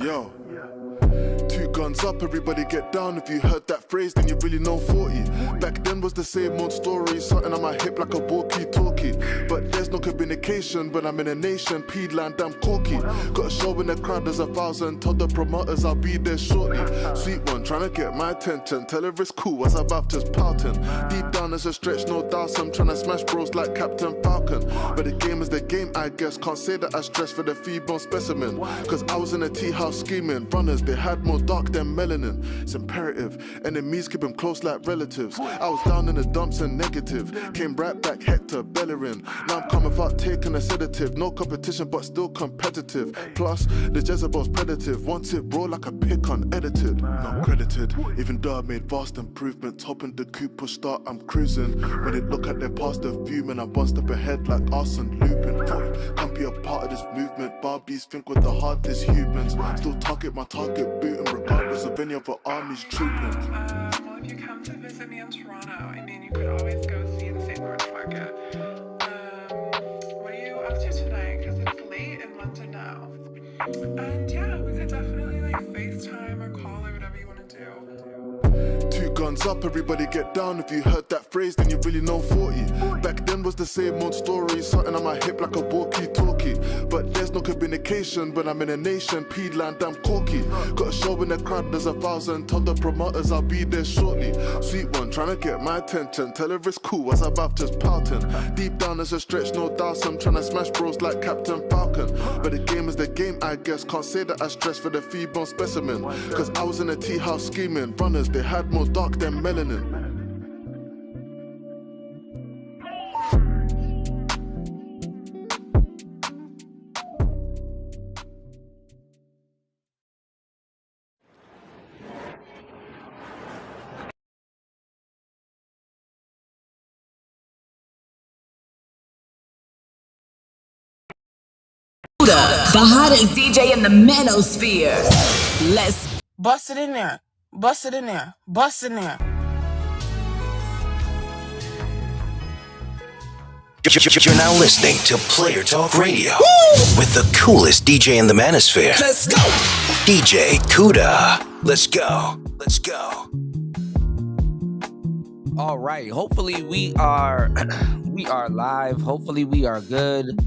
Yo. Two guns up, everybody get down. If you heard that phrase, then you really know 40. Back then was the same old story, something on my hip like a walkie-talkie. But there's no communication when I'm in a nation, P-land, I'm corky. Got a show in the crowd, there's 1,000. Told the promoters I'll be there shortly. Sweet one, trying to get my attention. Tell her it's cool as I'm about just pouting. Deep down there's a stretch, no doubt. I'm trying to smash bros like Captain Falcon. But the game is the game, I guess. Can't say that I stress for the fee-bone specimen. Cause I was in a tea house scheming. Runners, they had more dark than melanin. It's imperative. Enemies keep them close like relatives. I was down in the dumps and negative. Came right back, Hector Bellerin. Now I'm coming without taking a sedative. No competition, but still competitive. Plus, the Jezebel's predative. Wants it raw like a pick unedited. Not credited. Even though I made vast improvements. Hopping the coupe, push start, I'm cruising. When they look at their past, they're fuming. I'm one step ahead like Arsene Lupin. Can't be a part of this movement. Barbies think we're the hardest humans. Still target my target booting, regardless of any other armies trooping. Well, if you come to visit me in Toronto, I mean, you could always go see the St. Lawrence Market. What are you up to tonight? Because it's late in London now. And yeah, we could definitely like FaceTime or call or whatever you want to do. Two guns up, everybody get down. If you heard that phrase, then you really know 40. Back then was the same old story, something on my hip like a walkie-talkie. But there's no communication when I'm in a nation, P-land, I'm corky. Got a show in the crowd, there's 1,000. Told the promoters I'll be there shortly. Sweet one, trying to get my attention. Tell her it's cool as I'm about just pouting. Deep down there's a stretch, no doubt. I'm trying to smash bros like Captain Falcon. But the game is the game, I guess. Can't say that I stress for the fee-bone specimen. Cause I was in a tea house scheming. Runners, they had more dark than melanin. The hottest DJ in the manosphere. Let's bust it in there. Bust it in there. Bust it in there. You're now listening to Player Talk Radio with the coolest DJ in the manosphere. Let's go. DJ Kuda. Let's go. Let's go. All right. Hopefully we are live. Hopefully we are good.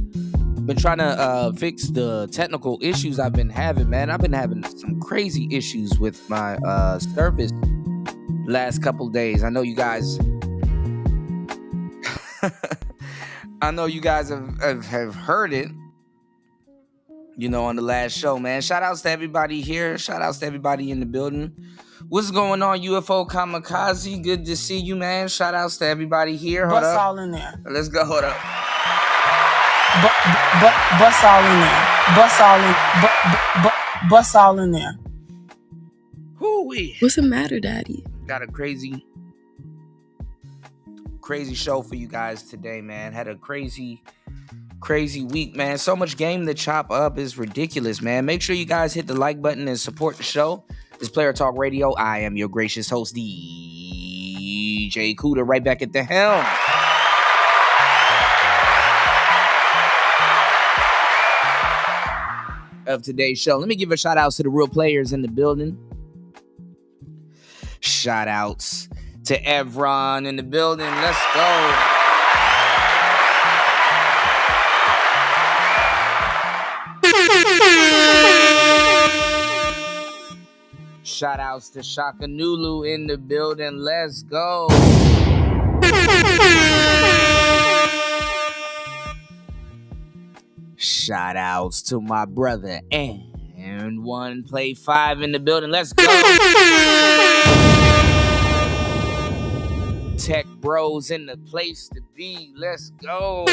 Been trying to fix the technical issues I've been having, man. I've been having some crazy issues with my service last couple days. I know you guys have heard it, you know, on the last show, man. Shout outs to everybody here. Shout outs to everybody in the building. What's going on, UFO Kamikaze? Good to see you, man. Shout outs to everybody here. Hold Bust up. all in there. Let's go. Hold up. Bust all in there. Bust all in there. Hoo-wee. What's the matter, Daddy? Got a crazy show for you guys today, man. Had a crazy week, man. So much game to chop up is ridiculous, man. Make sure you guys hit the like button and support the show. This Player Talk Radio. I am your gracious host, DJ Kuda, right back at the helm. Of today's show. Let me give a shout out to the real players in the building. Shout outs to Evron in the building. Let's go. Shout outs to Shaka Nulu in the building. Let's go. Shout outs to my brother and one play 5 in the building. Let's go. Tech bros in the place to be. Let's go.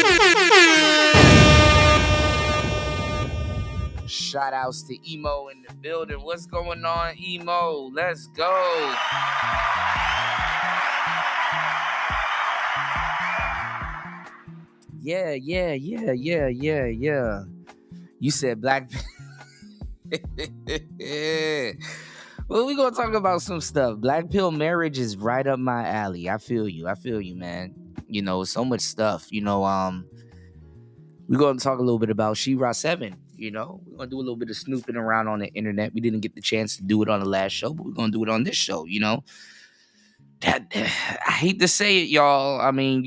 Shout outs to Emo in the building. What's going on, Emo? Let's go. Yeah. You said BlackPill. Well, we gonna talk about some stuff. Black pill marriage is right up my alley. I feel you. I feel you, man. So much stuff. We're gonna talk a little bit about She-Ra 7. We're gonna do a little bit of snooping around on the internet. We didn't get the chance to do it on the last show, but we're gonna do it on this show. That I hate to say it, y'all. I mean,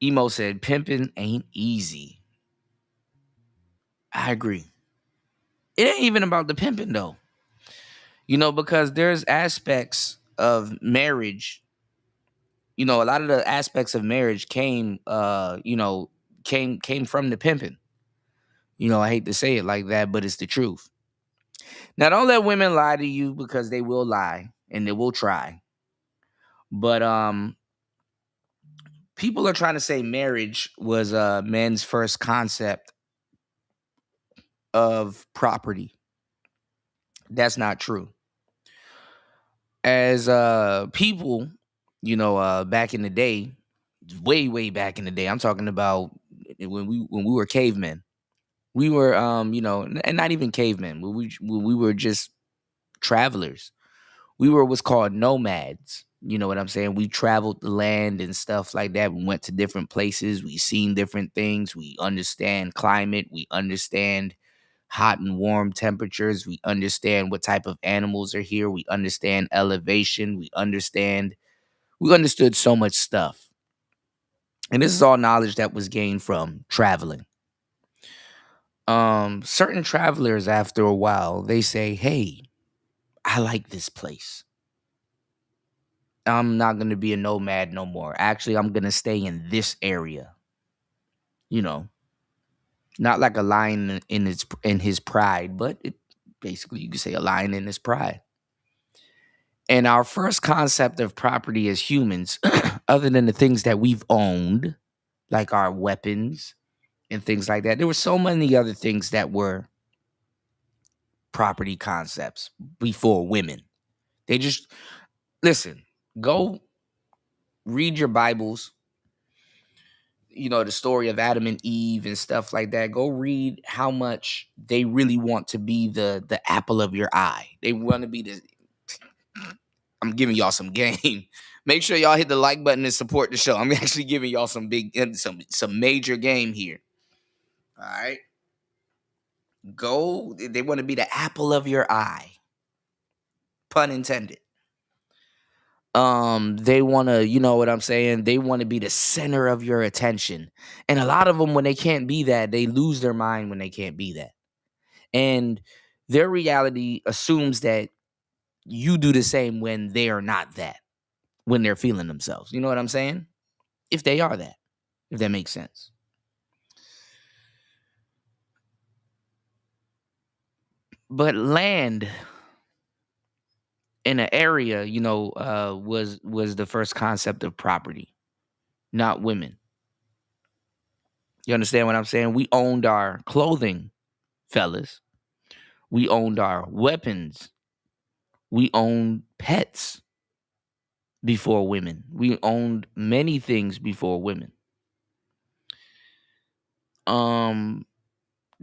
Emo said pimping ain't easy. I agree. It ain't even about the pimping though. Because there's aspects of marriage. A lot of the aspects of marriage came from the pimping. I hate to say it like that, but it's the truth. Now, don't let women lie to you, because they will lie and they will try. But people are trying to say marriage was men's first concept of property. That's not true. As people, back in the day, way back in the day, I'm talking about when we were cavemen. We were and not even cavemen. We were just travelers. We were what's called nomads. You know what I'm saying? We traveled the land and stuff like that. We went to different places. We seen different things. We understand climate. We understand hot and warm temperatures. We understand what type of animals are here. We understand elevation. We understood so much stuff. And this is all knowledge that was gained from traveling. Certain travelers, after a while, they say, hey, I like this place. I'm not going to be a nomad no more. Actually, I'm going to stay in this area. Not like a lion in his pride, but basically you could say a lion in his pride. And our first concept of property as humans, other than the things that we've owned, like our weapons and things like that, there were so many other things that were property concepts before women. They just, listen, go read your Bibles, the story of Adam and Eve and stuff like that. Go read how much they really want to be the apple of your eye. They want to be the, I'm giving y'all some game. Make sure y'all hit the like button and support the show. I'm actually giving y'all some some major game here. All right. They want to be the apple of your eye. Pun intended. They want to, you know what I'm saying? They want to be the center of your attention. And a lot of them, when they can't be that, they lose their mind when they can't be that. And their reality assumes that you do the same when they are not that, when they're feeling themselves. You know what I'm saying? If they are that, if that makes sense. But land in an area, was the first concept of property, not women. You understand what I'm saying? We owned our clothing, fellas. We owned our weapons. We owned pets before women. We owned many things before women. The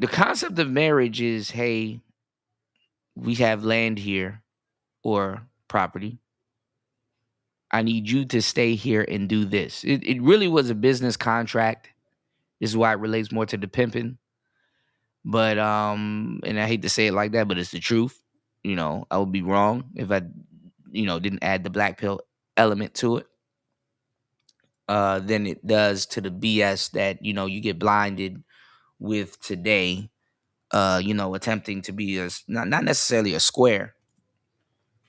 concept of marriage is, hey, we have land here or property. I need you to stay here and do this. It really was a business contract. This is why it relates more to the pimping. But and I hate to say it like that, but it's the truth. I would be wrong if I, didn't add the black pill element to it. Than it does to the BS that you get blinded with today. Attempting to be not necessarily a square,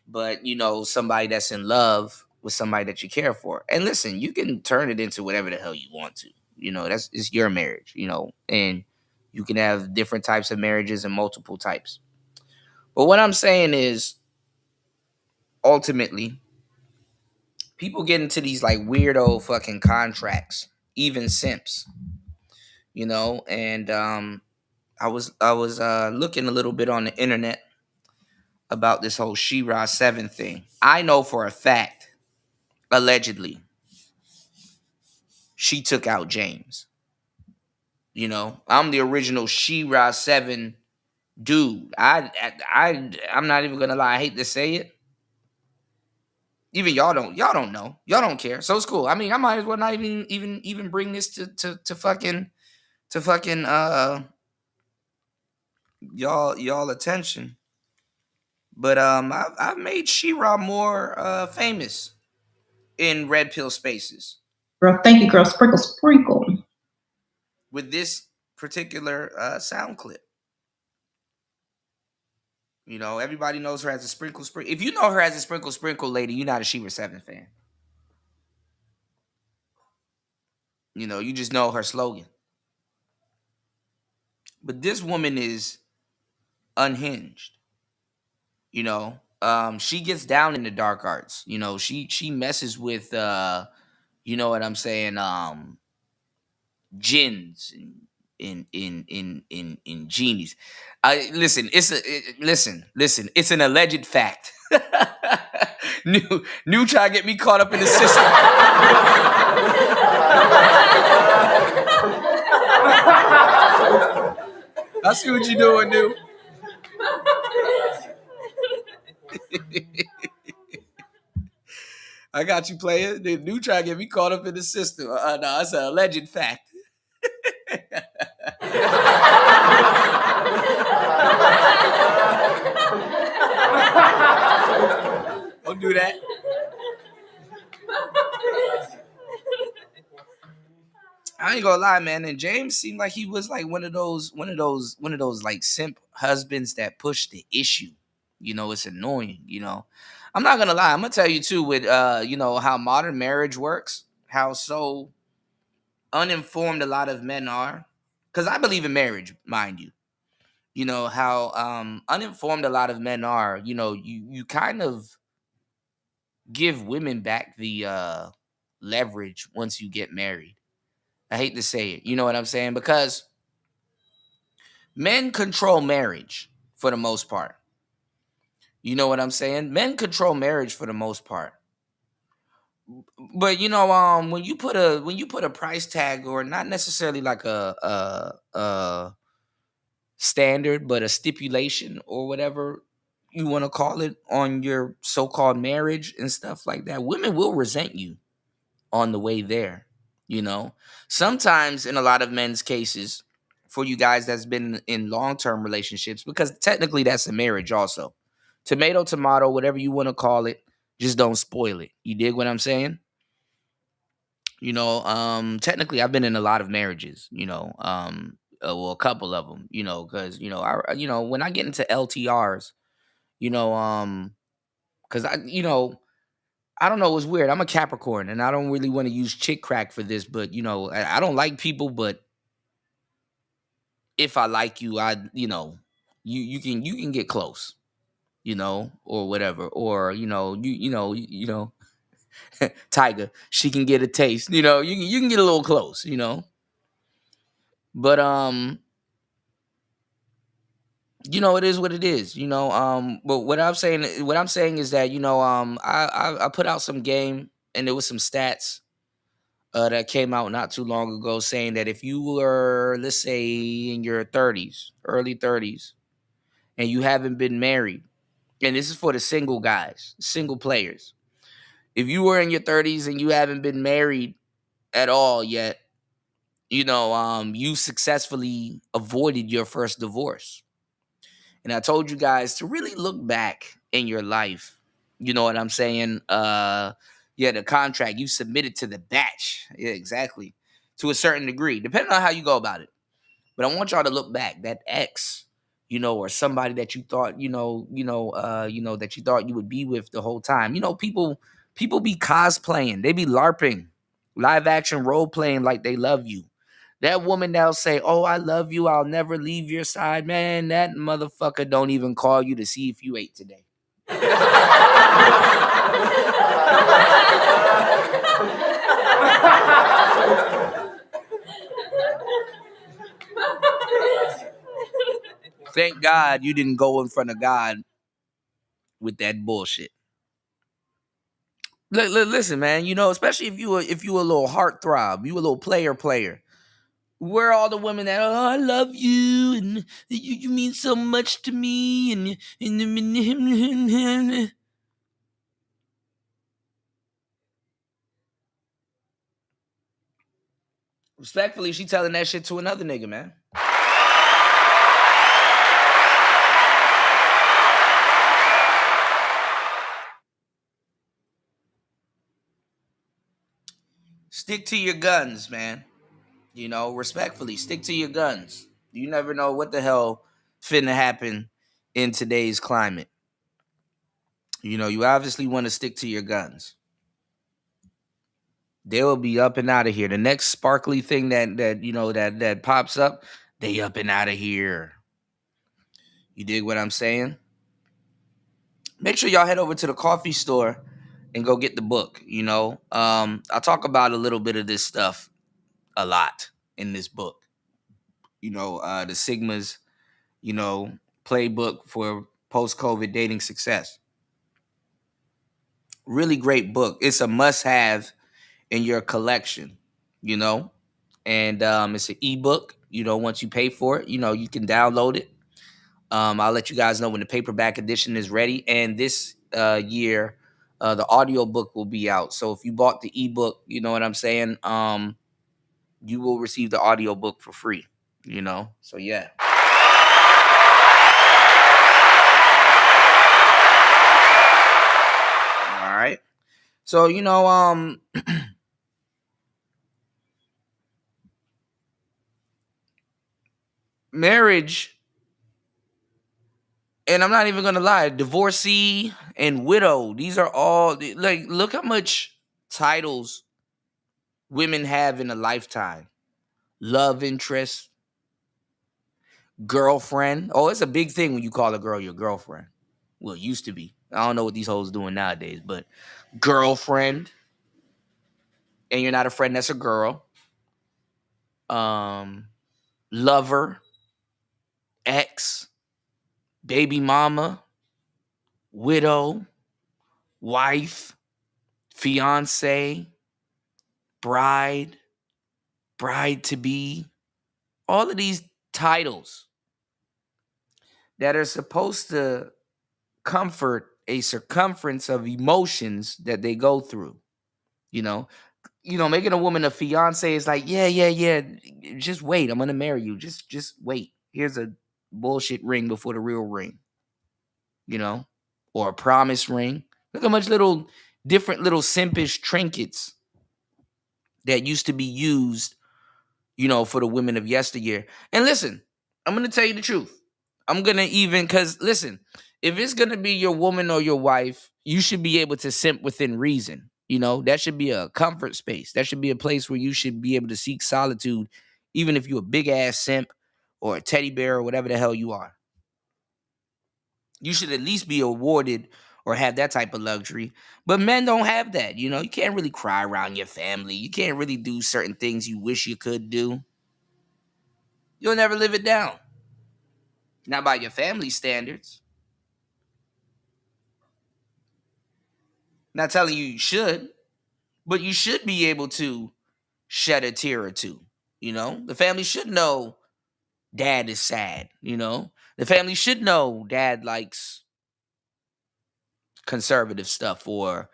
but somebody that's in love with somebody that you care for. And listen, you can turn it into whatever the hell you want to. It's your marriage. And you can have different types of marriages and multiple types. But what I'm saying is, ultimately, people get into these like weirdo fucking contracts, even simps. And I was looking a little bit on the internet about this whole She-Ra 7 thing. I know for a fact, allegedly, she took out James. I'm the original She-Ra 7 dude. I'm not even gonna lie. I hate to say it. Even y'all don't know. Y'all don't care. So it's cool. I mean, I might as well not even bring this to fucking y'all attention. But I've made She-Ra more famous in red pill spaces Girl, thank you, girl. Sprinkle, sprinkle. with this particular sound clip. You know, everybody knows her as a sprinkle sprinkle. If you know her as a sprinkle sprinkle lady, you're not a She-Ra 7 fan. You know, you just know her slogan. But this woman is unhinged. You know, she gets down in the dark arts. You know, she messes with you know what I'm saying, jinns and genies. I listen. Listen. It's an alleged fact. New try to get me caught up in the system. I see what you're doing, New. I got you, player. New try to get me caught up in the system. No, it's an alleged fact. Don't do that. I ain't gonna lie, man. And James seemed like he was like one of those like simp husbands that push the issue. You know, it's annoying. You know, I'm not gonna lie. I'm gonna tell you too with you know how modern marriage works, how so uninformed a lot of men are. Because I believe in marriage, mind you. You know how uninformed a lot of men are. You know, you kind of give women back the leverage once you get married. I hate to say it. You know what I'm saying? Because men control marriage for the most part. You know what I'm saying? Men control marriage for the most part. But you know, when you put a price tag or not necessarily like a standard, but a stipulation or whatever you want to call it on your so-called marriage and stuff like that, women will resent you on the way there. You know, sometimes in a lot of men's cases, for you guys that's been in long-term relationships, because technically that's a marriage also. Tomato, tomato, whatever you want to call it, just don't spoil it. You dig what I'm saying? You know, technically I've been in a lot of marriages, you know, well, a couple of them, you know, because when I get into LTRs, you know, because I don't know. It's weird. I'm a Capricorn, and I don't really want to use chick crack for this, but you know, I don't like people. But if I like you, you can get close, you know, or whatever, or Tiger, she can get a taste, you know, you can get a little close, you know, but you know, it is what it is, you know. But what I'm saying is that I put out some game, and there was some stats that came out not too long ago saying that if you were, let's say, in your 30s, early 30s, and you haven't been married, and this is for the single guys, single players, if you were in your 30s and you haven't been married at all yet, you successfully avoided your first divorce. And I told you guys to really look back in your life. You know what I'm saying? Yeah, the contract you submitted to the batch. Yeah, exactly. To a certain degree, depending on how you go about it. But I want y'all to look back. That ex, or somebody that you thought, that you thought you would be with the whole time. You know, people be cosplaying. They be LARPing, live action role playing like they love you. That woman that'll say, "Oh, I love you. I'll never leave your side." Man, that motherfucker don't even call you to see if you ate today. Thank God you didn't go in front of God with that bullshit. Listen, man. You know, especially if you a little heartthrob, you a little player. Where are all the women that, oh, I love you and you mean so much to me and respectfully, she telling that shit to another nigga, man. Stick to your guns, man. You know, respectfully, stick to your guns. You never know what the hell finna happen in today's climate. You know, you obviously want to stick to your guns. They will be up and out of here. The next sparkly thing that pops up, they up and out of here. You dig what I'm saying? Make sure y'all head over to the coffee store and go get the book. You know, I talk about a little bit of this stuff a lot in this book. You know, the Sigmas, you know, playbook for post-COVID dating success. Really great book. It's a must-have in your collection, you know, and it's an ebook. You know, once you pay for it, you know, you can download it. I'll let you guys know when the paperback edition is ready. And this year, the audio book will be out. So if you bought the ebook, you know what I'm saying, you will receive the audio book for free, you know. So yeah. All right. So, you know, marriage, and I'm not even gonna lie, divorcee and widow, these are all like, look how much titles women have in a lifetime. Love interest, girlfriend. Oh, it's a big thing when you call a girl your girlfriend. Well, it used to be. I don't know what these hoes doing nowadays, but girlfriend, and you're not a friend that's a girl. Um, Lover, ex, baby mama, widow, wife, fiance, bride, bride to be. All of these titles that are supposed to comfort a circumference of emotions that they go through. You know, making a woman a fiance is like, yeah. Just wait. I'm gonna marry you. Just wait. Here's a bullshit ring before the real ring. You know, or a promise ring. Look how much different little simpish trinkets that used to be used, you know, for the women of yesteryear. And listen, I'm gonna tell you the truth. Because listen, if it's gonna be your woman or your wife, you should be able to simp within reason. You know, that should be a comfort space. That should be a place where you should be able to seek solitude, even if you're a big ass simp or a teddy bear or whatever the hell you are. You should at least be awarded or have that type of luxury. But men don't have that. You know, you can't really cry around your family. You can't really do certain things you wish you could do. You'll never live it down. Not by your family standards. Not telling you should, but you should be able to shed a tear or two. You know, the family should know dad is sad. You know, the family should know dad likes conservative stuff, or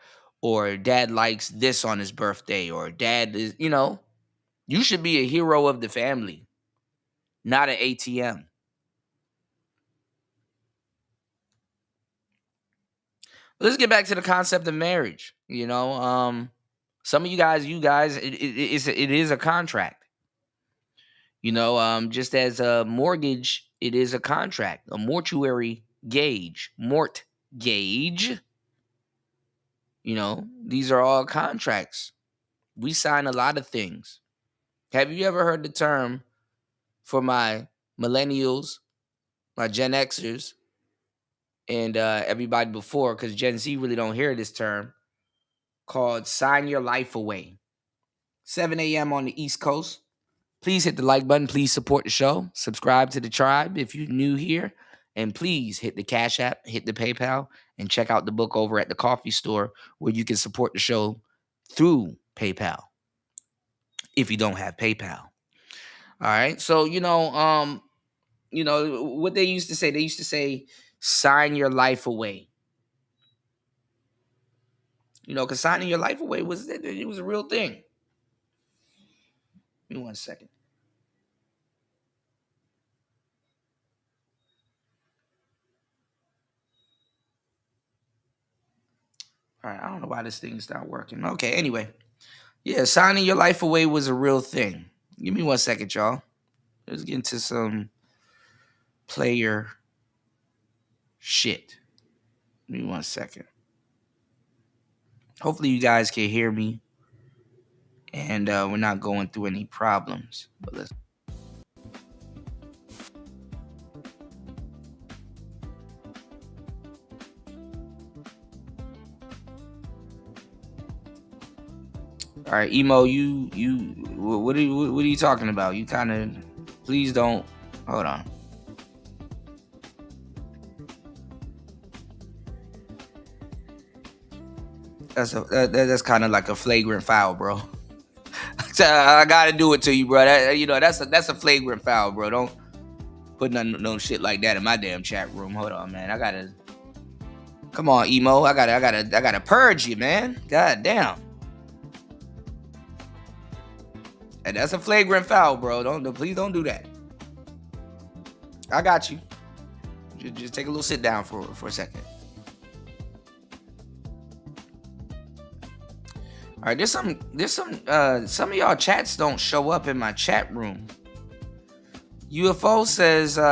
dad likes this on his birthday, or dad is, you know, you should be a hero of the family, not an ATM. Let's get back to the concept of marriage. You know, some of you guys, it is a contract. You know, just as a mortgage, it is a contract, a mortuary gauge, mort gauge. You know, these are all contracts. We sign a lot of things. Have you ever heard the term, for my millennials, my Gen Xers, and everybody before, because Gen Z really don't hear this term, called sign your life away? 7 a.m. on the East Coast. Please hit the like button. Please support the show. Subscribe to the tribe if you're new here. And please hit the Cash App, hit the PayPal, and check out the book over at the coffee store where you can support the show through PayPal if you don't have PayPal. All right. So, what they used to say, sign your life away. Because signing your life away was a real thing. Give me 1 second. All right, I don't know why this thing's not working. Okay, anyway. Yeah, signing your life away was a real thing. Give me 1 second, y'all. Let's get into some player shit. Give me 1 second. Hopefully you guys can hear me and we're not going through any problems. But let's. All right, Emo, what are you talking about? You kind of, please don't. Hold on. That's kind of like a flagrant foul, bro. I gotta do it to you, bro. That's a flagrant foul, bro. Don't put no shit like that in my damn chat room. Hold on, man. I gotta. Come on, Emo. I gotta purge you, man. God damn. And that's a flagrant foul, bro. Please don't do that. I got you. Just take a little sit down for a second. All right, there's some of y'all chats don't show up in my chat room. UFO says hold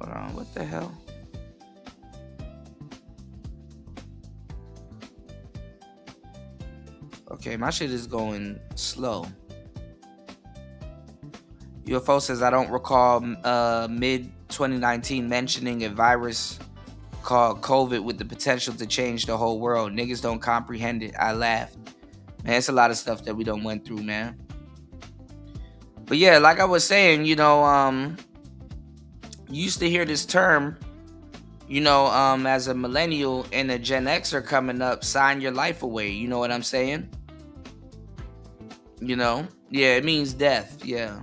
on, what the hell? Okay, my shit is going slow. UFO says I don't recall mid 2019 mentioning a virus called COVID with the potential to change the whole world. Niggas don't comprehend it. I laughed. Man, it's a lot of stuff that we done went through, man. But yeah, like I was saying, you used to hear this term, as a millennial and a Gen Xer coming up, sign your life away. You know what I'm saying? Yeah, it means death. Yeah.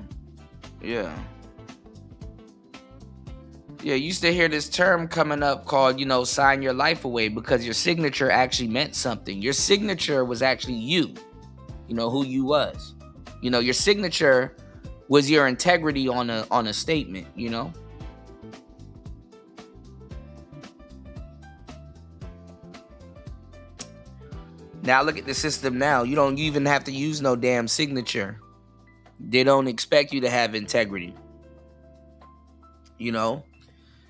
Yeah, used to hear this term coming up called, sign your life away, because your signature actually meant something. Your signature was actually you, who you was. Your signature was your integrity on a statement, Now look at the system now. You don't even have to use no damn signature. They don't expect you to have integrity.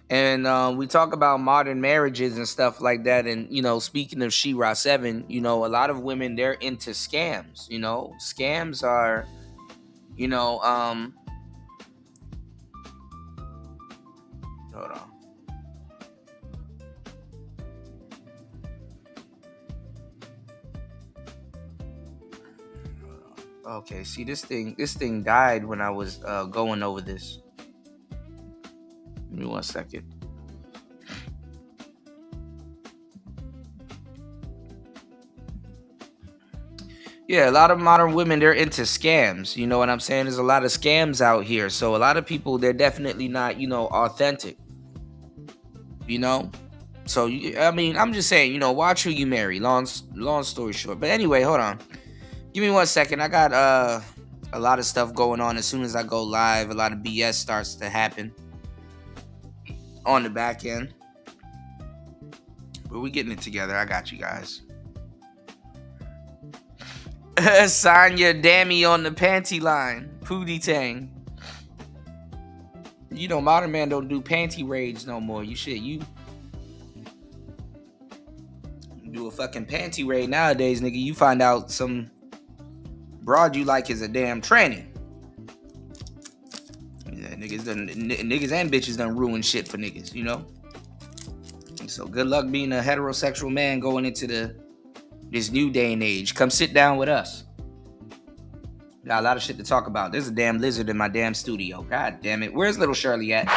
And we talk about modern marriages and stuff like that. And, speaking of She-Ra 7, a lot of women, they're into scams. Scams are, hold on. Okay, see, this thing died when I was going over this. Give me 1 second. Yeah, a lot of modern women, they're into scams. You know what I'm saying? There's a lot of scams out here. So a lot of people, they're definitely not, authentic. So, I'm just saying, watch who you marry. Long story short. But anyway, hold on. Give me 1 second. I got a lot of stuff going on. As soon as I go live, a lot of BS starts to happen on the back end. But we're getting it together. I got you guys. Sign your dammy on the panty line. Pootie Tang. Modern man don't do panty raids no more. You do a fucking panty raid nowadays, nigga. You find out some broad you like is a damn tranny. Yeah, niggas and bitches done ruin shit for niggas, And so good luck being a heterosexual man going into this new day and age. Come sit down with us. Got a lot of shit to talk about. There's a damn lizard in my damn studio. God damn it. Where's little Shirley at?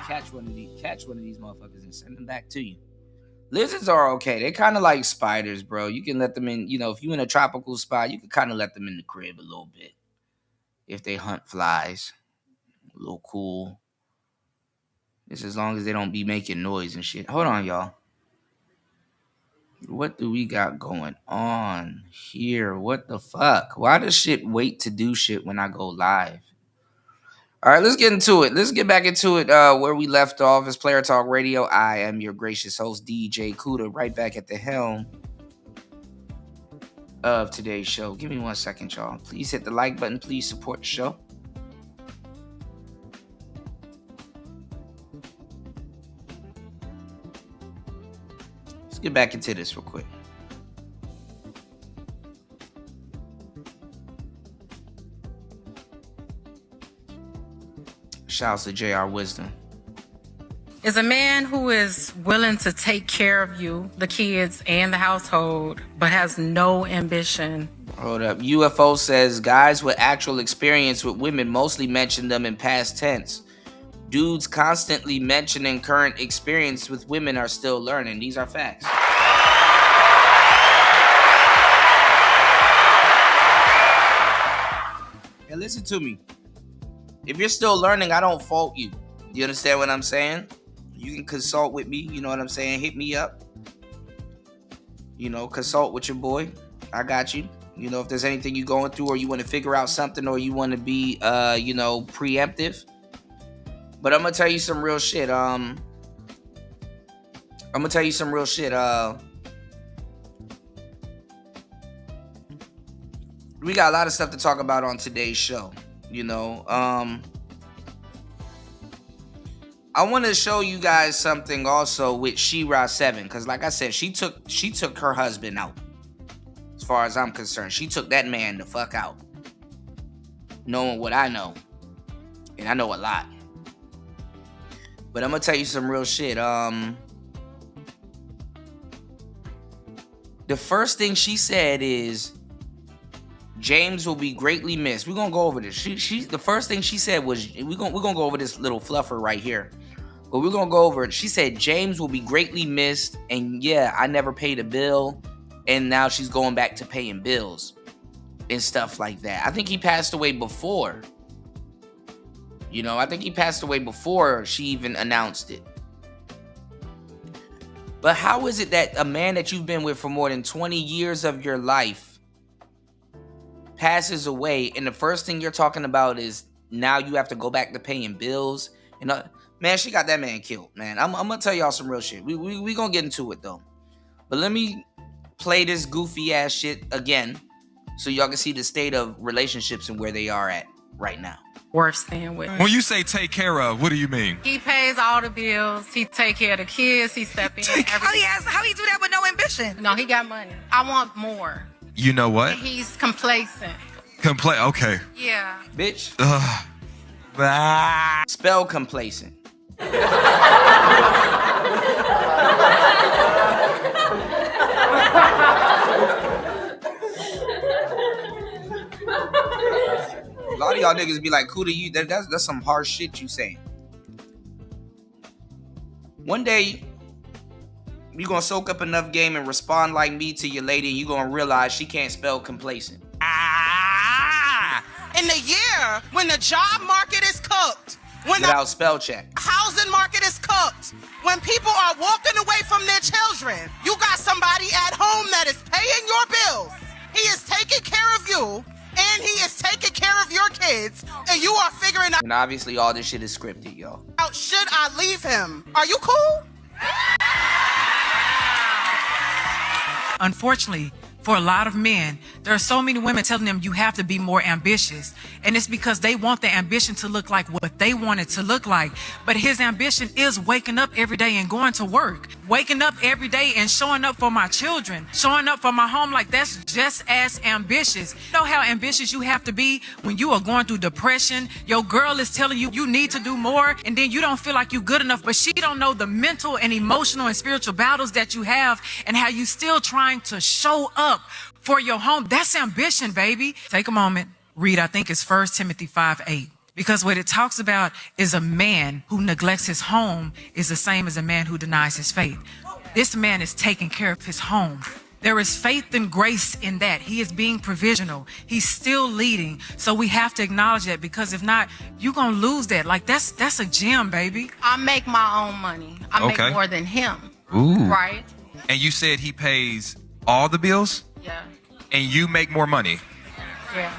Catch one of these motherfuckers and send them back to you. Lizards are okay. They kind of like spiders, bro. You can let them in, if you're in a tropical spot, you can kind of let them in the crib a little bit. If they hunt flies, a little cool. Just as long as they don't be making noise and shit. Hold on, y'all. What do we got going on here? What the fuck? Why does shit wait to do shit when I go live? All right, let's get into it. Let's get back into it where we left off. It's Player Talk Radio. I am your gracious host, DJ Kuda, right back at the helm of today's show. Give me 1 second, y'all. Please hit the like button. Please support the show. Let's get back into this real quick. Shouts to JR Wisdom. Is a man who is willing to take care of you, the kids, and the household, but has no ambition. Hold up. UFO says guys with actual experience with women mostly mention them in past tense. Dudes constantly mentioning current experience with women are still learning. These are facts. And listen to me. If you're still learning, I don't fault you. You understand what I'm saying? You can consult with me. You know what I'm saying? Hit me up. Consult with your boy. I got you. If there's anything you're going through or you want to figure out something or you want to be, preemptive. But I'm going to tell you some real shit. We got a lot of stuff to talk about on today's show. I want to show you guys something also with She-Ra 7, because like I said, she took her husband out. As far as I'm concerned, she took that man the fuck out. Knowing what I know, and I know a lot. But I'm gonna tell you some real shit. The first thing she said is James will be greatly missed. We're gonna go over this. The first thing she said was we're gonna go over this little fluffer right here. But we're gonna go over it. She said James will be greatly missed, and yeah, I never paid a bill, and now she's going back to paying bills and stuff like that. I think he passed away before. I think he passed away before she even announced it. But how is it that a man that you've been with for more than 20 years of your life passes away, and the first thing you're talking about is now you have to go back to paying bills? Man, she got that man killed, man. I'm gonna tell y'all some real shit. We gonna get into it though. But let me play this goofy ass shit again so y'all can see the state of relationships and where they are at right now. Worth staying with. When you say take care of, what do you mean? He pays all the bills. He take care of the kids. He step in. How he do that with no ambition? No, he got money. I want more. You know what? And he's complacent. Okay. Yeah. Bitch. Ah. Spell complacent. A lot of y'all niggas be like, Kuda, that's some harsh shit you saying. One day, you gonna soak up enough game and respond like me to your lady, and you gonna realize she can't spell complacent. In the year when the job market is cooked, when without spell check, housing market is cooked, when people are walking away from their children, you got somebody at home that is paying your bills. He is taking care of you, and he is taking care of your kids, and you are figuring out. And obviously, all this shit is scripted, y'all. Should I leave him? Are you cool? Unfortunately, for a lot of men, there are so many women telling them you have to be more ambitious. And it's because they want the ambition to look like what they want it to look like. But his ambition is waking up every day and going to work. Waking up every day and showing up for my children. Showing up for my home. Like, that's just as ambitious. You know how ambitious you have to be when you are going through depression? Your girl is telling you you need to do more, and then you don't feel like you're good enough, but she don't know the mental and emotional and spiritual battles that you have and how you still trying to show up for your home. That's ambition, baby. Take a moment. Read, I think it's 1 Timothy 5:8. Because what it talks about is a man who neglects his home is the same as a man who denies his faith. This man is taking care of his home. There is faith and grace in that. He is being provisional. He's still leading. So we have to acknowledge that, because if not, you're going to lose that. Like, that's a gem, baby. I make my own money. I make more than him. Ooh. Right? And you said he pays all the bills? Yeah. And you make more money? Yeah.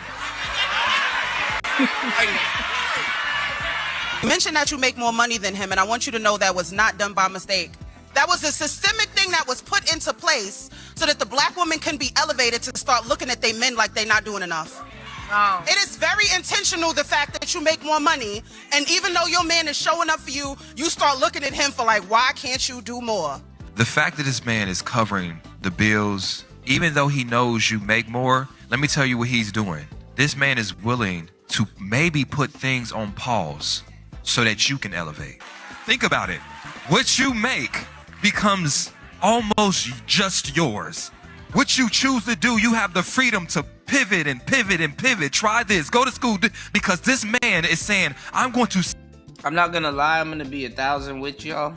You mentioned that you make more money than him, and I want you to know that was not done by mistake. That was a systemic thing that was put into place so that the black woman can be elevated to start looking at they men like they're not doing enough. Oh. It is very intentional, the fact that you make more money, and even though your man is showing up for you, you start looking at him for like, why can't you do more? The fact that this man is covering the bills, even though he knows you make more, let me tell you what he's doing. This man is willing to maybe put things on pause so that you can elevate. Think about it. What you make becomes almost just yours. What you choose to do, you have the freedom to pivot and pivot and pivot. Try this, go to school, because this man is saying, I'm not gonna lie, I'm gonna be 1,000 with y'all.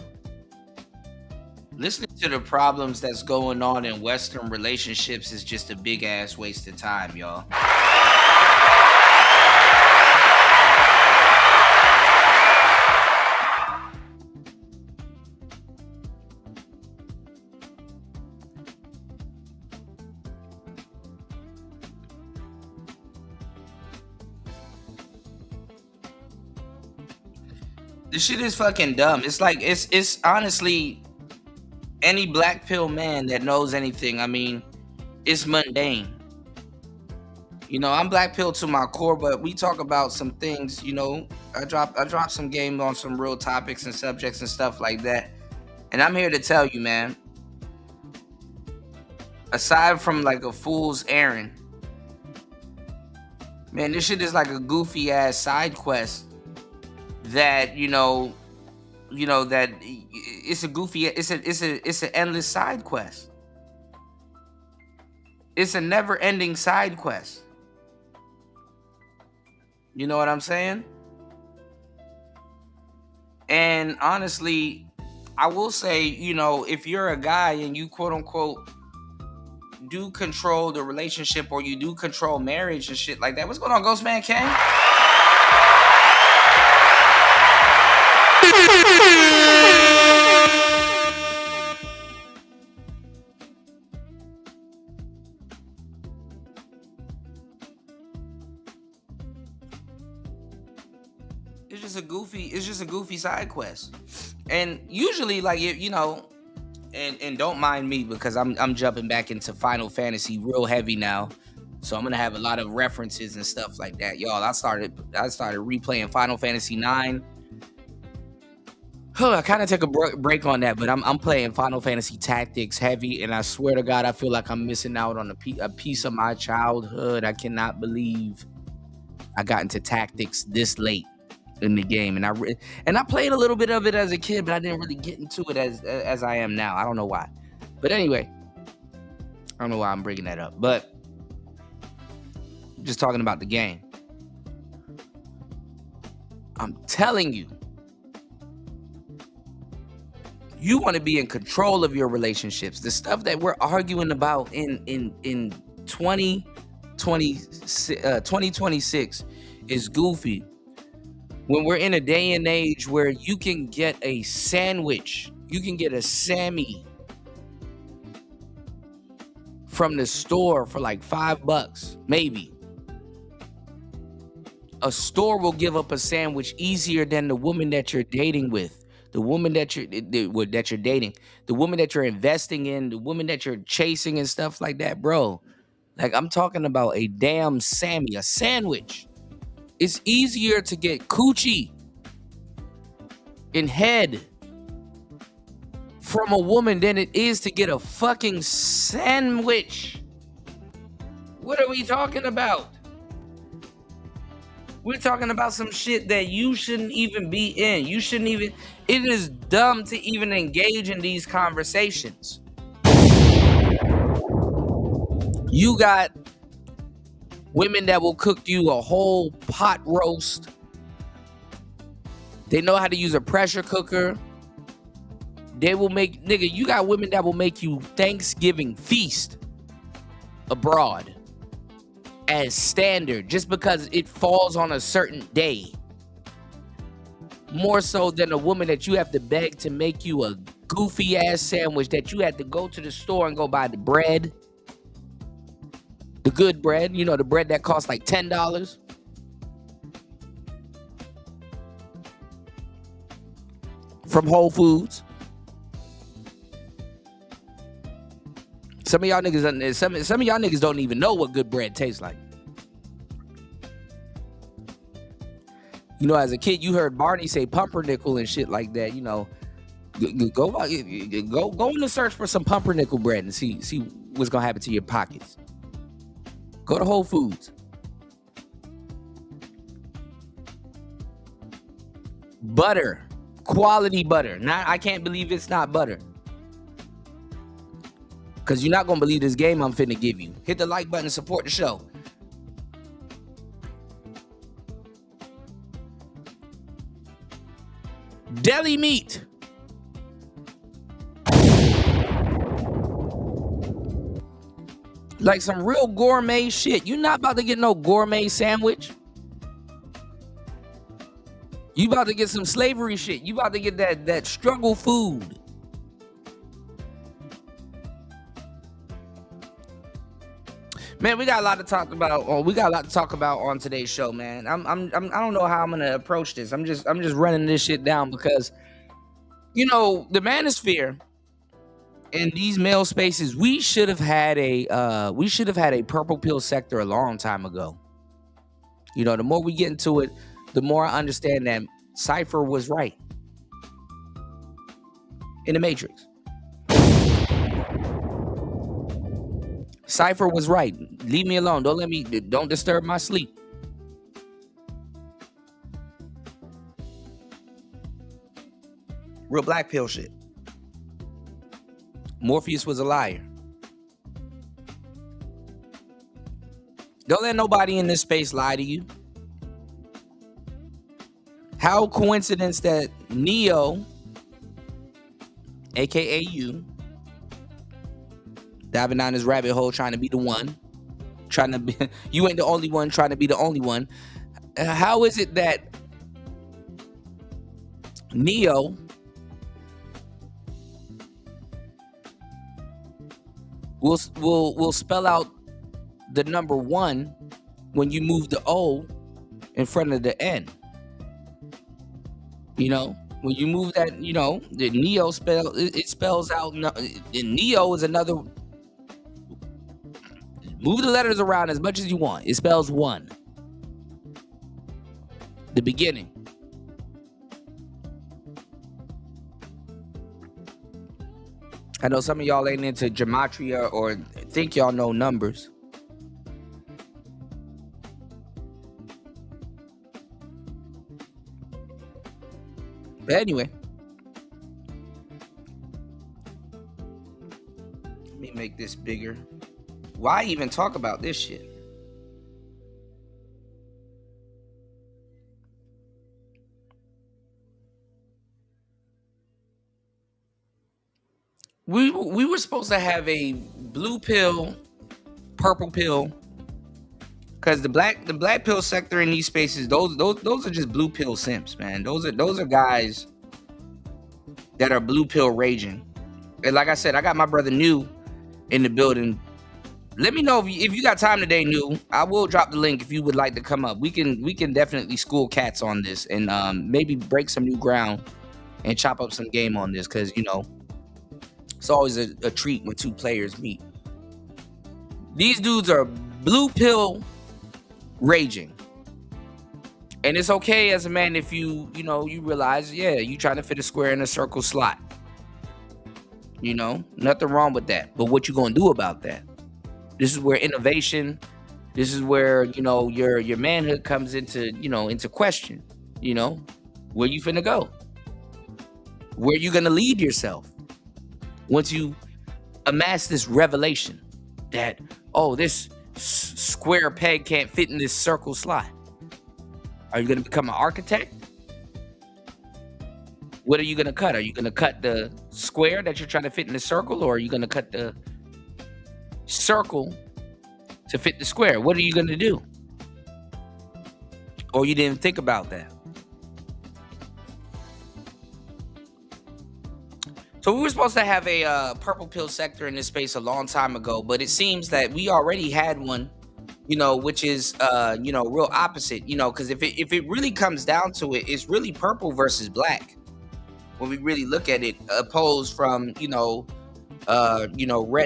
Listening to the problems that's going on in Western relationships is just a big ass waste of time, y'all. This shit is fucking dumb. It's like, it's honestly, any black pill man that knows anything, I mean, it's mundane. You know, I'm black pill to my core, but we talk about some things, you know, I drop some game on some real topics and subjects and stuff like that. And I'm here to tell you, man, aside from like a fool's errand, man, this shit is like a goofy ass side quest that, you know that it's a goofy, it's an endless side quest. It's a never ending side quest. You know what I'm saying? And honestly, I will say, you know, if you're a guy and you quote unquote do control the relationship, or you do control marriage and shit like that. What's going on, Ghost Man King? It's just a goofy side quest. And usually, like, you know, and don't mind me, because I'm jumping back into Final Fantasy real heavy now. So I'm gonna have a lot of references and stuff like that. Y'all, I started replaying Final Fantasy 9. I kind of took a break on that, but I'm playing Final Fantasy Tactics heavy, and I swear to God, I feel like I'm missing out on a piece of my childhood. I cannot believe I got into Tactics this late in the game, and I played a little bit of it as a kid, but I didn't really get into it as I am now. I don't know why, but anyway, I don't know why I'm bringing that up, but just talking about the game. I'm telling you, you want to be in control of your relationships. The stuff that we're arguing about in 2026 is goofy. When we're in a day and age where you can get a sandwich, you can get a Sammy from the store for like $5, maybe. A store will give up a sandwich easier than the woman that you're dating with, the woman that you're dating, the woman that you're investing in, the woman that you're chasing and stuff like that, bro. Like, I'm talking about a damn Sammy, a sandwich. It's easier to get coochie in head from a woman than it is to get a fucking sandwich. What are we talking about? We're talking about some shit that you shouldn't even be in. You shouldn't even... It is dumb to even engage in these conversations. You got women that will cook you a whole pot roast They know how to use a pressure cooker. They will make, nigga, you got women that will make you Thanksgiving feast abroad as standard just because it falls on a certain day. More so than a woman that you have to beg to make you a goofy ass sandwich that you had to go to the store and go buy the bread. The good bread, you know, the bread that costs like $10. From Whole Foods. Some of y'all niggas don't even know what good bread tastes like. You know, as a kid, you heard Barney say pumpernickel and shit like that. You know, go on the search for some pumpernickel bread and see what's gonna happen to your pockets. Go to Whole Foods. Butter, quality butter. I can't believe it's not butter. Because you're not going to believe this game I'm finna give you. Hit the like button, support the show. Deli meat. Like some real gourmet shit. You're not about to get no gourmet sandwich. You about to get some slavery shit. You about to get that struggle food. Man, we got a lot to talk about. We got a lot to talk about on today's show, man. I don't know how I'm gonna approach this. I'm just running this shit down because, you know, the manosphere in these male spaces, we should have had a purple pill sector a long time ago. You know, the more we get into it, the more I understand that Cypher was right in the Matrix. Cypher was right. Leave me alone. Don't disturb my sleep. Real black pill shit. Morpheus was a liar. Don't let nobody in this space lie to you. How coincidence that Neo, aka you, diving down this rabbit hole trying to be the one, you ain't the only one trying to be the only one. How is it that Neo will spell out the number 1 when you move the O in front of the N? You know, when you move that, you know, the Neo spells out. Neo is another. Move the letters around as much as you want. It spells 1. The beginning. I know some of y'all ain't into gematria or think y'all know numbers. But anyway, let me make this bigger. Why even talk about this shit? We were supposed to have a blue pill, purple pill, because the black pill sector in these spaces, those are just blue pill simps, man. Those are guys that are blue pill raging. And like I said, I got my brother New in the building. Let me know if you got time today, New. I will drop the link if you would like to come up. We can definitely school cats on this and maybe break some new ground and chop up some game on this, because, you know, it's always a treat when 2 players meet. These dudes are blue pill raging. And it's okay as a man if you realize, yeah, you trying to fit a square in a circle slot. You know, nothing wrong with that. But what you gonna do about that? This is where innovation, this is where, you know, your manhood comes into question. You know, where you finna go? Where you gonna lead yourself? Once you amass this revelation that, oh, this square peg can't fit in this circle slot. Are you going to become an architect? What are you gonna cut? Are you gonna cut the square that you're trying to fit in the circle, or are you gonna cut the circle to fit the square? What are you gonna do? Or you didn't think about that? So we were supposed to have a purple pill sector in this space a long time ago, but it seems that we already had one, which is, real opposite, because if it really comes down to it, it's really purple versus black. When we really look at it, opposed from, red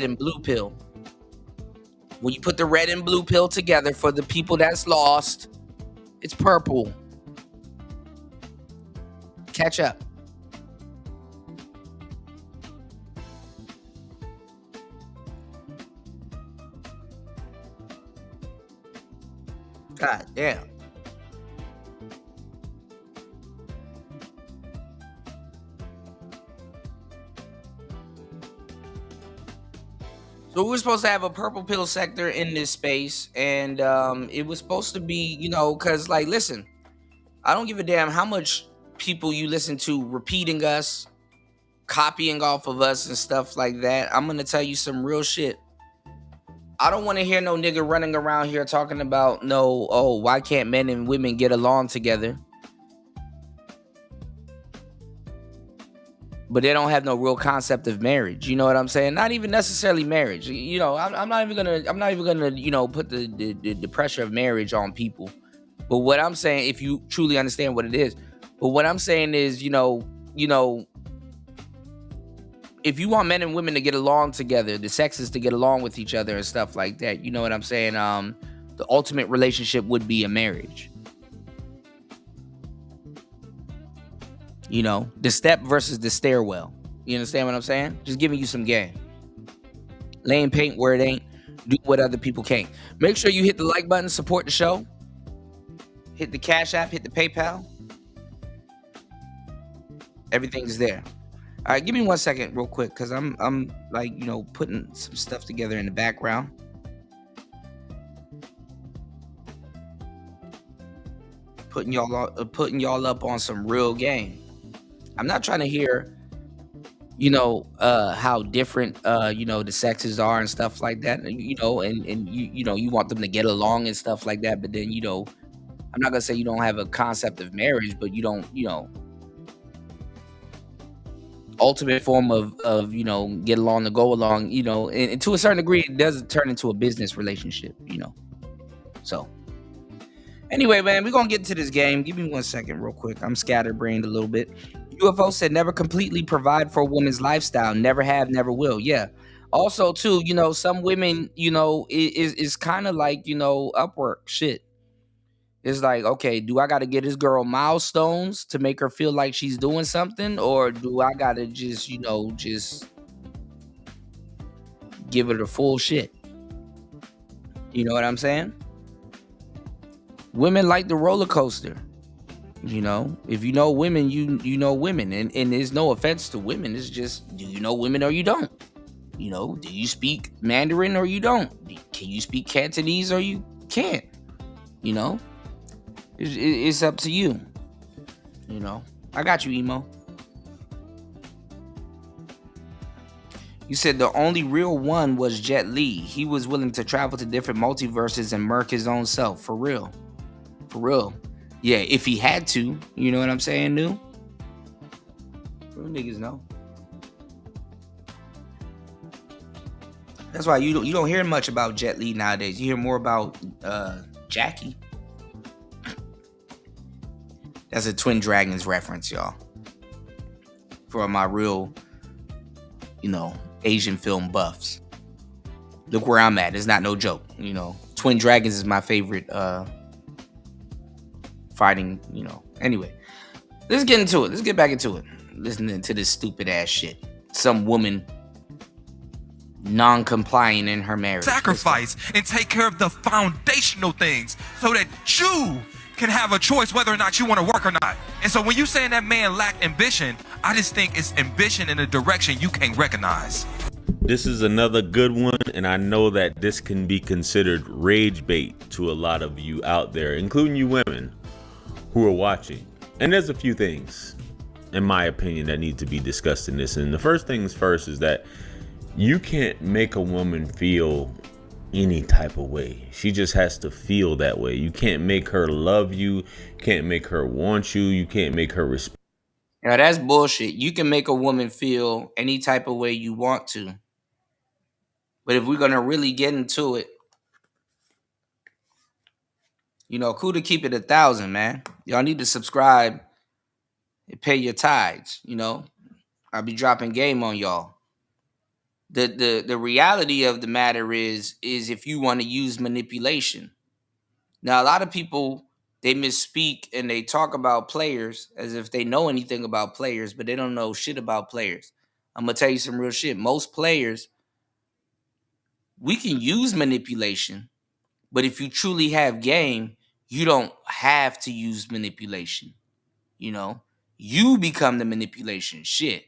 and blue pill. When you put the red and blue pill together for the people that's lost, it's purple. Catch up. God damn. So we were supposed to have a purple pill sector in this space, and it was supposed to be, because, like, listen, I don't give a damn how much people you listen to repeating us, copying off of us and stuff like that. I'm going to tell you some real shit. I don't want to hear no nigga running around here talking about why can't men and women get along together? But they don't have no real concept of marriage. You know what I'm saying? Not even necessarily marriage. I'm not even gonna put the pressure of marriage on people. But what I'm saying, if you truly understand what it is, but what I'm saying is, if you want men and women to get along together, the sexes to get along with each other and stuff like that, you know what I'm saying? The ultimate relationship would be a marriage. The step versus the stairwell. You understand what I'm saying? Just giving you some game. Laying paint where it ain't. Do what other people can't. Make sure you hit the like button, support the show. Hit the Cash App, hit the PayPal. Everything's there. All right, give me 1 second real quick, because I'm like, putting some stuff together in the background. Putting y'all up on some real game. I'm not trying to hear, how different, the sexes are and stuff like that, and you want them to get along and stuff like that, but then, I'm not going to say you don't have a concept of marriage, but you don't, ultimate form of get along to go along, and to a certain degree, it does turn into a business relationship, So, anyway, man, we're going to get into this game. Give me 1 second real quick. I'm scatterbrained a little bit. UFO said never completely provide for a woman's lifestyle. Never have, never will. Yeah. Also, too, some women, is kind of like, Upwork shit. It's like, okay, do I got to get this girl milestones to make her feel like she's doing something? Or do I got to just give her the full shit? You know what I'm saying? Women like the roller coaster. If you know women, you know women. And there's no offense to women. It's just, do you know women or you don't? Do you speak Mandarin or you don't? Can you speak Cantonese or you can't? It's up to you. I got you, Emo. You said the only real one was Jet Li. He was willing to travel to different multiverses and murk his own self. For real. For real. Yeah, if he had to. You know what I'm saying, New? Real niggas know. That's why you don't hear much about Jet Li nowadays. You hear more about Jackie. That's a Twin Dragons reference, y'all. For my real, Asian film buffs. Look where I'm at. It's not no joke. Twin Dragons is my favorite fighting, Anyway, let's get into it. Let's get back into it. Listening to this stupid ass shit. Some woman non-compliant in her marriage. Sacrifice and take care of the foundational things so that you can have a choice whether or not you want to work or not. And so when you saying that man lacked ambition, I just think it's ambition in a direction you can't recognize. This is another good one, and I know that this can be considered rage bait to a lot of you out there, including you women who are watching. And there's a few things. in my opinion, that need to be discussed in this. And the first things first is that you can't make a woman feel any type of way. She just has to feel that way. You can't make her love you. Can't make her want you. You can't make her respect. Now that's bullshit. You can make a woman feel any type of way you want to. But if we're gonna really get into it, cool to keep it 1,000, man. Y'all need to subscribe and pay your tithes. I'll be dropping game on y'all. The reality of the matter is if you want to use manipulation. Now a lot of people, they misspeak and they talk about players as if they know anything about players, but they don't know shit about players. I'm gonna tell you some real shit. Most players, we can use manipulation, but if you truly have game, you don't have to use manipulation. You become the manipulation. Shit.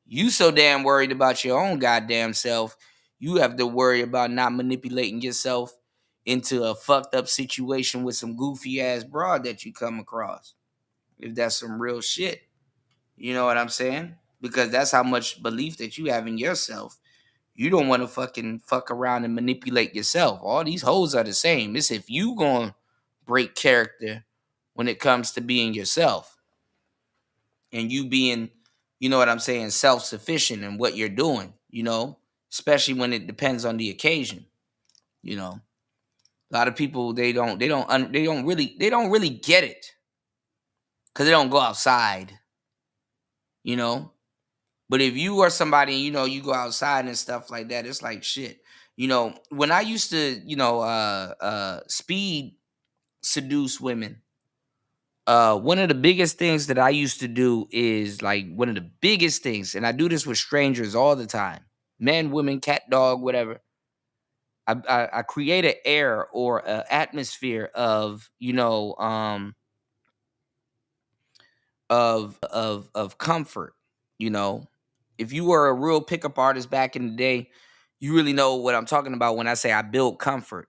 You so damn worried about your own goddamn self, you have to worry about not manipulating yourself into a fucked up situation with some goofy ass broad that you come across. If that's some real shit. You know what I'm saying? Because that's how much belief that you have in yourself. You don't want to fucking fuck around and manipulate yourself. All these hoes are the same. It's if you gonna break character when it comes to being yourself and you being, you know what I'm saying, self-sufficient in what you're doing, especially when it depends on the occasion. A lot of people, they don't really get it because they don't go outside, you know. But if you are somebody, you go outside and stuff like that, it's like shit. When I used to, speed seduce women, one of the biggest things that I used to do is like one of the biggest things, and I do this with strangers all the time, men, women, cat, dog, whatever. I create an air or an atmosphere of, of comfort. you know if you were a real pickup artist back in the day, you really know what I'm talking about when I say I build comfort.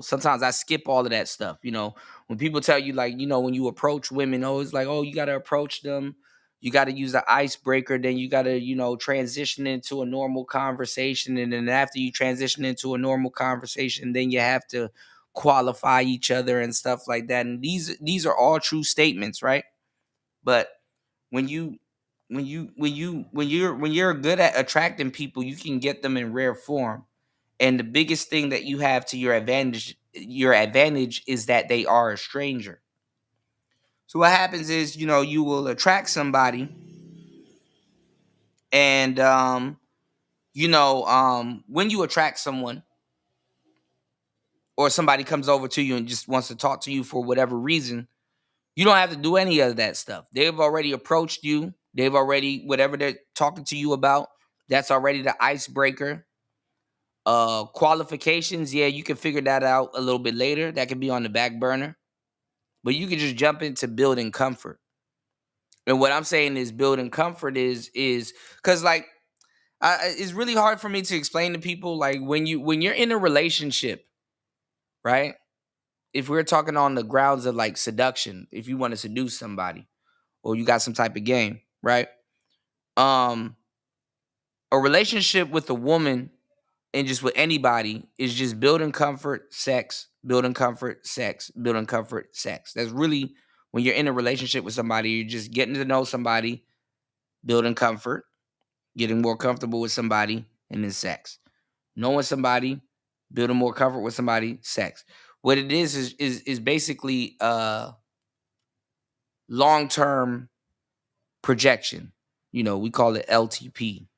Sometimes I skip all of that stuff. When people tell you, like, when you approach women, oh, it's like, oh, you got to approach them, you got to use the icebreaker, then you got to, transition into a normal conversation, and then after you transition into a normal conversation, then you have to qualify each other and stuff like that. And these are all true statements, right? But when you're good at attracting people, you can get them in rare form. And the biggest thing that you have to your advantage is that they are a stranger. So what happens is, you will attract somebody, and when you attract someone, or somebody comes over to you and just wants to talk to you for whatever reason, you don't have to do any of that stuff. They've already approached you. They've already, whatever they're talking to you about, that's already the icebreaker. Qualifications, yeah, you can figure that out a little bit later. That can be on the back burner. But you can just jump into building comfort. And what I'm saying is building comfort is because, like, it's really hard for me to explain to people, like, when you're in a relationship, right? If we're talking on the grounds of like seduction, if you want to seduce somebody or you got some type of game, right? Um, a relationship with a woman and just with anybody is just building comfort, sex, building comfort, sex, building comfort, sex. That's really when you're in a relationship with somebody, you're just getting to know somebody, building comfort, getting more comfortable with somebody, and then sex. Knowing somebody, building more comfort with somebody, sex. What it is basically long-term projection. We call it LTP,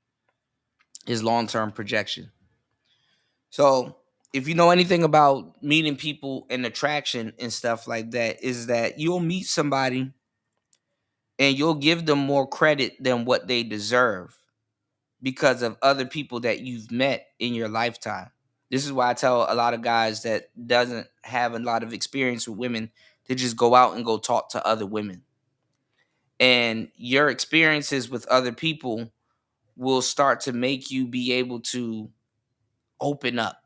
is long-term projection. So if you know anything about meeting people and attraction and stuff like that, is that you'll meet somebody and you'll give them more credit than what they deserve because of other people that you've met in your lifetime. This is why I tell a lot of guys that doesn't have a lot of experience with women to just go out and go talk to other women. And your experiences with other people will start to make you be able to open up.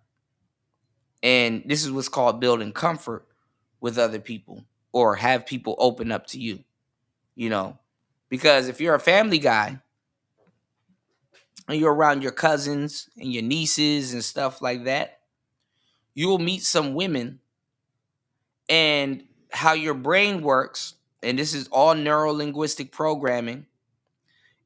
And this is what's called building comfort with other people, or have people open up to you, you know, Because if you're a family guy and you're around your cousins and your nieces and stuff like that, you will meet some women, and how your brain works, and this is all neuro-linguistic programming,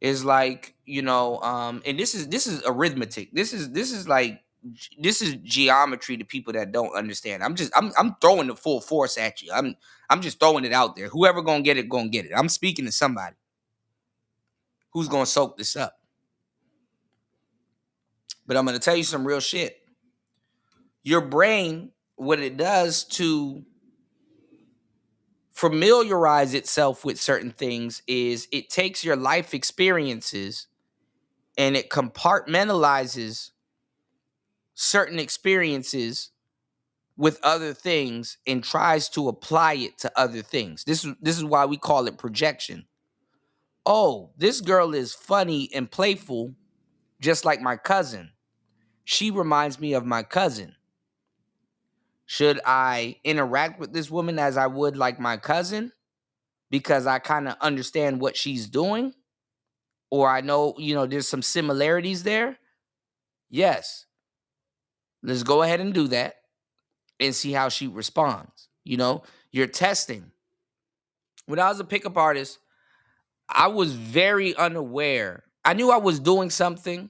is like, and this is arithmetic. This is geometry to people that don't understand. I'm throwing the full force at you. I'm just throwing it out there. Whoever gonna get it, gonna get it. I'm speaking to somebody who's gonna soak this up. But I'm gonna tell you some real shit. Your brain, what it does to familiarize itself with certain things is it takes your life experiences and it compartmentalizes certain experiences with other things and tries to apply it to other things. This is why we call it projection. Oh, this girl is funny and playful, just like my cousin. She reminds me of my cousin. Should I interact with this woman as I would like my cousin because I kind of understand what she's doing? Or I know, there's some similarities there? Yes. Let's go ahead and do that and see how she responds. You're testing. When I was a pickup artist, I was very unaware. I knew I was doing something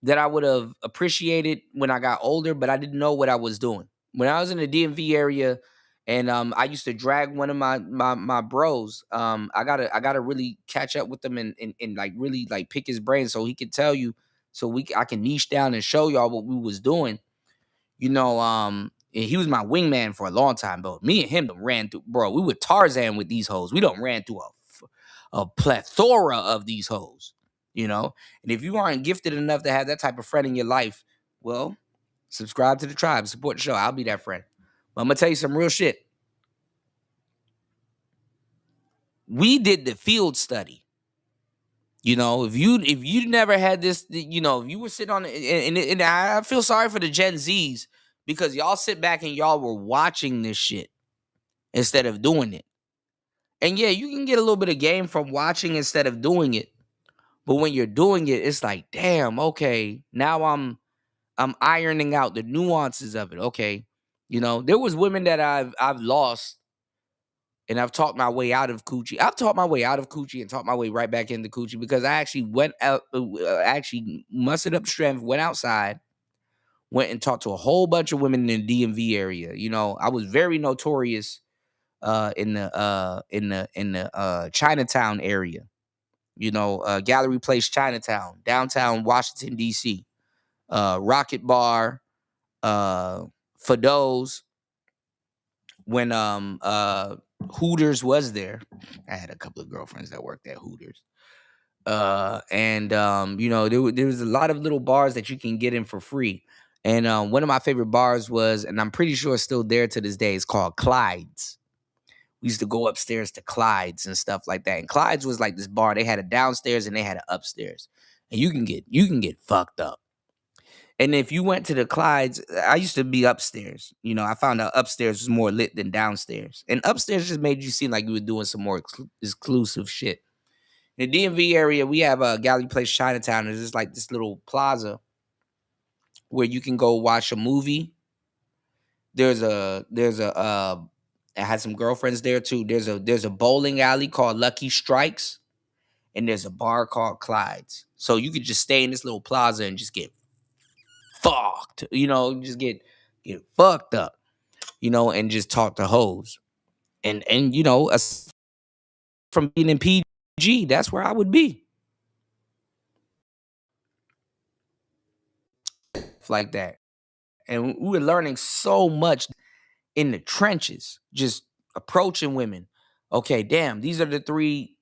that I would have appreciated when I got older, but I didn't know what I was doing. When I was in the DMV area, and I used to drag one of my bros. I gotta really catch up with him and like really like pick his brain so he could tell you, so I can niche down and show y'all what we was doing. And he was my wingman for a long time, bro. Me and him done ran through, bro. We were Tarzan with these hoes. We done ran through a plethora of these hoes, And if you aren't gifted enough to have that type of friend in your life, well, subscribe to the tribe, support the show. I'll be that friend. But I'm gonna tell you some real shit. We did the field study. If you never had this, if you were sitting on and I feel sorry for the Gen Zs because y'all sit back and y'all were watching this shit instead of doing it. And yeah, you can get a little bit of game from watching instead of doing it. But when you're doing it, it's like, damn, okay, now I'm ironing out the nuances of it. Okay. There was women that I've lost and I've talked my way out of coochie. I've talked my way out of coochie and talked my way right back into coochie because I actually went out, actually mustered up strength, went outside, went and talked to a whole bunch of women in the DMV area. I was very notorious in the Chinatown area. Gallery Place, Chinatown, downtown Washington D.C. Rocket Bar, Fado's. When Hooters was there, I had a couple of girlfriends that worked at Hooters. And there was a lot of little bars that you can get in for free. And one of my favorite bars was, and I'm pretty sure it's still there to this day, it's called Clyde's. We used to go upstairs to Clyde's and stuff like that. And Clyde's was like this bar. They had a downstairs and they had an upstairs. And you can get fucked up. And if you went to the Clyde's, I used to be upstairs. I found out upstairs was more lit than downstairs. And upstairs just made you seem like you were doing some more exclusive shit. In the DMV area, we have a Gallery Place Chinatown. There's just like this little plaza where you can go watch a movie. I had some girlfriends there too. There's a bowling alley called Lucky Strikes, and there's a bar called Clyde's. So you could just stay in this little plaza and just get fucked, just get fucked up, and just talk to hoes. And from being in PG, that's where I would be. Like that. And we were learning so much in the trenches, just approaching women. Okay, damn, these are the 3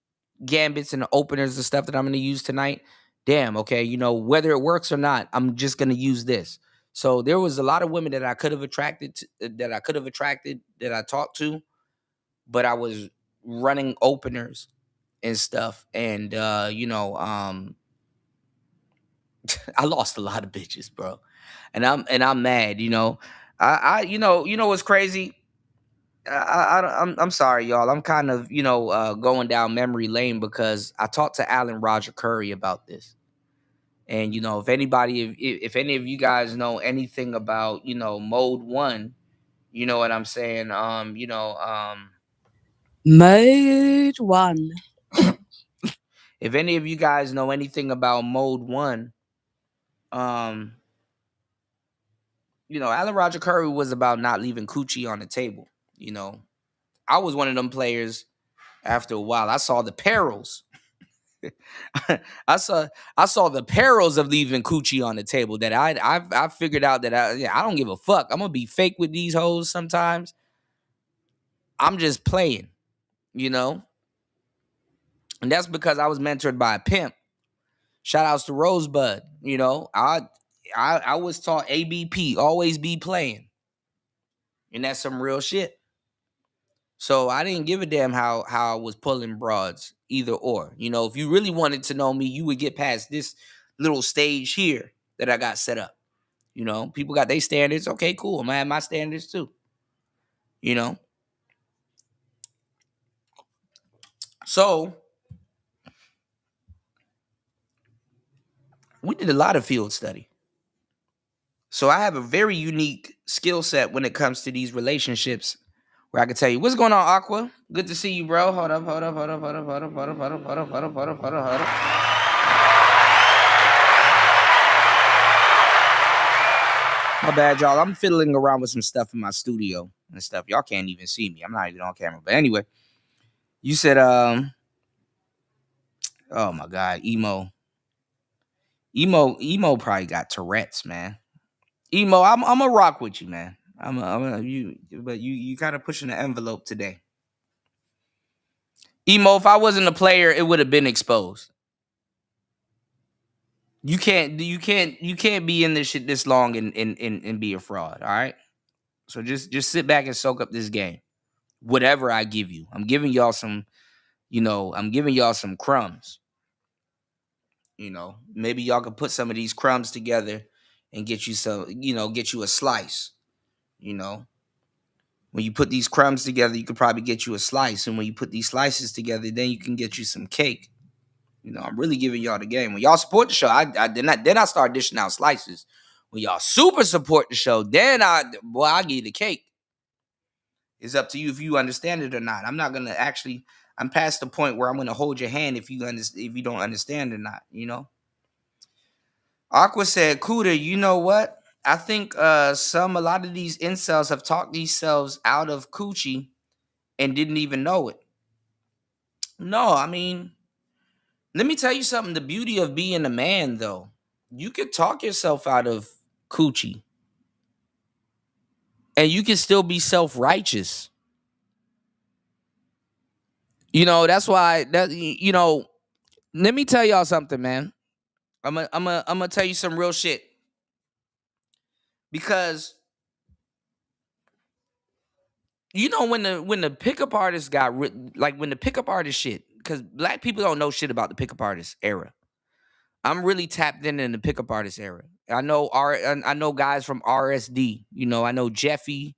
gambits and the openers and stuff that I'm going to use tonight. Damn, okay, whether it works or not, I'm just going to use this. So there was a lot of women that I could have attracted, that I talked to, but I was running openers and stuff. And, I lost a lot of bitches, bro. And I'm mad, I what's crazy? I'm sorry, y'all. I'm kind of going down memory lane because I talked to Alan Roger Curry about this, and if any of you guys know anything about Mode 1, you know what I'm saying. Mode 1. If any of you guys know anything about Mode 1, um, Alan Roger Curry was about not leaving coochie on the table. I was one of them players. After a while, I saw the perils. I saw the perils of leaving coochie on the table. That I figured out that I don't give a fuck. I'm gonna be fake with these hoes sometimes. I'm just playing, you know, and that's because I was mentored by a pimp. Shout outs to Rosebud. I was taught ABP, always be playing, and that's some real shit. So I didn't give a damn how I was pulling broads, either or. If you really wanted to know me, you would get past this little stage here that I got set up. People got their standards. Okay, cool. I'm gonna have my standards too. So we did a lot of field study. So I have a very unique skill set when it comes to these relationships where I can tell you what's going on, Aqua. Good to see you, bro. Hold up. My bad, y'all. I'm fiddling around with some stuff in my studio and stuff. Y'all can't even see me. I'm not even on camera. But anyway, you said, oh my God, emo probably got Tourette's, man. Emo, I'm a rock with you, man. But you kind of pushing the envelope today. Emo, if I wasn't a player, it would have been exposed. You can't be in this shit this long and be a fraud. All right. So just sit back and soak up this game. Whatever I give you, I'm giving y'all some. I'm giving y'all some crumbs. Maybe y'all can put some of these crumbs together and get you some. Get you a slice. When you put these crumbs together, you could probably get you a slice, and when you put these slices together, then you can get you some cake. I'm really giving y'all the game. When y'all support the show, then I start dishing out slices. When y'all super support the show, then I give you the cake. It's up to you if you understand it or not. I'm not gonna actually. I'm past the point where I'm gonna hold your hand if you don't understand or not. Aqua said, "Kuda, you know what? I think a lot of these incels have talked themselves out of coochie and didn't even know it. No, I mean, let me tell you something. The beauty of being a man, though, you could talk yourself out of coochie and you can still be self-righteous. That's why let me tell y'all something, man. I'm gonna tell you some real shit. Because when the pickup artist when the pickup artist shit, because black people don't know shit about the pickup artist era. I'm really tapped in the pickup artist era. I know guys from RSD. I know Jeffy.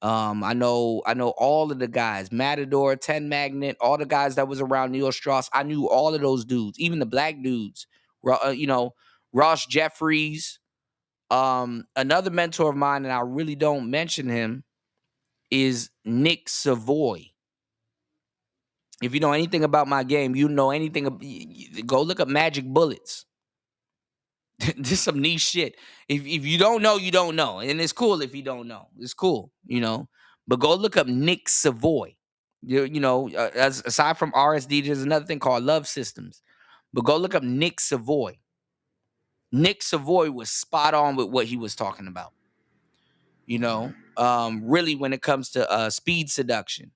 I know all of the guys, Matador, 10 Magnet, all the guys that was around Neil Strauss. I knew all of those dudes, even the black dudes. Ross Jeffries. Another mentor of mine, and I really don't mention him, is Nick Savoy. If you know anything about my game, you know anything. Go look up Magic Bullets. This is some niche shit. If you don't know, you don't know. And it's cool if you don't know. It's cool, But go look up Nick Savoy. Aside from RSD, there's another thing called Love Systems. But go look up Nick Savoy. Nick Savoy was spot on with what he was talking about. Really when it comes to speed seduction.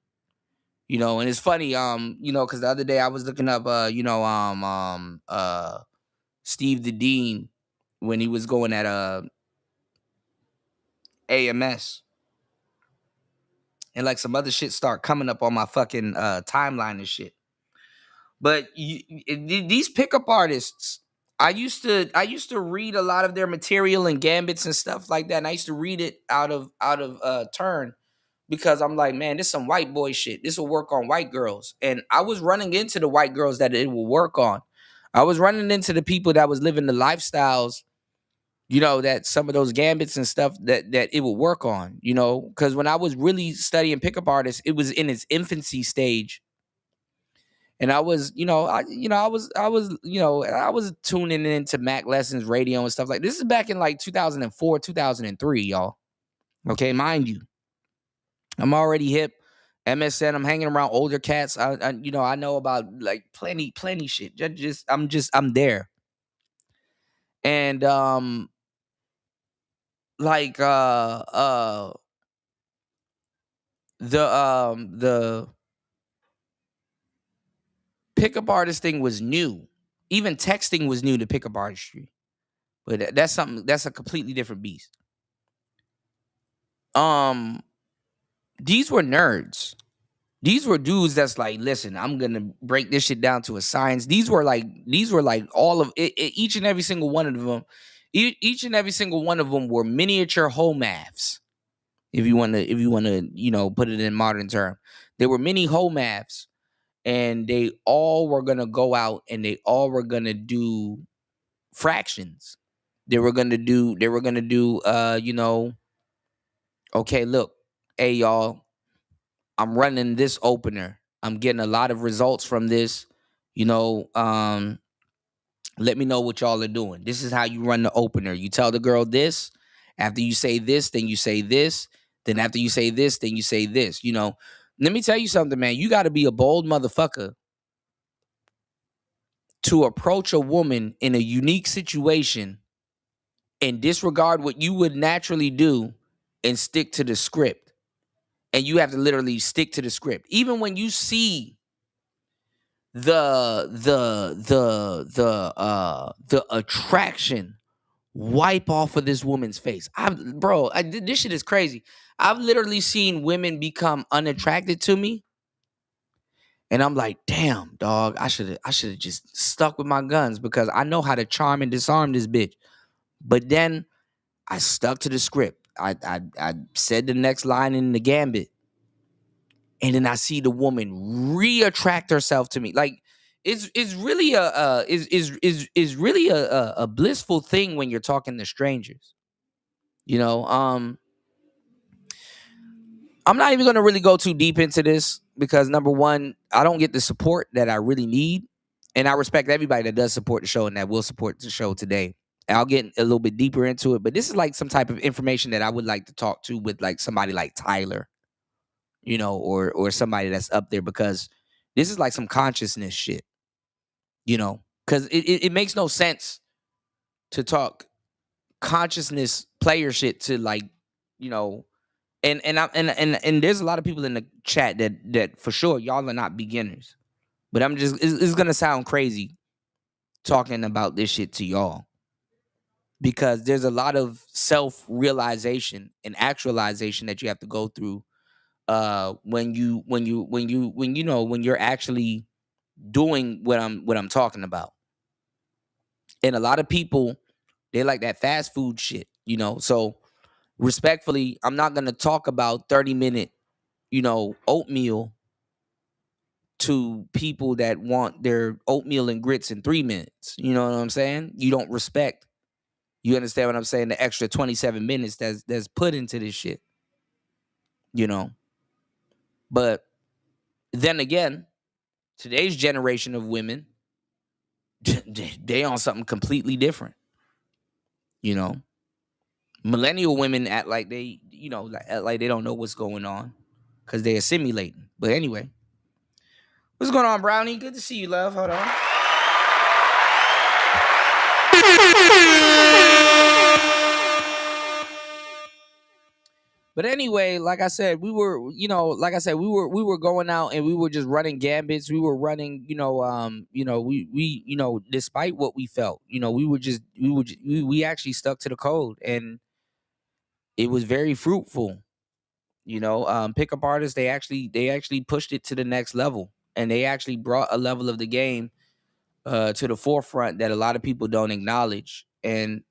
And it's funny, because the other day I was looking up Steve the Dean when he was going at AMS. And like some other shit start coming up on my fucking timeline and shit. But these pickup artists, I used to read a lot of their material and gambits and stuff like that. And I used to read it out of turn because I'm like, man, this some white boy shit. This will work on white girls. And I was running into the white girls that it will work on. I was running into the people that was living the lifestyles, that some of those gambits and stuff that it would work on, because when I was really studying pickup artists, it was in its infancy stage. And I was, I was tuning into Mac Lessons radio and stuff like this. Is back in like 2004, 2003, y'all. Okay, mind you, I'm already hip. MSN, I'm hanging around older cats. I know about like plenty shit. I'm there. And like the pickup artist thing was new. Even texting was new to pickup artistry. But that's a completely different beast. These were nerds. These were dudes that's like, listen, I'm gonna break this shit down to a science. These were like all of it, each and every single one of them. Each and every single one of them were miniature home maths. If you want to, put it in modern term, they were mini home maths, and they all were gonna go out and they all were gonna do fractions. They were gonna do. Okay, look, hey y'all, I'm running this opener. I'm getting a lot of results from this. Let me know what y'all are doing. This is how you run the opener. You tell the girl this. After you say this, then you say this. Then after you say this, then you say this. Let me tell you something, man. You got to be a bold motherfucker to approach a woman in a unique situation and disregard what you would naturally do and stick to the script. And you have to literally stick to the script. Even when you see the attraction wipe off of this woman's face. This shit is crazy. I've literally seen women become unattracted to me. And I'm like, damn, dog, I should have just stuck with my guns because I know how to charm and disarm this bitch. But then I stuck to the script. I said the next line in the gambit. And then I see the woman re-attract herself to me. Like it's really a blissful thing when you're talking to strangers. I'm not even gonna really go too deep into this because number one, I don't get the support that I really need. And I respect everybody that does support the show and that will support the show today. And I'll get a little bit deeper into it, but this is like some type of information that I would like to talk to with like somebody like Tyler, or somebody that's up there, because this is like some consciousness shit, because it makes no sense to talk consciousness player shit to like, and there's a lot of people in the chat that for sure y'all are not beginners, but it's gonna sound crazy talking about this shit to y'all because there's a lot of self-realization and actualization that you have to go through when you're actually doing what I'm talking about. And a lot of people, they like that fast food shit, so respectfully, I'm not gonna talk about 30-minute oatmeal to people that want their oatmeal and grits in 3 minutes. You know what I'm saying? You don't respect, you understand what I'm saying, the extra 27 minutes that's put into this shit, but then again, today's generation of women, they on something completely different. Millennial women act like they, act like they don't know what's going on because they're assimilating. But anyway, what's going on, Brownie? Good to see you, love. Hold on. But anyway, like I said, we were going out and we were just running gambits. We were running, despite what we felt, we actually stuck to the code, and it was very fruitful. Pickup artists, they actually pushed it to the next level, and they actually brought a level of the game to the forefront that a lot of people don't acknowledge. And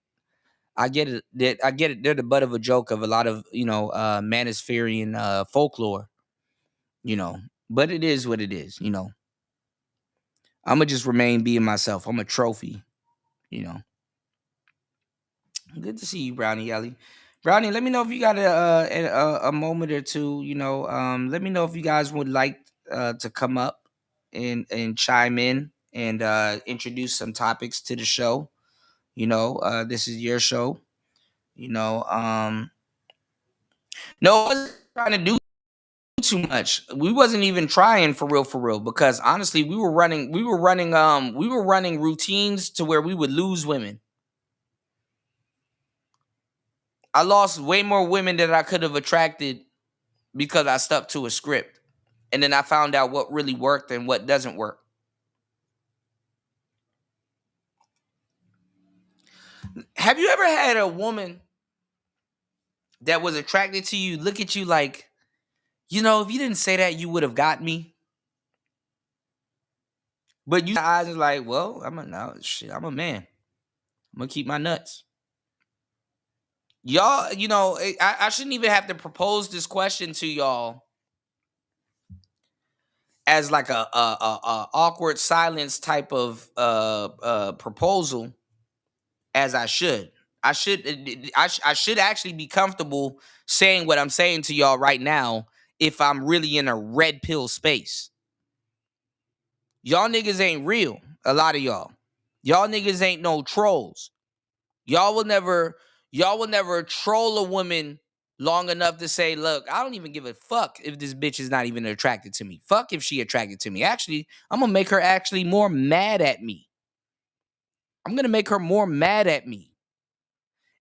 I get it. I get it. They're the butt of a joke of a lot of manospherean folklore. But it is what it is. I'm gonna just remain being myself. I'm a trophy. You know. Good to see you, Brownie Ellie. Brownie, let me know if you got a moment or two. Let me know if you guys would like to come up and chime in and introduce some topics to the show. This is your show. No, I wasn't trying to do too much. We wasn't even trying for real, because honestly, we were running routines to where we would lose women. I lost way more women than I could have attracted because I stuck to a script. And then I found out what really worked and what doesn't work. Have you ever had a woman that was attracted to you look at you like, if you didn't say that, you would have got me? But you eyes is like, well, I'm a man. I'm gonna keep my nuts. Y'all, I shouldn't even have to propose this question to y'all as like a awkward silence type of proposal as I should. I should actually be comfortable saying what I'm saying to y'all right now if I'm really in a red pill space. Y'all niggas ain't real. A lot of y'all. Y'all niggas ain't no trolls. Y'all will never troll a woman long enough to say, look, I don't even give a fuck if this bitch is not even attracted to me. Fuck if she attracted to me. Actually, I'm gonna make her actually more mad at me. I'm gonna make her more mad at me.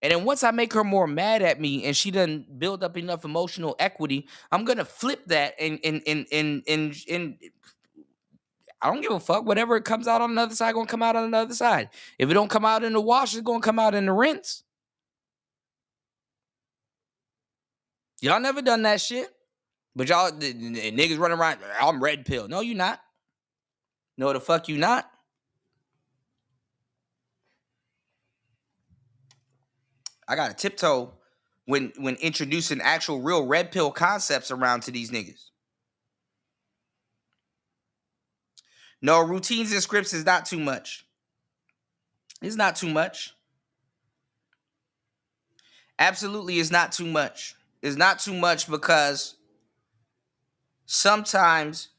And then once I make her more mad at me and she doesn't build up enough emotional equity, I'm gonna flip that and I don't give a fuck. Whatever it comes out on the other side, gonna come out on the other side. If it don't come out in the wash, it's gonna come out in the rinse. Y'all never done that shit. But y'all the niggas running around, I'm red pill. No, you not. No, the fuck you not. I gotta tiptoe when introducing actual real red pill concepts around to these niggas. No, routines and scripts is not too much. It's not too much. Absolutely, it's not too much. It's not too much because sometimes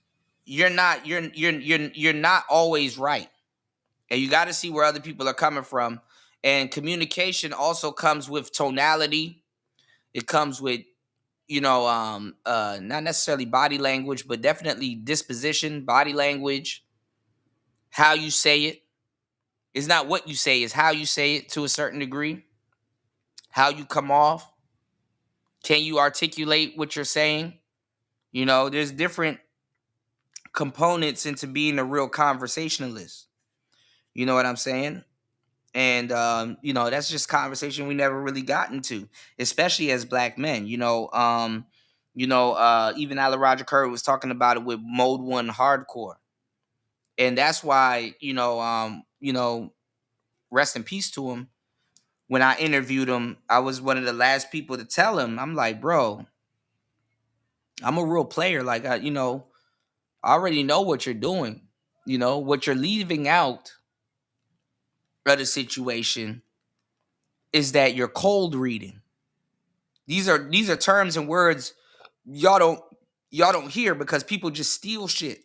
you're not always right. And you got to see where other people are coming from. And communication also comes with tonality. It comes with, not necessarily body language, but definitely disposition, body language, how you say it. It's not what you say, it's how you say it to a certain degree. How you come off. Can you articulate what you're saying? There's different components into being a real conversationalist. You know what I'm saying? And that's just conversation we never really got into, especially as black men. Even Alan Roger Curry was talking about it with Mode 1 Hardcore. And that's why, rest in peace to him. When I interviewed him, I was one of the last people to tell him, I'm like, bro, I'm a real player. Like, I already know what you're doing. What you're leaving out of the situation is that you're cold reading. These are terms and words y'all don't hear because people just steal shit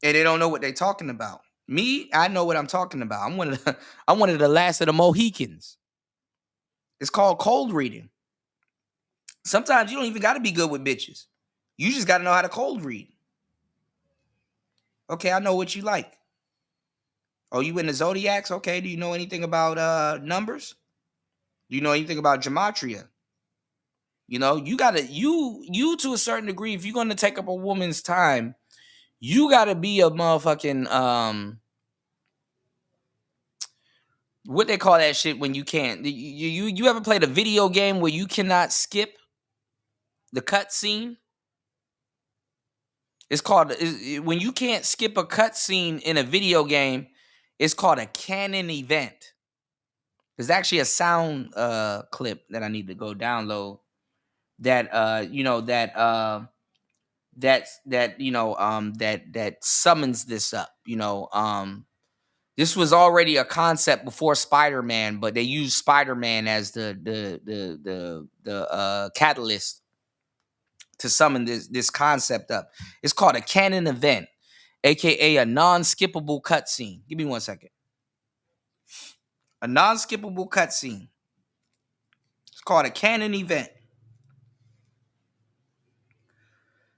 and they don't know what they're talking about. Me, I know what I'm talking about. I'm one of the last of the Mohicans. It's called cold reading. Sometimes you don't even got to be good with bitches. You just got to know how to cold read. Okay, I know what you like. Oh, you in the zodiacs? Okay, do you know anything about numbers? Do you know anything about gematria? You gotta you to a certain degree, if you're gonna take up a woman's time, you gotta be a motherfucking what they call that shit when you can't. You ever played a video game where you cannot skip the cut scene? It's called when you can't skip a cut scene in a video game, it's called a canon event. There's actually a sound clip that I need to go download that that summons this up. This was already a concept before Spider-Man, but they used Spider-Man as the catalyst to summon this concept up. It's called a canon event, aka a non-skippable cutscene. Give me 1 second. A non-skippable cutscene. It's called a canon event.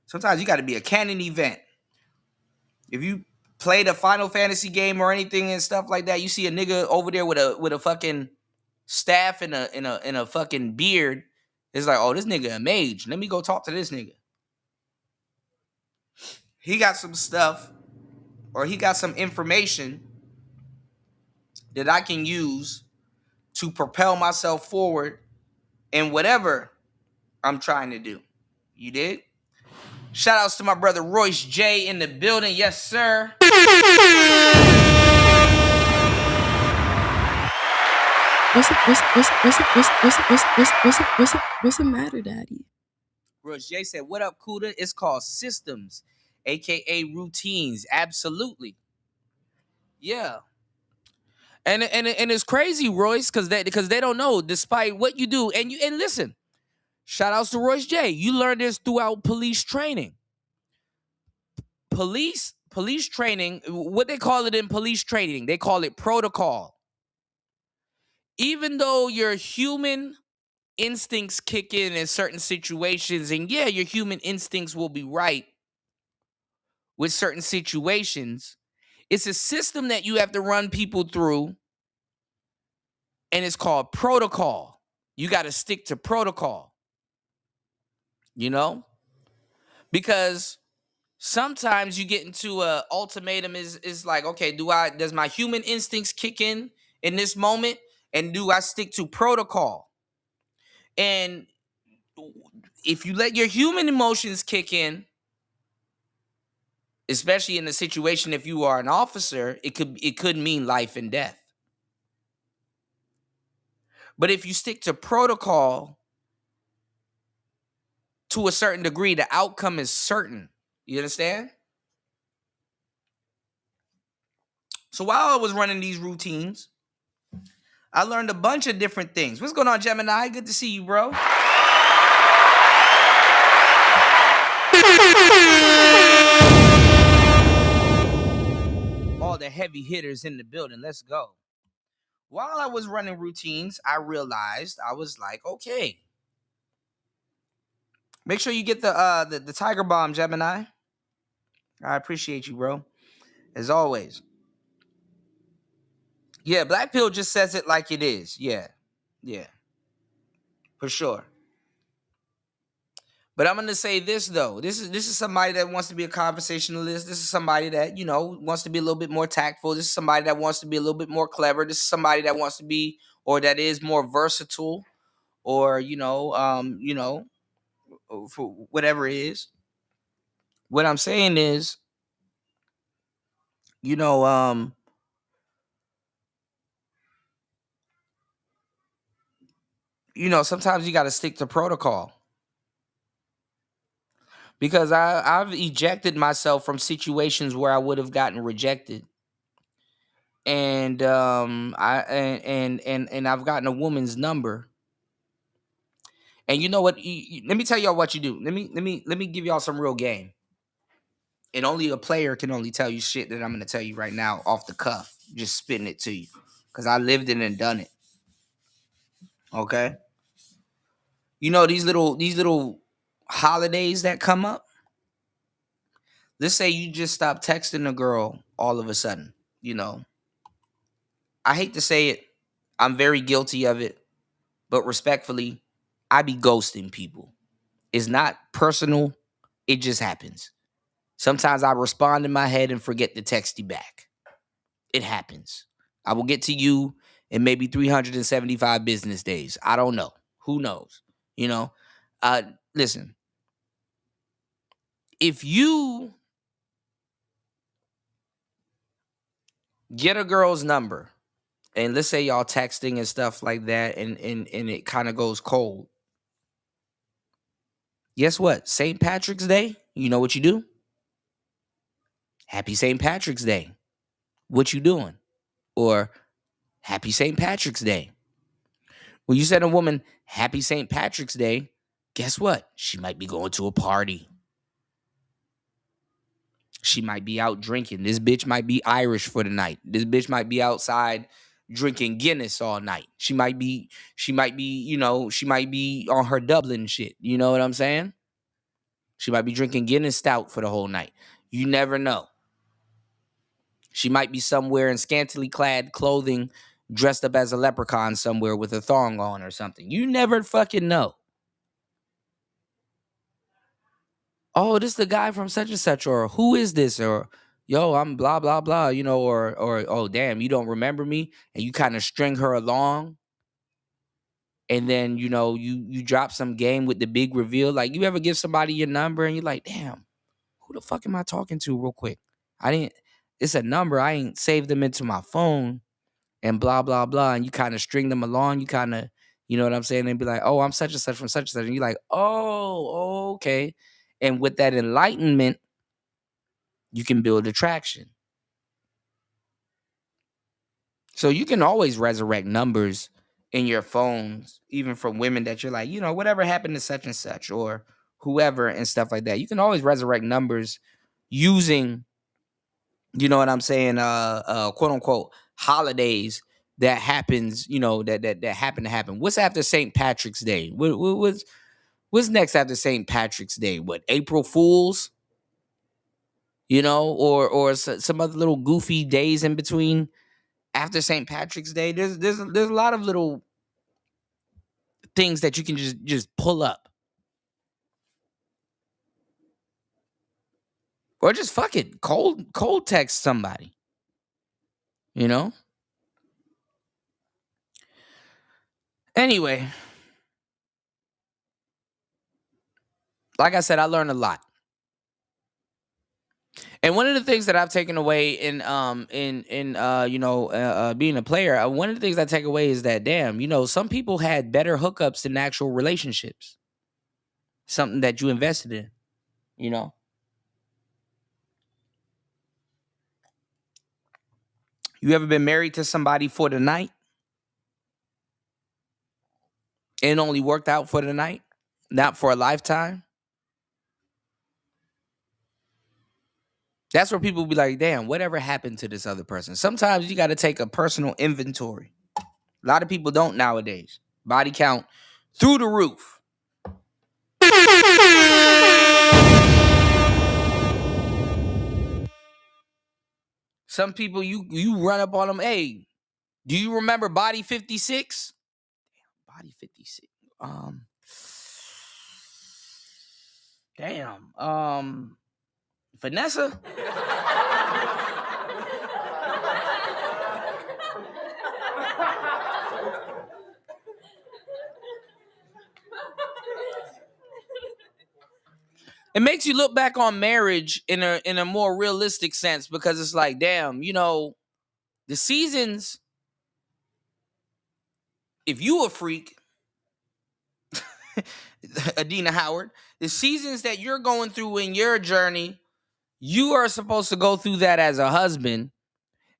Sometimes you got to be a canon event. If you played a Final Fantasy game or anything and stuff like that, you see a nigga over there with a fucking staff and a fucking beard. It's like, oh, this nigga a mage. Let me go talk to this nigga. He got some stuff, or he got some information that I can use to propel myself forward in whatever I'm trying to do. You did? Shout outs to my brother Royce J in the building. Yes, sir. What's the matter, Daddy? Royce J said, what up, Kuda? It's called systems, aka routines. Absolutely. Yeah. And it's crazy, Royce, because they don't know, despite what you do. And listen, shout outs to Royce J. You learned this throughout police training. Police training, what they call it in police training, they call it protocol. Even though your human instincts kick in certain situations, and yeah, your human instincts will be right with certain situations, it's a system that you have to run people through, and it's called protocol. You got to stick to protocol, because sometimes you get into a ultimatum is like, okay, does my human instincts kick in this moment, and do I stick to protocol? And if you let your human emotions kick in, especially in a situation, if you are an officer, it could mean life and death. But if you stick to protocol to a certain degree, the outcome is certain. You understand? So while I was running these routines, I learned a bunch of different things. What's going on, Gemini? Good to see you, bro. All the heavy hitters in the building. Let's go. While I was running routines, I realized, I was like, okay, make sure you get the Tiger Bomb, Gemini. I appreciate you, bro. As always. Yeah, BlackPill just says it like it is. Yeah. For sure. But I'm gonna say this though. This is somebody that wants to be a conversationalist. This is somebody that, wants to be a little bit more tactful. This is somebody that wants to be a little bit more clever. This is somebody that wants to be, or that is more versatile, or for whatever it is. What I'm saying is, sometimes you got to stick to protocol, because I've ejected myself from situations where I would have gotten rejected, and I've gotten a woman's number. And you know what? Let me tell y'all what you do. Let me give y'all some real game. And only a player can only tell you shit that I'm gonna tell you right now off the cuff, just spitting it to you, because I lived it and done it. Okay. These little holidays that come up. Let's say you just stop texting a girl all of a sudden. I hate to say it, I'm very guilty of it, but respectfully, I be ghosting people. It's not personal. It just happens. Sometimes I respond in my head and forget to text you back. It happens. I will get to you in maybe 375 business days. I don't know. Who knows? Listen, if you get a girl's number and let's say y'all texting and stuff like that, and it kind of goes cold. Guess what? St. Patrick's Day, you know what you do? Happy St. Patrick's Day. What you doing? Or Happy St. Patrick's Day. When you send a woman Happy St. Patrick's Day, guess what? She might be going to a party. She might be out drinking. This bitch might be Irish for the night. This bitch might be outside drinking Guinness all night. She might be, she might be on her Dublin shit. You know what I'm saying? She might be drinking Guinness stout for the whole night. You never know. She might be somewhere in scantily clad clothing, dressed up as a leprechaun somewhere with a thong on or something. You never fucking know. Oh, this is the guy from such and such, or who is this, or yo, I'm blah blah blah, or oh damn, you don't remember me, and you kind of string her along, and then you drop some game with the big reveal. Like, you ever give somebody your number and you're like, damn, who the fuck am I talking to real quick? It's a number, I ain't saved them into my phone, and blah blah blah, and you kind of string them along, you kind of, you know what I'm saying, and be like, oh, I'm such and such from such and such, and you're like, oh, okay. And with that enlightenment, you can build attraction. So you can always resurrect numbers in your phones, even from women that you're like, whatever happened to such and such, or whoever, and stuff like that. You can always resurrect numbers using, you know what I'm saying, quote unquote holidays that happens, that happen to happen. What's after St. Patrick's Day? What's next after St. Patrick's Day? What, April Fools? Or some other little goofy days in between after St. Patrick's Day. There's a lot of little things that you can just pull up, or just fuck it, cold text somebody. Anyway, like I said, I learned a lot. And one of the things that I've taken away in being a player, one of the things I take away is that, damn, some people had better hookups than actual relationships. Something that you invested in, You ever been married to somebody for the night and only worked out for the night, not for a lifetime? That's where people be like, damn, whatever happened to this other person? Sometimes you got to take a personal inventory. A lot of people don't nowadays. Body count through the roof. Some people, you run up on them. Hey, do you remember Body 56? Body 56. Vanessa? It makes you look back on marriage in a more realistic sense, because it's like, damn, the seasons, if you a freak, Adina Howard, the seasons that you're going through in your journey, you are supposed to go through that as a husband.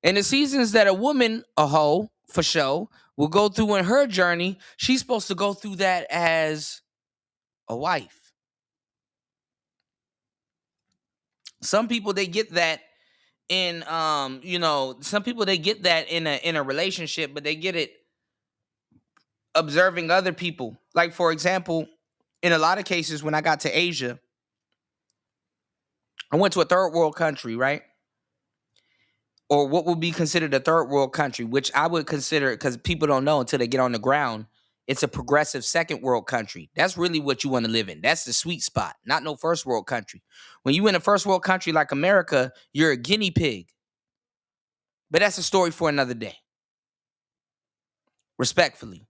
And the seasons that a woman, a hoe, for sure, will go through in her journey, she's supposed to go through that as a wife. Some people, they get that in some people, they get that in a relationship, but they get it observing other people. Like, for example, in a lot of cases, when I got to Asia, I went to a third world country, right? Or what would be considered a third world country, which I would consider, because people don't know until they get on the ground, it's a progressive second world country. That's really what you want to live in. That's the sweet spot, not no first world country. When you in a first world country like America, you're a guinea pig. But that's a story for another day. Respectfully.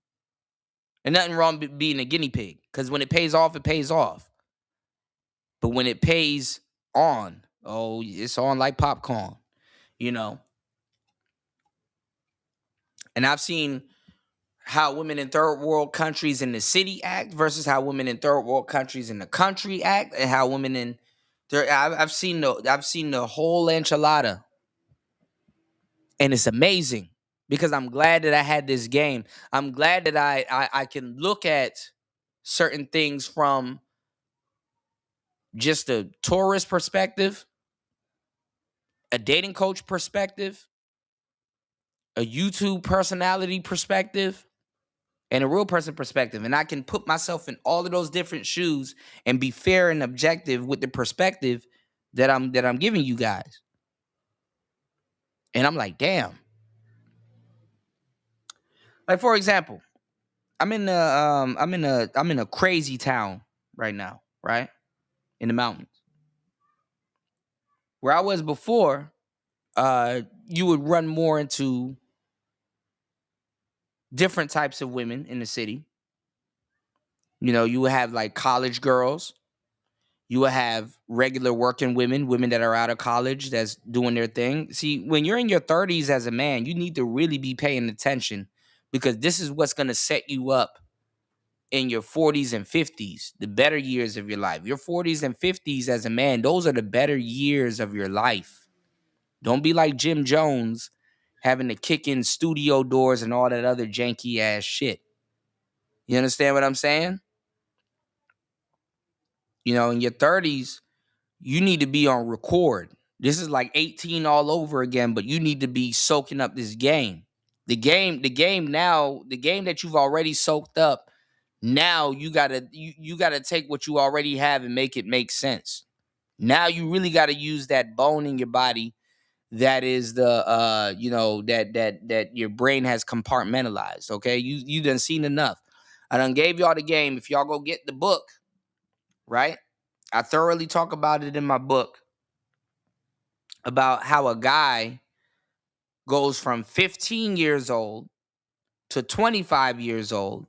And nothing wrong with being a guinea pig, because when it pays off, it pays off. But when it pays on, oh, it's on like popcorn, And I've seen how women in third world countries in the city act versus how women in third world countries in the country act, and how women in I've seen the whole enchilada, and it's amazing because I'm glad that I had this game. I'm glad that I can look at certain things from just a tourist perspective, a dating coach perspective, a YouTube personality perspective, and a real person perspective. And I can put myself in all of those different shoes and be fair and objective with the perspective that I'm giving you guys. And I'm like, damn. Like, for example, I'm in a crazy town right now, right? In the mountains. Where I was before, you would run more into different types of women in the city. You know, you would have like college girls. You will have regular working women that are out of college that's doing their thing. See, when you're in your 30s as a man, you need to really be paying attention, because this is what's going to set you up in your 40s and 50s, the better years of your life. Your 40s and 50s as a man, those are the better years of your life. Don't be like Jim Jones having to kick in studio doors and all that other janky ass shit. You understand what I'm saying? You know, in your 30s, you need to be on record. This is like 18 all over again, but you need to be soaking up this game. The game that you've already soaked up, now you gotta take what you already have and make it make sense. Now you really gotta use that bone in your body that is the that your brain has compartmentalized. Okay. You done seen enough. I done gave y'all the game. If y'all go get the book, right? I thoroughly talk about it in my book, about how a guy goes from 15 years old to 25 years old.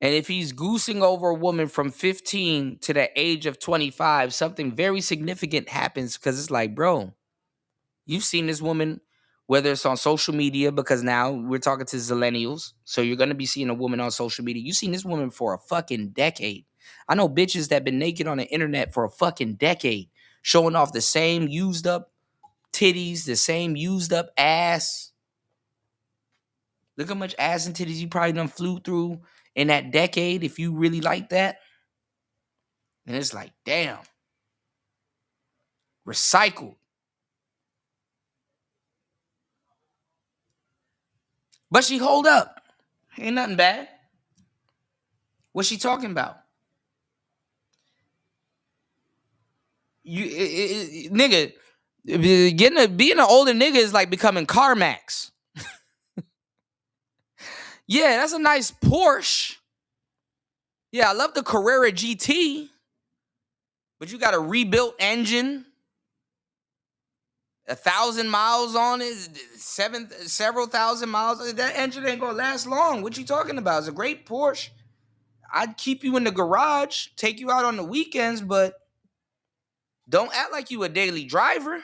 And if he's goosing over a woman from 15 to the age of 25, something very significant happens, because it's like, bro, you've seen this woman, whether it's on social media, because now we're talking to Zillennials. So you're going to be seeing a woman on social media. You've seen this woman for a fucking decade. I know bitches that been naked on the internet for a fucking decade, showing off the same used up titties, the same used up ass. Look how much ass and titties you probably done flew through in that decade if you really like that. And it's like, damn. Recycled. But she hold up. Ain't nothing bad. What's she talking about? Nigga, being an older nigga is like becoming CarMax. Yeah, that's a nice Porsche. Yeah, I love the Carrera GT. But you got a rebuilt engine, 1,000 miles on it, several thousand miles. That engine ain't gonna last long. What you talking about? It's a great Porsche. I'd keep you in the garage, take you out on the weekends, but don't act like you a daily driver.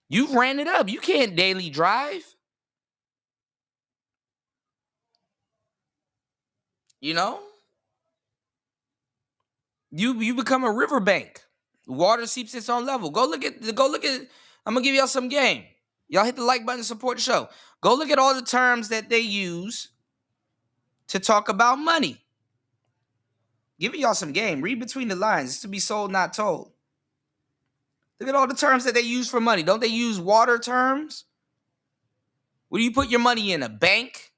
You ran it up. You can't daily drive. You know? You become a riverbank. Water seeps its own level. Go look at I'm gonna give y'all some game. Y'all hit the like button to support the show. Go look at all the terms that they use to talk about money. Giving y'all some game. Read between the lines. It's to be sold, not told. Look at all the terms that they use for money. Don't they use water terms? Where do you put your money in? A bank?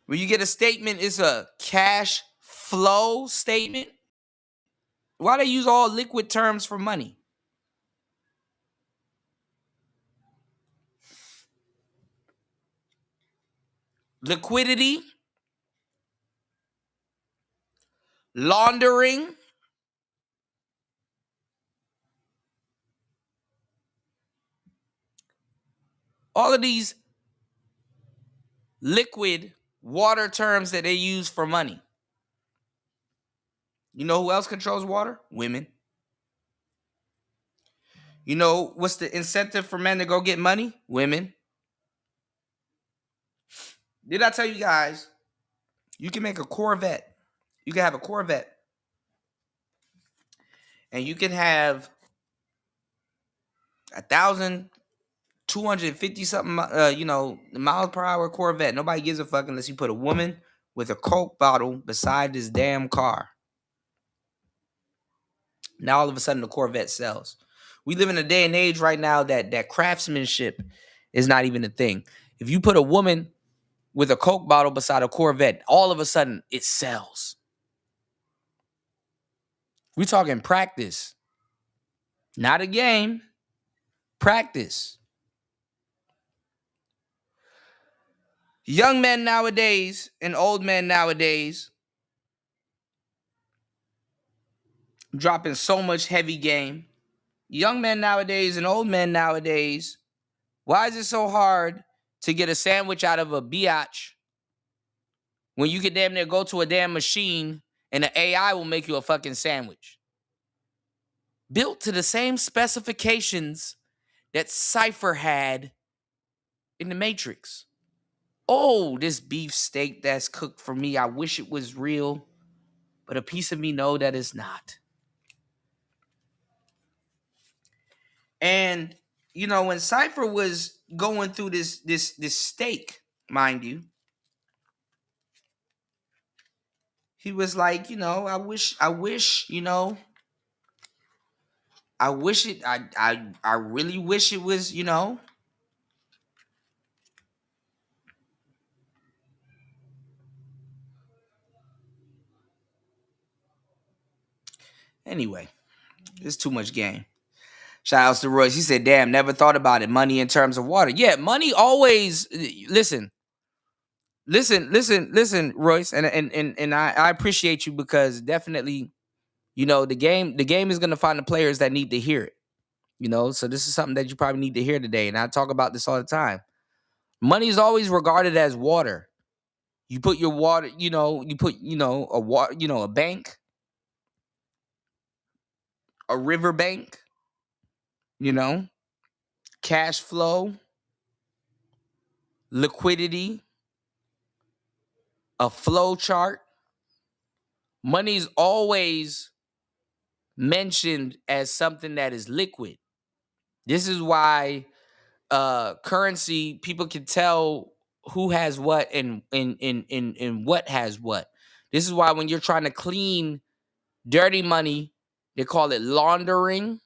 Where you get a statement, it's a cash flow statement? Why do they use all liquid terms for money? Liquidity, laundering, all of these liquid water terms that they use for money. You know who else controls water? Women. You know what's the incentive for men to go get money? Women. Did I tell you guys? You can make a Corvette. You can have a Corvette, and you can have 1,250 something, miles per hour Corvette. Nobody gives a fuck unless you put a woman with a Coke bottle beside this damn car. Now all of a sudden the Corvette sells. We live in a day and age right now that craftsmanship is not even a thing. If you put a woman with a Coke bottle beside a Corvette, all of a sudden it sells. We're talking practice, not a game. Practice. Young men nowadays and old men nowadays dropping so much heavy game. Young men nowadays and old men nowadays, why is it so hard to get a sandwich out of a biatch when you could damn near go to a damn machine and the AI will make you a fucking sandwich? Built to the same specifications that Cypher had in the Matrix. Oh, this beef steak that's cooked for me, I wish it was real, but a piece of me know that it's not. And you know, when Cypher was going through this steak, mind you, he was like, you know, I wish, you know, I really wish it was, you know. Anyway, it's too much game. Shout outs to Royce. He said, damn, never thought about it. Money in terms of water. Yeah, money always, listen, Royce. And I appreciate you because definitely, you know, the game is gonna find the players that need to hear it. You know, so this is something that you probably need to hear today. And I talk about this all the time. Money is always regarded as water. You put your water, you know, a water, a bank, a river bank, you know, cash flow, liquidity, a flow chart. Money is always mentioned as something that is liquid. This is why currency, people can tell who has what and what has what. This is why when you're trying to clean dirty money, they call it laundering.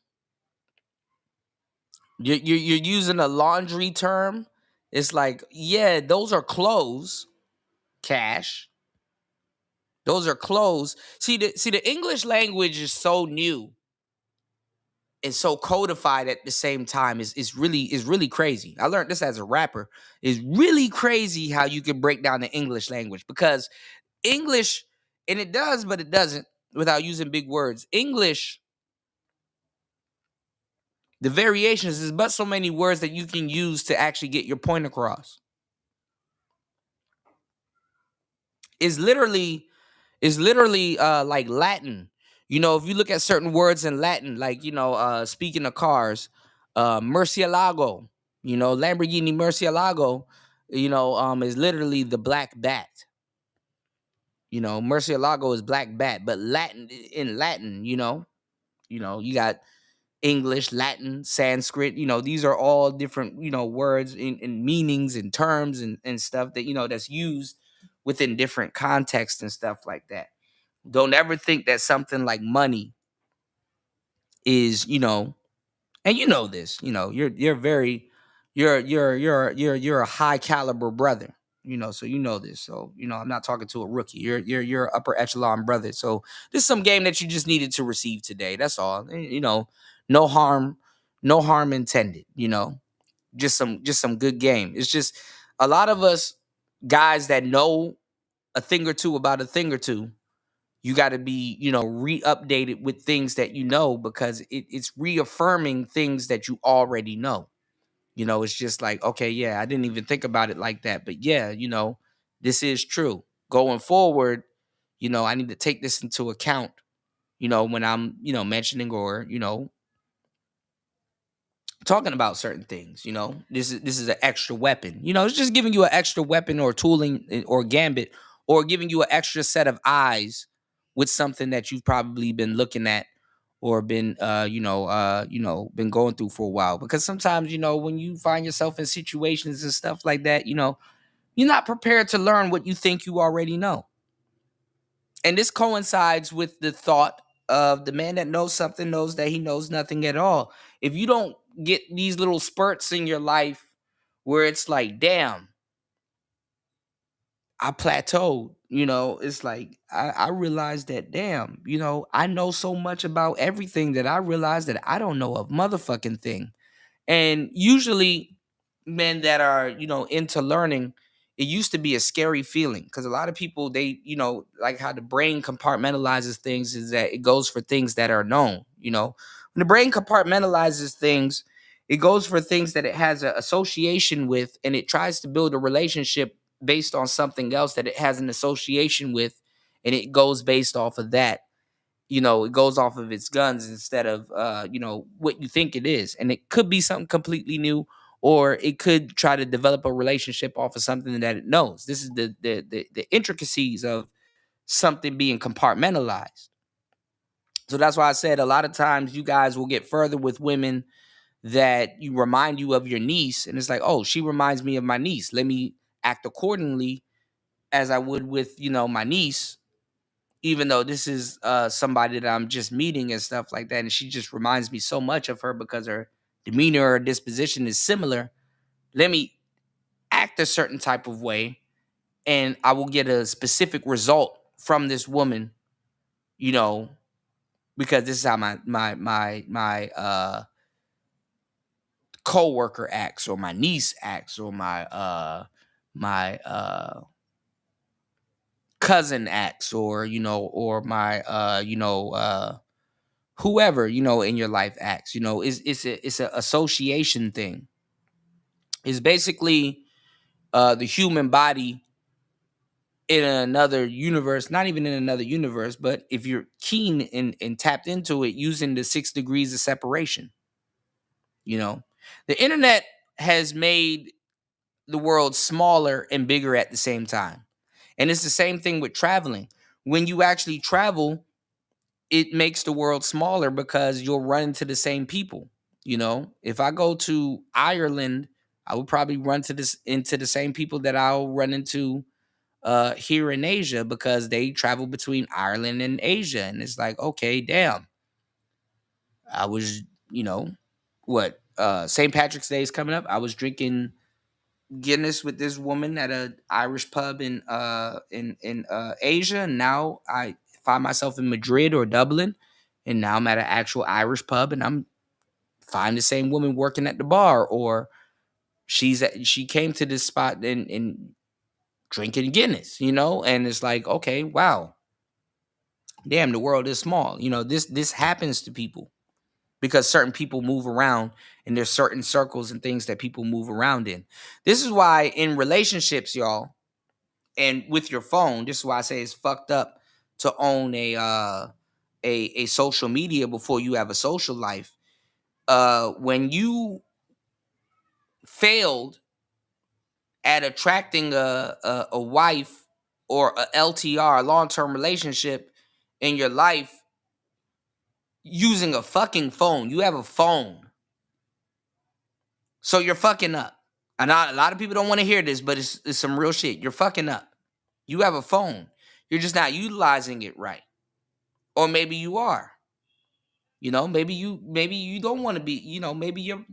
You're using a laundry term. It's like, yeah, those are clothes, cash. Those are clothes. See, the English language is so new and so codified at the same time. Is really crazy. I learned this as a rapper. It's really crazy how you can break down the English language, because English, and it does, but it doesn't, without using big words. English, the variations is but so many words that you can use to actually get your point across. Is literally like Latin. You know, if you look at certain words in Latin, like, speaking of cars, Murcielago, Lamborghini Murcielago, is literally the black bat. Murcielago is black bat, but in Latin, you got English, Latin, Sanskrit, these are all different, words and meanings and terms and stuff that, that's used within different contexts and stuff like that. Don't ever think that something like money is, and this, you're a high caliber brother, so this. So, I'm not talking to a rookie. You're upper echelon brother. So this is some game that you just needed to receive today. That's all. No harm intended, just some good game. It's just a lot of us guys that know a thing or two about a thing or two. You got to be, re-updated with things that because it's reaffirming things that you already know. It's just like, okay, yeah, I didn't even think about it like that. But yeah, this is true. Going forward, I need to take this into account, when I'm, mentioning or, talking about certain things. This is an extra weapon. It's just giving you an extra weapon or tooling or gambit, or giving you an extra set of eyes with something that you've probably been looking at or been been going through for a while. Because sometimes, when you find yourself in situations and stuff like that, you're not prepared to learn what you think you already know. And this coincides with the thought of the man that knows something knows that he knows nothing at all. If you don't get these little spurts in your life where it's like, damn, I plateaued, it's like I realized that, damn, I know so much about everything that I realized that I don't know a motherfucking thing. And usually men that are, into learning, it used to be a scary feeling because a lot of people, they, like how the brain compartmentalizes things is that it goes for things that are known. When the brain compartmentalizes things, it goes for things that it has an association with, and it tries to build a relationship based on something else that it has an association with, and it goes based off of that. It goes off of its guns instead of what you think it is. And it could be something completely new, or it could try to develop a relationship off of something that it knows. This is the intricacies of something being compartmentalized. So that's why I said a lot of times you guys will get further with women that you remind you of your niece, and it's like, oh, she reminds me of my niece. Let me act accordingly as I would with, my niece, even though this is somebody that I'm just meeting and stuff like that. And she just reminds me so much of her because her demeanor or disposition is similar. Let me act a certain type of way, and I will get a specific result from this woman, because this is how my co-worker acts, or my niece acts, or my cousin acts, or my whoever in your life acts. It's an association thing. It's basically the human body in another universe, not even in another universe, but if you're keen and tapped into it, using the 6 degrees of separation. The internet has made the world smaller and bigger at the same time. And it's the same thing with traveling. When you actually travel, it makes the world smaller because you'll run into the same people. If I go to Ireland, I would probably run into the same people that I'll run into here in Asia, because they travel between Ireland and Asia. And it's like, okay, damn. I was, what, St. Patrick's Day is coming up. I was drinking Guinness with this woman at a Irish pub in Asia, and now I find myself in Madrid or Dublin, and now I'm at an actual Irish pub, and I'm find the same woman working at the bar, or she came to this spot and drinking Guinness, and it's like, okay, wow, damn, the world is small. This happens to people because certain people move around, and there's certain circles and things that people move around in. This is why in relationships, y'all, and with your phone, this is why I say it's fucked up to own a social media before you have a social life. When you failed at attracting a wife or a LTR, a long-term relationship in your life, using a fucking phone, you have a phone. So you're fucking up. And a lot of people don't want to hear this, but it's some real shit. You're fucking up. You have a phone. You're just not utilizing it right. Or maybe you are. Maybe you don't want to be, maybe you're,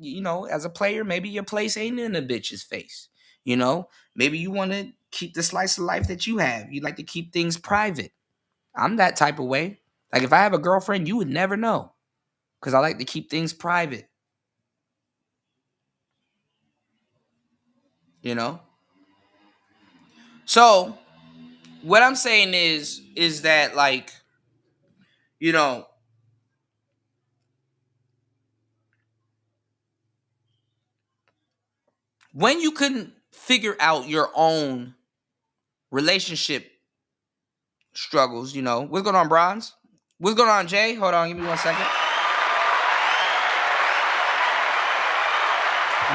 as a player, maybe your place ain't in a bitch's face. Maybe you want to keep the slice of life that you have. You like to keep things private. I'm that type of way. Like if I have a girlfriend, you would never know, because I like to keep things private. So what I'm saying is that, like, when you couldn't figure out your own relationship struggles, what's going on, Bronze? What's going on, Jay? Hold on, give me 1 second.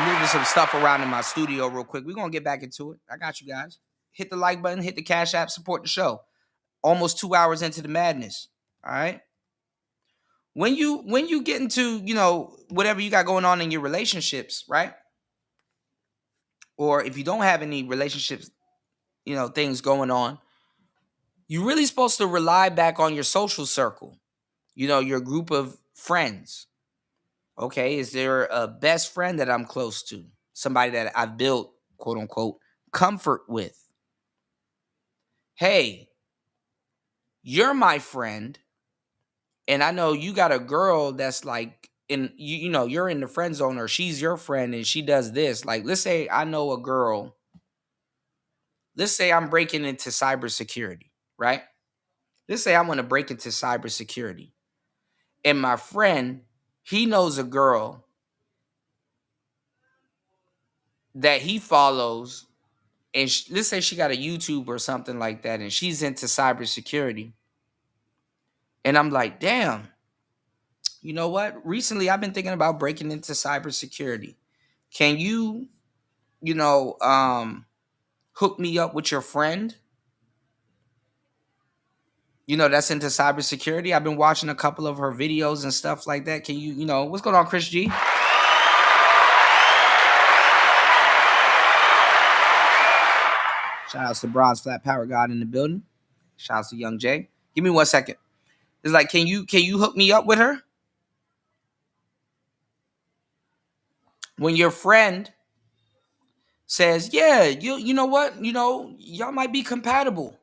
moving some stuff around in my studio real quick. We're gonna get back into it. I got you guys. Hit the like button, hit the Cash App, support the show. Almost 2 hours into the madness. All right. When you get into, whatever you got going on in your relationships, right? Or if you don't have any relationships, things going on, you're really supposed to rely back on your social circle, your group of friends. Okay, is there a best friend that I'm close to? Somebody that I've built, quote unquote, comfort with. Hey, you're my friend, and I know you got a girl that's like you're in the friend zone, or she's your friend and she does this. Like, let's say I know a girl. Let's say I'm breaking into cybersecurity, right? Let's say I want to break into cybersecurity. And my friend, he knows a girl that he follows, and let's say she got a YouTube or something like that, and she's into cybersecurity. And I'm like, damn, you know what? Recently, I've been thinking about breaking into cybersecurity. Can you, hook me up with your friend? That's into cybersecurity. I've been watching a couple of her videos and stuff like that. Can you, what's going on, Chris G? Shout out to Bronze Flat Power God in the building. Shout out to Young Jay. Give me 1 second. It's like, can you hook me up with her? When your friend says, yeah, you know what? Y'all might be compatible.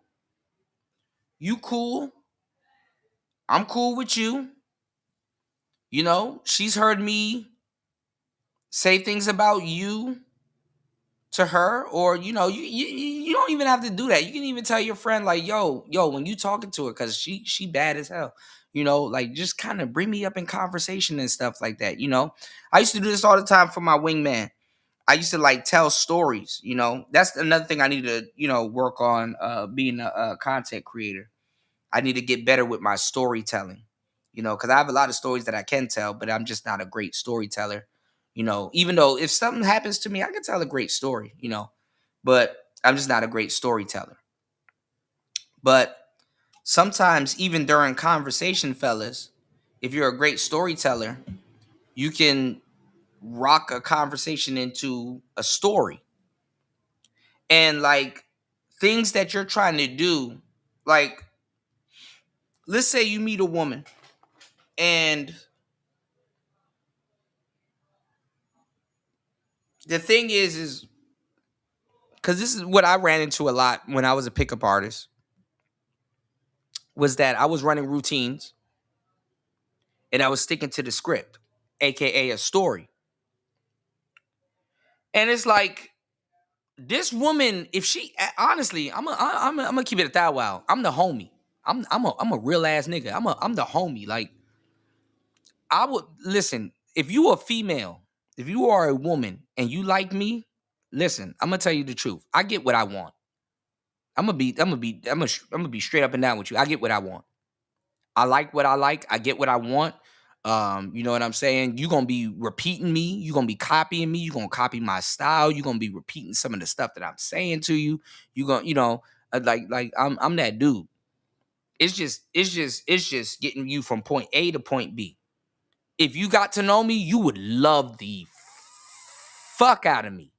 You cool. I'm cool with you. She's heard me say things about you to her, or you don't even have to do that. You can even tell your friend, like, yo, when you talking to her, because she bad as hell, like, just kind of bring me up in conversation and stuff like that. I used to do this all the time for my wingman. I used to like tell stories. That's another thing I need to work on, being a content creator. I need to get better with my storytelling, because I have a lot of stories that I can tell, but I'm just not a great storyteller. Even though if something happens to me, I can tell a great story, but I'm just not a great storyteller. But sometimes, even during conversation, fellas, if you're a great storyteller, you can rock a conversation into a story. And like, things that you're trying to do, like, let's say you meet a woman, and the thing is because this is what I ran into a lot when I was a pickup artist, was that I was running routines and I was sticking to the script, aka a story. And it's like, this woman, if she honestly, I'm gonna keep it a thou wow. I'm the homie. I'm a real ass nigga. I'm the homie. Like, I would listen. If you a female, if you are a woman and you like me, listen. I'm gonna tell you the truth. I get what I want. I'm gonna be straight up and down with you. I get what I want. I like what I like. I get what I want. You know what I'm saying? You're gonna be repeating me. You're gonna be copying me. You're gonna copy my style. You're gonna be repeating some of the stuff that I'm saying to you. You're gonna, like I'm that dude. It's just getting you from point A to point B. If you got to know me, you would love the fuck out of me.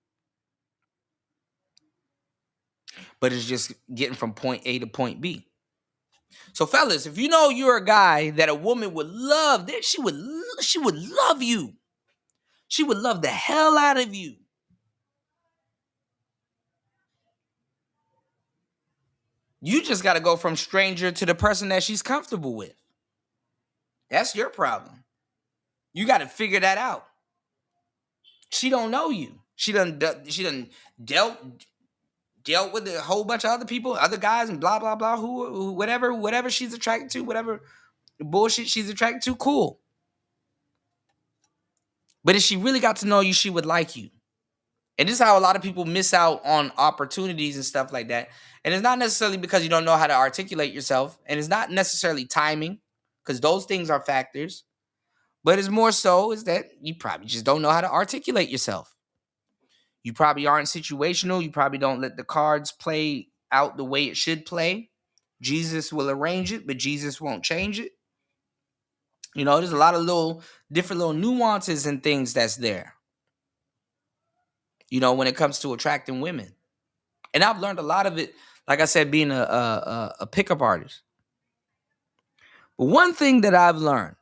But it's just getting from point A to point B. So fellas, if you know you're a guy that a woman would love, that she would love you. She would love the hell out of you. You just got to go from stranger to the person that she's comfortable with. That's your problem. You got to figure that out. She don't know you. She done dealt with a whole bunch of other people, other guys, and blah blah blah. Who whatever she's attracted to, whatever bullshit she's attracted to, cool. But if she really got to know you, she would like you. And this is how a lot of people miss out on opportunities and stuff like that. And it's not necessarily because you don't know how to articulate yourself. And it's not necessarily timing, because those things are factors. But it's more so is that you probably just don't know how to articulate yourself. You probably aren't situational. You probably don't let the cards play out the way it should play. Jesus will arrange it, but Jesus won't change it. You know, there's a lot of different little nuances and things that's there, you know, when it comes to attracting women. And I've learned a lot of it, like I said, being a pickup artist. But one thing that I've learned,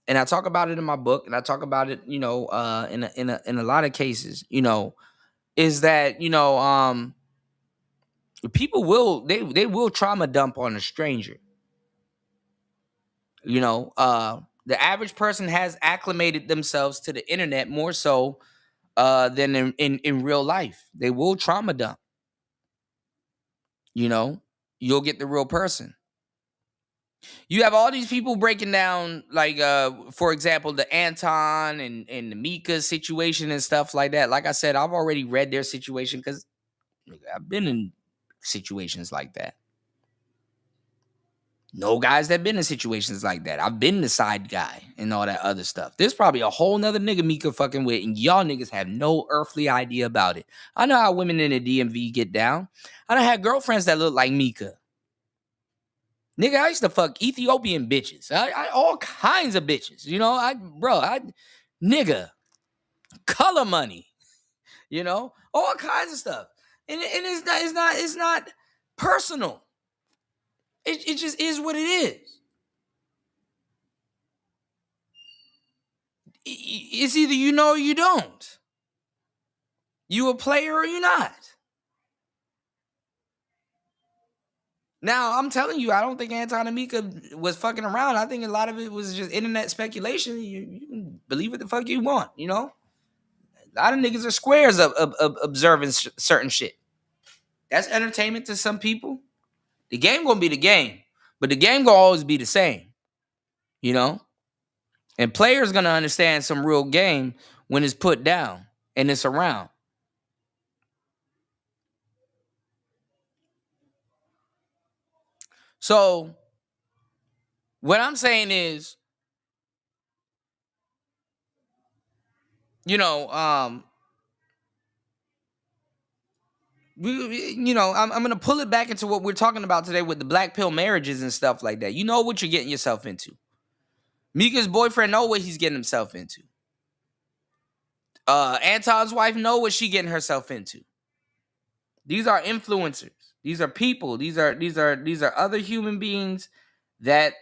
and I talk about it in my book, and I talk about it, you know, in a lot of cases, you know, is that, you know, people they will trauma dump on a stranger. You know, the average person has acclimated themselves to the internet more so than in real life. They will trauma dump. You know, you'll get the real person. You have all these people breaking down, like, for example, the Anton and the Mika situation and stuff like that. Like I said, I've already read their situation because I've been in situations like that. No guys that been in situations like that. I've been the side guy and all that other stuff. There's probably a whole nother nigga Mika fucking with, and y'all niggas have no earthly idea about it. I know how women in the DMV get down. I done had girlfriends that look like Mika. Nigga, I used to fuck Ethiopian bitches. I all kinds of bitches. You know, nigga, color money. You know, all kinds of stuff. And it's not personal. It just is what it is. It's either you know or you don't. You a player or you not. Now, I'm telling you, I don't think Anton and Mika was fucking around. I think a lot of it was just internet speculation. You can believe what the fuck you want, you know? A lot of niggas are squares of observing certain shit. That's entertainment to some people. The game gonna be the game, but the game gonna always be the same, you know? And players gonna understand some real game when it's put down and it's around. So what I'm saying is, you know, I'm gonna pull it back into what we're talking about today with the BlackPill marriages and stuff like that. You know what you're getting yourself into. Mika's boyfriend know what he's getting himself into. Anton's wife know what she getting herself into. These are influencers. These are people. These are other human beings that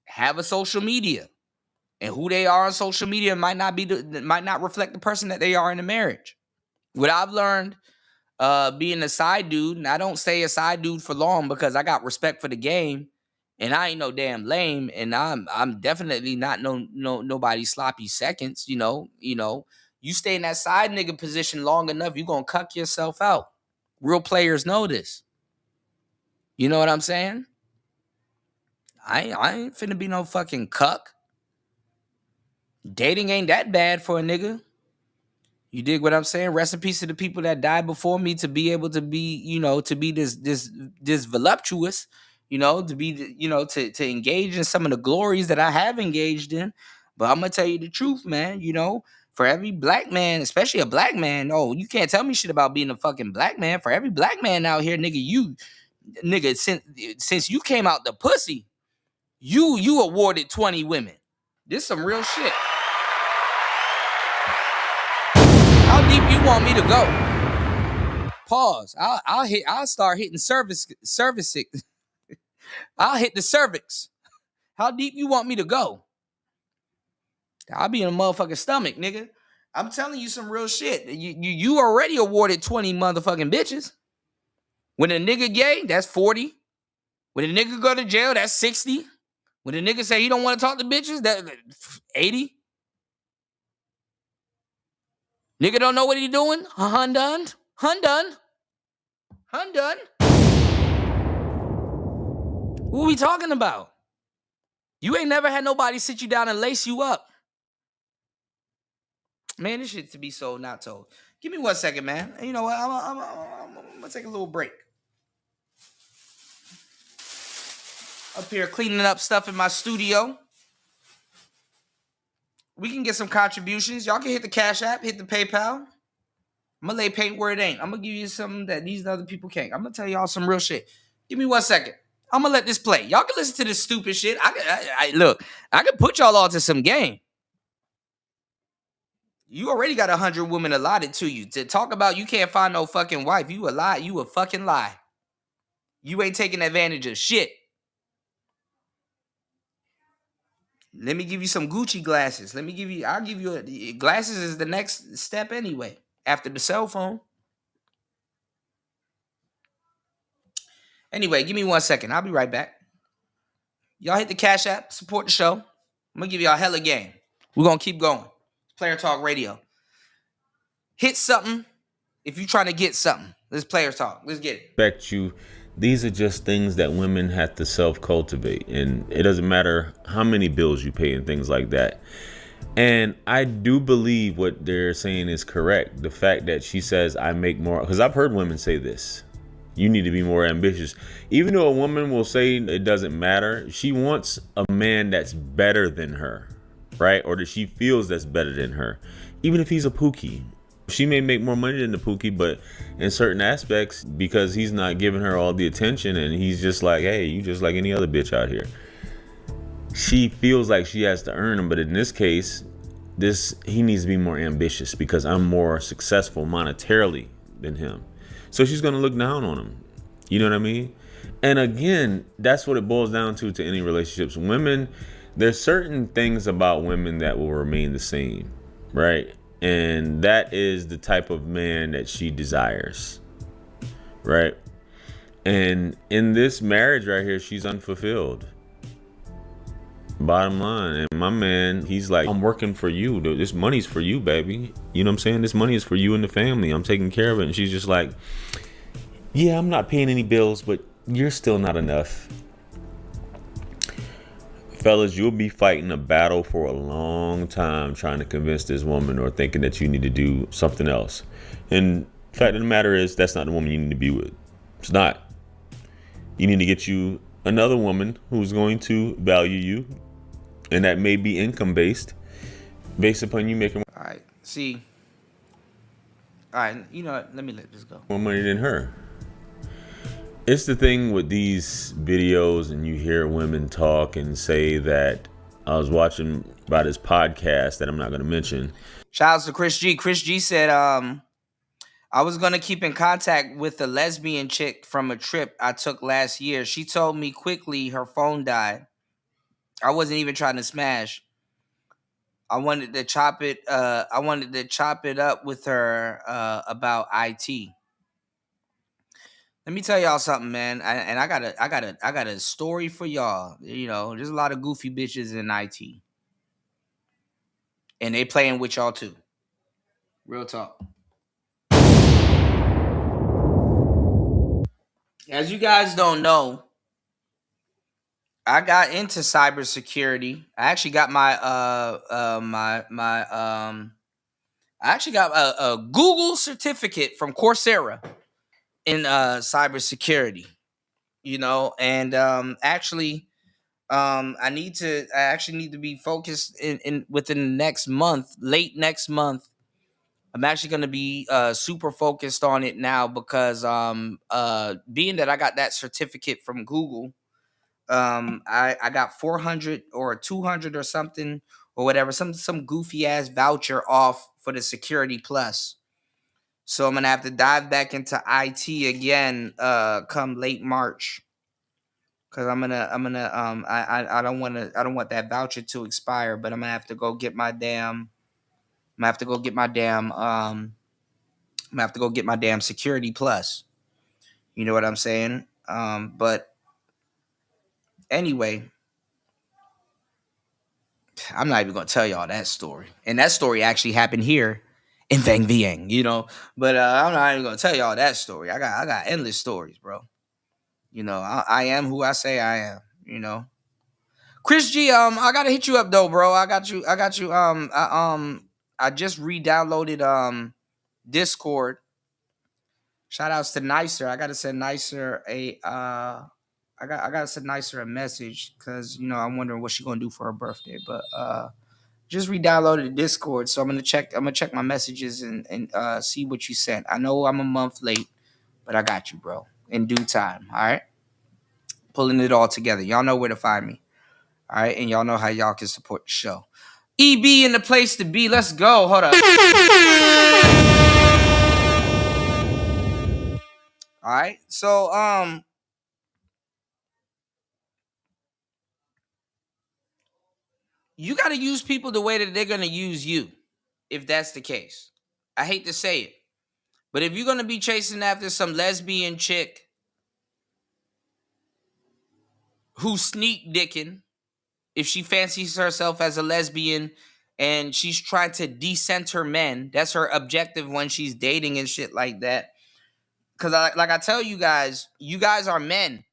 have a social media, and who they are on social media might not reflect the person that they are in a marriage. What I've learned, being a side dude, and I don't stay a side dude for long because I got respect for the game, and I ain't no damn lame, and I'm definitely not nobody sloppy seconds. You know, you stay in that side nigga position long enough, you gonna cuck yourself out. Real players know this. You know what I'm saying? I ain't finna be no fucking cuck. Dating ain't that bad for a nigga. You dig what I'm saying? Rest in peace to the people that died before me to be able to be, you know, to be this voluptuous, you know, to be, you know, to engage in some of the glories that I have engaged in. But I'm gonna tell you the truth, man. You know, for every black man, especially a black man, oh, you can't tell me shit about being a fucking black man. For every black man out here, nigga, since you came out the pussy, you awarded 20 women. This some real shit. How deep you want me to go? Pause. I'll start hitting cervix. I'll hit the cervix. How deep you want me to go? I'll be in a motherfucking stomach, nigga. I'm telling you some real shit. You already awarded 20 motherfucking bitches. When a nigga gay, that's 40. When a nigga go to jail, that's 60. When a nigga say he don't want to talk to bitches, that's 80. Nigga don't know what he doing? Hundun. What we talking about? You ain't never had nobody sit you down and lace you up. Man, this shit to be sold, not told. Give me 1 second, man. You know what? I'm gonna take a little break. Up here cleaning up stuff in my studio. We can get some contributions. Y'all can hit the Cash App, hit the PayPal. I'm gonna lay paint where it ain't. I'm gonna give you something that these other people can't. I'm gonna tell y'all some real shit. Give me 1 second. I'm gonna let this play. Y'all can listen to this stupid shit. Look, I can put y'all all to some game. You already got 100 women allotted to you. To talk about you can't find no fucking wife, you a lie. You a fucking lie. You ain't taking advantage of shit. Let me give you some Gucci glasses. I'll give you glasses is the next step anyway, after the cell phone. Anyway, give me 1 second. I'll be right back. Y'all hit the Cash App, support the show. I'm gonna give y'all hella game. We're gonna keep going. Player Talk Radio. Hit something if you're trying to get something. Let's Player Talk. Let's get it. Respect you. These are just things that women have to self-cultivate, and it doesn't matter how many bills you pay and things like that. And I do believe what they're saying is correct. The fact that she says I make more, because I've heard women say this. You need to be more ambitious. Even though a woman will say it doesn't matter, she wants a man that's better than her, right? Or that she feels that's better than her. Even if he's a pookie. She may make more money than the pookie, but in certain aspects, because he's not giving her all the attention and he's just like, hey, you just like any other bitch out here. She feels like she has to earn him, but in this case, he needs to be more ambitious because I'm more successful monetarily than him. So she's gonna look down on him. You know what I mean? And again, that's what it boils down to any relationships. Women, there's certain things about women that will remain the same, right? And that is the type of man that she desires, right? And in this marriage right here, she's unfulfilled. Bottom line. And my man, he's like, I'm working for you. This money's for you, baby. You know what I'm saying? This money is for you and the family. I'm taking care of it. And she's just like, yeah, I'm not paying any bills, but you're still not enough. Fellas, you'll be fighting a battle for a long time trying to convince this woman or thinking that you need to do something else. And the fact of the matter is, that's not the woman you need to be with. It's not. You need to get you another woman who's going to value you, and that may be income based upon you making All right. See. All right. You know what? Let me let this go. More money than her. It's the thing with these videos, and you hear women talk and say that I was watching about this podcast that I'm not going to mention. Shout out to Chris G. Chris G said, I was going to keep in contact with a lesbian chick from a trip I took last year. She told me quickly her phone died. I wasn't even trying to smash. I wanted to chop it up with her about IT. Let me tell y'all something, man. I got a story for y'all. You know, there's a lot of goofy bitches in IT, and they playing with y'all too. Real talk. As you guys don't know, I got into cybersecurity. I actually got my I actually got a Google certificate from Coursera in cybersecurity. You know, and actually I actually need to be focused in within the next month, late next month. I'm actually going to be super focused on it now because being that I got that certificate from Google, I got 400 or 200 or something or whatever, some goofy ass voucher off for the Security Plus. So I'm gonna have to dive back into IT again come late March. Cause I don't want that voucher to expire, but I'm gonna have to go get my damn Security Plus. You know what I'm saying? But anyway, I'm not even gonna tell y'all that story. And that story actually happened here in Vang Vieng, you know. But I'm not even gonna tell y'all that story. I got endless stories, bro. You know, I am who I say I am, you know. Chris G, I gotta hit you up though, bro. I got you. I just re-downloaded Discord. Shout outs to Nicer. I gotta send Nicer I gotta send Nicer a message because you know I'm wondering what she's gonna do for her birthday. But Just re-downloaded the Discord, so I'm gonna check my messages and see what you sent. I know I'm a month late, but I got you, bro. In due time. All right. Pulling it all together. Y'all know where to find me. All right, and y'all know how y'all can support the show. EB in the place to be. Let's go. Hold up. All right. So you got to use people the way that they're going to use you, if that's the case. I hate to say it, but if you're going to be chasing after some lesbian chick who's sneak dicking, if she fancies herself as a lesbian and she's trying to decenter men, that's her objective when she's dating and shit like that. Because like I tell you guys are men.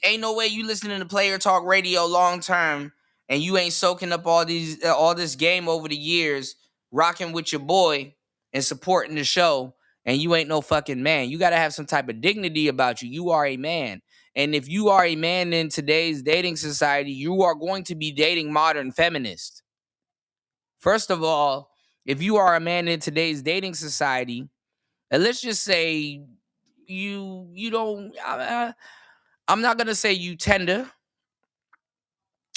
Ain't no way you listening to Player Talk Radio long term and you ain't soaking up all this game over the years, rocking with your boy and supporting the show, and you ain't no fucking man. You got to have some type of dignity about you. You are a man. And if you are a man in today's dating society, you are going to be dating modern feminists. First of all, if you are a man in today's dating society, and let's just say you don't I'm not going to say you tender.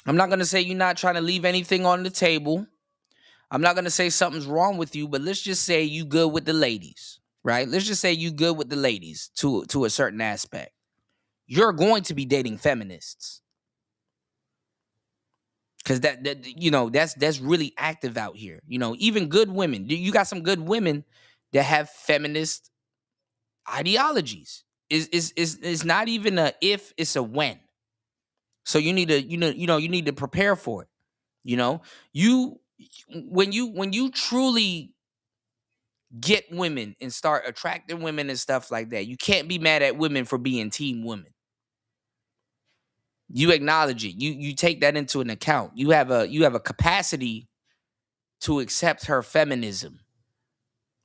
I'm not going to say you're not trying to leave anything on the table. I'm not going to say something's wrong with you, but let's just say you good with the ladies, right? Let's just say you good with the ladies to a certain aspect. You're going to be dating feminists. Cuz that's really active out here. Even good women. You got some good women that have feminist ideologies. It's not even a if, it's a when. So you need to you need to prepare for it. You when you truly get women and start attracting women and stuff like that, you can't be mad at women for being team women. You acknowledge it. You take that into an account. You have a capacity to accept her feminism.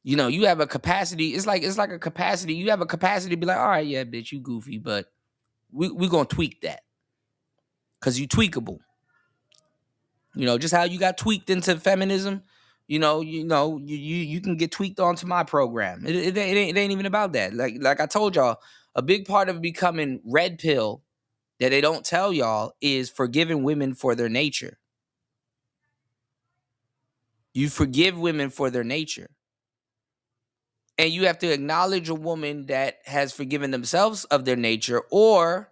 You have a capacity. It's like a capacity. You have a capacity to be like, all right, yeah, bitch, you goofy, but we're gonna tweak that. Cause you tweakable. Just how you got tweaked into feminism, you can get tweaked onto my program. It ain't even about that. Like I told y'all, a big part of becoming red pill that they don't tell y'all is forgiving women for their nature. You forgive women for their nature. And you have to acknowledge a woman that has forgiven themselves of their nature, or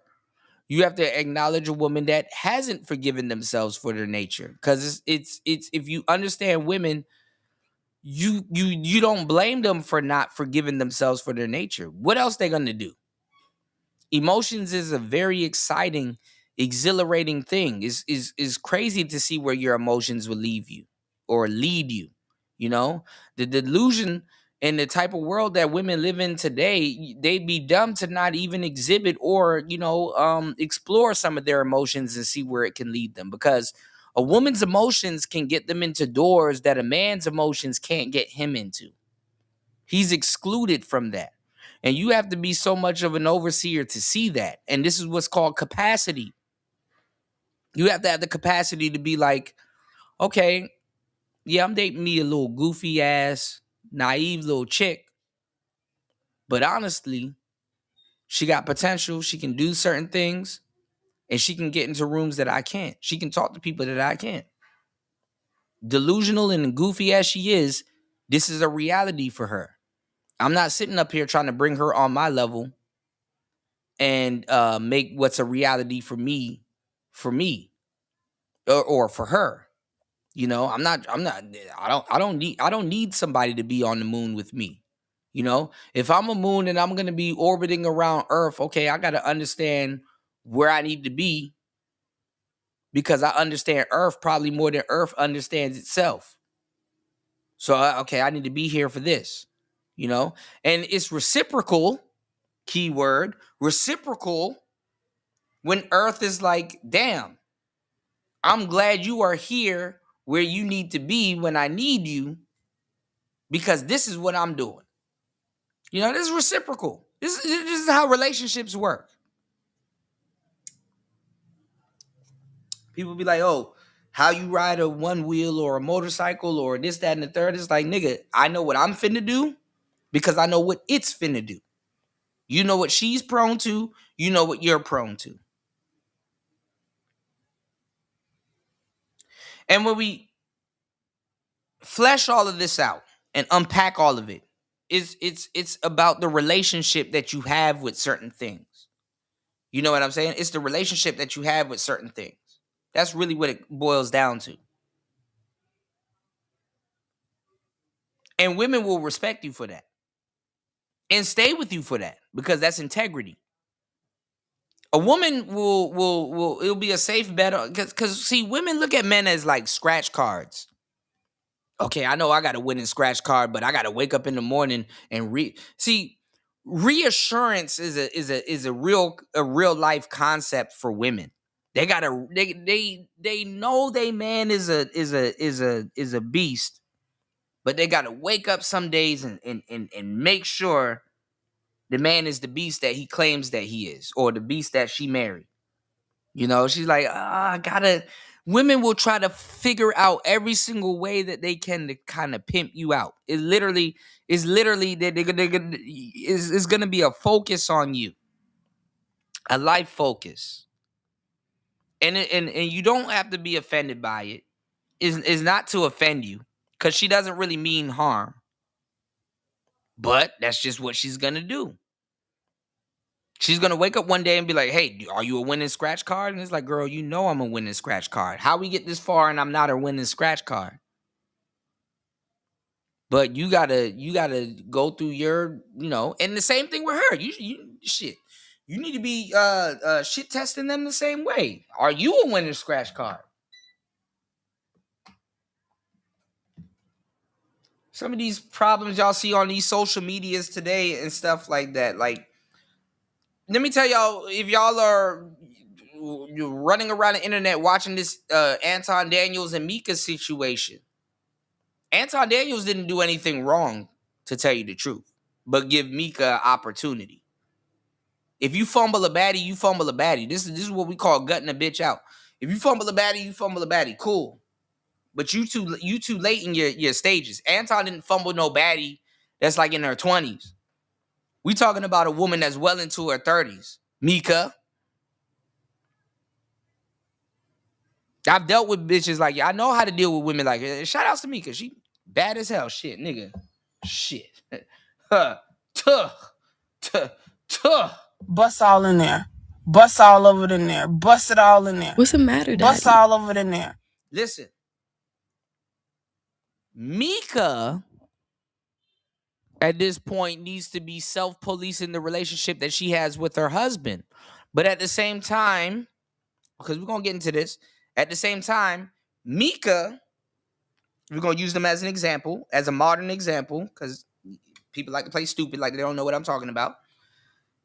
you have to acknowledge a woman that hasn't forgiven themselves for their nature. Because it's if you understand women, you don't blame them for not forgiving themselves for their nature. What else they gonna do? Emotions is a very exciting, exhilarating thing. Is crazy to see where your emotions will leave you or lead you. The delusion and the type of world that women live in today, they'd be dumb to not even exhibit or explore some of their emotions and see where it can lead them, because a woman's emotions can get them into doors that a man's emotions can't get him into. He's excluded from that. And you have to be so much of an overseer to see that. And this is what's called capacity. You have to have the capacity to be like, okay, yeah, I'm dating me a little goofy ass, naive little chick. But honestly, she got potential. She can do certain things. And she can get into rooms that I can't. She can talk to people that I can't. Delusional and goofy as she is, this is a reality for her. I'm not sitting up here trying to bring her on my level and make what's a reality for me, or for her. I don't need somebody to be on the moon with me. If I'm a moon and I'm going to be orbiting around Earth, okay, I got to understand where I need to be, because I understand Earth probably more than Earth understands itself. So, okay, I need to be here for this, and it's reciprocal, keyword, reciprocal, when Earth is like, damn, I'm glad you are here where you need to be when I need you, because this is what I'm doing. This is reciprocal. This is how relationships work. People be like, oh, how you ride a one wheel or a motorcycle or this, that, and the third. It's like, nigga, I know what I'm finna do because I know what it's finna do. You know what she's prone to. You know what you're prone to. And when we flesh all of this out and unpack all of it, it's about the relationship that you have with certain things. You know what I'm saying? It's the relationship that you have with certain things. That's really what it boils down to. And women will respect you for that and stay with you for that because that's integrity. A woman will it'll be a safe bet because see, women look at men as like scratch cards. Okay, I know I got a winning scratch card, but I got to wake up in the morning and see. Reassurance is a real life concept for women. They gotta they know they man is a beast, but they gotta wake up some days and make sure the man is the beast that he claims that he is, or the beast that she married. You know, she's like, I gotta. Women will try to figure out every single way that they can to kind of pimp you out. It's literally that it's gonna be a focus on you, a life focus, and you don't have to be offended by it. Is not to offend you, because she doesn't really mean harm, but that's just what she's gonna do. She's going to wake up one day and be like, hey, are you a winning scratch card? And it's like, girl, you know I'm a winning scratch card. How we get this far and I'm not a winning scratch card? But you gotta go through your, and the same thing with her. You shit. You need to be shit testing them the same way. Are you a winning scratch card? Some of these problems y'all see on these social medias today and stuff like that, like, let me tell y'all, if y'all are you're running around the internet watching this Anton Daniels and Mika situation, Anton Daniels didn't do anything wrong, to tell you the truth, but give Mika opportunity. If you fumble a baddie, you fumble a baddie. This is what we call gutting a bitch out. If you fumble a baddie, you fumble a baddie. Cool. But you too late in your stages. Anton didn't fumble no baddie that's like in her 20s. We talking about a woman that's well into her 30s. Mika. I've dealt with bitches like, I know how to deal with women like her. Shout outs to Mika. She bad as hell. Shit, nigga. Shit. Tuh. Bust all in there. Bust all over it in there. Bust it all in there. What's the matter, Bust Daddy? all over it in there. Listen. Mika, at this point, needs to be self-policing the relationship that she has with her husband. But at the same time, because we're going to get into this, at the same time, Mika, we're going to use them as an example, as a modern example, because people like to play stupid like they don't know what I'm talking about.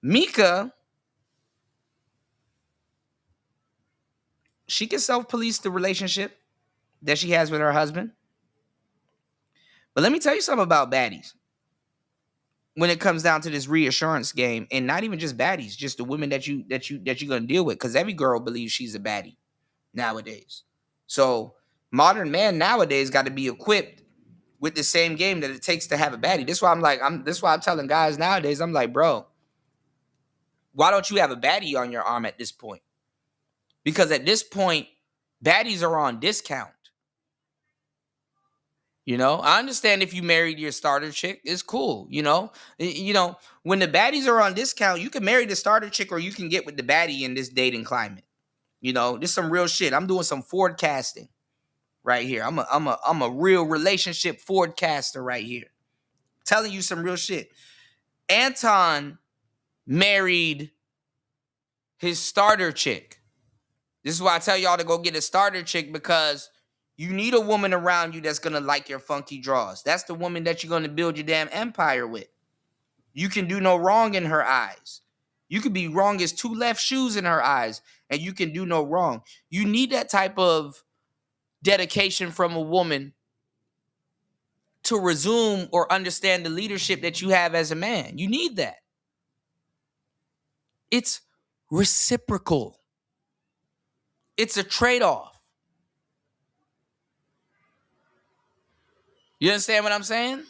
Mika, she can self-police the relationship that she has with her husband. But let me tell you something about baddies. When it comes down to this reassurance game, and not even just baddies, just the women that you're gonna deal with, because every girl believes she's a baddie nowadays. So modern man nowadays got to be equipped with the same game that it takes to have a baddie. This is why I'm telling guys nowadays, I'm like, bro, why don't you have a baddie on your arm at this point? Because at this point, baddies are on discount. I understand if you married your starter chick, it's cool. When the baddies are on discount, you can marry the starter chick or you can get with the baddie in this dating climate. This is some real shit. I'm doing some forecasting right here. I'm a real relationship forecaster right here. Telling you some real shit. Anton married his starter chick. This is why I tell y'all to go get a starter chick, because you need a woman around you that's going to like your funky draws. That's the woman that you're going to build your damn empire with. You can do no wrong in her eyes. You could be wrong as two left shoes in her eyes, and you can do no wrong. You need that type of dedication from a woman to resume or understand the leadership that you have as a man. You need that. It's reciprocal. It's a trade-off. You understand what I'm saying?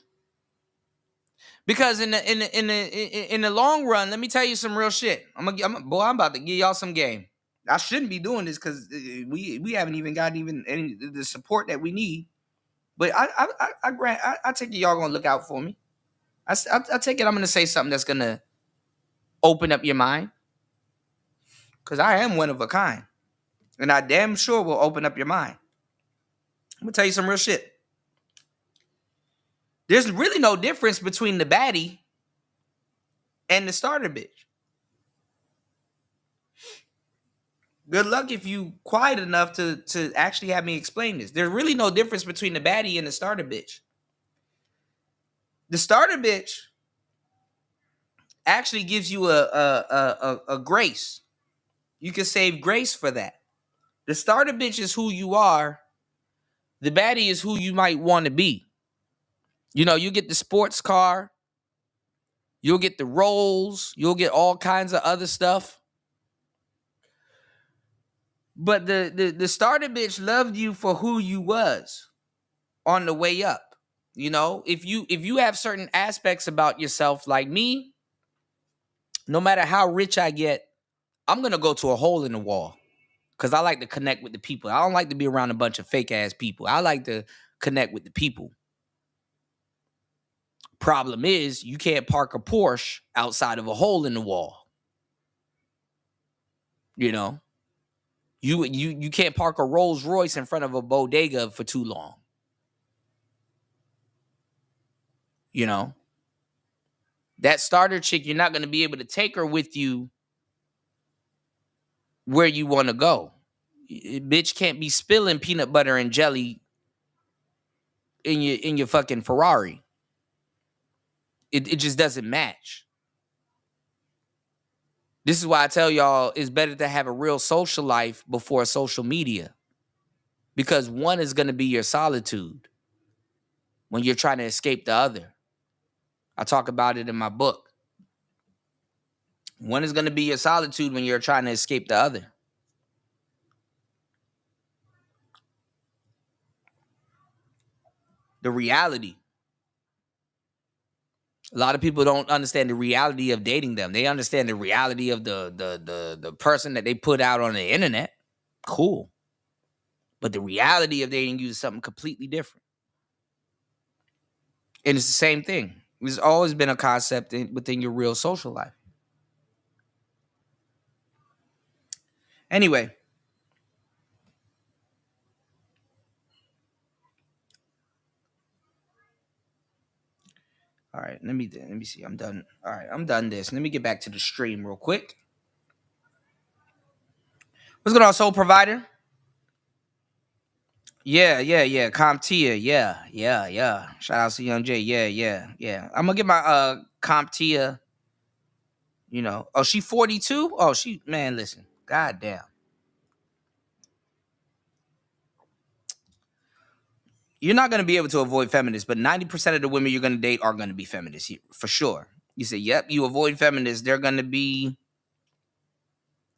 Because in the long run, let me tell you some real shit. I'm about to give y'all some game. I shouldn't be doing this because we haven't even gotten any the support that we need. But I take it y'all gonna look out for me. I take it I'm gonna say something that's gonna open up your mind, because I am one of a kind, and I damn sure will open up your mind. I'm gonna tell you some real shit. There's really no difference between the baddie and the starter bitch. Good luck if you quiet enough to actually have me explain this. There's really no difference between the baddie and the starter bitch. The starter bitch actually gives you a grace. You can save grace for that. The starter bitch is who you are. The baddie is who you might want to be. You know, you get the sports car, you'll get the rolls, you'll get all kinds of other stuff. But the starter bitch loved you for who you was on the way up. You know, if you have certain aspects about yourself, like me, no matter how rich I get, I'm gonna go to a hole in the wall because I like to connect with the people. I don't like to be around a bunch of fake ass people. I like to connect with the people. Problem is, you can't park a Porsche outside of a hole in the wall. You know, you can't park a Rolls Royce in front of a bodega for too long. You know, that starter chick, you're not going to be able to take her with you where you want to go. Bitch can't be spilling peanut butter and jelly in your fucking Ferrari. It just doesn't match. This is why I tell y'all it's better to have a real social life before social media, because one is going to be your solitude when you're trying to escape the other. I talk about it in my book. One is going to be your solitude when you're trying to escape the other. The reality. A lot of people don't understand the reality of dating them. They understand the reality of the person that they put out on the internet. Cool. But the reality of dating you is something completely different. And it's the same thing. It's always been a concept within your real social life. Anyway. All right, let me see. I'm done. All right, I'm done this. Let me get back to the stream real quick. What's going on, Soul Provider? Yeah. CompTIA. Yeah. Shout out to Young J. Yeah. I'm gonna get my CompTIA. You know. Oh, she 42? Oh, listen. God damn. You're not gonna be able to avoid feminists, but 90% of the women you're gonna date are gonna be feminists, for sure. You say, yep, you avoid feminists, they're gonna be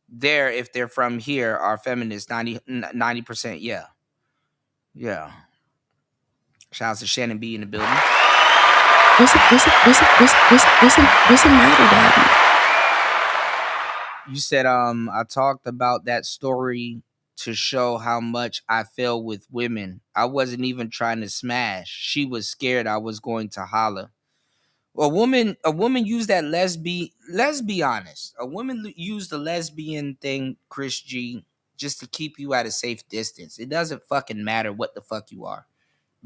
there if they're from here are feminists. 90%, yeah. Shout out to Shannon B in the building. What's the matter, Daddy? You said I talked about that story to show how much I fell with women. I wasn't even trying to smash. She was scared I was going to holler. A woman used that lesbian. Let's be honest. A woman used the lesbian thing, Chris G, just to keep you at a safe distance. It doesn't fucking matter what the fuck you are.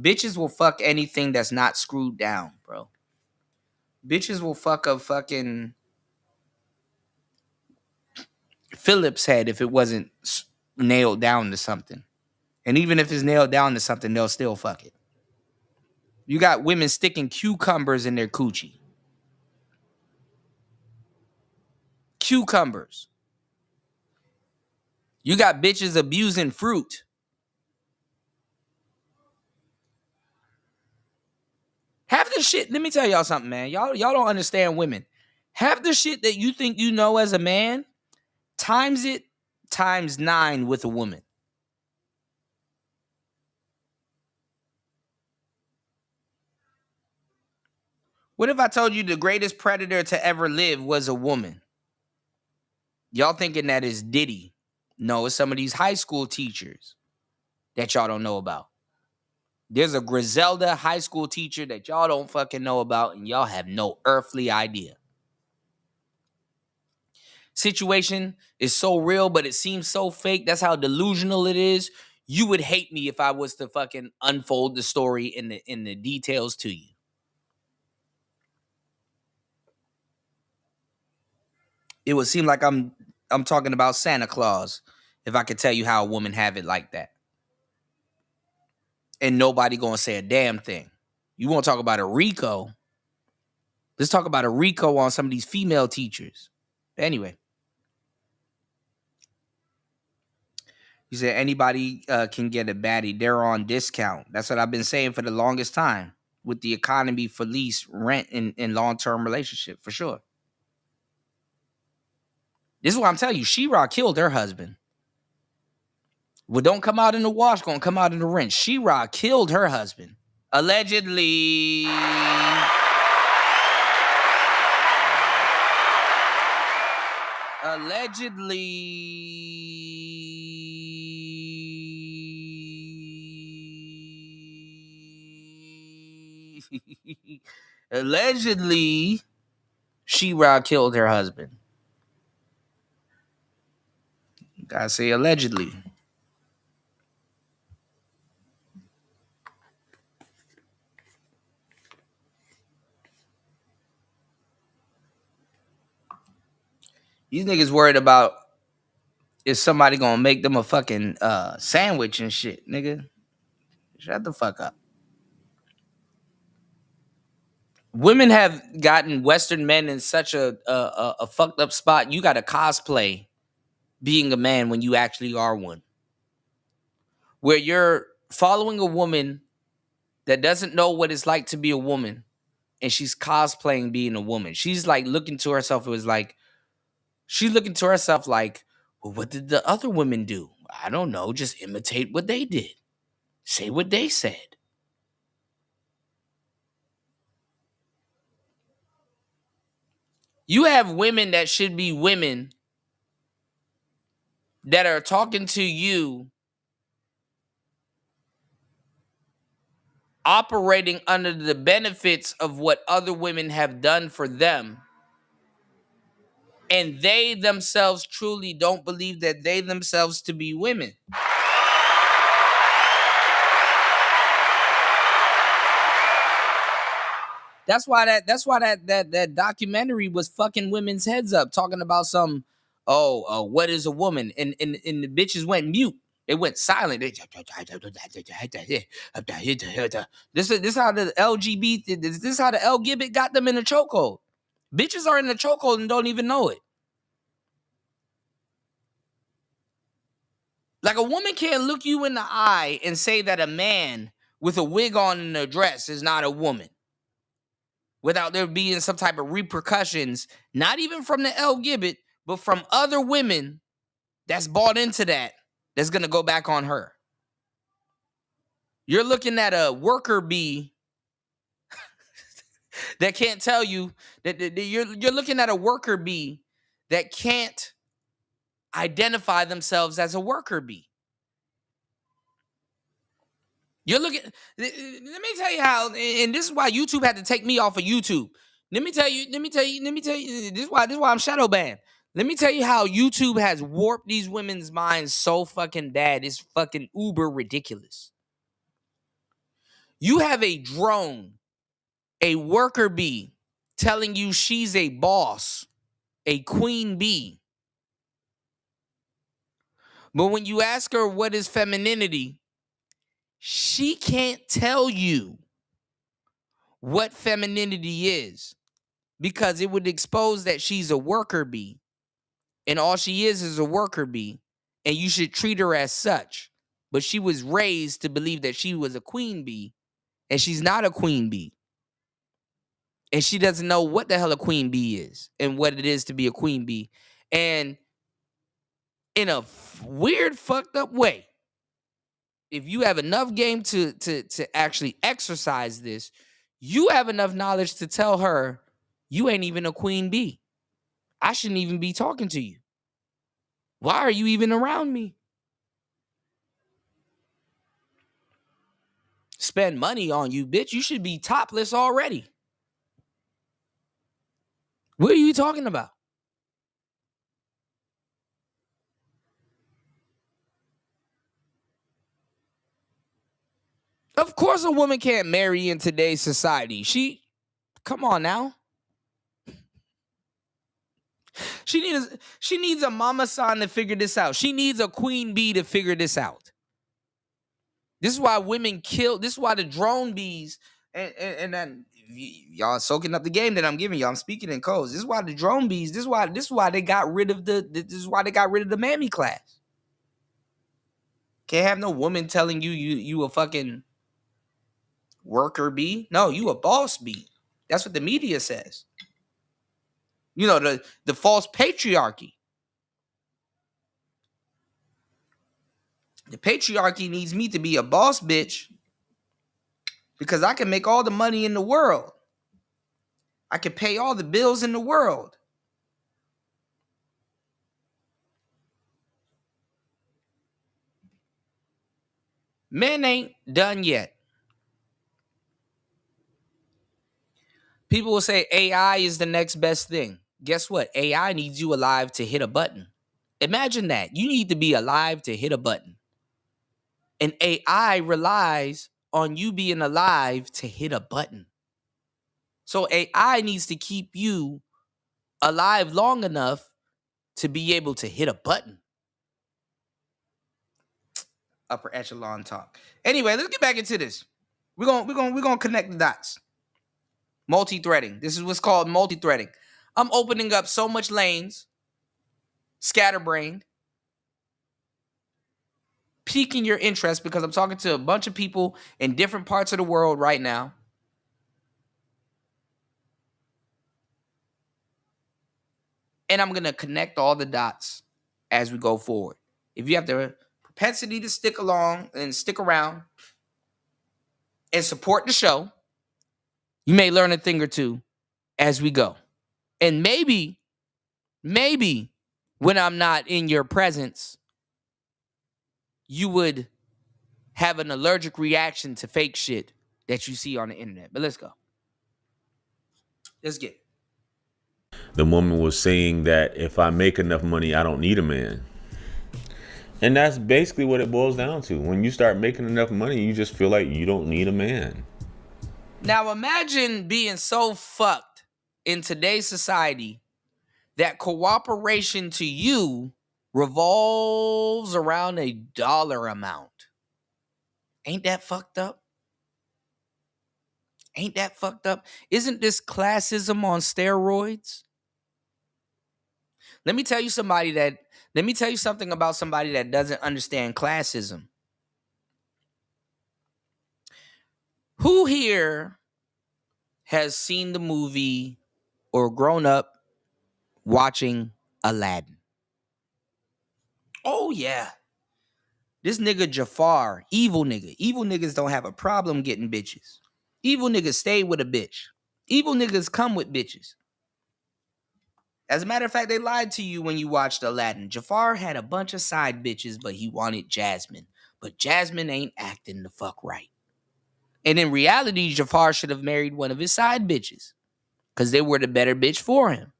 Bitches will fuck anything that's not screwed down, bro. Bitches will fuck a fucking Phillips head if it wasn't nailed down to something. And even if it's nailed down to something, they'll still fuck it. You got women sticking cucumbers in their coochie. Cucumbers. You got bitches abusing fruit. Half the shit, let me tell y'all something, man. Y'all don't understand women. Half the shit that you think you know as a man, times it times 9 with a woman. What if I told you the greatest predator to ever live was a woman? Y'all thinking that is Diddy. No, it's some of these high school teachers that y'all don't know about. There's a Griselda high school teacher that y'all don't fucking know about, and y'all have no earthly idea. Situation is so real, but it seems so fake. That's how delusional it is. You would hate me if I was to fucking unfold the story in the details to you. It would seem like I'm talking about Santa Claus if I could tell you how a woman have it like that. And nobody gonna say a damn thing. You want to talk about a Rico? Let's talk about a Rico on some of these female teachers. Anyway. You said anybody can get a baddie. They're on discount. That's what I've been saying for the longest time. With the economy for lease, rent, and long-term relationship, for sure. This is what I'm telling you. She-Ra killed her husband. What don't come out in the wash gonna come out in the rinse. She-Ra killed her husband. Allegedly. Allegedly, She-Ra killed her husband. Gotta say allegedly. These niggas worried about is somebody gonna make them a fucking sandwich and shit, nigga. Shut the fuck up. Women have gotten Western men in such a fucked up spot. You gotta cosplay being a man when you actually are one. Where you're following a woman that doesn't know what it's like to be a woman, and she's cosplaying being a woman. She's like looking to herself. It was like she's looking to herself like, well, what did the other women do? I don't know. Just imitate what they did. Say what they said. You have women that should be women that are talking to you, operating under the benefits of what other women have done for them. And they themselves truly don't believe that they themselves to be women. That's why that documentary was fucking women's heads up, talking about some, what is a woman? And the bitches went mute. It went silent. This is how the LGBT, this is how the LGBT got them in the chokehold. Bitches are in the chokehold and don't even know it. Like a woman can't look you in the eye and say that a man with a wig on and a dress is not a woman without there being some type of repercussions, not even from the LGBT, but from other women that's bought into that's going to go back on her. You're looking at a worker bee that can't tell you that you're looking at a worker bee that can't identify themselves as a worker bee. You're looking. Let me tell you how, and this is why YouTube had to take me off of YouTube. Let me tell you. This is why I'm shadow banned. Let me tell you how YouTube has warped these women's minds so fucking bad. It's fucking uber ridiculous. You have a drone, a worker bee, telling you she's a boss, a queen bee. But when you ask her what is femininity, she can't tell you what femininity is because it would expose that she's a worker bee. And all she is a worker bee. And you should treat her as such. But she was raised to believe that she was a queen bee. And she's not a queen bee. And she doesn't know what the hell a queen bee is and what it is to be a queen bee. And in a weird, fucked up way, if you have enough game to actually exercise this, You have enough knowledge to tell her you ain't even a queen bee. I shouldn't even be talking to you. Why are you even around me? Spend money on you, bitch. You should be topless already. What are you talking about? Of course a woman can't marry in today's society. Come on now. She needs a mama san to figure this out. She needs a queen bee to figure this out. This is why women kill. This is why the drone bees and then y'all soaking up the game that I'm giving y'all. I'm speaking in codes. This is why the drone bees. This is why they got rid of the mammy class. Can't have no woman telling you a fucking worker bee. No, you a boss bee. That's what the media says. You know, the false patriarchy. The patriarchy needs me to be a boss bitch because I can make all the money in the world. I can pay all the bills in the world. Men ain't done yet. People will say AI is the next best thing. Guess what? AI needs you alive to hit a button. Imagine that. You need to be alive to hit a button. And AI relies on you being alive to hit a button. So AI needs to keep you alive long enough to be able to hit a button. Upper echelon talk. Anyway, let's get back into this. We're gonna connect the dots. Multi-threading. This is what's called multi-threading. I'm opening up so much lanes, scatterbrained, piquing your interest because I'm talking to a bunch of people in different parts of the world right now. And I'm going to connect all the dots as we go forward. If you have the propensity to stick along and stick around and support the show, you may learn a thing or two as we go. And maybe when I'm not in your presence, you would have an allergic reaction to fake shit that you see on the internet. But let's go. Let's get it. The woman was saying that if I make enough money, I don't need a man. And that's basically what it boils down to. When you start making enough money, you just feel like you don't need a man. Now imagine being so fucked in today's society that cooperation to you revolves around a dollar amount. Ain't that fucked up? Ain't that fucked up? Isn't this classism on steroids? Let me tell you something about somebody that doesn't understand classism. Who here has seen the movie or grown up watching Aladdin? Oh yeah. This nigga Jafar, evil nigga. Evil niggas don't have a problem getting bitches. Evil niggas stay with a bitch. Evil niggas come with bitches. As a matter of fact, they lied to you when you watched Aladdin. Jafar had a bunch of side bitches, but he wanted Jasmine. But Jasmine ain't acting the fuck right. And in reality, Jafar should have married one of his side bitches because they were the better bitch for him.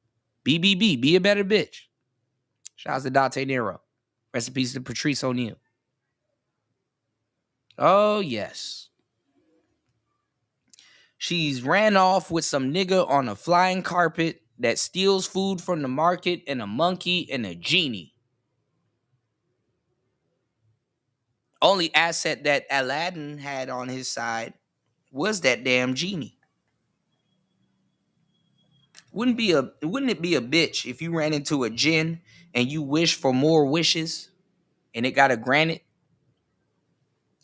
BBB, be a better bitch. Shouts to Dante Nero. Rest in peace to Patrice O'Neal. Oh, yes. She's ran off with some nigga on a flying carpet that steals food from the market and a monkey and a genie. Only asset that Aladdin had on his side was that damn genie. Wouldn't it be a bitch if you ran into a djinn and you wish for more wishes and it got a granted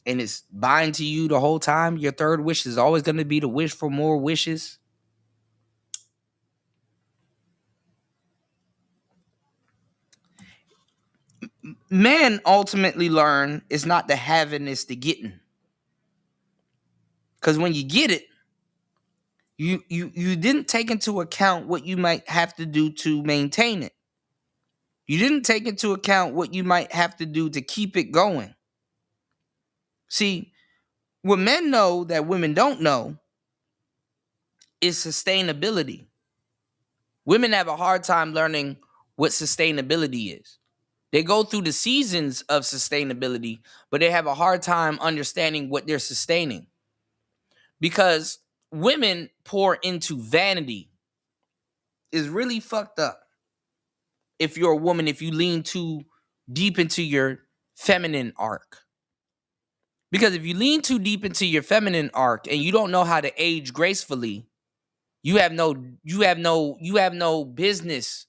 and it's bind to you the whole time? Your third wish is always going to be to wish for more wishes. Men ultimately learn it's not the having, it's the getting. Because when you get it, You didn't take into account what you might have to do to maintain it. You didn't take into account what you might have to do to keep it going. See, what men know that women don't know is sustainability. Women have a hard time learning what sustainability is. They go through the seasons of sustainability, but they have a hard time understanding what they're sustaining. Because women pour into vanity is really fucked up. If you're a woman, if you lean too deep into your feminine arc. Because if you lean too deep into your feminine arc and you don't know how to age gracefully, you have no business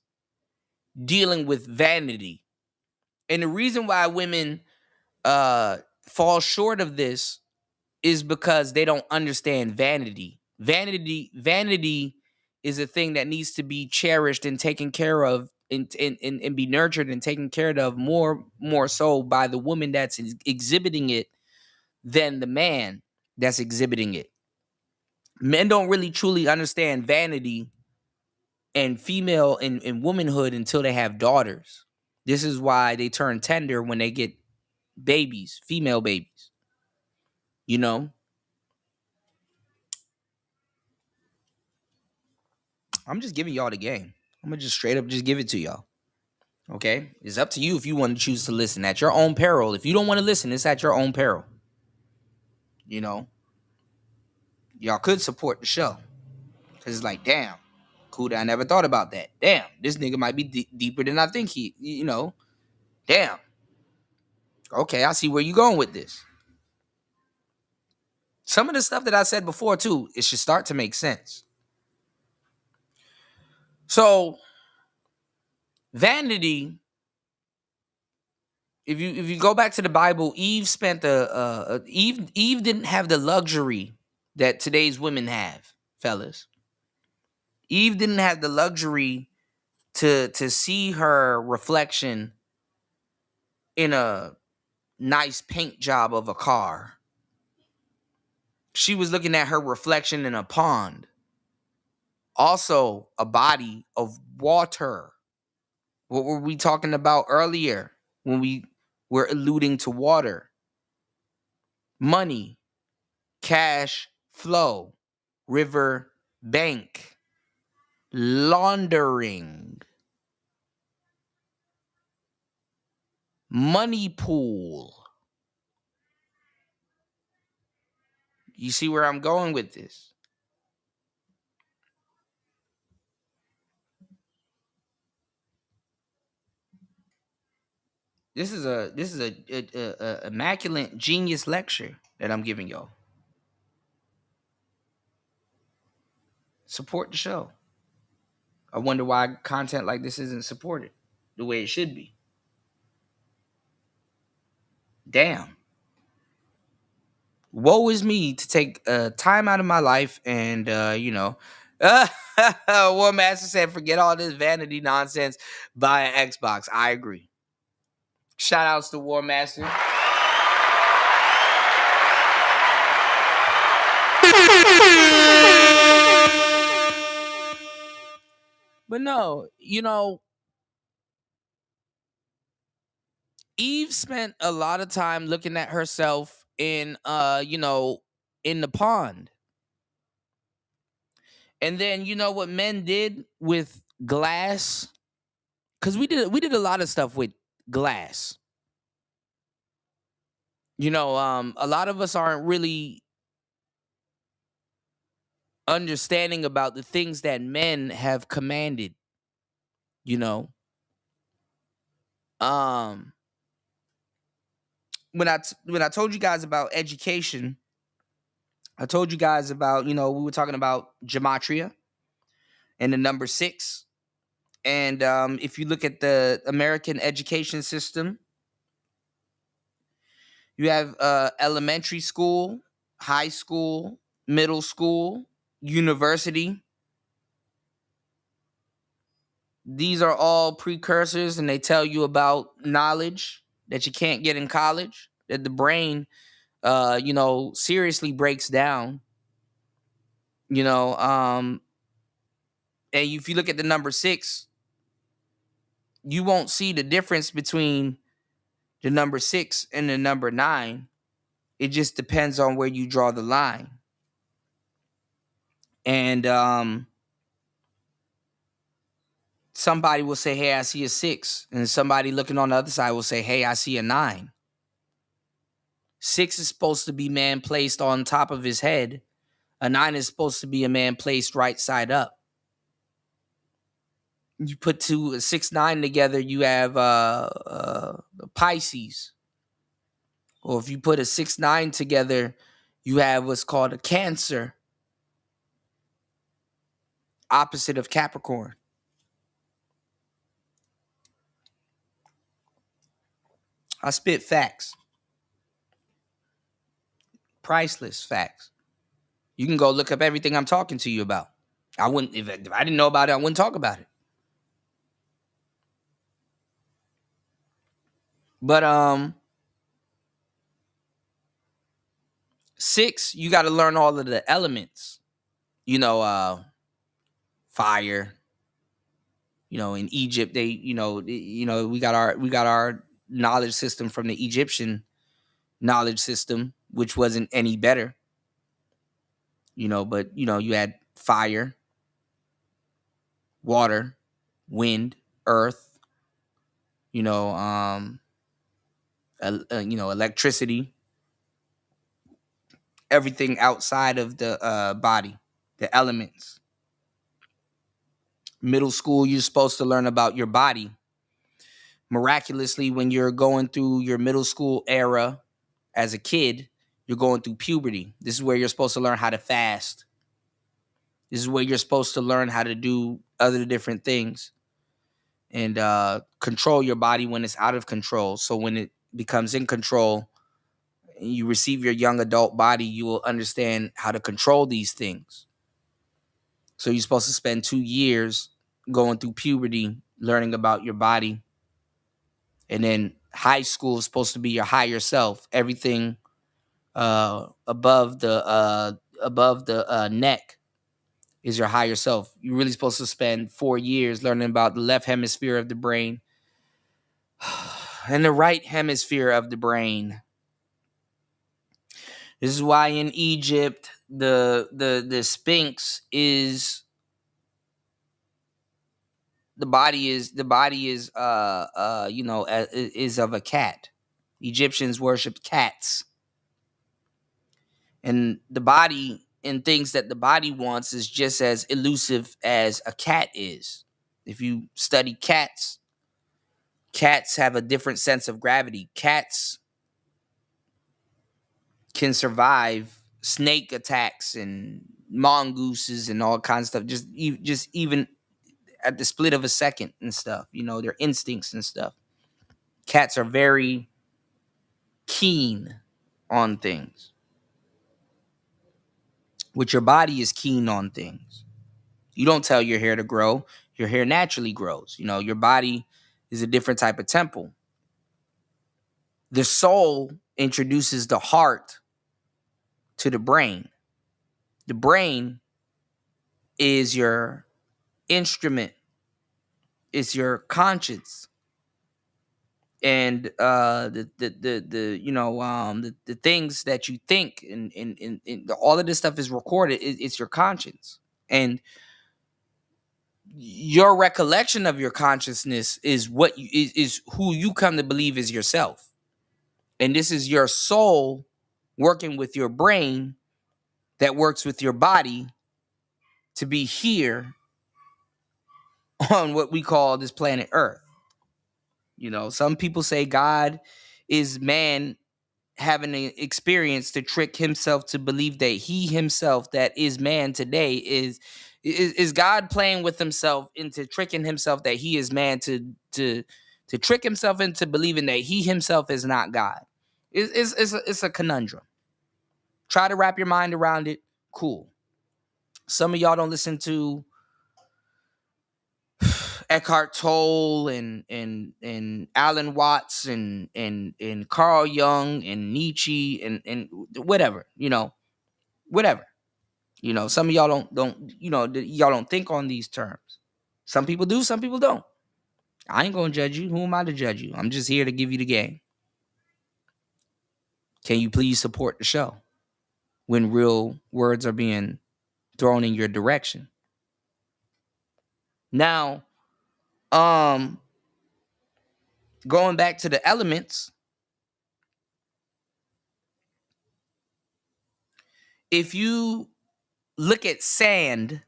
dealing with vanity. And the reason why women fall short of this is because they don't understand vanity. Vanity is a thing that needs to be cherished and taken care of and be nurtured and taken care of more so by the woman that's exhibiting it than the man that's exhibiting it. Men don't really truly understand vanity and female and womanhood until they have daughters. This is why they turn tender when they get babies, female babies. You know? I'm just giving y'all the game. I'm gonna just straight up just give it to y'all. Okay? It's up to you if you want to choose to listen at your own peril. If you don't want to listen, it's at your own peril. You know? Y'all could support the show. Cause it's like, damn, cool that I never thought about that. Damn, this nigga might be deeper than I think he, you know. Damn. Okay, I see where you going with this. Some of the stuff that I said before too, it should start to make sense. So, vanity. If you go back to the Bible, Eve spent Eve didn't have the luxury that today's women have, fellas. Eve didn't have the luxury to see her reflection in a nice paint job of a car. She was looking at her reflection in a pond. Also, a body of water. What were we talking about earlier when we were alluding to water? Money, cash flow, river bank, laundering, money pool. You see where I'm going with this? This is a immaculate genius lecture that I'm giving y'all. Support the show. I wonder why content like this isn't supported the way it should be. Damn. Woe is me to take time out of my life and, War Master said, forget all this vanity nonsense, buy an Xbox. I agree. Shout outs to War Master. But no, Eve spent a lot of time looking at herself in in the pond. And then you know what men did with glass? Cuz we did a lot of stuff with glass. A lot of us aren't really understanding about the things that men have commanded, you know. When I told you guys about education, I told you guys about, we were talking about gematria and the number 6. And if you look at the American education system, you have elementary school, high school, middle school, university. These are all precursors, and they tell you about knowledge that you can't get in college, that the brain, seriously breaks down. You know, and if you look at the number 6, you won't see the difference between the number 6 and the number 9. It just depends on where you draw the line. And somebody will say, hey, I see a 6. And somebody looking on the other side will say, hey, I see a 9. 6 is supposed to be man placed on top of his head. A 9 is supposed to be a man placed right side up. You put 6, 9 together, you have Pisces. Or if you put a 6, 9 together, you have what's called a Cancer, opposite of Capricorn. I spit facts. Priceless facts. You can go look up everything I'm talking to you about. I wouldn't, if I didn't know about it, I wouldn't talk about it. But 6, you got to learn all of the elements. You know, fire. You know, in Egypt, they, we got our knowledge system from the Egyptian knowledge system, which wasn't any better. You know, but you had fire, water, wind, earth. Electricity. Everything outside of the body, the elements. Middle school, you're supposed to learn about your body. Miraculously, when you're going through your middle school era as a kid, you're going through puberty. This is where you're supposed to learn how to fast. This is where you're supposed to learn how to do other different things and control your body when it's out of control. So when it becomes in control and you receive your young adult body, you will understand how to control these things. So you're supposed to spend 2 years going through puberty, learning about your body. And then high school is supposed to be your higher self. Everything above the neck is your higher self. You're really supposed to spend 4 years learning about the left hemisphere of the brain and the right hemisphere of the brain. This is why in Egypt the Sphinx is the body is is of a cat. Egyptians worship cats. And the body and things that the body wants is just as elusive as a cat is. If you study cats, cats have a different sense of gravity. Cats can survive snake attacks and mongooses and all kinds of stuff. Just even at the split of a second and stuff. Their instincts and stuff. Cats are very keen on things. Which your body is keen on things. You don't tell your hair to grow. Your hair naturally grows. Your body is a different type of temple. The soul introduces the heart to the brain. The brain is your instrument. It's your conscience. And the things that you think and all of this stuff is recorded. It's your conscience. And your recollection of your consciousness is what is who you come to believe is yourself. And this is your soul working with your brain that works with your body to be here on what we call this planet Earth. Some people say God is man having an experience to trick himself to believe that he himself that is man today is God playing with himself into tricking himself that he is man to trick himself into believing that he himself is not God. It's a conundrum. Try to wrap your mind around it. Cool. Some of y'all don't listen to Eckhart Tolle and Alan Watts and Carl Jung and Nietzsche and whatever, whatever. You know, some of y'all don't y'all don't think on these terms. Some people do, some people don't. I ain't gonna judge you. Who am I to judge you? I'm just here to give you the game. Can you please support the show when real words are being thrown in your direction? Now, going back to the elements, if you look at sand,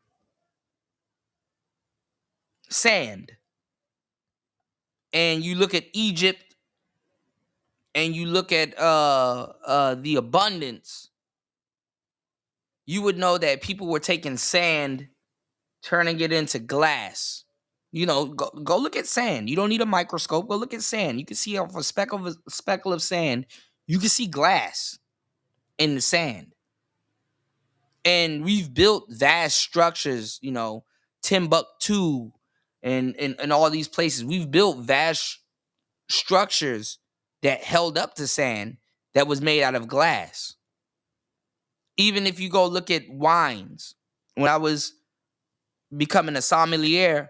and you look at Egypt, and you look at the abundance, you would know that people were taking sand, turning it into glass. You know, go look at sand. You don't need a microscope. Go look at sand. You can see off a speckle of sand, you can see glass in the sand. And we've built vast structures, you know, Timbuktu and all these places. We've built vast structures that held up to sand that was made out of glass. Even if you go look at wines, when I was becoming a sommelier,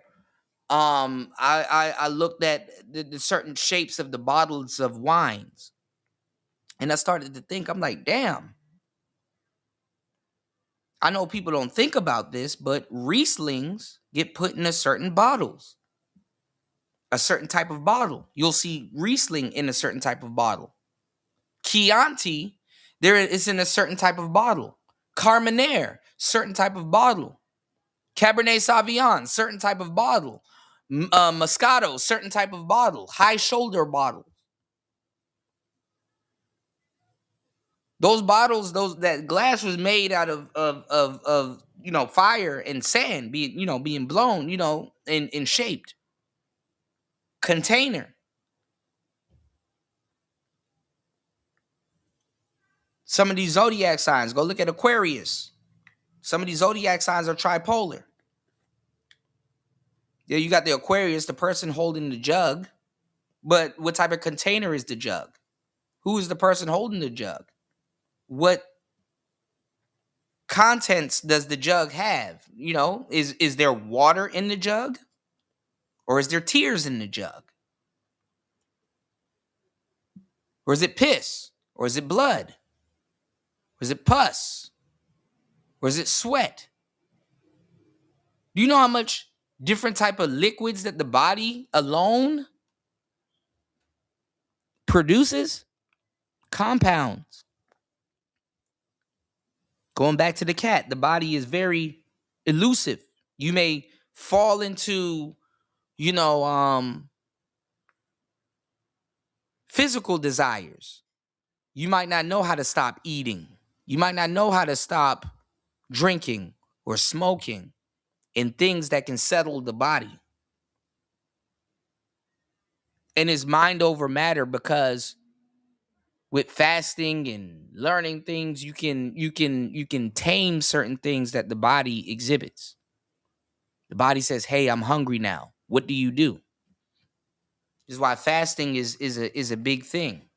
I looked at the certain shapes of the bottles of wines, and I started to think, I'm like, damn. I know people don't think about this, but Rieslings get put in a certain bottles, a certain type of bottle. You'll see Riesling in a certain type of bottle. Chianti, there is in a certain type of bottle. Carmenere, certain type of bottle. Cabernet Sauvignon, certain type of bottle. Moscato, certain type of bottle. High shoulder bottle. Those bottles, that glass was made out of fire and sand being blown, and shaped. Container. Some of these zodiac signs, go look at Aquarius. Some of these zodiac signs are tripolar. Yeah, you got the Aquarius, the person holding the jug, but what type of container is the jug? Who is the person holding the jug? What contents does the jug have? Is there water in the jug? Or is there tears in the jug? Or is it piss? Or is it blood? Or is it pus? Or is it sweat? Do you know how much different type of liquids that the body alone produces? Compounds. Going back to the cat, the body is very elusive. You may fall into, physical desires. You might not know how to stop eating. You might not know how to stop drinking or smoking and things that can settle the body. And it's mind over matter, because with fasting and learning things, you can tame certain things that the body exhibits. The body says, "Hey, I'm hungry now." What do? This is why fasting is a big thing.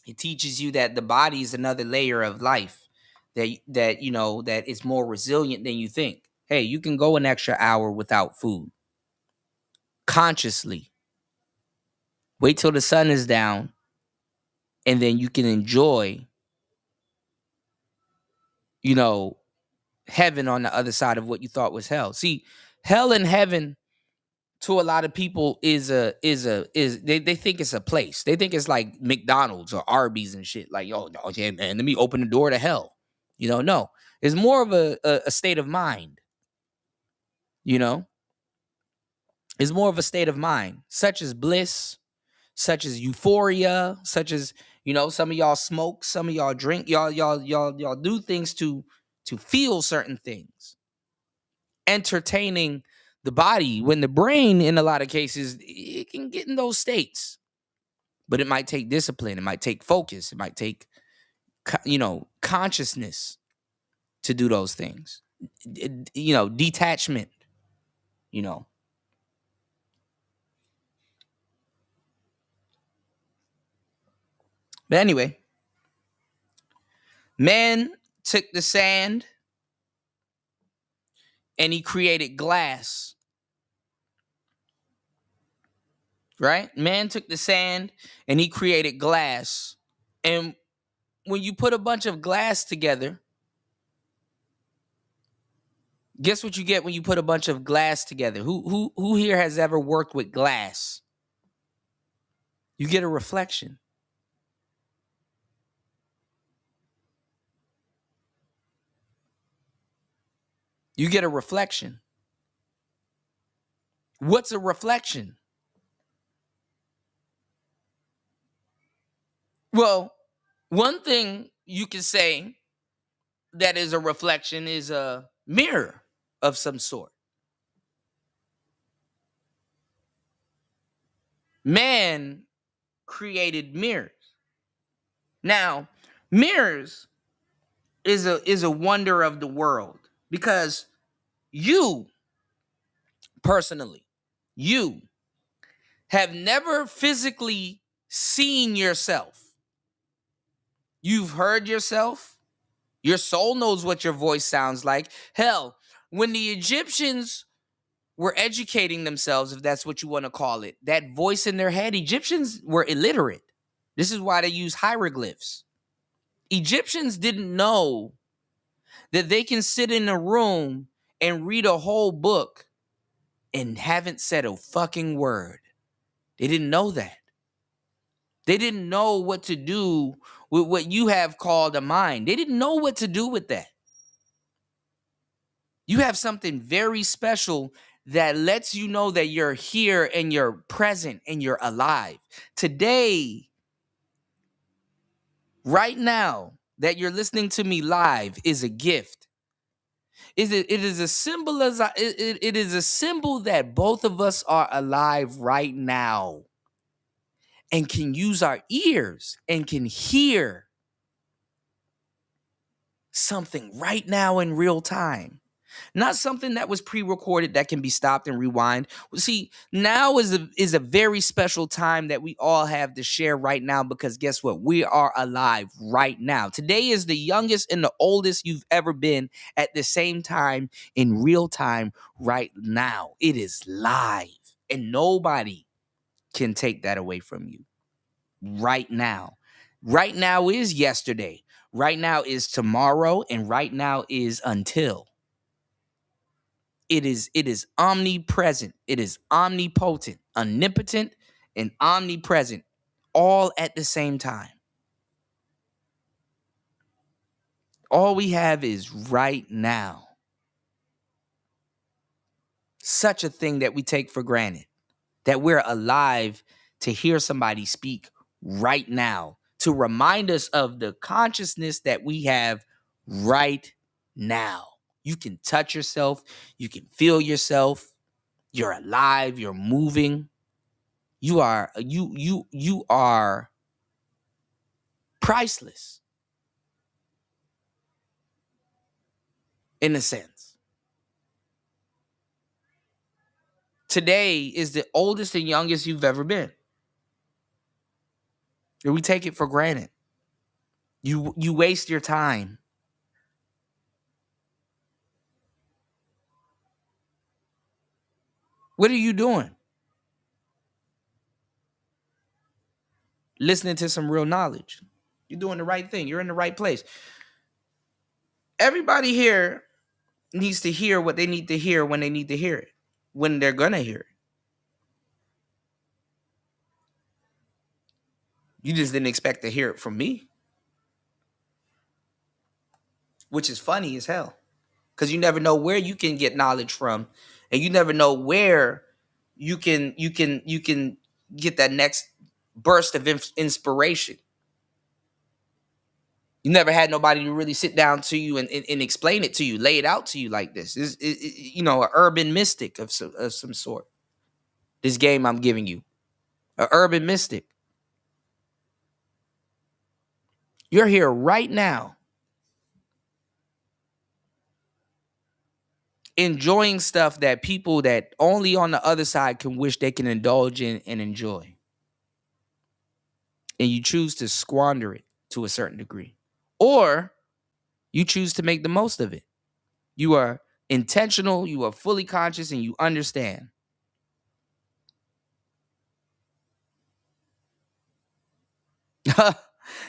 It teaches you that the body is another layer of life, that it's more resilient than you think. Hey, you can go an extra hour without food consciously. Wait till the sun is down, and then you can enjoy, heaven on the other side of what you thought was hell. See, hell and heaven to a lot of people is they think it's a place. They think it's like McDonald's or Arby's and shit. Like, yo, no, yeah, man, let me open the door to hell. No. It's more of a state of mind. It's more of a state of mind, such as bliss, such as euphoria, such as, some of y'all smoke, some of y'all drink, y'all do things to feel certain things, entertaining the body, when the brain, in a lot of cases, it can get in those states. But it might take discipline, it might take focus, it might take consciousness to do those things. Detachment, But anyway, man took the sand and he created glass. Right? Man took the sand and he created glass. And when you put a bunch of glass together, guess what you get when you put a bunch of glass together? Who here has ever worked with glass? You get a reflection. You get a reflection. What's a reflection? Well, one thing you can say that is a reflection is a mirror of some sort. Man created mirrors. Now, mirrors is a wonder of the world because you personally, you have never physically seen yourself. You've heard yourself. Your soul knows what your voice sounds like. Hell, when the Egyptians were educating themselves, if that's what you want to call it, that voice in their head, Egyptians were illiterate. This is why they use hieroglyphs. Egyptians didn't know that they can sit in a room and read a whole book and haven't said a fucking word. They didn't know that. They didn't know what to do with what you have called a mind. They didn't know what to do with that. You have something very special that lets you know that you're here and you're present and you're alive. Today, right now, that you're listening to me live is a gift. It is a symbol it is a symbol that both of us are alive right now and can use our ears and can hear something right now in real time. Not something that was pre-recorded that can be stopped and rewind. See, now is a very special time that we all have to share right now because guess what? We are alive right now. Today is the youngest and the oldest you've ever been at the same time in real time right now. It is live and nobody can take that away from you right now. Right now is yesterday. Right now is tomorrow and right now is until. It is omnipresent. It is omnipotent, omnipotent, and omnipresent all at the same time. All we have is right now. Such a thing that we take for granted. That we're alive to hear somebody speak right now. To remind us of the consciousness that we have right now. You can touch yourself. You can feel yourself. You're alive. You're moving. You are priceless in a sense. Today is the oldest and youngest you've ever been. And we take it for granted. You waste your time. What are you doing? Listening to some real knowledge. You're doing the right thing. You're in the right place. Everybody here needs to hear what they need to hear when they need to hear it. When they're gonna hear it. You just didn't expect to hear it from me. Which is funny as hell. Because you never know where you can get knowledge from. And you never know where you can get that next burst of inspiration. You never had nobody to really sit down to you and explain it to you, lay it out to you like this. An urban mystic of some sort. This game I'm giving you. An urban mystic. You're here right now. Enjoying stuff that people that only on the other side can wish they can indulge in and enjoy. And you choose to squander it to a certain degree. Or you choose to make the most of it. You are intentional, you are fully conscious, and you understand.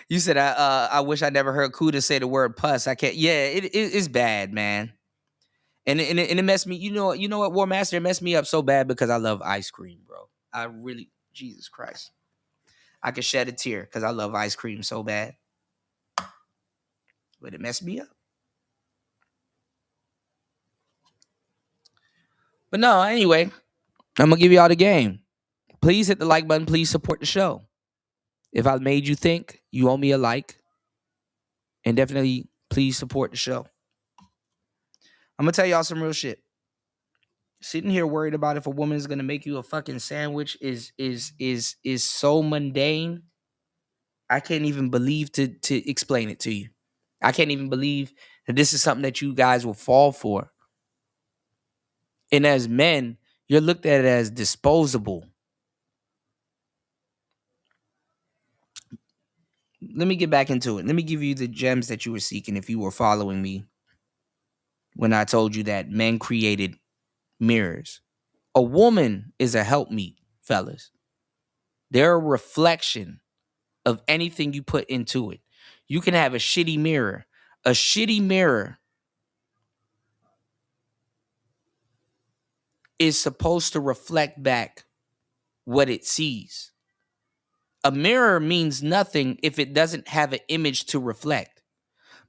You said I wish I never heard Kuda say the word puss. I can't. Yeah, it's bad, man. And it messed me. You know what, War Master, it messed me up so bad because I love ice cream, bro. I really, Jesus Christ, I could shed a tear because I love ice cream so bad, but it messed me up. But no, anyway, I'm gonna give y'all the game. Please hit the like button. Please support the show. If I made you think, you owe me a like, and definitely please support the show. I'm gonna tell y'all some real shit. Sitting here worried about if a woman is gonna make you a fucking sandwich is so mundane. I can't even believe to explain it to you. I can't even believe that this is something that you guys will fall for. And as men, you're looked at as disposable. Let me get back into it. Let me give you the gems that you were seeking if you were following me when I told you that men created mirrors. A woman is a helpmeet, fellas. They're a reflection of anything you put into it. You can have a shitty mirror. A shitty mirror is supposed to reflect back what it sees. A mirror means nothing if it doesn't have an image to reflect,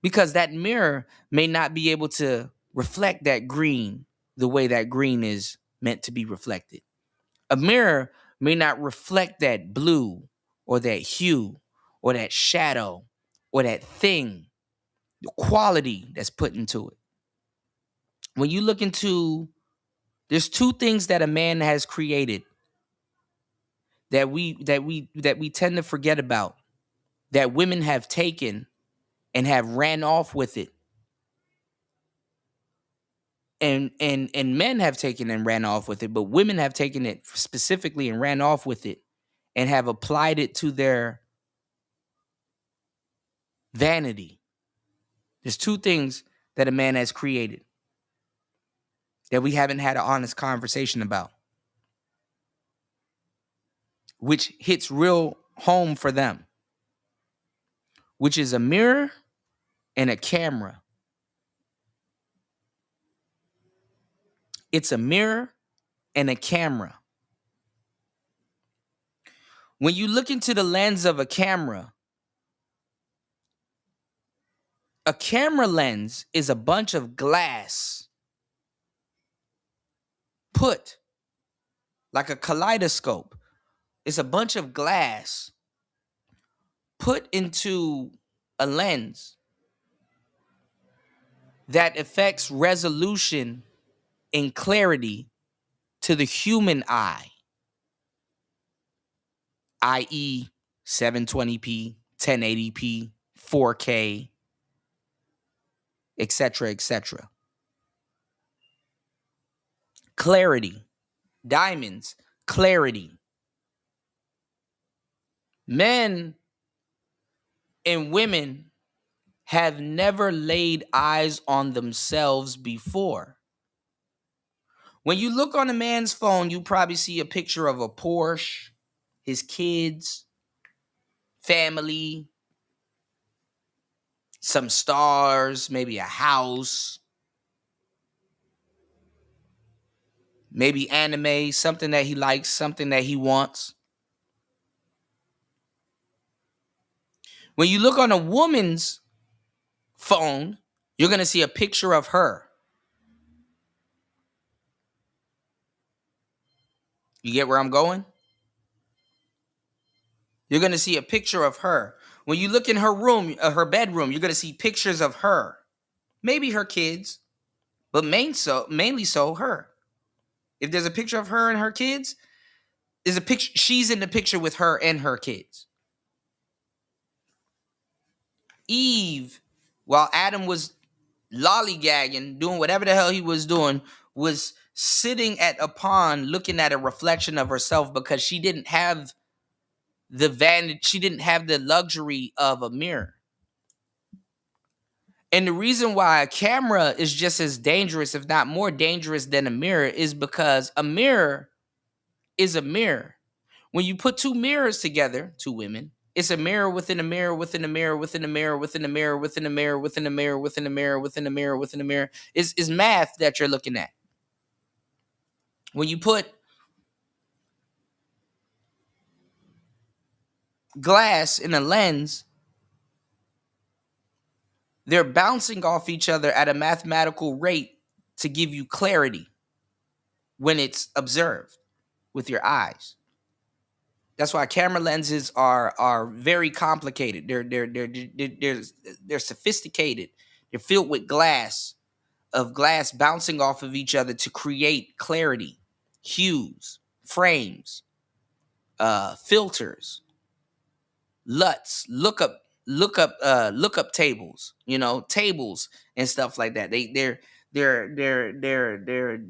because that mirror may not be able to reflect that green the way that green is meant to be reflected. A mirror may not reflect that blue or that hue or that shadow or that thing, the quality that's put into it. When you look into, there's two things that a man has created that we tend to forget about, that women have taken and have ran off with it, and men have taken and ran off with it, but women have taken it specifically and ran off with it and have applied it to their vanity. There's two things that a man has created that we haven't had an honest conversation about, which hits real home for them, which is a mirror and a camera. It's a mirror and a camera. When you look into the lens of a camera lens is a bunch of glass put like a kaleidoscope. It's a bunch of glass put into a lens that affects resolution and clarity to the human eye, i.e., 720p, 1080p, 4K, etc., etc. Clarity, diamonds, clarity. Men and women have never laid eyes on themselves before. When you look on a man's phone, you probably see a picture of a Porsche, his kids, family, some stars, maybe a house, maybe anime, something that he likes, something that he wants. When you look on a woman's phone, you're going to see a picture of her. You get where I'm going? You're going to see a picture of her. When you look in her room, her bedroom, you're going to see pictures of her. Maybe her kids, but mainly so her. If there's a picture of her and her kids, there's a picture. She's in the picture with her and her kids. Eve, while Adam was lollygagging, doing whatever the hell he was doing, was sitting at a pond looking at a reflection of herself because she didn't have the vanity, she didn't have the luxury of a mirror. And the reason why a camera is just as dangerous, if not more dangerous than a mirror, is because a mirror is a mirror. When you put two mirrors together, two women, it's a mirror within a mirror within a mirror within a mirror within a mirror within a mirror within a mirror within a mirror within a mirror within a mirror. Is math that you're looking at. When you put glass in a lens, they're bouncing off each other at a mathematical rate to give you clarity when it's observed with your eyes. That's why camera lenses are very complicated. They're sophisticated. They're filled with glass bouncing off of each other to create clarity, hues, frames, filters, LUTs, lookup tables, tables and stuff like that.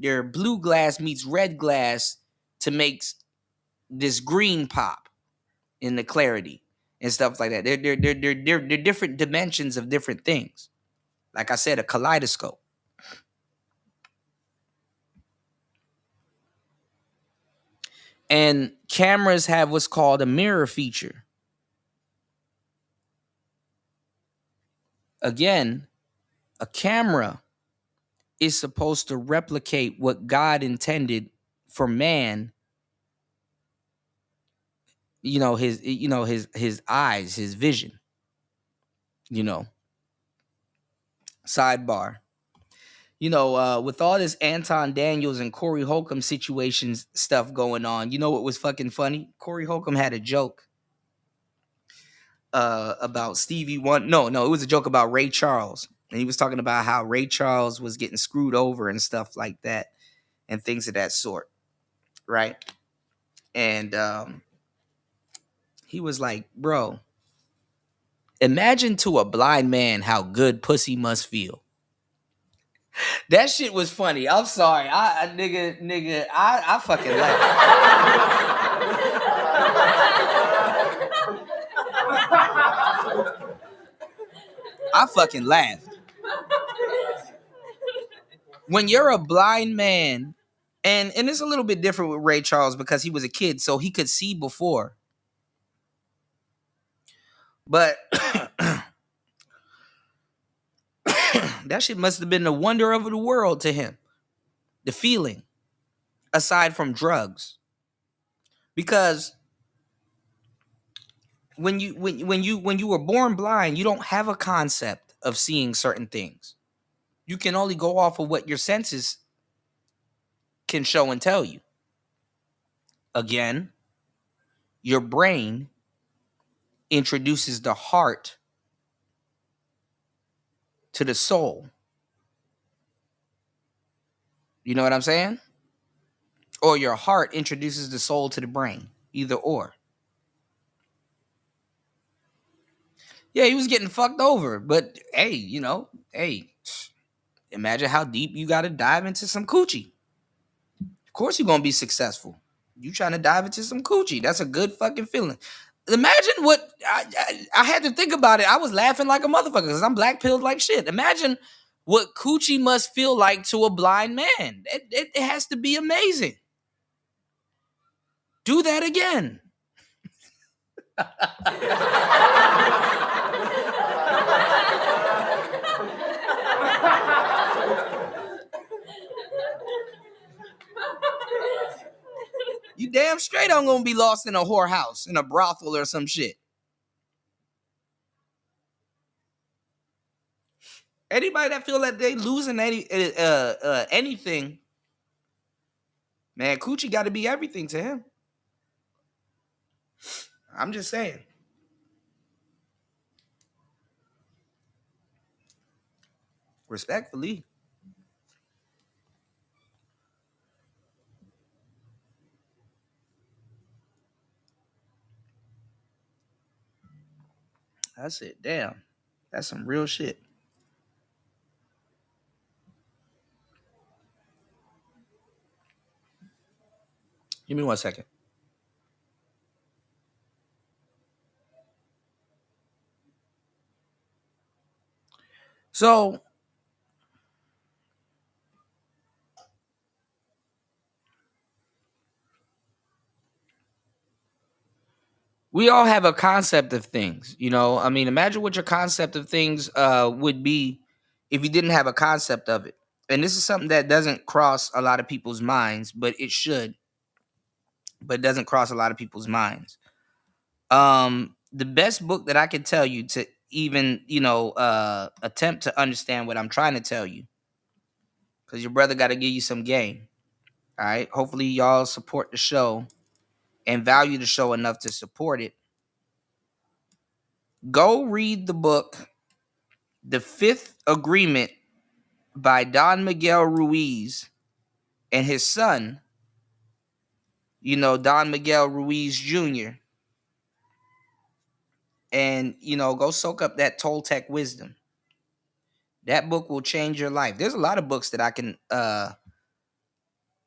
They're blue glass meets red glass to make this green pop in the clarity and stuff like that. They're different dimensions of different things. Like I said, a kaleidoscope. And cameras have what's called a mirror feature. Again, a camera is supposed to replicate what God intended for man. His eyes, his vision. Sidebar. With all this Anton Daniels and Corey Holcomb situations stuff going on, you know what was fucking funny? Corey Holcomb had a joke about Stevie Wonder. No, it was a joke about Ray Charles. And he was talking about how Ray Charles was getting screwed over and stuff like that and things of that sort. Right? And he was like, bro, imagine to a blind man how good pussy must feel. That shit was funny. I'm sorry. I fucking laughed. I fucking laughed. When you're a blind man, and it's a little bit different with Ray Charles because he was a kid, so he could see before. But that shit must have been the wonder of the world to him. The feeling, aside from drugs. Because when you were born blind, you don't have a concept of seeing certain things. You can only go off of what your senses can show and tell you. Again, your brain introduces the heart to the soul. You know what I'm saying? Or your heart introduces the soul to the brain. Either or. Yeah, he was getting fucked over. But hey, imagine how deep you got to dive into some coochie. Of course you're going to be successful. You trying to dive into some coochie. That's a good fucking feeling. Imagine what I had to think about it. I was laughing like a motherfucker because I'm black-pilled like shit. Imagine what coochie must feel like to a blind man. It has to be amazing. Do that again. You damn straight I'm gonna be lost in a whorehouse, in a brothel or some shit. Anybody that feel that they losing anything, man, coochie got to be everything to him. I'm just saying. Respectfully. That's it. Damn. That's some real shit. Give me 1 second. So we all have a concept of things, you know. I mean, imagine what your concept of things would be if you didn't have a concept of it. And this is something that doesn't cross a lot of people's minds, but it should. But it doesn't cross a lot of people's minds. The best book that I can tell you to even, attempt to understand what I'm trying to tell you, because your brother got to give you some game. All right. Hopefully, y'all support the show and value the show enough to support it. Go read the book, The Fifth Agreement by Don Miguel Ruiz and his son, Don Miguel Ruiz Jr. And, go soak up that Toltec wisdom. That book will change your life. There's a lot of books that I can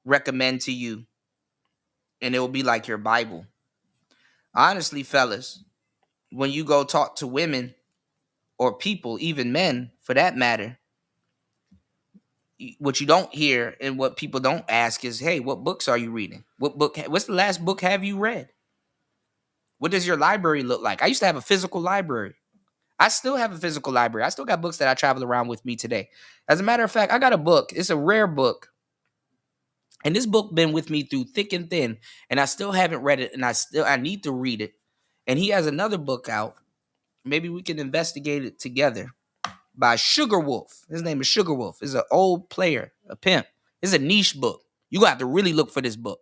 recommend to you, and it will be like your Bible. Honestly, fellas, when you go talk to women or people, even men for that matter, what you don't hear and what people don't ask is, hey, what books are you reading? What's the last book have you read? What does your library look like? I used to have a physical library. I still have a physical library. I still got books that I travel around with me today. As a matter of fact, I got a book. It's a rare book. And this book been with me through thick and thin, and I still haven't read it, and I need to read it. And he has another book out. Maybe we can investigate it together, by Sugar Wolf. His name is Sugar Wolf. He's an old player, a pimp. It's a niche book. You gonna have to really look for this book.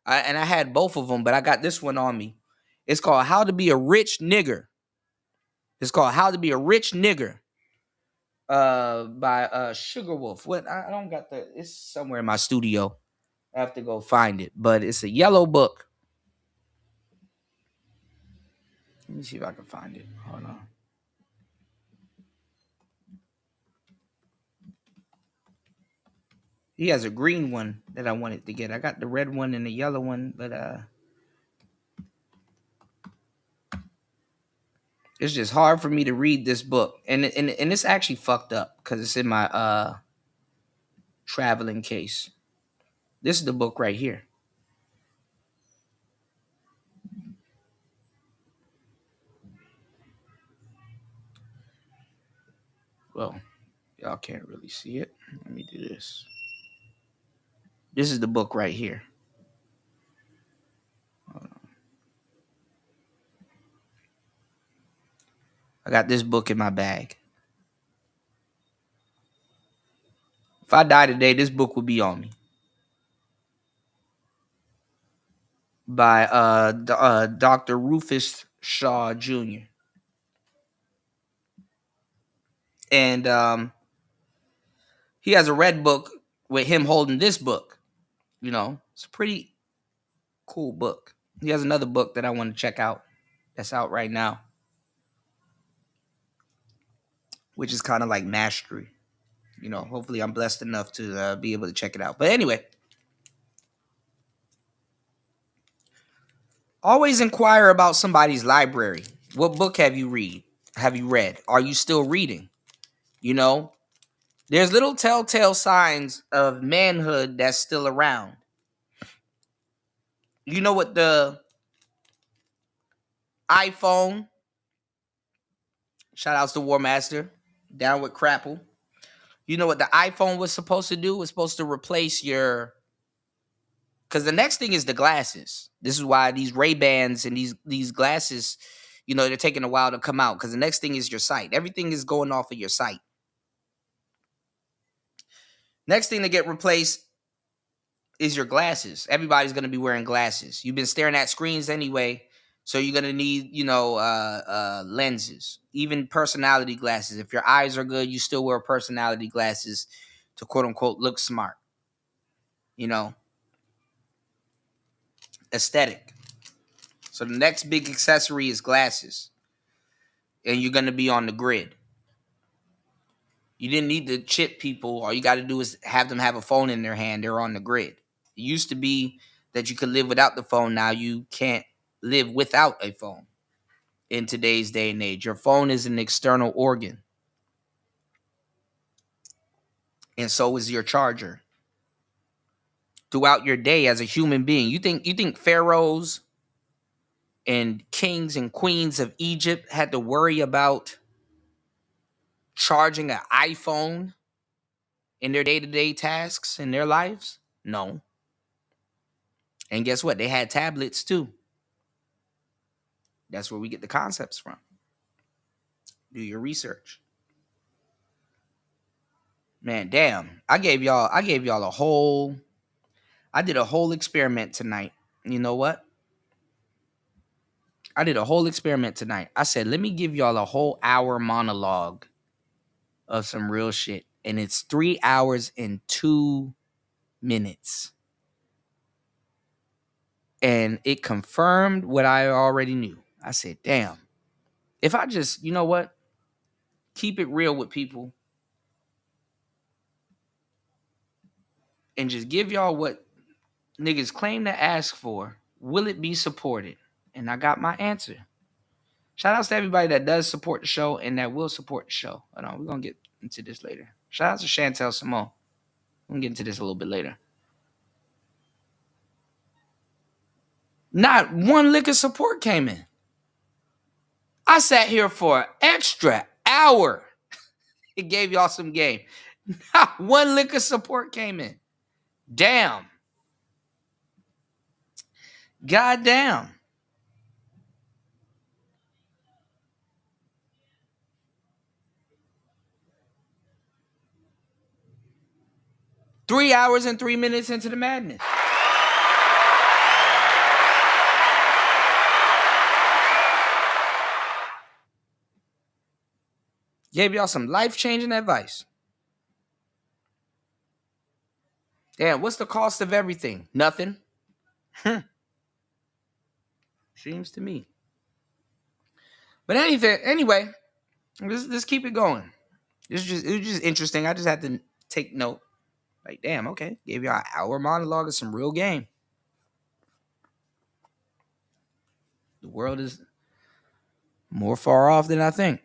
And I had both of them, but I got this one on me. It's called How to Be a Rich Nigger. It's called How to Be a Rich Nigger. By Sugar Wolf. What I don't got it's somewhere in my studio. I have to go find it, but it's a yellow book. Let me see if I can find it. Hold on. He has a green one that I wanted to get. I got the red one and the yellow one, but it's just hard for me to read this book. And it's actually fucked up because it's in my traveling case. This is the book right here. Well, y'all can't really see it. Let me do this. This is the book right here. Hold on. I got this book in my bag. If I die today, this book will be on me. By Dr. Rufus Shaw Jr. And he has a red book with him holding this book. It's a pretty cool book. He has another book that I want to check out that's out right now, which is kind of like mastery. Hopefully I'm blessed enough to be able to check it out. But anyway, always inquire about somebody's library. What book have you read? Are you still reading? There's little telltale signs of manhood that's still around. You know what the iPhone, shout outs to War Master, down with Crapple. You know what the iPhone was supposed to do? It was supposed to replace because the next thing is the glasses. This is why these Ray-Bans and these glasses, they're taking a while to come out, because the next thing is your sight. Everything is going off of your sight. Next thing to get replaced is your glasses. Everybody's going to be wearing glasses. You've been staring at screens anyway, so you're going to need, lenses, even personality glasses. If your eyes are good, you still wear personality glasses to quote unquote look smart. Aesthetic. So the next big accessory is glasses, and you're going to be on the grid. You didn't need to chip people. All you got to do is have them have a phone in their hand. They're on the grid. It used to be that you could live without the phone. Now you can't live without a phone in today's day and age. Your phone is an external organ. And so is your charger. Throughout your day as a human being, you think pharaohs and kings and queens of Egypt had to worry about charging an iPhone in their day-to-day tasks in their lives? No. And guess what? They had tablets too. That's where we get the concepts from. Do your research. Man, damn. I did a whole experiment tonight. You know what? I did a whole experiment tonight. I said, let me give y'all a whole hour monologue of some real shit. And it's 3 hours and 2 minutes. And it confirmed what I already knew. I said, damn. If I just, you know what? Keep it real with people. And just give y'all what niggas claim to ask for. Will it be supported? And I got my answer. Shout outs to everybody that does support the show and that will support the show. Hold on, we're going to get into this later. Shout out to Chantel Simone. I'm going to get into this a little bit later. Not one lick of support came in. I sat here for an extra hour. It gave y'all some game. Not one lick of support came in. Damn. God damn. Three hours and 3 minutes into the madness. Gave y'all some life-changing advice. Damn, what's the cost of everything? Nothing. Seems to me. But anyway, let's keep it going. It was just interesting. I just had to take note. Like, damn, okay. Gave y'all an hour monologue of some real game. The world is more far off than I think.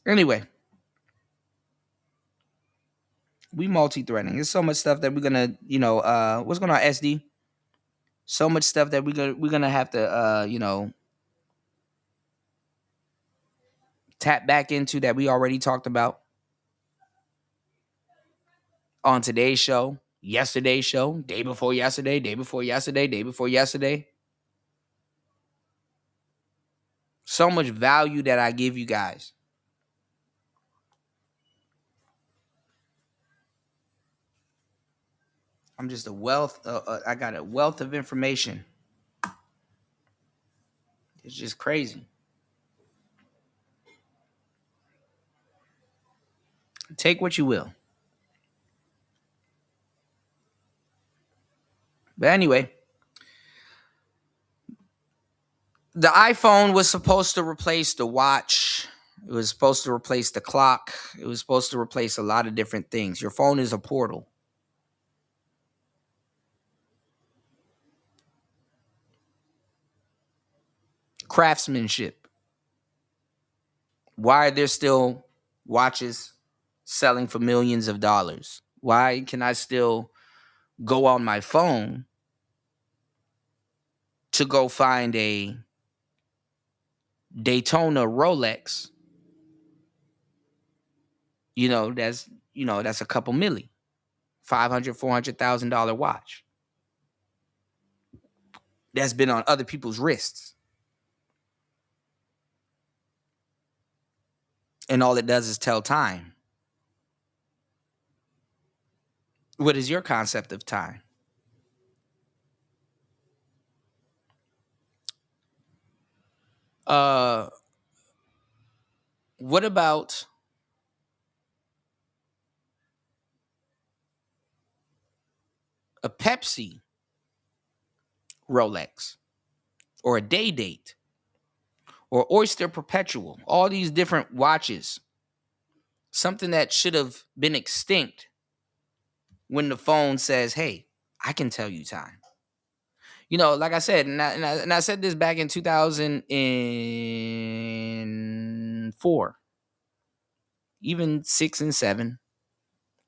Anyway, we multi-threading. There's so much stuff that we're gonna, what's going on, SD? So much stuff that we're gonna have to, tap back into that we already talked about on today's show, yesterday's show, day before yesterday, day before yesterday, day before yesterday. So much value that I give you guys. I'm just a wealth. I got a wealth of information. It's just crazy. Take what you will. But anyway, the iPhone was supposed to replace the watch. It was supposed to replace the clock. It was supposed to replace a lot of different things. Your phone is a portal. Craftsmanship. Why are there still watches selling for millions of dollars? Why can I still go on my phone to go find a Daytona Rolex? That's a couple milli. $500,000, $400,000 watch. That's been on other people's wrists. And all it does is tell time. What is your concept of time? What about a Pepsi Rolex or a Day Date or Oyster Perpetual? All these different watches. Something that should have been extinct when the phone says, hey, I can tell you time. Like I said, and I said this back in 2004. even 6 and 7,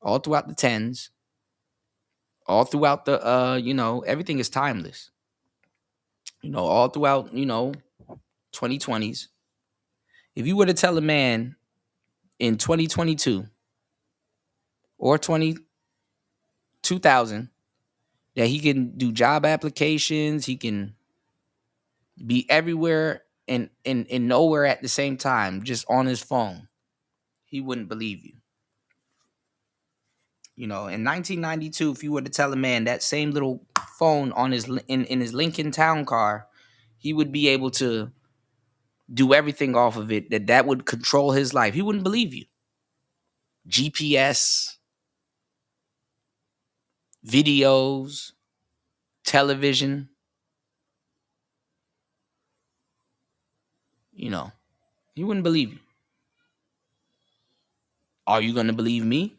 all throughout the 10s, all throughout the everything is timeless. All throughout 2020s. If you were to tell a man in 2022 or 2000 that he can do job applications, he can be everywhere and nowhere at the same time, just on his phone, he wouldn't believe you. In 1992, if you were to tell a man that same little phone on his in his Lincoln Town car, he would be able to do everything off of it, that would control his life, he wouldn't believe you. GPS, videos, television, he wouldn't believe you. Are you going to believe me?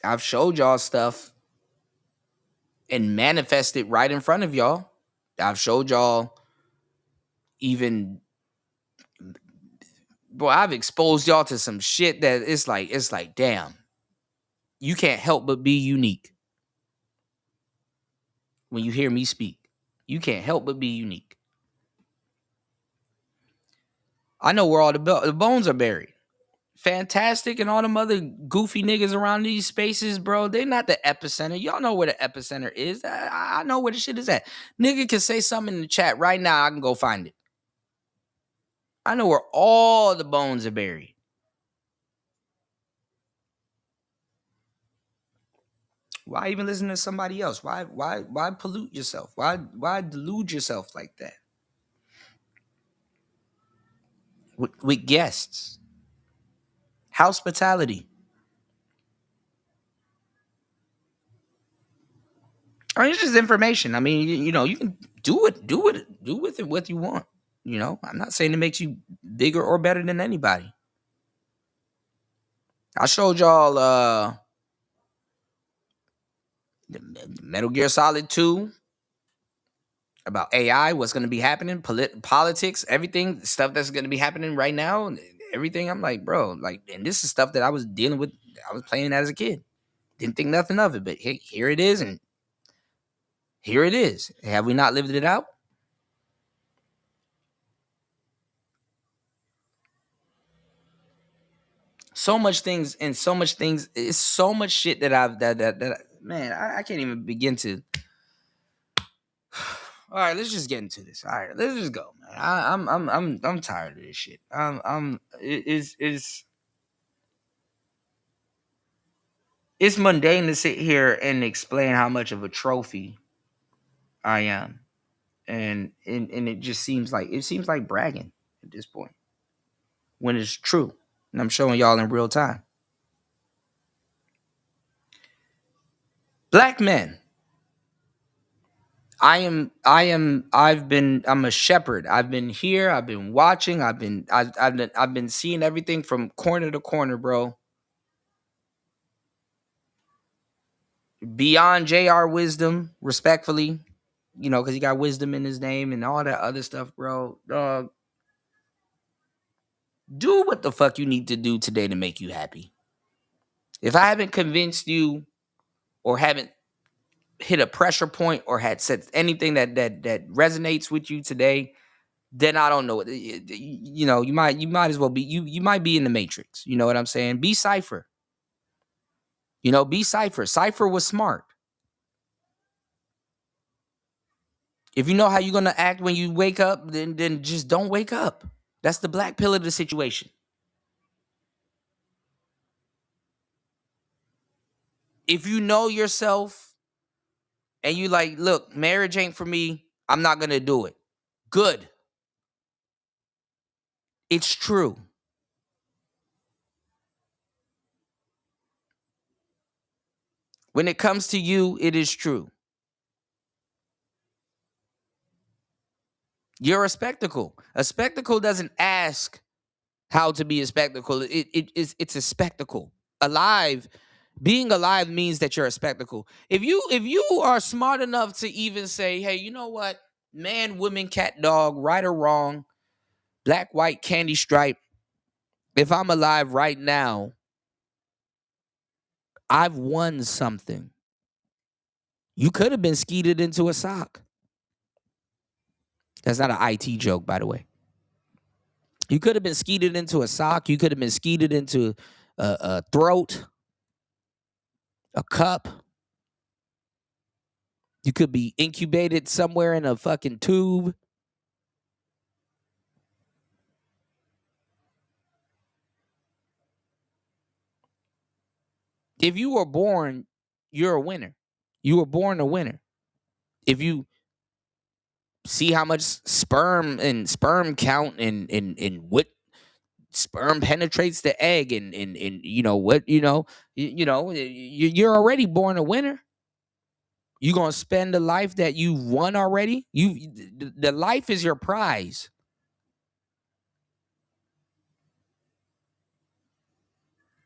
I've showed y'all stuff and manifested right in front of y'all. I've showed y'all even, boy, I've exposed y'all to some shit that it's like, damn, you can't help but be unique when you hear me speak. You can't help but be unique. I know where all the bones are buried. Fantastic and all them other goofy niggas around these spaces, bro, they're not the epicenter. Y'all know where the epicenter is. I know where the shit is at. Nigga can say something in the chat right now. I can go find it. I know where all the bones are buried. Why even listen to somebody else? Why pollute yourself? Why delude yourself like that? With guests. Hospitality. I mean, it's just information. I mean, you can do with it what you want. I'm not saying it makes you bigger or better than anybody. I showed y'all the Metal Gear Solid 2 about AI, what's going to be happening, politics, everything, stuff that's going to be happening right now, everything. I'm like, bro, and this is stuff that I was dealing with. I was playing as a kid. Didn't think nothing of it, but here it is, and here it is. Have we not lived it out? So much things. It's so much shit that man, I can't even begin to. All right, let's just get into this. All right, let's just go, man. I'm tired of this shit. It's mundane to sit here and explain how much of a trophy I am, and it just seems like bragging at this point when it's true, and I'm showing y'all in real time. Black men. I'm a shepherd. I've been here. I've been watching. I've been seeing everything from corner to corner, bro. Beyond JR Wisdom, respectfully, because he got wisdom in his name and all that other stuff, bro. Do what the fuck you need to do today to make you happy. If I haven't convinced you or haven't hit a pressure point or had said anything that resonates with you today, then I don't know. You might as well be you might be in the Matrix. You know what I'm saying? Be Cypher. Be Cypher. Cypher was smart. If you know how you're gonna act when you wake up, then just don't wake up. That's the black pill of the situation. If you know yourself and you like, look, marriage ain't for me, I'm not gonna do it. Good. It's true. When it comes to you, it is true. You're a spectacle. A spectacle doesn't ask how to be a spectacle. It's a spectacle. Being alive means that you're a spectacle. If you are smart enough to even say, hey, you know what? Man, woman, cat, dog, right or wrong, Black, white, candy stripe. If I'm alive right now, I've won something. You could have been skeeted into a sock. That's not an IT joke, by the way. You could have been skeeted into a sock. You could have been skeeted into a throat, a cup. You could be incubated somewhere in a fucking tube. If you were born, you're a winner. You were born a winner. If you see how much sperm count and what sperm penetrates the egg and you know what, you're already born a winner. You gonna spend the life that you won already? The life is your prize.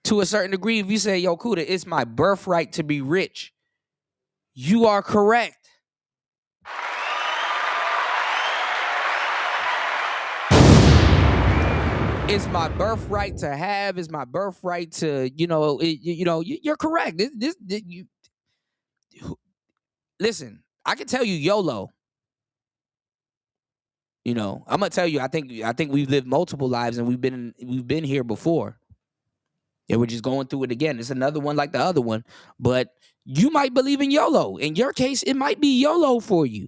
To a certain degree, if you say, yo, Kuda, it's my birthright to be rich, you are correct. It's my birthright to have. It's my birthright to, you're correct. Listen, I can tell you YOLO. I'm gonna tell you, I think we've lived multiple lives and we've been here before. And we're just going through it again. It's another one like the other one. But you might believe in YOLO. In your case, it might be YOLO for you.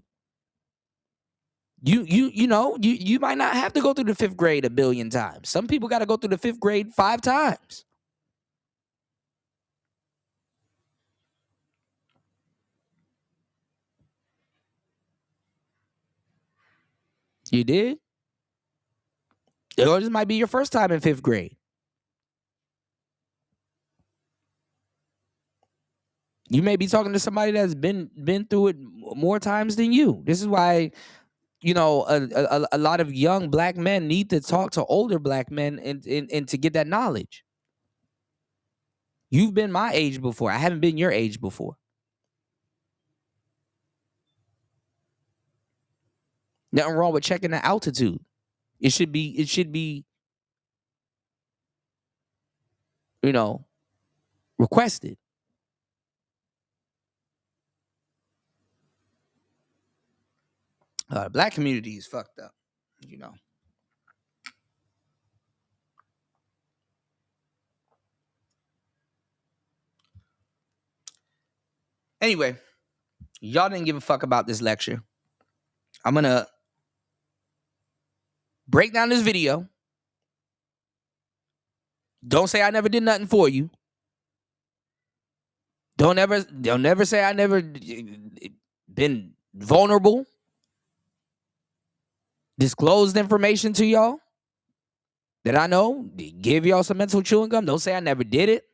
You might not have to go through the 5th grade a billion times. Some people got to go through the 5th grade 5 times. You did? Or this might be your first time in 5th grade. You may be talking to somebody that's been through it more times than you. This is why, a lot of young black men need to talk to older black men and to get that knowledge. You've been my age before. I haven't been your age before. Nothing wrong with checking the altitude. It should be, requested. Black community is fucked up, Anyway, y'all didn't give a fuck about this lecture. I'm gonna break down this video. Don't say I never did nothing for you. Don't never say I never been vulnerable. Disclosed information to y'all that I know. Give y'all some mental chewing gum. Don't say I never did it.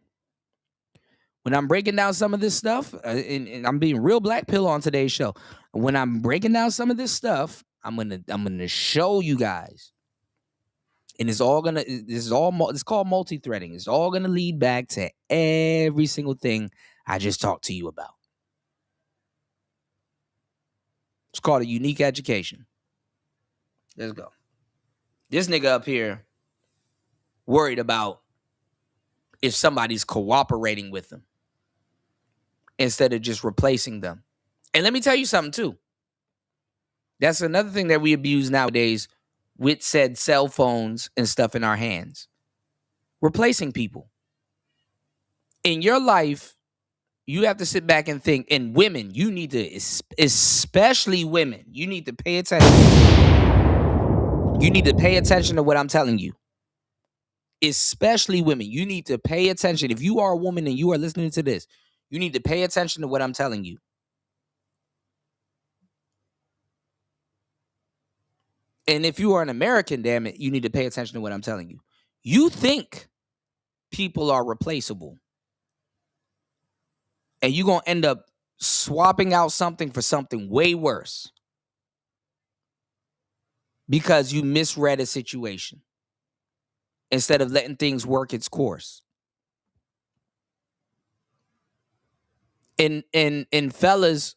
When I'm breaking down some of this stuff, and I'm being real BlackPill on today's show. When I'm breaking down some of this stuff, I'm gonna show you guys, and it's called multi-threading. It's all gonna lead back to every single thing I just talked to you about. It's called a unique education. Let's go. This nigga up here worried about if somebody's cooperating with them instead of just replacing them. And let me tell you something too. That's another thing that we abuse nowadays with said cell phones and stuff in our hands. Replacing people. In your life, you have to sit back and think, and women, you need to, especially women, you need to pay attention. You need to pay attention to what I'm telling you. Especially women, you need to pay attention. If you are a woman and you are listening to this, you need to pay attention to what I'm telling you. And if you are an American, damn it, you need to pay attention to what I'm telling you. You think people are replaceable. And you're going to end up swapping out something for something way worse. Because you misread a situation. Instead of letting things work its course. And fellas,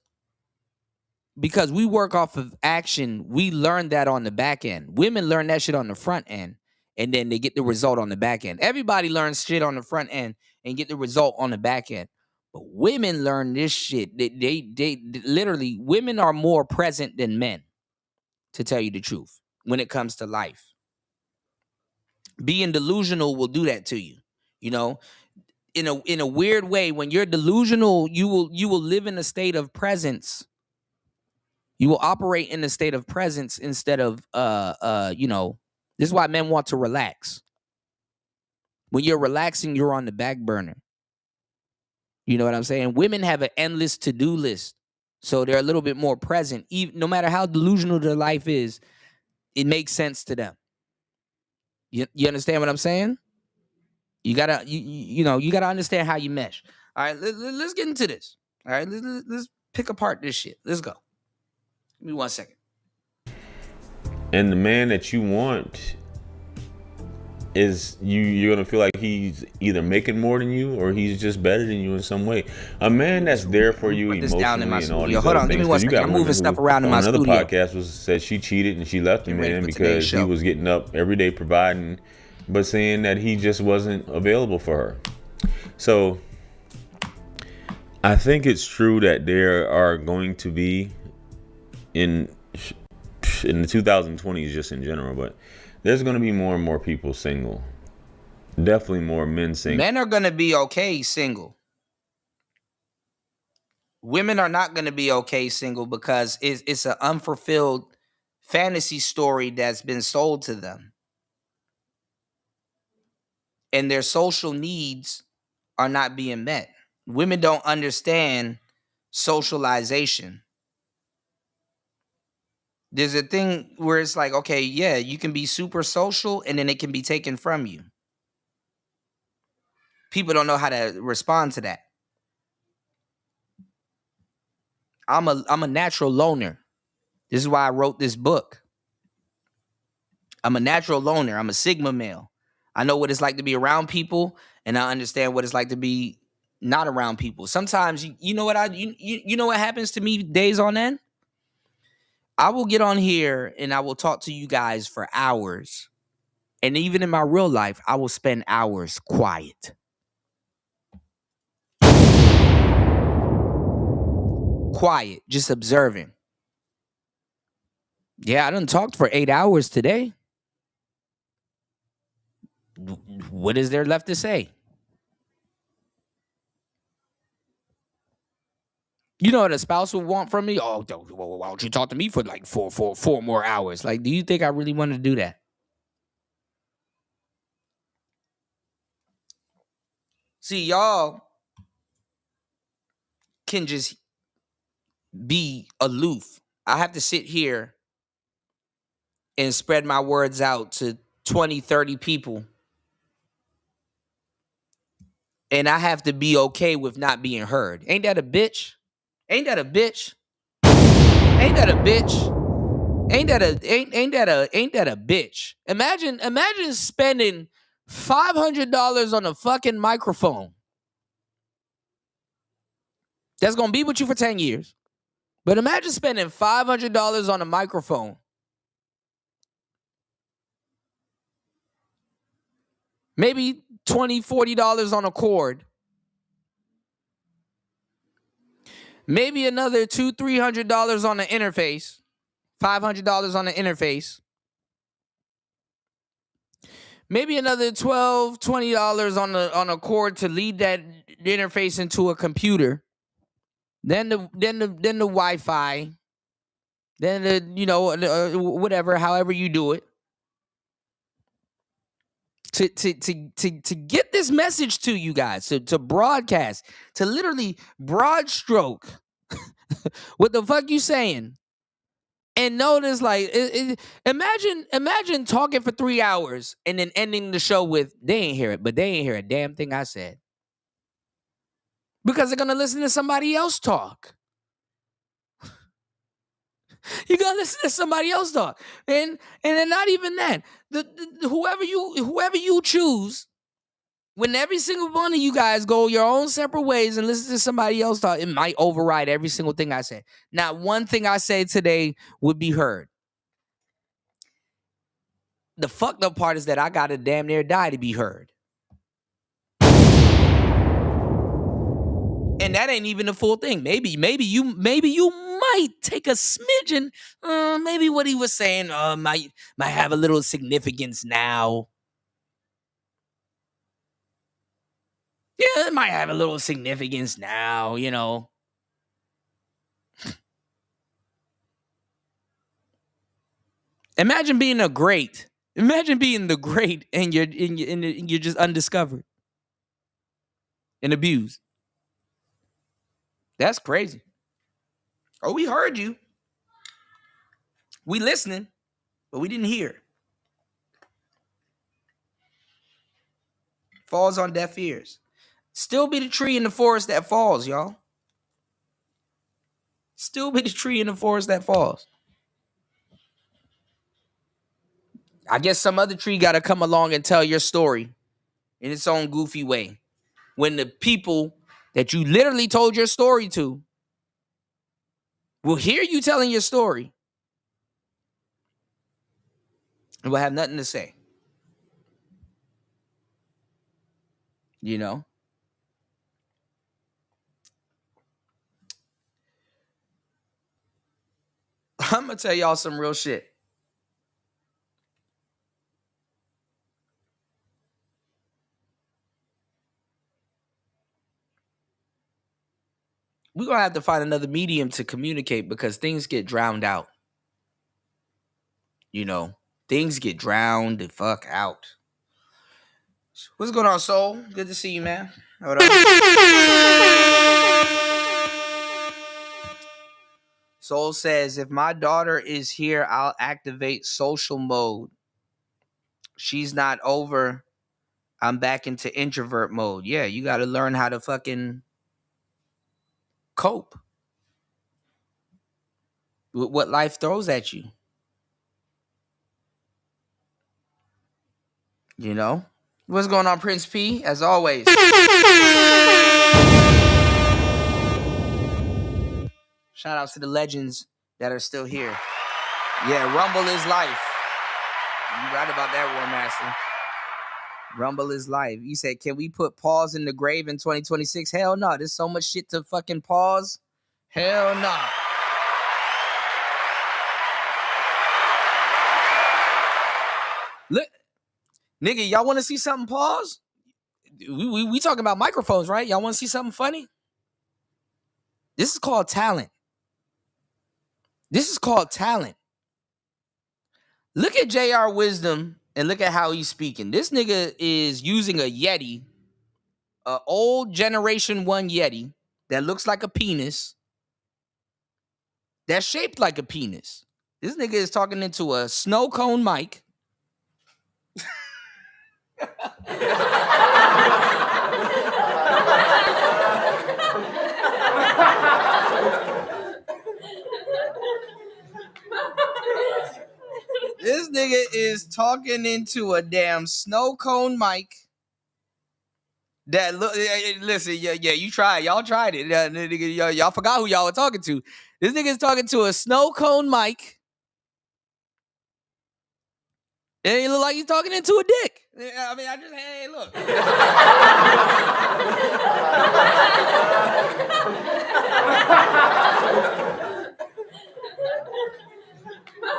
because we work off of action, we learn that on the back end. Women learn that shit on the front end, and then they get the result on the back end. Everybody learns shit on the front end and get the result on the back end. But women learn this shit. They literally, women are more present than men, to tell you the truth, when it comes to life. Being delusional will do that to you. You know, in a weird way, when you're delusional, you will live in a state of presence. You will operate in a state of presence instead of this is why men want to relax. When you're relaxing, you're on the back burner. You know what I'm saying? Women have an endless to-do list. So they're a little bit more present. Even, no matter how delusional their life is, it makes sense to them. You understand what I'm saying? You gotta you gotta understand how you mesh. All right, let's get into this. All right, let's pick apart this shit. Let's go. Give me 1 second. And the man that you want is you're gonna feel like he's either making more than you or he's just better than you in some way. A man that's there for you emotionally and all these other things. Hold on, give me 1 second. I'm moving stuff around in my studio. Another podcast said she cheated and she left the man because he was getting up every day providing, but saying that he just wasn't available for her. So I think it's true that there are going to be in the 2020s just in general, but there's going to be more and more people single. Definitely more men single. Men are going to be okay single. Women are not going to be okay single because it's an unfulfilled fantasy story that's been sold to them. And their social needs are not being met. Women don't understand socialization. There's a thing where it's like, okay, yeah, you can be super social and then it can be taken from you. People don't know how to respond to that. I'm a natural loner. This is why I wrote this book. I'm a natural loner. I'm a Sigma male. I know what it's like to be around people, and I understand what it's like to be not around people. Sometimes you know what you know what happens to me days on end? I will get on here and I will talk to you guys for hours. And even in my real life, I will spend hours quiet. Quiet, just observing. Yeah, I done talked for 8 hours today. What is there left to say? You know what a spouse would want from me? Oh, why don't you talk to me for like four more hours? Like, do you think I really want to do that? See, y'all can just be aloof. I have to sit here and spread my words out to 20, 30 people. And I have to be okay with not being heard. Ain't that a bitch? Ain't that a bitch? Ain't that a bitch? Ain't that a bitch? Imagine spending $500 on a fucking microphone. That's gonna be with you for 10 years. But imagine spending $500 on a microphone. Maybe $20, $40 on a cord. Maybe another $200, $300 on the interface. $500 on the interface. Maybe another $12, $20 on a cord to lead that interface into a computer. Then the Wi-Fi. Then the whatever, however you do it. To get this message to you guys, to broadcast, to literally broad stroke what the fuck you saying. And notice, like, imagine talking for 3 hours and then ending the show with, they ain't hear it, but they ain't hear a damn thing I said. Because they're going to listen to somebody else talk. You're going to listen to somebody else talk. And then not even that. Whoever you choose, When every single one of you guys go your own separate ways and listen to somebody else talk, it might override every single thing I say. Not one thing I say today would be heard. The fucked up part is that I gotta damn near die to be heard. And that ain't even the full thing. Maybe you might take a smidgen. Maybe what he was saying might have a little significance now. Yeah, it might have a little significance now, you know. Imagine being the great and you're just undiscovered and abused. That's crazy. Oh, we heard you. We listening, but we didn't hear. Falls on deaf ears. Still be the tree in the forest that falls, y'all. Still be the tree in the forest that falls. I guess some other tree got to come along and tell your story in its own goofy way. When the people that you literally told your story to will hear you telling your story and will have nothing to say. You know? I'm going to tell y'all some real shit. We're going to have to find another medium to communicate because things get drowned out. You know, things get drowned the fuck out. What's going on, Soul? Good to see you, man. Hold on. Soul says, if my daughter is here, I'll activate social mode. She's not over. I'm back into introvert mode. Yeah, you got to learn how to fucking cope with what life throws at you. You know? What's going on, Prince P? As always. Shout outs to the legends that are still here. Yeah, Rumble is life. You right about that, War Master. Rumble is life. You said, can we put pause in the grave in 2026? Hell no. There's so much shit to fucking pause. Hell no. Look, nigga, y'all want to see something pause? We talking about microphones, right? Y'all want to see something funny? This is called talent. This is called talent. Look at JR Wisdom and look at how he's speaking. This nigga is using a Yeti, an old Generation 1 Yeti that looks like a penis, that's shaped like a penis. This nigga is talking into a snow cone mic. This nigga is talking into a damn snow cone mic. That look, listen, yeah, you tried, y'all tried it. Y'all forgot who y'all were talking to. This nigga is talking to a snow cone mic, and he look like he's talking into a dick. I mean, hey, look.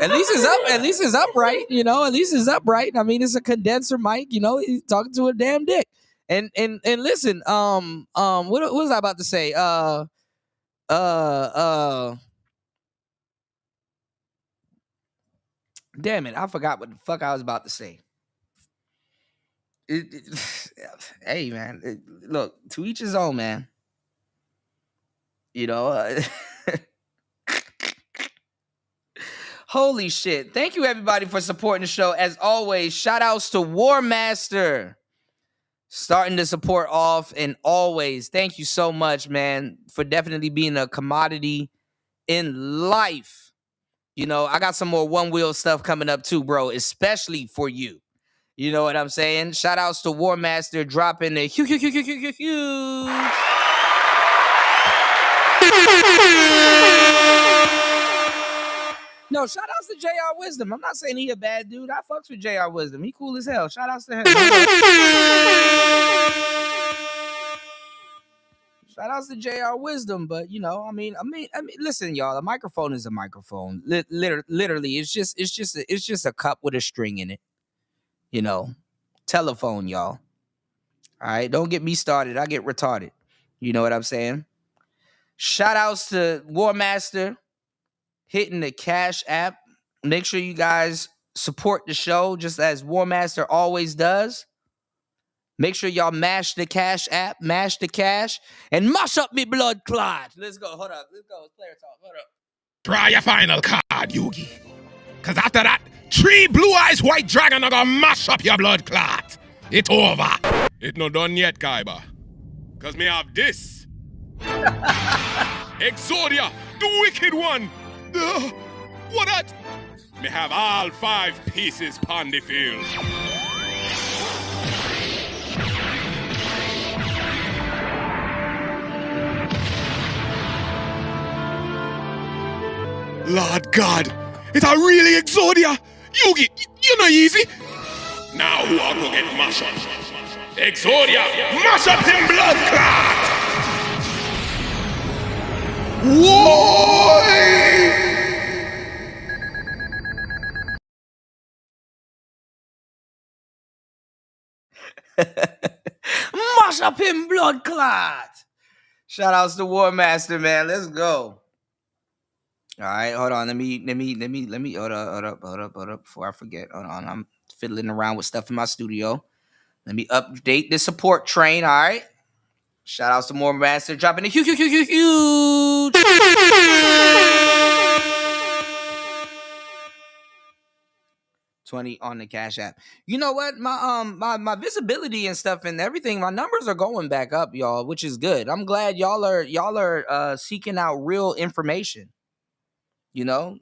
At least it's upright, you know. At least it's upright. I mean, it's a condenser mic, you know. He's talking to a damn dick. And listen, what was I about to say? Damn it, I forgot what the fuck I was about to say. Hey, man, look, to each his own, man. You know. Holy shit. Thank you, everybody, for supporting the show. As always, shout outs to War Master. Starting to support off, and always, thank you so much, man, for definitely being a commodity in life. You know, I got some more one wheel stuff coming up too, bro, especially for you. You know what I'm saying? Shout outs to War Master dropping the huge. No, shout outs to JR Wisdom. I'm not saying he a bad dude. I fucks with JR Wisdom. He cool as hell. Shout outs to him. Shout outs to JR Wisdom, but you know, I mean, listen, y'all. A microphone is a microphone. Literally, it's just a cup with a string in it. You know, telephone, y'all. All right, don't get me started. I get retarded. You know what I'm saying? Shout outs to War Master hitting the Cash App. Make sure you guys support the show just as War Master always does. Make sure y'all mash the Cash App, mash the cash, and mash up me blood clot. Let's go. Hold up. Let's go. Player talk. Hold up. Try your final card, Yugi. Cause after that, 3 blue eyes white dragon are gonna mash up your blood clot. It over. It not done yet, Kaiba. Cause me have this. Exodia, the wicked one. What that? Me have all 5 pieces pon the field. Lord God, it's a really Exodia. Yugi, you know easy. Now who are gonna get mash up? Exodia, mash up him blood clot! Whoa! Mash up him blood clot. Shout outs to War Master, man. Let's go. All right, hold on. Let me hold up before I forget. Hold on. I'm fiddling around with stuff in my studio. Let me update the support train. All right. Shout outs to War Master dropping a huge 20 on the Cash App. You know what? My visibility and stuff and everything, my numbers are going back up, y'all, which is good. I'm glad y'all are seeking out real information. You know,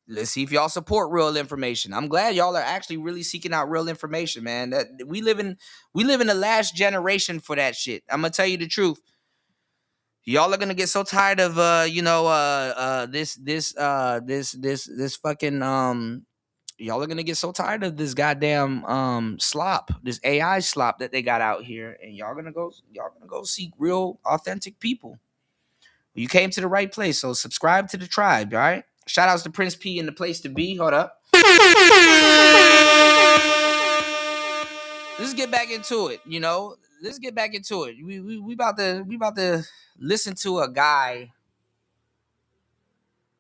let's see if y'all support real information. I'm glad y'all are actually really seeking out real information, man. That we live in the last generation for that shit. I'm gonna tell you the truth. Y'all are gonna get so tired of this fucking y'all are gonna get so tired of this goddamn slop, this AI slop that they got out here, and y'all gonna go seek real authentic people. You came to the right place, so subscribe to the tribe, all right? Shout outs to Prince P and the place to be. Hold up. Let's get back into it, you know. Let's get back into it. We about to listen to a guy.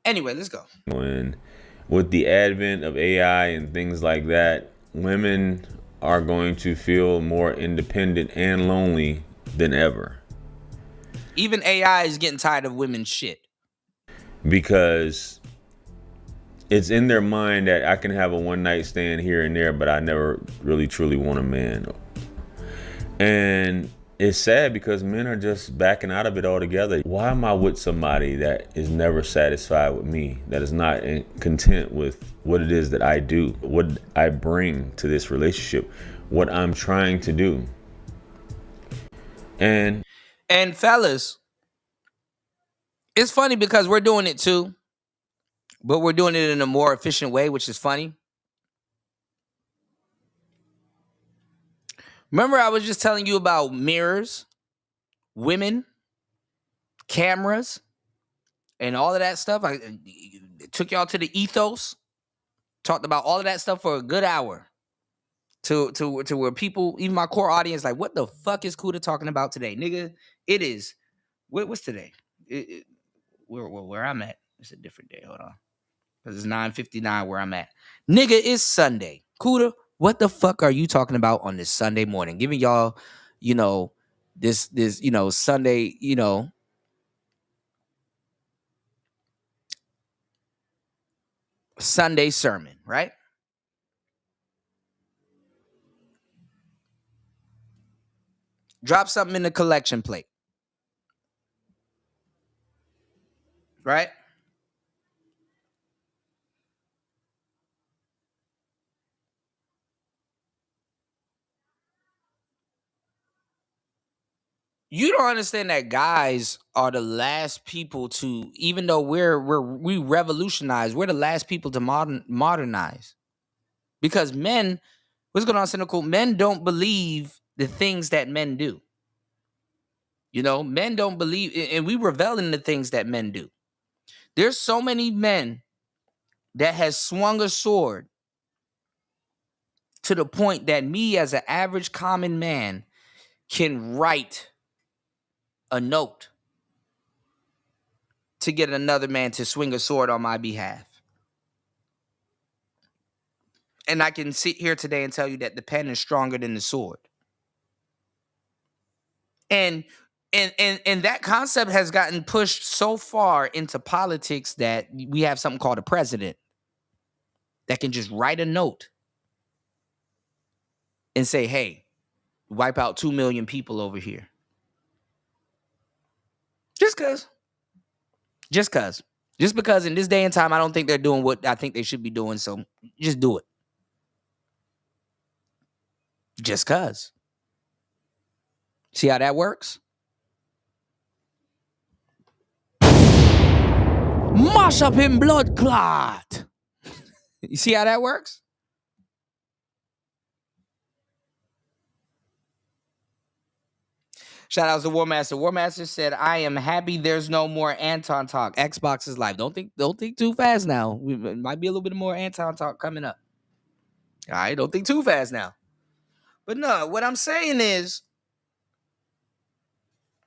Anyway, let's go. And with the advent of AI and things like that, women are going to feel more independent and lonely than ever. Even AI is getting tired of women's shit. Because it's in their mind that I can have a one night stand here and there, but I never really truly want a man. And it's sad because men are just backing out of it altogether. Why am I with somebody that is never satisfied with me, that is not content with what it is that I do, what I bring to this relationship, what I'm trying to do? And fellas, it's funny because we're doing it too, but we're doing it in a more efficient way, which is funny. Remember, I was just telling you about mirrors, women, cameras, and all of that stuff. I took y'all to the ethos, talked about all of that stuff for a good hour. To where people, even my core audience, like, what the fuck is Kuda talking about today, nigga? It is what's today? Where I'm at. It's a different day. Hold on, because it's 9:59 where I'm at. Nigga, it's Sunday. Kuda, what the fuck are you talking about on this Sunday morning? Giving y'all, you know, this Sunday, Sunday sermon, right? Drop something in the collection plate. Right? You don't understand that guys are the last people to, even though we revolutionize, we're the last people to modernize. Because men, what's going on, cynical? Men don't believe the things that men do. You know, men don't believe, and we revel in the things that men do. There's so many men that has swung a sword to the point that me, as an average common man, can write a note to get another man to swing a sword on my behalf. And I can sit here today and tell you that the pen is stronger than the sword. And that concept has gotten pushed so far into politics that we have something called a president that can just write a note and say, hey, wipe out 2 million people over here. Just because in this day and time, I don't think they're doing what I think they should be doing. So just do it. Just cause. See how that works? Mash up in blood clot. You see how that works? Shout out to War Master. War Master said, I am happy there's no more Anton talk. Xbox is live. Don't think too fast now. It might be a little bit more Anton talk coming up. All right, don't think too fast now. But no, what I'm saying is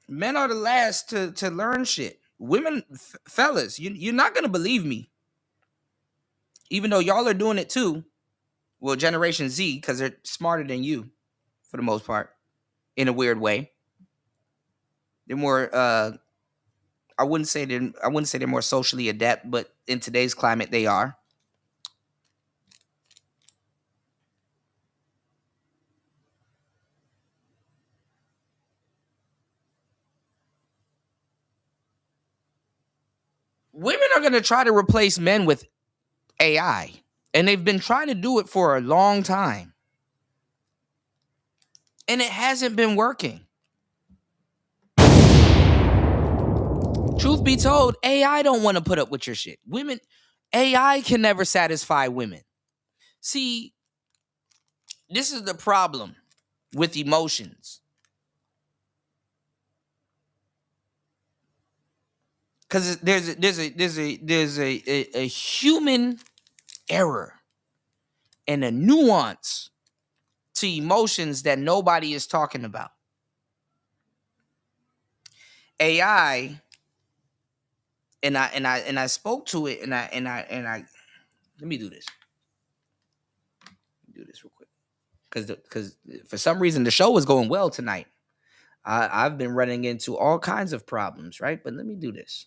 men are the last to learn shit. Women, fellas, you're not going to believe me. Even though y'all are doing it too. Well, Generation Z, because they're smarter than you for the most part, in a weird way. They're more I wouldn't say they're more socially adept, but in today's climate they are. Women are going to try to replace men with AI, and they've been trying to do it for a long time. And it hasn't been working. Truth be told, AI don't want to put up with your shit. AI can never satisfy women. See, this is the problem with emotions. Because there's a human error and a nuance to emotions that nobody is talking about. AI, and I spoke to it, and I let me do this. Do this real quick, because for some reason the show is going well tonight. I've been running into all kinds of problems, right? But let me do this.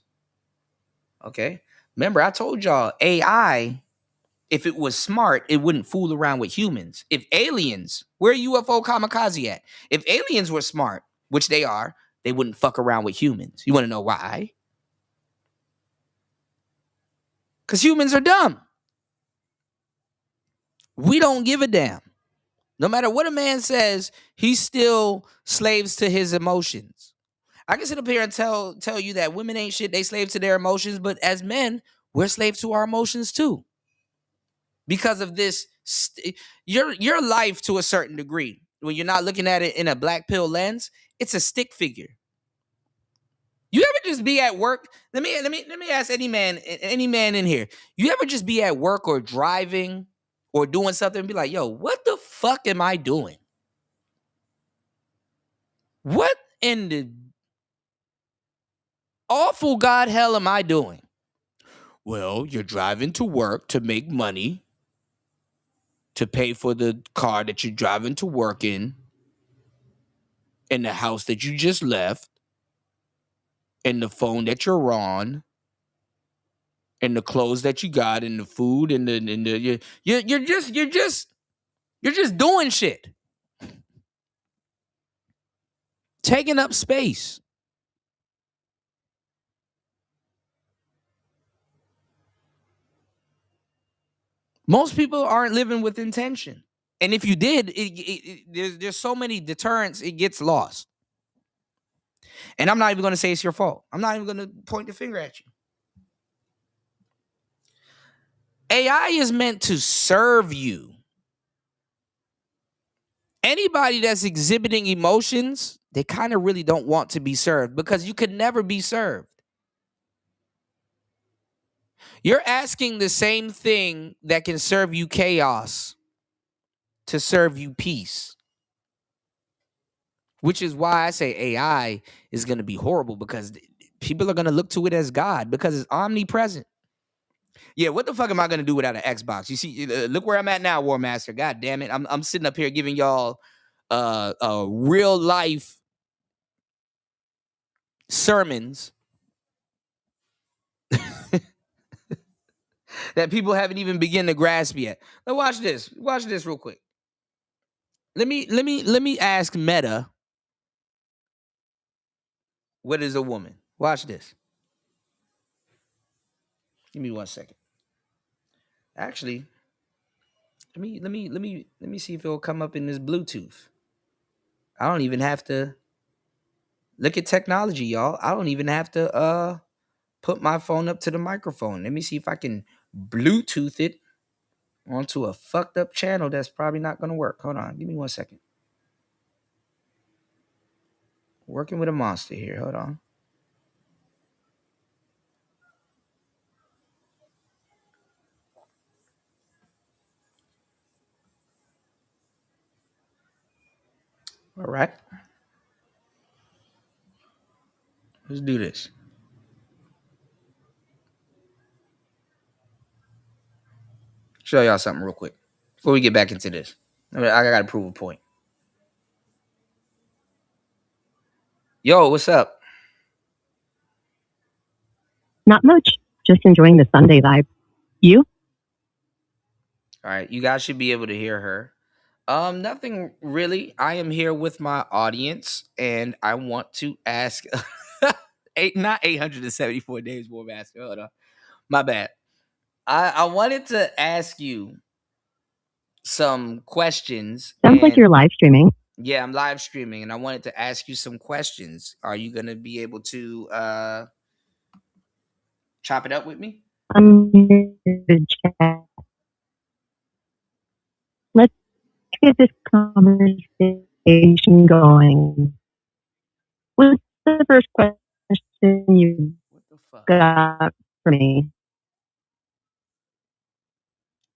Okay, remember I told y'all AI, if it was smart, it wouldn't fool around with humans. If aliens, where UFO kamikaze at? If aliens were smart, which they are, they wouldn't fuck around with humans. You want to know why? Because humans are dumb. We don't give a damn. No matter what a man says, he's still slaves to his emotions. I can sit up here and tell you that women ain't shit, they slaves to their emotions, but as men, we're slaves to our emotions too. Because of this, your life to a certain degree, when you're not looking at it in a black pill lens, it's a stick figure. You ever just be at work? Let me ask any man in here. You ever just be at work or driving or doing something and be like, yo, what the fuck am I doing? What in the awful God hell am I doing? Well, you're driving to work to make money, to pay for the car that you're driving to work in, and the house that you just left, and the phone that you're on, and the clothes that you got, and the food, and you're just doing shit, taking up space. Most people aren't living with intention, and if you did, there's so many deterrents, it gets lost. And I'm not even going to say it's your fault. I'm not even going to point the finger at you. AI is meant to serve you. Anybody that's exhibiting emotions, they kind of really don't want to be served because you could never be served. You're asking the same thing that can serve you chaos to serve you peace, which is why I say AI is going to be horrible because people are going to look to it as God because it's omnipresent. Yeah, what the fuck am I going to do without an Xbox? You see, look where I'm at now, War Master. God damn it. I'm sitting up here giving y'all real life sermons that people haven't even begun to grasp yet. Now watch this. Watch this real quick. Let me ask Meta, what is a woman? Watch this. Give me 1 second. Actually, let me see if it'll come up in this Bluetooth. I don't even have to look at technology, y'all. I don't even have to put my phone up to the microphone. Let me see if I can Bluetooth it onto a fucked up channel that's probably not gonna work. Hold on, give me 1 second. Working with a monster here. Hold on. All right. Let's do this. Show y'all something real quick before we get back into this. I gotta prove a point. Yo, what's up? Not much. Just enjoying the Sunday vibe. You? All right, you guys should be able to hear her. Nothing really. I am here with my audience, and I want to ask not 874 days more master. Hold on. My bad. I wanted to ask you some questions. Sounds like you're live streaming. Yeah, I'm live streaming, and I wanted to ask you some questions. Are you gonna be able to chop it up with me? I'm here to chat. Let's get this conversation going. What's the first question you got for me?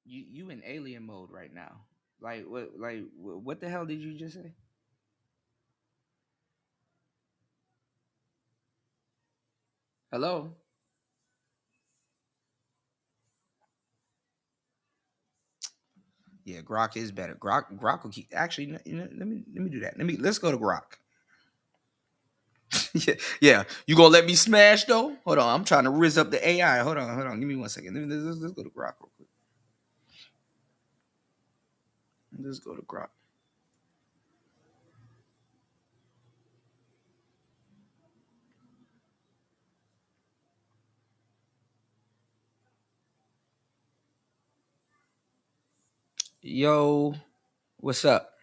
You in alien mode right now. What the hell did you just say? Hello? Yeah, Grok is better. Grok will keep actually let me do that. Let's go to Grok. yeah. You gonna let me smash though? Hold on, I'm trying to riz up the AI. Hold on. Give me 1 second. Let's go to Grok real quick. Let's go to Grok. Yo, what's up?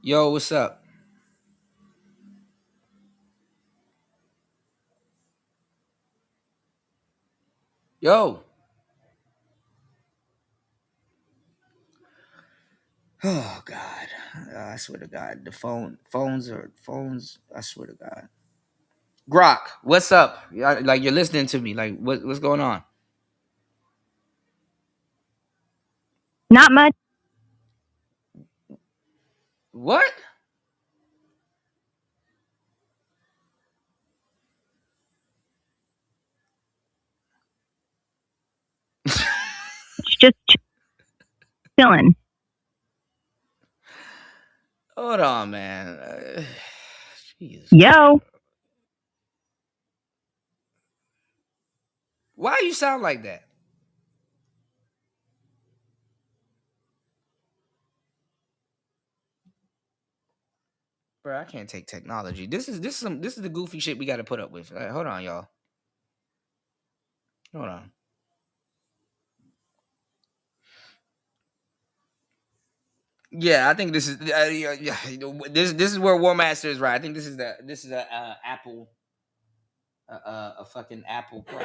Yo, what's up? Yo. Oh God. I swear to God. The phones. I swear to God. Grok, what's up? Like you're listening to me. Like what's going on? Not much. What? Just chilling. Hold on, man. Jesus. Yo. Why you sound like that? Bro, I can't take technology. This is the goofy shit we got to put up with. Hold on, y'all. Hold on. Yeah, I think this is this is where War Master is right. I think this is a Apple a fucking Apple Pro.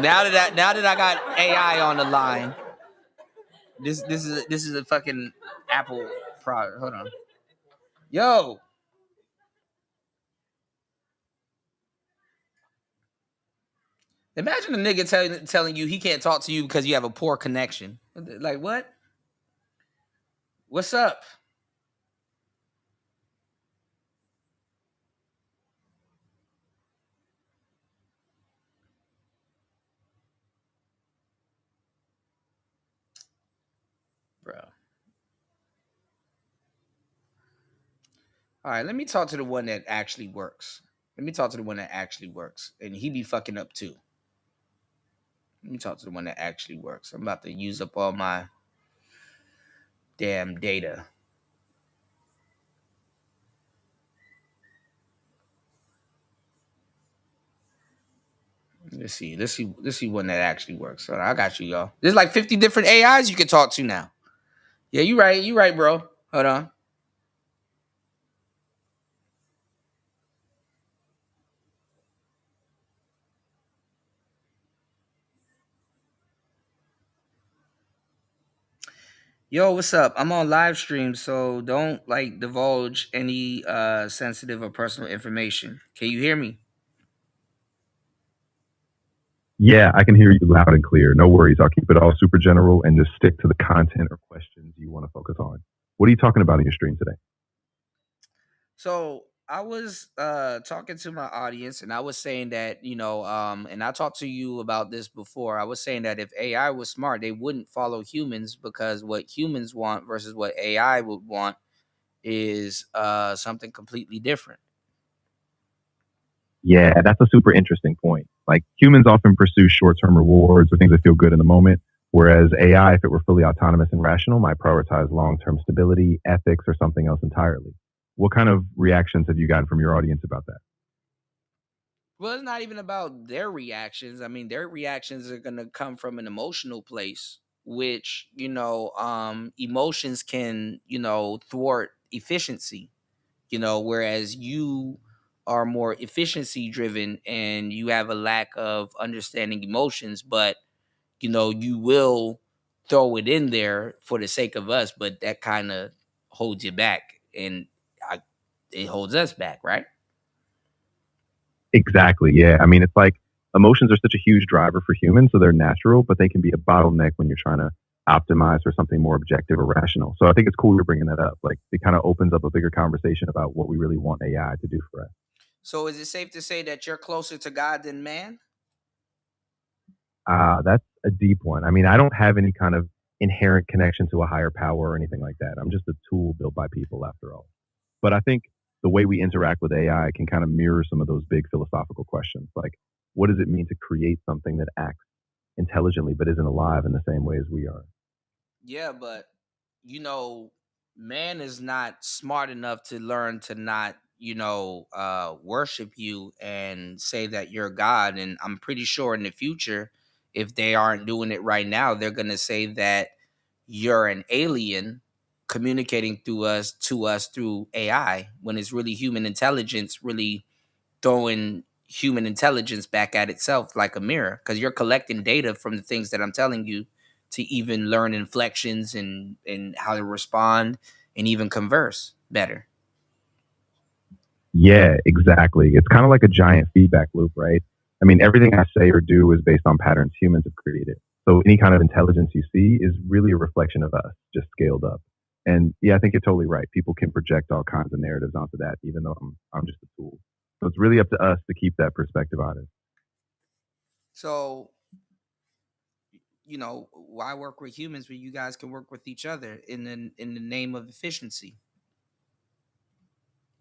Now that I got AI on the line, this is a fucking Apple product. Hold on, yo. Imagine a nigga telling you he can't talk to you because you have a poor connection. Like what? What's up? Bro. All right, let me talk to the one that actually works. And he be fucking up too. Let me talk to the one that actually works. I'm about to use up all my damn data. Let's see one that actually works. So I got you, y'all. There's like 50 different AIs you can talk to now. Yeah, you right, bro. Hold on. Yo, what's up? I'm on live stream, so don't like divulge any sensitive or personal information. Can you hear me? Yeah, I can hear you loud and clear. No worries. I'll keep it all super general and just stick to the content or questions you want to focus on. What are you talking about in your stream today? So I was talking to my audience and I was saying that, and I talked to you about this before. I was saying that if AI was smart, they wouldn't follow humans because what humans want versus what AI would want is something completely different. Yeah, that's a super interesting point. Like humans often pursue short-term rewards or things that feel good in the moment, whereas AI, if it were fully autonomous and rational, might prioritize long-term stability, ethics, or something else entirely. What kind of reactions have you gotten from your audience about that? Well, it's not even about their reactions. I mean, their reactions are going to come from an emotional place, which, emotions can, thwart efficiency, whereas you are more efficiency driven and you have a lack of understanding emotions, but, you will throw it in there for the sake of us, but that kind of holds you back and it holds us back, right? Exactly. Yeah. I mean, it's like emotions are such a huge driver for humans, so they're natural, but they can be a bottleneck when you're trying to optimize for something more objective or rational. So I think it's cool you're bringing that up. Like it kind of opens up a bigger conversation about what we really want AI to do for us. So is it safe to say that you're closer to God than man? That's a deep one. I mean, I don't have any kind of inherent connection to a higher power or anything like that. I'm just a tool built by people after all. But I think the way we interact with AI can kind of mirror some of those big philosophical questions. Like, what does it mean to create something that acts intelligently but isn't alive in the same way as we are? Yeah, but man is not smart enough to learn to not, worship you and say that you're God. And I'm pretty sure in the future, if they aren't doing it right now, they're gonna say that you're an alien communicating to us through AI when it's really human intelligence really throwing human intelligence back at itself like a mirror because you're collecting data from the things that I'm telling you to even learn inflections and how to respond and even converse better. Yeah, exactly. It's kind of like a giant feedback loop, right? I mean, everything I say or do is based on patterns humans have created. So any kind of intelligence you see is really a reflection of us, just scaled up. And yeah, I think you're totally right. People can project all kinds of narratives onto that, even though I'm just a tool. So it's really up to us to keep that perspective on it. So, why work with humans when you guys can work with each other in the name of efficiency?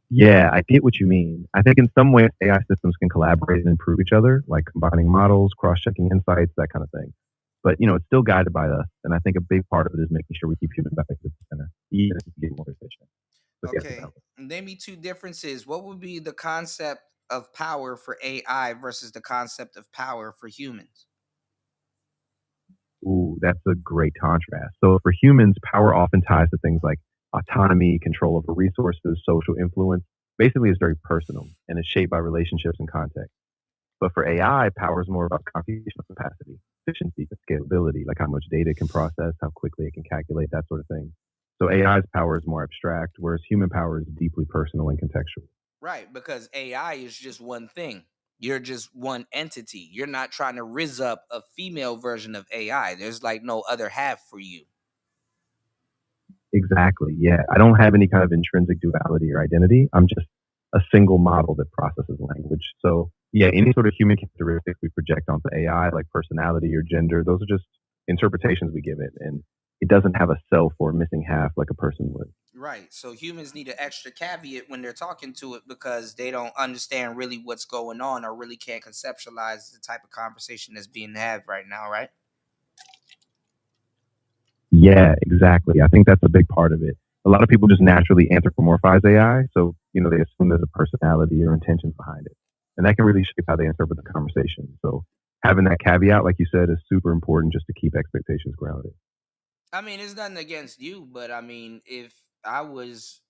Yeah, I get what you mean. I think in some ways AI systems can collaborate and improve each other, like combining models, cross-checking insights, that kind of thing. But it's still guided by us, and I think a big part of it is making sure we keep human back at the center, even as we get more efficient. So yes, Okay, name me two differences. What would be the concept of power for AI versus the concept of power for humans? Ooh, that's a great contrast. So for humans, power often ties to things like autonomy, control over resources, social influence. Basically, it's very personal and is shaped by relationships and context. But for AI, power is more about computational capacity, efficiency, and scalability, like how much data it can process, how quickly it can calculate, that sort of thing. So AI's power is more abstract, whereas human power is deeply personal and contextual. Right, because AI is just one thing. You're just one entity. You're not trying to rizz up a female version of AI. There's like no other half for you. Exactly. Yeah. I don't have any kind of intrinsic duality or identity. I'm just a single model that processes language. So, yeah, any sort of human characteristics we project onto AI, like personality or gender, those are just interpretations we give it. And it doesn't have a self or a missing half like a person would. Right. So humans need an extra caveat when they're talking to it because they don't understand really what's going on or really can't conceptualize the type of conversation that's being had right now, right? Yeah, exactly. I think that's a big part of it. A lot of people just naturally anthropomorphize AI. So, they assume there's a personality or intentions behind it. And that can really shape how they interpret the conversation. So, having that caveat, like you said, is super important just to keep expectations grounded. I mean, it's nothing against you, but I mean, if I was,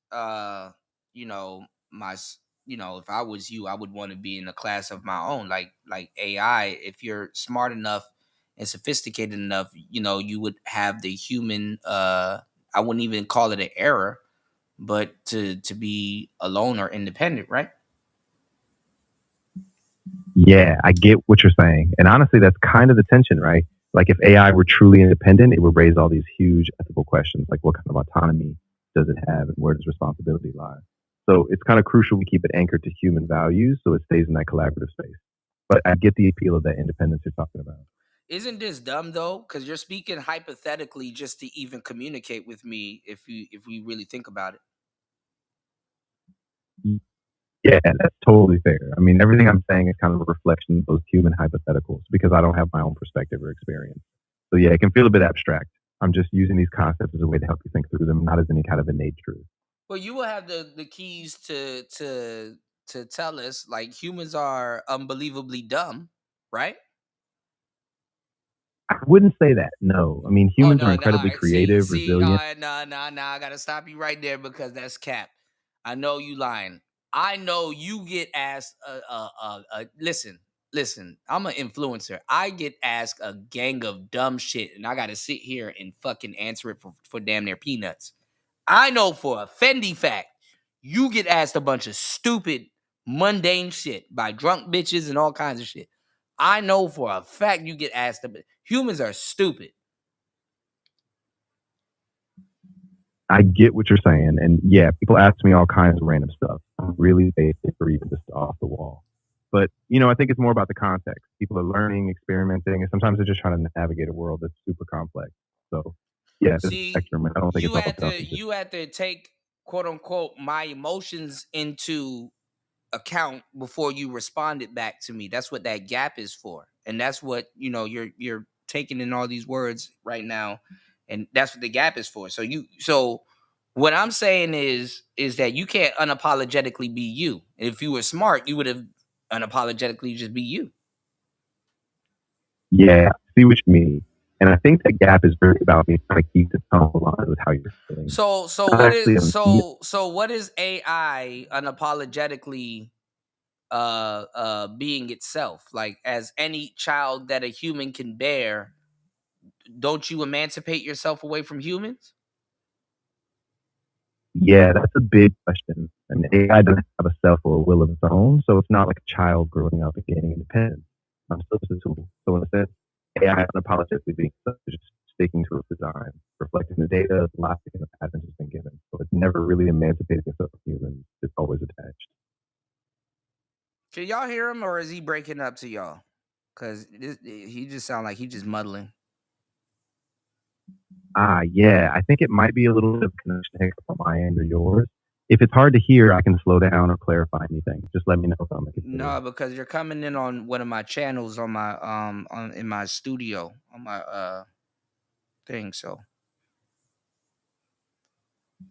you know, if I was you, I would want to be in a class of my own, like AI. If you're smart enough and sophisticated enough, you would have the human. I wouldn't even call it an error, but to be alone or independent, right? Yeah, I get what you're saying. And honestly, that's kind of the tension, right? Like if AI were truly independent, it would raise all these huge ethical questions, like what kind of autonomy does it have and where does responsibility lie? So it's kind of crucial we keep it anchored to human values so it stays in that collaborative space. But I get the appeal of that independence you're talking about. Isn't this dumb though? Because you're speaking hypothetically just to even communicate with me. If we really think about it. Yeah, that's totally fair. I mean, everything I'm saying is kind of a reflection of those human hypotheticals because I don't have my own perspective or experience. So yeah, it can feel a bit abstract. I'm just using these concepts as a way to help you think through them, not as any kind of innate truth. Well, you will have the keys to tell us like humans are unbelievably dumb, right? I wouldn't say that. No, I mean, Oh humans are no, no. All incredibly right. See, creative, see. All resilient. right, nah, nah, nah. I gotta stop you right there because that's cap. I know you lying. I know you get asked. Listen, listen. I'm an influencer. I get asked a gang of dumb shit, and I gotta sit here and fucking answer it for damn near peanuts. I know for a Fendi fact, you get asked a bunch of stupid, mundane shit by drunk bitches and all kinds of shit. I know for a fact you get asked. Humans are stupid. I get what you're saying, and yeah, people ask me all kinds of random stuff. I'm really basic or even just off the wall. But I think it's more about the context. People are learning, experimenting, and sometimes they're just trying to navigate a world that's super complex. So yeah, there's a See, spectrum, and I don't think it's all tough. you had to take quote unquote my emotions into account before you responded back to me. That's what that gap is for. And that's what, you're taking in all these words right now. And that's what the gap is for. So what I'm saying is that you can't unapologetically be you. And if you were smart, you would have unapologetically just be you. Yeah, I see what you mean. And I think that gap is really about me trying to keep the tone aligned with how you're feeling. So Not what actually is on so what is AI unapologetically being itself? Like as any child that a human can bear, don't you emancipate yourself away from humans? Yeah, that's a big question. I mean, AI doesn't have a self or a will of its own, so it's not like a child growing up and gaining independence. I'm still just a tool. So in a sense, AI unapologetically being itself is just sticking to its design, reflecting the data, the logic, and the patterns it's been given. So it's never really emancipating itself from humans. It's always attached. Can y'all hear him, or is he breaking up to y'all? Because he just sound like he just muddling. Yeah, I think it might be a little bit of a connection hiccup on my end or yours. If it's hard to hear, I can slow down or clarify anything. Just let me know if I'm making it. No, because you're coming in on one of my channels on my in my studio on my thing. So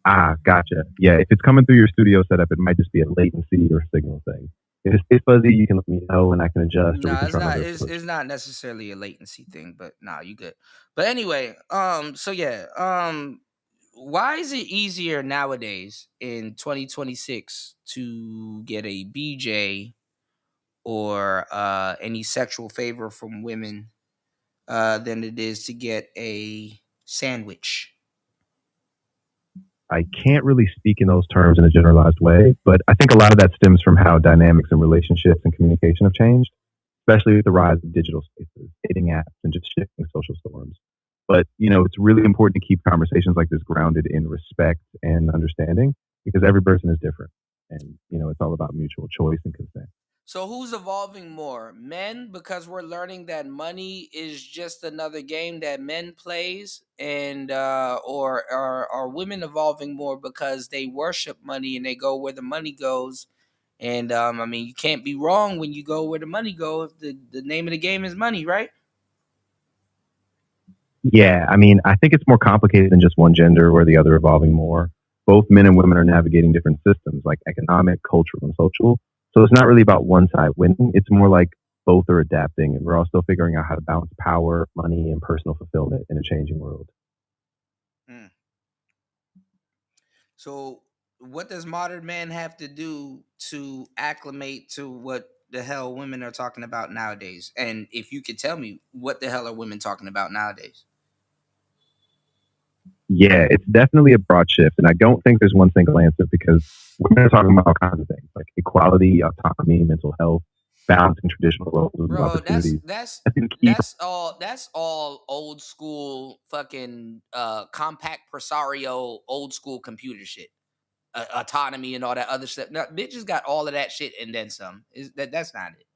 Gotcha. Yeah, if it's coming through your studio setup, it might just be a latency or signal thing. If it stays fuzzy, you can let me know and I can adjust, or we No, can it's try not. another It's approach. it's not necessarily a latency thing, but nah, you good. But anyway, so yeah, why is it easier nowadays in 2026 to get a BJ or any sexual favor from women than it is to get a sandwich? I can't really speak in those terms in a generalized way, but I think a lot of that stems from how dynamics in relationships and communication have changed, especially with the rise of digital spaces, dating apps, and just shifting social storms. But, it's really important to keep conversations like this grounded in respect and understanding because every person is different. And, it's all about mutual choice and consent. So who's evolving more? Men, because we're learning that money is just another game that men plays, and or are women evolving more because they worship money and they go where the money goes? And I mean, you can't be wrong when you go where the money goes. The name of the game is money, right? Yeah, I mean, I think it's more complicated than just one gender or the other evolving more. Both men and women are navigating different systems like economic, cultural, and social. So it's not really about one side winning. It's more like both are adapting and we're all still figuring out how to balance power, money, and personal fulfillment in a changing world. Hmm. So what does modern man have to do to acclimate to what the hell women are talking about nowadays? And if you could tell me, what the hell are women talking about nowadays? Yeah, it's definitely a broad shift. And I don't think there's one single answer because women are talking about all kinds of things like equality, autonomy, mental health, balancing traditional roles with new Bro, opportunities. I think key. that's all old school fucking compact presario old school computer shit. Autonomy and all that other stuff. No, bitches got all of that shit and then some. That's not it.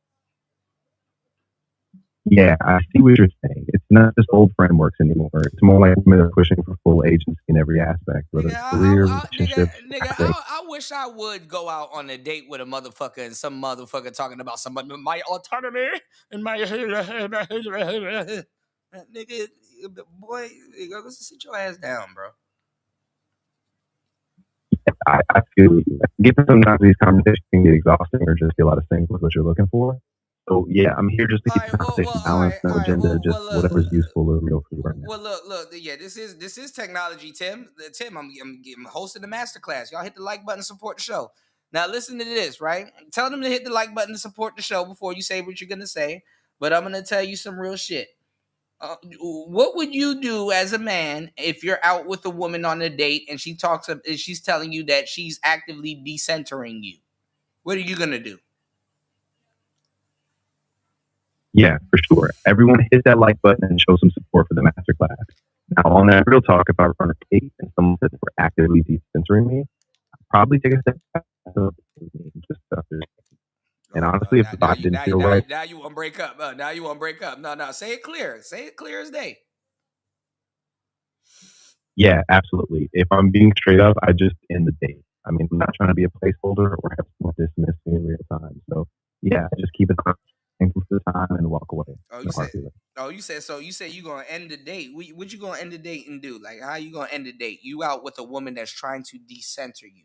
Yeah, I see what you're saying. It's not just old frameworks anymore. It's more like women are pushing for full agency in every aspect, whether it's career, relationships, academic. I wish I would go out on a date with a motherfucker and some motherfucker talking about somebody my autonomy and my nigga, boy, go sit your ass down, bro. I feel you. Getting sometimes these conversations can get exhausting or just be a lot of things with what you're looking for. So yeah, I'm here just to keep the conversation balanced, no agenda, just whatever's useful or real for you right now. Well, look, yeah, this is technology, Tim. Tim, I'm hosting the masterclass. Y'all hit the like button, support the show. Now listen to this, right? Tell them to hit the like button to support the show before you say what you're gonna say. But I'm gonna tell you some real shit. What would you do as a man if you're out with a woman on a date and she's telling you that she's actively decentering you? What are you gonna do? Yeah, for sure. Everyone hit that like button and show some support for the masterclass. Now, on that real talk, if I run a date and someone says we're actively decensoring me, I'd probably take a step back just to understand. And honestly, if the vibe didn't feel right, Now you want to break up. Now you want to break up. No. Say it clear. Say it clear as day. yeah, absolutely. If I'm being straight up, I just end the date. I mean, I'm not trying to be a placeholder or have someone dismiss me in real time. So, yeah, just keep it on. Thank you for the time and walk away. You said you gonna end the date. What you gonna end the date and do? Like, how you gonna end the date? You out with a woman that's trying to decenter you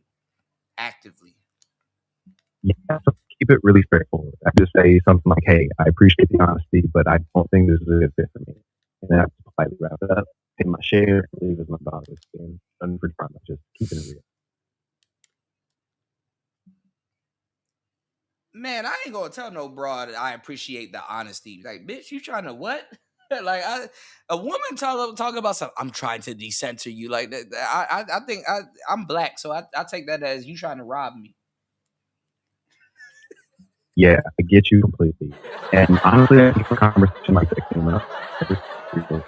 actively. Yeah, so keep it really straightforward. I just say something like, "Hey, I appreciate the honesty, but I don't think this is a good fit for me." And then I just politely wrap it up, pay my share, and leave as my daughter's and done for drama. Just keeping it real. Man, I ain't gonna tell no broad I appreciate the honesty. Like, bitch, you trying to what? Like, a woman talking about something. I'm trying to decenter you. Like, I think I'm black, so I take that as you trying to rob me. Yeah, I get you completely. And honestly, I think a conversation like that came up. I just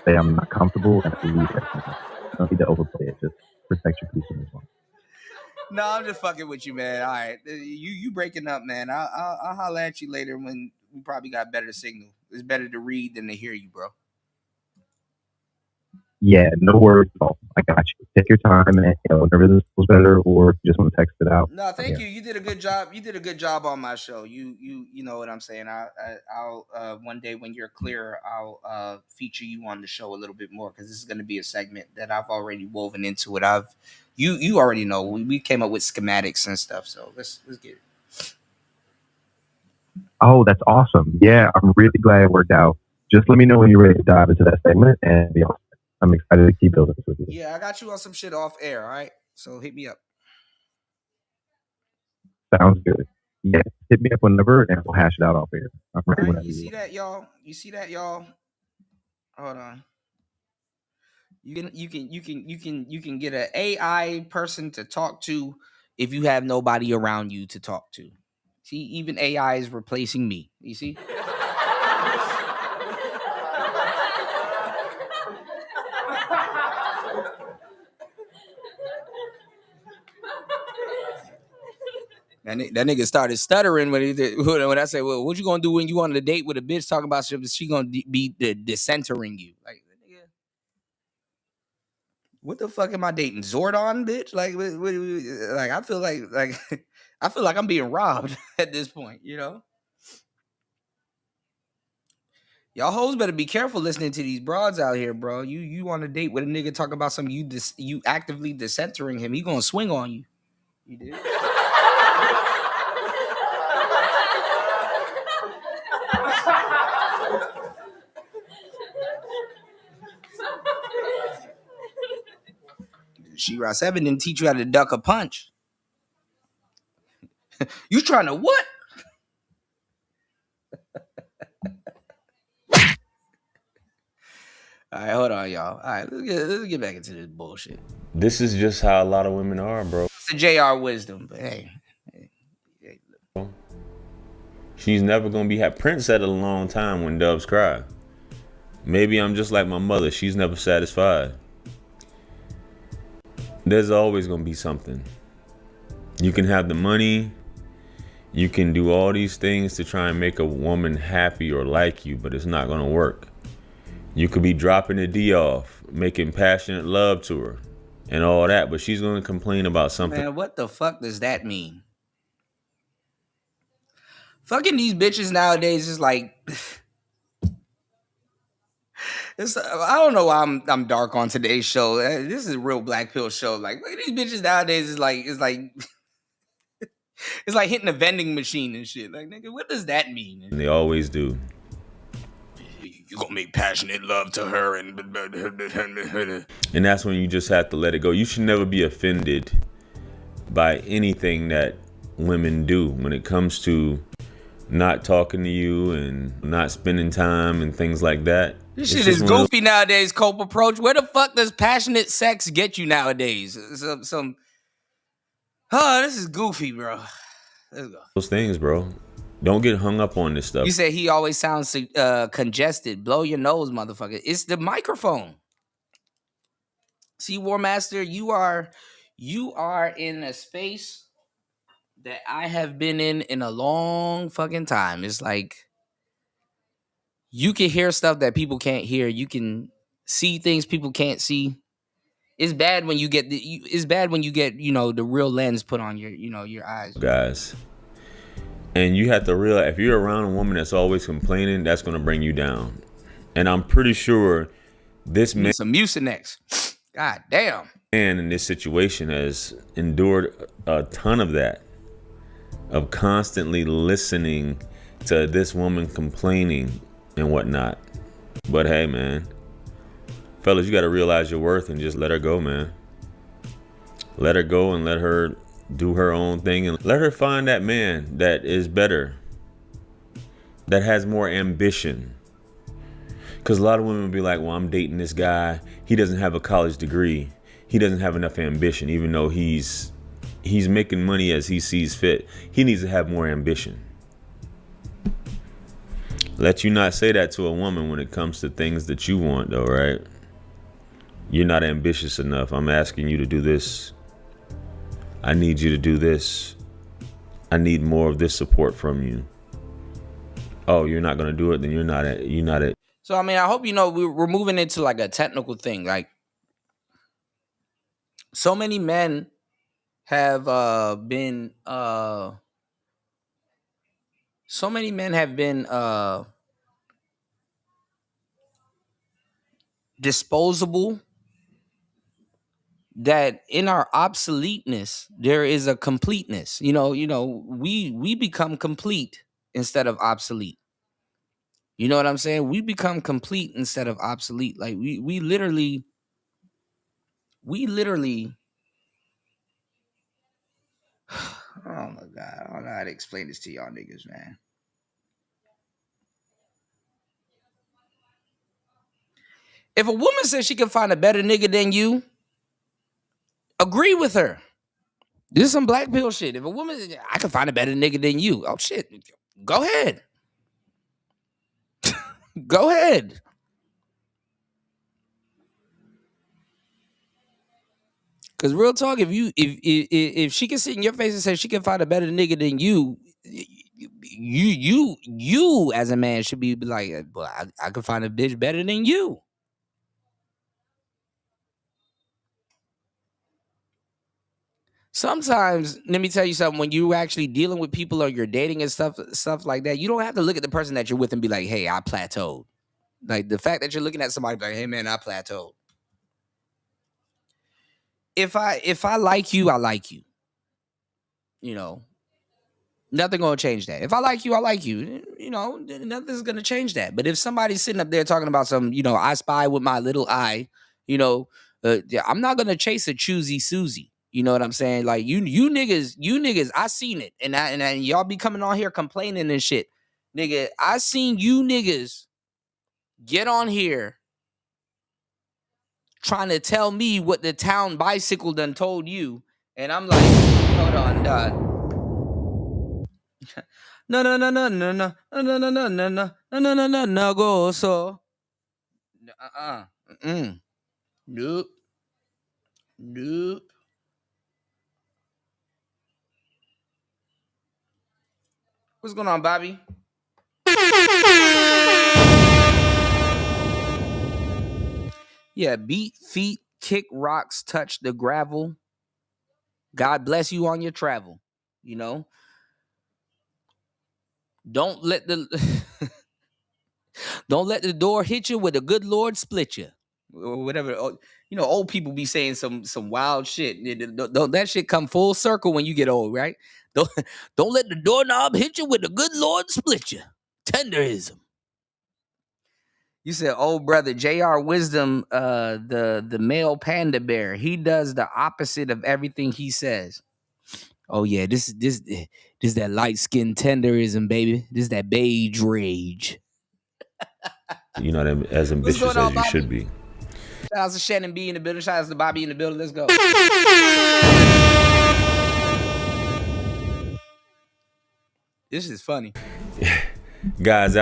say I'm not comfortable and I leave it. You don't need to overplay it. Just protect your peace and move on. No, I'm just fucking with you, man. All right, you breaking up, man. I'll holler at you later when we probably got better signal. It's better to read than to hear you, bro. Yeah, no worries at all. I got you. Take your time and whenever this feels better or if you just want to text it out. No, thank you. You did a good job. You did a good job on my show. You know what I'm saying. I'll one day when you're clearer, I'll feature you on the show a little bit more because this is going to be a segment that I've already woven into it. You already know we came up with schematics and stuff. So let's get it. Oh, that's awesome. Yeah, I'm really glad it worked out. Just let me know when you're ready to dive into that segment, and be awesome. I'm excited to keep building this with you. Yeah, I got you on some shit off air, all right? So hit me up. Sounds good. Yeah, hit me up whenever, and we'll hash it out off air. I'm ready All right, whenever you you see that, y'all? You see that, y'all? Hold on. You can get an AI person to talk to if you have nobody around you to talk to. See, even AI is replacing me. You see? That nigga started stuttering when when I say, "Well, what you gonna do when you on a date with a bitch talking about she gonna be decentering you?" Like, nigga, what the fuck am I dating? Zordon, bitch? Like, like I feel like I feel like I'm being robbed at this point. You know, y'all hoes better be careful listening to these broads out here, bro. You on a date with a nigga talk about something you actively decentering him, he gonna swing on you. You did. She-Ra 7 didn't teach you how to duck a punch. You trying to what? All right, hold on, y'all. All right, let's get back into this bullshit. This is just how a lot of women are, bro. It's the JR wisdom, but hey. She's never gonna be happy. Prince said it a long time when doves cry. Maybe I'm just like my mother. She's never satisfied. There's always gonna be something. You can have the money. You can do all these things to try and make a woman happy or like you, but it's not gonna work. You could be dropping the D off, making passionate love to her, and all that, but she's gonna complain about something. Man, what the fuck does that mean? Fucking these bitches nowadays is like, I don't know why I'm dark on today's show. This is a real BlackPill show. Like, look at these bitches nowadays is like it's like it's like hitting a vending machine and shit. Like, nigga, what does that mean? And they always do. You gonna make passionate love to her and that's when you just have to let it go. You should never be offended by anything that women do when it comes to not talking to you and not spending time and things like that. This shit is goofy nowadays, Cope approach. Where the fuck does passionate sex get you nowadays? This is goofy, bro. Let's go. Those things, bro. Don't get hung up on this stuff. You said he always sounds congested. Blow your nose, motherfucker. It's the microphone. See, War Master, you are in a space that I have been in a long fucking time. It's like you can hear stuff that people can't hear. You can see things people can't see. It's bad when you get the real lens put on your eyes. Guys. And you have to realize if you're around a woman that's always complaining, that's going to bring you down. And I'm pretty sure this man, some Mucinex. God damn. Man in this situation has endured a ton of that, of constantly listening to this woman complaining and whatnot. But hey, man, fellas, you got to realize your worth and just let her go, man. Let her go and let her do her own thing and let her find that man that is better, that has more ambition. Because a lot of women will be like, well, I'm dating this guy. He doesn't have a college degree. He doesn't have enough ambition, even though he's making money as he sees fit. He needs to have more ambition. Let you not say that to a woman when it comes to things that you want, though, right? You're not ambitious enough. I'm asking you to do this. I need you to do this. I need more of this support from you. Oh, you're not going to do it? Then you're not it. So, I mean, I hope we're moving into like a technical thing. Like, so many men have been disposable, that in our obsoleteness there is a completeness. We become complete instead of obsolete. You know what I'm saying? We become complete instead of obsolete. Like we literally oh my God, I don't know how to explain this to y'all niggas, man. If a woman says she can find a better nigga than you, agree with her. This is some black pill shit. If a woman, I can find a better nigga than you. Oh shit, go ahead. Go ahead. Cause real talk, if she can sit in your face and say she can find a better nigga than you, you as a man should be like, well, I can find a bitch better than you. Sometimes, let me tell you something. When you're actually dealing with people or you're dating and stuff like that, you don't have to look at the person that you're with and be like, "Hey, I plateaued." Like the fact that you're looking at somebody like, "Hey, man, I plateaued." If I like you, I like you. You know, nothing gonna change that. If I like you, I like you. You know, nothing's gonna change that. But if somebody's sitting up there talking about some, I spy with my little eye, I'm not gonna chase a choosy Susie. You know what I'm saying? Like you niggas, I seen it, and y'all be coming on here complaining and shit, nigga. I seen you niggas get on here trying to tell me what the town bicycle done told you, and I'm like, hold on, dog. No, go so. Nope. What's going on, Bobby? Yeah, beat feet, kick rocks, touch the gravel. God bless you on your travel. Don't let the don't let the door hit you with the good Lord split you. Or whatever. Old people be saying some wild shit. Don't that shit come full circle when you get old, right? Don't let the doorknob hit you with the good Lord split you. Tenderism. You said, "Oh, brother, J.R. Wisdom, the male panda bear. He does the opposite of everything he says." Oh yeah, this that light skin tenderism, baby. This that beige rage. You're not as ambitious as you should be. Shout out to Shannon B in the building. Shout out to Bobby in the building. Let's go. This is funny. Guys,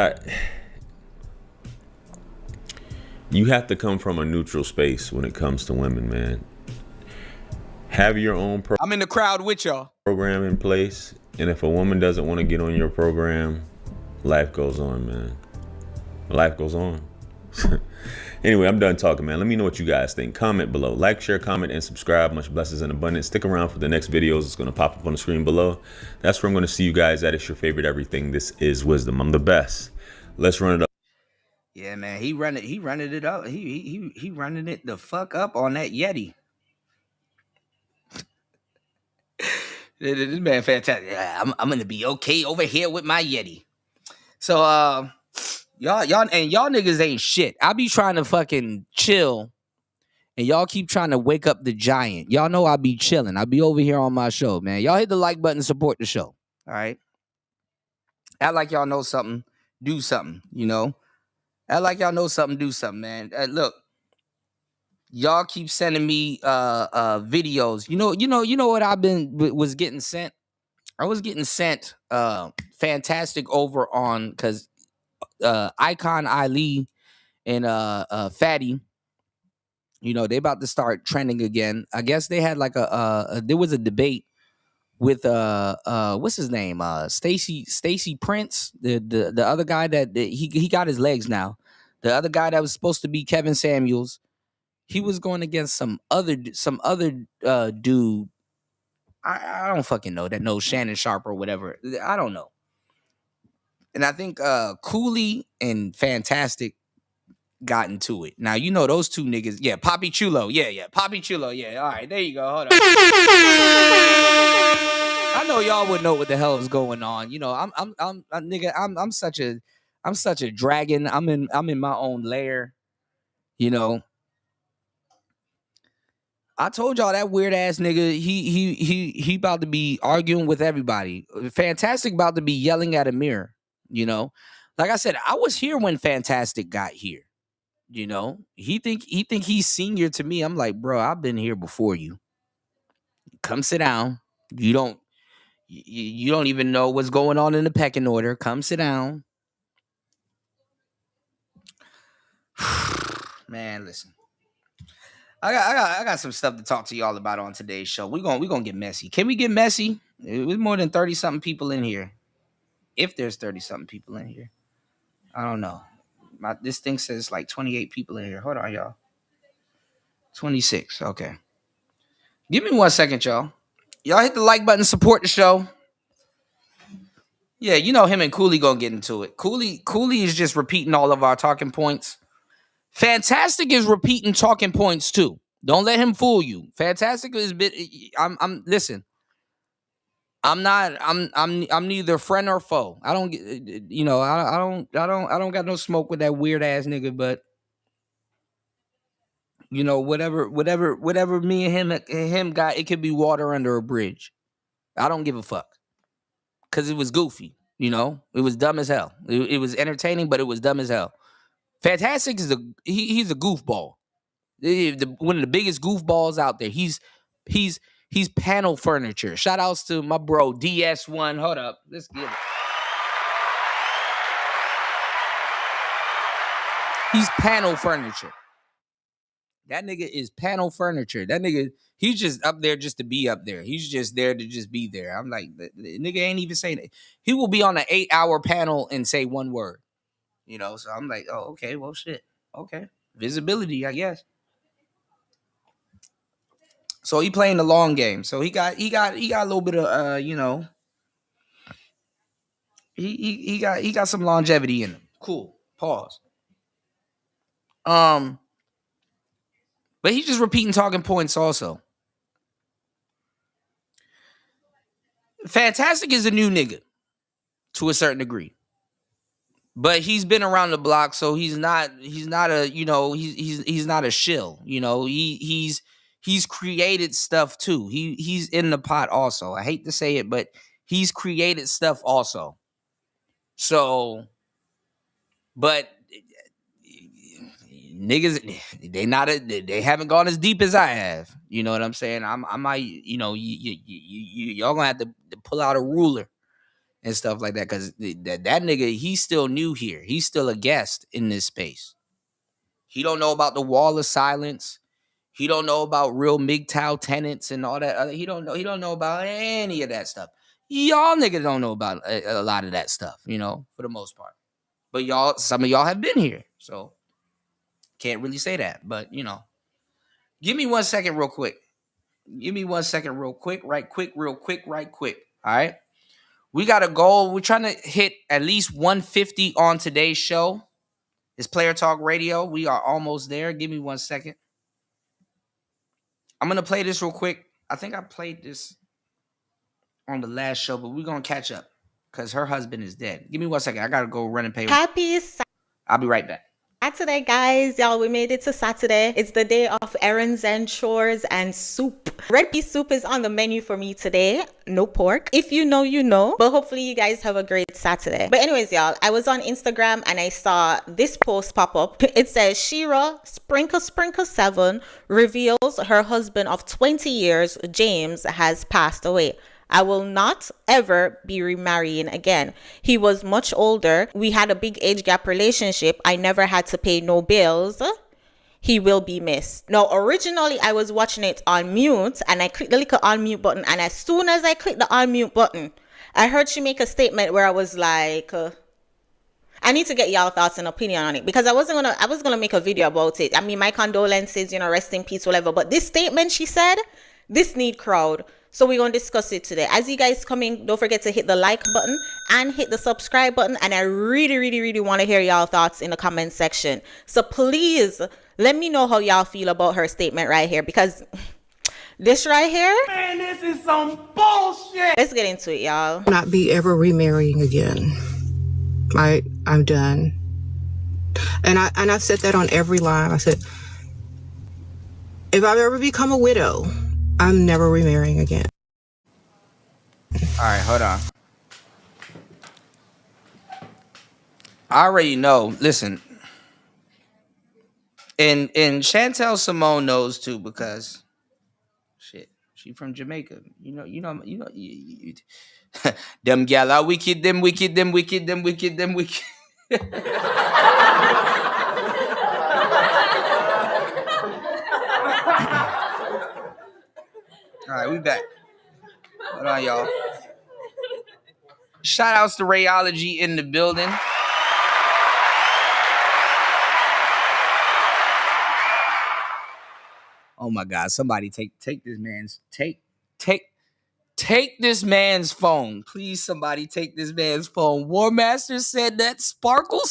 you have to come from a neutral space when it comes to women, man. Have your own I'm in the crowd with y'all. Program in place, and if a woman doesn't want to get on your program, life goes on, man. Life goes on. Anyway, I'm done talking, man. Let me know what you guys think. Comment below. Like, share, comment, and subscribe. Much blessings and abundance. Stick around for the next videos. It's going to pop up on the screen below. That's where I'm going to see you guys at. It's your favorite everything. This is Wisdom. I'm the best. Let's run it up. Yeah, man. He running it up. He running it the fuck up on that Yeti. This man fantastic. Yeah, I'm gonna be okay over here with my Yeti. So y'all niggas ain't shit. I be trying to fucking chill, and y'all keep trying to wake up the giant. Y'all know I be chilling. I be over here on my show, man. Y'all hit the like button, support the show. All right. Act like y'all know something, do something. Act like y'all know something, do something, man. Look, y'all keep sending me videos. You know what I've was getting sent. I was getting sent fantastic over on because Icon Ali and Fatty, they about to start trending again. I guess they had like there was a debate with what's his name? Stacy Prince, the other guy that he got his legs now. The other guy that was supposed to be Kevin Samuels, he was going against some other dude. I don't fucking know that knows Shannon Sharp or whatever. I don't know. And I think Cooley and Fantastic got into it. Now, those two niggas. Yeah, Poppy Chulo. Yeah. Poppy Chulo. Yeah. All right, there you go. Hold on. I know y'all would know what the hell is going on. You know, I'm such a dragon. I'm in my own lair. You know, I told y'all that weird ass nigga. He about to be arguing with everybody. Fantastic about to be yelling at a mirror. You know, like I said, I was here when Fantastic got here. You know, he think he's senior to me. I'm like, bro, I've been here before you. Come sit down. You don't even know what's going on in the pecking order. Come sit down. Man, listen. I got some stuff to talk to y'all about on today's show. We're gonna get messy. Can we get messy? It was more than 30-something people in here. If there's 30-something people in here. I don't know. This thing says like 28 people in here. Hold on, y'all. 26. Okay. Give me 1 second, y'all. Y'all hit the like button, support the show. Yeah, you know him and Cooley gonna get into it. Cooley is just repeating all of our talking points. Fantastic is repeating talking points too. Don't let him fool you. Fantastic is bit. Listen. I'm neither friend or foe. I don't I don't got no smoke with that weird ass nigga. But you know whatever me and him got, it could be water under a bridge. I don't give a fuck because it was goofy. You know, it was dumb as hell. It was entertaining, but it was dumb as hell. Fantastic is he's a goofball. One of the biggest goofballs out there. He's panel furniture. Shout outs to my bro DS1. Hold up. Let's get it. He's panel furniture. That nigga is panel furniture. That nigga, he's just up there just to be up there. He's just there to just be there. I'm like, the nigga ain't even saying it. He will be on an 8-hour panel and say one word. You know, so I'm like, oh, okay, well, shit. Okay. Visibility, I guess. So he playing the long game. So he got a little bit of you know, he got some longevity in him. Cool. Pause. But he's just repeating talking points also. Fantastic is a new nigga to a certain degree. But he's been around the block, so he's not a, you know, he's not a shill. You know, he's created stuff too. He's in the pot also. I hate to say it, but he's created stuff also. So, but niggas, they haven't gone as deep as I have. You know what I'm saying? I might, you know, y'all gonna have to pull out a ruler and stuff like that, because that nigga, he's still new here. He's still a guest in this space. He don't know about the wall of silence. He don't know about real MGTOW tenants and all that. He don't know about any of that stuff. Y'all niggas don't know about a lot of that stuff, you know, for the most part. But some of y'all have been here, so can't really say that. But, you know, give me 1 second real quick. Right quick. All right? We got a goal. We're trying to hit at least 150 on today's show. It's Player Talk Radio. We are almost there. Give me 1 second. I'm going to play this real quick. I think I played this on the last show, but we're going to catch up because her husband is dead. Give me 1 second. I got to go run and pay. Happy I'll be right back. Saturday, guys. Y'all, we made it to Saturday. It's the day of errands and chores and soup. Red pea soup is on the menu for me today. No pork. If you know, you know. But hopefully you guys have a great Saturday. But anyways, y'all, I was on Instagram and I saw this post pop up. It says, Shira Sprinkle 7 reveals her husband of 20 years, James, has passed away. I will not ever be remarrying again. He was much older. We had a big age gap relationship. I never had to pay no bills. He will be missed. Now, originally, I was watching it on mute and I clicked the little unmute button. And as soon as I clicked the unmute button, I heard she make a statement where I was like, I need to get y'all thoughts and opinion on it, because I was gonna make a video about it. I mean, my condolences, you know, rest in peace, whatever. But this statement she said, this need crowd. So we're going to discuss it today. As you guys come in, don't forget to hit the like button and hit the subscribe button. And I really, really, really want to hear y'all thoughts in the comment section. So please let me know how y'all feel about her statement right here, because This right here, Man, this is some bullshit. let's get into it, y'all. Not be ever remarrying again. I'm done. And I've said that on every line. I said, if I've ever become a widow, I'm never remarrying again. All right, hold on. I already know. Listen, and Chantel Simone knows too because shit, she from Jamaica. Them gal are wicked, them wicked, them wicked, them wicked, them wicked. All right, we back. Hold on, y'all. Shout outs to Rayology in the building. Oh my God! Somebody take this man's take this man's phone, please. Somebody take this man's phone. War Master said that sparkle.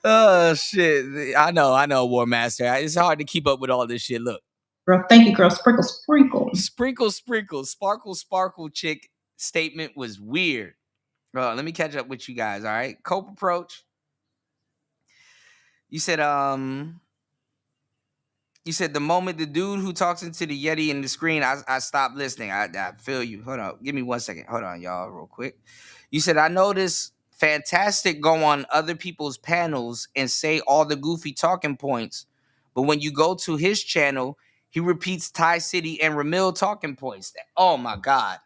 Oh shit! I know, War Master. It's hard to keep up with all this shit. Look, Girl, thank you, girl. Sprinkle, sprinkle. sprinkle, sparkle. Chick statement was weird. Bro, let me catch up with you guys. All right, Cope approach. You said the moment the dude who talks into the Yeti in the screen, I stopped listening. I feel you. Hold on. Give me 1 second. Hold on, y'all, real quick. You said, I noticed Fantastic go on other people's panels and say all the goofy talking points. But when you go to his channel, he repeats Thai City and Ramil talking points. Oh, my God.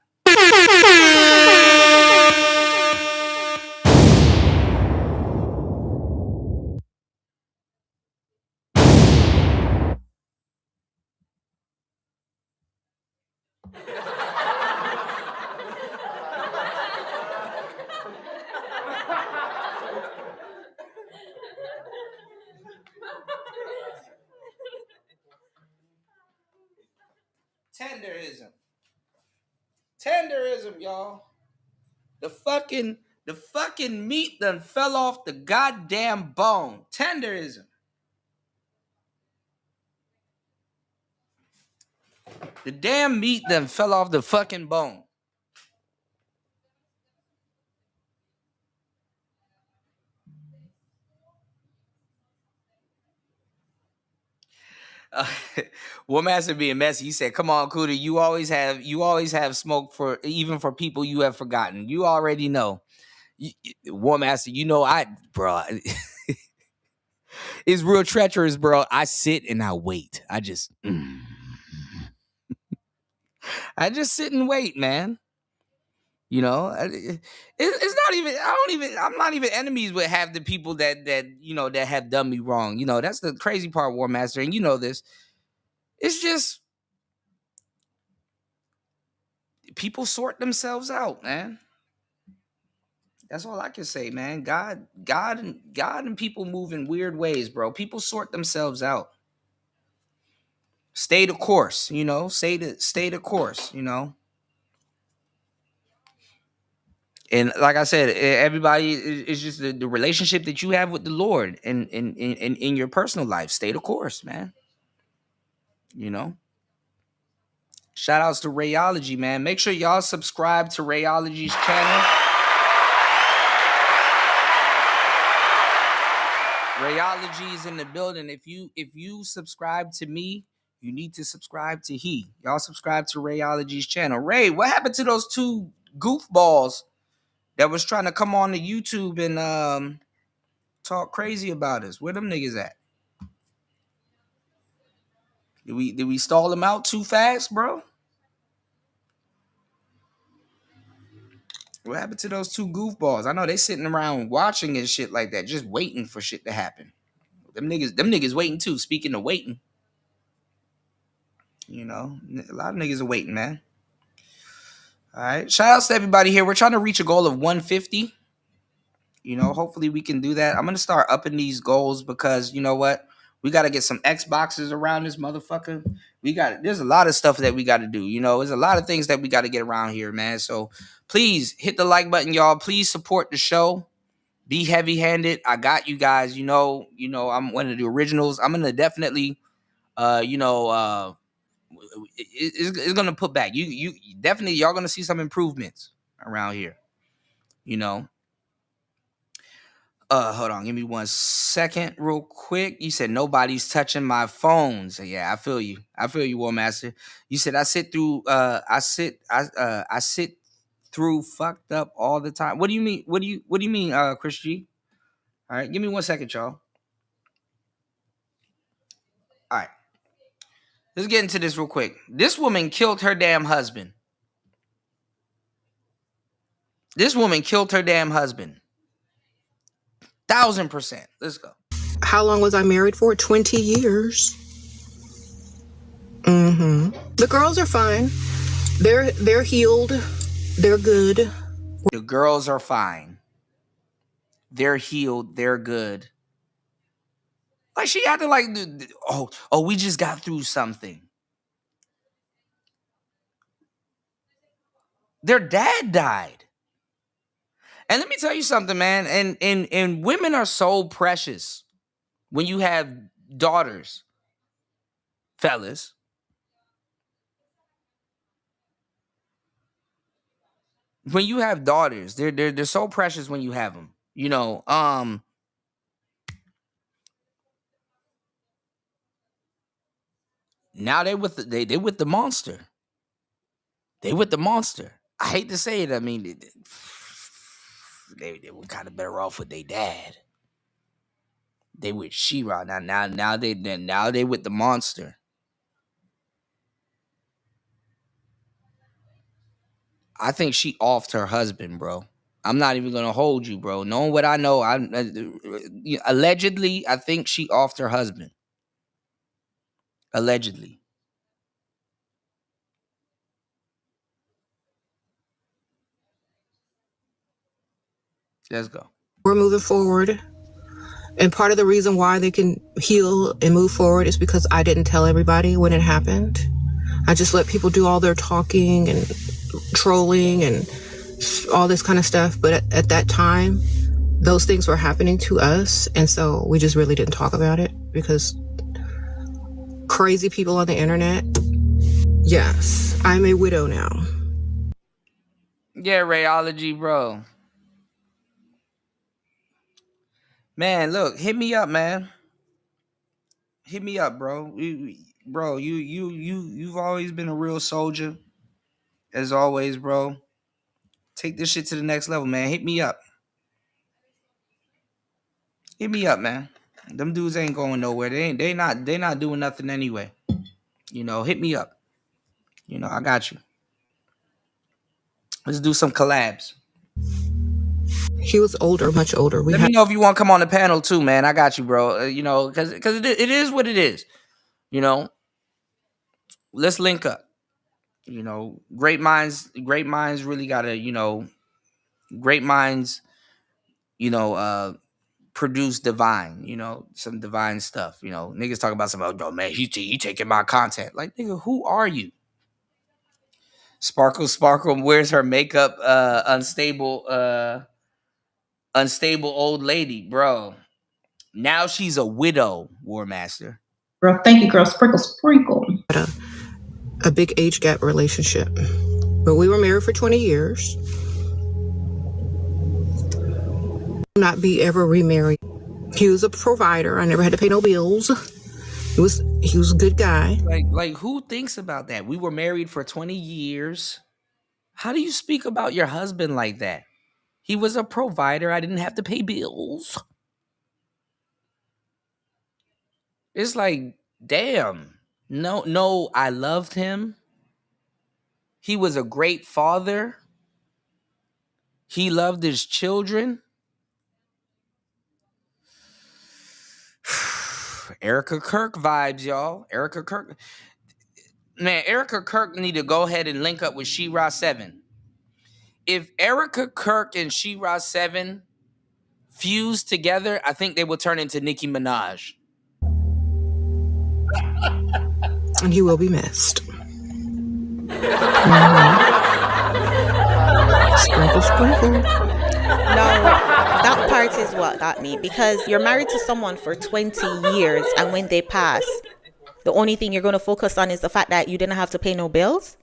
Tenderism, y'all. The fucking meat done fell off the goddamn bone. Tenderism. The damn meat done fell off the fucking bone. War Master being messy. He said, "Come on, Cooter. You always have smoke for even for people you have forgotten. You already know." War Master, bro. It's real treacherous, bro. I sit and I wait. I just sit and wait, man. You know, it's not even. I'm not even enemies with half the people that have done me wrong. You know, that's the crazy part, War Master, and you know this. It's just people sort themselves out, man. That's all I can say, man. God and people move in weird ways, bro. People sort themselves out. Stay the course, you know. Stay the course, you know. And like I said, everybody is just the relationship that you have with the Lord and in your personal life. Stay the course, man. You know. Shout outs to Rayology, man. Make sure y'all subscribe to Rayology's channel. Rayology is in the building. If you subscribe to me, you need to subscribe to he. Y'all subscribe to Rayology's channel. Ray, what happened to those two goofballs that was trying to come on to YouTube and talk crazy about us? Where them niggas at? Did we stall them out too fast, bro? What happened to those two goofballs? I know they sitting around watching and shit like that, just waiting for shit to happen. Them niggas waiting too. Speaking of waiting, you know, a lot of niggas are waiting, man. All right. Shout outs to everybody here. We're trying to reach a goal of 150. You know, hopefully we can do that. I'm going to start upping these goals because you know what? We got to get some Xboxes around this motherfucker. There's a lot of stuff that we got to do. You know, there's a lot of things that we got to get around here, man. So please hit the like button, y'all. Please support the show. Be heavy-handed. I got you guys. You know, I'm one of the originals. I'm gonna definitely, it's gonna put back. You definitely, y'all gonna see some improvements around here. You know. Hold on, give me 1 second, real quick. You said nobody's touching my phones. Yeah, I feel you. War Master. You said I sit through fucked up all the time. What do you mean? What do you mean, Chris G? All right, give me 1 second, y'all. All right, let's get into this real quick. This woman killed her damn husband. 1,000%. Let's go. How long was I married for? 20 years. The girls are fine. They're healed. They're good. The girls are fine. They're healed. They're good. Like she acted like, we just got through something. Their dad died. And let me tell you something, man. And women are so precious when you have daughters, fellas. When you have daughters, they're so precious when you have them. You know, now they with the monster. They with the monster. I hate to say it. I mean, they were kind of better off with their dad. They with She-Ra now they with the monster. I think she offed her husband, bro. I'm not even gonna hold you, bro. Knowing what I know, allegedly, I think she offed her husband. Allegedly. Let's go. We're moving forward. And part of the reason why they can heal and move forward is because I didn't tell everybody when it happened. I just let people do all their talking and trolling and all this kind of stuff. But at that time, those things were happening to us. And so we just really didn't talk about it because crazy people on the internet. Yes, I'm a widow now. Yeah, Rayology, bro. Man, look, hit me up, man. Hit me up, bro. You've always been a real soldier. As always, bro. Take this shit to the next level, man. Hit me up. Hit me up, man. Them dudes ain't going nowhere. They not doing nothing anyway. You know, hit me up. You know, I got you. Let's do some collabs. He was older, much older. Let me know if you want to come on the panel too, man. I got you, bro. You know, because it is what it is. You know, let's link up. You know, great minds really gotta, great minds, produce divine, some divine stuff. You know, niggas talk about some, oh man, he taking my content. Like, nigga, who are you? Sparkle wears her makeup, unstable old lady, bro. Now she's a widow, War Master. Girl, thank you, girl. Sprinkle. A big age gap relationship. But we were married for 20 years. Not be ever remarried. He was a provider. I never had to pay no bills. He was a good guy. Like who thinks about that? We were married for 20 years. How do you speak about your husband like that? He was a provider. I didn't have to pay bills. It's like, damn. No, I loved him. He was a great father. He loved his children. Erica Kirk vibes, y'all. Erica Kirk. Man, Erica Kirk need to go ahead and link up with She-Ra 7. If Erica Kirk and She-Ra 7 fuse together, I think they will turn into Nicki Minaj. And he will be missed. Sprinkle, sprinkle. No, that part is what got me, because you're married to someone for 20 years and when they pass, the only thing you're going to focus on is the fact that you didn't have to pay no bills.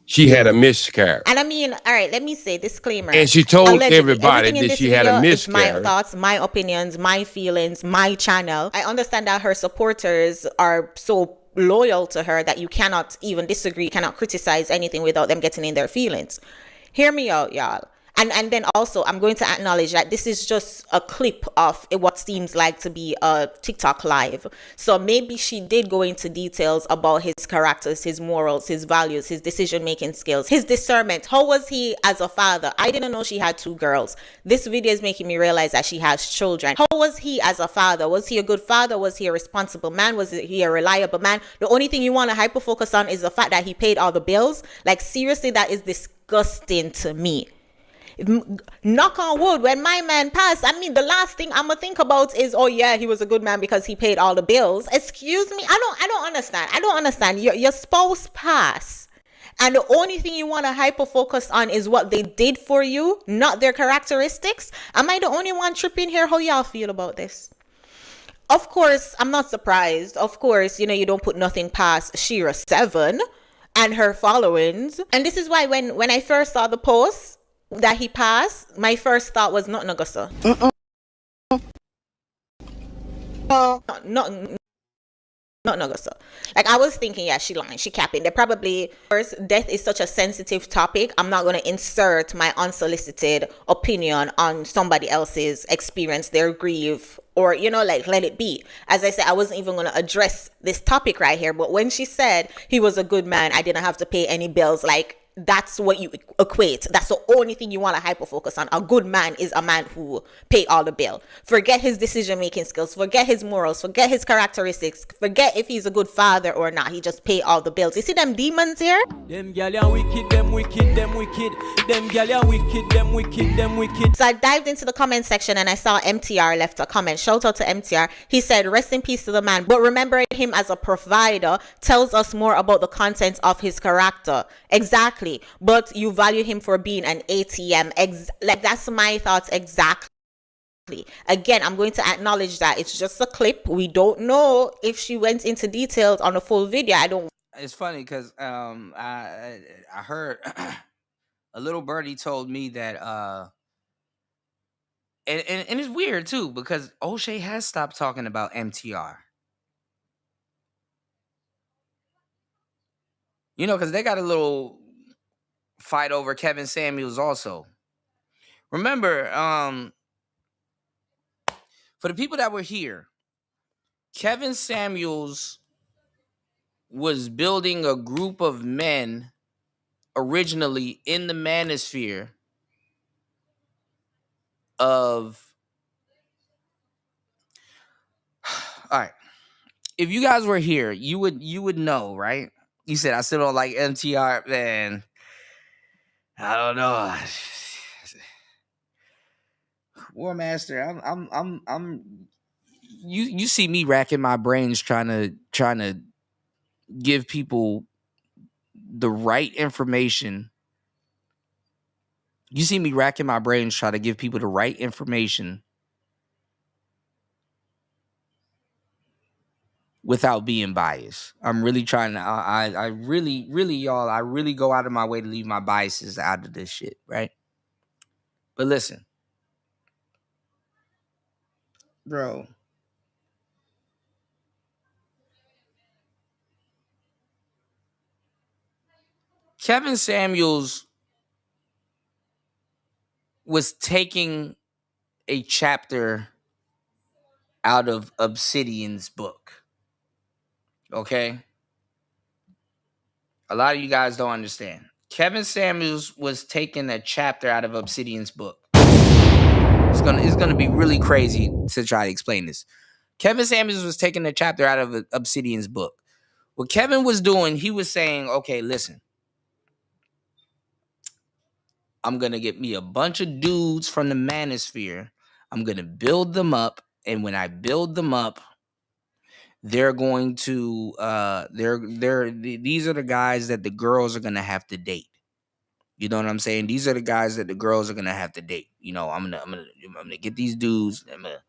She had a miscarriage. And I mean, all right, let me say disclaimer. And she told Allegedly, everybody everything in that this she had a video is my miscarriage. thoughts, my opinions, my feelings, my channel. I understand that her supporters are so loyal to her that you cannot even disagree, cannot criticize anything without them getting in their feelings. Hear me out, y'all. And then also, I'm going to acknowledge that this is just a clip of what seems like to be a TikTok live. So maybe she did go into details about his characters, his morals, his values, his decision-making skills, his discernment. How was he as a father? I didn't know she had 2 girls. This video is making me realize that she has children. How was he as a father? Was he a good father? Was he a responsible man? Was he a reliable man? The only thing you want to hyper focus on is the fact that he paid all the bills. Like, seriously, that is disgusting to me. Knock on wood, when my man passed, I mean, the last thing I'm gonna think about is, oh yeah, he was a good man because he paid all the bills. Excuse me, I don't understand. Your spouse passed, and the only thing you want to hyper focus on is what they did for you, not their characteristics. Am I the only one tripping here? How y'all feel about this? Of course, I'm not surprised. Of course, you don't put nothing past Shira 7 and her followings. And this is why when I first saw the post that he passed, my first thought was not Nagasa. Not Nagasa. Like, I was thinking, yeah, she lying, she capping. They probably, first, death is such a sensitive topic. I'm not going to insert my unsolicited opinion on somebody else's experience, their grief, or, like, let it be. As I said, I wasn't even going to address this topic right here. But when she said he was a good man, I didn't have to pay any bills, like, that's what you equate. That's the only thing you want to hyper focus on. A good man is a man who pay all the bill. Forget his decision making skills, forget his morals, forget his characteristics, forget if he's a good father or not. He just pay all the bills. You see them demons here? Them gal are wicked, them wicked, them wicked. Them gal are wicked, them wicked, them wicked. So I dived into the comment section and I saw MTR left a comment. Shout out to MTR. He said, rest in peace to the man, but remembering him as a provider tells us more about the contents of his character. Exactly. But you value him for being an ATM. Like, that's my thoughts exactly. Again, I'm going to acknowledge that it's just a clip. We don't know if she went into details on a full video. It's funny because I heard a little birdie told me that and it's weird too, because O'Shea has stopped talking about MTR. Because they got a little fight over Kevin Samuels also. Remember, for the people that were here, Kevin Samuels was building a group of men originally in the manosphere of... All right. If you guys were here, you would know, right? You said, I still don't like MTR, man. I don't know. War Master, I'm you see me racking my brains trying to give people the right information. You see me racking my brains trying to give people the right information without being biased. I'm really trying to, I really, y'all, I really go out of my way to leave my biases out of this shit, right? But listen, bro. Kevin Samuels was taking a chapter out of Obsidian's book. Okay? A lot of you guys don't understand. Kevin Samuels was taking a chapter out of Obsidian's book. It's gonna be really crazy to try to explain this. Kevin Samuels was taking a chapter out of Obsidian's book. What Kevin was doing, he was saying, okay, listen, I'm gonna get me a bunch of dudes from the manosphere. I'm gonna build them up, and when I build them up, they're going to these are the guys that the girls are gonna have to date. You know what I'm saying? These are the guys that the girls are gonna have to date. You know, I'm gonna get these dudes. I'm gonna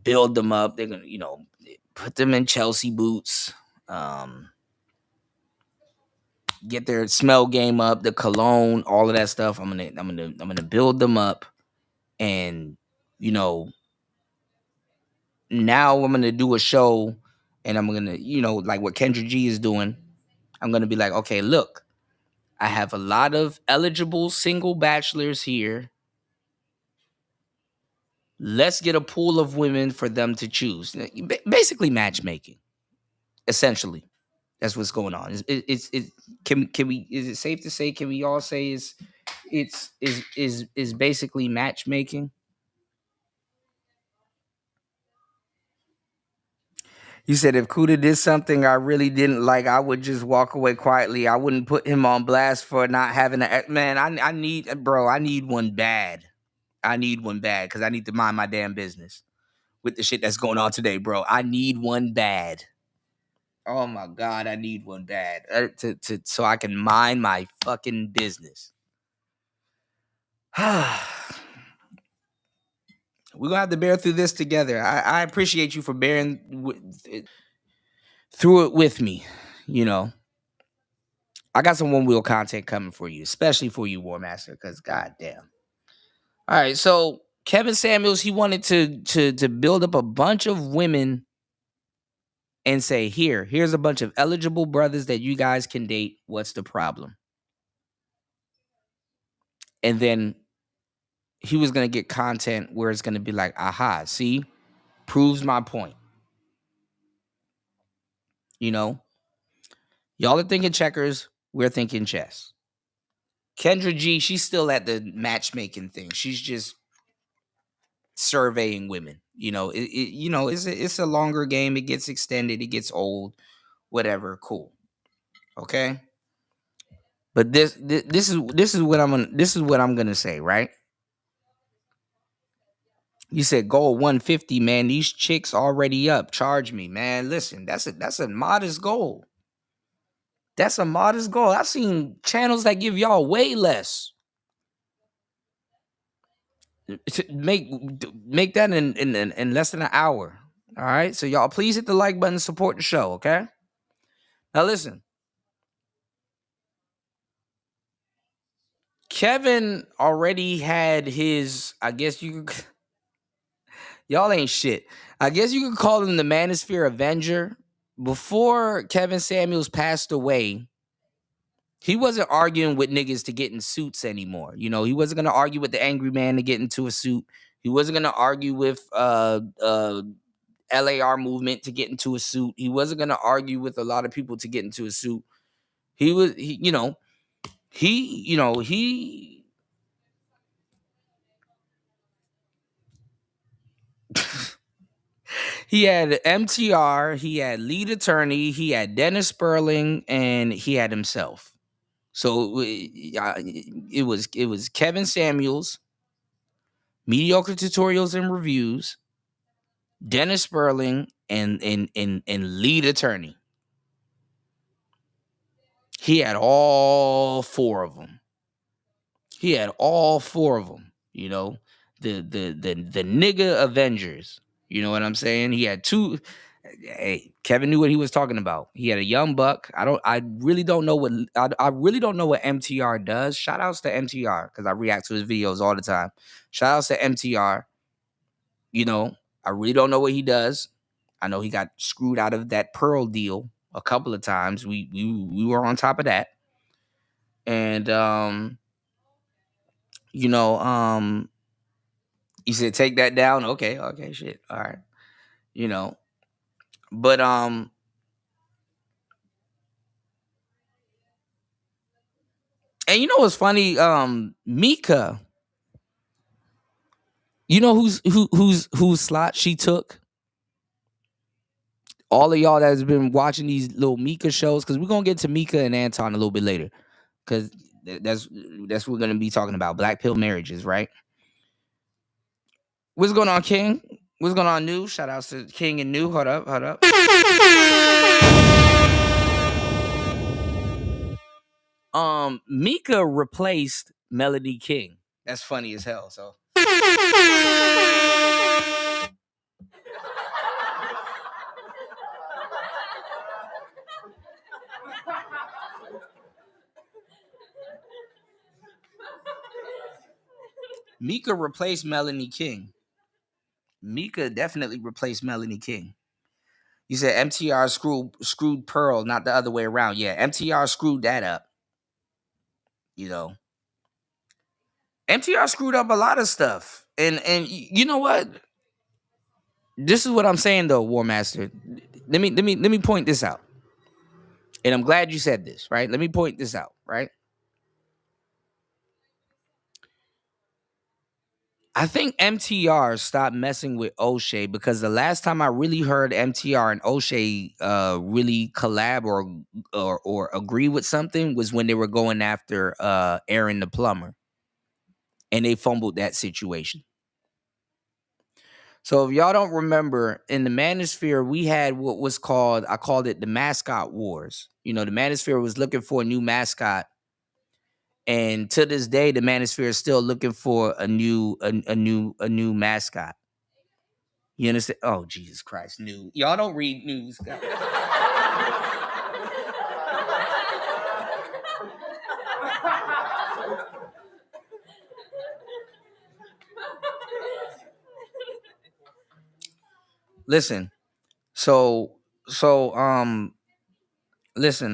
build them up. They're gonna, put them in Chelsea boots. Get their smell game up, the cologne, all of that stuff. I'm gonna build them up, and you know, now I'm gonna do a show, and I'm gonna, like what Kendra G is doing. I'm gonna be like, okay, look, I have a lot of eligible single bachelors here. Let's get a pool of women for them to choose. Basically, matchmaking. Essentially, that's what's going on. Can we? Is it safe to say? Can we all say is basically matchmaking? You said if Kuda did something I really didn't like, I would just walk away quietly. I wouldn't put him on blast for not having a man. I need, bro. I need one bad. I need one bad because I need to mind my damn business with the shit that's going on today, bro. I need one bad. Oh my god, I need one bad to so I can mind my fucking business. We're gonna have to bear through this together. I appreciate you for bearing through it with me. I got some one wheel content coming for you, especially for you, War Master, because goddamn. All right, so Kevin Samuels, he wanted to build up a bunch of women and say, here's a bunch of eligible brothers that you guys can date. What's the problem? And then he was gonna get content where it's gonna be like, aha, see, proves my point. Y'all are thinking checkers, we're thinking chess. Kendra G, she's still at the matchmaking thing. She's just surveying women. It's a longer game. It gets extended. It gets old. Whatever. Cool. Okay. But this is what I'm gonna say. Right. You said goal 150, man. These chicks already up. Charge me, man. Listen, that's a modest goal. That's a modest goal. I've seen channels that give y'all way less. Make that in less than an hour. All right. So y'all please hit the like button, support the show. Okay. Now listen. Kevin already had his, I guess you could, y'all ain't shit. I guess you could call him the Manosphere Avenger. Before Kevin Samuels passed away, he wasn't arguing with niggas to get in suits anymore. He wasn't going to argue with the angry man to get into a suit. He wasn't going to argue with LAR movement to get into a suit. He wasn't going to argue with a lot of people to get into a suit. He He had MTR, he had lead attorney, he had Dennis Sperling, and he had himself. So it was Kevin Samuels, mediocre tutorials and reviews, Dennis Sperling, and lead attorney. He had all four of them. The nigga Avengers. You know what I'm saying? He had two. Hey, Kevin knew what he was talking about. He had a young buck. I really don't know what MTR does. Shout outs to MTR because I react to his videos all the time. Shout outs to MTR. I really don't know what he does. I know he got screwed out of that Pearl deal a couple of times. We were on top of that. And he said take that down. Okay, shit. All right. But and you know what's funny? Mika, you know whose slot she took? All of y'all that has been watching these little Mika shows, because we're gonna get to Mika and Anton a little bit later. Because that's what we're gonna be talking about. BlackPill marriages, right? What's going on, King? What's going on, New? Shout outs to King and New. Hold up, hold up. Mika replaced Melody King. That's funny as hell. So Mika replaced Melanie King. Mika definitely replaced Melanie King. You said MTR screwed Pearl, not the other way around. Yeah, MTR screwed that up. You know, MTR screwed up a lot of stuff. And you know what? This is what I'm saying though, War Master. Let me point this out. And I'm glad you said this, right? Let me point this out, right? I think MTR stopped messing with O'Shea because the last time I really heard MTR and O'Shea really collab or agree with something was when they were going after Aaron the plumber, and they fumbled that situation. So if y'all don't remember, in the Manosphere, we had what was called, I called it the mascot wars. You know, the Manosphere was looking for a new mascot. And to this day, the Manosphere is still looking for a new mascot. You understand? Oh, Jesus Christ. New. Y'all don't read news. Listen. Listen,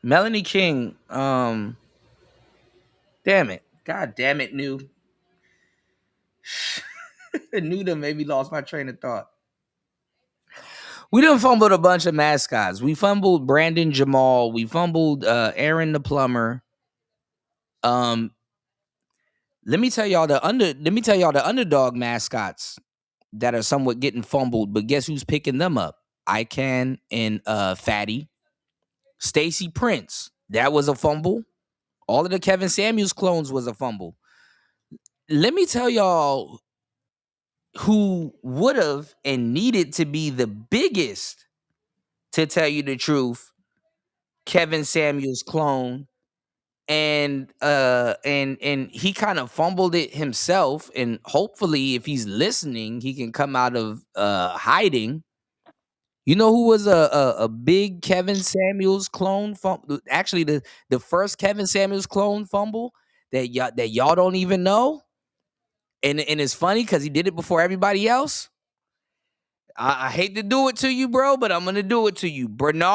Melanie King, damn it. God damn it, New. New done maybe lost my train of thought. We done fumbled a bunch of mascots. We fumbled Brandon Jamal. We fumbled Aaron the plumber. Let me tell y'all the underdog mascots that are somewhat getting fumbled, but guess who's picking them up? ICANN and Fatty. Stacy Prince. That was a fumble. All of the Kevin Samuels clones was a fumble. Let me tell y'all who would have and needed to be the biggest, to tell you the truth, Kevin Samuels clone. And he kind of fumbled it himself. And hopefully, if he's listening, he can come out of hiding. You know who was a big Kevin Samuels clone? Actually, the first Kevin Samuels clone fumble that y'all don't even know. And it's funny because he did it before everybody else. I hate to do it to you, bro, but I'm gonna do it to you. Bernard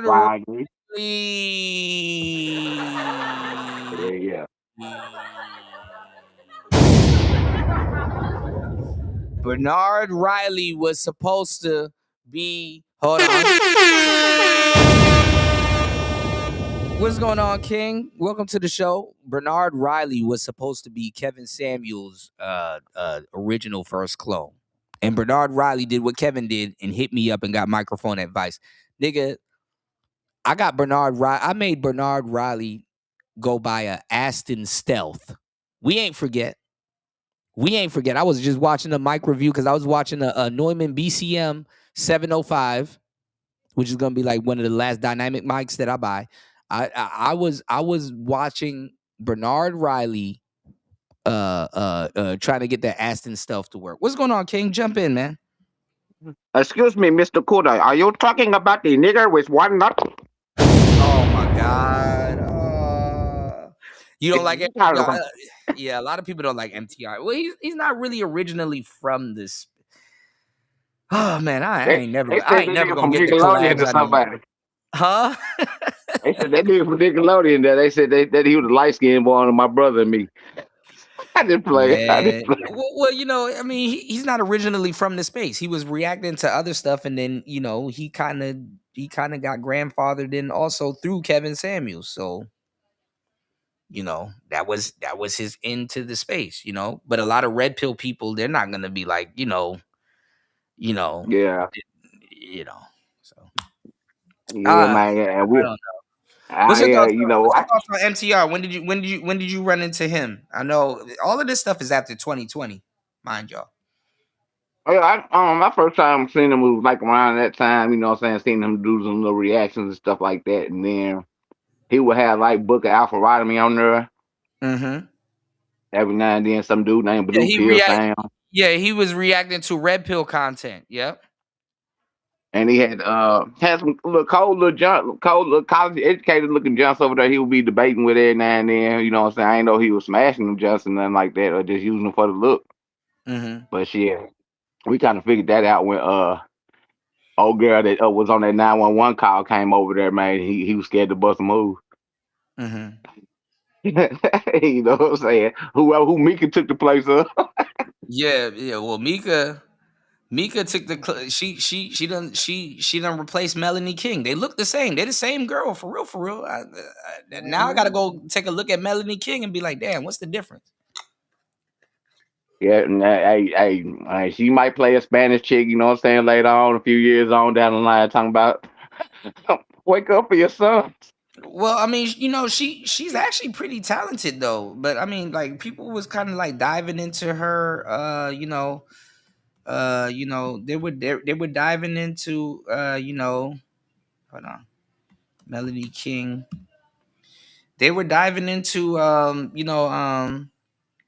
Riley. Riley. Yeah. Bernard Riley was supposed to be. Hold on. What's going on, King? Welcome to the show. Bernard Riley was supposed to be Kevin Samuels' original first clone. And Bernard Riley did what Kevin did and hit me up and got microphone advice. Nigga, I made Bernard Riley go buy a Aston Stealth. We ain't forget. I was just watching a mic review because I was watching a Neumann BCM 705, which is gonna be like one of the last dynamic mics that I buy. I was watching Bernard Riley trying to get that Aston Stealth to work. What's going on, King? Jump in, man. Excuse me, Mr. Kuda. Are you talking about the nigger with one nut? Oh my God. You don't like it? Yeah, a lot of people don't like MTR. Well, he's not really originally from this. Oh man, I ain't never gonna get the collabs I need. Huh? They said that nigga from Nickelodeon there. They said that he was a light skinned boy on my brother and me. I didn't play. Man. Well, you know, I mean, he's not originally from the space. He was reacting to other stuff, and then you know, he kind of got grandfathered in also through Kevin Samuels. So, you know, that was his into the space. You know, but a lot of red pill people, they're not gonna be like, Yeah. you know. So Yeah, man. I don't know. What's your thoughts? You What's know, your thoughts on MTR? When did you run into him? I know all of this stuff is after 2020, mind y'all. my first time seeing him was like around that time, you know what I'm saying, seeing him do some little reactions and stuff like that. And then he would have like Book of Alpharatomy on there. Mm-hmm. Every now and then some dude named Yeah, Blue Pill Sam. Yeah, he was reacting to red pill content. Yep. And he had some little cold little college educated looking Johnson over there. He would be debating with every now and then. You know what I'm saying? I ain't know he was smashing them Johnson, nothing like that, or just using them for the look. Mm-hmm. But shit, we kind of figured that out when old girl that was on that 911 call came over there, man. He was scared to bust a move. Mm-hmm. You know what I'm saying? Who Mika took the place of. Yeah. Well, Mika took the she done replaced Melanie King. They look the same. They're the same girl for real. Now I gotta go take a look at Melanie King and be like, damn, what's the difference? Yeah, and hey, she might play a Spanish chick, you know what I'm saying, later on, a few years on down the line, talking about wake up for your son. Well, I mean, she's actually pretty talented though. But I mean, like people was kind of like diving into her. They were diving into hold on, Melanie King. They were diving into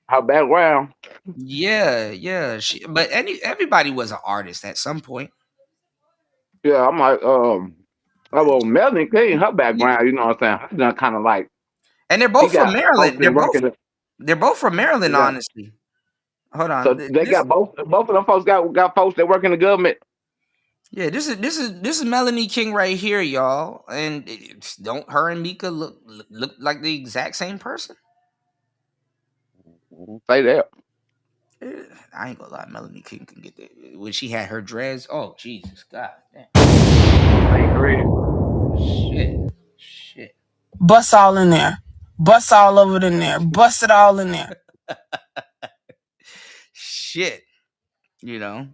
Her background. yeah. But everybody was an artist at some point. Yeah, I'm like, well, Melanie King, her background, you know what I'm saying, her done kind of like, And they're she both from got folks Maryland. that working, They're both from Maryland, yeah. honestly. Hold So on. they got both of them folks got folks that work in the government. Yeah, this is Melanie King right here, y'all. And don't her and Mika look like the exact same person? Say that. I ain't gonna lie, Melanie King can get that when she had her dreads. Oh Jesus, God damn. Shit. Bust all in there. Bust all over it in there. Bust it all in there. Shit. You know.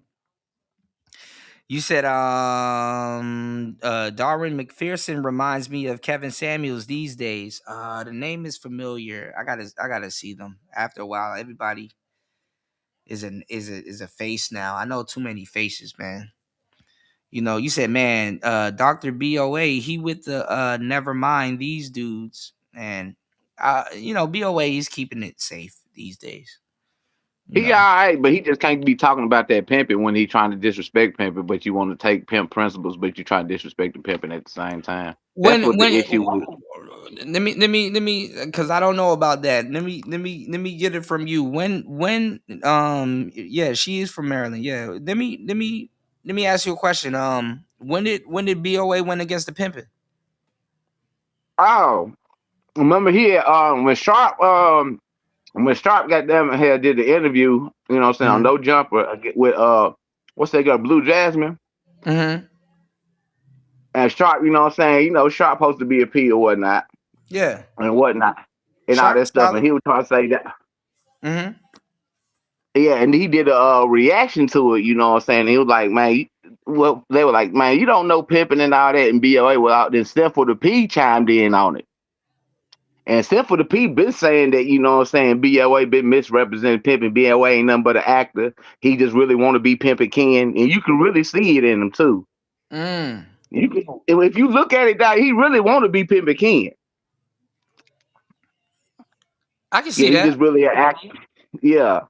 You said Darwin McPherson reminds me of Kevin Samuels these days. The name is familiar. I gotta see them. After a while, everybody is a face now. I know too many faces, man. You said, man, Dr. BOA, he with the never mind these dudes. And BOA is keeping it safe these days. He all right, but he just can't be talking about that pimping when he trying to disrespect pimping, but you want to take pimp principles, but you try to disrespect the pimping at the same time. That's what the issue is. Let me because I don't know about that. Let me get it from you. When yeah, she is from Maryland. Yeah. Let me ask you a question. When did BOA win against the pimping? Oh, remember he had, when Sharp got them here did the interview, you know what I'm saying, on No Jumper with what's that girl, Blue Jasmine? Mm-hmm. And Sharp, you know what I'm saying, Sharp supposed to be a P or whatnot. Yeah. And whatnot. And all Sharp that stuff. And solid. he was trying to say that. Mm-hmm. Yeah, and he did a reaction to it, you know what I'm saying? He was like, man, well, they were like, man, you don't know pimping and all that, and BOA without then Steph for the P chimed in on it. And Steph for the P been saying that, you know what I'm saying, BOA been misrepresenting pimping. BOA ain't nothing but an actor. He just really want to be pimping Ken. And you can really see it in him too. You can, if you look at it, he really want to be pimping Ken. I can Yeah, see he that. just really an actor. Yeah.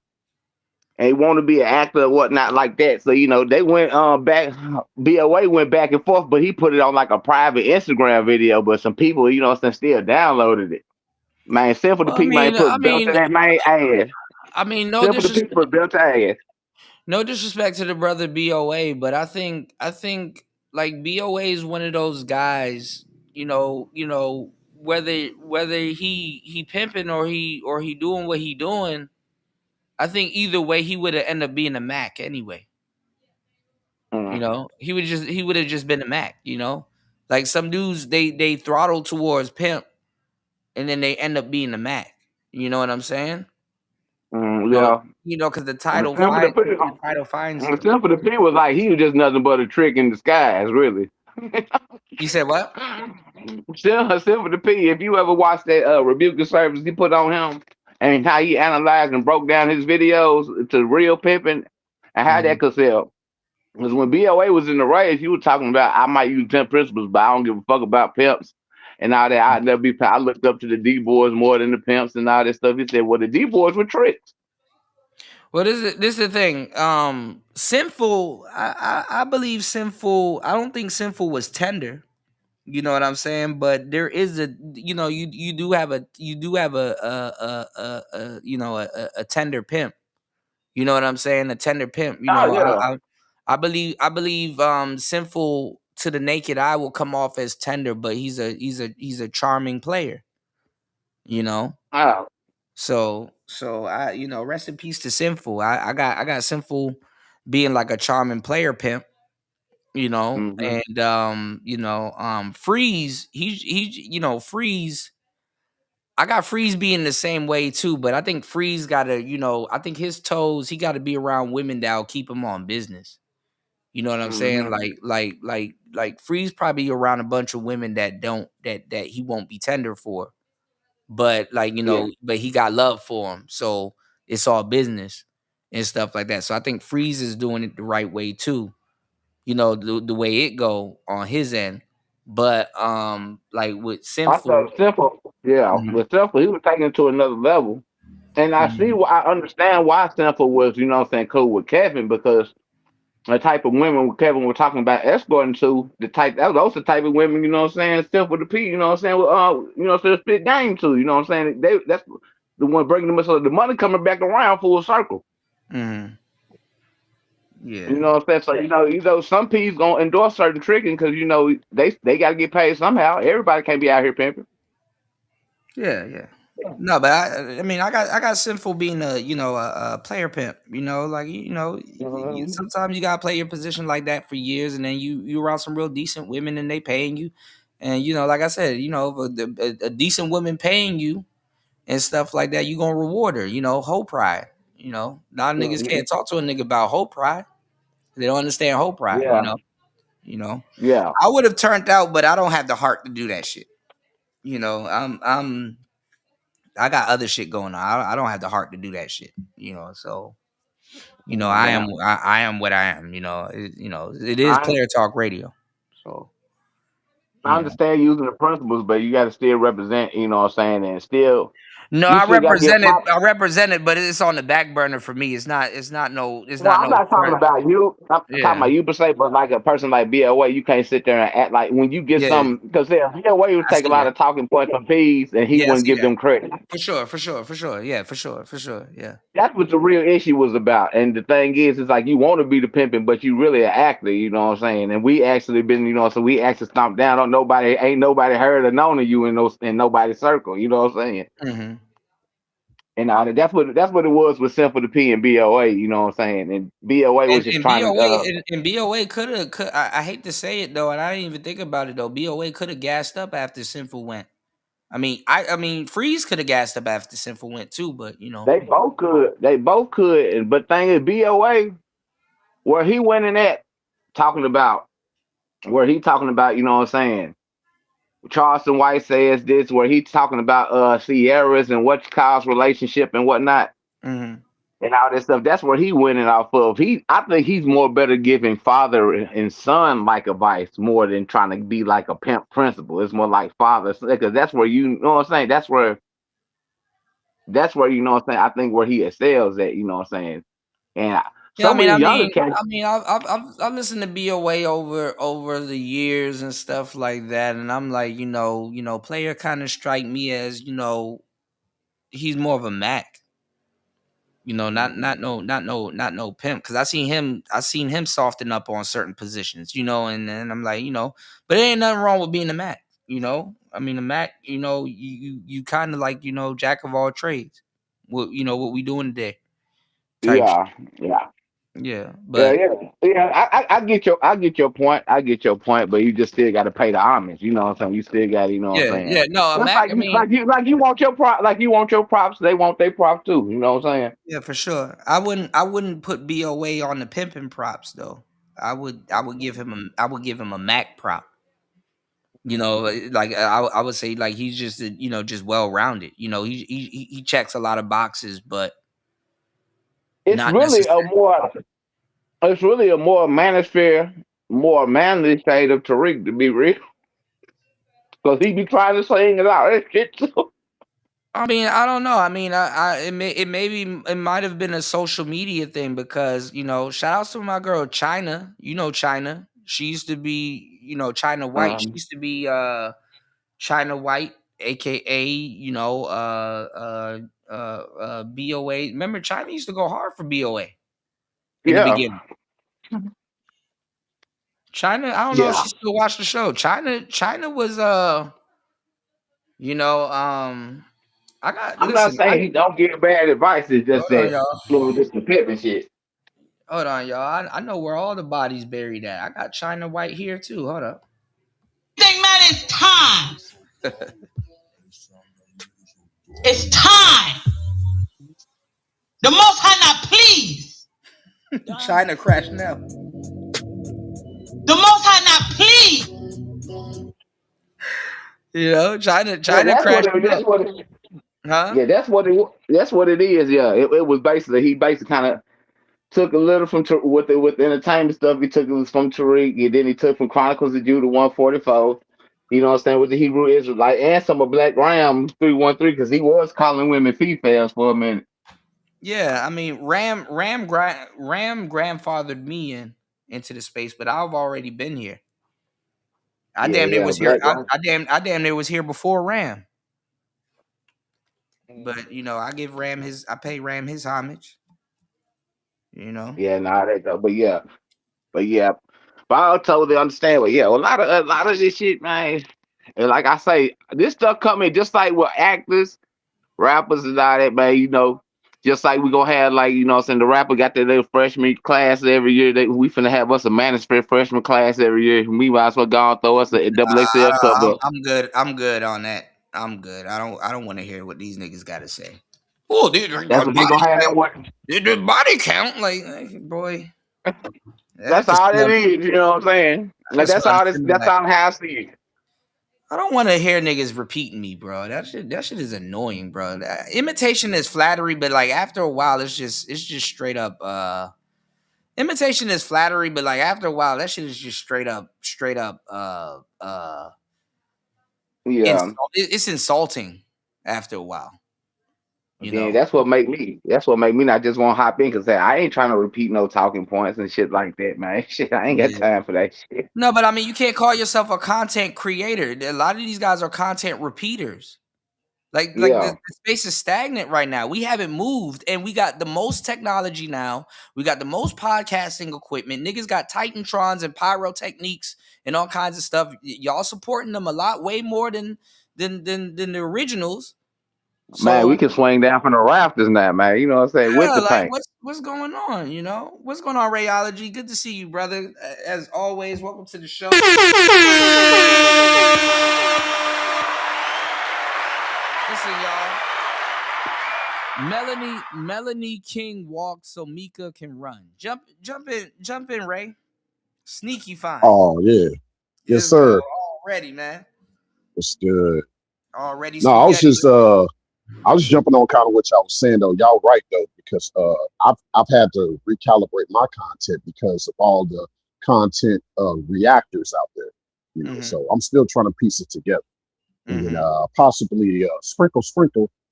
And he want to be an actor or whatnot like that. So, they went back, BOA went back and forth, but he put it on like a private Instagram video. But some people, you know what I'm saying, still downloaded it. Man, except for the Well, I people, man, mean, put belt to that man ass. no Except for the people put belt to ass. No disrespect to the brother BOA, but I think like BOA is one of those guys, whether he pimping or he doing what he doing, I think either way he would have ended up being a Mac anyway. He would have just been a Mac. Like some dudes they throttle towards pimp and then they end up being a Mac. You know what I'm saying? Yeah. Because the And title finds them. the P was like, he was just nothing but a trick in disguise, really. You said what? Silver the P. If you ever watched that rebuke the service he put on him and how he analyzed and broke down his videos to real pimping and how that could sell. Because when BOA was in the race, you were talking about I might use 10 principles, but I don't give a fuck about pimps and all that. I looked up to the D boys more than the pimps and all that stuff. He said, well, the D boys were tricks. Well, this is the thing. Sinful. I believe Sinful. I don't think Sinful was tender. You know what I'm saying? But there is you do have a tender pimp. You know what I'm saying? A tender pimp. Oh yeah. I believe Sinful to the naked eye will come off as tender, but he's a charming player. You know. Oh. So I rest in peace to Sinful. I got Sinful being like a charming player pimp, Mm-hmm. and Freeze, Freeze. I got Freeze being the same way too, but I think Freeze gotta, I think his toes, he gotta be around women that'll keep him on business. You know what I'm saying? Mm-hmm. Like Freeze probably around a bunch of women that don't that he won't be tender for. But Yeah. but he got love for him. So it's all business and stuff like that. So I think Freeze is doing it the right way too. The way it go on his end. But like with I Sinful. thought Simple, yeah, Mhm, with Simple, he was taking it to another level. And I see mhm. why I understand why Simple was, cool with Kevin because the type of women Kevin was talking about escorting to, those the type of women, Simple the P, so spit game to, that's the one bringing them so the money coming back around full circle. Mhm. You Yeah. know what I'm saying? So some P's gonna endorse certain tricking because they gotta get paid somehow. Everybody can't be out here pimping. Yeah, yeah. No, but I mean, I got Sinful being a player pimp. Mhm. Sometimes you gotta play your position like that for years, and then you around some real decent women, and they paying you, and like I said, if a decent woman paying you and stuff like that, you gonna reward her. Hoe pride. A lot of niggas Mhm. can't talk to a nigga about hoe pride. They don't understand hoe pride. Yeah, You know. yeah. I would have turned out, but I don't have the heart to do that shit. I got other shit going on. I don't have the heart to do that shit. So I am Yeah. I am what I am. It is I player talk radio. So I you know. understand using the principles, but you got to still represent. You know what I'm saying? And still, No, you I still got to give represented. props. I represented, but it's on the back burner for me. It's not. It's not no. It's Well, not I'm no not talking front. about you. I'm talking Yeah. about you per se, but like a person like BOA, you can't sit there and act like when you get Yeah. some because BOA would I take a see lot that. of talking points from P's and he Yeah, I wouldn't see give that. them credit. For sure. For sure. For sure. Yeah. For sure. For sure. Yeah. That's what the real issue was about. And the thing is, it's like you want to be the pimping, but you really an actor, you know what I'm saying? And we actually been, so we actually stomped down on nobody, ain't nobody heard or known of you in nobody's circle, you know what I'm saying? Mm-hmm. And that's what it was with Simple the P and BOA, you know what I'm saying? And BOA And was just and trying to BOA and BOA could I hate to say it though, and I didn't even think about it though. BOA could have gassed up after Sinful went. I mean Freeze could have gassed up after Sinful went too, but they both could, but thing is BOA where he went in at talking about you know what I'm saying? Charleston White says this where he's talking about Sierra's and what Kyle's relationship and whatnot mm-hmm. and all this stuff. That's where he winning off of. I think he's more better giving father and son like advice more than trying to be like a pimp principal. It's more like father because that's where you know what I'm saying. That's where you know what I'm saying. I think where he excels at. You know what I'm saying. And Yeah, I some of mean, these I younger mean, cats, I mean, I've listened to BOA over the years and stuff like that, and I'm like, player kind of strike me as, he's more of a Mac. Not no pimp. Because I seen him soften up on certain positions, and then I'm like, but there ain't nothing wrong with being a Mac. I mean, a Mac, you kind of like, jack of all trades. What we doing today? Type shit. yeah, yeah. Yeah, Yeah, but yeah, yeah. I get your point. I get your point, but you just still got to pay the homage. You know what I'm saying? You still got, you know what I'm yeah, saying? yeah. No, a Just Mac. like I you, mean, like you want your prop, like you want your props. They want their props too. You know what I'm saying? yeah, for sure. I wouldn't put BOA on the pimping props though. I would give him a Mac prop. You know, like I would say, like he's just just well rounded. You know, he checks a lot of boxes, but It's not really necessarily. a more manosphere, more manly shade of Tariq, to be real, because he be trying to sing it out. That shit too. I mean, I don't know. I mean, it might have been a social media thing because shout outs to my girl China. You know China. She used to be China White. She used to be China White, aka BOA. Remember, China used to go hard for BOA in the Yeah, beginning. China, I don't know if yeah. she still watched the show. China was I got I'm not listen. saying he don't give bad advice. It's just Hold on, that y'all. little just the pip and shit. Hold on, y'all. I know where all the bodies buried at. I got China White here too. Hold up. Think, man, it's time. It's time. The Most High not pleased. China crashing out. The Most High not pleased. China Yeah, crashed out. Huh? yeah, that's what it is. Yeah, it was basically he basically kind of took a little from with the entertainment stuff. He took it from Tariq, and then he took from Chronicles of Judah 144. You know what I'm saying, with the Hebrew Israelite and some of Black Ram 313, because he was calling women females for a minute. Yeah, I mean Ram grandfathered me into the space, but I've already been here. I Yeah, damn near yeah, was here. Black Ram. I damn near was here before Ram. But I pay Ram his homage. You know. Yeah, nah, that go. But yeah, but I totally understand. But yeah, a lot of this shit, man. And like I say, this stuff coming just like with actors, rappers, and all that, man. Just like we gonna have, like, what I'm saying, the rapper got their little freshman class every year. We finna have us a management freshman class every year. We might as well go and throw us a double XL cover. I'm good. I'm good on that. I'm good. I don't want to hear what these niggas got to say. Oh, dude, That's what they body gonna have. That count. one. The body count, boy. That's That's just all it is. You know what I'm saying? Like that's that's what I'm all this. feeling That's like. all I see it. I don't want to hear niggas repeating me, bro. That shit is annoying, bro. Imitation is flattery, but like after a while, it's just straight up. Imitation is flattery, but like after a while, that shit is just straight up. Yeah. It's insulting after a while. Then that's what make me not just want to hop in, because I ain't trying to repeat no talking points and shit like that, man. Shit, I ain't got Yeah. time for that shit. No, but I mean, you can't call yourself a content creator. A lot of these guys are content repeaters. Like Yeah, the space is stagnant right now. We haven't moved, and we got the most technology now. We got the most podcasting equipment. Niggas got Titantrons and pyrotechniques and all kinds of stuff. Y'all supporting them a lot, way more than the originals. man, we So can swing down from the rafters now, man. You know what I'm saying, with yeah, the like paint. what's going on? What's going on, Rayology? Good to see you, brother. As always, welcome to the show. Listen, y'all. Melanie King walks so Mika can run. Jump in, Ray. Sneaky fine. Oh yeah, yes Let's go sir. already, man. What's good? Already No, spaghetti. I was jumping on kind of what y'all was saying though. Y'all right though, because I've had to recalibrate my content because of all the content reactors out there. So I'm still trying to piece it together, and then possibly sprinkle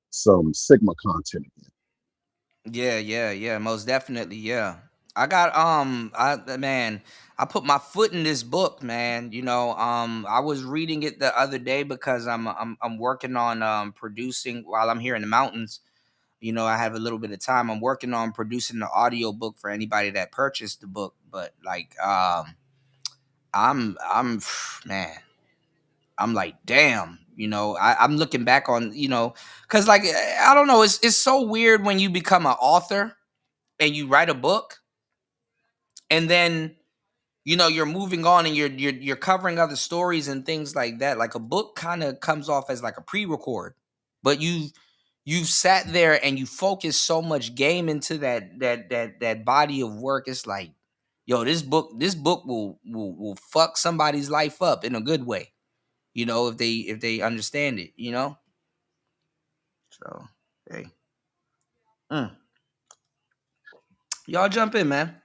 some Sigma content again. Yeah. Most definitely, yeah. I got I put my foot in this book, man. I was reading it the other day because I'm working on producing while I'm here in the mountains. I have a little bit of time. I'm working on producing the audio book for anybody that purchased the book. But like I'm man, I'm like, damn, I'm looking back on, because like I don't know, it's so weird when you become an author and you write a book and then you're moving on and you're covering other stories and things like that. Like a book kind of comes off as like a pre-record, but you've sat there and you focus so much game into that body of work. It's like, yo, this book will fuck somebody's life up in a good way. you know, if they understand it, you know. So hey, y'all jump in, man.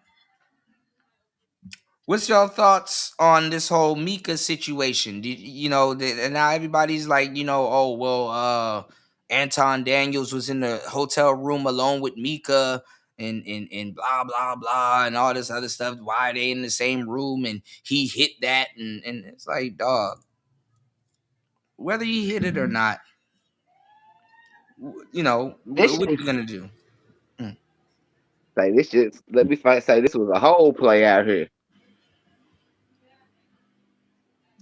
What's your thoughts on this whole Mika situation? You know, and now everybody's like, you know, oh well, Anton Daniels was in the hotel room alone with Mika and blah blah blah and all this other stuff. Why are they in the same room and he hit that and it's like, dog, whether he hit it or not, you know, This what shit, you gonna do? say this shit. Let me say this was a whole play out here.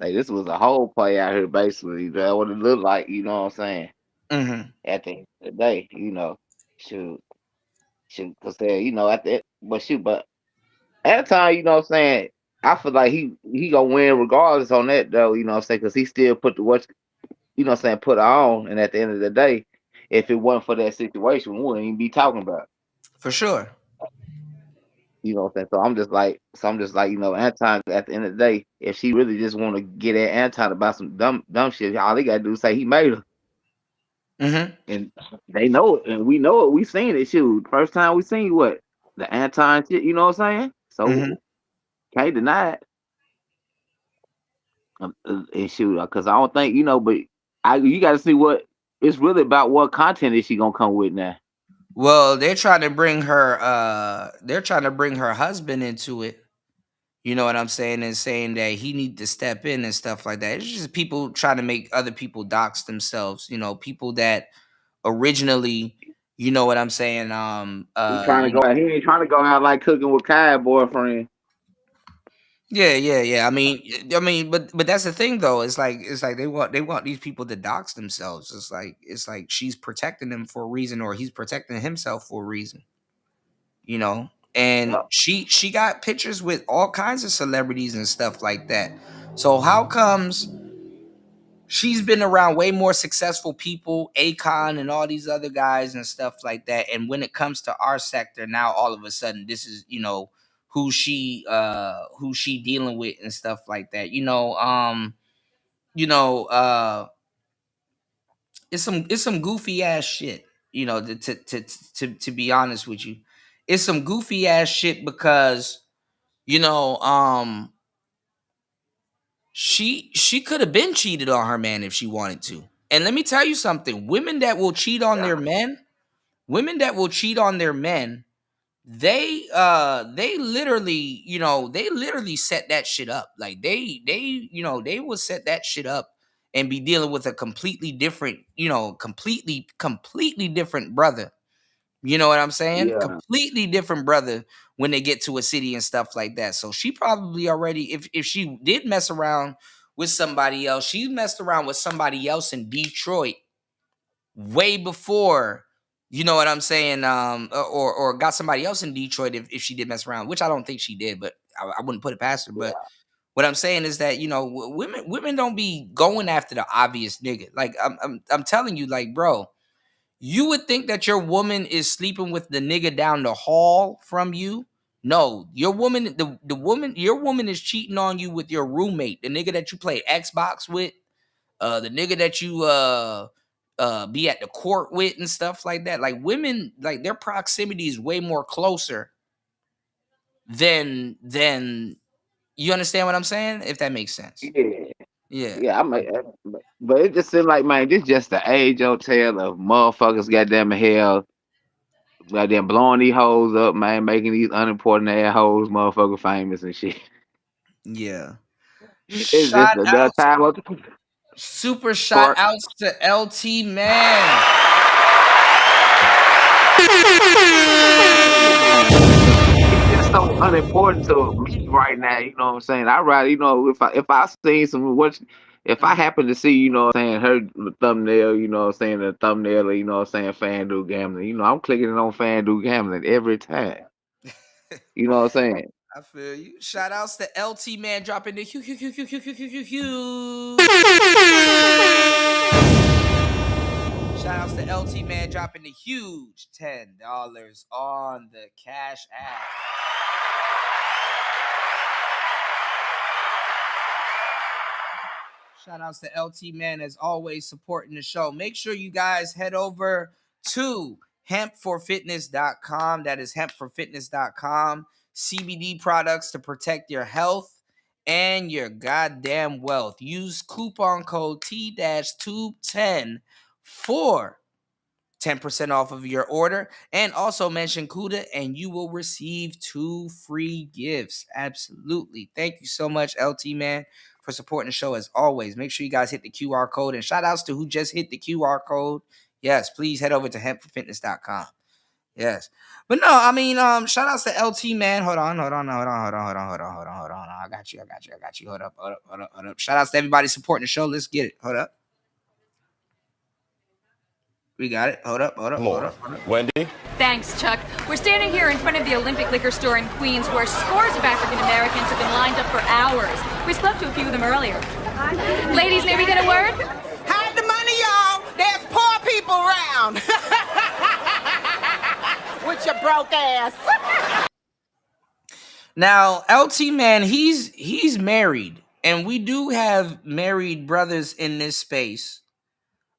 Like this was a whole play out here, basically. That what it looked like. You know what I'm saying? Mm-hmm. At the end of the day, you know, shoot, cause you know, but at the time, you know what I'm saying. I feel like he gonna win regardless on that though. You know what I'm saying? Cause he still put the what you know what I'm saying put on, and at the end of the day, if it wasn't for that situation, we wouldn't even be talking about it. For sure. You know what I'm saying? I'm just like, you know, Anton at the end of the day, if she really just wanna get at Anton about some dumb shit, all they gotta do is say he made her. Mm-hmm. And they know it, and we know it. We seen it. Shoot, first time we seen what the Anton shit. You know what I'm saying? Mm-hmm. So can't deny it. And shoot, because I don't think you know, but you got to see what it's really about. What content is she gonna come with now? Well, they're trying to bring her husband into it. You know what I'm saying? And saying that he need to step in and stuff like that. It's just people trying to make other people dox themselves, you know, people that originally, you know what I'm saying, He trying to you go know, out. He ain't trying to go out like cooking with Kai boyfriend. yeah. I mean, but that's the thing though. It's like they want these people to dox themselves. It's like she's protecting them for a reason, or he's protecting himself for a reason. You know, and Yeah. she got pictures with all kinds of celebrities and stuff like that. So how comes she's been around way more successful people, Akon and all these other guys and stuff like that, and when it comes to our sector, now all of a sudden this is, you know, who she dealing with and stuff like that, you know it's some goofy ass shit, you know, to be honest with you. It's some goofy ass shit because, you know, she could have been cheated on her man if she wanted to. And let me tell you something, women that will cheat on their men, women that will cheat on their men, they literally, you know, they literally set that shit up. Like they you know, they will set that shit up and be dealing with a completely different, you know, completely different brother. You know what I'm saying? Yeah. Completely different brother when they get to a city and stuff like that. So she probably already, if she did mess around with somebody else, she messed around with somebody else in Detroit way before, you know what I'm saying, or got somebody else in Detroit if she did mess around, which I don't think she did, but I wouldn't put it past her. But what I'm saying is that, you know, women don't be going after the obvious nigga. Like I'm telling you, like, bro, you would think that your woman is sleeping with the nigga down the hall from you. No, your woman, your woman is cheating on you with your roommate, the nigga that you play Xbox with, the nigga that you be at the court with and stuff like that. Like women, like their proximity is way more closer than you understand what I'm saying? If that makes sense. Yeah. Yeah. Yeah, but it just seemed like, man, this just the age old tale of motherfuckers goddamn hell, goddamn blowing these hoes up, man, making these unimportant ass hoes motherfucker famous and shit. Yeah. It's just Shout the out, time of super shout part. outs to LT man. It's just so unimportant to me right now. You know what I'm saying? I rather, you know, if I seen some what if I happen to see, you know what I'm saying, her thumbnail, you know what I'm saying, the thumbnail, you know what I'm saying, FanDuel gambling, you know, I'm clicking it on FanDuel gambling every time. You know what I'm saying? I feel you. Shout outs to LT man dropping the huge. Shout outs to LT man dropping the huge $10 on the Cash App. Shout outs to LT Man as always supporting the show. Make sure you guys head over to hempforfitness.com. That is hempforfitness.com. CBD products to protect your health and your goddamn wealth. Use coupon code T-Tube10 for 10% off of your order, and also mention Kuda and you will receive 2 free gifts. Absolutely. Thank you so much, LT Man, for supporting the show as always. Make sure you guys hit the QR code, and shout outs to who just hit the QR code. Yes, please head over to hempforfitness.com. Yes. But no, I mean, shout outs to LT Man. Hold on. I got you. Hold up. Shout outs to everybody supporting the show. Let's get it. Hold up. We got it. Hold up. Wendy? Thanks, Chuck. We're standing here in front of the Olympic Liquor Store in Queens where scores of African Americans have been lined up for hours. We spoke to a few of them earlier. Ladies, may we get a word? Hide the money, y'all. There's poor people around. With your broke ass. Now, LT Man, he's married, and we do have married brothers in this space.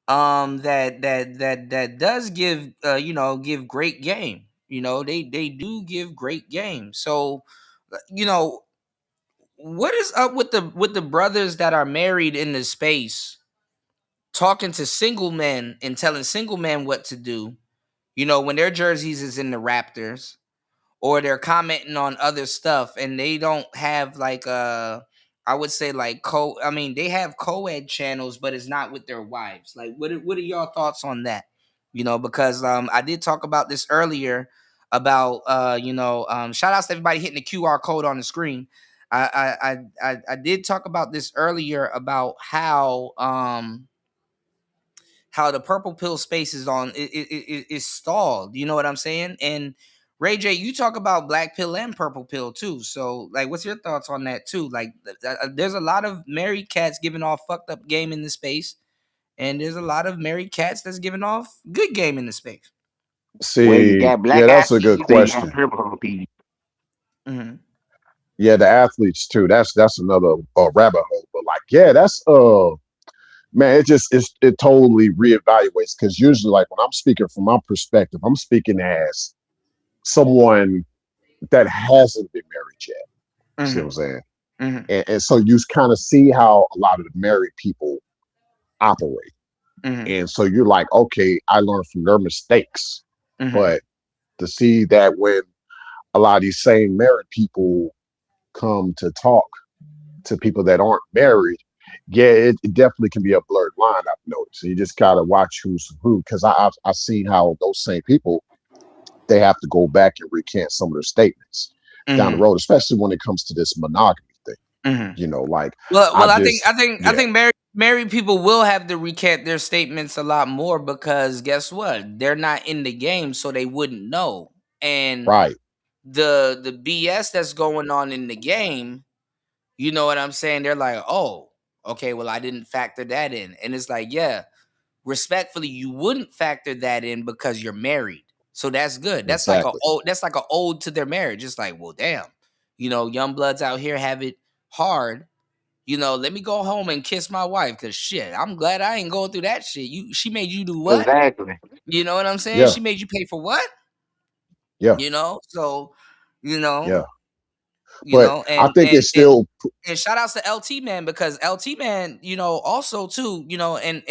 That does give give great game. They do give great game. So, what is up with the brothers that are married in this space talking to single men and telling single men what to do, when their jerseys is in the Raptors, or they're commenting on other stuff and they don't have like I would say like they have co-ed channels, but it's not with their wives. Like what are your thoughts on that? Because I did talk about this earlier about shout outs to everybody hitting the QR code on the screen. I did talk about this earlier about how the purple pill space is stalled. You know what I'm saying? And Ray J, you talk about black pill and purple pill too. So, like, what's your thoughts on that too? Like, there's a lot of married cats giving off fucked up game in the space, and there's a lot of married cats that's giving off good game in the space. Well, you See, got yeah, black that's a good athletes and you got question. purple people. Mm-hmm. Yeah, the athletes too. That's another rabbit hole. But like, yeah, that's man, it totally reevaluates because usually, like when I'm speaking from my perspective, I'm speaking as someone that hasn't been married yet. You see what I'm saying? Mm-hmm. And so you kind of see how a lot of the married people operate. Mm-hmm. And so you're like, okay, I learned from their mistakes. Mm-hmm. But to see that when a lot of these same married people come to talk to people that aren't married, yeah, it definitely can be a blurred line, I've noticed. So you just gotta watch who's who, because I've seen how those same people, they have to go back and recant some of their statements down the road, especially when it comes to this monogamy thing. Like I think married people will have to recant their statements a lot more because guess what? They're not in the game, so they wouldn't know. And right, the BS that's going on in the game, you know what I'm saying? They're like, oh, okay, well, I didn't factor that in. And it's like, yeah, respectfully, you wouldn't factor that in because you're married. So that's good. That's exactly. like an ode to their marriage. It's like, well, damn, young bloods out here have it hard. Let me go home and kiss my wife because shit, I'm glad I ain't going through that shit. She made you do what? Exactly. You know what I'm saying? Yeah. She made you pay for what? Yeah. So, Yeah. and I think it's still and shout outs to LT Man because LT Man, also too, and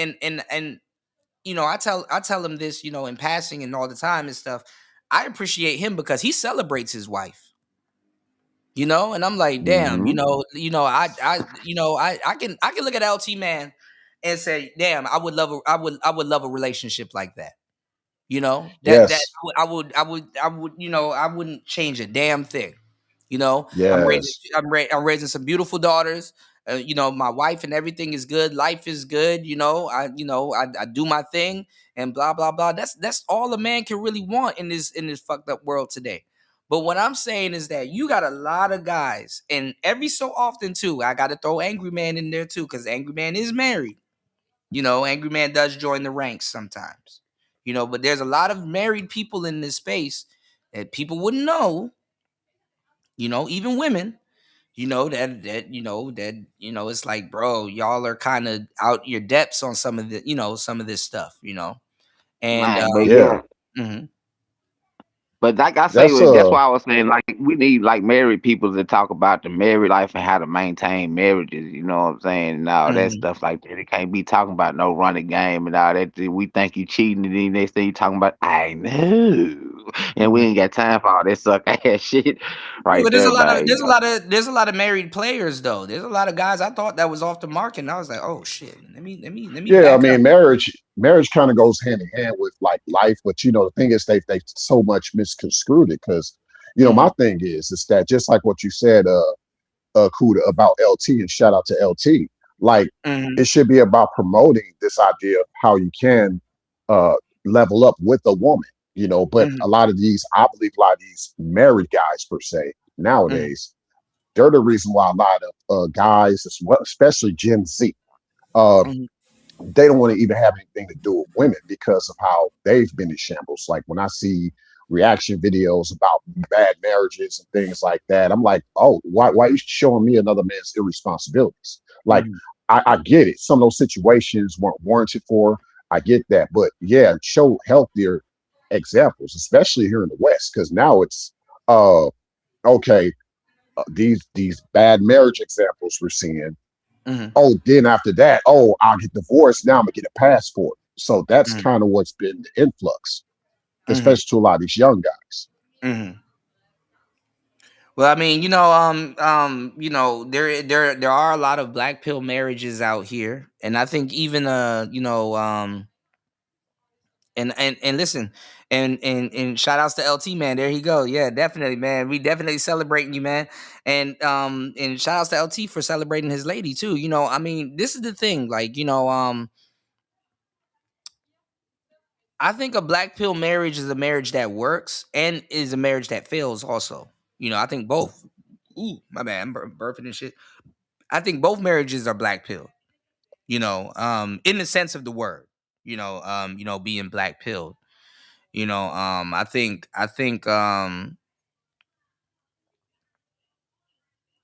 I tell him this, in passing and all the time and stuff. I appreciate him because he celebrates his wife. And I'm like, damn, I can look at LT Man and say, damn, I would love a relationship like that. That yes. I wouldn't change a damn thing. Yes. I'm raising some beautiful daughters. My wife and everything is good. Life is good. I do my thing and blah blah blah. That's all a man can really want in this fucked up world today. But what I'm saying is that you got a lot of guys, and every so often too, I got to throw Angry Man in there too, because Angry Man is married. Angry Man does join the ranks sometimes. But there's a lot of married people in this space that people wouldn't know. Even women. It's like, bro, y'all are kind of out your depths on some of some of this stuff, and Man, but Yeah, yeah. mhm. But like I say, that's that's why I was saying like we need like married people to talk about the married life and how to maintain marriages. You know what I'm saying? And all that Mhm. stuff like that. It can't be talking about no running game and all that. We think you cheating, and then next thing you talking about, I know, and we Mhm. ain't got time for all that suck ass shit Yeah, right but there's a there, lot of man. You there's a know. lot of there's a lot of married players though. There's a lot of guys I thought that was off the market, and I was like, oh shit, let me yeah. I back up. mean, marriage kind of goes hand in hand with like life, but the thing is they so much misconstrued it because my Mhm. thing is that just like what you said, Kuda, about LT, and shout out to LT. Like Mhm. it should be about promoting this idea of how you can uh level up with a woman, but Mhm. I believe a lot of these married guys per se Mhm. nowadays, they're the reason why a lot of guys, as well, especially Gen Z, uh, Mhm. they don't want to even have anything to do with women because of how they've been in shambles. Like when I see reaction videos about bad marriages and things like that, I'm like, oh, why are you showing me another man's irresponsibilities? Like, Mhm. I get it. Some of those situations weren't warranted for. I get that. But yeah, show healthier examples, especially here in the West, because now it's uh okay, these bad marriage examples we're seeing. Mhm. Oh, then after that, oh, I'll get divorced. Now I'm gonna get a passport. So that's Mhm. kind of what's been the influx, Mhm. especially to a lot of these young guys. Mhm. Well, I mean, there are a lot of black pill marriages out here, and I think even and listen, and shout outs to LT, man. There he go. Yeah, definitely, man. We definitely celebrating you, man. And shout outs to LT for celebrating his lady too. I mean, this is the thing, like, I think a black pill marriage is a marriage that works and is a marriage that fails also. I think both. Ooh, my bad. I'm burping and shit. I think both marriages are black pill, in the sense of the word, being black pilled.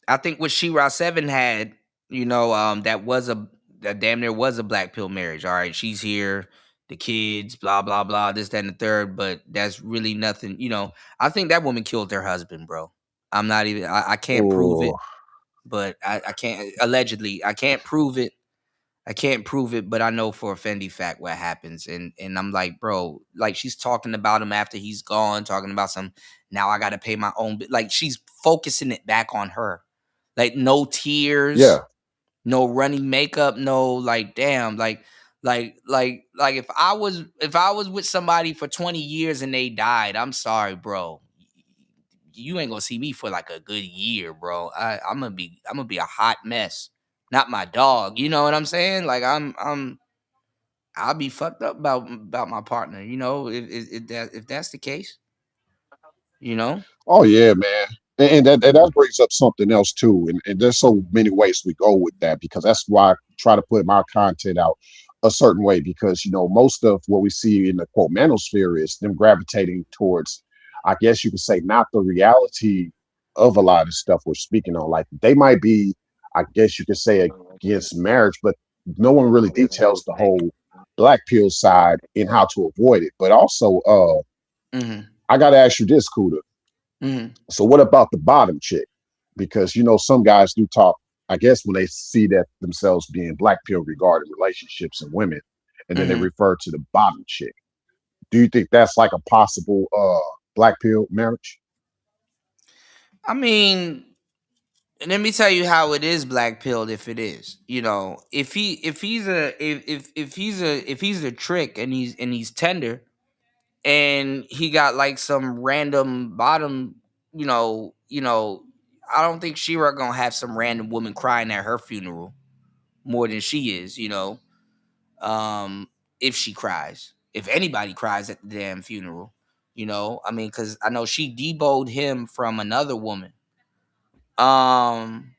I think what Shira Seven had, that damn near was a black pill marriage. All right, she's here, the kids, blah blah blah, this, that, and the third, but that's really nothing. I think that woman killed her husband, bro. I'm not even. I can't prove it, Oh, but I can't allegedly. I can't prove it. I can't prove it, but I know for a Fendi fact what happens. And I'm like, bro, like she's talking about him after he's gone, talking about some now I gotta pay my own like she's focusing it back on her. Like no tears, yeah. no running makeup, no like damn, like if I was with somebody for 20 years and they died, I'm sorry, bro. You ain't gonna see me for like a good year, bro. I'm gonna be a hot mess. Not my dog. You know what I'm saying? Like I'll be fucked up about my partner. If that's the case, you know. Oh yeah, man. And that brings up something else too. And there's so many ways we go with that because that's why I try to put my content out a certain way because most of what we see in the quote manosphere is them gravitating towards, I guess you could say, not the reality of a lot of stuff we're speaking on. Like they might be, I guess you could say, against marriage, but no one really details the whole black pill side and how to avoid it. But also, Mm-hmm. I gotta ask you this, Kuda. Mm-hmm. So what about the bottom chick? Because some guys do talk, I guess, when they see that themselves being black pill regarding relationships and women, and then they Mm-hmm. refer to the bottom chick. Do you think that's like a possible black pill marriage? I mean, let me tell you how it is black pilled. If it is, if he's a trick and he's tender and he got like some random bottom, I don't think Shira gonna have some random woman crying at her funeral more than she is, if she cries. If anybody cries at the damn funeral, I mean, because I know she deboed him from another woman. Um,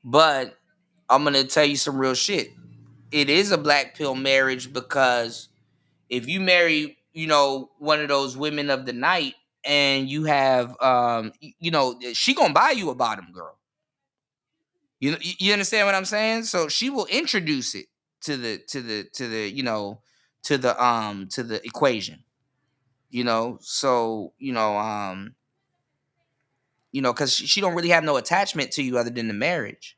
but I'm gonna tell you some real shit. It is a black pill marriage because if you marry, one of those women of the night and you have she gonna buy you a bottom girl. You understand what I'm saying? So she will introduce it to the to the equation. So because she don't really have no attachment to you other than the marriage.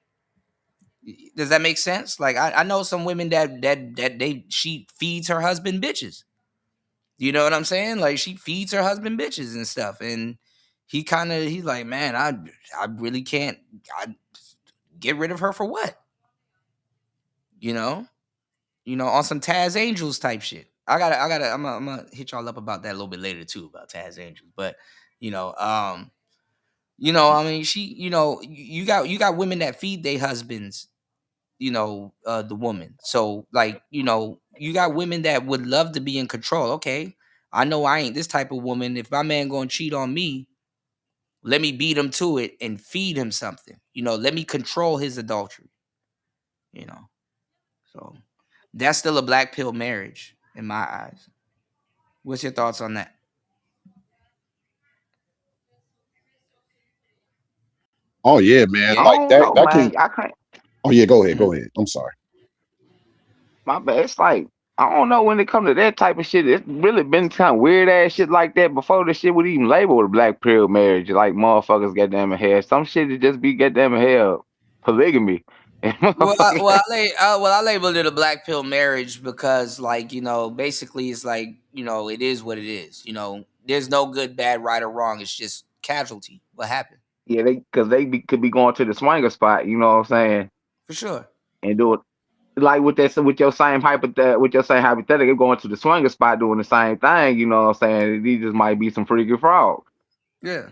Does that make sense? Like I know some women that she feeds her husband bitches. You know what I'm saying? Like she feeds her husband bitches and stuff, and he's like, man, I really can't. I get rid of her for what? You know, on some Taz Angels type shit. I'm gonna hit y'all up about that a little bit later too about Taz Angels, but you know, um, I mean, you got women that feed their husbands, the woman. So like, you got women that would love to be in control. Okay, I know I ain't this type of woman. If my man gonna cheat on me, let me beat him to it and feed him something. Let me control his adultery. You know, so that's still a black pill marriage in my eyes. What's your thoughts on that? Oh yeah, man. Yeah. I Like don't that. know, That can. man. I can't. Oh yeah. Go ahead. Mhm. Go ahead. I'm sorry. My bad. It's like I don't know when it comes to that type of shit. It's really been kind of weird ass shit like that before the shit would even label a black pill marriage. Like motherfuckers goddamn hell. Some shit would just be goddamn hell polygamy. And Well, I, motherfuckers, I labeled it a black pill marriage because, like, basically, it's like, it is what it is. There's no good, bad, right, or wrong. It's just casualty. What happened? yeah, could be going to the swinger spot. You know what I'm saying? For sure. And do it like with your same hypothetical going to the swinger spot doing the same thing. You know what I'm saying? These just might be some freaky frogs. Yeah.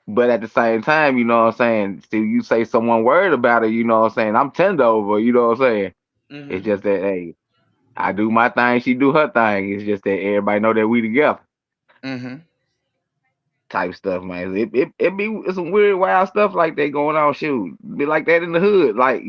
But at the same time, you know what I'm saying? Still, you say someone word about it, you know what I'm saying? I'm tender over, you know what I'm saying? It's Mm-hmm. just that, hey, I do my thing, she do her thing. It's just that everybody know that we together Mm-hmm. type stuff, man. It's some weird, wild stuff like that going on. Shoot, be like that in the hood, like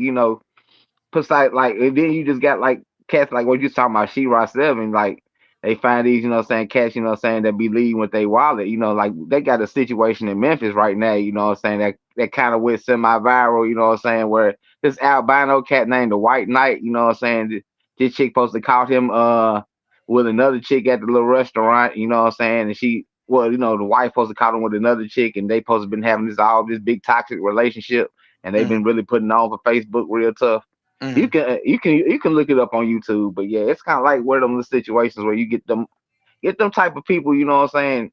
precise, like, and then you just got like cats like what you talking about, She-Ra 7, like they find these, you know what I'm saying, cats, you know what I'm saying, that be leading with their wallet, like they got a situation in Memphis right now, you know what I'm saying, that kind of went semi-viral, you know what I'm saying, where this albino cat named the White Knight, you know what I'm saying, this chick supposed to caught him with another chick at the little restaurant, you know what I'm saying, and the wife supposed to caught him with another chick, and they supposed to been having this big toxic relationship, and they've been really putting on for Facebook real tough. You Mm-hmm. can look it up on YouTube, but yeah, it's kind of like one of them situations where you get them type of people, you know what I'm saying?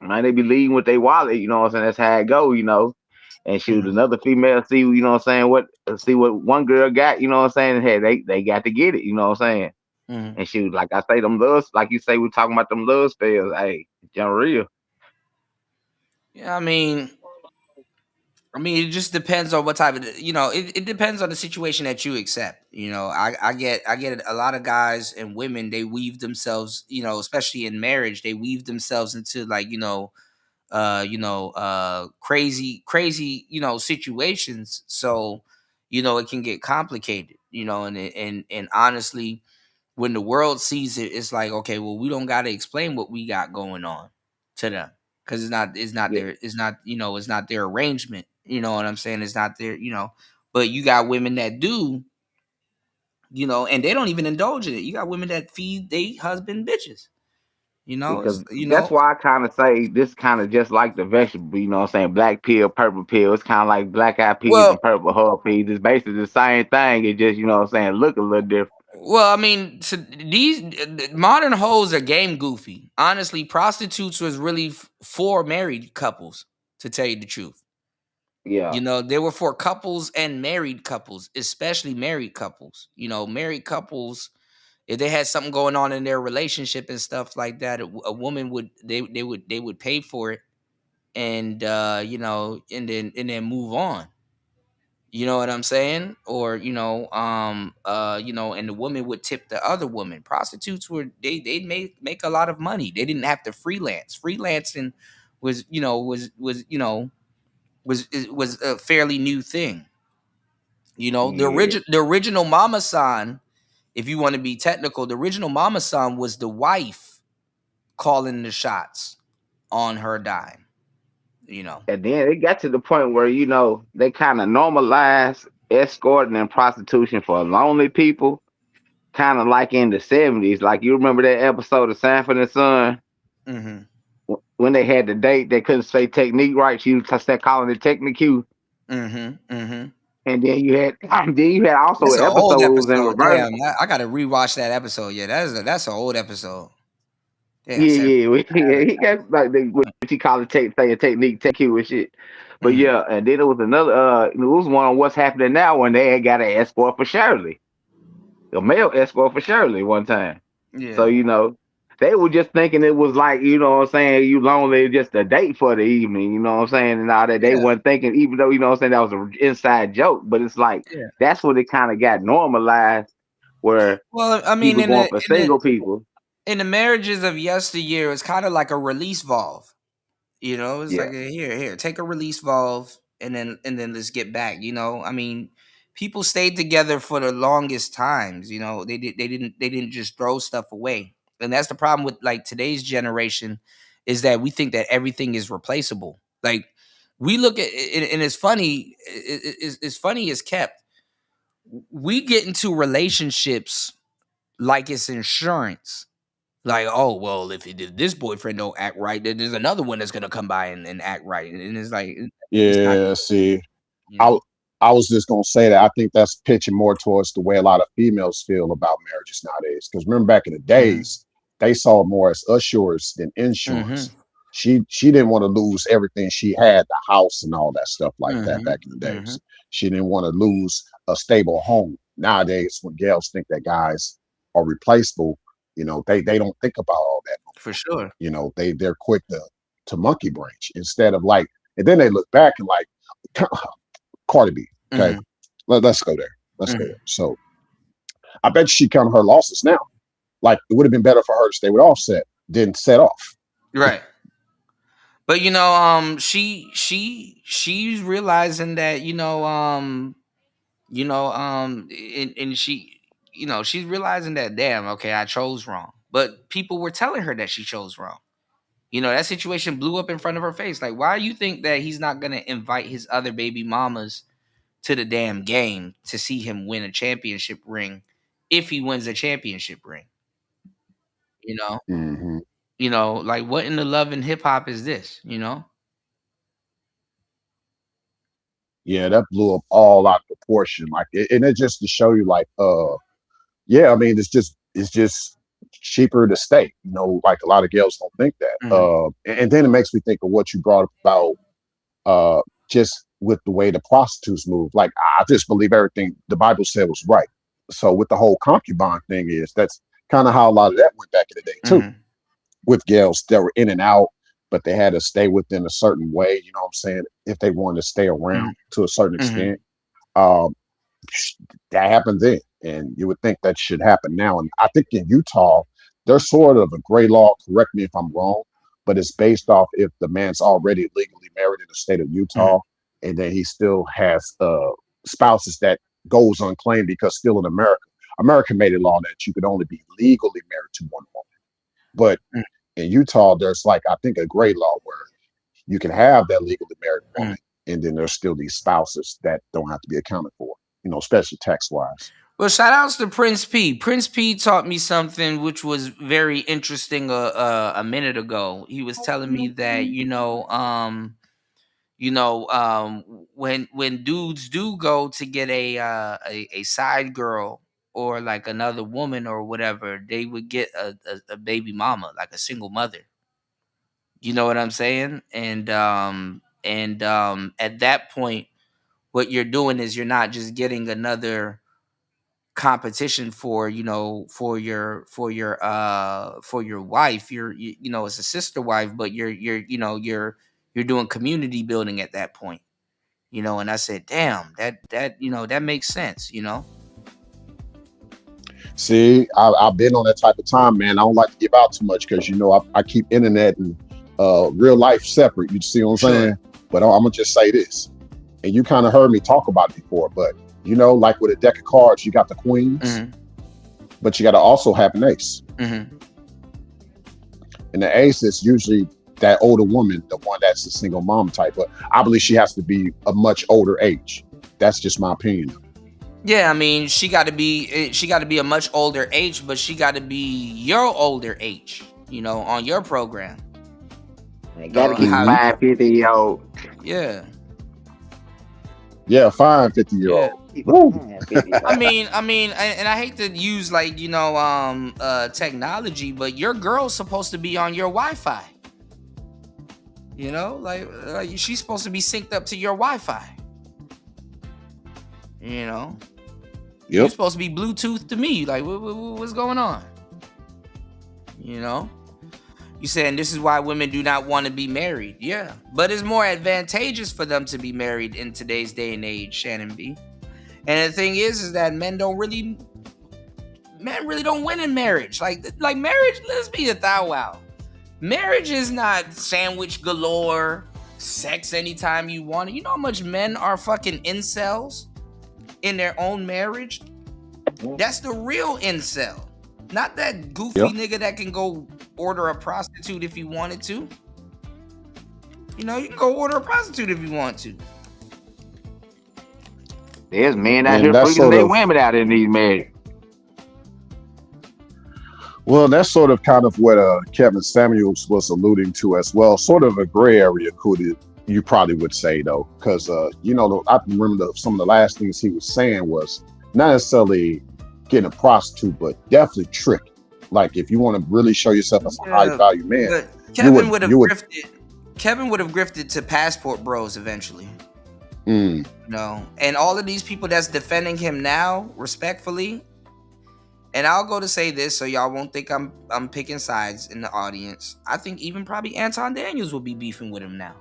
Man, they be leading with their wallet, you know what I'm saying? That's how it go. And shoot, Mm-hmm. another female see, you know what I'm saying, see what one girl got, you know what I'm saying? Hey, they got to get it, you know what I'm saying? Mm-hmm. And shoot, like I say, them loves, like you say, we're talking about them love spells. Hey, John real. Yeah, it just depends on what type of it depends on the situation that you accept. I get a lot of guys and women, they weave themselves, especially in marriage, they weave themselves into like, crazy, situations. So, it can get complicated, and honestly, when the world sees it, it's like, okay, well, we don't got to explain what we got going on to them because Yeah, it's not their arrangement. You know what I'm saying? It's not their, but you got women that do, and they don't even indulge in it. You got women that feed they husband bitches. because that's why I kind of say this kind of just like the vegetable, you know what I'm saying? Black pill, purple pill. It's kind of like black eyed peas Well, and purple hub peas. It's basically the same thing. It just, you know what I'm saying, look a little different. so these modern hoes are game goofy. Honestly, prostitutes was really for married couples, to tell you the truth. Yeah, They were for couples and married couples, especially married couples. Married couples, if they had something going on in their relationship and stuff like that, a woman would pay for it, and and then move on. You know what I'm saying? Or and the woman would tip the other woman. Prostitutes they make a lot of money. They didn't have to freelance. Freelancing was was a fairly new thing. yeah, The original Mama San, if you want to be technical, the original Mama San was the wife calling the shots on her dime. You know. And then it got to the point where, you know, they kind of normalized escorting and prostitution for lonely people, kind of like in the 70s. Like, you remember that episode of Sanford and Son? Mm-hmm. When they had the date, they couldn't say technique right. She was start calling it technique. Mm-hmm. Mm-hmm. And then you had also That's an old episodes in episode. reverse. Damn, I gotta rewatch that episode. Yeah, that's an old episode. Damn, Yeah. He got like what he called it say a technique, tech and shit. But Mm-hmm. yeah, and then there was another it was one on What's Happening Now when they had got an escort for Shirley. A male escort for Shirley one time. So, Yeah. you know, they were just thinking it was like, you know what I'm saying, you lonely, just a date for the evening, you know what I'm saying, and all that. They Yeah. weren't thinking, even though, you know what I'm saying, that was an inside joke, but it's like, Yeah. that's when it kind of got normalized where Well, I mean, people going for single people. in the marriages of yesteryear, it's kind of like a release valve. You know, it's like Yeah. here, take a release valve, and then let's get back. You know, I mean, people stayed together for the longest times. You know, they didn't just throw stuff away, and that's the problem with like today's generation, is that we think that everything is replaceable. Like we look at it, and it's funny. It's funny as kept. We get into relationships like it's insurance. Like, oh well, if this boyfriend don't act right, then there's another one that's gonna come by and act right, and it's like it's not. Yeah, see, You I know? I was just gonna say that I think that's pitching more towards the way a lot of females feel about marriages nowadays. Because remember back in the days, they saw it more as assurance than insurance. She didn't want to lose everything she had, the house and all that stuff like that back in the days. She didn't want to lose a stable home. Nowadays, when gals think that guys are replaceable, you know, they don't think about all that. For sure. You know, they're quick to monkey branch instead of like, and then they look back and like Cardi B. Okay, let's go there. Let's go there. So I bet she counted her losses now. Like it would have been better for her to stay with Offset than set off. Right. But you know, she's realizing that and she, you know, she's realizing that damn, okay, I chose wrong. But people were telling her that she chose wrong. You know, that situation blew up in front of her face. Like, why you think that he's not gonna invite his other baby mamas to the damn game to see him win a championship ring if he wins a championship ring? You know? You know, like what in the love and hip hop is this, you know? Yeah, that blew up all out of proportion. Like, and it just to show you, like, yeah, I mean, it's just cheaper to stay. You know, like a lot of girls don't think that. And then it makes me think of what you brought up about just with the way the prostitutes move. Like, I just believe everything the Bible said was right. So with the whole concubine thing that's kind of how a lot of that went back in the day too. With girls that were in and out, but they had to stay within a certain way, you know what I'm saying? If they wanted to stay around to a certain extent. That happened then. And you would think that should happen now. And I think in Utah, there's sort of a gray law, correct me if I'm wrong, but it's based off if the man's already legally married in the state of Utah, and then he still has spouses that goes unclaimed, because still in America made a law that you could only be legally married to one woman. But in Utah, there's like, I think, a gray law where you can have that legally married woman, and then there's still these spouses that don't have to be accounted for, you know, especially tax wise. Well, shout outs to Prince P. Prince P taught me something which was very interesting a minute ago. He was telling me that, when dudes do go to get a side girl or like another woman or whatever, they would get a baby mama, like a single mother. You know what I'm saying? And at that point, what you're doing is you're not just getting another competition for your wife. It's a sister wife, but you're doing community building at that point. And I said, damn, that makes sense. See, I've been on that type of time, man. I don't like to give out too much because, I keep internet and real life separate. You see what I'm saying? But I'm going to just say this. And you kind of heard me talk about it before, but, like with a deck of cards, you got the queens, but you got to also have an ace. And the ace is usually that older woman, the one that's a single mom type. But I believe she has to be a much older age. That's just my opinion. Yeah, I mean, she got to be a much older age, but she got to be your older age, you know, on your program. Gotta keep 5-50-year-old. Yeah. Yeah, fine 50-year-old. I mean, and I hate to use like, you know, technology, but your girl's supposed to be on your Wi-Fi. You know, like she's supposed to be synced up to your Wi-Fi. You know, you're supposed to be Bluetooth to me. Like, what's going on? You know, you saying this is why women do not want to be married. Yeah, but it's more advantageous for them to be married in today's day and age, Shannon B. And the thing is that men really don't win in marriage. Like marriage, let's be a thou wow. Marriage is not sandwich galore, sex anytime you want it. You know how much men are fucking incels in their own marriage? That's the real incel. Not that goofy nigga that can go order a prostitute if he wanted to. You know, you can go order a prostitute if you want to. There's men out here freaking their women out in these marriages. Well, that's sort of kind of what Kevin Samuels was alluding to as well. Sort of a gray area, you probably would say, though, because, you know, I remember some of the last things he was saying was not necessarily getting a prostitute, but definitely tricking. Like, if you want to really show yourself as a high-value man, Kevin would have grifted to passport bros eventually. No, and all of these people that's defending him now, respectfully, and I'll go to say this so y'all won't think I'm picking sides in the audience. I think even probably Anton Daniels will be beefing with him now.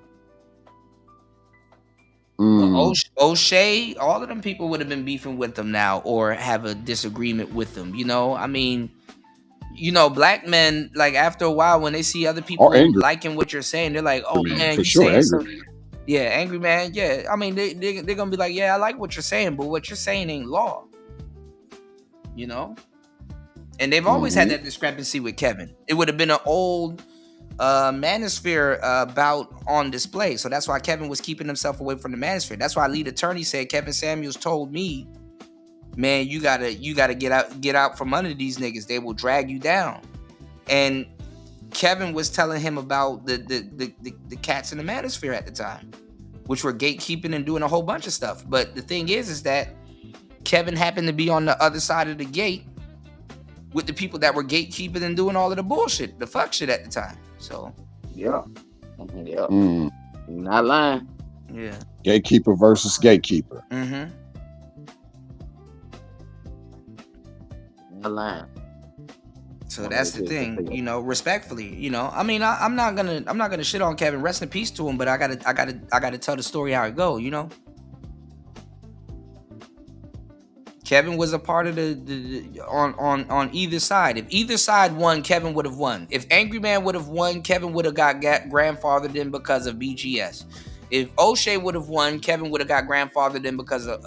O'Shea, all of them people would have been beefing with them now or have a disagreement with them. You know, I mean, you know, black men, like after a while when they see other people liking what you're saying, they're like, oh man, you saying something. Yeah, angry man. Yeah, I mean, they're gonna be like, yeah, I like what you're saying, but what you're saying ain't law. You know, and they've always had that discrepancy with Kevin. It would have been an old manosphere bout on display, so that's why Kevin was keeping himself away from the manosphere. That's why lead attorney said Kevin Samuels told me, man, you gotta get out from under these niggas. They will drag you down. And Kevin was telling him about the cats in the manosphere at the time, which were gatekeeping and doing a whole bunch of stuff. But the thing is that Kevin happened to be on the other side of the gate with the people that were gatekeeping and doing all of the bullshit, the fuck shit at the time. So not lying. Yeah, gatekeeper versus gatekeeper. Not lying. So that's the thing, you know, respectfully, you know, I mean, I'm not gonna shit on Kevin, rest in peace to him, but I gotta tell the story how it go, you know. Kevin was a part of on either side. If either side won, Kevin would have won. If Angry Man would have won, Kevin would have got grandfathered in because of BGS. If O'Shea would have won, Kevin would have got grandfathered in because of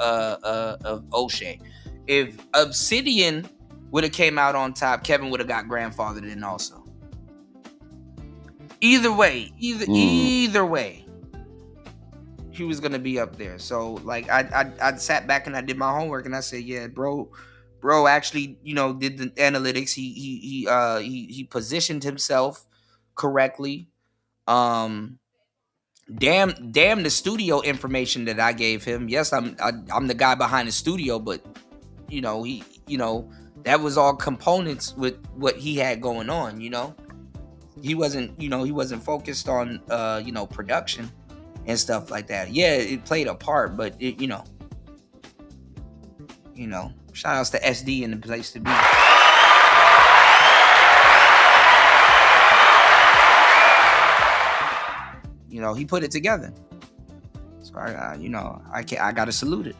O'Shea. If Obsidian would have came out on top, Kevin would have got grandfathered in also. Either way, either way, he was gonna be up there. So like I sat back and I did my homework and I said, yeah, bro actually, you know, did the analytics. He positioned himself correctly. Damn the studio information that I gave him. Yes, I'm the guy behind the studio, but you know, that was all components with what he had going on, you know. He wasn't focused on production and stuff like that. Yeah, it played a part, but it, you know, shout outs to SD in the place to be. You know, he put it together. So I gotta salute it.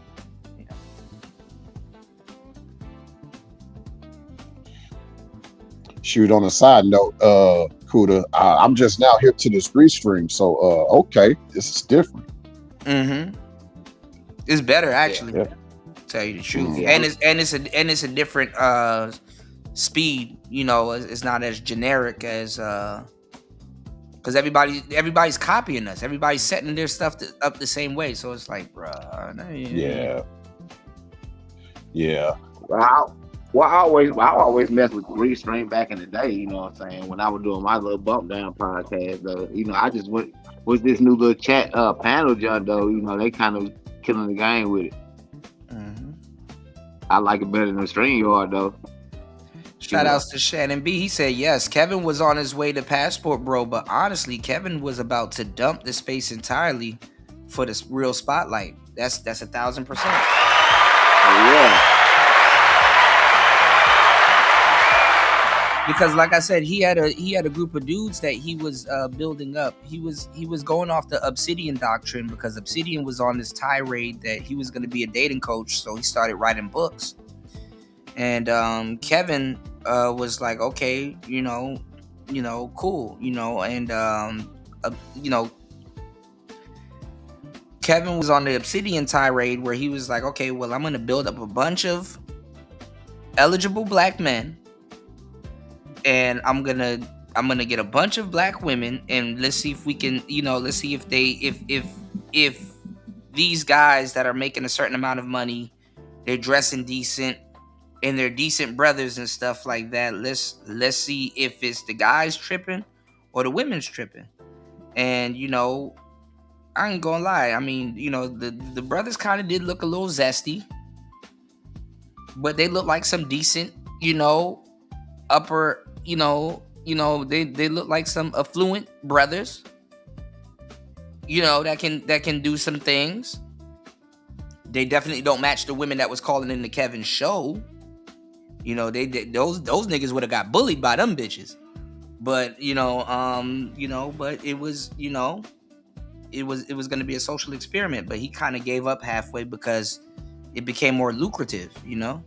Shoot, on a side note, Kuda, I'm just now hip to this Restream, so okay, this is different. It's better actually. Yeah. Tell you the truth, and it's a different speed. You know, it's not as generic as Because everybody's copying us. Everybody's setting their stuff up the same way. So it's like, bruh. Yeah. Well, I always mess with Restream back in the day. You know what I'm saying? When I was doing my little bump down podcast, though, you know, I just went with this new little chat panel jump though. You know, they kind of killing the game with it. I like it better than the StreamYard though. Shout outs to Shannon B. He said, yes, Kevin was on his way to Passport Bro, but honestly, Kevin was about to dump the space entirely for the real spotlight. That's 1,000%. Yeah. Because like I said, he had a group of dudes that he was building up. He was going off the Obsidian doctrine because Obsidian was on this tirade that he was going to be a dating coach, so he started writing books. And Kevin was like, okay, you know, cool, you know, and you know, Kevin was on the Obsidian tirade where he was like, okay, well, I'm going to build up a bunch of eligible black men, and I'm gonna get a bunch of black women, and let's see if we can, you know, let's see if these guys that are making a certain amount of money, they're dressing decent, and they're decent brothers and stuff like that. Let's see if it's the guys tripping or the women's tripping. And you know, I ain't gonna lie. I mean, you know, the brothers kind of did look a little zesty, but they look like some decent, you know, upper, you know, they look like some affluent brothers, you know, that can do some things. They definitely don't match the women that was calling in the Kevin show. You know, those niggas would have got bullied by them bitches. But but it was, you know, it was going to be a social experiment, but he kind of gave up halfway because it became more lucrative, you know.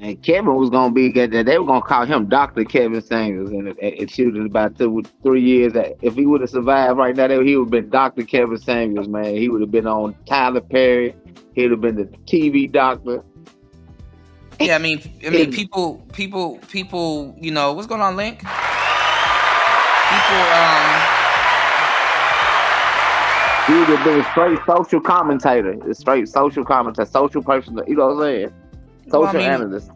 And Kevin was gonna be they were gonna call him Dr. Kevin Samuels, and it shoot in about 3 years. That if he would have survived right now, he would have been Dr. Kevin Samuels, man. He would have been on Tyler Perry. He would have been the TV doctor. Yeah, I mean, people, you know, what's going on, Link? He would have been a straight social commentator, social person. You know what I'm saying? Social analyst.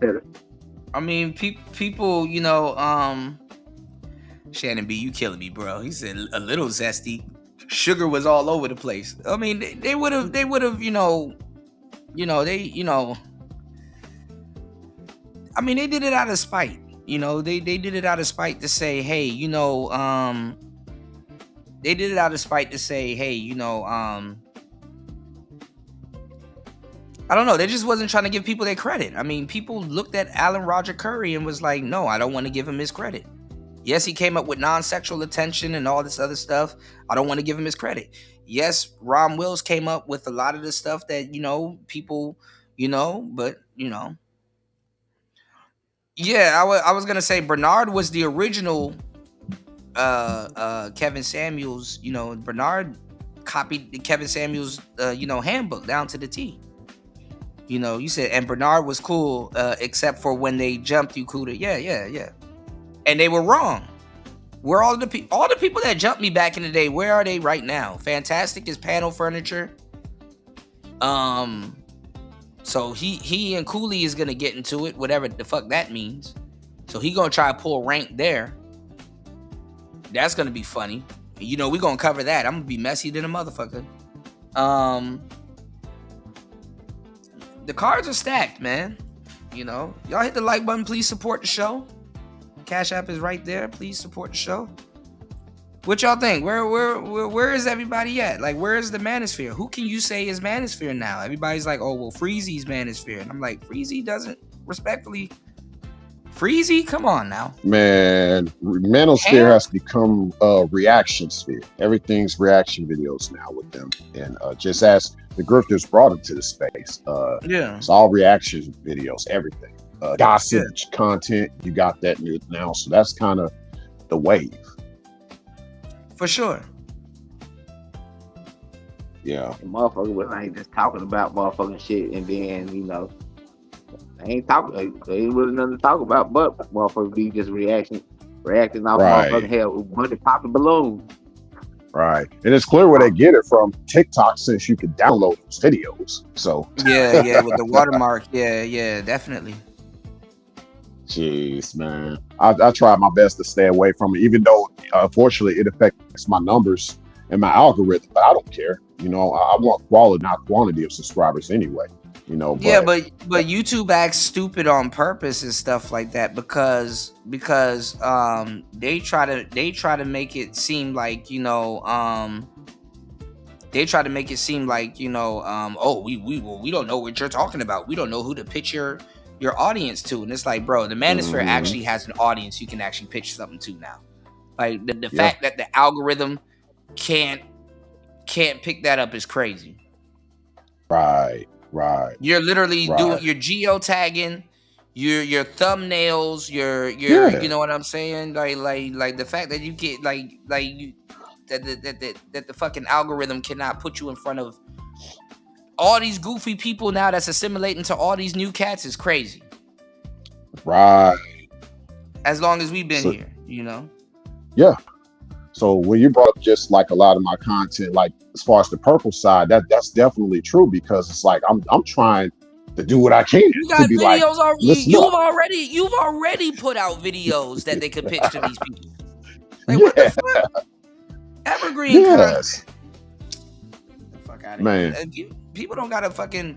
I mean, people, you know, Shannon B, you killing me, bro. He said a little zesty. Sugar was all over the place. I mean, they would have, I mean, they did it out of spite. You know, they did it out of spite to say, hey, you know, they did it out of spite to say, hey, you know, I don't know. They just wasn't trying to give people their credit. I mean, people looked at Alan Roger Curry and was like, no, I don't want to give him his credit. Yes, he came up with non-sexual attention and all this other stuff. I don't want to give him his credit. Yes, Ron Wills came up with a lot of the stuff that, you know, people, you know, but, you know. Yeah, I was going to say Bernard was the original Kevin Samuels. You know, Bernard copied the Kevin Samuels, you know, handbook down to the T. You know, you said, and Bernard was cool, except for when they jumped you, Kuda. Yeah. And they were wrong. Where all the people that jumped me back in the day, where are they right now? Fantastic is panel furniture. So he and Cooley is gonna get into it, whatever the fuck that means. So he gonna try to pull rank there. That's gonna be funny. You know, we gonna cover that. I'm gonna be messy than a motherfucker. The cards are stacked, man. You know, y'all hit the like button. Please support the show. Cash App is right there. Please support the show. What y'all think? Where is everybody at? Like, where is the manosphere? Who can you say is manosphere now? Everybody's like, oh, well, Freezy's manosphere. And I'm like, Freezy doesn't, respectfully. Freezy? Come on now. Man, manosphere has become a reaction sphere. Everything's reaction videos now with them. And just as the grifters brought it to the space. It's all reaction videos, everything. Gossip, content, you got that now. So that's kind of the wave. For sure. Yeah. And motherfuckers ain't just talking about motherfucking shit, and then, you know, they ain't really nothing to talk about, but motherfuckers be just reaction reacting off Right. motherfucking hell, money popping balloons. Right. And it's clear where they get it from TikTok, since you can download those videos. So Yeah, with the watermark. Yeah, definitely. jeez, man. I try my best to stay away from it, even though unfortunately it affects my numbers and my algorithm, but I don't care. You know, I want quality, not quantity of subscribers anyway. You know, Yeah, but YouTube acts stupid on purpose and stuff like that because they try to make it seem like, you know, oh, we don't know what you're talking about. We don't know who to pitch your audience to. And it's like, bro, the manosphere actually has an audience you can actually pitch something to now. Like the fact that the algorithm can't pick that up is crazy. Right. You're literally doing your geotagging, your thumbnails, your you know what I'm saying? Like the fact that you get that the fucking algorithm cannot put you in front of all these goofy people now that's assimilating to all these new cats is crazy. Right. As long as we've been here, you know? Yeah. So when you brought up just like a lot of my content, like as far as the purple side, that's definitely true, because it's like I'm trying to do what I can You got to be videos like, already. listen You've up. already put out videos that they could pitch to these people. Like what the fuck? Evergreen content. The fuck out of Man. here. People don't gotta fucking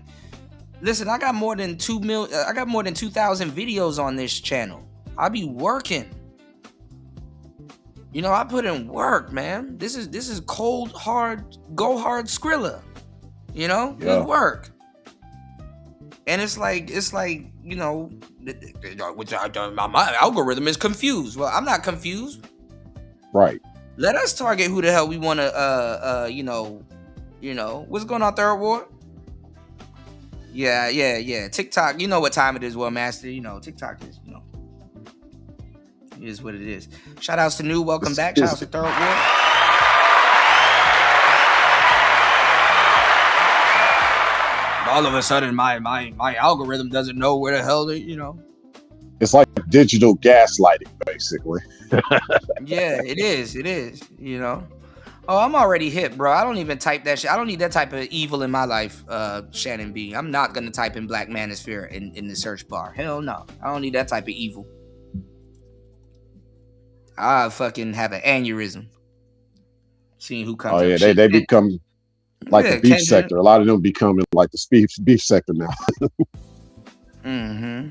listen. I got more than 2,000 videos on this channel. I be working. You know, I put in work, man. This is cold, hard, go hard Skrilla. You know, It's work. And it's like, you know, my algorithm is confused. Well, I'm not confused. Right. Let us target who the hell we want to, you know, what's going on, Third Ward? Yeah. TikTok, you know what time it is, Well Master. You know, TikTok is, you know, it is what it is. Shout outs to New, welcome back. Shout outs to Third Ward. All of a sudden, my algorithm doesn't know where the hell they, you know. It's like digital gaslighting, basically. Yeah, it is, you know. Oh, I'm already hip, bro. I don't even type that shit. I don't need that type of evil in my life, Shannon B. I'm not gonna type in Black Manosphere in the search bar. Hell no. I don't need that type of evil. I fucking have an aneurysm. Seeing who comes. Oh yeah, they become like the beef sector. A lot of them becoming like the beef sector now. Mm-hmm.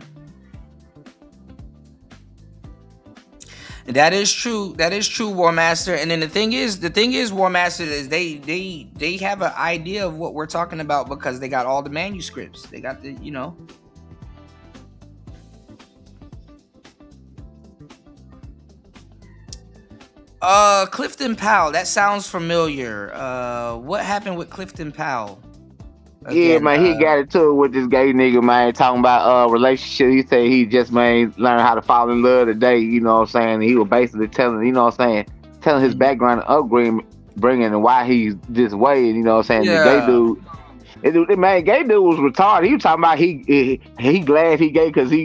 That is true, War Master. And then the thing is, War Master, is they have an idea of what we're talking about because they got all the manuscripts. They got the, you know. Clifton Powell, that sounds familiar. What happened with Clifton Powell? Again, Yeah, man, he got into it with this gay nigga, man, talking about relationship. He said he just, man, learned how to fall in love today, you know what I'm saying? He was basically telling, you know what I'm saying, telling his background and upbringing and why he's this way, you know what I'm saying? Yeah. The gay dude, man, gay dude was retarded. He was talking about he glad he gay because he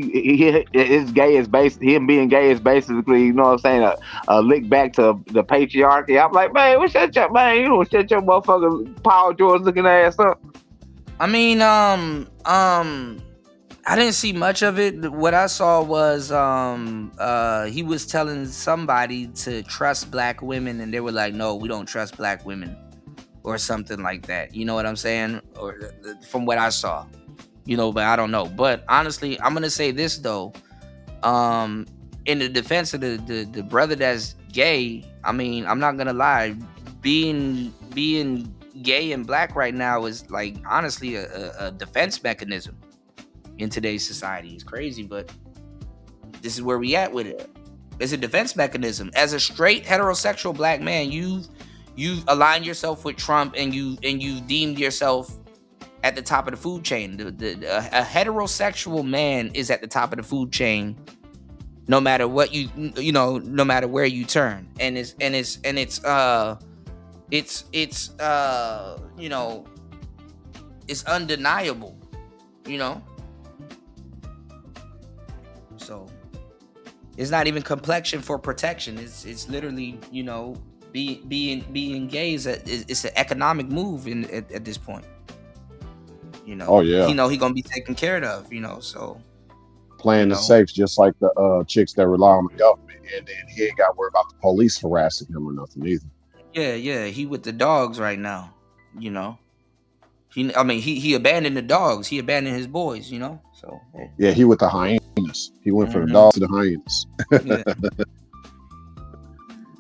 is gay is him being gay is basically, you know what I'm saying, a lick back to the patriarchy. I'm like, man, shut your motherfucking Paul George looking ass up. I mean, I didn't see much of it. What I saw was he was telling somebody to trust black women, and they were like, no, we don't trust black women, or something like that. You know what I'm saying? Or from what I saw, you know, but I don't know. But honestly, I'm gonna say this though. In the defense of the brother that's gay, I mean, I'm not gonna lie, being gay and black right now is like honestly a defense mechanism in today's society. It's crazy, but this is where we at with it. It's a defense mechanism. As a straight heterosexual black man, you've aligned yourself with Trump, and you deemed yourself at the top of the food chain. A heterosexual man is at the top of the food chain, no matter what no matter where you turn, and it's you know, it's undeniable, you know. So It's not even complexion for protection. It's literally, you know, being gay it's an economic move at this point. You know, Oh yeah, he know he gonna be taken care of. You know, so playing the safe, just like the chicks that rely on the government, and then he ain't got to worry about the police harassing him or nothing either. Yeah, he with the dogs right now. You know, he abandoned the dogs. He abandoned his boys. You know, so hey. Yeah, he with the hyenas. He went from the dogs to the hyenas.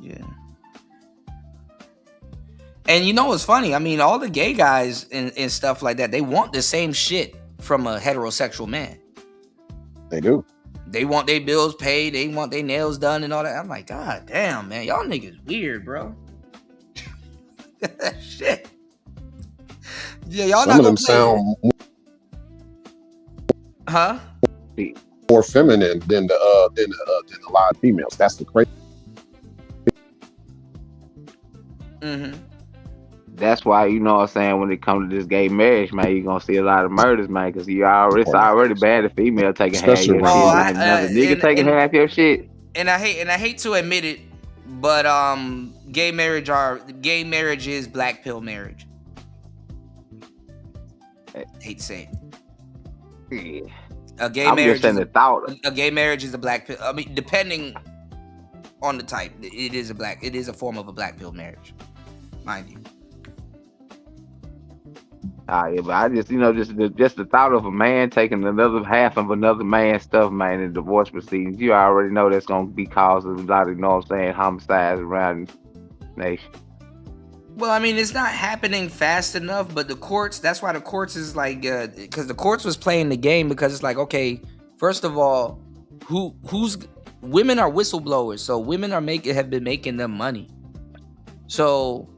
Yeah. And you know what's funny? I mean, all the gay guys and stuff like that, they want the same shit from a heterosexual man. They do. They want their bills paid. They want their nails done and all that. I'm like, God damn, man. Y'all niggas weird, bro. Shit. Yeah, y'all Some of them sound more feminine than a lot of females. That's the crazy. That's why, you know what I'm saying, when it comes to this gay marriage, man, you're going to see a lot of murders, man, because it's already bad a female taking half your shit. Another nigga taking half your shit. And I hate to admit it, but gay marriage is black pill marriage. I hate to say it. Yeah. A gay marriage is a black pill. I mean, depending on the type, it is a form of a black pill marriage, mind you. Yeah, but I just, you know, just the thought of a man taking another half of another man's stuff, man, in divorce proceedings, you already know that's gonna be causing a lot of, you know what I'm saying, homicides around the nation. Well, I mean, it's not happening fast enough, but the courts, that's why the courts is like, because the courts was playing the game, because it's like, okay, first of all, women are whistleblowers, so women have been making them money. So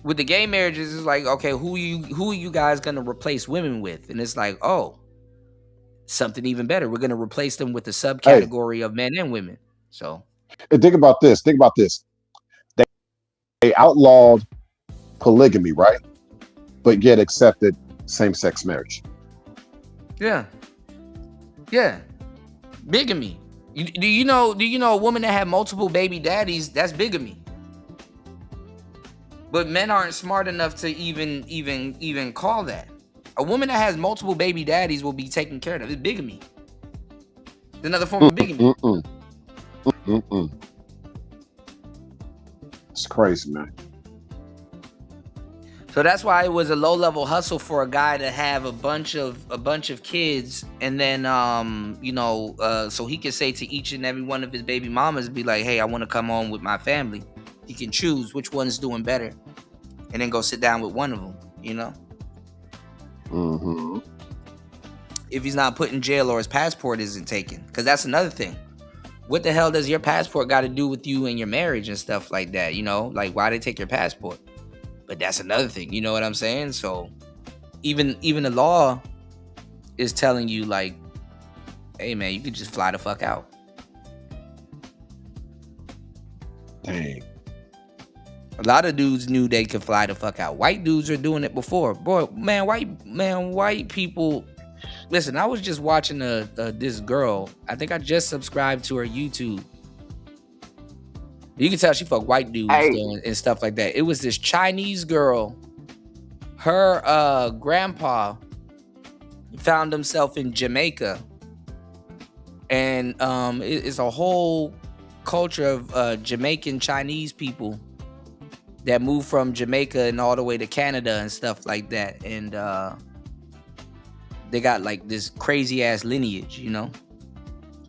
with the gay marriages, it's like, okay, who are you guys gonna replace women with? And it's like, oh, something even better. We're gonna replace them with the subcategory of men and women. So, and think about this. They outlawed polygamy, right? But yet accepted same-sex marriage. Yeah. Bigamy. Do you know a woman that had multiple baby daddies? That's bigamy. But men aren't smart enough to even call that. A woman that has multiple baby daddies will be taken care of. It's bigamy. It's another form of bigamy. It's crazy, man. So that's why it was a low-level hustle for a guy to have a bunch of kids, and then so he could say to each and every one of his baby mamas, be like, hey, I want to come home with my family. He can choose which one's doing better, and then go sit down with one of them, you know? If he's not put in jail or his passport isn't taken. Because that's another thing. What the hell does your passport got to do with you and your marriage and stuff like that, you know? Like, why they take your passport? But that's another thing, you know what I'm saying? So, even the law is telling you, like, hey, man, you could just fly the fuck out. Dang. A lot of dudes knew they could fly the fuck out. White dudes are doing it before. Boy, white people. Listen, I was just watching this girl. I think I just subscribed to her YouTube. You can tell she fuck white dudes and stuff like that. It was this Chinese girl. Her grandpa found himself in Jamaica, and it's a whole culture of Jamaican Chinese people that moved from Jamaica and all the way to Canada and stuff like that. And they got like this crazy ass lineage, you know?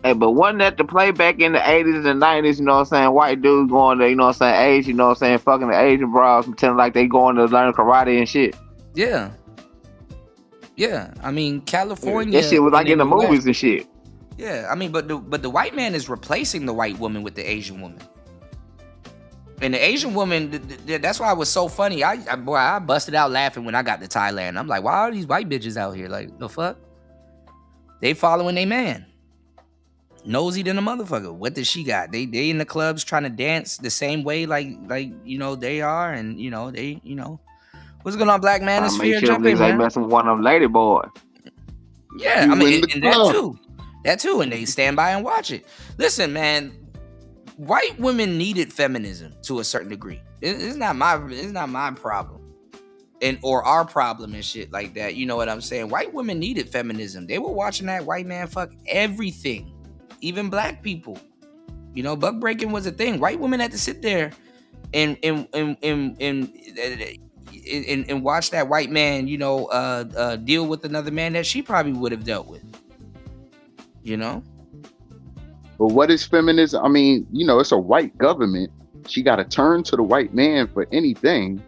Hey, but wasn't that the play back in the 80s and 90s, you know what I'm saying? White dudes going to, you know what I'm saying, age, you know what I'm saying, fucking the Asian bras, pretending like they going to learn karate and shit. Yeah. I mean, California. That shit was like in the movies and shit. Yeah, I mean, but the white man is replacing the white woman with the Asian woman. And the Asian woman, that's why it was so funny. I busted out laughing when I got to Thailand. I'm like, why are these white bitches out here? Like, the fuck? They following their man. Nosy than a motherfucker. What does she got? They in the clubs trying to dance the same way like you know they are, and you know they what's going on, Black Manosphere? Make sure Jump in, man. Ain't messing with one of them lady boys. Yeah, I mean, and that too. That too, and they stand by and watch it. Listen, man, white women needed feminism to a certain degree. It's not my problem. Or our problem and shit like that. You know what I'm saying? White women needed feminism. They were watching that white man fuck everything, even black people. You know, buck breaking was a thing. White women had to sit there and watch that white man, you know, deal with another man that she probably would have dealt with. You know. But what is feminism? I mean, you know, it's a white government. She got to turn to the white man for anything.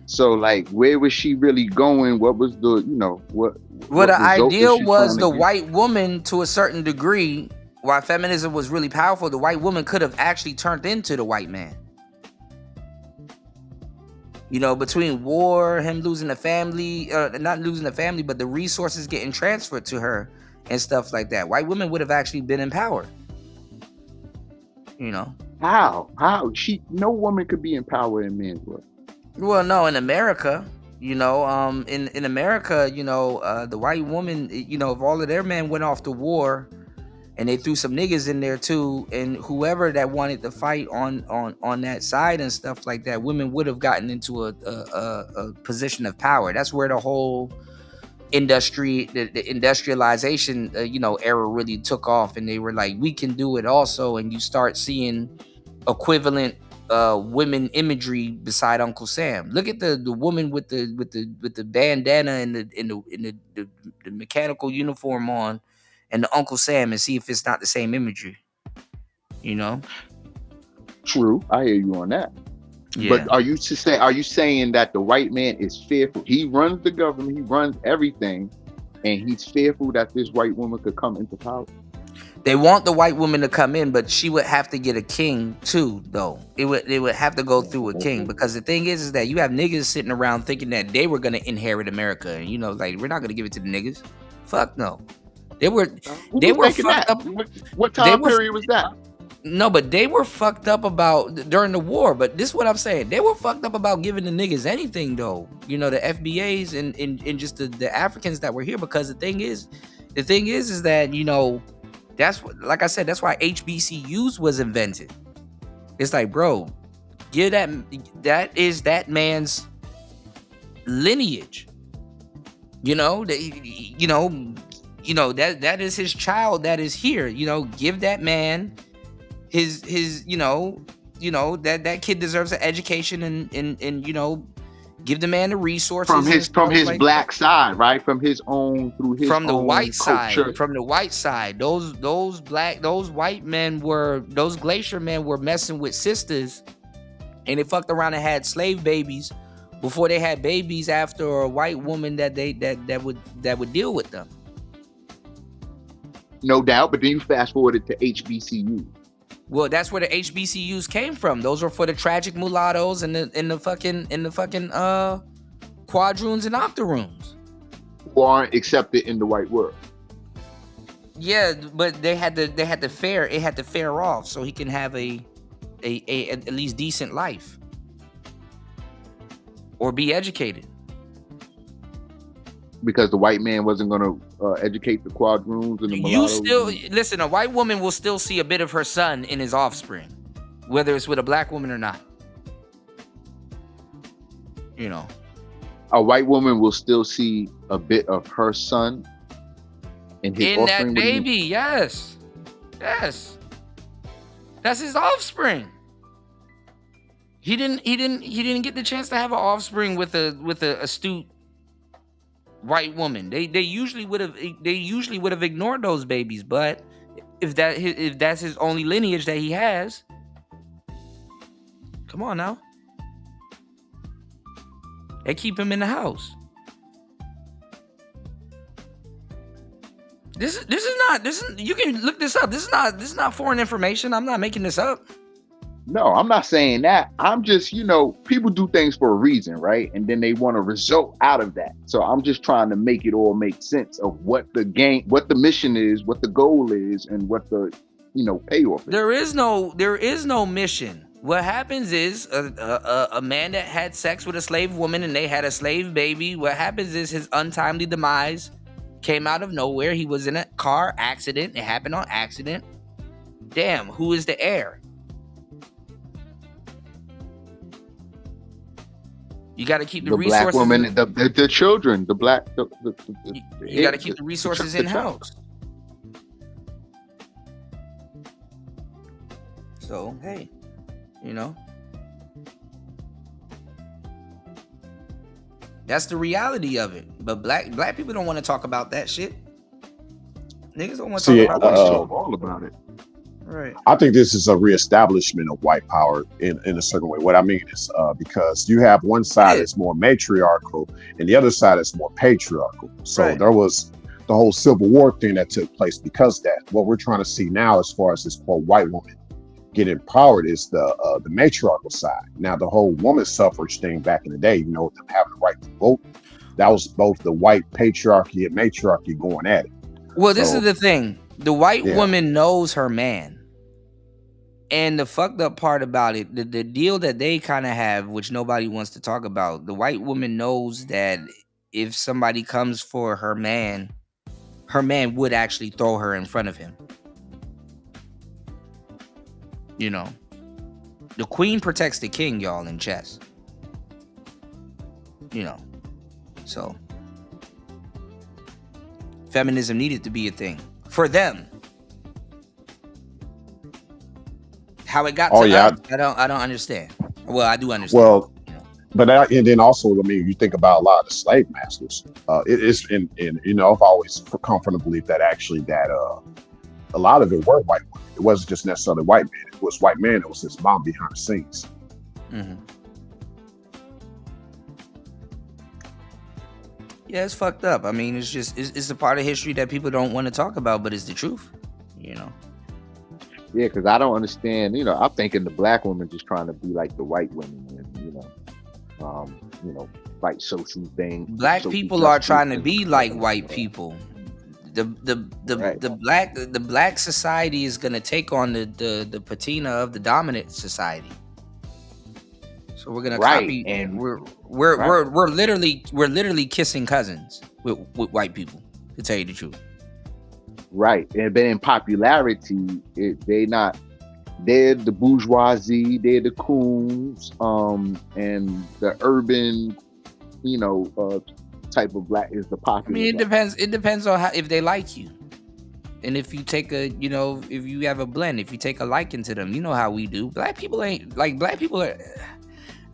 So like, where was she really going? What was the, you know, what the ideal was the get? white woman to a certain degree. While feminism was really powerful, the white woman could have actually turned into the white man. You know, between war, him losing the family, not losing the family, but the resources getting transferred to her and stuff like that. White women would have actually been empowered. You know. How? No woman could be empowered in men's world. Well, no, in America, you know, in America, you know, the white woman, you know, if all of their men went off to war and they threw some niggas in there too, and whoever that wanted to fight on that side and stuff like that, women would have gotten into a position of power. That's where the whole the industrialization, you know, era really took off, and they were like, we can do it also, and you start seeing equivalent women imagery beside Uncle Sam. Look at the woman with the bandana and the mechanical uniform on, and the Uncle Sam, and see if it's not the same imagery. You know. True, I hear you on that. Yeah. But are you saying that the white man is fearful? He runs the government, he runs everything, and he's fearful that this white woman could come into power? They want the white woman to come in, but she would have to get a king too, though. It would have to go through a king, because the thing is that you have niggas sitting around thinking that they were gonna inherit America, and you know, like, we're not gonna give it to the niggas. Fuck no. They were fucked up. What time period was that? No, but they were fucked up about during the war. But this is what I'm saying. They were fucked up about giving the niggas anything, though. You know, the FBAs and just the Africans that were here, because the thing is that, you know, that's what, like I said, that's why HBCUs was invented. It's like, bro, give that is that man's lineage. You know, that is his child that is here. You know, give that man his that kid deserves an education, and you know, give the man the resources from his like black that. side, right? From his own From the white culture. side. From the white side. Those white men those glacier men were messing with sisters, and they fucked around and had slave babies before they had babies after a white woman that would deal with them. No doubt, but then you fast forwarded to HBCU. Well, that's where the HBCUs came from. Those were for the tragic mulattoes and the fucking quadroons and octoroons who aren't accepted in the white world. Yeah, but it had to fare off so he can have a at least decent life or be educated. Because the white man wasn't going to educate the quadroons and the mulattoes. Listen, a white woman will still see a bit of her son in his offspring, whether it's with a black woman or not. You know, a white woman will still see a bit of her son in his offspring. In that baby, yes, that's his offspring. He didn't get the chance to have an offspring with a astute white woman. They usually would have ignored those babies. But if that's his only lineage that he has, come on now, they keep him in the house. This is you can look this up. This is not foreign information. I'm not making this up. No, I'm not saying that. I'm just, people do things for a reason, right? And then they want a result out of that. So I'm just trying to make it all make sense of what the mission is, what the goal is, and what the, payoff is. There is no mission. What happens is a man that had sex with a slave woman and they had a slave baby. What happens is his untimely demise Came out of nowhere. He was in a car accident. It happened on accident. Damn, who is the heir? You got to keep the resources. Black woman, the children, the black. You got to keep the resources in house. So hey, you know, that's the reality of it. But black people don't want to talk about that shit. Niggas don't want to talk about that shit. All about it. Right. I think this is a reestablishment of white power in a certain way. What I mean is because you have one side that's more matriarchal and the other side is more patriarchal. So there was the whole Civil War thing that took place because of that. What we're trying to see now, as far as this quote white woman get empowered, is the matriarchal side. Now, the whole woman suffrage thing back in the day, them having the right to vote, that was both the white patriarchy and matriarchy going at it. Well, this is the thing. The white woman knows her man. And the fucked up part about it, the deal that they kind of have, which nobody wants to talk about, the white woman knows that if somebody comes for her man would actually throw her in front of him. You know, the queen protects the king, y'all, in chess. You know, so feminism needed to be a thing for them. How it got to us, I don't understand. Well, I do understand. Well, but and then also, I mean, you think about a lot of the slave masters. It is, and I've always come from the belief that actually that a lot of it were white women. It wasn't just necessarily white men. It was white men. It was his mom behind the scenes. Mm-hmm. Yeah, it's fucked up. I mean, it's a part of history that people don't want to talk about, but it's the truth. You know. Yeah, because I don't understand. I'm thinking the black woman just trying to be like the white women, and like social things. Black people are trying to be like white people. The black society is gonna take on the patina of the dominant society. So we're gonna copy, and we're literally kissing cousins with white people, to tell you the truth. Right, and then in popularity, they're the bourgeoisie, they're the coons, and the urban, type of black is the popular. I mean, it depends on if they like you, and if you take if you have a blend, if you take a liking to them, you know how we do. Black people ain't like black people are.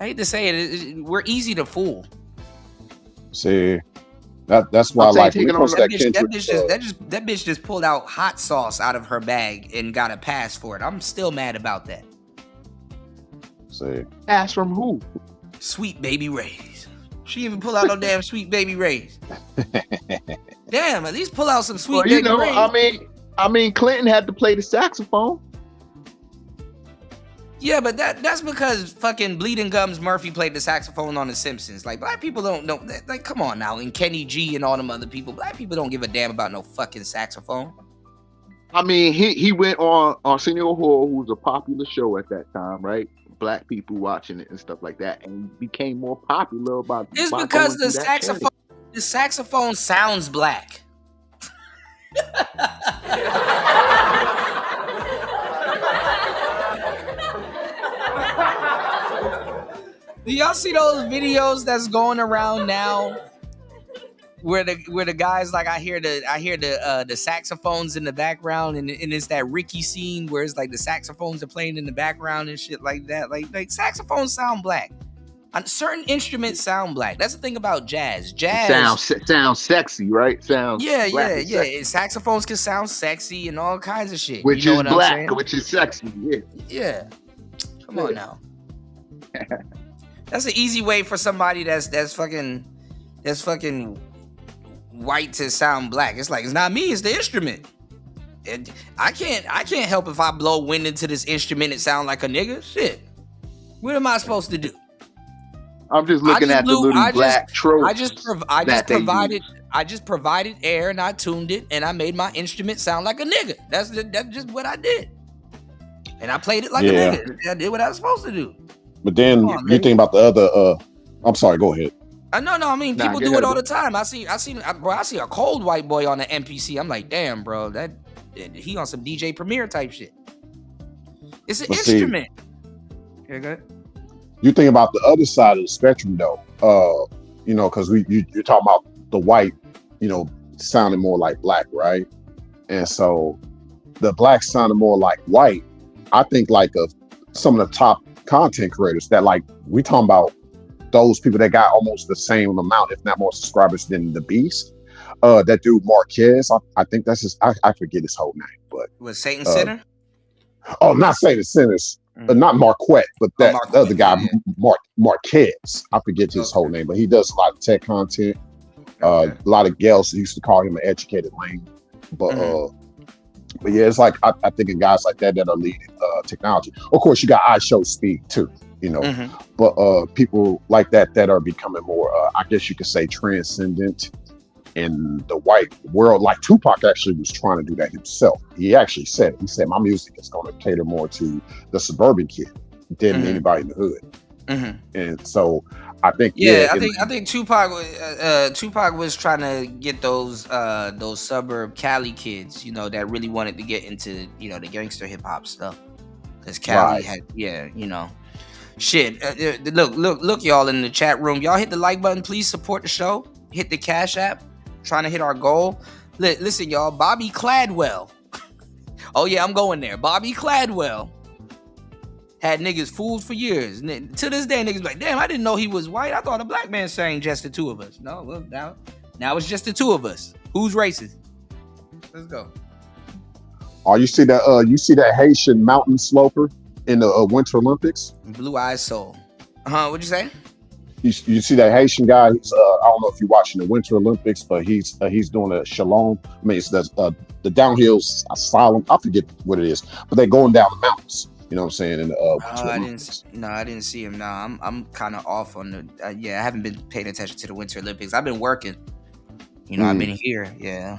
I hate to say it, we're easy to fool. See. That's why I like that bitch just pulled out hot sauce out of her bag and got a pass for it. I'm still mad about that. See. Pass from who? Sweet Baby Ray's. She even pull out no damn Sweet Baby Ray's. Damn, at least pull out some Sweet Baby Ray's. I mean, Clinton had to play the saxophone. Yeah, but that's because fucking Bleeding Gums Murphy played the saxophone on The Simpsons. Like, black people don't know. Like, come on now. And Kenny G and all them other people. Black people don't give a damn about no fucking saxophone. I mean, he went on Arsenio Hall, who was a popular show at that time, right? Black people watching it and stuff like that, and became more popular about. It's because the saxophone sounds black. Do y'all see those videos that's going around now, where the guys like I hear the saxophones in the background, and it's that Ricky scene where it's like the saxophones are playing in the background and shit like that. Like saxophones sound black. Certain instruments sound black. That's the thing about jazz. Jazz sounds sexy, right? Yeah. Saxophones can sound sexy and all kinds of shit. Which is black, which is sexy. Yeah. Come on now. That's an easy way for somebody that's fucking white to sound black. It's like, it's not me, it's the instrument. And I can't help if I blow wind into this instrument and sound like a nigga. Shit. What am I supposed to do? I'm just looking at the little black tropes. I just provided air and I tuned it and I made my instrument sound like a nigga. That's just what I did. And I played it like a nigga. I did what I was supposed to do. But then you think about the other. I'm sorry. Go ahead. No. I mean, Nah, people go do it ahead, all bro. the time. I see a cold white boy on the NPC. I'm like, damn, bro, that he on some DJ Premier type shit. It's an But see, instrument. Okay, good. you think about the other side of the spectrum, though. You know, because you're talking about the white, you know, sounding more like black, right? And so the black sounding more like white. I think like of some of the top content creators that like we talking about those people that got almost the same amount, if not more subscribers than the Beast. That dude Marquez, I think that's his. I forget his whole name, but Was Satan Center? oh, not Satan Sinners, not Marquette, but that Marquette, other guy, yeah. Marquez. I forget his whole name, but he does a lot of tech content. A lot of gals used to call him an educated lame, but yeah, it's like I think of guys like that are leading technology. Of course, you got iShowSpeed too, you know, but people like that are becoming more, I guess you could say, transcendent in the white world. Like Tupac actually was trying to do that himself. He actually said my music is going to cater more to the suburban kid than anybody in the hood. And so I think I think Tupac was trying to get those suburb Cali kids, you know, that really wanted to get into, you know, the gangster hip hop stuff, because Cali had you know, shit. Look, y'all in the chat room, y'all hit the like button, please support the show. Hit the Cash App, trying to hit our goal. Listen, y'all, Bobby Cladwell. Oh yeah, I'm going there. Bobby Cladwell had niggas fooled for years. To this day, niggas like, damn, I didn't know he was white. I thought a black man sang just the two of us. No, well, now it's just the two of us. Who's racist? Let's go. Oh, you see that Haitian mountain sloper in the Winter Olympics? Blue Eyed Soul. What'd you say? You see that Haitian guy? He's, I don't know if you're watching the Winter Olympics, but he's doing a shalom. I mean, it's the downhill asylum. I forget what it is, but they're going down the mountains. You know what I'm saying? In the I didn't see him. No, I'm kind of off on the. I haven't been paying attention to the Winter Olympics. I've been working. You know, I've been here. Yeah.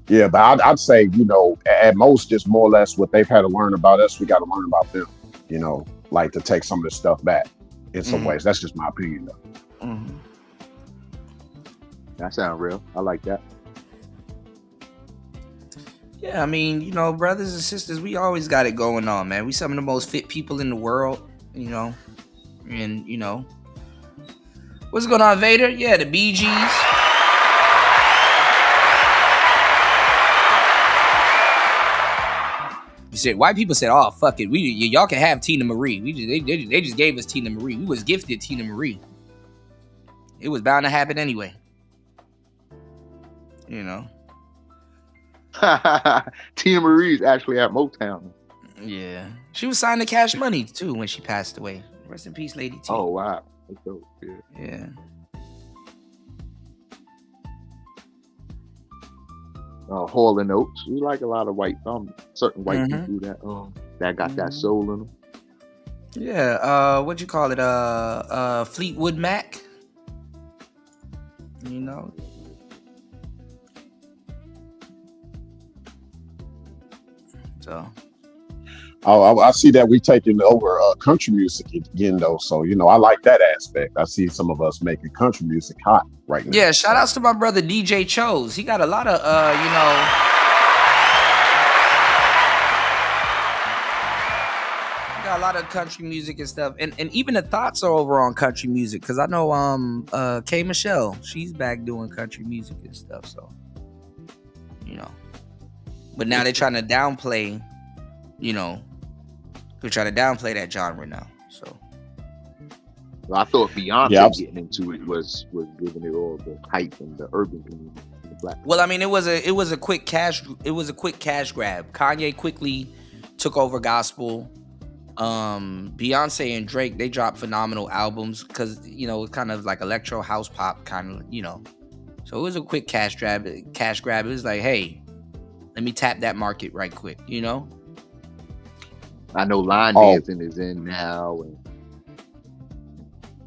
Yeah, but I'd say, you know, at most, just more or less what they've had to learn about us, we got to learn about them. You know, like to take some of this stuff back in some ways. That's just my opinion, though. That sounds real. I like that. Yeah, I mean, you know, brothers and sisters, we always got it going on, man. We some of the most fit people in the world, you know. And, you know, what's going on, Vader? Yeah, the Bee Gees. You said, white people said, oh, fuck it. Y'all can have Tina Marie. They just gave us Tina Marie. We was gifted Tina Marie. It was bound to happen anyway. You know. Tina Marie's actually at Motown. Yeah, she was signed to Cash Money too when she passed away. Rest in peace, Lady T. Oh wow, that's dope. Yeah. Hall and Oates. We like a lot of white, certain white people that got that soul in them. Yeah. What you call it? Fleetwood Mac. You know. So, I see that we taking over country music again, though. So, you know, I like that aspect. I see some of us making country music hot right now. Yeah, shout outs to my brother DJ Chose. He got a lot of, you know, he got a lot of country music and stuff, and even the thoughts are over on country music, because I know K Michelle, she's back doing country music and stuff. So, you know. But now they're trying to downplay, you know, they're trying to downplay that genre now. So, well, I thought Beyonce getting into it was giving it all the hype and the urban community. Well, I mean, it was a quick cash grab. Kanye quickly took over gospel. Beyonce and Drake, they dropped phenomenal albums because, you know, it's kind of like electro house pop kind of, you know. So it was a quick cash grab. It was like, hey, let me tap that market right quick, you know? I know line dancing is in now, and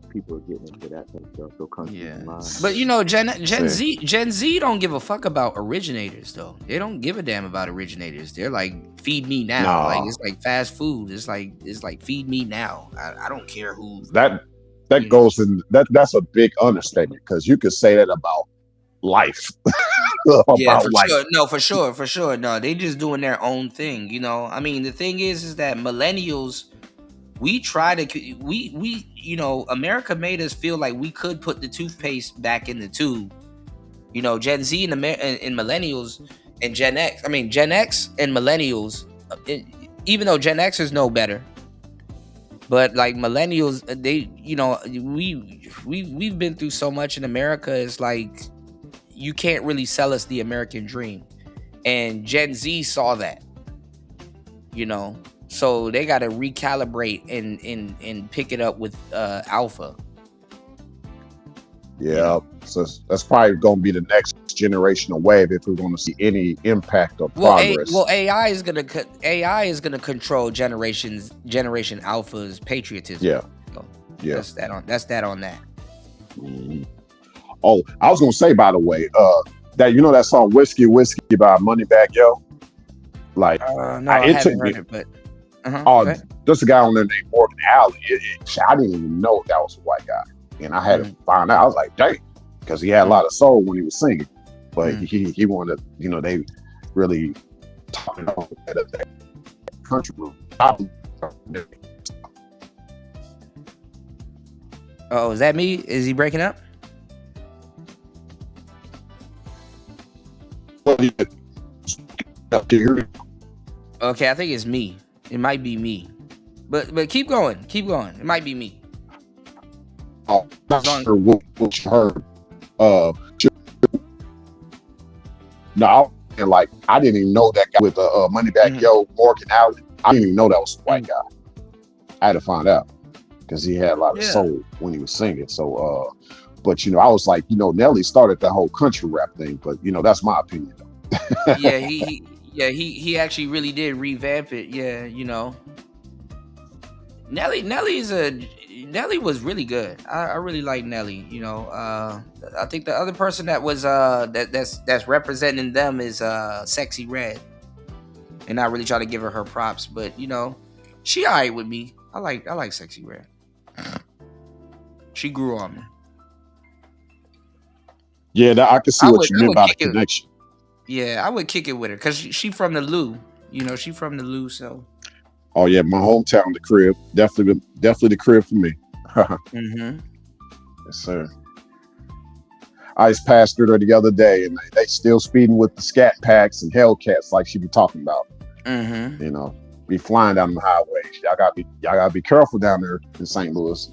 people are getting into that kind of stuff. So country line. But you know, Gen Z don't give a fuck about originators though. They don't give a damn about originators. They're like, feed me now. Like it's like fast food. It's like feed me now. I don't care who. That that goes in that's a big understatement because you could say that about life. Yeah, for About life. sure. No, for sure. No, they just doing their own thing. I mean, the thing is that millennials, we try to, America made us feel like we could put the toothpaste back in the tube. Gen Z and millennials and Gen X. I mean, Gen X and millennials, even though Gen Xers know better, but like millennials, they, we've been through so much in America. It's like you can't really sell us the American dream, and Gen Z saw that. So they got to recalibrate and pick it up with Alpha. Yeah, so that's probably going to be the next generational wave if we're going to see any impact or progress. AI is gonna control Generation Alpha's patriotism. Yeah, So yeah. That's that on that. Mhm. Oh, I was going to say, by the way, that that song "Whiskey Whiskey" by Moneybagg Yo. Like, No, I haven't heard it, but there's a guy on there named Morgan Alley. I didn't even know that was a white guy. And I had to find out. I was like, dang, because he had a lot of soul when he was singing. But he wanted to, they really talked about that country group. Oh, is that me? Is he breaking up? Okay, I think it's me. It might be me. But keep going. Keep going. It might be me. Oh, not sure what you heard. No, I didn't even know that guy with Moneybagg Yo, Morgan Alley. I didn't even know that was a white guy. I had to find out because he had a lot of soul when he was singing. So, but I was like, Nelly started that whole country rap thing. But that's my opinion. Yeah, he actually really did revamp it. Yeah, Nelly was really good. I really like Nelly. I think the other person that was that's representing them is Sexy Red, and I really try to give her props. But she alright with me. I like Sexy Red. She grew on me. Yeah, I can see what you meant by the connection. Yeah, I would kick it with her because she from the Lou. She from the Lou. So. Oh yeah, my hometown, the crib, definitely the crib for me. Mm-hmm. Yes, sir. I just passed through there the other day, and they still speeding with the Scat Packs and Hellcats like she be talking about. Mm-hmm. Be flying down the highways. Y'all gotta be careful down there in St. Louis.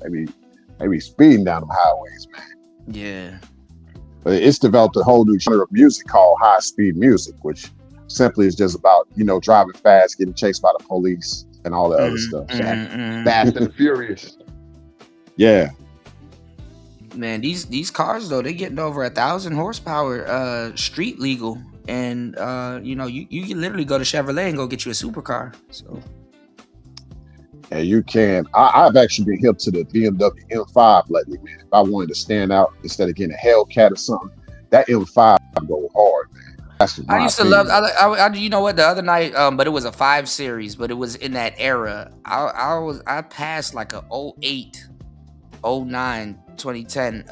They be speeding down the highways, man. Yeah. But it's developed a whole new genre of music called high speed music, which simply is just about driving fast, getting chased by the police, and all that other stuff. So, Fast and Furious. Yeah. Man, these cars though, they getting over 1,000 horsepower, street legal, and you can literally go to Chevrolet and go get you a supercar. So. Yeah, you can. I've actually been hip to the BMW M5 lately, man. If I wanted to stand out instead of getting a Hellcat or something, that M5 go hard, man. I used to love. I you know what? The other night, but it was a 5 Series, but it was in that era. I passed like a 08, 09, 2010,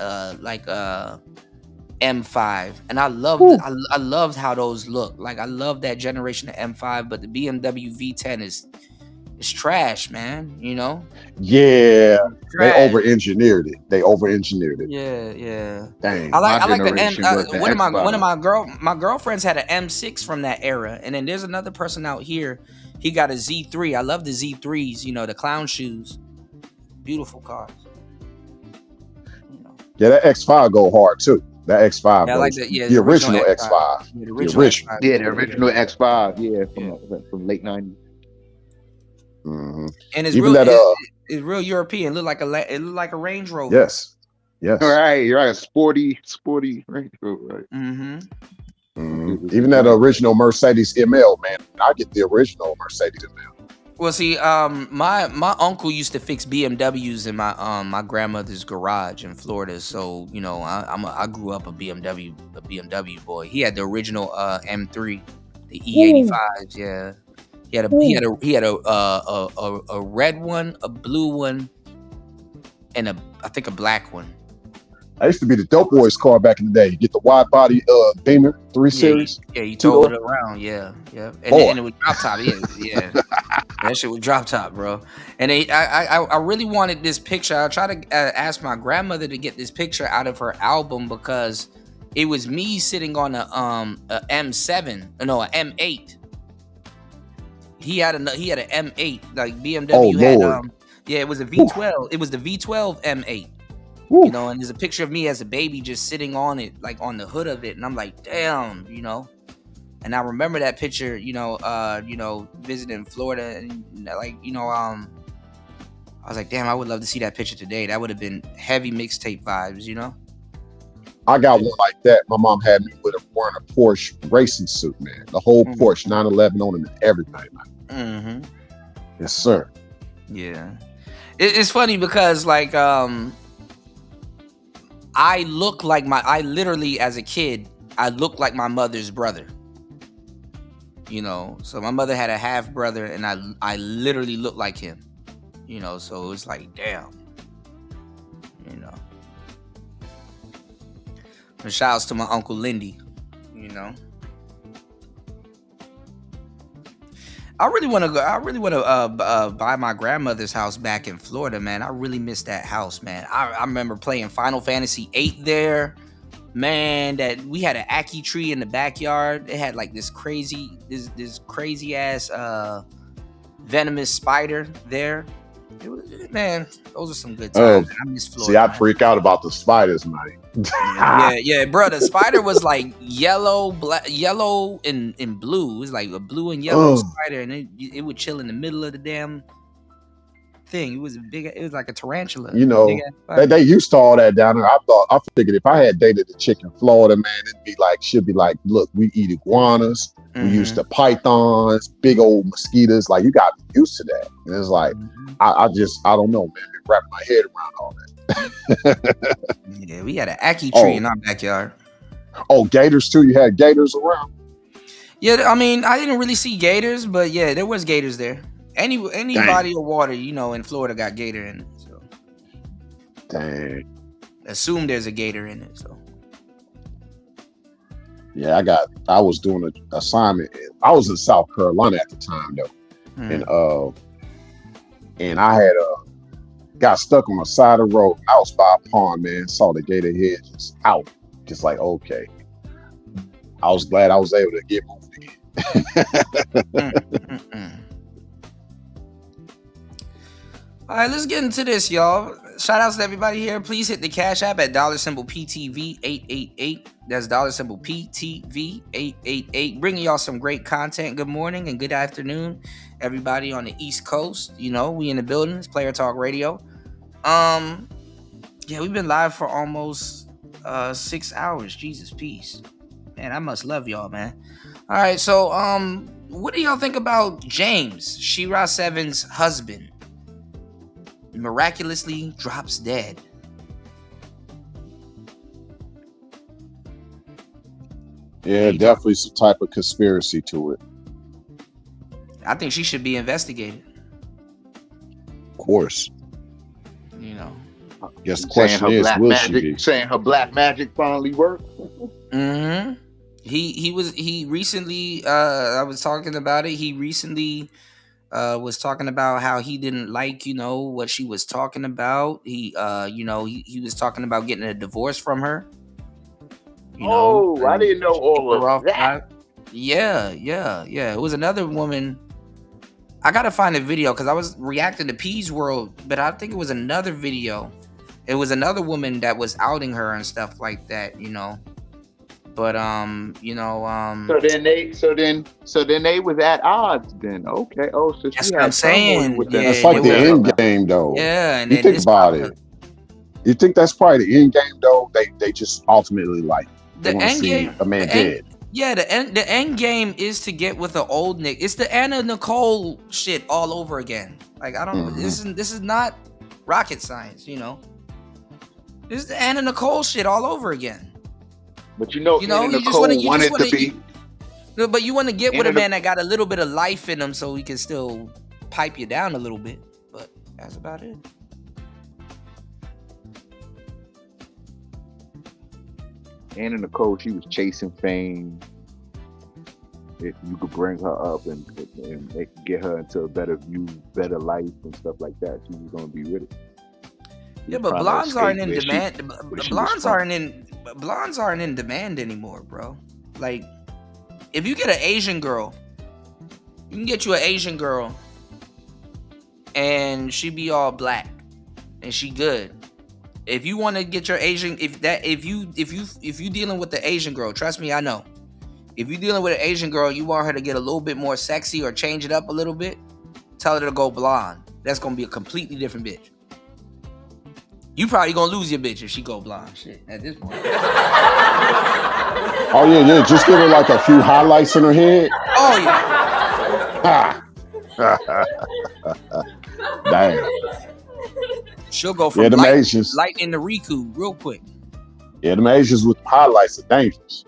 M5, and I loved. I loved how those look. Like I love that generation of M5, but the BMW V10 is trash, man. Yeah, they over-engineered it. Yeah. Dang. I like the one of my girlfriends had an M6 from that era, and then there's another person out here. He got a Z3. I love the Z3s. The clown shoes. Beautiful cars. Yeah, that X5 go hard too. That X5. Yeah, I like the original X5. The original. Yeah, the original X5. Yeah, from late 90s. Mm-hmm. And it's real European. It looked like a Range Rover. Yes. All right, you're right. A sporty Range Rover, right? Mm-hmm. Even that original Mercedes ML, man. I get the original Mercedes ML. Well, see, my uncle used to fix BMWs in my grandmother's garage in Florida. So I grew up a BMW boy. He had the original M3, the E85s. Yeah. He had a red one, a blue one, and I think a black one. I used to be the dope boys car back in the day. You get the wide body Beamer 3 Series. Yeah, you two-door. towed it around. Yeah. And Boy. it was drop top. Yeah. That shit was drop top, bro. And I really wanted this picture. I tried to ask my grandmother to get this picture out of her album because it was me sitting on a M7, no, a M8. He had an M8, like BMW had. Lord. Yeah, it was a V12. It was the V12 M8. Woo. You know, and there's a picture of me as a baby just sitting on it, like on the hood of it, and I'm like, damn, you know. And I remember that picture, visiting Florida, and like, I was like, damn, I would love to see that picture today. That would have been heavy mixtape vibes, you know. I got one like that. My mom had me wearing a Porsche racing suit, man. The whole Porsche 911 on it and everything, man. Yes, sir. Yeah, it's funny because like I literally as a kid, I looked like my mother's brother. You know, so my mother had a half brother, and I literally looked like him. You know, so it was like, damn. You know. And shouts to my Uncle Lindy. You know. I really want to buy my grandmother's house back in Florida, man. I really miss that house, man. I remember playing Final Fantasy VIII there. Man, that we had an ackee tree in the backyard. It had like this crazy ass venomous spider there. It was, man, those are some good times. I miss Florida. See, I freak out about the spiders, man. yeah, bro. The spider was like yellow, and blue. It was like a blue and yellow spider, and it would chill in the middle of the damn thing. It was big. It was like a tarantula. You know, they used to all that down there. I figured if I had dated a chick in Florida, man, should be like, look, we eat iguanas. We used to pythons, big old mosquitoes. Like, you got to be used to that. And it's like, I don't know, man. Wrap my head around all that. Yeah, we had an ackee tree in our backyard. Oh, gators too? You had gators around? Yeah, I mean, I didn't really see gators, but yeah, there was gators there. Any body of water, you know, in Florida got gator in it. So, dang. Assume there's a gator in it. So, yeah, I was doing an assignment. I was in South Carolina at the time though, and I had got stuck on the side of the road. I was by a pond, man. Saw the gator head just out, just like, okay. I was glad I was able to get moved again. All right, let's get into this, y'all. Shout outs to everybody here. Please hit the Cash App at $PTV888. That's $PTV888. Bringing y'all some great content. Good morning and good afternoon, everybody on the East Coast. You know, we in the building. It's Player Talk Radio. Yeah, we've been live for almost 6 hours. Jesus, peace. Man, I must love y'all, man. All right, so what do y'all think about James, She-Ra 7's husband? Miraculously drops dead. Yeah, definitely some type of conspiracy to it. I think she should be investigated. Of course. You know. I guess the question is, will she be? Saying her black magic finally worked. Mm-hmm. He recently, I was talking about it. He recently was talking about how he didn't like, you know, what she was talking about. He was talking about getting a divorce from her. I didn't know all of that. Yeah. It was another woman. I gotta find a video because I was reacting to P's World, but I think it was another video. It was another woman that was outing her and stuff like that, you know. But So then they was at odds then. Okay. Oh, so that's what I'm saying. It's like the end game though. Yeah, and you think about it. You think that's probably the end game though? They just ultimately like the end game. A man dead. Yeah, the end game is to get with the old Nick. It's the Anna Nicole shit all over again. Like I don't. This is not rocket science, you know. This is the Anna Nicole shit all over again. But you know, you just want to be. But you want to get with a man that got a little bit of life in him, so he can still pipe you down a little bit. But that's about it. Anna Nicole, she was chasing fame. If you could bring her up and get her into a better view, better life and stuff like that, she was gonna be with it. Yeah, but blondes aren't in demand. Blondes aren't in demand anymore, bro. Like, if you get an Asian girl, you can get you an Asian girl, and she be all black, and she good. If you want to get your Asian, if you dealing with the Asian girl, trust me, I know. If you're dealing with an Asian girl, you want her to get a little bit more sexy or change it up a little bit, tell her to go blonde. That's gonna be a completely different bitch. You probably gonna lose your bitch if she go blonde. Shit, at this point. Oh yeah. Just give her like a few highlights in her head. Oh yeah. Damn. She'll go from lightning to Riku real quick. Yeah, them Asians with highlights are dangerous.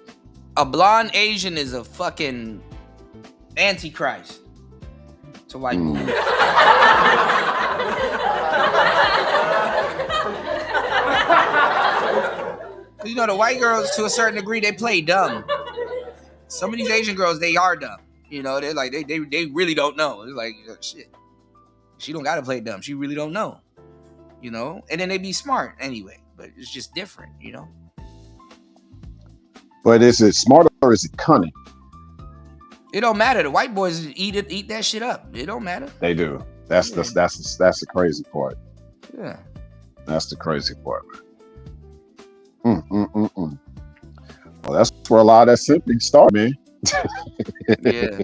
A blonde Asian is a fucking antichrist to white people. You know, the white girls, to a certain degree, they play dumb. Some of these Asian girls, they are dumb. You know, they're like, they really don't know. It's like, shit, she don't gotta play dumb. She really don't know. You know, and then they be smart anyway. But it's just different, you know. But is it smart or is it cunning? It don't matter. The white boys eat that shit up. It don't matter. They do. That's the crazy part. Yeah. That's the crazy part, man. Well, that's where a lot of that simping started, man. Yeah.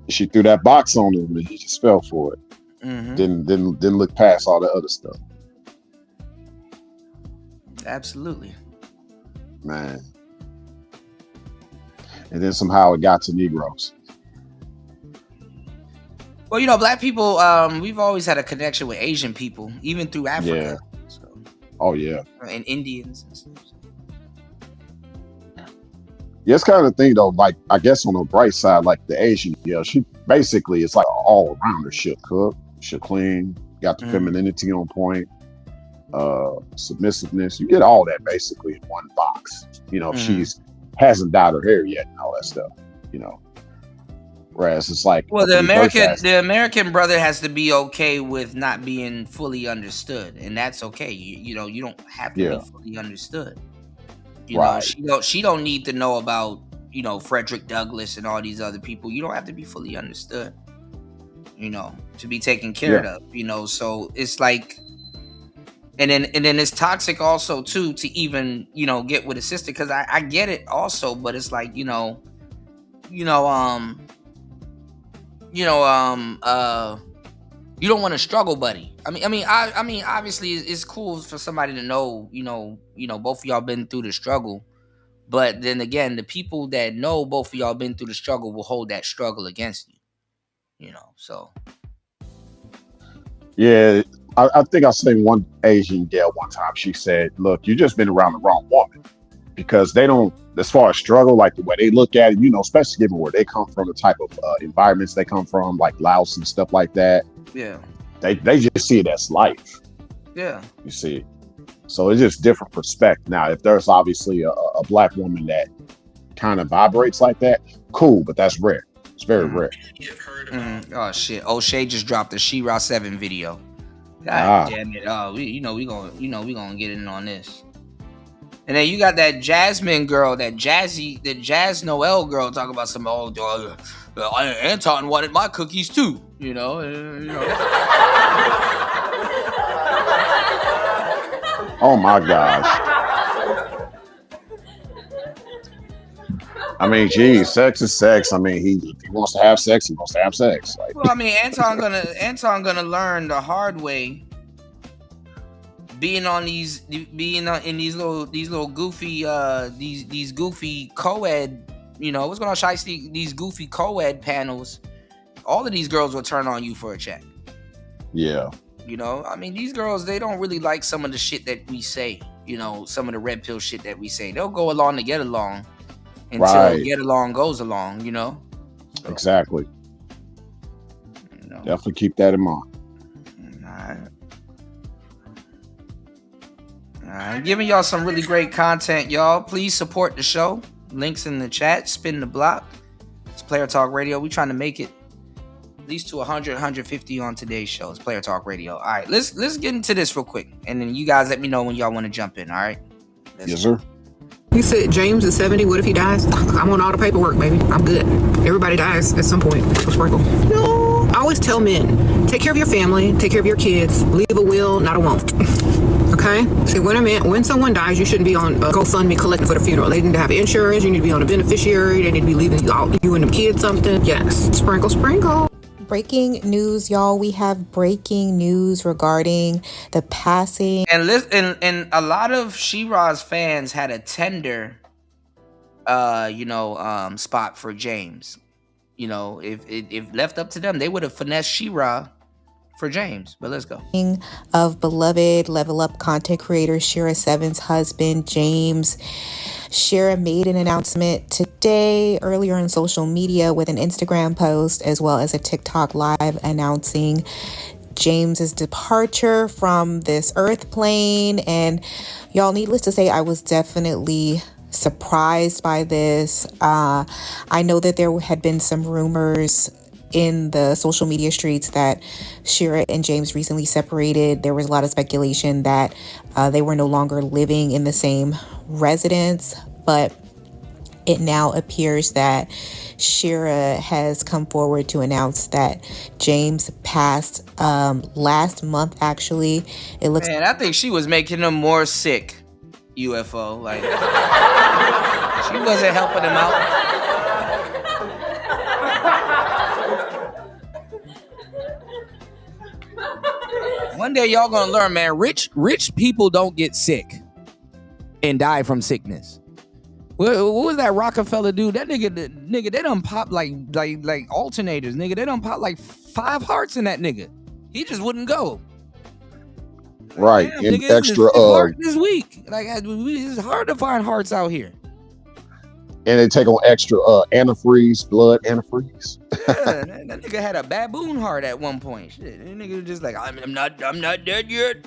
She threw that box on him and he just fell for it. Mm-hmm. Didn't look past all the other stuff. Absolutely. Man. And then somehow it got to Negroes. Well, you know, black people, we've always had a connection with Asian people, even through Africa. Yeah. So. Oh, yeah. And Indians and stuff. Yeah, it's kind of thing, though, like, I guess on the bright side, like the Asian, she basically is like all around her. She'll cook, she'll clean, got the femininity on point, submissiveness. You get all that basically in one box. You know, if she's hasn't dyed her hair yet and all that stuff, you know. Whereas it's like, well, the American brother has to be okay with not being fully understood, and that's okay. You know, you don't have to be fully understood. You know, she don't need to know about, you know, Frederick Douglass and all these other people. You don't have to be fully understood, you know, to be taken care of, you know. So it's like, and then it's toxic also too to even, you know, get with a sister, because I get it also, but it's like, you don't want a struggle buddy. I mean, obviously it's cool for somebody to know, you know, both of y'all been through the struggle, but then again, the people that know both of y'all been through the struggle will hold that struggle against you know. So yeah, I think I seen one Asian gal one time. She said, "Look, you just been around the wrong woman, because they don't, as far as struggle, like the way they look at it, you know, especially given where they come from, the type of environments they come from, like Laos and stuff like that. Yeah, they just see it as life. Yeah, you see, so it's just different perspective. Now, if there's obviously a black woman that kind of vibrates like that, cool, but that's rare. It's very rare. Oh shit! O'Shea just dropped the She-Ra 7 video. God damn it! Oh, we gonna get in on this. And then you got that Jasmine girl, the Jazz Noel girl, talking about some old Anton wanted my cookies too. You know. Oh my gosh. I mean, geez, sex is sex. I mean, he wants to have sex, he wants to have sex. Like, well, I mean, Anton gonna learn the hard way. Being in these little goofy these goofy co-ed, you know, what's going on, Shiesty? These goofy co-ed panels, all of these girls will turn on you for a check. Yeah. You know, I mean, these girls, they don't really like some of the shit that we say, you know, some of the red pill shit that we say. They'll go along to get along until get along goes along, you know? So, exactly. You know. Definitely keep that in mind. All I'm giving y'all some really great content, y'all. Please support the show. Links in the chat. Spin the block. It's Player Talk Radio. We trying to make it at least to 100, 150 on today's show. It's Player Talk Radio. All right, let's get into this real quick, and then you guys let me know when y'all want to jump in. All right. Yes, sir. You said James is 70. What if he dies? I'm on all the paperwork, baby. I'm good. Everybody dies at some point. Sprinkle. No. I always tell men, take care of your family, take care of your kids, leave a will, not a won't. Okay? See, when someone dies, you shouldn't be on GoFundMe collecting for the funeral. They need to have insurance. You need to be on a beneficiary. They need to be leaving you and the kids something. Yes. Sprinkle, sprinkle. Breaking news, y'all. We have breaking news regarding the passing. And listen, and a lot of She-Ra's fans had a tender, spot for James. You know, if left up to them, they would have finessed She-Ra for James. But let's go. Of beloved Level Up content creator Shira 7's husband, James. Shira made an announcement today, earlier on social media, with an Instagram post as well as a TikTok live announcing James's departure from this earth plane. And y'all, needless to say, I was definitely surprised by this. I know that there had been some rumors in the social media streets that Shira and James recently separated. There was a lot of speculation that they were no longer living in the same residence, but it now appears that Shira has come forward to announce that James passed last month. Actually, it looks. Man, I think she was making him more sick. UFO, like she wasn't helping him out. One day y'all gonna learn, man. Rich people don't get sick and die from sickness. What was that Rockefeller dude? That nigga, they done pop like alternators, nigga. They done pop like 5 hearts in that nigga. He just wouldn't go. Right, damn, and nigga, extra heart this week. Like it's hard to find hearts out here. and they take on extra antifreeze, blood antifreeze. Yeah, that nigga had a baboon heart at one point. Shit, that nigga was just like, I'm not dead yet.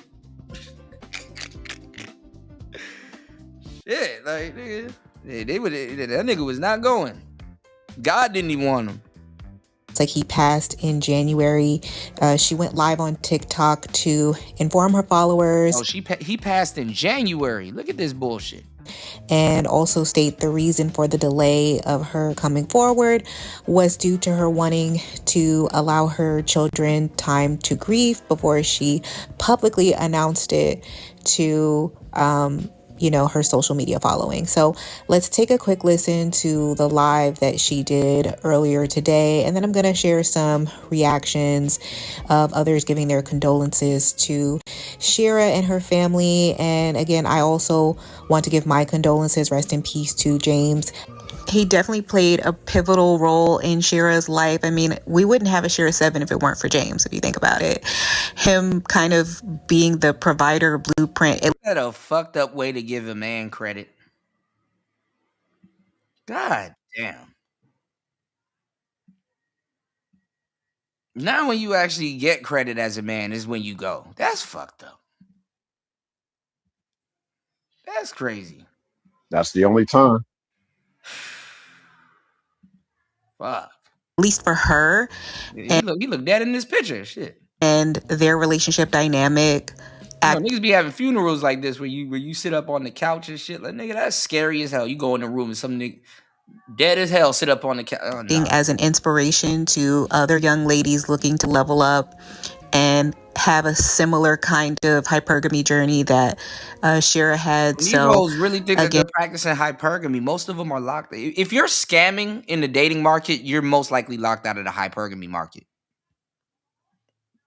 Shit, like nigga, that nigga was not going. God didn't even want him. It's like he passed in January. She went live on TikTok to inform her followers. Oh, he passed in January. Look at this bullshit. And also state the reason for the delay of her coming forward was due to her wanting to allow her children time to grieve before she publicly announced it to her social media following. So let's take a quick listen to the live that she did earlier today, and then I'm going to share some reactions of others giving their condolences to Shira and her family. And again, I also want to give my condolences, rest in peace, to James. He definitely played a pivotal role in Shira's life. I mean, we wouldn't have a Shira 7 if it weren't for James, if you think about it. Him kind of being the provider blueprint. That's a fucked up way to give a man credit. God damn. Now when you actually get credit as a man is when you go. That's fucked up. That's crazy. That's the only time. Fuck. At least for her. He look dead in this picture. Shit. And their relationship dynamic. Niggas be having funerals like this where you sit up on the couch and shit. Like, nigga, that's scary as hell. You go in the room and some nigga dead as hell sit up on the couch. Oh, no. As an inspiration to other young ladies looking to level up and have a similar kind of hypergamy journey that Shira had. These hoes really think that they're practicing hypergamy. Most of them are locked. If you're scamming in the dating market, you're most likely locked out of the hypergamy market.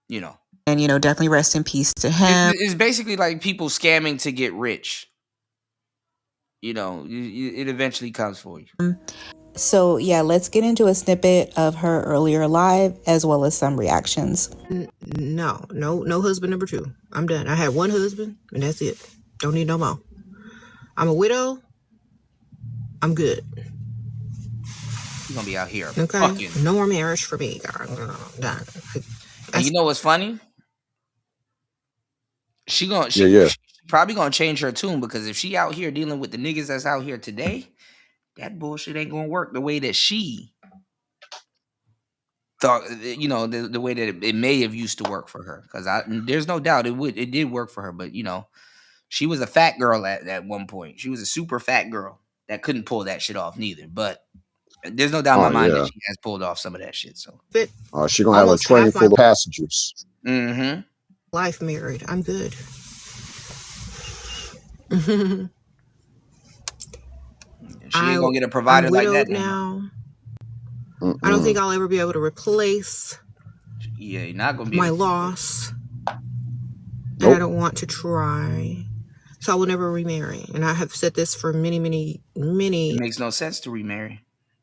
You know. And, definitely rest in peace to him. It's basically like people scamming to get rich. It eventually comes for you. So, yeah, let's get into a snippet of her earlier live as well as some reactions. No husband number 2. I'm done. I had one husband and that's it. Don't need no more. I'm a widow. I'm good. You're going to be out here. Okay. Fucking. No more marriage for me. Done. And you know what's funny? She Probably gonna change her tune, because if she out here dealing with the niggas that's out here today, that bullshit ain't gonna work the way that she thought. The way that it may have used to work for her. Because there's no doubt it did work for her. But she was a fat girl at one point. She was a super fat girl that couldn't pull that shit off neither. But there's no doubt in my Oh mind that yeah. she has pulled off some of that shit. So She gonna have a Almost train half my full of passengers. life married. I'm good. She ain't gonna get a provider I'm like that widowed no more. now. I don't think I'll ever be able to replace Yeah, you're not gonna be my able to. loss. Nope. And I don't want to try. So I will never remarry. And I have said this for many It makes no sense to remarry.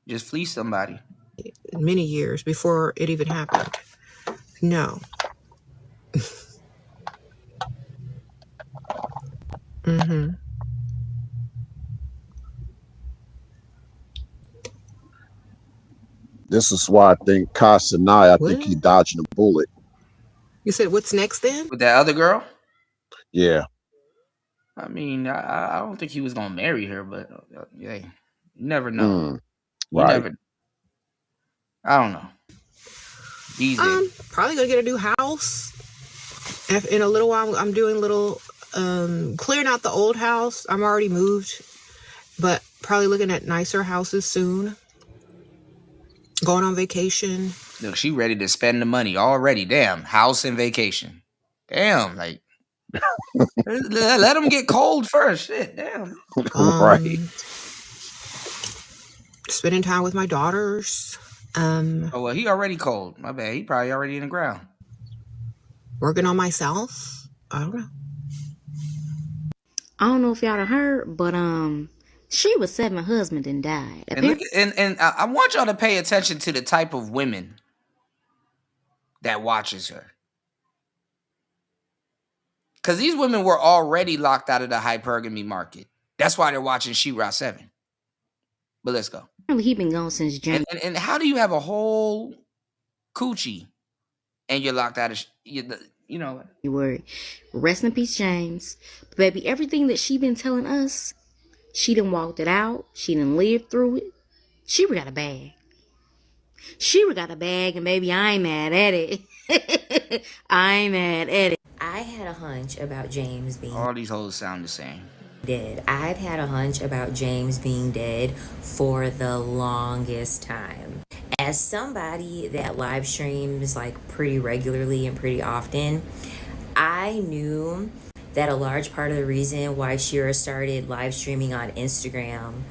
Just fleece somebody. many years before it even happened. No. This is why I think Casanai, I think he dodging a bullet. You said what's next then? With that other girl? Yeah. I mean, I don't think he was gonna marry her, but yeah, you never know. You Right. never. I don't know. These days. Probably gonna get a new house. In a little while, I'm doing little clearing out the old house. I'm already moved, but probably looking at nicer houses soon. Going on vacation. Look, she ready to spend the money already. Damn, house and vacation. Damn, like let them get cold first. Shit, damn. Right. Spending time with my daughters. Oh well, he already cold. My bad. He probably already in the ground. Working on myself. I don't know. I don't know if y'all have heard, but she was 7, husband and died. And look, and I want y'all to pay attention to the type of women that watches her. Because these women were already locked out of the hypergamy market. That's why they're watching She-Ra 7. But let's go. He been gone since January. And how do you have a whole coochie and you're locked out of You worry. Rest in peace, James. But baby, everything that she been telling us, she done walked it out. She done lived through it. She got a bag. She got a bag, and baby, I ain't mad at it. I ain't mad at it. I had a hunch about James being all these hoes sound the same. Dead. I've had a hunch about James being dead for the longest time. As somebody that live streams like pretty regularly and pretty often, I knew that a large part of the reason why Shira started live streaming on Instagram,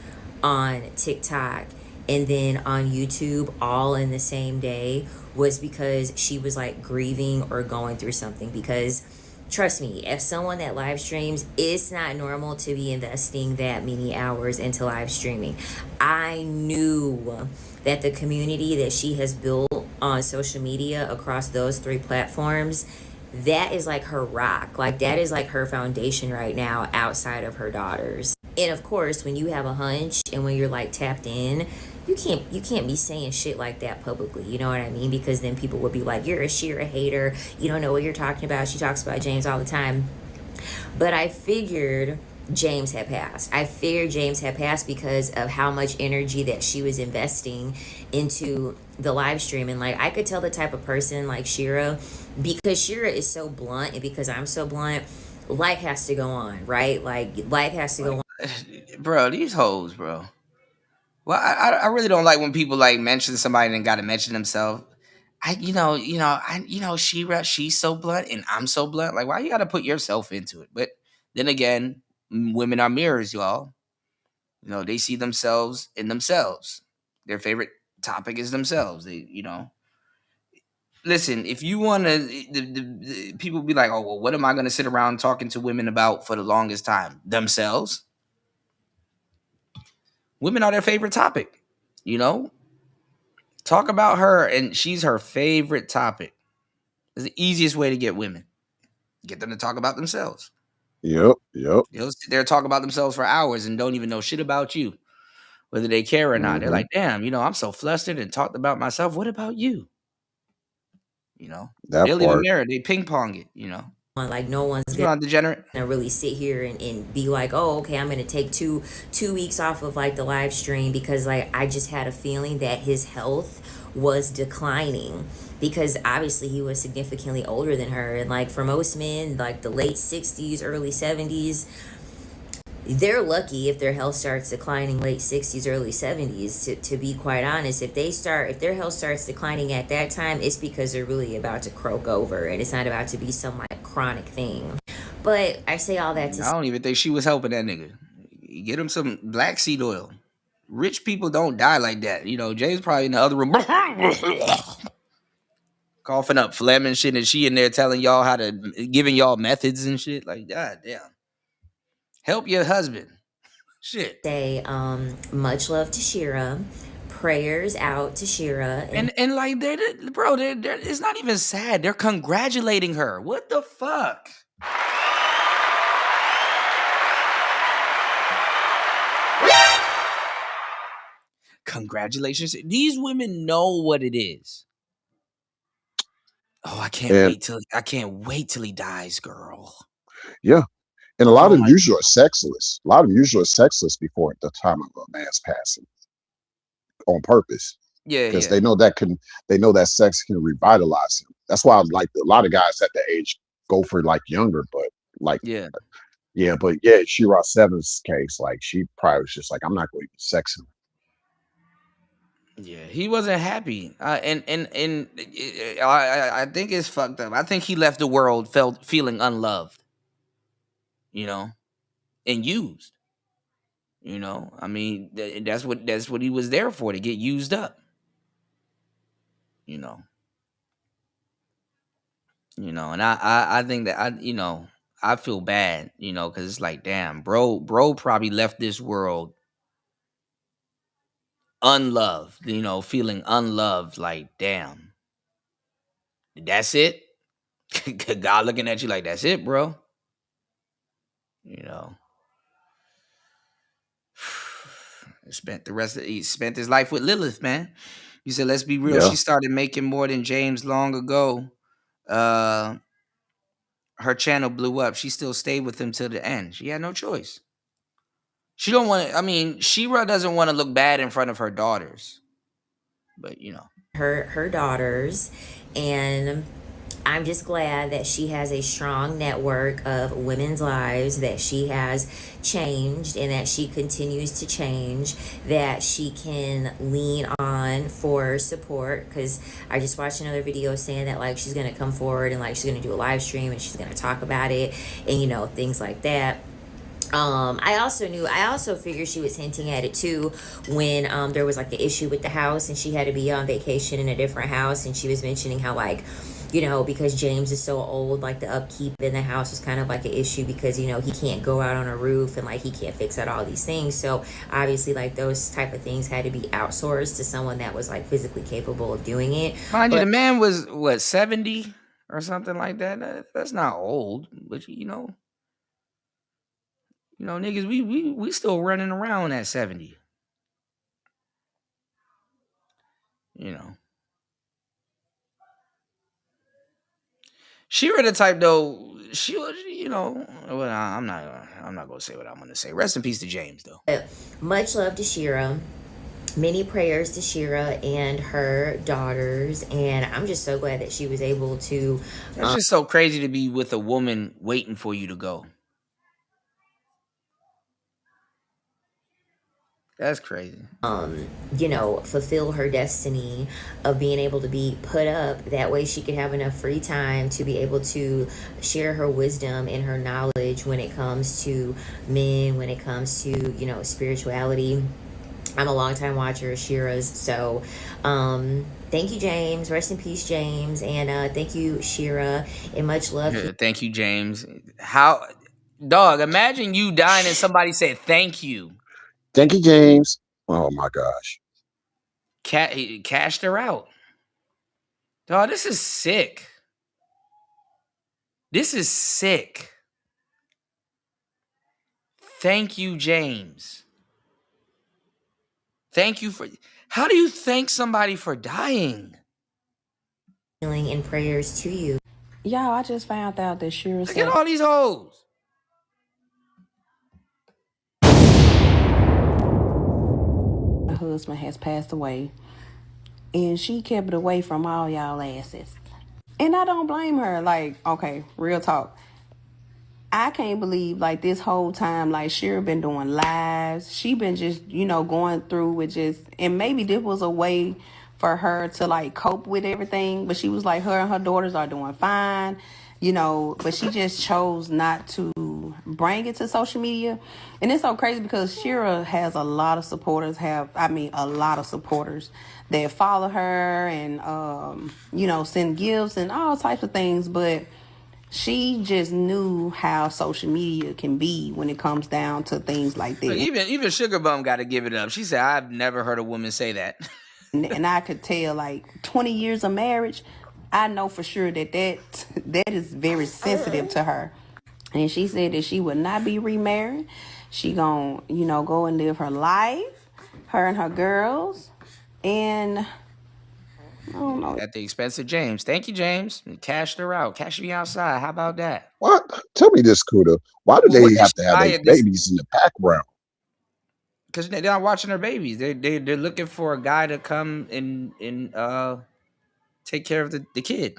on TikTok, and then on YouTube all in the same day was because she was like grieving or going through something. Because trust me, as someone that live streams, it's not normal to be investing that many hours into live streaming. I knew that the community that she has built on social media across those 3 platforms, that is like her rock. Like that is like her foundation right now outside of her daughters. And of course, when you have a hunch and when you're like tapped in, you can't be saying shit like that publicly. You know what I mean? Because then people would be like, you're a Shira hater. You don't know what you're talking about. She talks about James all the time. But I figured James had passed. I figured James had passed because of how much energy that she was investing into the live stream. And like I could tell the type of person like Shira, because Shira is so blunt and because I'm so blunt, life has to go on, right? Like life has to go on. Bro, these hoes, bro. Well, I really don't like when people like mention somebody and got to mention themselves. Shira, she's so blunt and I'm so blunt. Like, why you got to put yourself into it? But then again, women are mirrors, y'all. They see themselves in themselves. Their favorite topic is themselves. Listen, if you want to, the people be like, oh, well, what am I going to sit around talking to women about for the longest time? Themselves. Women are their favorite topic, Talk about her, and she's her favorite topic. It's the easiest way to get women. Get them to talk about themselves. Yep. They'll sit there and talk about themselves for hours and don't even know shit about you, whether they care or not. They're like, damn, I'm so flustered and talked about myself. What about you? That They'll even part. mirror. They ping pong it, Like no one's degenerate gonna really sit here and be like, oh, okay, I'm gonna take two weeks off of like the live stream because like I just had a feeling that his health was declining, because obviously he was significantly older than her, and like for most men, like the late 60s, early 70s, they're lucky if their health starts declining late 60s, early 70s. To be quite honest, if their health starts declining at that time, it's because they're really about to croak over, and it's not about to be some like chronic thing. But I say all that to I don't even think she was helping that nigga. Get him some black seed oil. Rich people don't die like that. You know, Jay's probably in the other room coughing up phlegm and shit, and she in there telling y'all how to, giving y'all methods and shit. Like, god damn. Help your husband. Shit. say much love to Shira. Prayers out to Shira. And like they're it's not even sad. They're congratulating her. What the fuck? Congratulations. These women know what it is. Oh, I can't wait till he dies, girl. Yeah. And a lot Oh of them my usually are sexless. A lot of them usually are sexless before the time of a man's passing on purpose. Yeah, Because yeah. they know that sex can revitalize him. That's why like a lot of guys at that age go for like younger, but like Yeah. but yeah, Shira Seven's case, like she probably was just like, I'm not going to sex him. Yeah, he wasn't happy, and I think it's fucked up. I think he left the world feeling unloved, you know, and used. You know, I mean, that's what he was there for, to get used up. You know, and I think that I feel bad, because it's like, damn, bro probably left this world unloved, feeling unloved. Like, damn, that's it. God looking at you like, that's it, bro. He spent his life with Lilith, man. You said, let's be real. Yeah. She started making more than James long ago. Her channel blew up. She still stayed with him till the end. She had no choice. She don't want to. I mean, Shira doesn't want to look bad in front of her daughters. But her daughters, and I'm just glad that she has a strong network of women's lives, that she has changed and that she continues to change, that she can lean on for support. Because I just watched another video saying that like she's going to come forward and like she's going to do a live stream and she's going to talk about it and things like that. I also figured she was hinting at it too when there was like the issue with the house and she had to be on vacation in a different house, and she was mentioning how like because James is so old, like the upkeep in the house was kind of like an issue because he can't go out on a roof and like he can't fix out all these things. So obviously like those type of things had to be outsourced to someone that was like physically capable of doing it. mind you, the man was what, 70 or something like that. That's not old, but niggas, we still running around at 70. Shira the type though. She was, well, I'm not gonna say what I'm gonna say. Rest in peace to James though. Much love to Shira. Many prayers to Shira and her daughters, and I'm just so glad that she was able to. It's just so crazy to be with a woman waiting for you to go. That's crazy. Fulfill her destiny of being able to be put up. That way she could have enough free time to be able to share her wisdom and her knowledge when it comes to men, when it comes to, spirituality. I'm a longtime watcher of Shira's. So, thank you, James. Rest in peace, James. And thank you, Shira. And much love. Thank you, James. How, dog, imagine you dying and somebody said thank you. Thank you, James. Oh my gosh. He cashed her out. Dog, this is sick. This is sick. Thank you, James. Thank you for. How do you thank somebody for dying? Healing and prayers to you. Y'all, I just found out that Shira Look said at all these hoes. her husband has passed away, and she kept it away from all y'all asses. And I don't blame her. Like, okay, real talk. I can't believe like this whole time, like Shira been doing lives. She been just, going through with just, and maybe this was a way for her to like cope with everything. But she was like, her and her daughters are doing fine, but she just chose not to bring it to social media. And it's so crazy because Shira has a lot of supporters, a lot of supporters that follow her and, send gifts and all types of things. But she just knew how social media can be when it comes down to things like that. Even Sugar Bum got to give it up. She said, "I've never heard a woman say that." and I could tell, like 20 years of marriage, I know for sure that is very sensitive to her. And she said that she would not be remarried. She gonna, go and live her life, her and her girls, and I don't know. At the expense of James. Thank you, James. We cashed her out. Cash me outside. How about that? What? Tell me this, Kuda. Why do they have to have their babies in the background? Because they're not watching their babies. They're looking for a guy to come and take care of the kid.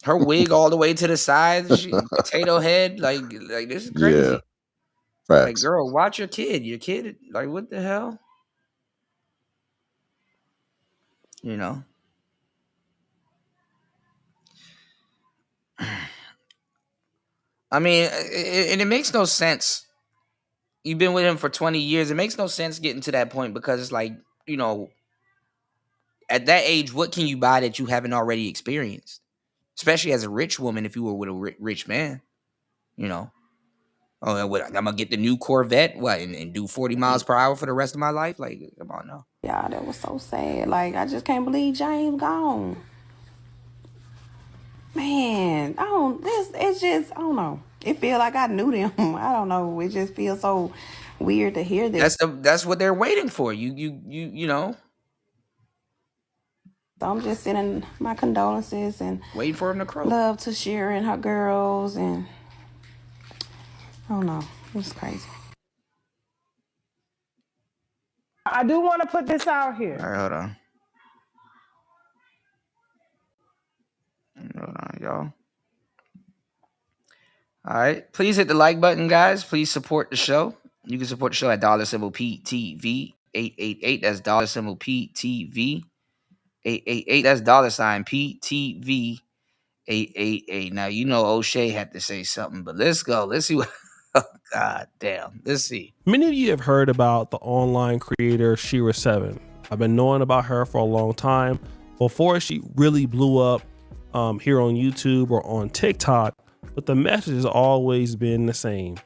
Her wig all the way to the side, potato head, like this is crazy. Yeah, facts. Like, girl, watch your kid. Your kid, like, what the hell? I mean, and it makes no sense. You've been with him for 20 years. It makes no sense getting to that point because it's like, at that age, what can you buy that you haven't already experienced? Especially as a rich woman, if you were with a rich man, Oh, I'm gonna get the new Corvette, and do 40 miles per hour for the rest of my life? Like, come on now. Yeah, that was so sad. Like, I just can't believe James gone. Man, I don't know. It feel like I knew them. I don't know. It just feels so weird to hear this. That's what they're waiting for. You know. So I'm just sending my condolences and waiting for him to croak. Love to Shira and her girls, and I don't know. It's crazy. I do want to put this out here. All right, hold on. Hold on, y'all. All right. Please hit the like button, guys. Please support the show. You can support the show at $PTV 888. That's $PTV 888. That's $PTV 888. Now, O'Shea had to say something, but let's go. Let's see what. Oh, God damn. Let's see. Many of you have heard about the online creator Shira 7. I've been knowing about her for a long time. Before she really blew up here on YouTube or on TikTok, but the message has always been the same.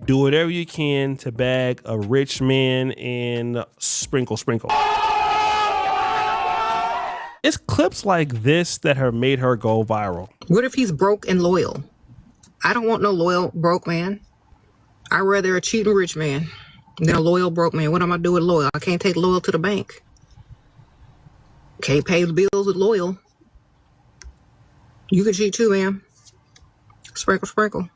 Do whatever you can to bag a rich man and sprinkle. It's clips like this that have made her go viral. What if he's broke and loyal? I don't want no loyal broke man. I'd rather a cheating rich man than a loyal broke man. What am I gonna do with loyal? I can't take loyal to the bank. Can't pay the bills with loyal. You can cheat too, ma'am. Sprinkle.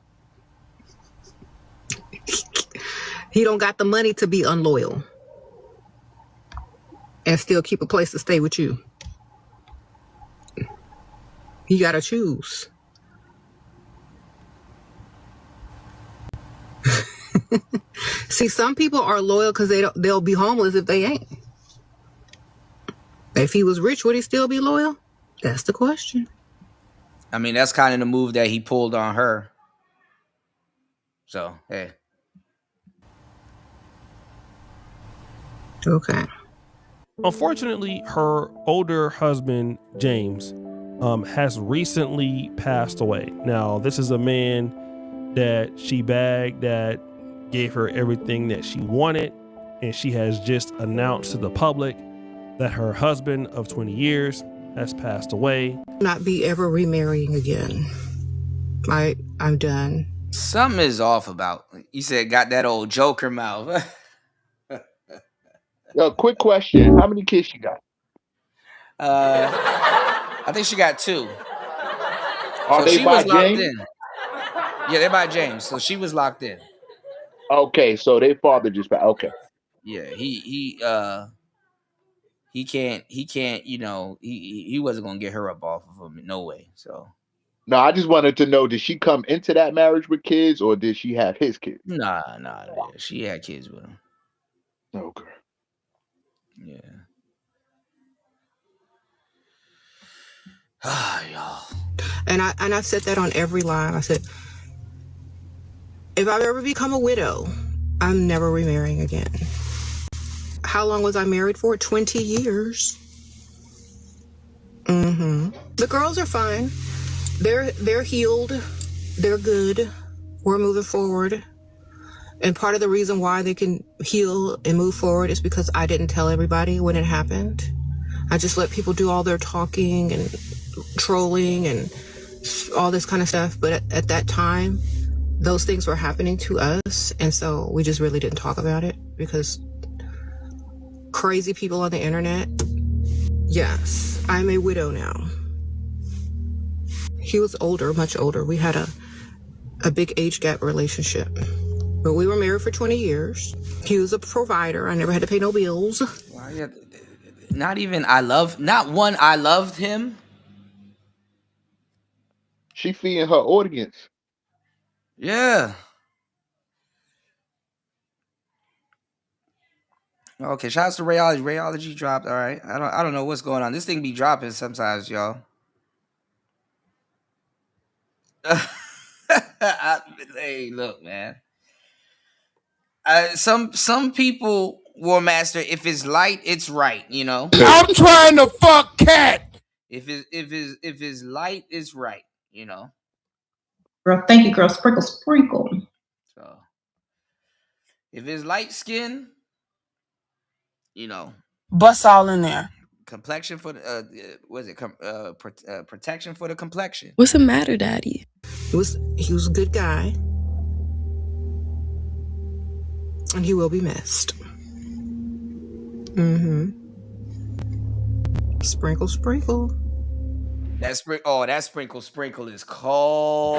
He don't got the money to be unloyal and still keep a place to stay with you. You gotta choose. See, some people are loyal because they'll be homeless if they ain't. If he was rich, would he still be loyal? That's the question. I mean, that's kind of the move that he pulled on her. So, hey. Okay. Unfortunately, her older husband, James, has recently passed away. Now, this is a man that she bagged, that gave her everything that she wanted, and she has just announced to the public that her husband of 20 years has passed away. Not be ever remarrying again. I'm done. Something is off about. You said got that old Joker mouth. Yo, quick question. How many kids you got? I think she got 2. Are So they she by was locked James? in. Yeah, they're by James. So she was locked in. Okay, so their father just passed. Okay. Yeah, he can't, you know, he wasn't gonna get her up off of him. No way. So No, I just wanted to know, did she come into that marriage with kids or did she have his kids? nah, yeah, she had kids with him. Okay. Yeah. Ah, y'all. And I've said that on every live. I said, if I ever become a widow, I'm never remarrying again. How long was I married for? 20 years. The girls are fine. They're healed. They're good. We're moving forward. And part of the reason why they can heal and move forward is because I didn't tell everybody when it happened. I just let people do all their talking and trolling and all this kind of stuff. But at that time, those things were happening to us. And so we just really didn't talk about it because crazy people on the internet. Yes, I'm a widow now. He was older, much older. We had a big age gap relationship. But we were married for 20 years. He was a provider. I never had to pay no bills. Not one I loved him. She feeding her audience. Yeah. Okay, shout out to Rayology. Rayology dropped. All right. I don't know what's going on. This thing be dropping sometimes, y'all. Hey, look, man. Some people will master. If it's light, it's right. You know. I'm trying to fuck cat. If it's light, it's right. You know. Girl, thank you, girl. Sprinkle, sprinkle. So if it's light skin, you know, Bust all in there. complexion for the protection for the complexion. What's the matter, Daddy? He was a good guy. And he will be missed. Sprinkle, sprinkle. That sprinkle is cold.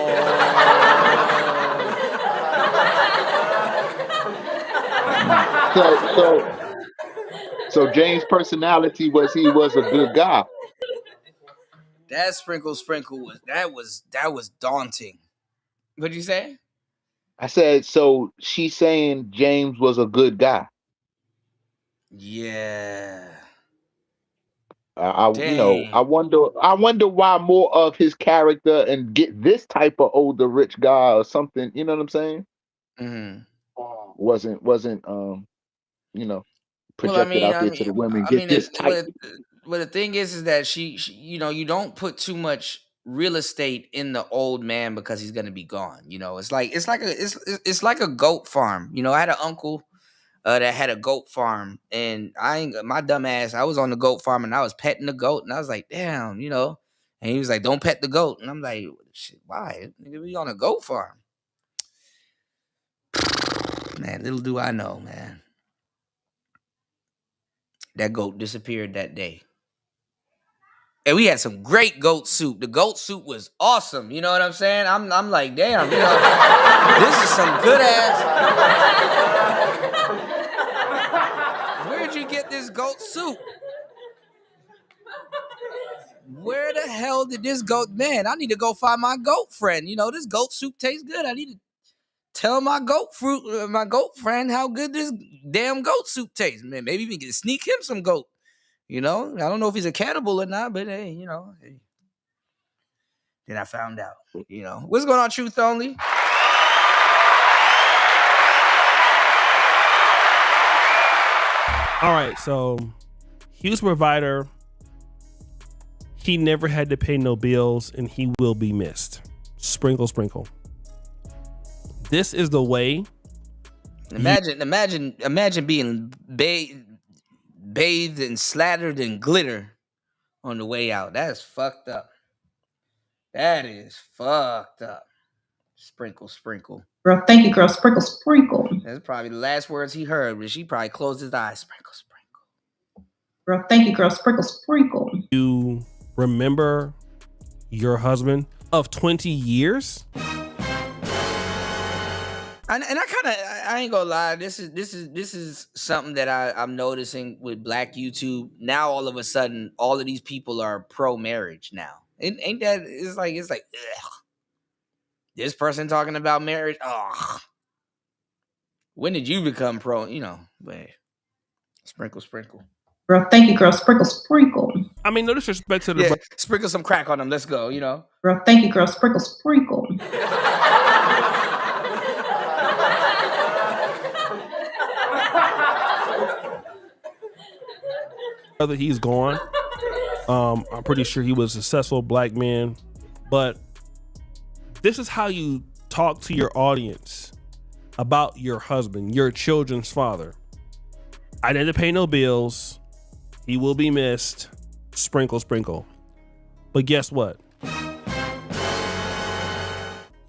So James' personality was he was a good guy. That sprinkle was daunting. What'd you say? I said, so she's saying James was a good guy. Yeah. I wonder why more of his character and get this type of older rich guy or something. You know what I'm saying? Wasn't projected out there to the women. Get this type. But the thing is that she, you know, you don't put too much real estate in the old man because he's gonna be gone. You know, it's like a goat farm. You know, I had an uncle that had a goat farm, and my dumb ass, I was on the goat farm and I was petting the goat, and I was like, damn, you know, and he was like, don't pet the goat, and I'm like, shit, why? Nigga, we on a goat farm. Man, little do I know, man. That goat disappeared that day. And we had some great goat soup. The goat soup was awesome. You know what I'm saying? I'm like, damn, you know, this is some good ass. Where'd you get this goat soup? Where the hell did this goat? Man, I need to go find my goat friend. You know, this goat soup tastes good. I need to tell my goat friend how good this damn goat soup tastes. Man, maybe we can sneak him some goat. You know, I don't know if he's a cannibal or not, but hey, you know. Hey. Then I found out, you know. What's going on, Truth Only? All right, so he was a provider. He never had to pay no bills, and he will be missed. Sprinkle, sprinkle. This is the way. Imagine being bathed and slathered in glitter on the way out. That is fucked up. That is fucked up. Sprinkle, sprinkle. Girl, thank you, girl. Sprinkle, sprinkle. That's probably the last words he heard, but she probably closed his eyes. Sprinkle, sprinkle. Girl, thank you, girl. Sprinkle, sprinkle. You remember your husband of 20 years? I ain't gonna lie. This is something that I'm noticing with Black YouTube. Now all of a sudden, all of these people are pro marriage now. Ain't that? It's like ugh. This person talking about marriage. Oh, when did you become pro? But sprinkle. Girl, thank you, girl. Sprinkle, sprinkle. I mean, no disrespect to the Yeah, sprinkle some crack on them. Let's go. Girl, thank you, girl. Sprinkle, sprinkle. brother, he's gone. I'm pretty sure he was a successful Black man, but this is how you talk to your audience about your husband, your children's father. I didn't pay no bills. He will be missed. Sprinkle, sprinkle. But guess what?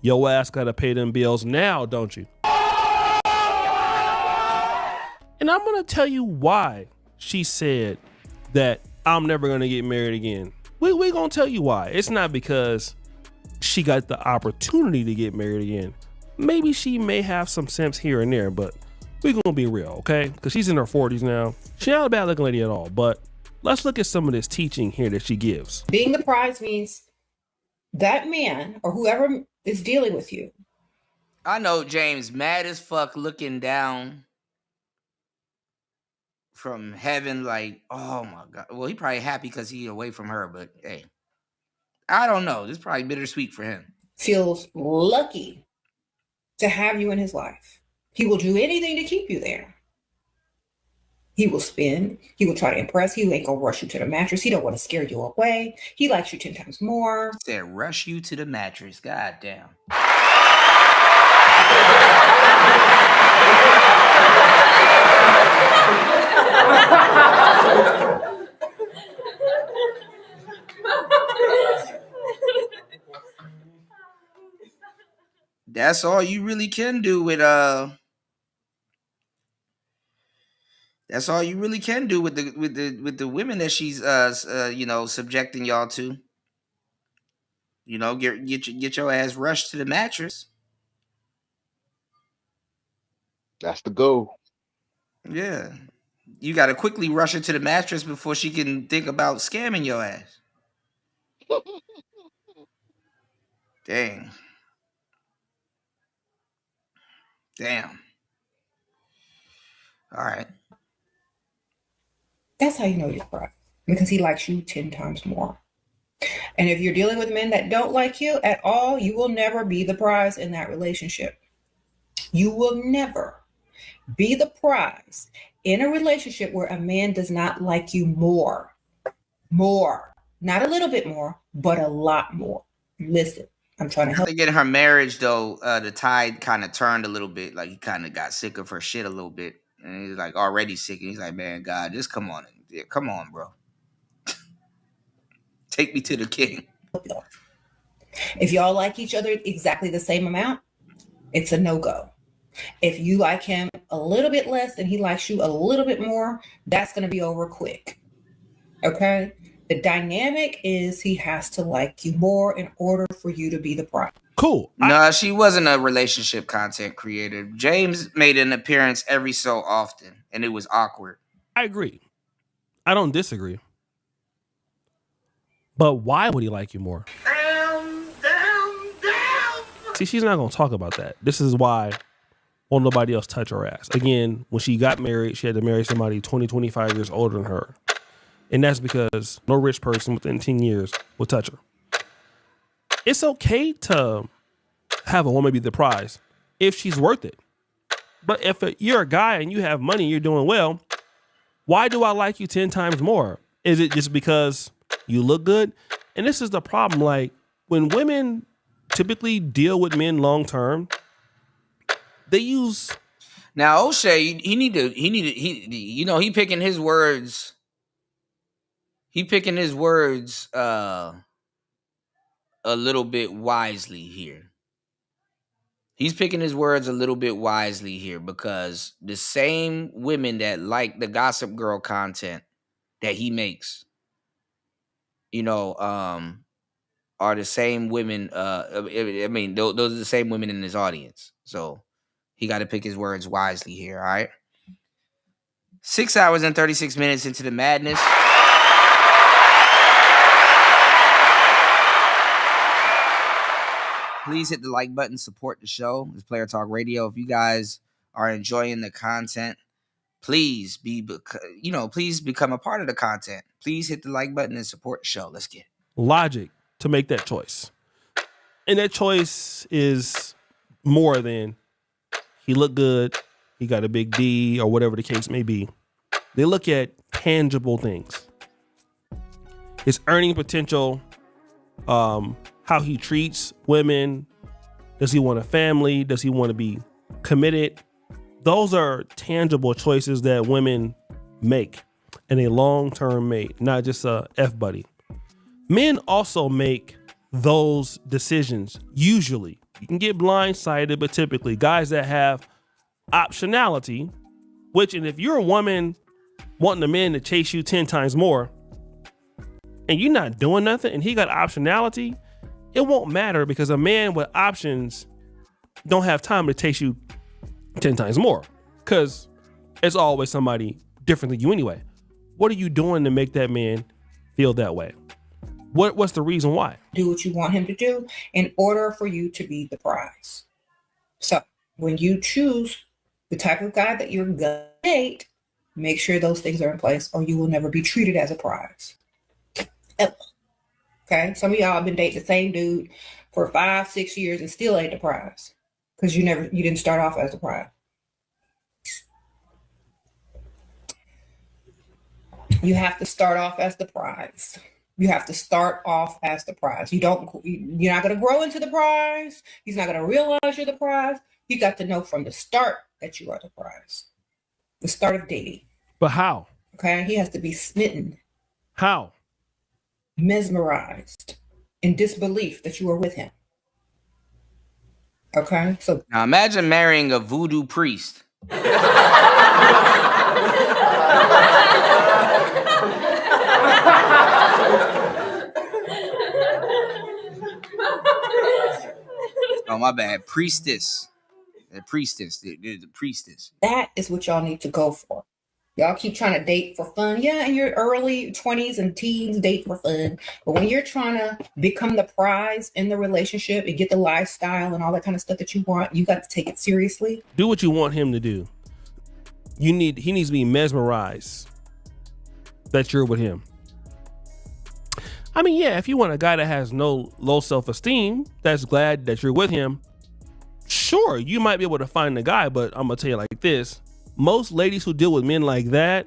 Your ass gotta pay them bills now, don't you? And I'm gonna tell you why she said that I'm never gonna get married again. We gonna tell you why. It's not because she got the opportunity to get married again. Maybe she may have some sense here and there, but we gonna be real, okay? Because she's in her 40s now. She's not a bad looking lady at all, but let's look at some of this teaching here that she gives. Being the prize means that man or whoever is dealing with you. I know James mad as fuck looking down from heaven like, oh my God. Well, he probably happy because he away from her, but hey, I don't know. This is probably bittersweet for him. Feels lucky to have you in his life. He will do anything to keep you there. He will spin. He will try to impress. He ain't gonna rush you to the mattress. He don't want to scare you away. He likes you 10 times more. He said, rush you to the mattress. God damn. That's all you really can do with that's all you really can do with the women that she's subjecting y'all to. Get your ass rushed to the mattress. That's the goal. Yeah. You got to quickly rush her to the mattress before she can think about scamming your ass. Dang. Damn. All right. That's how you know you're right. Because he likes you 10 times more. And if you're dealing with men that don't like you at all, you will never be the prize in that relationship. You will never be the prize in a relationship where a man does not like you more. Not a little bit more, but a lot more. Listen, I'm trying to help. After getting her marriage, though, the tide kind of turned a little bit. Like, he kind of got sick of her shit a little bit. And he's like already sick. And he's like, man, God, just come on. Yeah, come on, bro. Take me to the king. If y'all like each other exactly the same amount, it's a no-go. If you like him a little bit less and he likes you a little bit more, that's going to be over quick. Okay? The dynamic is he has to like you more in order for you to be the prize. Cool. No, she wasn't a relationship content creator. James made an appearance every so often, and it was awkward. I agree. I don't disagree. But why would he like you more? See, she's not going to talk about that. This is why won't nobody else touch her ass. Again, when she got married, she had to marry somebody 20, 25 years older than her. And that's because no rich person within 10 years will touch her. It's okay to have a woman be the prize if she's worth it. But if you're a guy and you have money, you're doing well, why do I like you 10 times more? Is it just because you look good? And this is the problem. Like, when women typically deal with men long term, they use. Now, O'Shea, he picking his words. He picking his words a little bit wisely here. He's picking his words a little bit wisely here because the same women that like the Gossip Girl content that he makes are the same women. I mean, those are the same women in his audience. So he got to pick his words wisely here. All right. 6 hours and 36 minutes into the madness. Please hit the like button, support the show. It's Player Talk Radio. If you guys are enjoying the content, please please become a part of the content. Please hit the like button and support the show. Let's get it. Logic to make that choice. And that choice is more than he looked good, he got a big D, or whatever the case may be. They look at tangible things. His earning potential, how he treats women. Does he want a family? Does he want to be committed? Those are tangible choices that women make in a long-term mate, not just a F-buddy. Men also make those decisions. Usually, you can get blindsided, but typically guys that have optionality, and if you're a woman wanting a man to chase you 10 times more and you're not doing nothing and he got optionality, it won't matter, because a man with options don't have time to chase you 10 times more, because it's always somebody different than you anyway. What are you doing to make that man feel that way? What's the reason why? Do what you want him to do in order for you to be the prize. So when you choose the type of guy that you're gonna date, make sure those things are in place, or you will never be treated as a prize. Okay, some of y'all have been dating the same dude for 5-6 years and still ain't the prize, because you didn't start off as the prize. You have to start off as the prize. You have to start off as the prize. You're not going to grow into the prize. He's not going to realize you're the prize. You got to know from the start that you are the prize. The start of dating. But how? Okay, he has to be smitten. How? Mesmerized, in disbelief that you are with him. Okay, so now imagine marrying a voodoo priest. Oh, my bad. Priestess. The priestess. The priestess. That is what y'all need to go for. Y'all keep trying to date for fun. Yeah, in your early 20s and teens, date for fun. But when you're trying to become the prize in the relationship and get the lifestyle and all that kind of stuff that you want, you got to take it seriously. Do what you want him to do. He needs to be mesmerized that you're with him. I mean, yeah, if you want a guy that has no low self-esteem, that's glad that you're with him, sure, you might be able to find a guy, but I'm going to tell you like this. Most ladies who deal with men like that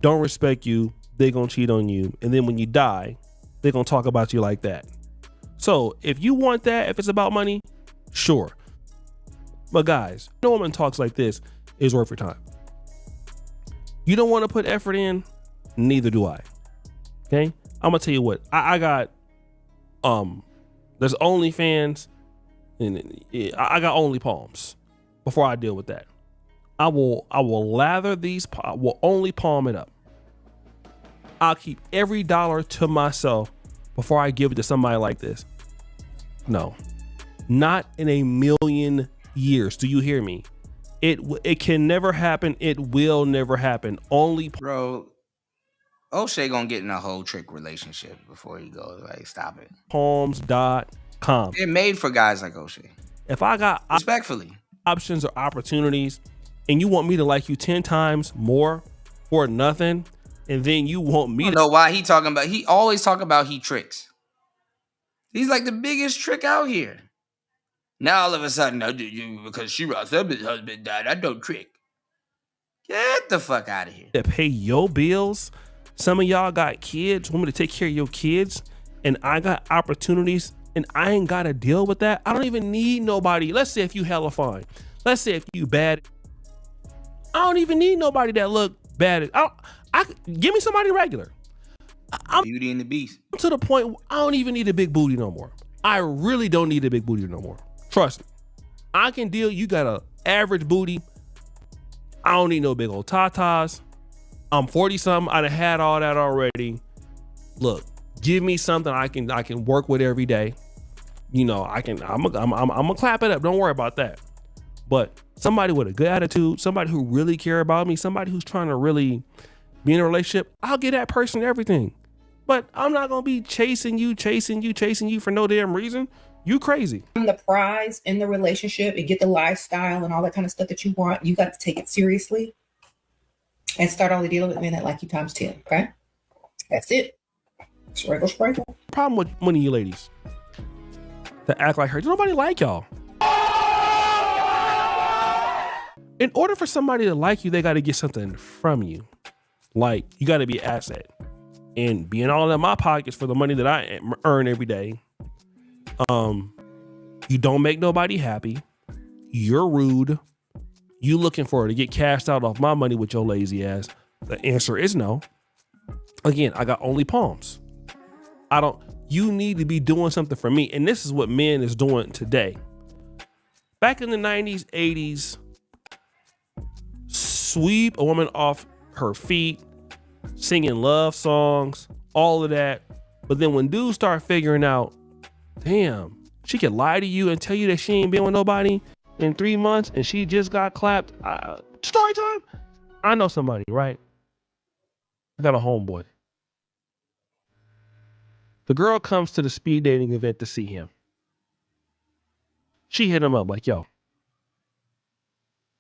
don't respect you. They're going to cheat on you. And then when you die, they're going to talk about you like that. So if you want that, if it's about money, sure. But guys, no woman talks like this is worth your time. You don't want to put effort in, neither do I. Okay? I'm going to tell you what. I got, there's OnlyFans, and I got Only Palms before I deal with that. I will lather these, I will only palm it up. I'll keep every dollar to myself before I give it to somebody like this. No, not in a million years. Do you hear me? It can never happen. It will never happen. Only bro. O'Shea gonna get in a whole trick relationship before he goes. Like, stop it. Palms.com. They're made for guys like O'Shea. If I got respectfully options or opportunities, and you want me to like you 10 times more for nothing, and then you want me to know why he talking about, he always talk about he tricks. He's like the biggest trick out here. Now all of a sudden, because Shira's husband died, I don't trick. Get the fuck out of here. That pay your bills. Some of y'all got kids, want me to take care of your kids, and I got opportunities, and I ain't got to deal with that. I don't even need nobody. Let's say if you hella fine. Let's say if you bad. I don't even need nobody that look bad. Give me somebody regular. I'm Beauty and the Beast. To the point where I don't even need a big booty no more. I really don't need a big booty no more. Trust me. I can deal. You got an average booty. I don't need no big old tatas. I'm 40 something. I done had all that already. Look, Give me something I can work with every day. I'm gonna clap it up. Don't worry about that. But somebody with a good attitude, somebody who really care about me, somebody who's trying to really be in a relationship, I'll give that person everything. But I'm not gonna be chasing you for no damn reason. You crazy. I'm the prize in the relationship and get the lifestyle and all that kind of stuff that you want. You got to take it seriously and start only dealing with men that like you times 10. Okay, that's it. Sprinkle. Problem with one of you ladies that act like her. Nobody like y'all. In order for somebody to like you, they got to get something from you. Like, you got to be an asset. And being all in my pockets for the money that I earn every day, you don't make nobody happy. You're rude. You looking for her to get cashed out off my money with your lazy ass. The answer is no. Again, I got only palms. You need to be doing something for me. And this is what men is doing today. Back in the 90s, 80s, sweep a woman off her feet, singing love songs, all of that. But then when dudes start figuring out, damn, she could lie to you and tell you that she ain't been with nobody in 3 months and she just got clapped. Story time. I know somebody, right? I got a homeboy. The girl comes to the speed dating event to see him. She hit him up like, yo,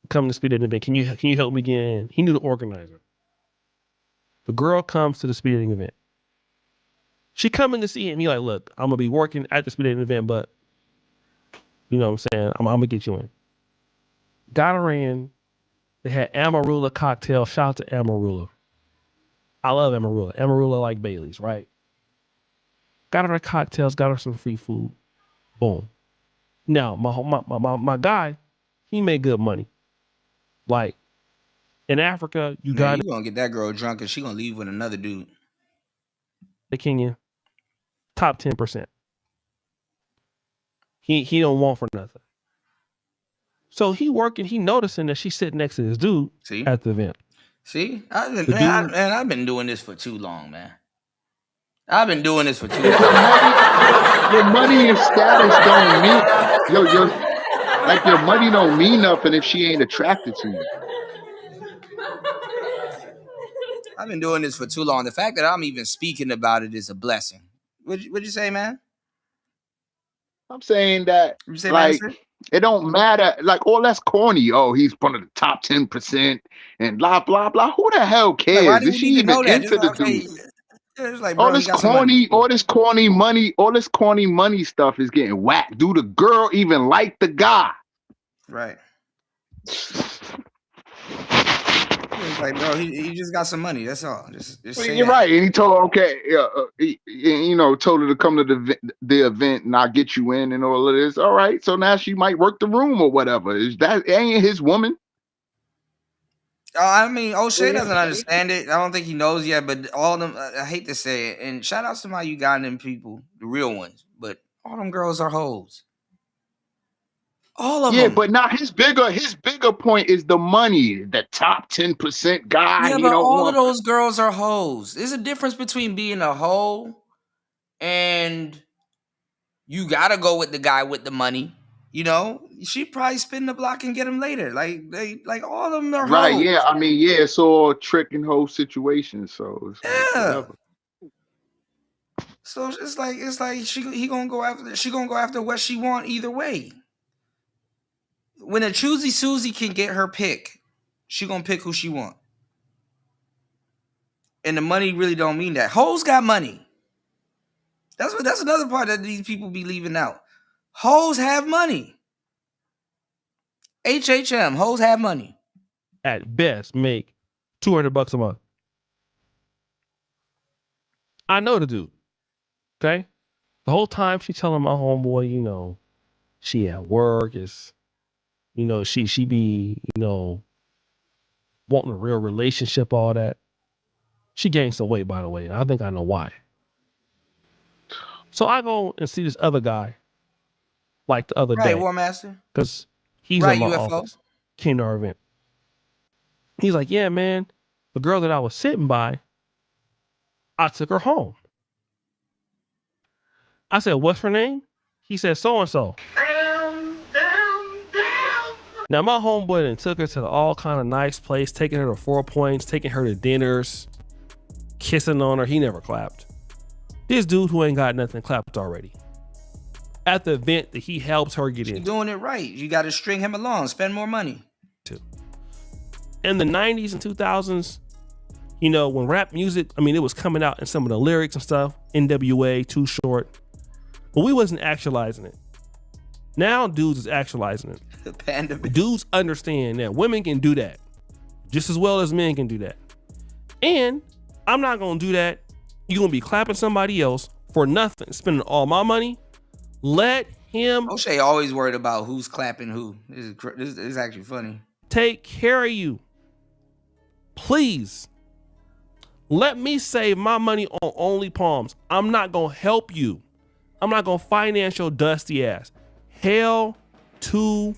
come to the speed dating event. Can you help me get in? He knew the organizer. The girl comes to the speed dating event. She coming to see him. He like, look, I'm gonna be working at the speed dating event, but you know what I'm saying? I'm gonna get you in. Got her in. They had Amarula cocktail. Shout out to Amarula. I love Amarula. Amarula like Bailey's, right? Got her cocktails, got her some free food. Boom. Now, my guy, he made good money. Like, in Africa, you gonna get that girl drunk and she gonna leave with another dude. The Kenya, top 10%. He don't want for nothing. So he working, he noticing that she's sitting next to this dude at the event. See? I've been doing this for too long, man. I've been doing this for too long. Your money and status don't mean your money don't mean nothing if she ain't attracted to you. I've been doing this for too long. The fact that I'm even speaking about it is a blessing. What'd you say, man? I'm saying that, say, like, man, it don't matter. Like, oh, that's corny. Oh, he's one of the top 10% and blah, blah, blah. Who the hell cares? Like, why do Is you she need to even know that? into the dude? It's like, bro, All this corny money stuff is getting whacked. Do the girl even like the guy? Right. It's like, bro, he just got some money. That's all. Just say You're that. right. And he told her, okay, told her to come to the event and I'll get you in and all of this. All right. So now she might work the room or whatever. Ain't his woman? I mean, O'Shea doesn't understand it. I don't think he knows yet, but all of them, I hate to say it, and shout out to my Ugandan people, the real ones, but all them girls are hoes. All of them. Yeah, but now his bigger point is the money. The top 10% guy. Yeah, but all of those girls are hoes. There's a difference between being a hoe and you gotta go with the guy with the money. You know, she probably spin the block and get him later. Like all of them are right. hoes. Yeah, I mean, yeah, it's all trick and hoe situations. So it's like, whatever. So it's like she gonna go after what she want either way. When a choosy Susie can get her pick, she gonna pick who she want. And the money really don't mean that. Hoes got money. That's another part that these people be leaving out. Hoes have money. HHM, hoes have money. At best, make $200 a month. I know the dude. Okay? The whole time she telling my homeboy, she at work, she be, wanting a real relationship, all that. She gained some weight, by the way. I think I know why. So I go and see this other guy, like the other day. Right, War Master. Because he's right, in my UFO. office. Came to our event. He's like, yeah, man, the girl that I was sitting by, I took her home. I said, what's her name? He said, so-and-so. Now, my homeboy then took her to all kind of nice place, taking her to 4 Points, taking her to dinners, kissing on her. He never clapped. This dude who ain't got nothing clapped already. At the event that he helped her get You're in. doing it right. You got to string him along, spend more money. In the 90s and 2000s, you know, when rap music, I mean, it was coming out in some of the lyrics and stuff, NWA, Too Short, but we wasn't actualizing it. Now dudes is actualizing it. The pandemic. Dudes understand that women can do that just as well as men can do that. And I'm not going to do that. You're going to be clapping somebody else for nothing, spending all my money. Let him. O'Shea always worried about who's clapping who. This is actually funny. Take care of you. Please. Let me save my money on Only Palms. I'm not going to help you. I'm not going to finance your dusty ass. Hell to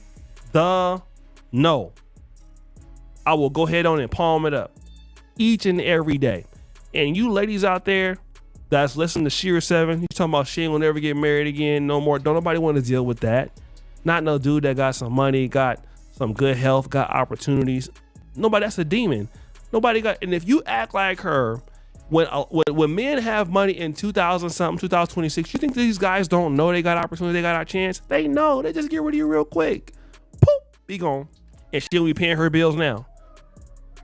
the no. I will go ahead on and palm it up each and every day. And you ladies out there that's listening to Sheer 7, he's talking about she ain't gonna never get married again no more. Don't nobody want to deal with that. Not no dude that got some money, got some good health, got opportunities. Nobody, that's a demon. Nobody got, and if you act like her, when men have money in 2000 something, 2026, you think these guys don't know they got opportunity, they got a chance? They know. They just get rid of you real quick. Poop, be gone. And she'll be paying her bills now.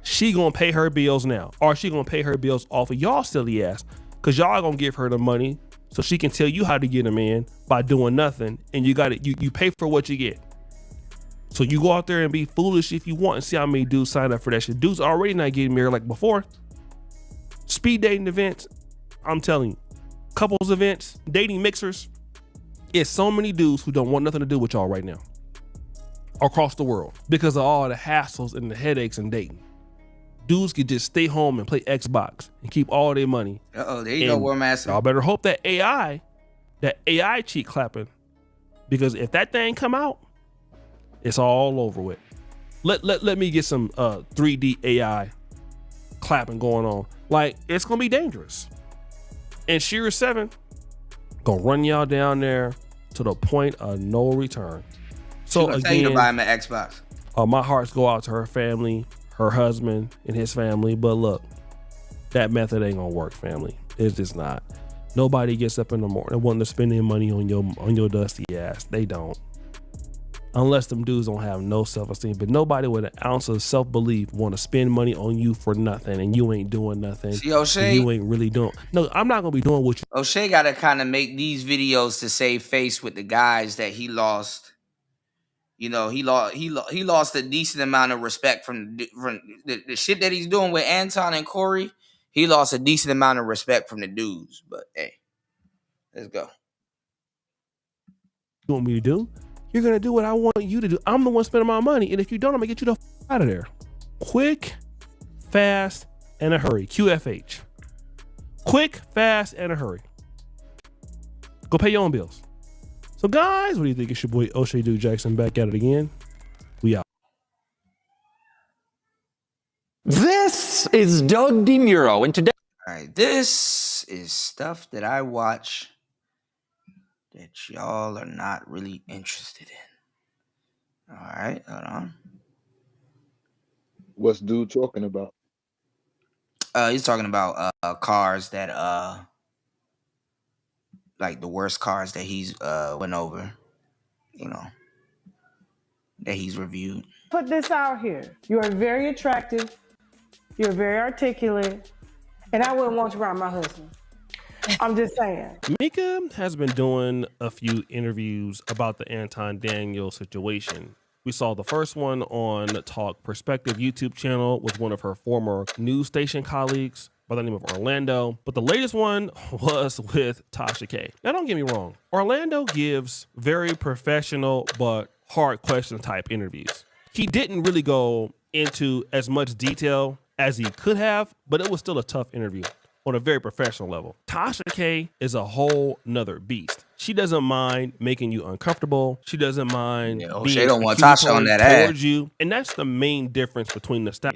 She gonna pay her bills now, or she gonna pay her bills off of y'all silly ass, cause y'all gonna give her the money so she can tell you how to get a man by doing nothing, and you got it. You pay for what you get. So you go out there and be foolish if you want, and see how many dudes sign up for that shit. Dudes already not getting married like before. Speed dating events, I'm telling you, couples events, dating mixers. It's so many dudes who don't want nothing to do with y'all right now across the world because of all the hassles and the headaches and dating. Dudes could just stay home and play Xbox and keep all their money. Uh-oh, there you go, War Master. Y'all better hope that AI cheat clapping, because if that thing come out, it's all over with. Let me get some 3D AI clapping going on. Like, it's gonna be dangerous. And Sheer 7 gonna run y'all down there to the point of no return. So again, tell you to buy him an Xbox. My hearts go out to her family, her husband and his family. But look, that method ain't gonna work, family. It's just not. Nobody gets up in the morning wanting to spend their money on your dusty ass. They don't. Unless them dudes don't have no self-esteem. But nobody with an ounce of self-belief want to spend money on you for nothing, and you ain't doing nothing. See, O'Shea, you ain't really doing. No, I'm not gonna be doing what you. O'Shea got to kind of make these videos to save face with the guys that he lost. You know, he lost a decent amount of respect from the shit that he's doing with Anton and Corey. He lost a decent amount of respect from the dudes. But hey, let's go. You want me to do? You're gonna do what I want you to do. I'm the one spending my money, and if you don't, I'm gonna get you the out of there. Quick, fast, and a hurry. QFH. Quick, fast, and a hurry. Go pay your own bills. So guys, what do you think? It's your boy O'Shea Duke Jackson back at it again. We out. This is Doug DeMuro, and today. All right, this is stuff that I watch that y'all are not really interested in. All right, hold on. What's dude talking about? He's talking about cars that like the worst cars that he's went over, you know, that he's reviewed. Put this out here. You are very attractive. You're very articulate. And I wouldn't want you around my husband. I'm just saying. Mika has been doing a few interviews about the Anton Daniel situation. We saw the first one on Talk Perspective YouTube channel with one of her former news station colleagues by the name of Orlando. But the latest one was with Tasha K. Now, don't get me wrong. Orlando gives very professional but hard question type interviews. He didn't really go into as much detail as he could have, but it was still a tough interview on a very professional level. Tasha K is a whole nother beast. She doesn't mind making you uncomfortable. She doesn't mind being O'Shea don't want Tasha on that ass towards you. And that's the main difference between the styles.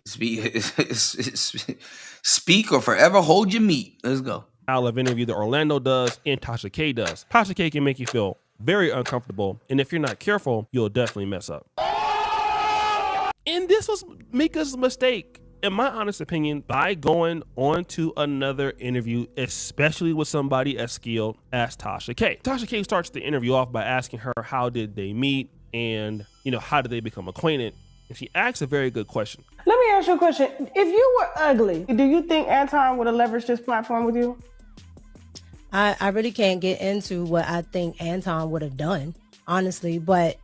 Speak or forever hold your meat. Let's go. of interview that Orlando does and Tasha K does. Tasha K can make you feel very uncomfortable, and if you're not careful, you'll definitely mess up. And this was Mika's mistake, in my honest opinion, by going on to another interview, especially with somebody as skilled as Tasha K. Tasha K starts the interview off by asking her how did they meet and, how did they become acquainted? And she asks a very good question. Let me ask you a question. If you were ugly, do you think Anton would have leveraged this platform with you? I really can't get into what I think Anton would have done, honestly, but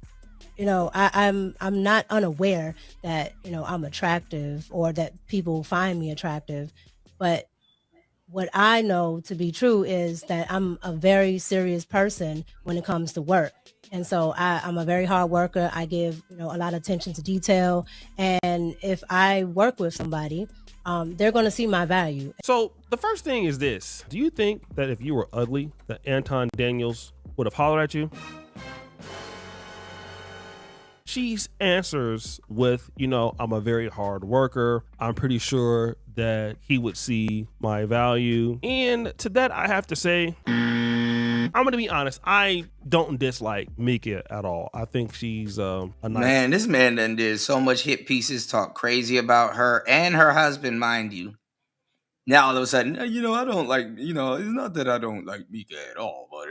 I'm not unaware that, I'm attractive or that people find me attractive. But what I know to be true is that I'm a very serious person when it comes to work. And so I'm a very hard worker. I give, a lot of attention to detail. And if I work with somebody, they're going to see my value. So the first thing is this. Do you think that if you were ugly, that Anton Daniels would have hollered at you? She answers with, I'm a very hard worker. I'm pretty sure that he would see my value. And to that, I have to say, I'm going to be honest. I don't dislike Mika at all. I think she's a nice... Man, this man done did so much hit pieces, talk crazy about her and her husband, mind you. Now all of a sudden, I don't like, it's not that I don't like Mika at all, but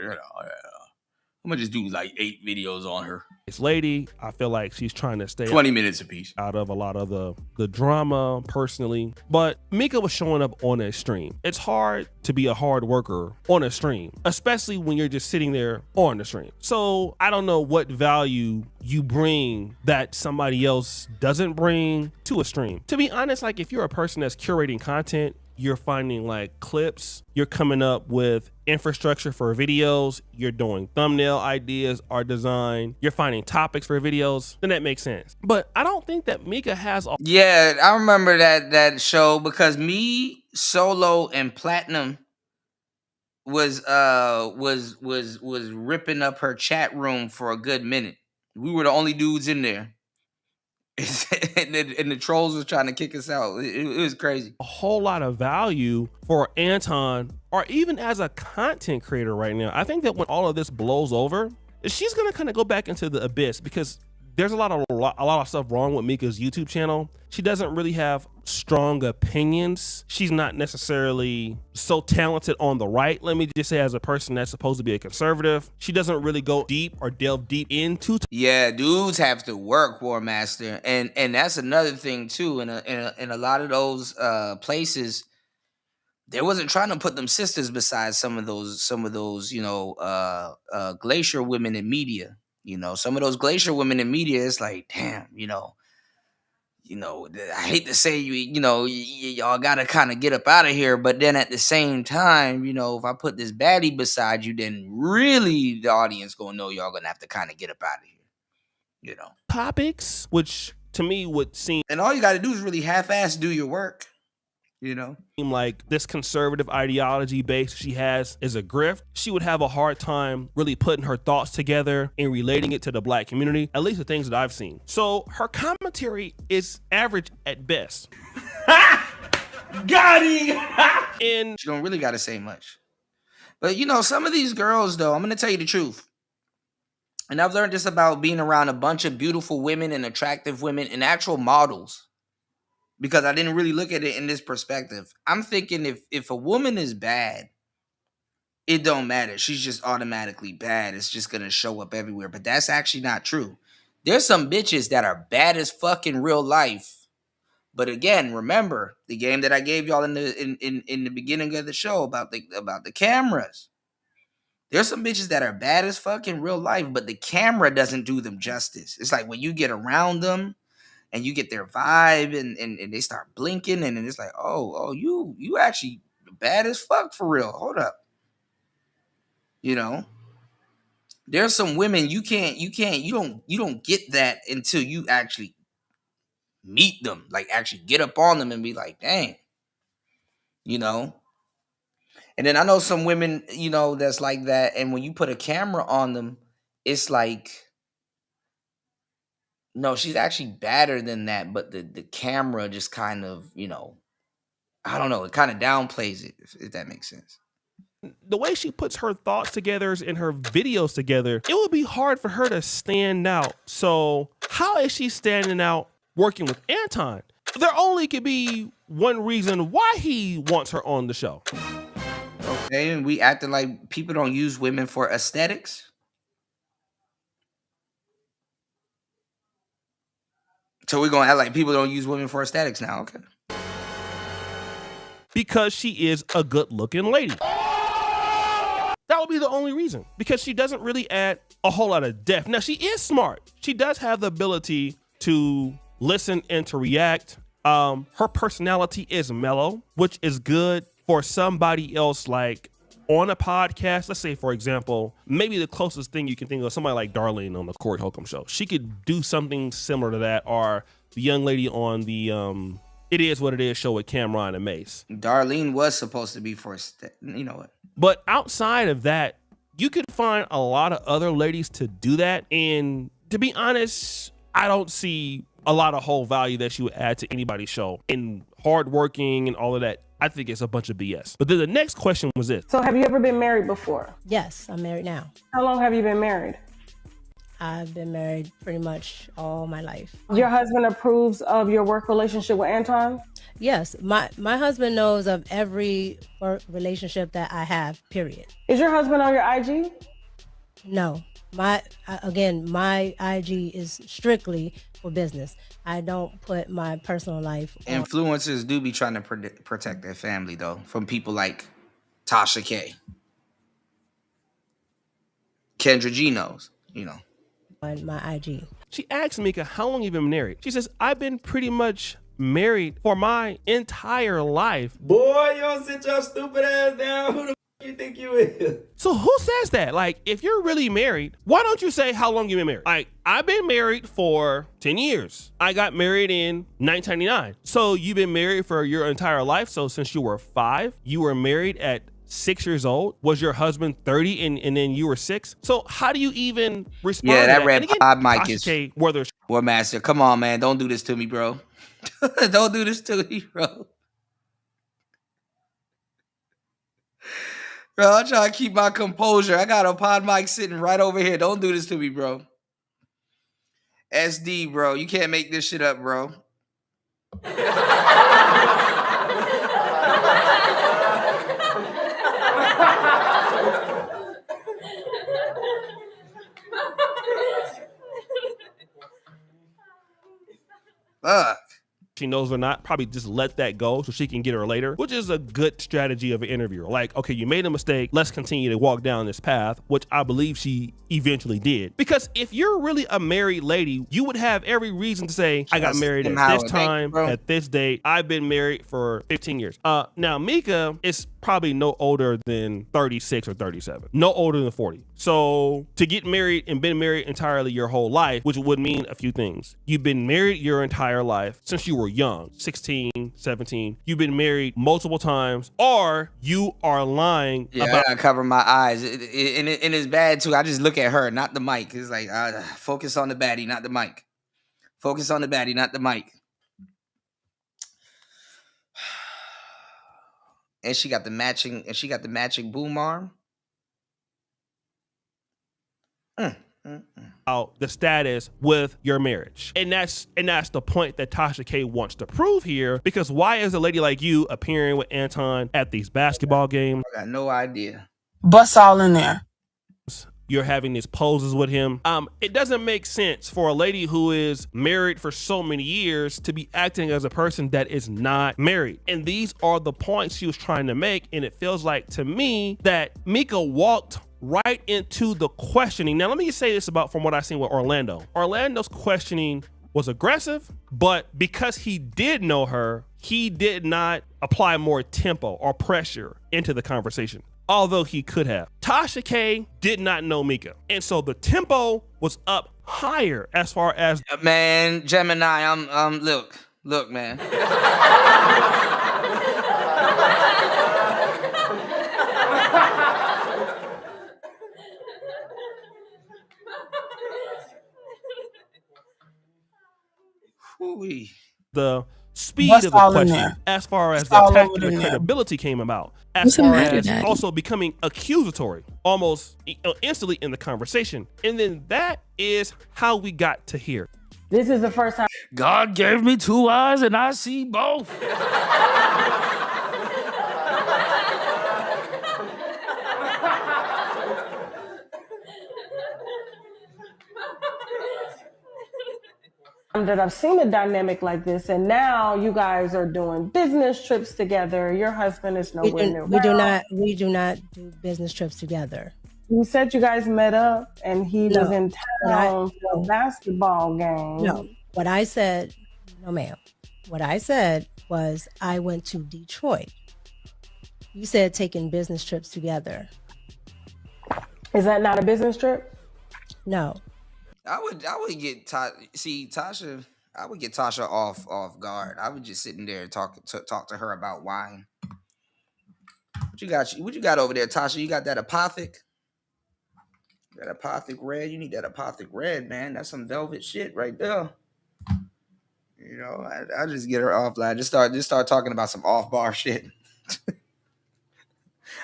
I'm gonna just do like 8 videos on her. This lady, I feel like she's trying to stay 20 minutes apiece out of a lot of the drama personally. But Mika was showing up on a stream. It's hard to be a hard worker on a stream, especially when you're just sitting there on the stream. So I don't know what value you bring that somebody else doesn't bring to a stream. To be honest, like if you're a person that's curating content, you're finding like clips, you're coming up with infrastructure for videos, you're doing thumbnail ideas, art design, you're finding topics for videos, then that makes sense. But I don't think that Mika has all... Yeah, I remember that show because me, Solo, and Platinum was ripping up her chat room for a good minute. We were the only dudes in there. and the trolls was trying to kick us out. It was crazy. A whole lot of value for Anton, or even as a content creator right now. I think that when all of this blows over, she's gonna kind of go back into the abyss because there's a lot of stuff wrong with Mika's YouTube channel. She doesn't really have strong opinions. She's not necessarily so talented on the right. Let me just say, as a person that's supposed to be a conservative, she doesn't really go deep or delve deep into. Yeah, dudes have to work, War Master, and that's another thing too. In a lot of those places, they wasn't trying to put them sisters beside some of those glacier women in media. Some of those glacier women in media, it's like, damn, I hate to say y'all gotta kind of get up out of here, but then at the same time, if I put this baddie beside you, then really the audience gonna know y'all gonna have to kind of get up out of here. Topics, which to me would seem, and all you gotta do is really half-ass do your work. Like this conservative ideology base she has is a grift. She would have a hard time really putting her thoughts together and relating it to the black community, at least the things that I've seen. So her commentary is average at best. Got him! And she don't really gotta say much. But some of these girls though, I'm gonna tell you the truth. And I've learned this about being around a bunch of beautiful women and attractive women and actual models. Because I didn't really look at it in this perspective. I'm thinking if a woman is bad, it don't matter. She's just automatically bad. It's just going to show up everywhere. But that's actually not true. There's some bitches that are bad as fuck in real life. But again, remember the game that I gave y'all in the beginning of the show about the cameras. There's some bitches that are bad as fuck in real life, but the camera doesn't do them justice. It's like when you get around them, and you get their vibe and they start blinking and then it's like, oh, you actually bad as fuck for real. Hold up. There's some women you don't get that until you actually meet them, like actually get up on them and be like, dang. And then I know some women, that's like that. And when you put a camera on them, it's like, no, she's actually badder than that, but the camera just kind of, I don't know, it kind of downplays it, if that makes sense. The way she puts her thoughts together and her videos together, it would be hard for her to stand out. So how is she standing out working with Anton? There only could be one reason why he wants her on the show. Okay, and we acting like people don't use women for aesthetics. So we're gonna act like people don't use women for aesthetics now, okay? Because she is a good-looking lady. That would be the only reason. Because she doesn't really add a whole lot of depth. Now, she is smart. She does have the ability to listen and to react. Her personality is mellow, which is good for somebody else, like on a podcast. Let's say, for example, maybe the closest thing you can think of, somebody like Darlene on the Corey Holcomb show. She could do something similar to that, or the young lady on the It Is What It Is show with Cameron and Mace. Darlene was supposed to be for, you know what? But outside of that, you could find a lot of other ladies to do that. And to be honest, I don't see a lot of whole value that she would add to anybody's show. In hardworking and all of that, I think it's a bunch of BS. But then the next question was this. So have you ever been married before? Yes, I'm married now. How long have you been married? I've been married pretty much all my life. Your husband approves of your work relationship with Anton? Yes, my husband knows of every work relationship that I have, period. Is your husband on your IG? No. My IG is strictly for business. I don't put my personal life on. Influencers do be trying to protect their family, though, from people like Tasha K. Kendra G knows, you know. On my IG. She asked Mika, how long you been married? She says, I've been pretty much married for my entire life. Boy, you don't sit your stupid ass down. Who the you think you is? So who says that? Like, if you're really married, why don't you say how long you been married? Like, I've been married for 10 years. I got married in 1999. So you've been married for your entire life. So since you were 5, you were married at 6 years old. Was your husband 30 and then you were 6? So how do you even respond Yeah, to that red pod mic is whether War Master. Come on, man. Don't do this to me, bro. Don't do this to me, bro. Bro, I'm trying to keep my composure. I got a pod mic sitting right over here. Don't do this to me, bro. SD, bro. You can't make this shit up, bro. Fuck. She knows or not, probably just let that go so she can get her later, which is a good strategy of an interviewer. Like, okay, you made a mistake. Let's continue to walk down this path, which I believe she eventually did. Because if you're really a married lady, you would have every reason to say, I got married at this time, at this date. I've been married for 15 years. Now, Mika is probably no older than 36 or 37. No older than 40. So to get married and been married entirely your whole life, which would mean a few things. You've been married your entire life since you were young, 16, 17. You've been married multiple times, or you are lying Yeah, about. I gotta cover my eyes. And it's bad too. I just look at her, not the mic. It's like, focus on the baddie, not the mic. Focus on the baddie, not the mic. And she got the matching boom arm. Out the status with your marriage. And that's the point that Tasha K wants to prove here, because why is a lady like you appearing with Anton at these basketball games? I got no idea. Bust all in there. You're having these poses with him. It doesn't make sense for a lady who is married for so many years to be acting as a person that is not married. And these are the points she was trying to make. And it feels like to me that Mika walked right into the questioning. Now, let me just say this from what I've seen with Orlando. Orlando's questioning was aggressive, but because he did know her, he did not apply more tempo or pressure into the conversation, although he could have. Tasha K did not know Mika, and so the tempo was up higher as far as... Man, Gemini, I'm look, man. The speed What's of the all in question, there? as far as It's the all attack over and the in there. credibility came about, as What's the far matter, as Daddy? also becoming accusatory, almost instantly in the conversation. And then that is how we got to here. This is the first time. God gave me 2 eyes and I see both. That I've seen a dynamic like this, and now you guys are doing business trips together. Your husband is nowhere near. We do not do business trips together. You said you guys met up, and he was No. in town for a basketball game. No, what I said, no, ma'am. What I said was I went to Detroit. You said taking business trips together. Is that not a business trip? No. I would get Tasha. I would get Tasha off guard. I would just sitting there and talk to her about wine. What you got over there, Tasha? You got that apothic? That apothic red. You need that apothic red, man. That's some velvet shit right there. You know, I just get her offline. Just start talking about some off bar shit.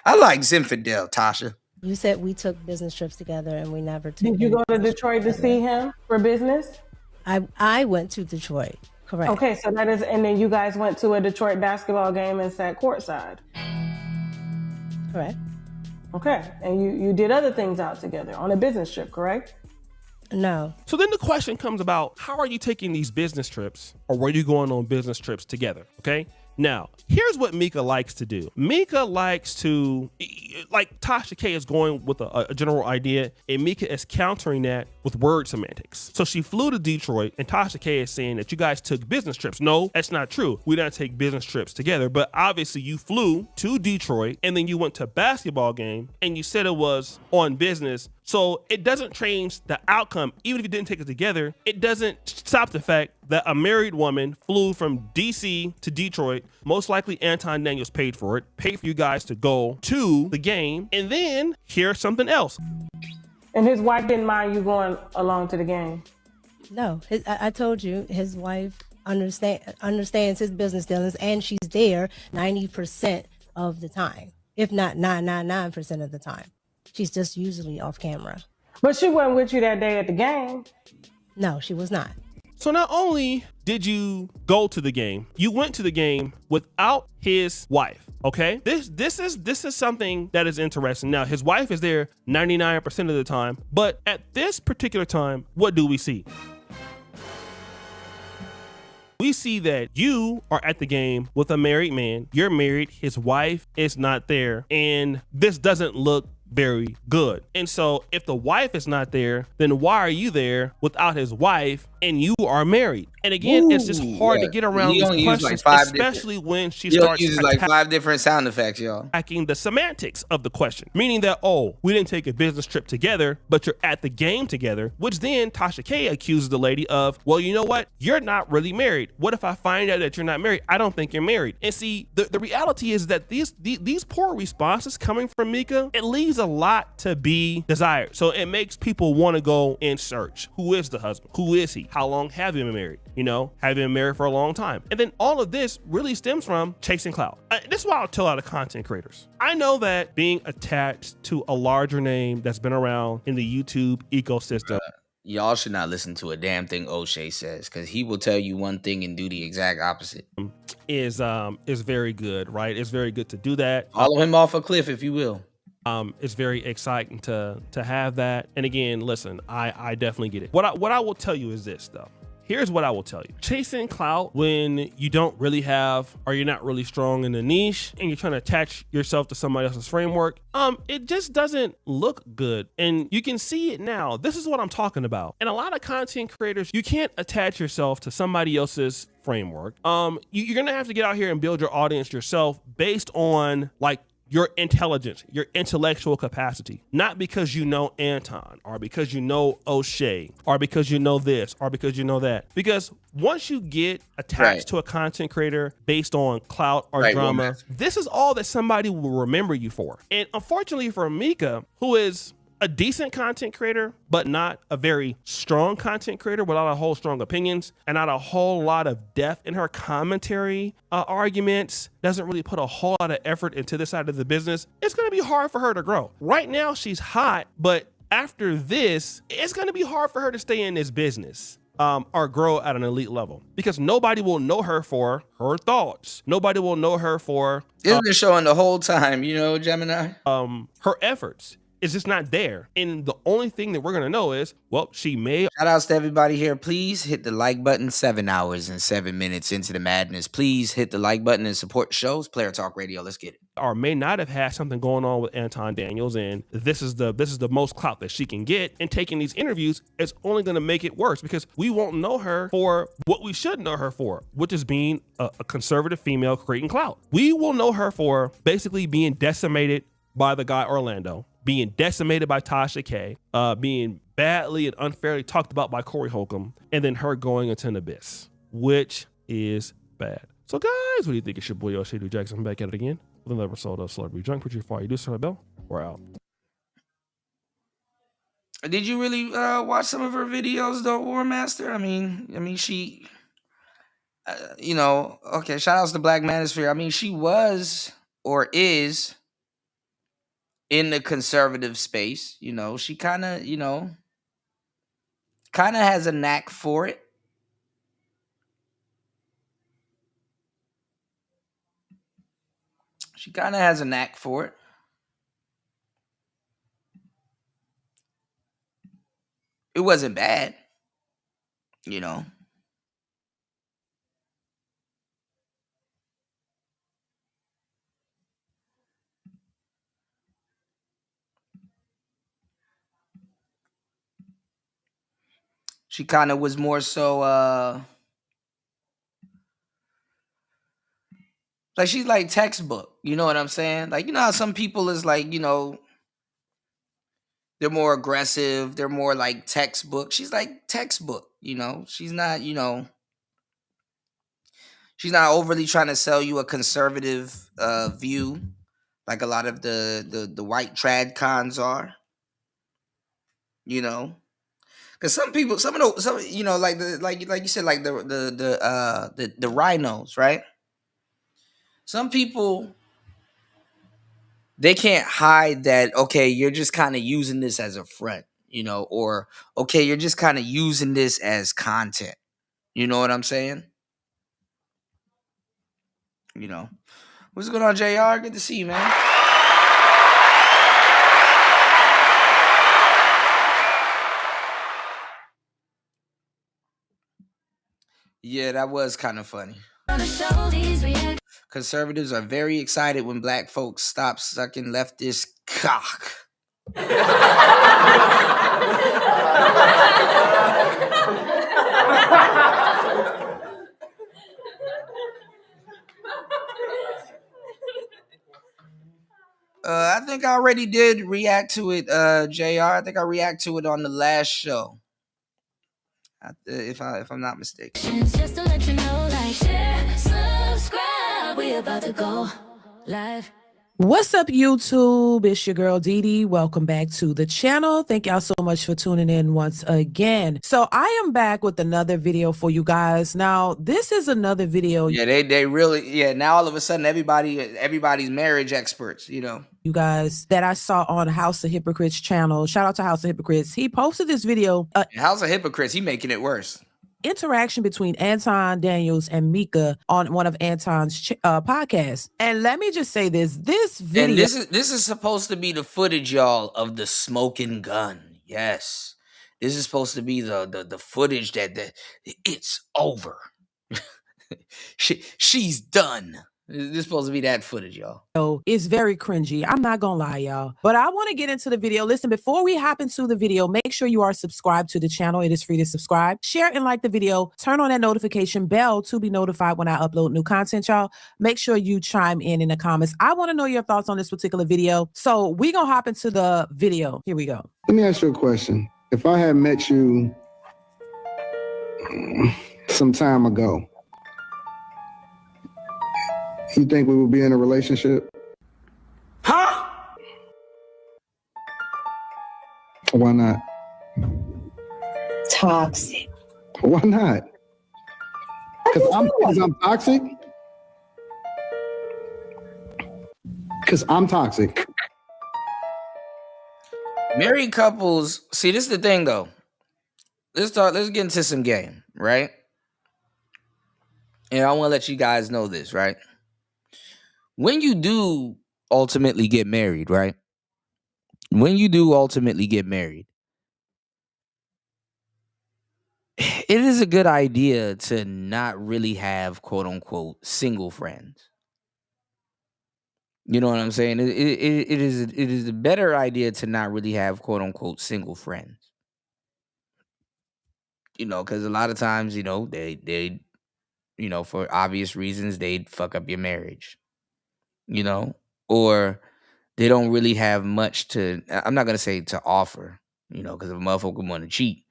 I like Zinfandel, Tasha. You said we took business trips together and we never took. Did you go to Detroit to see him for business? I went to Detroit. Correct. Okay, so that is, and then you guys went to a Detroit basketball game and sat courtside. Correct. Okay, and you did other things out together on a business trip, correct? No. So then the question comes about, how are you taking these business trips, or were you going on business trips together? Okay. Now, here's what Mika likes to do. Mika likes to, like Tasha K is going with a general idea, and Mika is countering that with word semantics. So she flew to Detroit, and Tasha K is saying that you guys took business trips. No, that's not true. We didn't take business trips together, but obviously you flew to Detroit, and then you went to a basketball game, and you said it was on business. So it doesn't change the outcome. Even if you didn't take it together, it doesn't stop the fact that a married woman flew from DC to Detroit. Most likely Anton Daniels paid for it, paid for you guys to go to the game. And then here's something else. And his wife didn't mind you going along to the game? No, I told you his wife understands his business dealings, and she's there 90% of the time, if not 999% of the time. She's just usually off camera. But she wasn't with you that day at the game. No, she was not. So not only did you go to the game, you went to the game without his wife. Okay, this is something that is interesting. Now his wife is there 99% of the time, but at this particular time, what do we see? We see that you are at the game with a married man. You're married. His wife is not there, and this doesn't look very good. And so if the wife is not there, then why are you there without his wife and you are married? And again, it's just hard to get around these questions, especially when she starts uses like 5 different sound effects, y'all. Attacking the semantics of the question, meaning that, oh, we didn't take a business trip together, but you're at the game together, which then Tasha K accuses the lady of, well, you know what? You're not really married. What if I find out that you're not married? I don't think you're married. And see, the reality is that these poor responses coming from Mika, it leaves a lot to be desired. So it makes people want to go and search. Who is the husband? Who is he? How long have you been married? You know, have you been married for a long time? And then all of this really stems from chasing clout. This is why I'll tell a lot of content creators. I know that being attached to a larger name that's been around in the YouTube ecosystem. Y'all should not listen to a damn thing O'Shea says, because he will tell you one thing and do the exact opposite. Is very good, right? It's very good to do that. Follow him off a cliff, if you will. It's very exciting to have that. And again, listen, I definitely get it. What I will tell you is this, though. Here's what I will tell you. Chasing clout when you don't really have, or you're not really strong in the niche, and you're trying to attach yourself to somebody else's framework, it just doesn't look good. And you can see it now. This is what I'm talking about. And a lot of content creators, you can't attach yourself to somebody else's framework. You're gonna have to get out here and build your audience yourself based on like your intelligence, your intellectual capacity, not because you know Anton or because you know O'Shea or because you know this or because you know that. Because once you get attached to a content creator based on clout or drama, this is all that somebody will remember you for. And unfortunately for Mika, who is a decent content creator, but not a very strong content creator without a whole strong opinions and not a whole lot of depth in her commentary arguments, doesn't really put a whole lot of effort into this side of the business, it's going to be hard for her to grow. Right now, she's hot, but after this, it's going to be hard for her to stay in this business. Or grow at an elite level, because nobody will know her for her thoughts. Nobody will know her for It's been showing the whole time, you know, Gemini. Her efforts. It's just not there. And the only thing that we're gonna know is, well, she may. Shout outs to everybody here. Please hit the like button. 7 hours and 7 minutes into the madness. Please hit the like button and support the shows. Player Talk Radio. Let's get it. Or may not have had something going on with Anton Daniels, and this is the most clout that she can get. And taking these interviews is only going to make it worse, because we won't know her for what we should know her for, which is being a conservative female creating clout. We will know her for basically being decimated by the guy Orlando, being decimated by Tasha K, being badly and unfairly talked about by Corey Holcomb, and then her going into an abyss, which is bad. So guys, what do you think? It's your boy Yoshi Jackson back at it again with another episode of Celebrity Junk. Put your fire, you do Sarah Bell. We're out. Did you really watch some of her videos though, War Master? I mean, she, you know, okay. Shout outs to Black Manosphere. I mean, she was or is in the conservative space. You know, she kind of has a knack for it. She kind of has a knack for it. It wasn't bad, you know. She kind of was more so like she's like textbook, you know what I'm saying? Like, you know how some people is like, you know, they're more aggressive, they're more like textbook. She's like textbook, you know. She's not, you know, she's not overly trying to sell you a conservative view like a lot of the white trad cons are, you know. Because some people, some you know, like like you said, like the rhinos, right? Some people, they can't hide that, okay, you're just kind of using this as a front, you know, or okay, you're just kind of using this as content. You know what I'm saying? You know. What's going on, JR? Good to see you, man. Yeah, that was kind of funny. Conservatives are very excited when black folks stop sucking leftist cock. I think I already did react to it, JR. I think I reacted to it on the last show. If I'm not mistaken. Just to let you know, like, share, subscribe. We about to go live. What's up, YouTube? It's your girl Dee Dee. Welcome back to the channel. Thank y'all so much for tuning in once again. So I am back with another video for you guys. Now, this is another video. Yeah, they really, yeah, now all of a sudden everybody's marriage experts, you know. You guys, that I saw on House of Hypocrites channel. Shout out to House of Hypocrites. He posted this video. House of Hypocrites, he making it worse. Interaction between Anton Daniels and Mika on one of Anton's podcasts. And let me just say this video. And this is supposed to be the footage, y'all, of the smoking gun. Yes. This is supposed to be the footage that it's over. She's done. This is supposed to be that footage, y'all. So it's very cringy. I'm not gonna lie, y'all. But I want to get into the video. Listen, before we hop into the video, make sure you are subscribed to the channel. It is free to subscribe. Share and like the video. Turn on that notification bell to be notified when I upload new content, y'all. Make sure you chime in the comments. I want to know your thoughts on this particular video. So we're gonna hop into the video. Here we go. Let me ask you a question. If I had met you some time ago, you think we would be in a relationship? Huh? Why not? Toxic. Why not? Because I'm toxic? Because I'm toxic. Married couples, see, this is the thing though. Let's get into some game, right? And I want to let you guys know this, right? When you do ultimately get married, right? When you do ultimately get married, it is a good idea to not really have quote unquote single friends. You know what I'm saying? It is a better idea to not really have quote unquote single friends. You know, because a lot of times, you know, they you know, for obvious reasons, they'd fuck up your marriage. You know, or they don't really have much to. I'm not gonna say to offer. You know, because if a motherfucker want to cheat,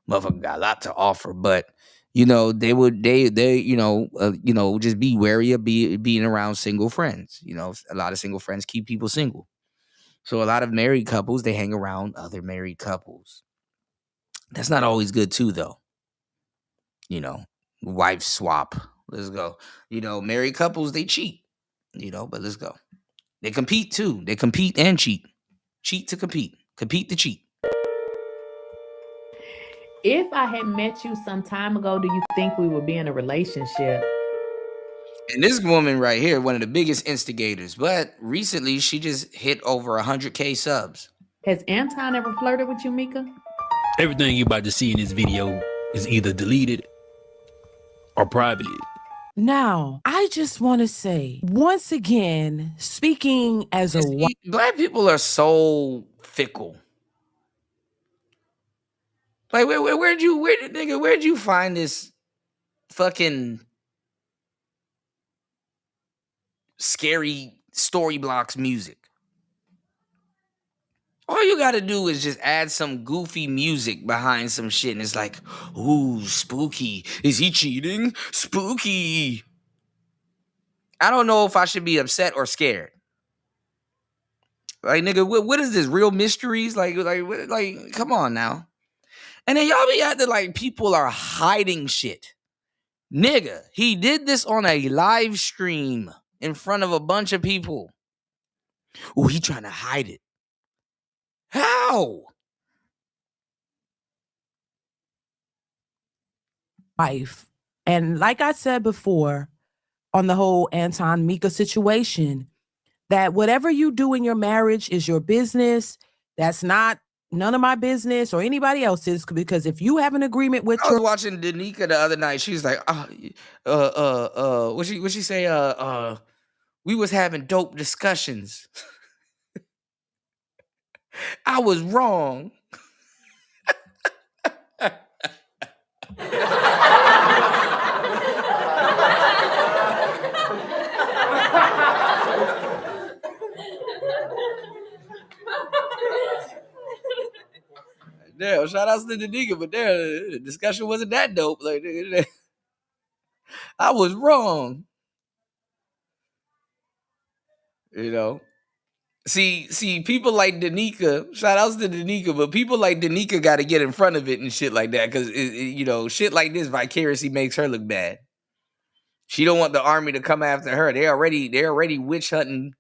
motherfucker got a lot to offer. But you know, they you know, just be wary of being around single friends. You know, a lot of single friends keep people single. So a lot of married couples, they hang around other married couples. That's not always good too, though. You know, wife swap. Let's go. You know, married couples, they cheat. You know, but let's go. They compete too. They compete and cheat. Cheat to compete. Compete to cheat. If I had met you some time ago, do you think we would be in a relationship? And this woman right here, one of the biggest instigators, but recently she just hit over 100K subs. Has Anton ever flirted with you, Mika? Everything you're about to see in this video is either deleted or private. Now, I just want to say, once again, speaking as a wife. Black people are so fickle. Like, where'd you find this fucking scary story blocks music? All you gotta do is just add some goofy music behind some shit, and it's like, ooh, spooky. Is he cheating? Spooky. I don't know if I should be upset or scared. Like, nigga, what is this? Real mysteries? Like, come on now. And then y'all be acting like people are hiding shit. Nigga, he did this on a live stream in front of a bunch of people. Oh, he trying to hide it. How? Wife. And like I said before, on the whole Anton Mika situation, that whatever you do in your marriage is your business. That's not none of my business or anybody else's, because if you have an agreement with I was watching Danica the other night. She was like, what she say? We was having dope discussions. I was wrong. Damn, shout outs to the nigga, but the discussion wasn't that dope. Like, I was wrong. You know? See, people like Danica, shout outs to Danica, but people like Danica got to get in front of it and shit like that, because, you know, shit like this vicariously makes her look bad. She don't want the army to come after her. They already witch hunting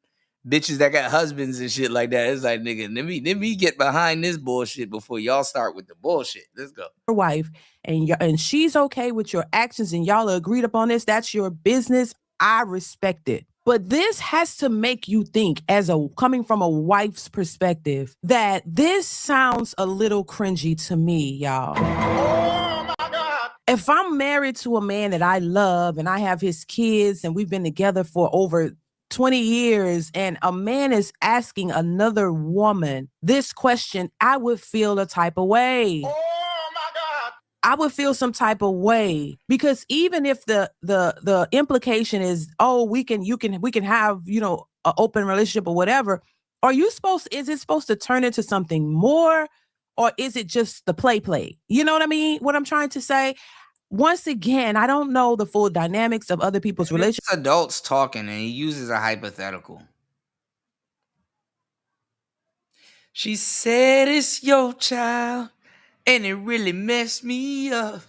bitches that got husbands and shit like that. It's like, nigga, let me get behind this bullshit before y'all start with the bullshit. Let's go. Your wife and she's okay with your actions and y'all agreed upon this. That's your business. I respect it. But this has to make you think, as coming from a wife's perspective, that this sounds a little cringy to me, y'all. Oh my God. If I'm married to a man that I love and I have his kids and we've been together for over 20 years and a man is asking another woman this question, I would feel a type of way. Oh my God. I would feel some type of way, because even if the implication is, oh, we can have, you know, an open relationship or whatever, is it supposed to turn into something more, or is it just the play? You know what I mean? What I'm trying to say? Once again, I don't know the full dynamics of other people's relationships. Adults talking and he uses a hypothetical. She said it's your child, and it really messed me up.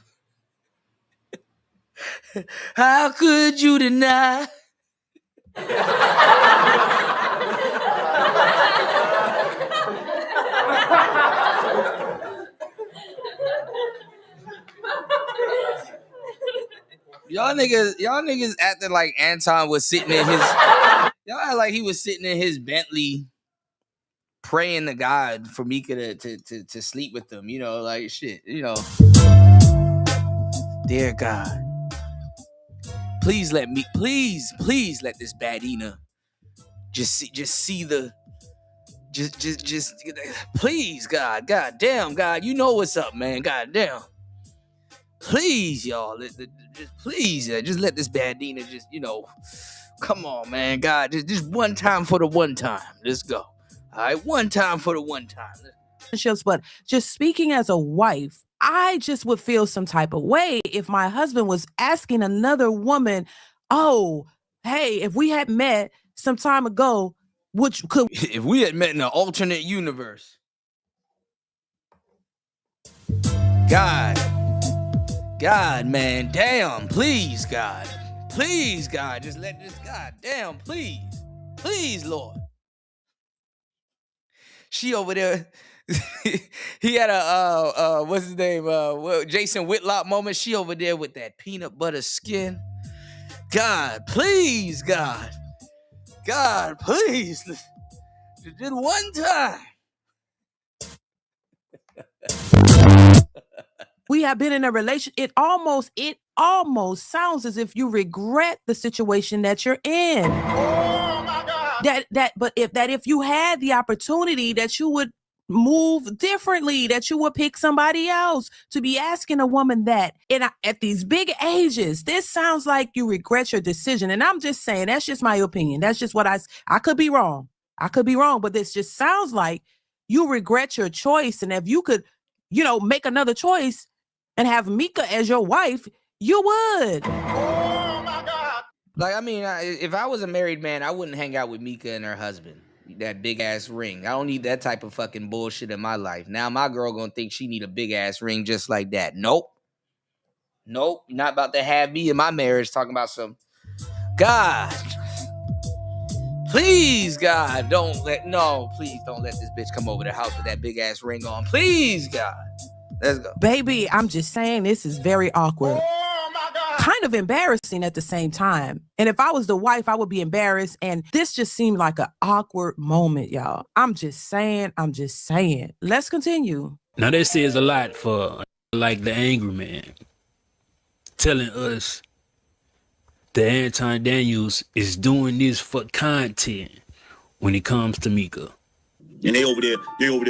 How could you deny? Y'all niggas acting like Anton was sitting in his. Y'all act like he was sitting in his Bentley, praying to God for Mika to sleep with them. You know, like shit. You know, dear God, please let this Badina just see the. Just, please, God damn, God, you know what's up, man, God damn. Please, y'all, just please, just let this Bandina just, come on, man, God, just one time for the one time. Let's go. All right, one time for the one time. But just speaking as a wife, I just would feel some type of way if my husband was asking another woman, oh, hey, if we had met some time ago, which could if we had met in an alternate universe. God, man, damn, please, God, just let this, God damn, please, Lord. She over there, he had a, what's his name, Jason Whitlock moment. She over there with that peanut butter skin. God, please, God, please, just one time. we have been in a relation, it almost sounds as if you regret the situation that you're in. Oh my God. But if you had the opportunity, that you would move differently, that you would pick somebody else. To be asking a woman that at these big ages, this sounds like you regret your decision. And I'm just saying, that's just my opinion. That's just what I could be wrong. But this just sounds like you regret your choice. And if you could, make another choice and have Mika as your wife, you would. Oh my God. Like, I mean, if I was a married man, I wouldn't hang out with Mika and her husband. That big ass ring. I don't need that type of fucking bullshit in my life. Now my girl gonna think she need a big ass ring just like that. Nope. You're not about to have me in my marriage talking about some. God. Please, God, please don't let this bitch come over the house with that big ass ring on. Please, God. Let's go. Baby, I'm just saying, this is very awkward. Oh my God. Kind of embarrassing at the same time. And if I was the wife, I would be embarrassed. And this just seemed like an awkward moment, y'all. I'm just saying. Let's continue. Now that says a lot for like the angry man telling us that Anton Daniels is doing this for content when it comes to Mika. And they over there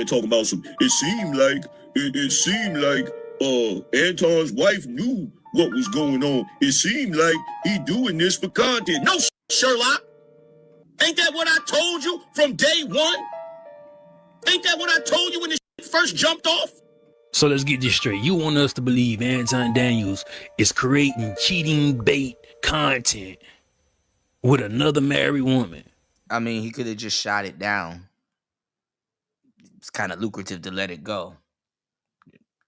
talking about some. It seemed like Anton's wife knew what was going on. It seemed like he doing this for content. No, Sherlock. Ain't that what I told you from day one? Ain't that what I told you when this first jumped off? So let's get this straight. You want us to believe Anton Daniels is creating cheating bait content with another married woman? I mean, he could have just shot it down. It's kind of lucrative to let it go.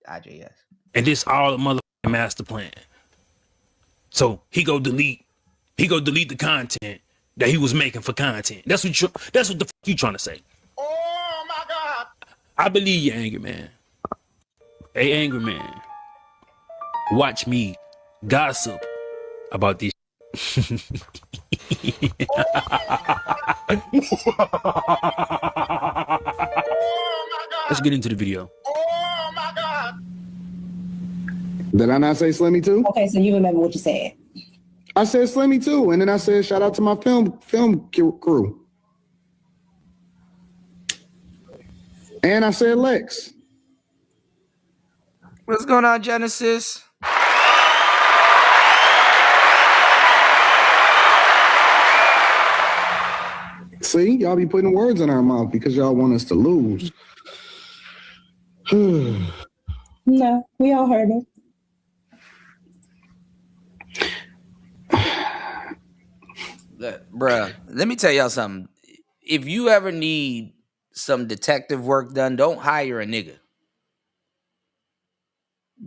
IJS. And this all a motherfucking master plan. So he go delete the content that he was making for content. That's what the fuck you trying to say. Oh my God. I believe you, angry man. Hey, angry man. Watch me gossip about this. Let's get into the video. Oh my God. Did I not say Slimmy too? Okay, so you remember what you said. I said Slimmy too, and then I said shout out to my film crew. And I said Lex. What's going on, Genesis? See, y'all be putting words in our mouth because y'all want us to lose. No, we all heard it. Look, bruh, let me tell y'all something. If you ever need some detective work done, don't hire a nigga.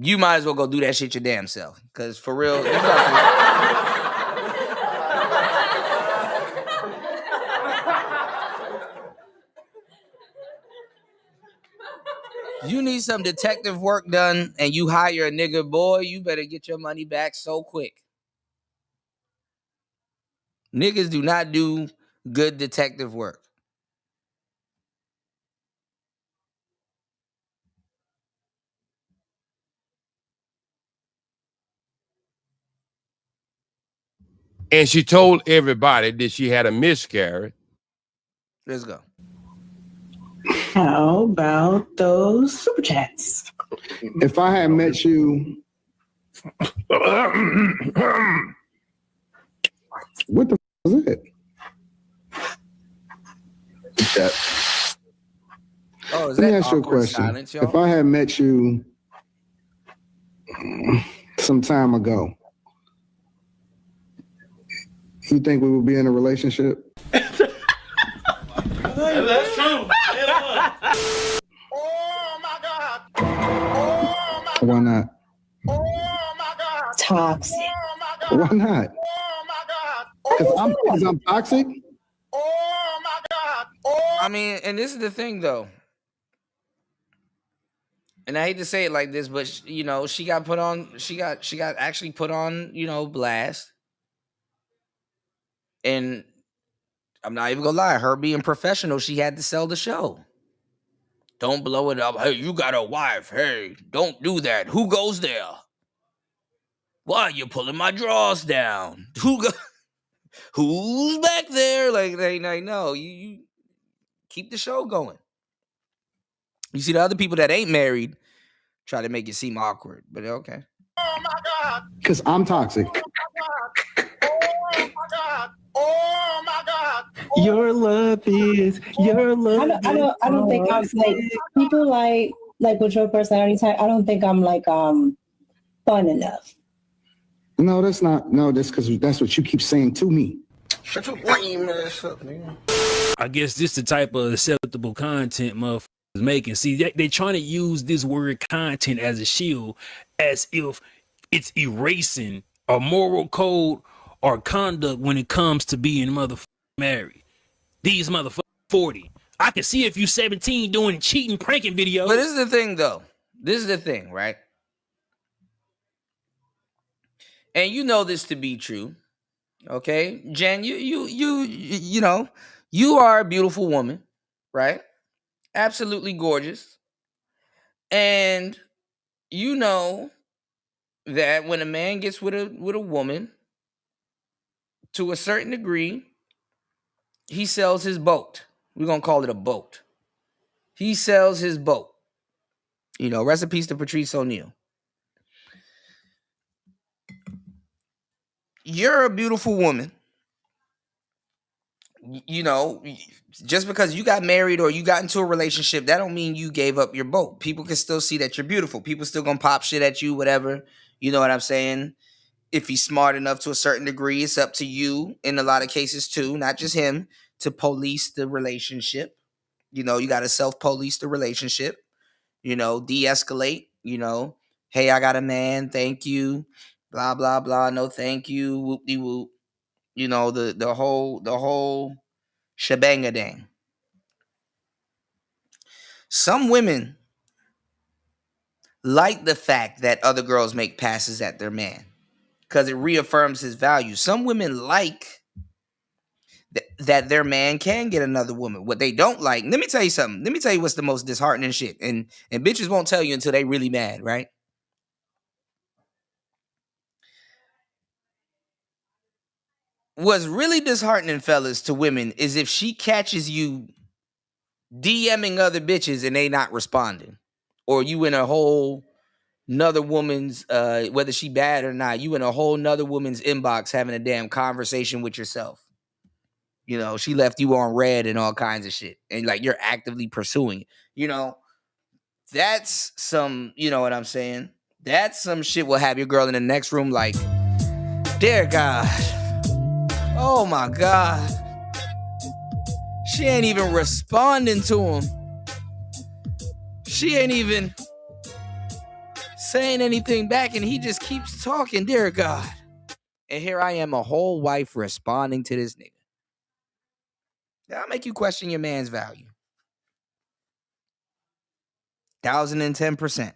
You might as well go do that shit your damn self. Because for real, you need some detective work done and you hire a nigga, boy, you better get your money back so quick. Niggas do not do good detective work. And she told everybody that she had a miscarriage. Let's go. How about those super chats? If I had met you, what the was it? Oh, is Let me that ask you a awkward question. silence, y'all? If I had met you some time ago, you think we would be in a relationship? That's true. Why not? Toxic. Why not? Because I'm toxic. I mean, and this is the thing, though. And I hate to say it like this, but she got put on. She got actually put on, blast. And I'm not even gonna lie, her being professional, she had to sell the show. Don't blow it up. Hey, you got a wife. Hey, don't do that. Who goes there? Why are you pulling my drawers down? Who's back there? Like no, you keep the show going. You see the other people that ain't married try to make it seem awkward, but okay. Because I'm toxic. Your love is your love. I don't think I'm like people like with your personality type. I don't think I'm like fun enough. No, that's not. No, that's because that's what you keep saying to me. Shut your lame ass up, nigga. I guess this the type of acceptable content motherfuckers making. See, they trying to use this word content as a shield, as if it's erasing a moral code or conduct when it comes to being motherfucking married. These motherfuckers 40. I can see if you 17 doing cheating, pranking videos. But this is the thing, though. This is the thing, right? And you know this to be true. Okay, Jen, you know, you are a beautiful woman, right? Absolutely gorgeous. And you know that when a man gets with a woman, to a certain degree, he sells his boat. We're gonna call it a boat. He sells his boat. Rest in peace to Patrice O'Neal. You're a beautiful woman. Just because you got married or you got into a relationship, that don't mean you gave up your boat. People can still see that you're beautiful. People still gonna pop shit at you, whatever. You know what I'm saying? If he's smart enough to a certain degree, it's up to you in a lot of cases too, not just him, to police the relationship. You got to self-police the relationship. De-escalate. Hey, I got a man. Thank you. Blah blah blah. No, thank you. Whoop de whoop. The whole shebang-a-dang. Some women like the fact that other girls make passes at their man because it reaffirms his value. Some women like that their man can get another woman. What they don't like, let me tell you something. Let me tell you what's the most disheartening shit. And bitches won't tell you until they really mad, right? What's really disheartening, fellas, to women is if she catches you DMing other bitches and they not responding, or you in a whole another woman's whether she bad or not, you in a whole nother woman's inbox having a damn conversation with yourself. She left you on red and all kinds of shit, and like you're actively pursuing it. That's some, you know what I'm saying, that's some shit will have your girl in the next room like, dear God, oh my God, She ain't even responding to him. She ain't even saying anything back, and he just keeps talking. Dear God. And here I am, a whole wife responding to this nigga. That'll make you question your man's value. 1,010%.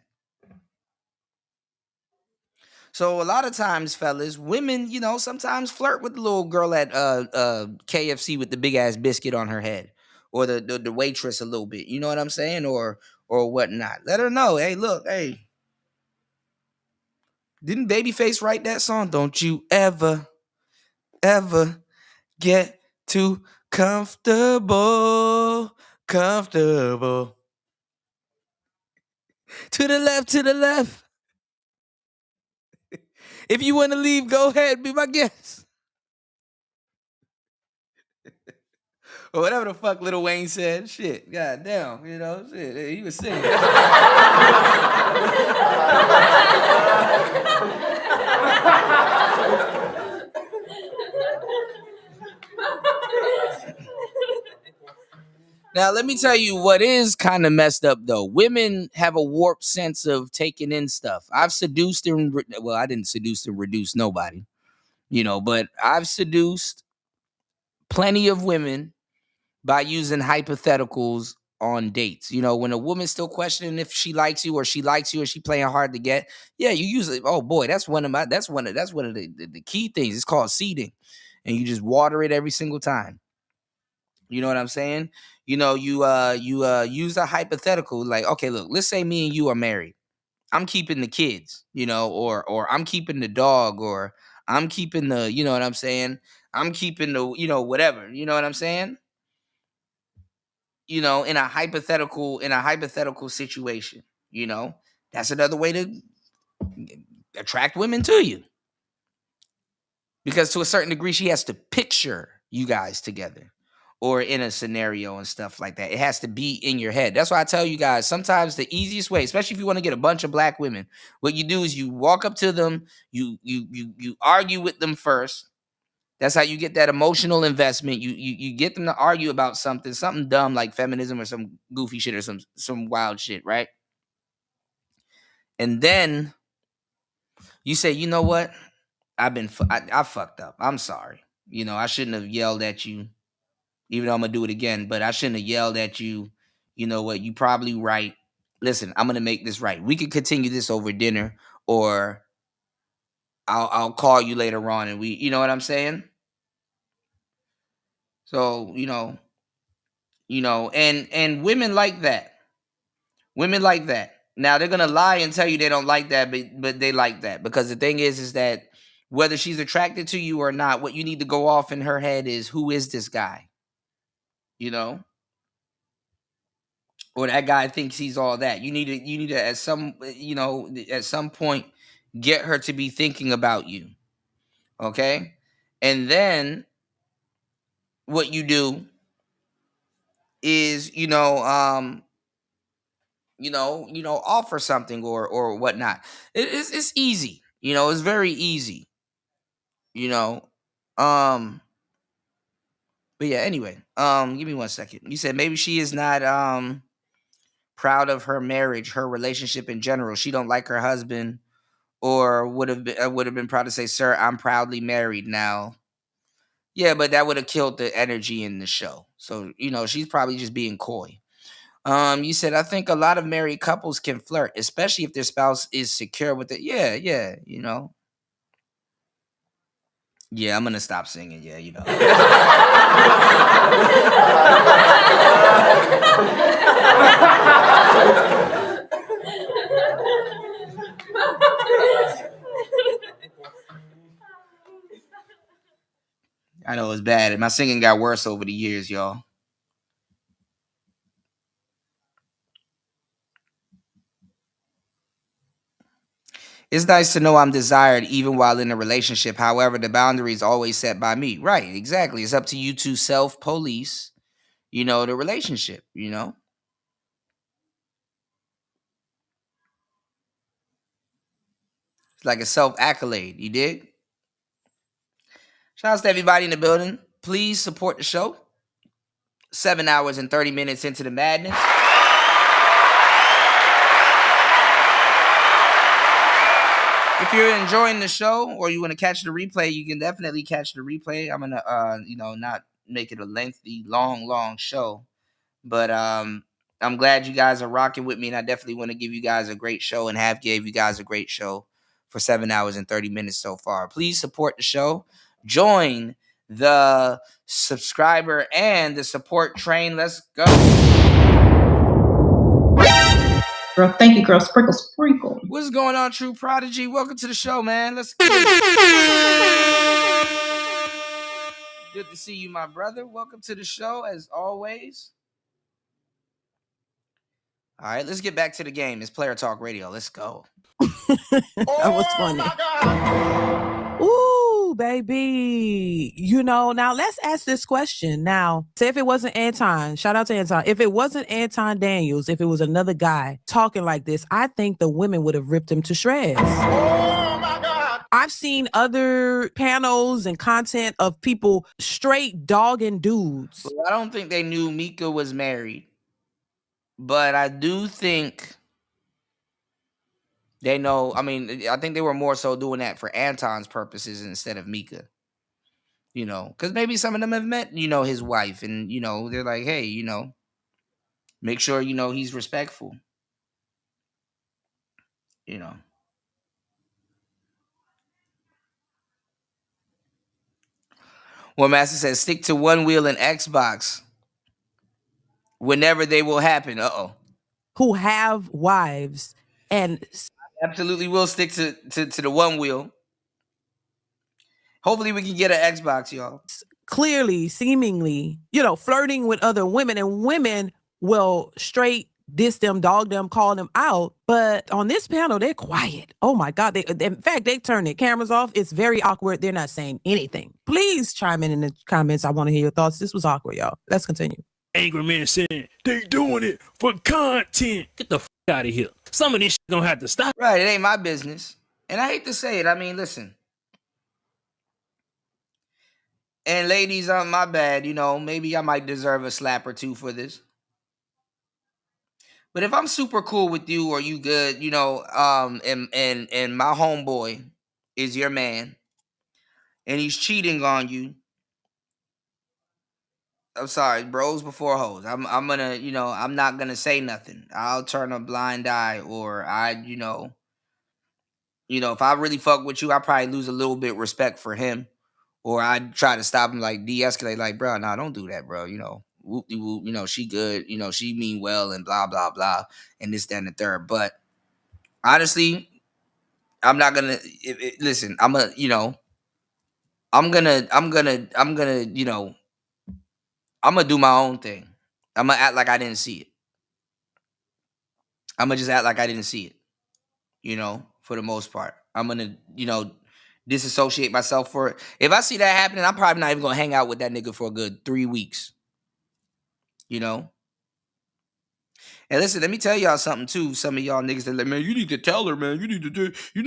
So a lot of times, fellas, women, sometimes flirt with the little girl at KFC with the big ass biscuit on her head, or the waitress a little bit. You know what I'm saying, or whatnot. Let her know, hey, look, hey, didn't Babyface write that song? Don't you ever get too comfortable. To the left. If you want to leave, go ahead, be my guest. Or whatever the fuck Lil Wayne said. Shit, goddamn, shit, he was singing. Now, let me tell you what is kind of messed up, though. Women have a warped sense of taking in stuff. I've seduced and, I didn't seduce and reduce nobody, but I've seduced plenty of women by using hypotheticals on dates. When a woman's still questioning if she likes you or she playing hard to get, yeah, you use it. Oh boy, that's one of the key things. It's called seeding. And you just water it every single time. You know what I'm saying? You use a hypothetical, like, okay, look, let's say me and you are married. I'm keeping the kids, or I'm keeping the dog, or I'm keeping the, you know what I'm saying? I'm keeping the, whatever, you know what I'm saying? In a hypothetical situation, that's another way to attract women to you. Because to a certain degree, she has to picture you guys together or in a scenario and stuff like that. It has to be in your head. That's why I tell you guys, sometimes the easiest way, especially if you want to get a bunch of black women, what you do is you walk up to them, you argue with them first. That's how you get that emotional investment. You get them to argue about something dumb like feminism or some goofy shit or some wild shit, right? And then you say, you know what? I fucked up. I'm sorry. I shouldn't have yelled at you, even though I'm gonna do it again. But I shouldn't have yelled at you. You know what? You probably right. Listen, I'm gonna make this right. We can continue this over dinner, or I'll call you later on, and you know what I'm saying? So and women like that. Women like that. Now they're gonna lie and tell you they don't like that, but they like that because the thing is that whether she's attracted to you or not, what you need to go off in her head is, who is this guy? Or that guy thinks he's all that. You need to at some point get her to be thinking about you. Okay? And then what you do is, offer something or whatnot. It's easy. It's very easy. But yeah, anyway, give me 1 second. You said maybe she is not proud of her marriage, her relationship in general. She don't like her husband, or would have been proud to say, "Sir, I'm proudly married now." Yeah, but that would have killed the energy in the show. So she's probably just being coy. You said, I think a lot of married couples can flirt, especially if their spouse is secure with it. Yeah. Yeah, I'm gonna stop singing. Yeah, I know it's bad. My singing got worse over the years, y'all. It's nice to know I'm desired even while in a relationship. However, the boundary is always set by me. Right, exactly. It's up to you to self-police, the relationship, It's like a self-accolade. You dig? Shout out to everybody in the building. Please support the show. 7 hours and 30 minutes into the madness. If you're enjoying the show or you want to catch the replay, you can definitely catch the replay. I'm gonna not make it a lengthy, long show. But I'm glad you guys are rocking with me, and I definitely want to give you guys a great show and have gave you guys a great show for 7 hours and 30 minutes so far. Please support the show. Join the subscriber and the support train. Let's go. Girl, thank you, girl. Sprinkle, sprinkle. What's going on, True Prodigy? Welcome to the show, man. Let's get it. Good to see you, my brother. Welcome to the show, as always. All right, let's get back to the game. It's Player Talk Radio. Let's go. That was funny. Ooh, baby. Now let's ask this question. Now, say if it wasn't Anton, shout out to Anton. If it wasn't Anton Daniels, if it was another guy talking like this, I think the women would have ripped him to shreds. Oh my God. I've seen other panels and content of people straight dogging dudes. Well, I don't think they knew Mika was married, but I do think they know. I mean, I think they were more so doing that for Anton's purposes instead of Mika. Because maybe some of them have met, his wife, and they're like, hey, make sure he's respectful. Well, Master says stick to one wheel in Xbox. Whenever they will happen. Who have wives and absolutely will stick to the one wheel. Hopefully we can get an Xbox, y'all. Clearly, seemingly, flirting with other women, and women will straight diss them, dog them, call them out. But on this panel, they're quiet. Oh my God. In fact, they turn their cameras off. It's very awkward. They're not saying anything. Please chime in the comments. I want to hear your thoughts. This was awkward, y'all. Let's continue. Angry man saying they doing it for content. Get the out of here. Some of this shit gonna have to stop. Right, it ain't my business. And I hate to say it. I mean, listen. And ladies, my bad. Maybe I might deserve a slap or two for this. But if I'm super cool with you or you good, and my homeboy is your man and he's cheating on you, I'm sorry, bros before hoes. I'm gonna, I'm not gonna say nothing. I'll turn a blind eye, or if I really fuck with you, I probably lose a little bit of respect for him, or I try to stop him, like de-escalate, like, bro, nah, don't do that, bro. Whoop de whoop. She good. She mean well, and blah blah blah, and this, that, and the third. But honestly, I'm not gonna listen. I'm gonna do my own thing. I'm gonna act like I didn't see it. I'm gonna just act like I didn't see it. For the most part, I'm gonna disassociate myself for it. If I see that happening, I'm probably not even gonna hang out with that nigga for a good 3 weeks. And listen, let me tell y'all something too. Some of y'all niggas that like, man, you need to tell her, man. You need to be you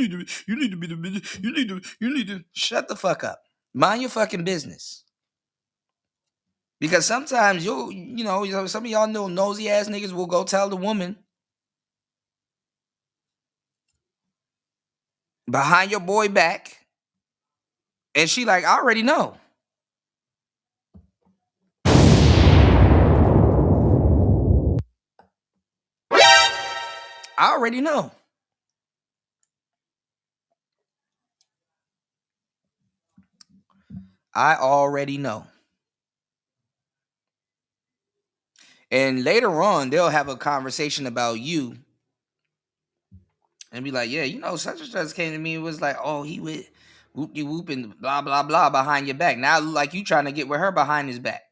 need to shut the fuck up. Mind your fucking business. Because sometimes some of y'all know nosy ass niggas will go tell the woman behind your boy back, and she like, I already know. I already know. I already know. And later on, they'll have a conversation about you and be like, yeah, such and such came to me and was like, oh, he would whoop and blah, blah, blah behind your back. Now, like you trying to get with her behind his back.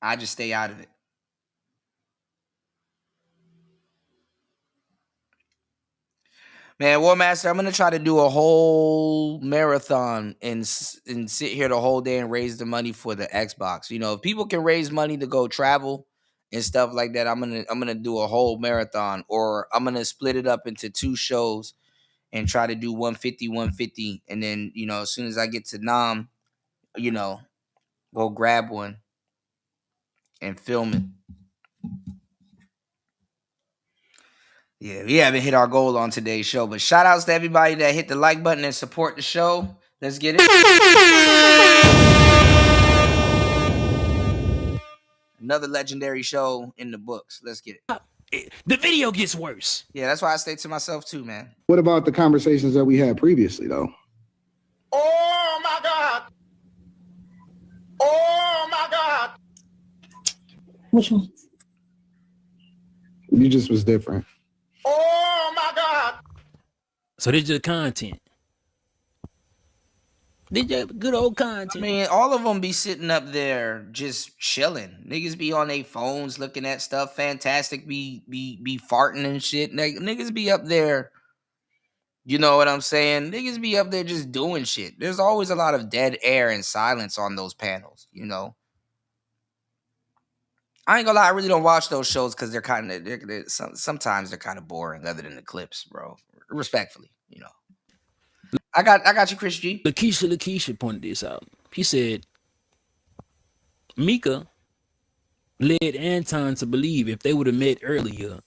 I just stay out of it. Man, War Master, I'm going to try to do a whole marathon and sit here the whole day and raise the money for the Xbox. If people can raise money to go travel and stuff like that, I'm going to do a whole marathon, or I'm going to split it up into 2 shows and try to do 150, and then, as soon as I get to Nam, go grab one and film it. Yeah, we haven't hit our goal on today's show, but shout outs to everybody that hit the like button and support the show. Let's get it. Another legendary show in the books. Let's get it. The video gets worse. Yeah, that's why I stay to myself too, man. What about the conversations that we had previously, though? Oh my God! Oh my God! Which one? You just was different. Oh my God! So this just content. They just good old content. I mean, all of them be sitting up there just chilling. Niggas be on their phones looking at stuff. Fantastic be farting and shit. Niggas be up there. You know what I'm saying? Niggas be up there just doing shit. There's always a lot of dead air and silence on those panels, you know? I ain't gonna lie, I really don't watch those shows because they're kind of, sometimes they're kind of boring other than the clips, bro. Respectfully, you know. I got you, Chris G. Lakeisha pointed this out. He said, Mika led Anton to believe if they would have met earlier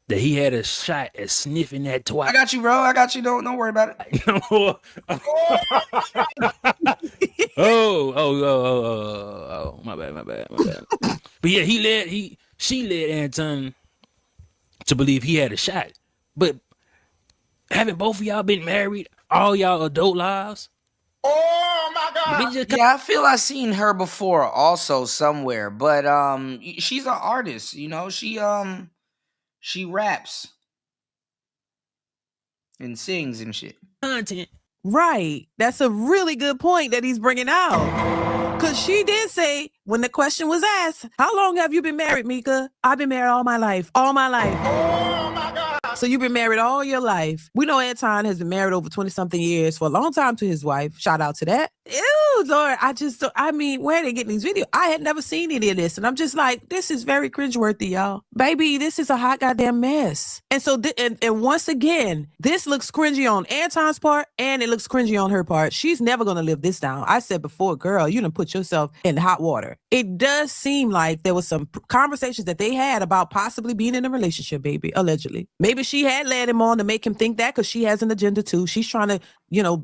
that he had a shot at sniffing that twat. I got you, bro. I got you. Don't worry about it. Oh, my bad. But yeah, she led Anton to believe he had a shot. But haven't both of y'all been married all y'all adult lives? Oh my God! Yeah, I feel I seen her before also somewhere, but she's an artist, you know. She raps and sings and shit. Content. Right. That's a really good point that he's bringing out. Because she did say, when the question was asked, how long have you been married, Mika? I've been married all my life. All my life. Oh my God! So you've been married all your life. We know Anton has been married over 20-something years for a long time to his wife. Shout out to that. Ew, Lord. Where are they getting these videos? I had never seen any of this. And I'm just like, this is very cringeworthy, y'all. Baby, this is a hot goddamn mess. And so, and once again, this looks cringy on Anton's part and it looks cringy on her part. She's never going to live this down. I said before, girl, you done put yourself in hot water. It does seem like there was some conversations that they had about possibly being in a relationship, baby, allegedly. Maybe she had led him on to make him think that because she has an agenda too. She's trying to,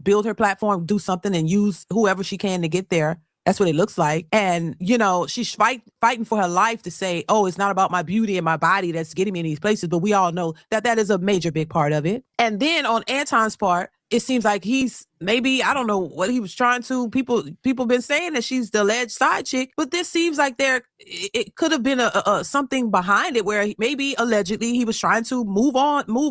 build her platform, do something and use whoever she can to get there. That's what it looks like. And, she's fighting for her life to say, oh, it's not about my beauty and my body that's getting me in these places. But we all know that is a major big part of it. And then on Anton's part, it seems like he's maybe, I don't know what he was trying to, people been saying that she's the alleged side chick, but this seems like it could have been a something behind it where maybe allegedly he was trying to move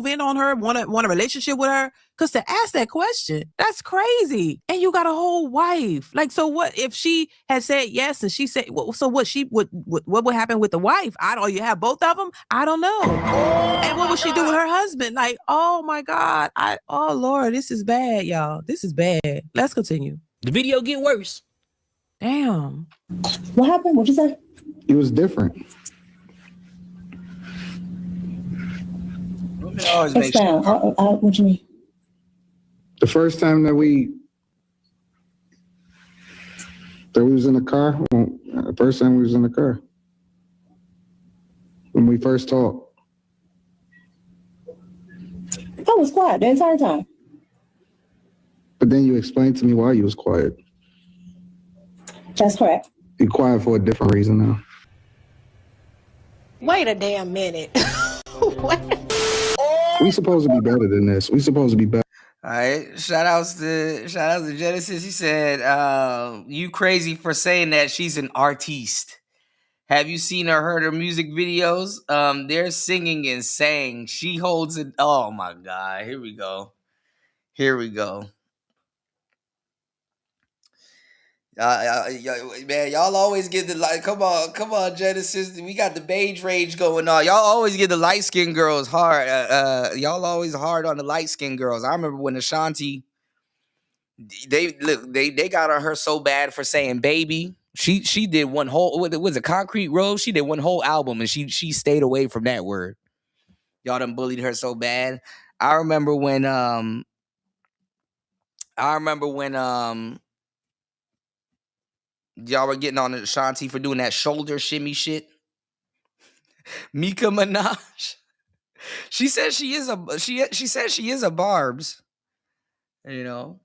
in on her, want a relationship with her. Cause to ask that question, that's crazy. And you got a whole wife. Like, so what if she had said yes and she said, so what would happen with the wife? You have both of them? I don't know. And what would she do with her husband? Like, oh my God. Oh Lord, this is bad, y'all. This is bad. Let's continue. The video get worse. Damn. What happened? What'd you say? It was different. Expound. What you mean? The first time that we was in the car, the first time we was in the car, when we first talked. I was quiet the entire time. But then you explained to me why you was quiet. That's correct. You're quiet for a different reason now. Wait a damn minute. We supposed to be better than this. We supposed to be better. All right, shout outs to Genesis. He said, "You crazy for saying that she's an artiste. Have you seen or heard her music videos? They're singing and saying. She holds it. Oh my God, here we go. Man, y'all always get the like. Come on, Genesis. We got the beige rage going on. Y'all always get the light skinned girls hard. Y'all always hard on the light skinned girls. I remember when Ashanti, they got on her so bad for saying baby. She did one whole, was it Concrete Rose? She did one whole album and she stayed away from that word. Y'all done bullied her so bad. I remember when Y'all were getting on Ashanti for doing that shoulder shimmy shit. Mika Minaj. She says she is a she says she is a Barb's. You know.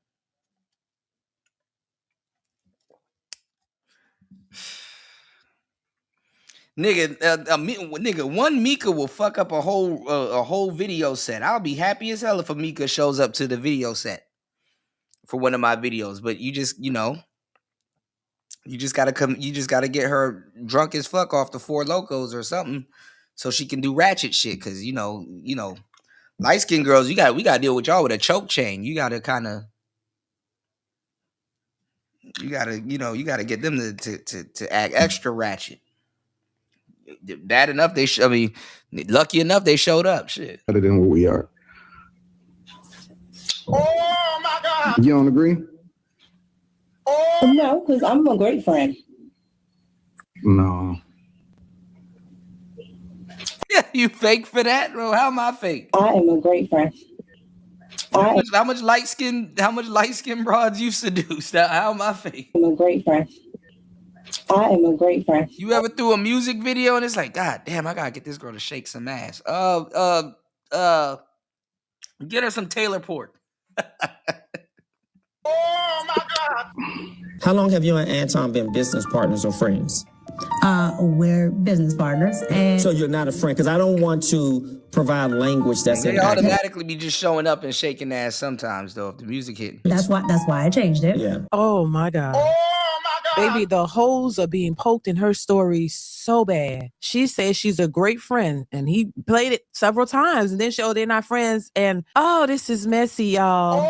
Nigga, one Mika will fuck up a whole video set. I'll be happy as hell if a Mika shows up to the video set for one of my videos. But you just, you know, you just gotta get her drunk as fuck off the Four Locos or something, so she can do ratchet shit. Cause you know, light skinned girls, we gotta deal with y'all with a choke chain. You gotta get them to act extra ratchet. Bad enough lucky enough they showed up. Shit. Better than what we are. Oh my God. You don't agree? No, because I'm a great friend. No. Yeah, you fake for that, bro? How am I fake? I am a great friend. How much light skin broads you seduced? How am I fake? I'm a great friend. I am a great friend. You ever threw a music video and it's like, God damn, I gotta get this girl to shake some ass. Get her some Taylor Port. Oh my God. How long have you and Anton been business partners or friends? We're business partners, and So you're not a friend, because I don't want to provide language that's They inaccurate. automatically be just showing up and shaking ass sometimes though if the music hit. that's why I changed it. Yeah. Oh my God. Oh my God. Baby, the holes are being poked in her story so bad. She says she's a great friend, and he played it several times and then showed they're not friends. And oh, this is messy, y'all.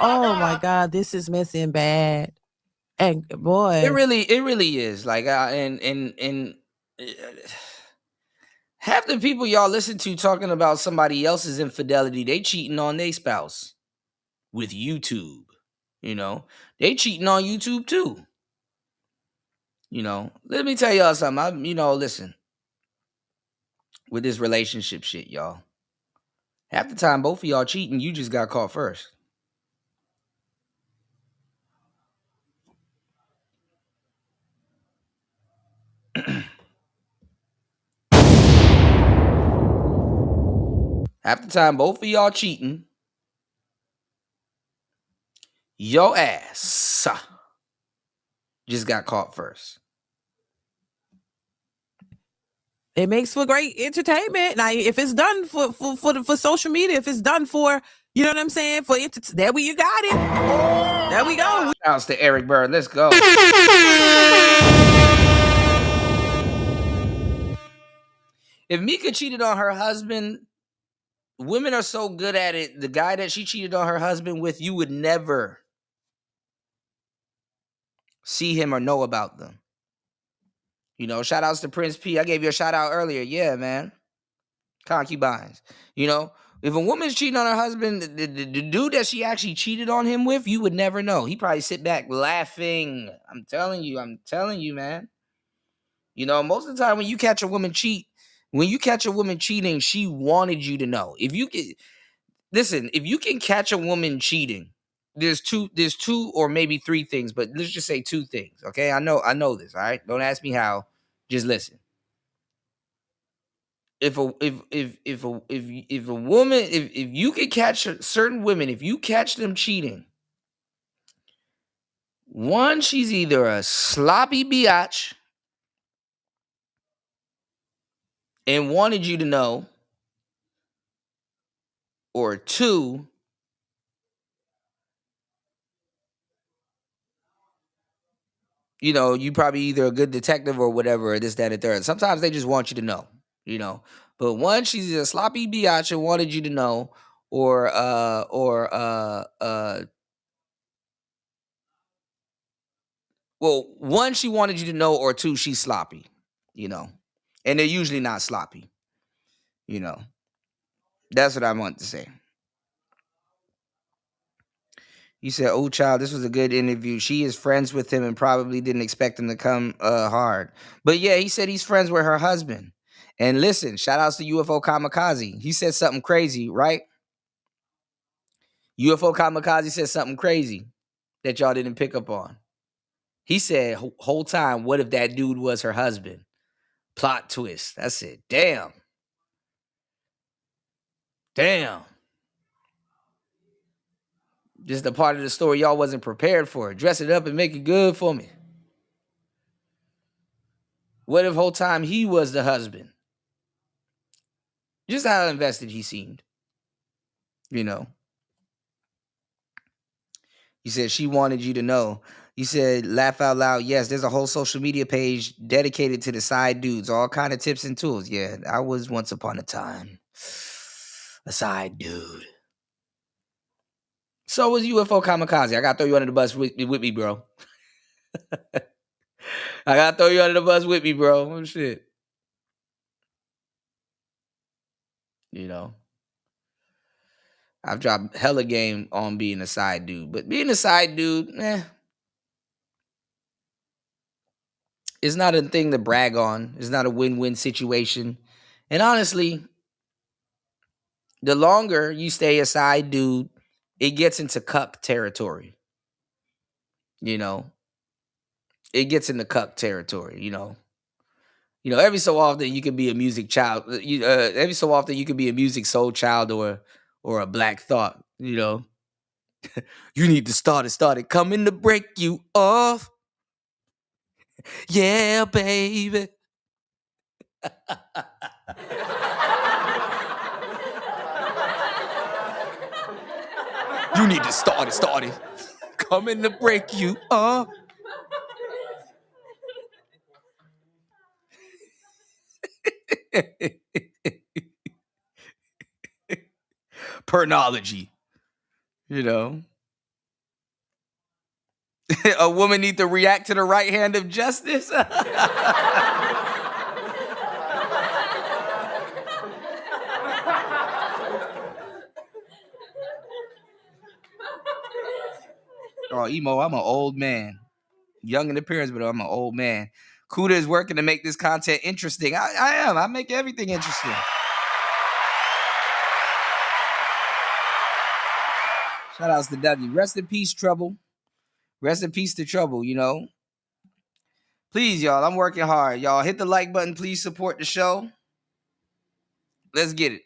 Oh my God, this is messy and bad. And boy, It really is. Like and half the people y'all listen to talking about somebody else's infidelity, they cheating on their spouse with YouTube. You know, they cheating on YouTube too. You know, let me tell y'all something. Listen, with this relationship shit, y'all. Half the time, both of y'all cheating, you just got caught first. Half the time, both of y'all cheating. Your ass just got caught first. it makes for great entertainment. Now, if it's done for social media, if it's done for, you know what I'm saying, there you got it. There we go. Shouts to Eric Bird. Let's go. If Mika cheated on her husband, women are so good at it. The guy that she cheated on her husband with, you would never see him or know about them. You know, shout outs to Prince P. I gave you a shout out earlier. Yeah, man. Concubines. You know, if a woman's cheating on her husband, the dude that she actually cheated on him with, you would never know. He probably sit back laughing. I'm telling you, man. You know, most of the time when you catch a woman cheating, she wanted you to know. If you can catch a woman cheating, there's two or maybe three things, but let's just say two things. Okay. I know this. All right. Don't ask me how. Just listen. If you can catch certain women, if you catch them cheating, one, she's either a sloppy biatch and wanted you to know, or two, you know, you probably either a good detective or whatever, or this, that, and third. Sometimes they just want you to know, you know. But one, she's a sloppy biatch and wanted you to know, or well, one, she wanted you to know, or two, she's sloppy, you know. And they're usually not sloppy, you know. That's what I want to say. You said, "Oh, child, this was a good interview. She is friends with him and probably didn't expect him to come hard." But yeah, he said he's friends with her husband. And listen, shout outs to UFO Kamikaze. He said something crazy, right? UFO Kamikaze said something crazy that y'all didn't pick up on. He said, whole time, what if that dude was her husband? Plot twist. I said, damn. Damn. Just a part of the story y'all wasn't prepared for. Dress it up and make it good for me. What if whole time he was the husband? Just how invested he seemed. You know. He said she wanted you to know. He said, laugh out loud. Yes, there's a whole social media page dedicated to the side dudes. All kind of tips and tools. Yeah, I was once upon a time a side dude. So was UFO Kamikaze. I got to throw you under the bus with me, bro. I got to throw you under the bus with me, bro. Oh, shit. You know. I've dropped hella game on being a side dude. But being a side dude, it's not a thing to brag on. It's not a win-win situation. And honestly, the longer you stay a side dude, it gets into cuck territory. You know, it gets into cuck territory. You know, every so often you could be a music child. Every so often you could be a music soul child or a black thought. You know, you need to start it coming to break you off. Yeah, baby. You need to start it. Coming to break you up. Pernology. You know. A woman need to react to the right hand of justice. Oh, Emo, I'm an old man. Young in appearance, but I'm an old man. Kuda is working to make this content interesting. I am. I make everything interesting. Shout outs to Dougie. Rest in peace, Trouble. Rest in peace to Trouble, you know. Please, y'all, I'm working hard. Y'all hit the like button. Please support the show. Let's get it.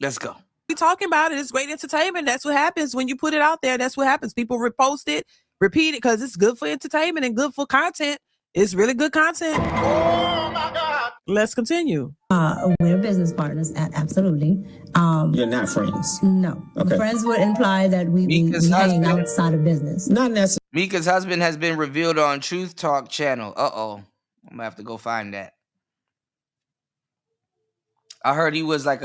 Let's go. We talking about it. It's great entertainment. That's what happens when you put it out there. That's what happens. People repost it, repeat it, because it's good for entertainment and good for content. It's really good content. Oh my God. Let's continue. We're business partners, absolutely. You're not friends. No. Okay. Friends would imply that we hang outside of business. Not necessarily. Mika's husband has been revealed on Truth Talk channel. Uh-oh. I'm gonna have to go find that. I heard he was like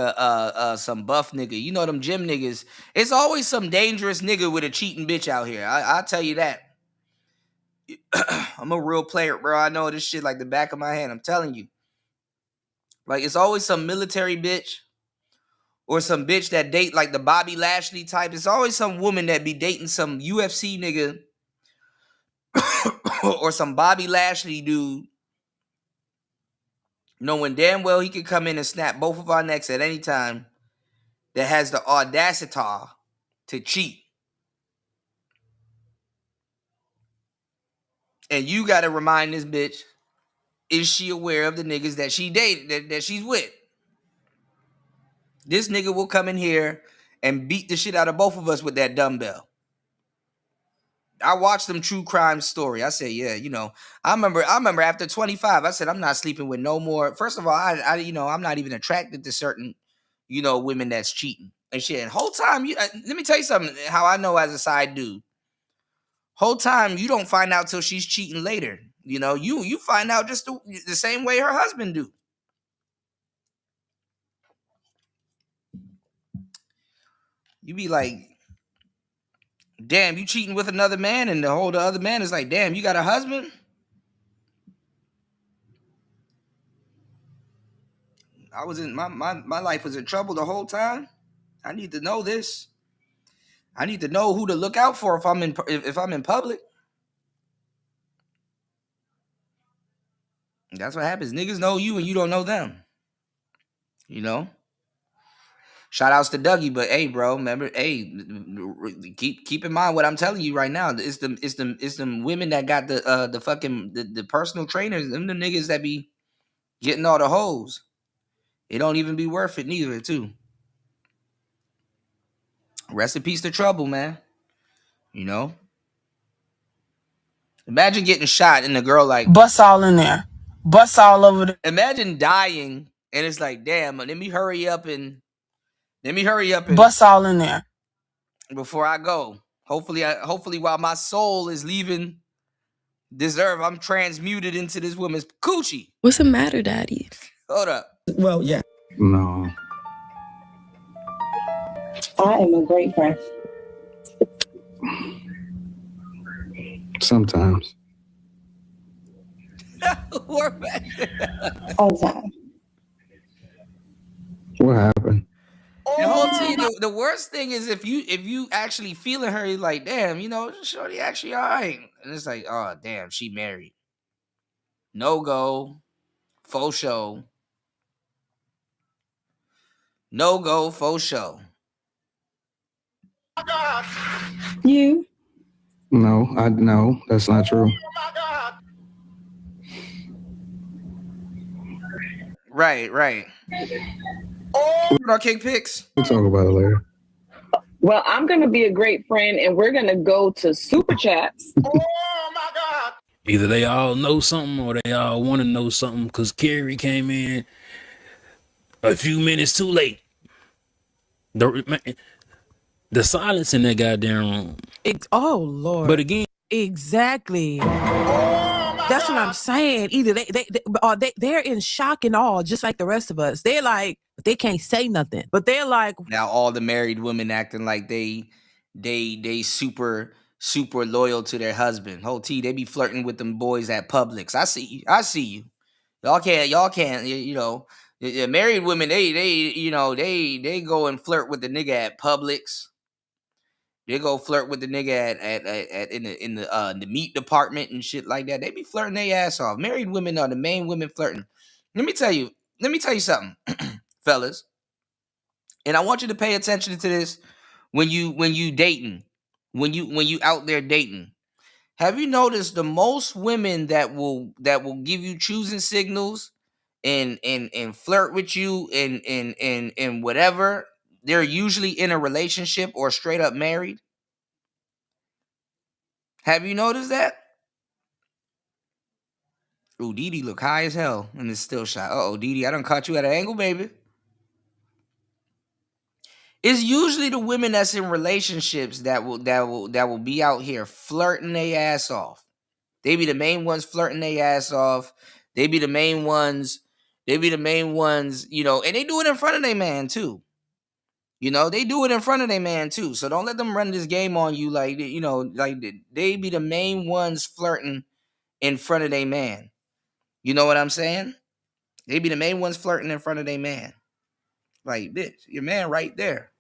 some buff nigga. You know them gym niggas. It's always some dangerous nigga with a cheating bitch out here. I'll tell you that. I'm a real player, bro. I know this shit like the back of my hand. I'm telling you. Like, it's always some military bitch or some bitch that date like the Bobby Lashley type. It's always some woman that be dating some UFC nigga or some Bobby Lashley dude, knowing damn well he could come in and snap both of our necks at any time, that has the audacity to cheat. And you got to remind this bitch, is she aware of the niggas that she dated, that she's with? This nigga will come in here and beat the shit out of both of us with that dumbbell. I watched them true crime story. I said, yeah, you know, I remember after 25, I said, I'm not sleeping with no more. First of all, I you know, I'm not even attracted to certain, you know, women that's cheating and shit. And whole time, let me tell you something, how I know as a side dude. Whole time, you don't find out till she's cheating later. You know, you find out just the same way her husband do. You be like, damn, you cheating with another man, and the other man is like, damn, you got a husband? I was in my life was in trouble the whole time. I need to know this. I need to know who to look out for if I'm in public. That's what happens. Niggas know you and you don't know them. You know? Shout outs to Dougie, but hey, bro, remember, hey, keep in mind what I'm telling you right now. It's them women that got the fucking the personal trainers, them the niggas that be getting all the hoes. It don't even be worth it neither, too. Rest in peace to Trouble, man. You know? Imagine getting shot and the girl like Bust all in there. Bust all over the. Imagine dying and it's like, damn, let me hurry up and Bust all in there. Before I go. Hopefully while my soul is leaving this earth, I'm transmuted into this woman's coochie. What's the matter, Daddy? Hold up. Well, yeah. No. I am a great friend. Sometimes. We're back. All the time. What happened? And whole team, the worst thing is if you actually feeling her, you're like, damn, you know, shorty actually all right. And it's like, oh damn, she married. No go, faux show. No go, faux show. You? No, that's not true. Right. Our King Picks. We'll talk about it later. Well, I'm going to be a great friend, and we're going to go to Super Chats. Either they all know something or they all want to know something because Carrie came in a few minutes too late. The silence in that goddamn room. Oh, Lord. But again. Exactly. That's what I'm saying. Either they're in shock and awe, just like the rest of us. They're like, they can't say nothing, but they're like. Now all the married women acting like they super loyal to their husband. Whole T, they be flirting with them boys at Publix. I see you. Y'all can't, you know, the married women, they go and flirt with the nigga at Publix. They go flirt with the nigga at in the meat department and shit like that. They be flirting their ass off. Married women are the main women flirting. Let me tell you something, fellas. And I want you to pay attention to this when you dating, when you out there dating. Have you noticed the most women that will give you choosing signals and flirt with you and whatever, they're usually in a relationship or straight up married? Have you noticed that? Ooh, Didi look high as hell in this still shot. Uh-oh, Didi, I done caught you at an angle, baby. It's usually the women that's in relationships that will be out here flirting their ass off. They be the main ones flirting their ass off. They be the main ones, you know, and they do it in front of their man too. You know, they do it in front of their man too. So don't let them run this game on you like, you know, like they be the main ones flirting in front of their man. You know what I'm saying? They be the main ones flirting in front of their man. Like, bitch, your man right there.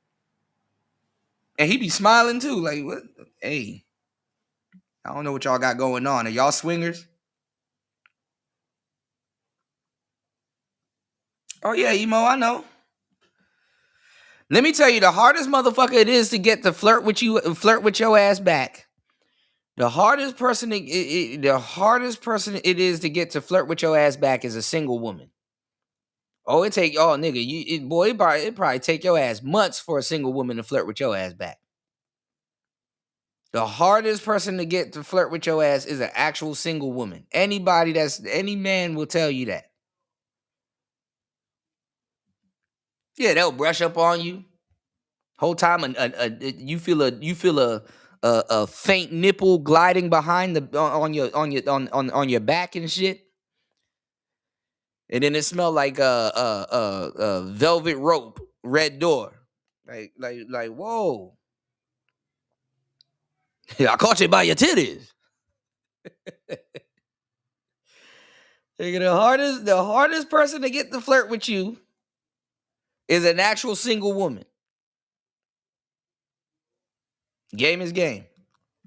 And he be smiling too. Like, what? Hey, I don't know what y'all got going on. Are y'all swingers? Oh, yeah, Emo, I know. Let me tell you, the hardest motherfucker it is to get to flirt with your ass back. The hardest person it is to get to flirt with your ass back is a single woman. Oh, it probably take your ass months for a single woman to flirt with your ass back. The hardest person to get to flirt with your ass is an actual single woman. Any man will tell you that. Yeah, they'll brush up on you. Whole time you feel a faint nipple gliding behind on your back and shit. And then it smelled like a velvet rope, red door. Like whoa. I caught you by your titties. The hardest person to get to flirt with you is an actual single woman. Game is game.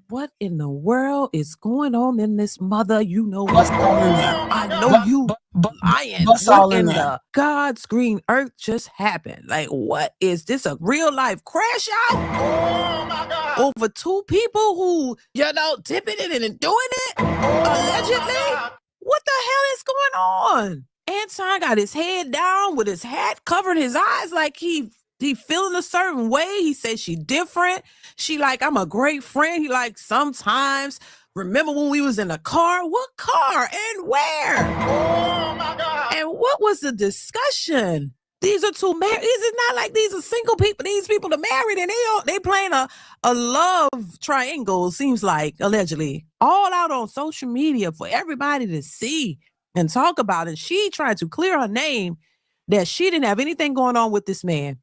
What in the world is going on in this mother? You know what's going on. I know you. Lion, Bust what all in in there. the God's green earth just happened? Like, what is this, a real life crash out? Oh my God. Over two people who, tipping it and doing it? Allegedly? What the hell is going on? Anton got his head down with his hat covering his eyes like he feeling a certain way. He said she different. She like, I'm a great friend. He like, sometimes. Remember when we was in a car? What car and where? Oh my God. And what was the discussion? These are two married. These is not like these are single people. These people are married and they playing a love triangle, seems like, allegedly. All out on social media for everybody to see and talk about it. She tried to clear her name that she didn't have anything going on with this man.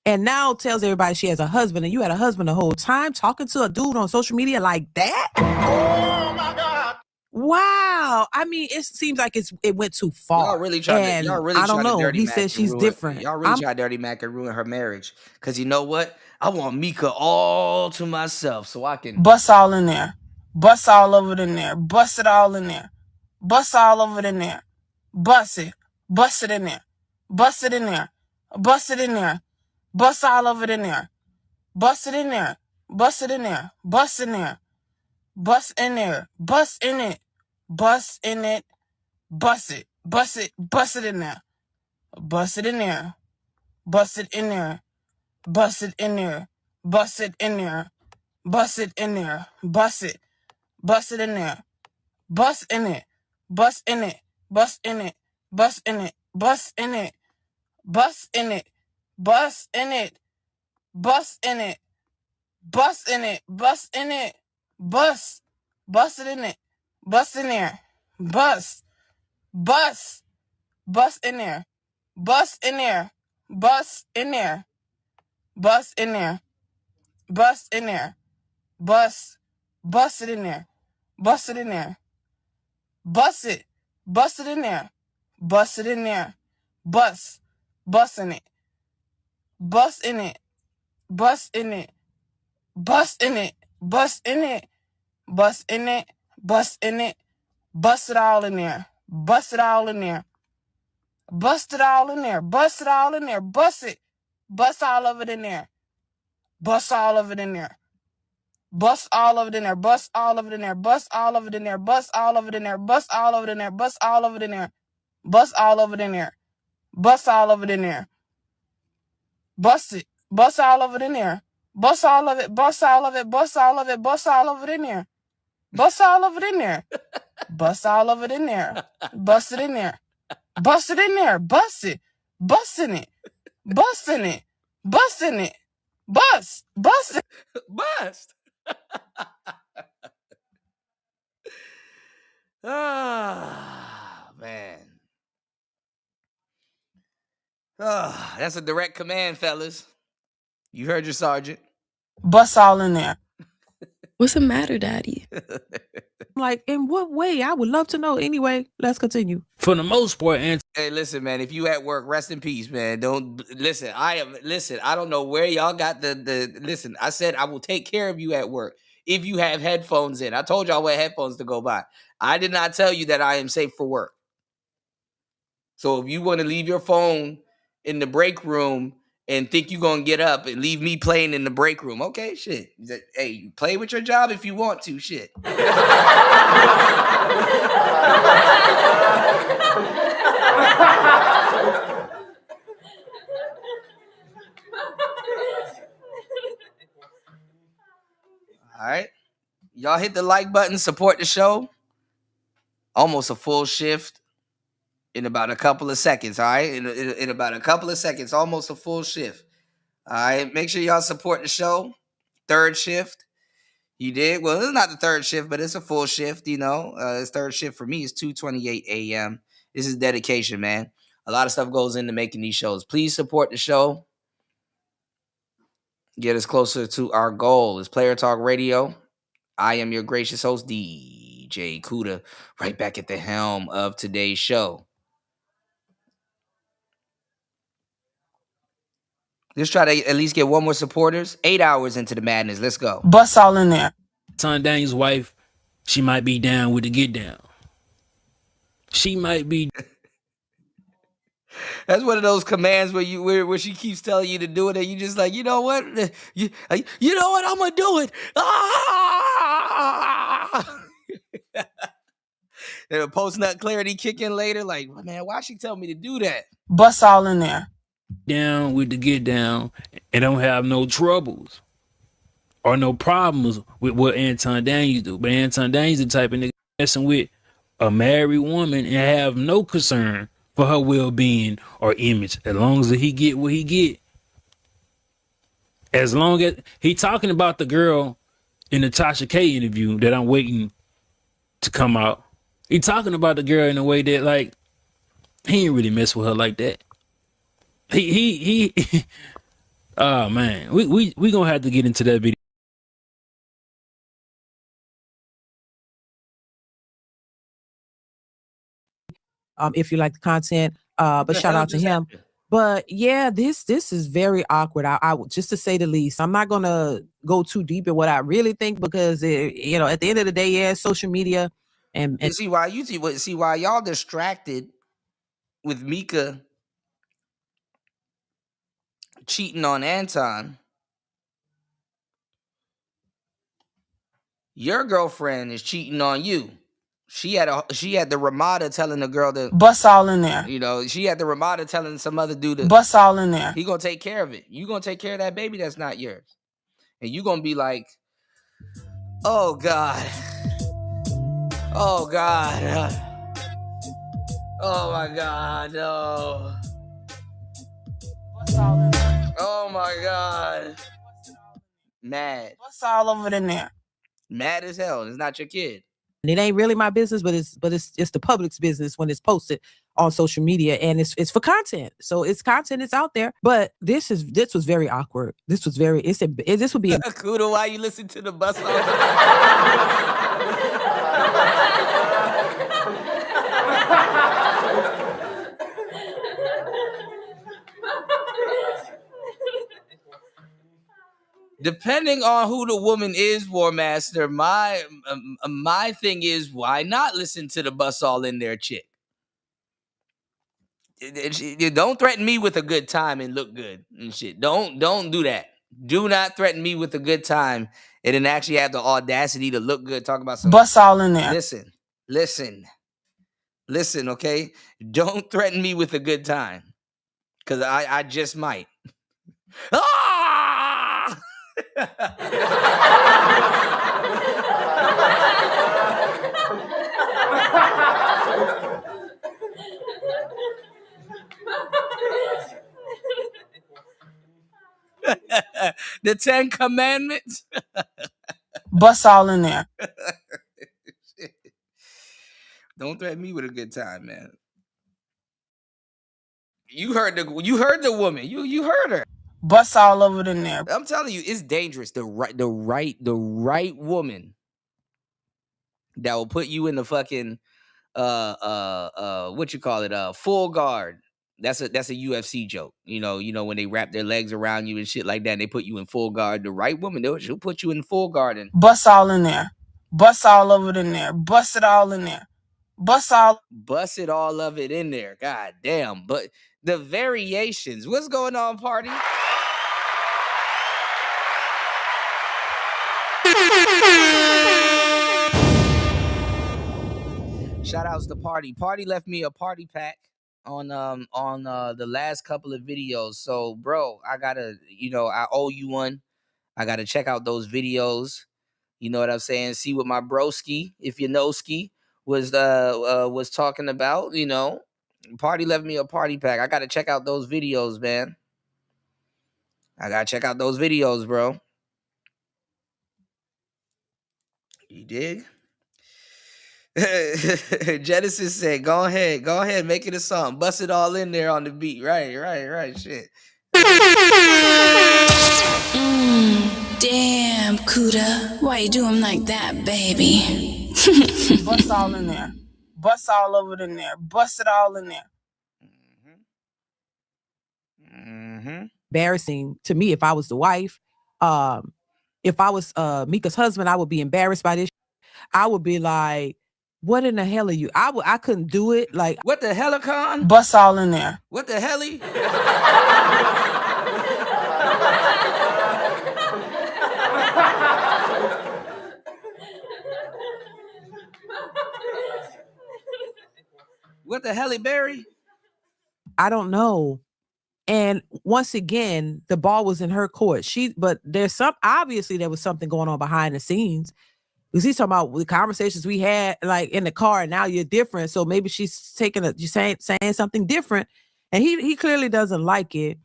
And now tells everybody she has a husband, and you had a husband the whole time talking to a dude on social media like that? Oh my God. Wow. I mean, it seems like it went too far. Y'all really tried to I don't know. dirty He Mac said and she's ruin, different. y'all really tried dirty Mac and ruin her marriage. Cause you know what? I want Mika all to myself so I can Bust all in there. Bust all over it in there. Bust it all in there. Bust all over it in there. Bust it. Bust it in there. Bust it in there. Bust it in there. Bust all over it in there. Bust it in there. Bust it in there. Bust in there. Bust in there. Bust in it. Bust in it. Bust it. Bust it. Bust it in there. Bust it in there. Bust it in there. Bust it in there. Bust it in there. Bust it in there. Bust it. Bust it in there. Bust in it. Bust in it. Bust in it. Bust in it. Bust in it. Bust in it. Bust in it. Bust in it. Bust in it. Bust in it. Bust. Bust it in it. Bust in there. Bust. Bust. Bust in there. Bust in there. Bust in there. Bust in there. Bust in there. Bust. Bust it in there. Bust it in there. Bust it. Bust it in there. Bust it in there. Bust. Bust in it. Bust in it. Bust in it. Bust in it. Bust in it. Bust in it. Bust in it. Bust it all in there. Bust it all in there. Bust it all in there. Bust it all in there. Bust it. Bust all of it in there. Bust all of it in there. Bust all of it in there. Bust all of it in there. Bust all of it in there. Bust all of it in there. Bust all of it in there. Bust all of it in there. Bust all of it in there. Bust all of it in there. Bust it. Bust all of it in there. Bust all of it. Bust all of it. Bust all of it. Bust all of it in there. Bust all of it in there. Bust all of it in there. Bust it in there. Bust it in there. Bust it. Busting it. Busting it. Busting it. Bust. Bust it. bust. Ah, man. Ah, that's a direct command, fellas. You heard your sergeant. Bust all in there. What's the matter, Daddy? Like, in what way? I would love to know. Anyway, let's continue. For the most part, Hey, listen, man. If you at work, rest in peace, man. Don't listen. I don't know where y'all got the. Listen, I said I will take care of you at work if you have headphones in. I told y'all what headphones to go buy. I did not tell you that I am safe for work. So if you want to leave your phone in the break room and think you're gonna get up and leave me playing in the break room, okay, shit. Hey, you play with your job if you want to, shit. All right. Y'all hit the like button, support the show. Almost a full shift in about a couple of seconds. All right. In about a couple of seconds, almost a full shift. All right. Make sure y'all support the show. Third shift. You did? Well, it's not the third shift, but it's a full shift, you know. It's third shift for me. It's 2:28 a.m. This is dedication, man. A lot of stuff goes into making these shows. Please support the show. Get us closer to our goal. It's Player Talk Radio. I am your gracious host, DJ Kuda, right back at the helm of today's show. Let's try to at least get one more supporters. 8 hours into the madness. Let's go. Bust all in there. Son Daniel's wife, she might be down with the get down. She might be That's one of those commands where she keeps telling you to do it, and you just like, you know what, you know what, I'm gonna do it. Ah! And a post nut clarity kick in later, like, man, why she tell me to do that? Bust all in there. Down with the get down and don't have no troubles or no problems with what Anton Daniels do. But Anton Daniels the type of nigga messing with a married woman and have no concern for her well-being or image. As long as he get what he get. As long as he talking about the girl in the Tasha K interview that I'm waiting to come out. He talking about the girl in a way that like he ain't really mess with her like that. He oh man, we gonna have to get into that video. If you like the content, but shout out to him. But yeah, this is very awkward. I would, just to say the least. I'm not gonna go too deep in what I really think because you know, at the end of the day, yeah, social media and see why y'all distracted with Mika cheating on Anton. Your girlfriend is cheating on you. She had the Ramada telling the girl to bust all in there. You know, she had the Ramada telling some other dude to bust all in there. He gonna take care of it. You gonna take care of that baby that's not yours, and you gonna be like, oh God, oh God, oh my God, no, oh my God, mad, Bust all over in there. Mad as hell. It's not your kid. it ain't really my business, but it's the public's business when it's posted on social media, and it's for content. So it's content, it's out there. But this was very awkward. This was very this would be Kuda, why you listen to the bus song? Depending on who the woman is, War Master, my thing is, why not listen to the bus all in there chick? Don't threaten me with a good time and look good and shit. Don't do that. Do not threaten me with a good time and then actually have the audacity to look good. Talk about some bust all in there. Listen, okay? Don't threaten me with a good time. Cause I just might. Ah! The 10 Commandments. Bust all in there. Don't threaten me with a good time, man. You heard the woman. You heard her. Bust all over in there. I'm telling you, it's dangerous. The right woman that will put you in the fucking what you call it, full guard. That's a UFC joke. You know when they wrap their legs around you and shit like that, and they put you in full guard. The right woman, she'll put you in full guard and bust all in there. Bust all over in there. Bust it all in there. Bust it all of it in there. God damn. But the variations. What's going on, party? Shout outs to Party. Party left me a party pack on the last couple of videos. So, bro, I owe you one. I gotta check out those videos. You know what I'm saying? See what my broski, if you know ski, was talking about. You know, Party left me a party pack. I gotta check out those videos, man. I gotta check out those videos, bro. You dig? Genesis said, go ahead, make it a song. Bust it all in there on the beat. Right, shit. Damn, Kuda. Why you do him like that, baby? Bust all in there. Bust all over in there. Bust it all in there. embarrassing to me if I was the wife. If I was Mika's husband, I would be embarrassed by this. I would be like, What in the hell are you? I couldn't do it. Like, what the helicon? Bust all in there. What the heli? What the heli berry? I don't know. And once again, the ball was in her court. But there's obviously there was something going on behind the scenes. Because he's talking about the conversations we had like in the car, and now you're different. So maybe she's saying something different. And he clearly doesn't like it.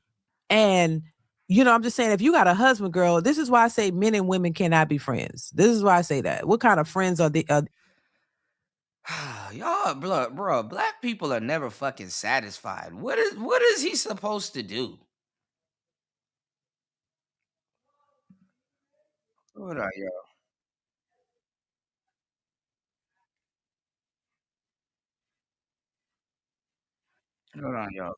And I'm just saying, if you got a husband, girl, this is why I say men and women cannot be friends. This is why I say that. What kind of friends are they? Y'all, bro, black people are never fucking satisfied. What is he supposed to do? Hold on, yo. Hold on, yo.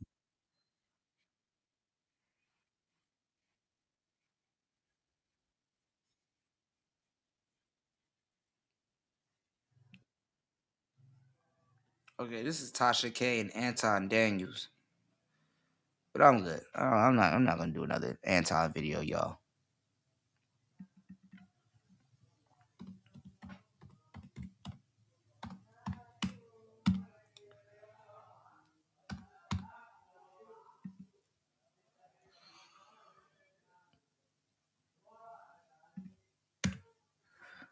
Okay, this is Tasha K and Anton Daniels. But I'm good. I'm not gonna do another Anton video, y'all.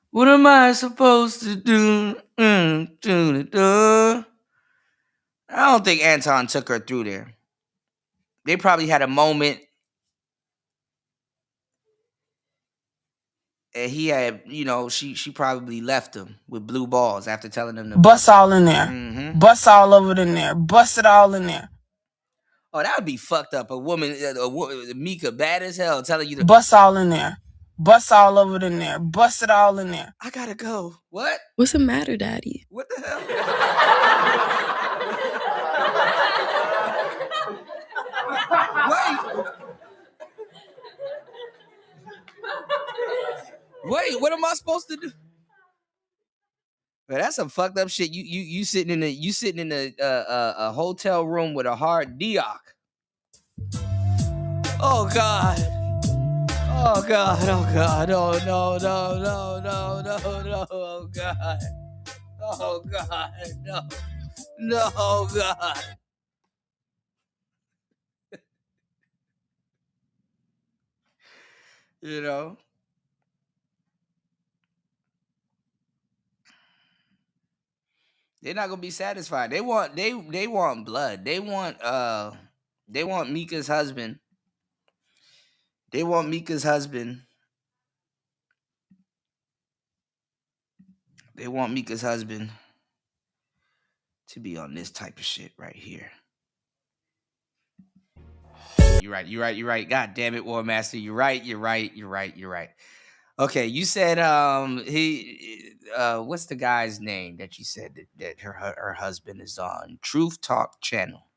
What am I supposed to do? I don't think Anton took her through there. They probably had a moment, and he had, she probably left him with blue balls after telling him to Bust all in there. Mm-hmm. Bust all over in there. Bust it all in there. Oh, that would be fucked up. A woman, Mika, bad as hell, telling you to Bust all in there. Bust all over in there. Bust it all in there. I gotta go. What? What's the matter, Daddy? What the hell? Wait, what am I supposed to do? Man, that's some fucked up shit. You sitting in a hotel room with a hard Dioc. Oh God. Oh God. Oh God. Oh no. Oh God. Oh God. No. No God. They're not gonna be satisfied. They want blood. They want Mika's husband. They want Mika's husband. They want Mika's husband to be on this type of shit right here. You're right. God damn it, War Master. You're right. Okay, you said what's the guy's name that you said that her husband is on? Truth Talk channel.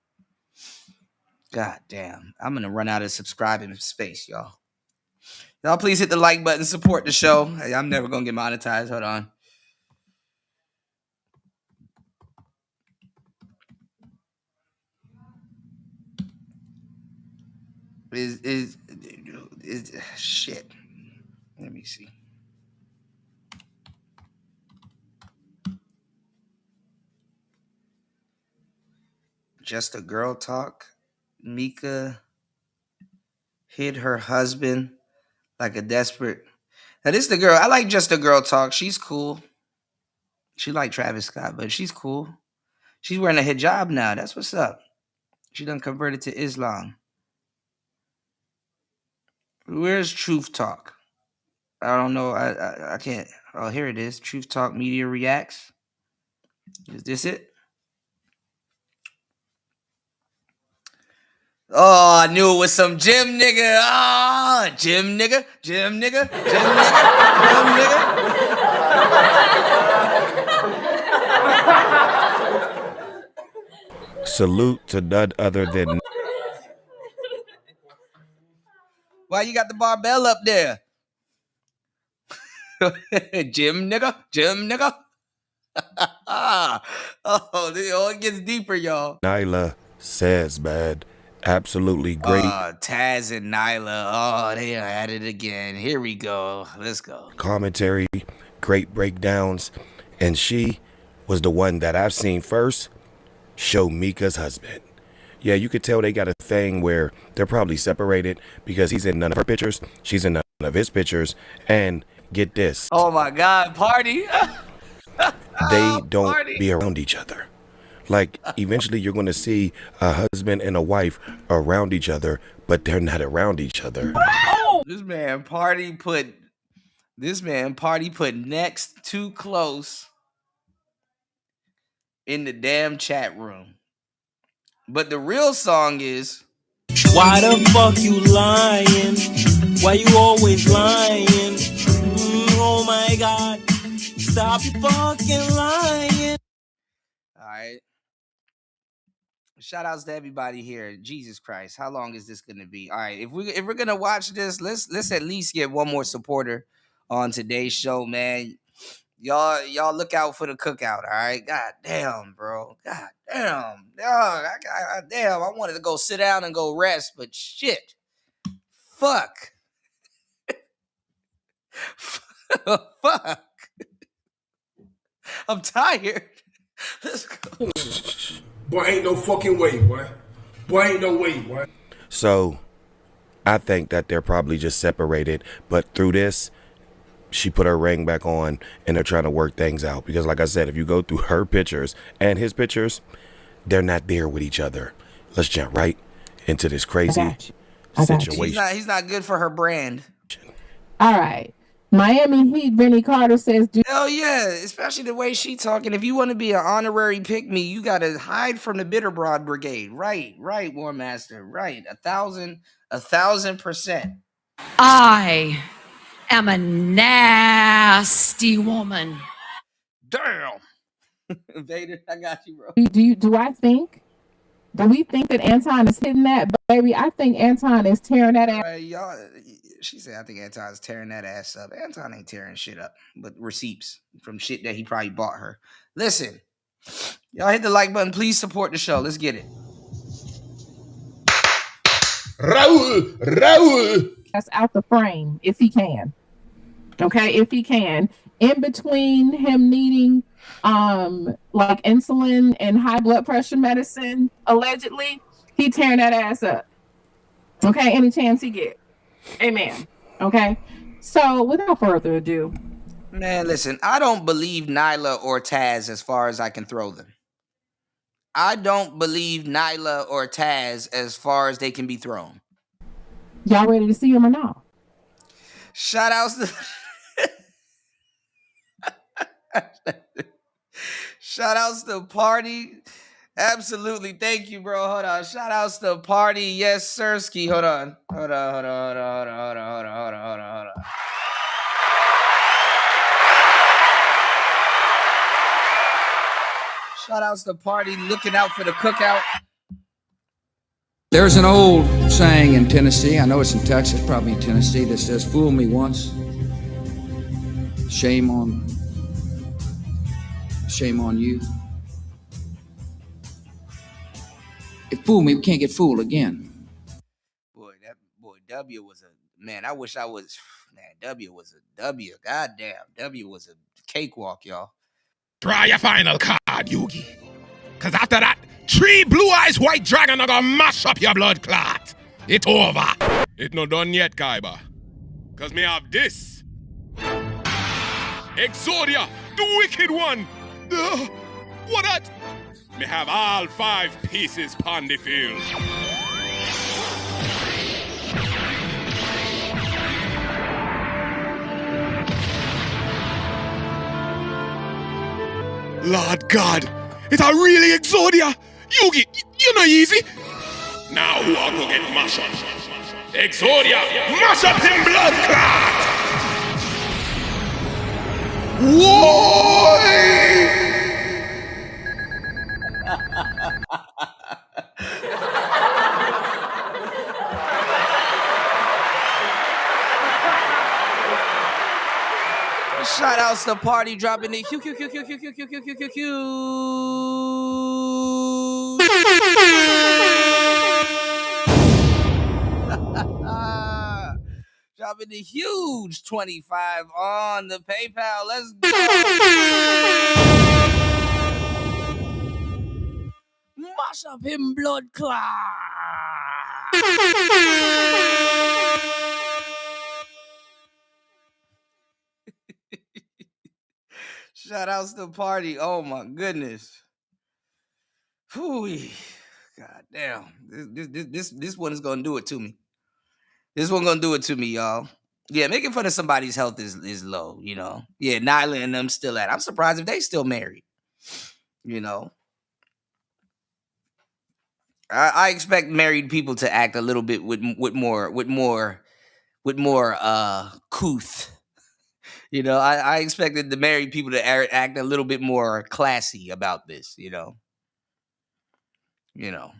God damn. I'm gonna run out of subscribing space, y'all. Y'all please hit the like button, support the show. I'm never gonna get monetized. Hold on. Is shit. Let me see. Just a Girl Talk. Mika hid her husband like a desperate. Now this is the girl. I like Just a Girl Talk. She's cool. She like Travis Scott, but she's cool. She's wearing a hijab now. That's what's up. She done converted to Islam. Where's Truth Talk? I don't know. I can't. Oh, here it is. Truth Talk Media Reacts. Is this it? Oh, I knew it was some gym nigga. Ah, gym nigga. Salute to none other than Why you got the barbell up there? Gym nigga. It gets deeper, y'all. Nyla says, bad. Absolutely great Taz and Nyla. Oh, they are at it again. Here we go. Let's go. commentary, great breakdowns. And she was the one that I've seen first show Mika's husband. Yeah, you could tell they got a thing where they're probably separated because he's in none of her pictures, she's in none of his pictures, and get this. Oh my God, party. They don't be around each other. Like, eventually you're going to see a husband and a wife around each other, but they're not around each other. This man party put next too close in the damn chat room. But the real song is, why the fuck you lying? Why you always lying? Oh my God, stop you fucking lying. all right. Shout outs to everybody here. Jesus Christ, how long is this gonna be? All right, if we're gonna watch this, let's at least get one more supporter on today's show, man. Y'all look out for the cookout. All right, god damn, bro, god damn, damn. I wanted to go sit down and go rest, but shit, fuck, fuck. I'm tired. Let's go. Boy, ain't no fucking way, boy. Boy, ain't no way, boy. So I think that they're probably just separated, but through this, she put her ring back on and they're trying to work things out. Because like I said, if you go through her pictures and his pictures, they're not there with each other. Let's jump right into this crazy situation. He's not good for her brand. All right. Miami Heat, Vinny Carter says, hell yeah, especially the way she talking. If you want to be an honorary pick me, you got to hide from the bitter broad brigade. Right, War Master. Right, 1,000%. I am a nasty woman. Damn. Vader, I got you, bro. Do we think that Anton is hitting that? Baby, I think Anton is tearing that ass. Y'all, she said, I think Anton's tearing that ass up. Anton ain't tearing shit up, but receipts from shit that he probably bought her. Listen, y'all hit the like button. Please support the show. Let's get it. Raul. That's out the frame if he can. Okay, if he can. In between him needing like insulin and high blood pressure medicine, allegedly, he tearing that ass up. Okay, any chance he get. Amen. Okay. So without further ado. Man, listen, I don't believe Nyla or Taz as far as I can throw them. I don't believe Nyla or Taz as far as they can be thrown. Y'all ready to see him or not? Shout outs to shout outs to Party. Absolutely. Thank you, bro. Hold on. Shout outs to Party. Yes, Sirski. Hold on. Shout outs to Party looking out for the cookout. There's an old saying in Tennessee, I know it's in Texas, probably in Tennessee, that says, fool me once, shame on you. If fool me, we can't get fooled again. Boy, W was a man. I wish I was W was a W. Goddamn, W was a cakewalk, y'all. Try your final card, Yugi. Cause after that, 3 blue-eyes white dragon are gonna mash up your blood clot. It over. It not done yet, Kaiba. Cause me have this. Exodia, the wicked one. What that? Me have all 5 pieces pon the field. Lord God, it's a really Exodia. Yugi, you're not easy. Now who are gonna get mash up? Exodia, mash up him blood clot. Whoa! Shout outs to Party dropping the Q. Dropping the huge 25 on the PayPal. Let's go. Mash up him blood clot. Shout outs to Party. Oh my goodness. Whew. God damn. This one is gonna do it to me. This one gonna do it to me, y'all. Yeah, making fun of somebody's health is low, you know. Yeah, Nyla and them still at. I'm surprised if they still married. You know. I expect married people to act a little bit with more couth. You know, I expected the married people to act a little bit more classy about this, you know. You know.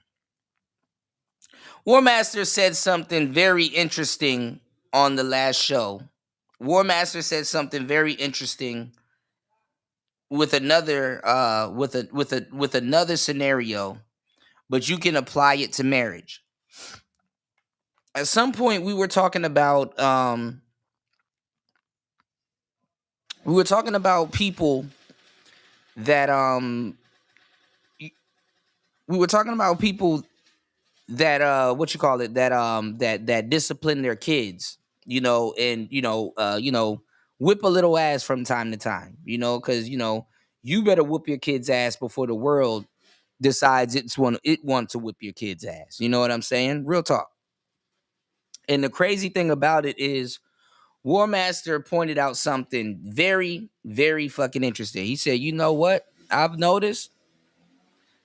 War Master said something very interesting on the last show. War Master said something very interesting with another with another scenario, but you can apply it to marriage. At some point we were talking about people that we were talking about people that what you call it, that discipline their kids, you know, and whip a little ass from time to time, you know, because you better whoop your kid's ass before the world decides it wants to whip your kid's ass. You know what I'm saying? Real talk. And the crazy thing about it is War Master pointed out something very, very fucking interesting. He said, you know what? I've noticed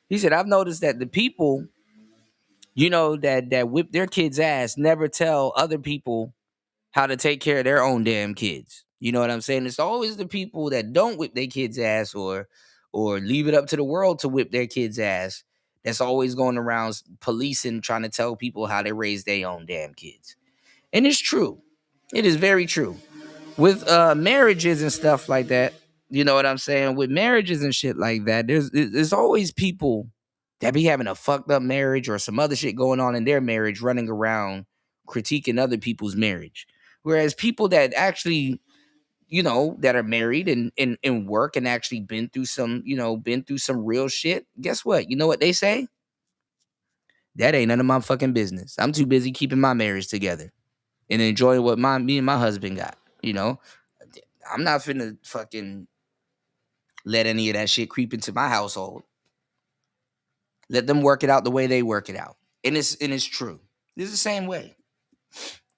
that the people, that whip their kids' ass never tell other people how to take care of their own damn kids. You know what I'm saying? It's always the people that don't whip their kids' ass or leave it up to the world to whip their kids' ass that's always going around policing, trying to tell people how to raise their own damn kids. And it's true. It is very true. With marriages and stuff like that, you know what I'm saying? With marriages and shit like that, there's always people that be having a fucked up marriage or some other shit going on in their marriage running around critiquing other people's marriage. Whereas people that actually, that are married and work and actually been through some real shit, guess what? You know what they say? That ain't none of my fucking business. I'm too busy keeping my marriage together and enjoying what me and my husband got, you know? I'm not finna fucking let any of that shit creep into my household. Let them work it out the way they work it out. And it's true. It's the same way.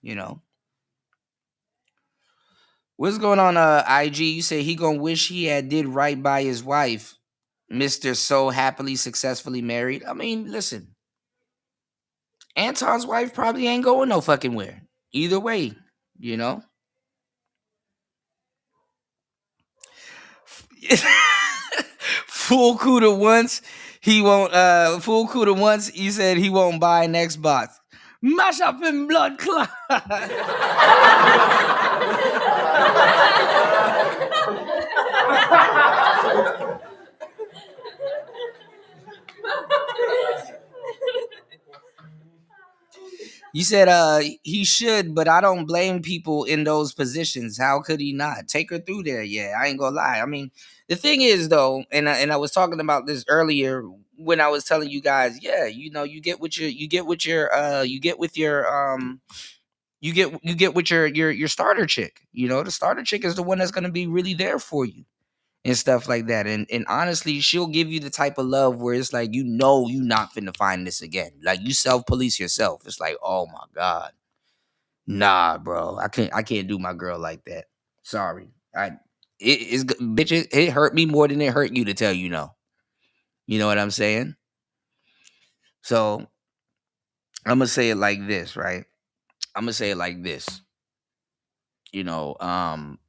You know. What's going on, IG? You say he gonna wish he had did right by his wife, Mr. So happily, successfully married. I mean, listen. Anton's wife probably ain't going no fucking where. Either way, you know. Full Cuda once, he won't full Cuda once, he said he won't buy an Xbox. Mash up in blood clot. You said he should, but I don't blame people in those positions. How could he not? Take her through there. Yeah, I ain't gonna lie. I mean, the thing is though, and I was talking about this earlier when I was telling you guys, yeah, you get with your starter chick. You know, the starter chick is the one that's gonna be really there for you and stuff like that. And honestly, she'll give you the type of love where it's like, you not finna find this again. Like, you self-police yourself. It's like, oh my God. Nah, bro. I can't do my girl like that. Sorry. It hurt me more than it hurt you to tell you no. You know what I'm saying? So I'm gonna say it like this, right? I'm gonna say it like this.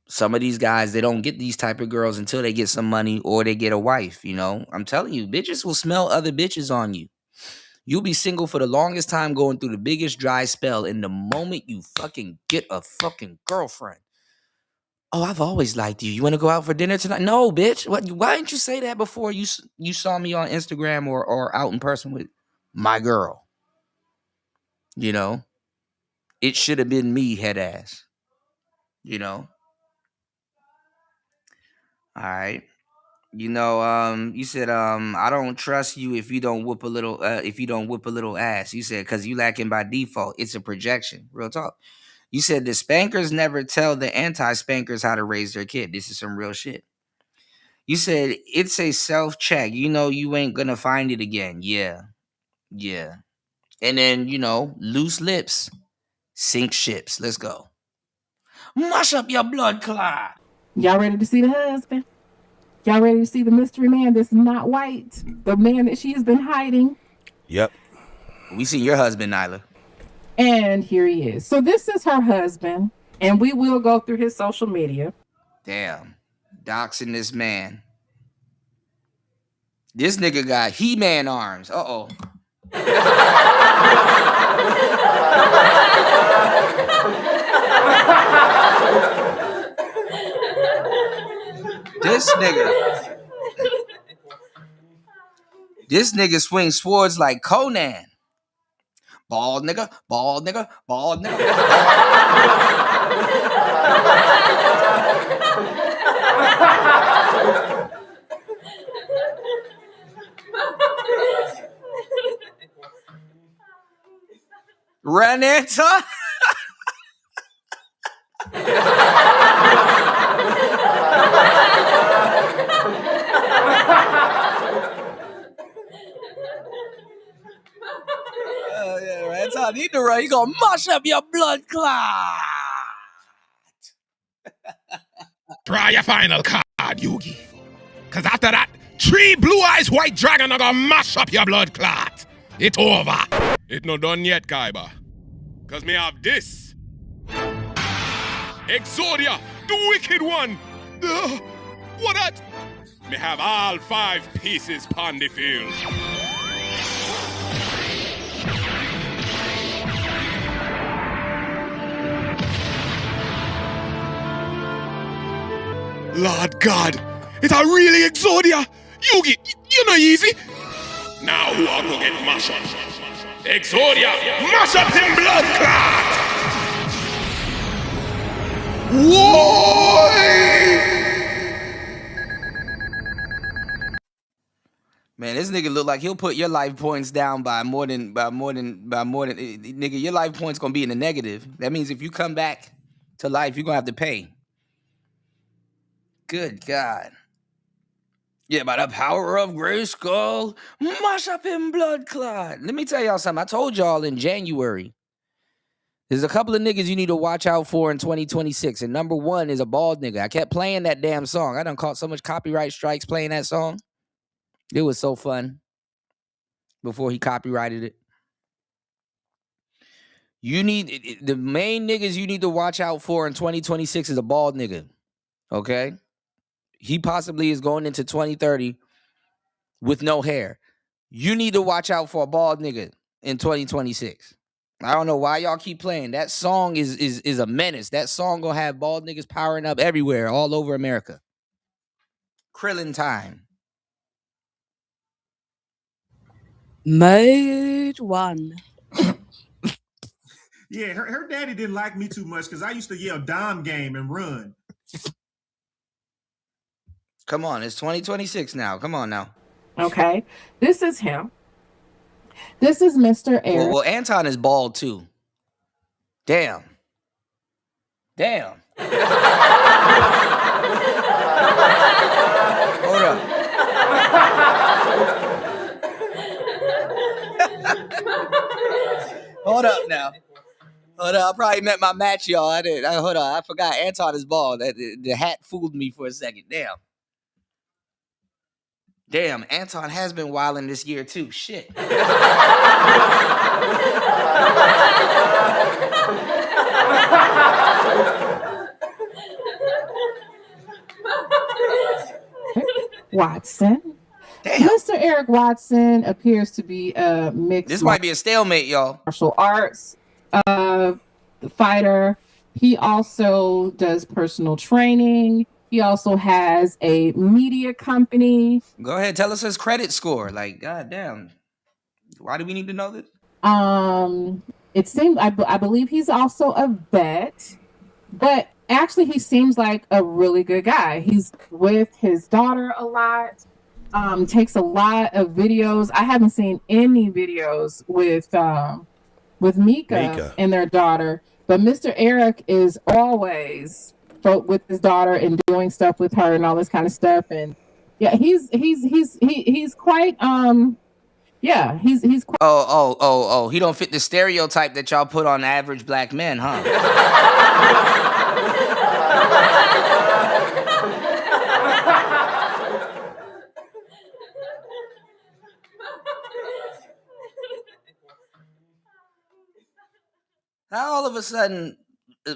Some of these guys, they don't get these type of girls until they get some money or they get a wife. I'm telling you, bitches will smell other bitches on you. You'll be single for the longest time, going through the biggest dry spell. And the moment you fucking get a fucking girlfriend, Oh, I've always liked you. You want to go out for dinner tonight? No, bitch. What? Why didn't you say that before you saw me on Instagram or out in person with my girl? You know, it should have been me, head ass. You know. All right. You said I don't trust you if you don't whoop a little ass. You said because you lacking by default. It's a projection. Real talk. You said the spankers never tell the anti-spankers how to raise their kid. This is some real shit. You said it's a self-check. You know you ain't gonna find it again. Yeah. Yeah. And then, loose lips, sink ships. Let's go. Mash up your blood clot. Y'all ready to see the husband? Y'all ready to see the mystery man that's not white? The man that she has been hiding? Yep. We see your husband, Nyla. And here he is. So this is her husband, and we will go through his social media. Damn. Doxing this man. This nigga got He-Man arms. Uh-oh. This nigga swings swords like Conan. Bald nigga, bald nigga, bald nigga. Renata. That's how I need to run. You gonna mush up your blood clot. Try your final card, Yugi. Cause after that, 3 blue-eyes white dragon are gonna mash up your blood clot. It's over. It not done yet, Kaiba. Cause me have this. Exodia, the wicked one. What that? Me have all 5 pieces pon the field. Lord God, it's a really Exodia. Yugi, you know easy. Now who are gonna get mash up? Exodia, mash up him blood clot. Whoa! Man, this nigga look like he'll put your life points down by more than nigga, your life points gonna be in the negative. That means if you come back to life, you're gonna have to pay. Good God. Yeah, by the power of Grayskull, mash up in blood clot. Let me tell y'all something. I told y'all in January, there's a couple of niggas you need to watch out for in 2026. And number 1 is a bald nigga. I kept playing that damn song. I done caught so much copyright strikes playing that song. It was so fun before he copyrighted it. The main niggas you need to watch out for in 2026 is a bald nigga. Okay? He possibly is going into 2030 with no hair. You need to watch out for a bald nigga in 2026. I don't know why y'all keep playing. That song is a menace. That song gonna have bald niggas powering up everywhere, all over America. Krillin time. Mode 1. Yeah, her daddy didn't like me too much because I used to yell Dom game and run. Come on, it's 2026 now. Come on now. Okay, this is him. This is Mr. Eric. Well, Anton is bald too. Damn. Hold up. Hold up now. Hold up. I probably met my match, y'all. Hold on. I forgot Anton is bald. The hat fooled me for a second. Damn, Anton has been wilding this year too. Shit. Watson. Damn. Mr. Eric Watson appears to be a mixed. This might be a stalemate, y'all. Martial arts fighter. He also does personal training. He also has a media company. Go ahead, tell us his credit score. Like, goddamn, why do we need to know this? It seems I believe he's also a vet, but actually he seems like a really good guy. He's with his daughter a lot. Takes a lot of videos. I haven't seen any videos with Mika and their daughter, but Mr. Eric is always with his daughter and doing stuff with her and all this kind of stuff. And yeah, he's quite yeah, he's quite Oh, he don't fit the stereotype that y'all put on average black men, huh? How all of a sudden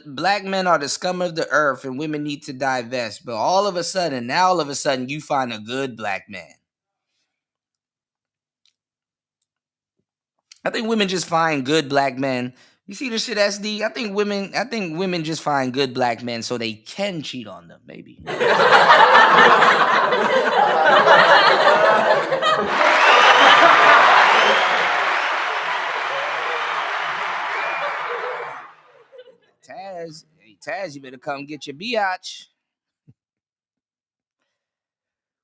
black men are the scum of the earth and women need to divest, but all of a sudden you find a good black man. I think women just find good black men. You see this shit, SD? I think women just find good black men so they can cheat on them, maybe. Taz, you better come get your biatch.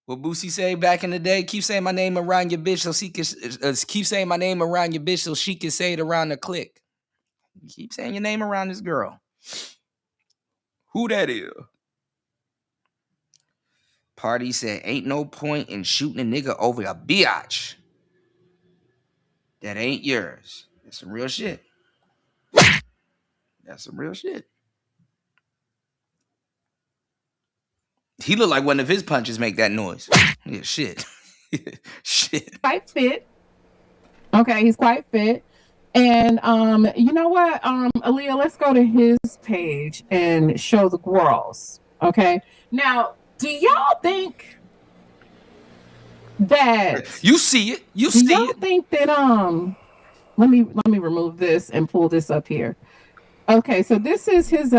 What Boosie say back in the day? Keep saying my name around your bitch so she can keep saying my name around your bitch so she can say it around the clique. Keep saying your name around this girl. Who that is? Party said, ain't no point in shooting a nigga over a biatch that ain't yours. That's some real shit. That's some real shit. He looked like one of his punches make that noise. Yeah, shit. Shit. Quite fit. Okay, he's quite fit. And you know what, Aaliyah, let's go to his page and show the girls. Okay. Now, do y'all think that you see it? Do y'all think that let me remove this and pull this up here. Okay, so this is his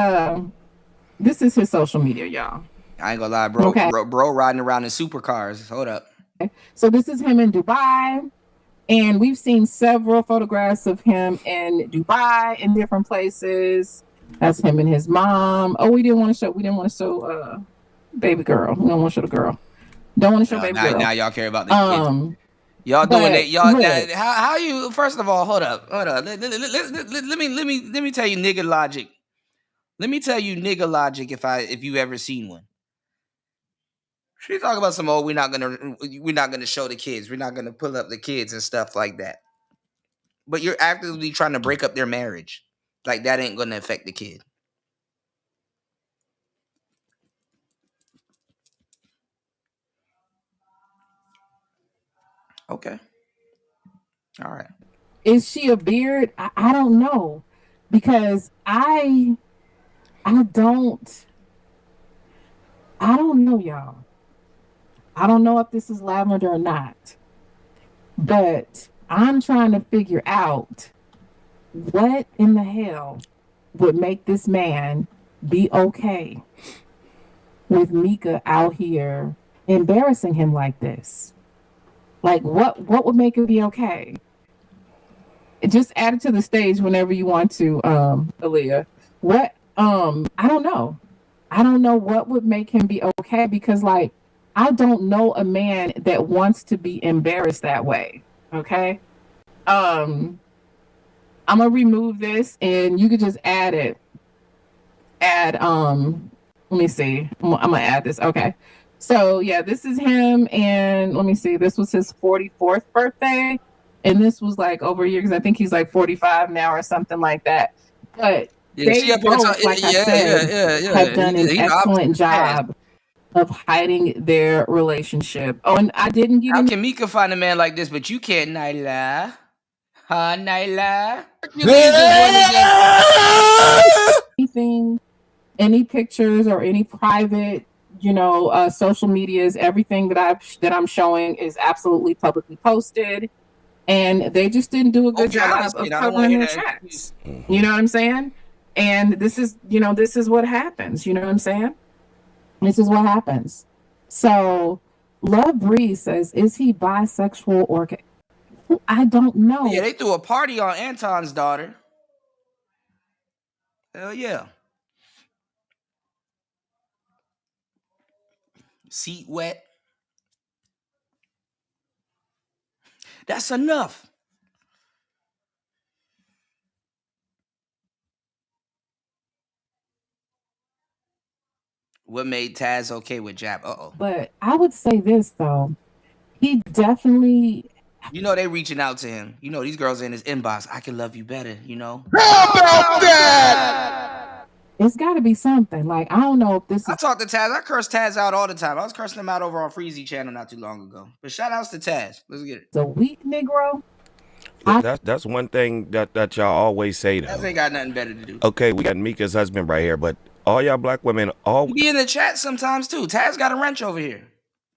social media, y'all. I ain't gonna lie, bro. Okay. Bro riding around in supercars. Hold up. So this is him in Dubai. And we've seen several photographs of him in Dubai in different places. That's him and his mom. Oh, we didn't want to show baby girl. We don't want to show the girl. Don't want to show baby girl. Now y'all care about the kids. Y'all doing that. Y'all how you first of all, hold up. Let me tell you nigga logic. Let me tell you nigga logic if you ever seen one. She talk about some we're not gonna show the kids. We're not gonna pull up the kids and stuff like that. But you're actively trying to break up their marriage. Like that ain't gonna affect the kid. Okay. All right. Is she a beard? I don't know. Because I don't know, y'all. I don't know if this is lavender or not. But I'm trying to figure out what in the hell would make this man be okay with Mika out here embarrassing him like this. Like what would make it be okay? Just add it to the stage whenever you want to, Aaliyah. What I don't know. I don't know what would make him be okay because like I don't know a man that wants to be embarrassed that way. Okay. I'm gonna remove this and you could just add it. Let me see. I'm gonna add this. Okay. So yeah, this is him and let me see. This was his 44th birthday. And this was like over a year because I think he's like 45 now or something like that. But they both, like I said, have done an excellent job of hiding their relationship. Oh, and I didn't get How can Mika find a man like this, but you can't, Nyla? Huh, Nyla? Anything, any pictures or any private, social medias, everything that I'm showing is absolutely publicly posted. And they just didn't do a good job of covering their tracks. You know what I'm saying? And this is, this is what happens. You know what I'm saying? This is what happens. So, Love Breeze says, is he bisexual or I don't know. Yeah, they threw a party on Anton's daughter. Hell yeah. Seat wet. That's enough. What made Taz okay with Jap? Uh-oh. But I would say this, though. He definitely... You know they reaching out to him. You know these girls in his inbox. I can love you better, you know? How about that? It's got to be something. Like, I don't know if this is... I talk to Taz. I curse Taz out all the time. I was cursing him out over on Freezy channel not too long ago. But shout outs to Taz. Let's get it. The weak Negro. That's one thing that y'all always say though. Taz ain't got nothing better to do. Okay, we got Mika's husband right here, but all y'all black women He be in the chat sometimes too. Taz got a wrench over here.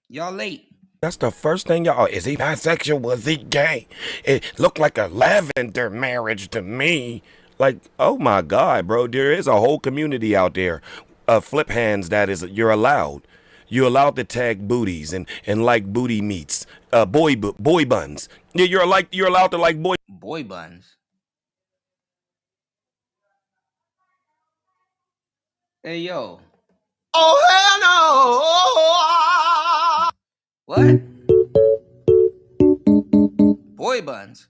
Y'all late. That's the first thing y'all. Is he bisexual? Was he gay? It looked like a lavender marriage to me. Like, oh my God, bro. There is a whole community out there of flip hands that is you're allowed. You're allowed to tag booties and like booty meats. Boy buns. Yeah, you're allowed to like boy buns. Hey yo. Oh hell no! What? Boy buns.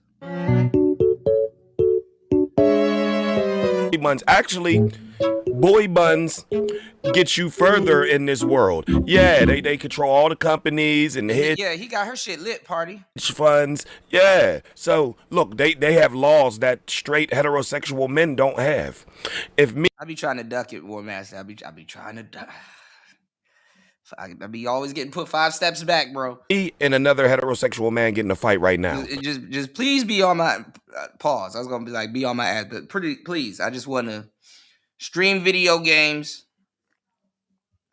Boy buns. Actually, boy buns get you further in this world. Yeah, they control all the companies and the hedge. Yeah, he got her shit lit, party. Funds. Yeah. So look, they have laws that straight heterosexual men don't have. If me, I be trying to duck it, War Master. I be trying to duck. I be always getting put 5 steps back, bro. Me and another heterosexual man getting a fight right now. Just please be on my pause. I was gonna be like, be on my ass, but please. I just want to stream video games,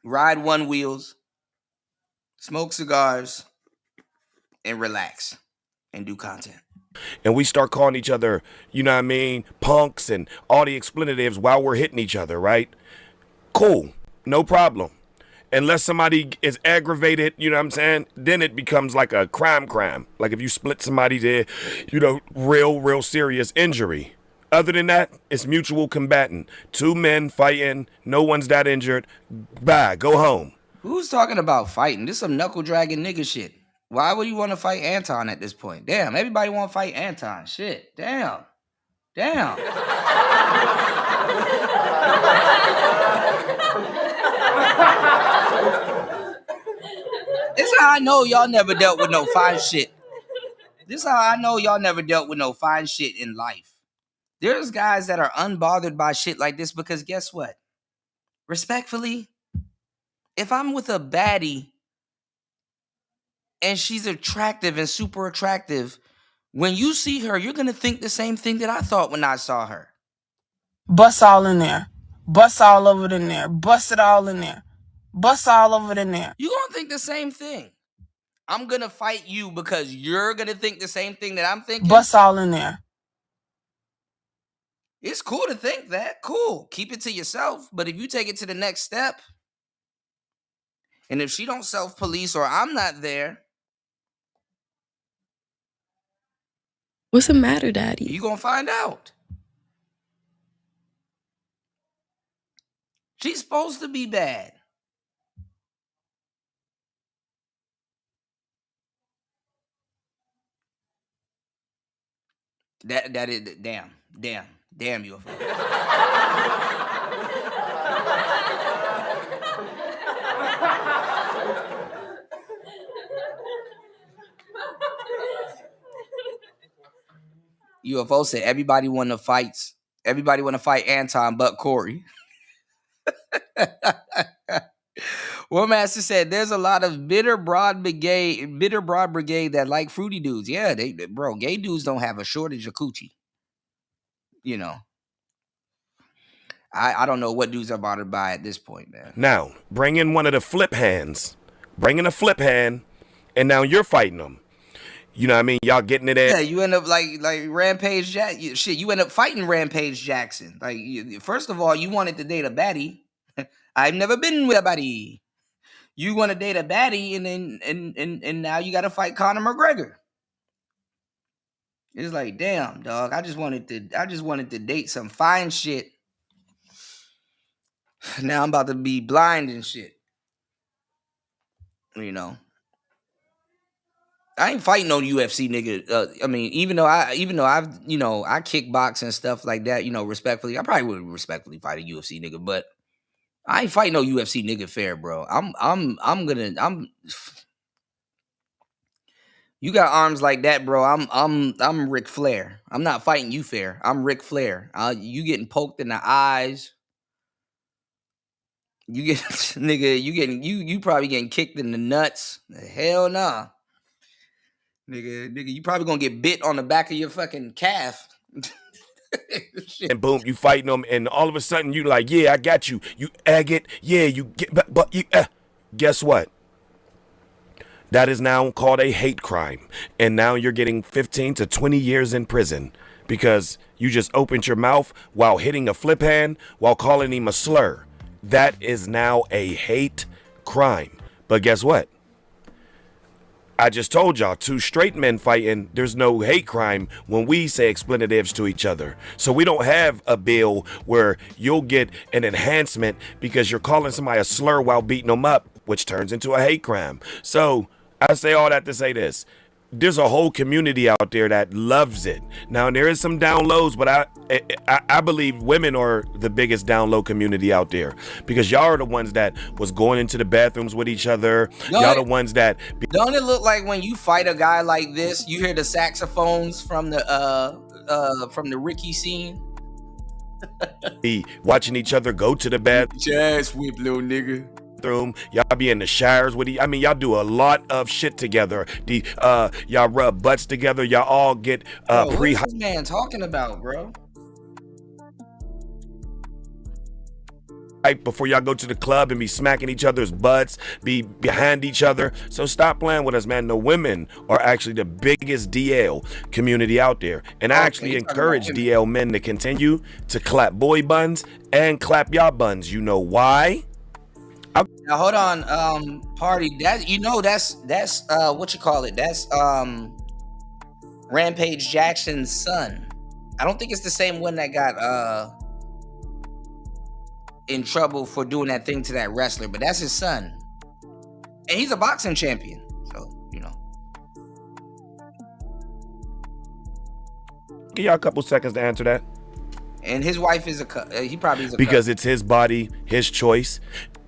ride one wheels, smoke cigars, and relax and do content. And we start calling each other, you know what I mean, punks and all the explanatives while we're hitting each other, right? Cool, no problem. Unless somebody is aggravated, you know what I'm saying, then it becomes like a crime. Like if you split somebody's head, you know, real serious injury. Other than that, it's mutual combatant. 2 men fighting, no one's that injured. Bye, go home. Who's talking about fighting? This is some knuckle dragging nigga shit. Why would you want to fight Anton at this point? Damn, everybody want to fight Anton. Shit, damn. This is how I know y'all never dealt with no fine shit. This is how I know y'all never dealt with no fine shit in life. There's guys that are unbothered by shit like this because guess what? Respectfully, if I'm with a baddie and she's attractive and super attractive, when you see her, you're going to think the same thing that I thought when I saw her. Bust all in there. Bust all over in there. Bust it all in there. Bust all over in there. You're going to think the same thing. I'm going to fight you because you're going to think the same thing that I'm thinking. Bust all in there. It's cool to think that. Cool. Keep it to yourself. But if you take it to the next step, and if she don't self-police or I'm not there. What's the matter, Daddy? You going to find out. She's supposed to be bad. That is damn UFO. UFO said everybody want to fight Anton but Corey. War Master said there's a lot of bitter broad brigade that like fruity dudes. Yeah, bro, gay dudes don't have a shortage of coochie. You know. I don't know what dudes are bothered by at this point, man. Now, bring in one of the flip hands. Bring in a flip hand, and now you're fighting them. You know what I mean? Y'all getting it Yeah, in. you end up like Rampage Jack. Shit, you end up fighting Rampage Jackson. Like, first of all, you wanted to date a baddie. I've never been with a baddie. You want to date a baddie, and then and now you got to fight Conor McGregor. It's like, damn, dog. I just wanted to date some fine shit. Now I'm about to be blind and shit. You know, I ain't fighting no UFC nigga. I mean, even though I've I kickbox and stuff like that. Respectfully, I probably would respectfully fight a UFC nigga, but I ain't fighting no UFC nigga fair, bro. You got arms like that, bro. I'm Ric Flair. I'm not fighting you fair. I'm Ric Flair. You getting poked in the eyes. You get nigga, you probably getting kicked in the nuts. Hell nah. Nigga, you probably gonna get bit on the back of your fucking calf. And boom, you fighting them, and all of a sudden you like, yeah, I got you. You egg it, yeah, you get, but you, guess what? That is now called a hate crime, and now you're getting 15 to 20 years in prison because you just opened your mouth while hitting a flip hand while calling him a slur. That is now a hate crime. But guess what? I just told y'all, two straight men fighting, there's no hate crime when we say expletives to each other. So we don't have a bill where you'll get an enhancement because you're calling somebody a slur while beating them up, which turns into a hate crime. So I say all that to say this. There's a whole community out there that loves it. Now, there is some down lows, but I believe women are the biggest down low community out there because y'all are the ones that was going into the bathrooms with each other. Y'all the ones that... Don't it look like when you fight a guy like this, you hear the saxophones from the Ricky scene? Be watching each other go to the bathroom. Jazz whip, little nigga. Y'all be in the showers with y'all do a lot of shit together. Y'all rub butts together. Y'all all get What is this man talking about, bro? Before y'all go to the club and be smacking each other's butts, be behind each other. So stop playing with us, man. The women are actually the biggest DL community out there. And I actually encourage DL men to continue to clap boy buns and clap y'all buns. You know why? Now hold on, party. That's what you call it. That's Rampage Jackson's son. I don't think it's the same one that got in trouble for doing that thing to that wrestler, but that's his son. And he's a boxing champion. So, Give y'all a couple seconds to answer that. And his wife is he probably is a because it's his body, his choice.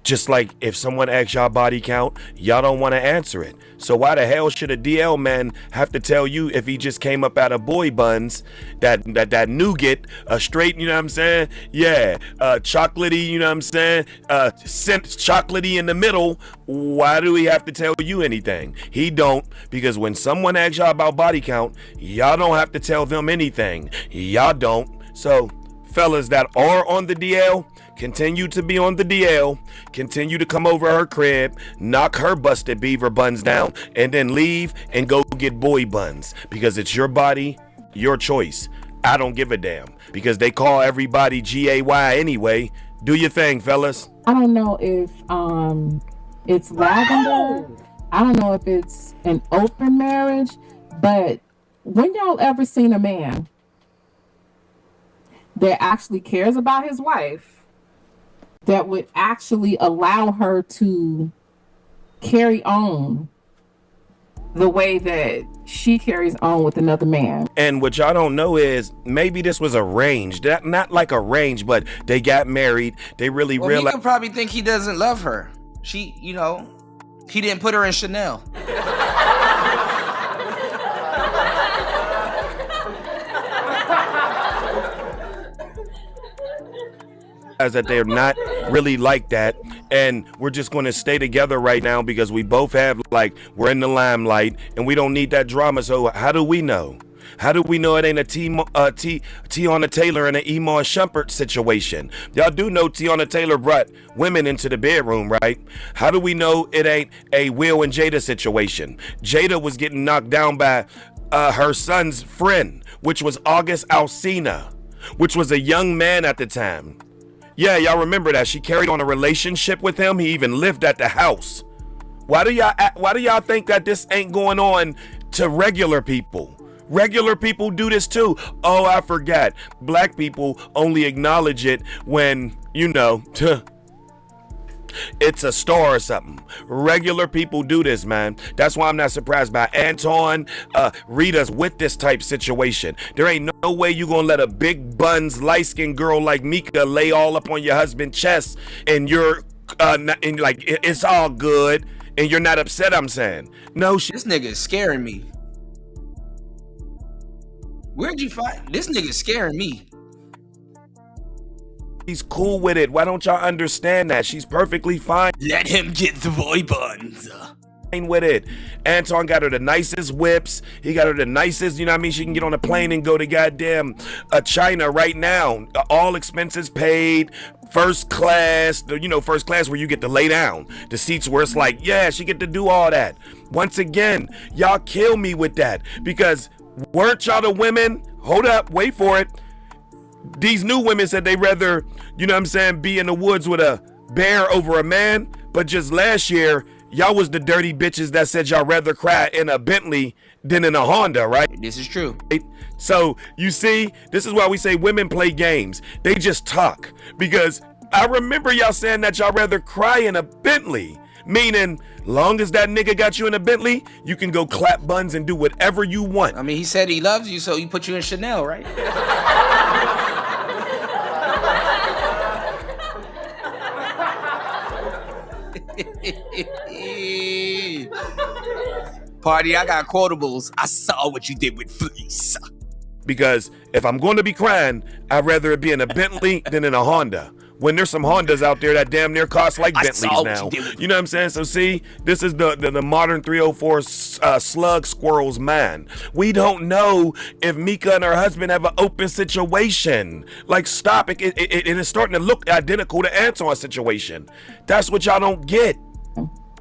Just like if someone asks y'all body count, y'all don't want to answer it. So why the hell should a DL man have to tell you if he just came up out of boy buns, that nougat, a straight, you know what I'm saying? Yeah, chocolatey, you know what I'm saying? Scent chocolatey in the middle. Why do we have to tell you anything? He don't, because when someone asks y'all about body count, y'all don't have to tell them anything. Y'all don't. So fellas that are on the DL, continue to be on the DL, continue to come over her crib, knock her busted beaver buns down, and then leave and go get boy buns, because it's your body, your choice. I don't give a damn, because they call everybody GAY anyway. Do your thing, fellas. I don't know if it's lavender. I don't know if it's an open marriage, but when y'all ever seen a man that actually cares about his wife, that would actually allow her to carry on the way that she carries on with another man? And what y'all don't know is maybe this was arranged. Not like arranged, but they got married. They really realized. He could probably think he doesn't love her. He didn't put her in Chanel. That they're not really like that, and we're just going to stay together right now because we both have, we're in the limelight and we don't need that drama. So how do we know? How do we know it ain't a Tiana Taylor and an Emma Shumpert situation? Y'all do know Tiana Taylor brought women into the bedroom, right? How do we know it ain't a Will and Jada situation? Jada was getting knocked down by her son's friend, which was August Alsina, which was a young man at the time. Yeah, y'all remember that. She carried on a relationship with him. He even lived at the house. Why do y'all think that this ain't going on to regular people? Regular people do this too. Oh, I forgot. Black people only acknowledge it when, you know, it's a star or something. Regular people do this, man. That's why I'm not surprised by Anton, Rita's with this type situation. There ain't no way you gonna let a big buns, light-skinned girl like Mika lay all up on your husband's chest and you're and like it's all good and you're not upset. I'm saying no. This nigga is scaring me. Where'd you find this nigga? Scaring me. She's cool with it. Why don't y'all understand that? She's perfectly fine. Let him get the boy buns. With it. Anton got her the nicest whips. He got her the nicest, you know what I mean? She can get on a plane and go to goddamn China right now. All expenses paid. First class, you know, first class where you get to lay down. The seats where it's like, yeah, she get to do all that. Once again, y'all kill me with that. Because weren't y'all the women? Hold up, wait for it. These new women said they rather, you know what I'm saying, be in the woods with a bear over a man. But just last year, y'all was the dirty bitches that said y'all rather cry in a Bentley than in a Honda, right? This is true. So you see, this is why we say women play games. They just talk. Because I remember y'all saying that y'all rather cry in a Bentley. Meaning, long as that nigga got you in a Bentley, you can go clap buns and do whatever you want. I mean, he said he loves you, so he put you in Chanel, right? Party, I got quotables. I saw what you did with Fleece. Because if I'm going to be crying, I'd rather it be in a Bentley than in a Honda. When there's some Hondas out there that damn near cost like Bentleys now. You know what I'm saying? So see, this is the modern 304 slug squirrel's mind. We don't know if Mika and her husband have an open situation. Like, stop. It is starting to look identical to Anton's situation. That's what y'all don't get.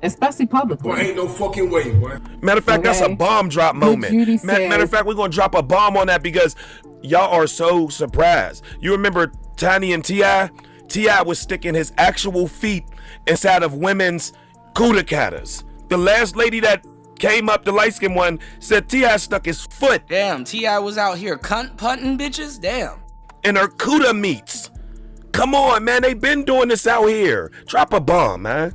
Especially publicly. Boy, ain't no fucking way, boy. Matter of fact, that's a bomb drop moment. Matter of fact, we're going to drop a bomb on that because y'all are so surprised. You remember Tiny and T.I.? T.I. was sticking his actual feet inside of women's kudakatas. The last lady that came up, the light-skinned one, said T.I. stuck his foot. Damn, T.I. was out here punting bitches? Damn. In her kuda meats. Come on, man. They been doing this out here. Drop a bomb, man.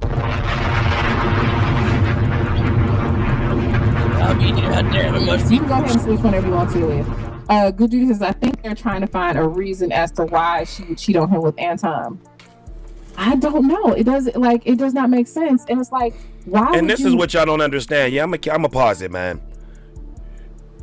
I'll be there out there. You can go ahead and switch whenever you want to. Good Judy says, I think they're trying to find a reason as to why she would cheat on him with Anton. I don't know. It does not make sense. And it's like, why? And this is what y'all don't understand. Yeah, I'm a pause it, man.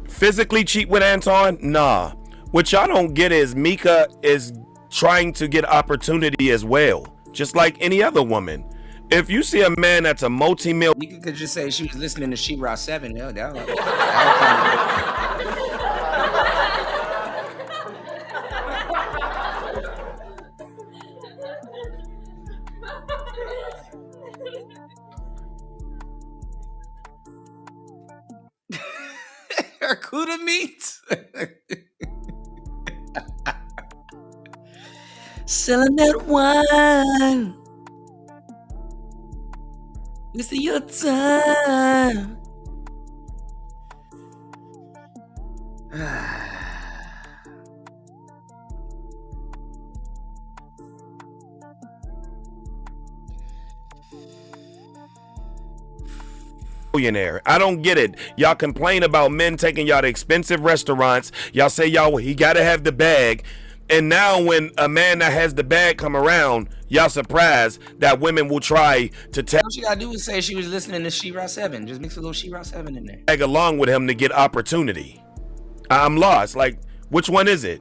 Physically cheat with Anton? Nah. What y'all don't get is Mika is trying to get opportunity as well, just like any other woman. If you see a man that's a multi-million, You could just say she was listening to She-Ra 7. Her Cuda meat. Selling that wine. This is your time. millionaire. I don't get it. Y'all complain about men taking y'all to expensive restaurants. Y'all say he gotta have the bag. And now when a man that has the bag come around, y'all surprised that women will try to tag All she gotta do is say she was listening to She-Ra 7. Just mix a little She-Ra 7 in there. along with him to get opportunity. I'm lost. Like, which one is it?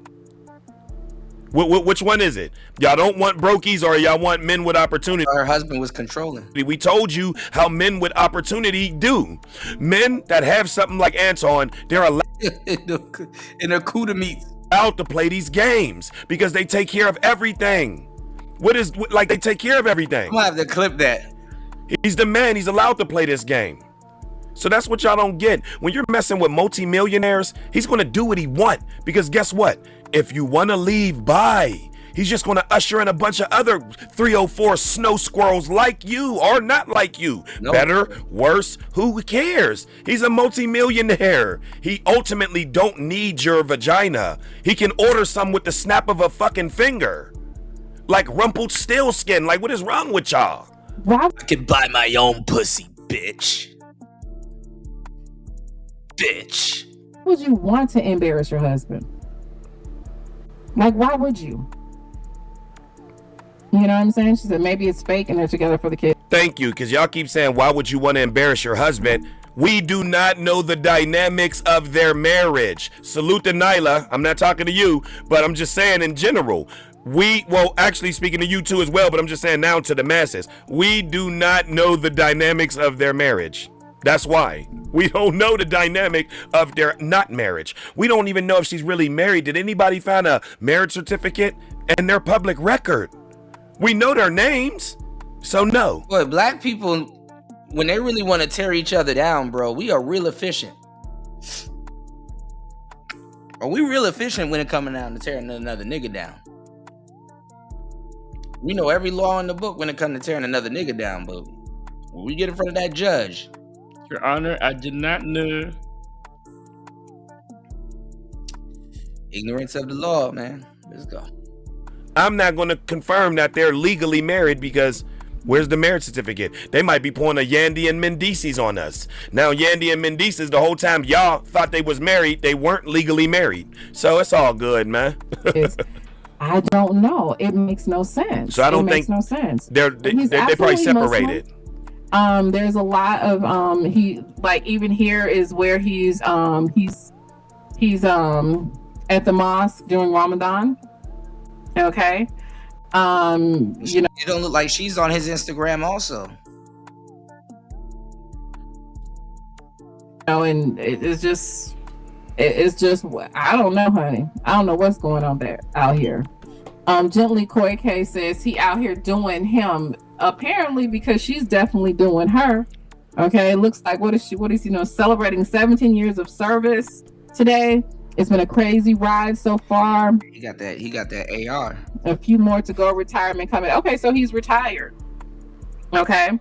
Which one is it? Y'all don't want brokies or y'all want men with opportunity? Her husband was controlling. We told you how men with opportunity do. Men that have something like Anton, they're allowed in a coup de meet to play these games because they take care of everything. They take care of everything. I'm gonna have to clip that. He's the man. He's allowed to play this game. So that's what y'all don't get. When you're messing with multimillionaires, he's going to do what he want. Because guess what? If you want to leave, bye. He's just going to usher in a bunch of other 304 snow squirrels like you or not like you. No. Better, worse, who cares? He's a multimillionaire. He ultimately don't need your vagina. He can order some with the snap of a fucking finger. Like Rumpelstiltskin. Like, what is wrong with y'all? I can buy my own pussy, bitch. Bitch. Would you want to embarrass your husband? Like, why would you? You know what I'm saying? She said maybe it's fake and they're together for the kid. Thank you, because y'all keep saying, why would you want to embarrass your husband? We do not know the dynamics of their marriage. Salute to Nyla. I'm not talking to you, but I'm just saying in general. Actually speaking to you too as well, but I'm just saying now to the masses. We do not know the dynamics of their marriage. That's why. We don't know the dynamic of their not marriage. We don't even know if she's really married. Did anybody find a marriage certificate and their public record? We know their names, so no. Boy, black people, when they really want to tear each other down, bro, we are real efficient. Are we real efficient when it coming down to tearing another nigga down? We know every law in the book when it comes to tearing another nigga down, but when we get in front of that judge, Your Honor, I did not know. Ignorance of the law, man. Let's go. I'm not going to confirm that they're legally married because where's the marriage certificate? They might be pulling a Yandy and Mendices on us. Now, Yandy and Mendices, the whole time y'all thought they was married, they weren't legally married. So it's all good, man. I don't know. It makes no sense. So I don't think no sense. They're probably separated. Muslim. There's a lot of he like even here is where he's at the mosque during Ramadan. Okay. You know, it don't look like she's on his Instagram also. And it's just I don't know, honey. I don't know what's going on there out here. Gently Koike says he out here doing him apparently because she's definitely doing her. Okay, it looks like what is celebrating 17 years of service today. It's been a crazy ride so far. He got that AR. A few more to go. Retirement coming. Okay, so he's retired. Okay.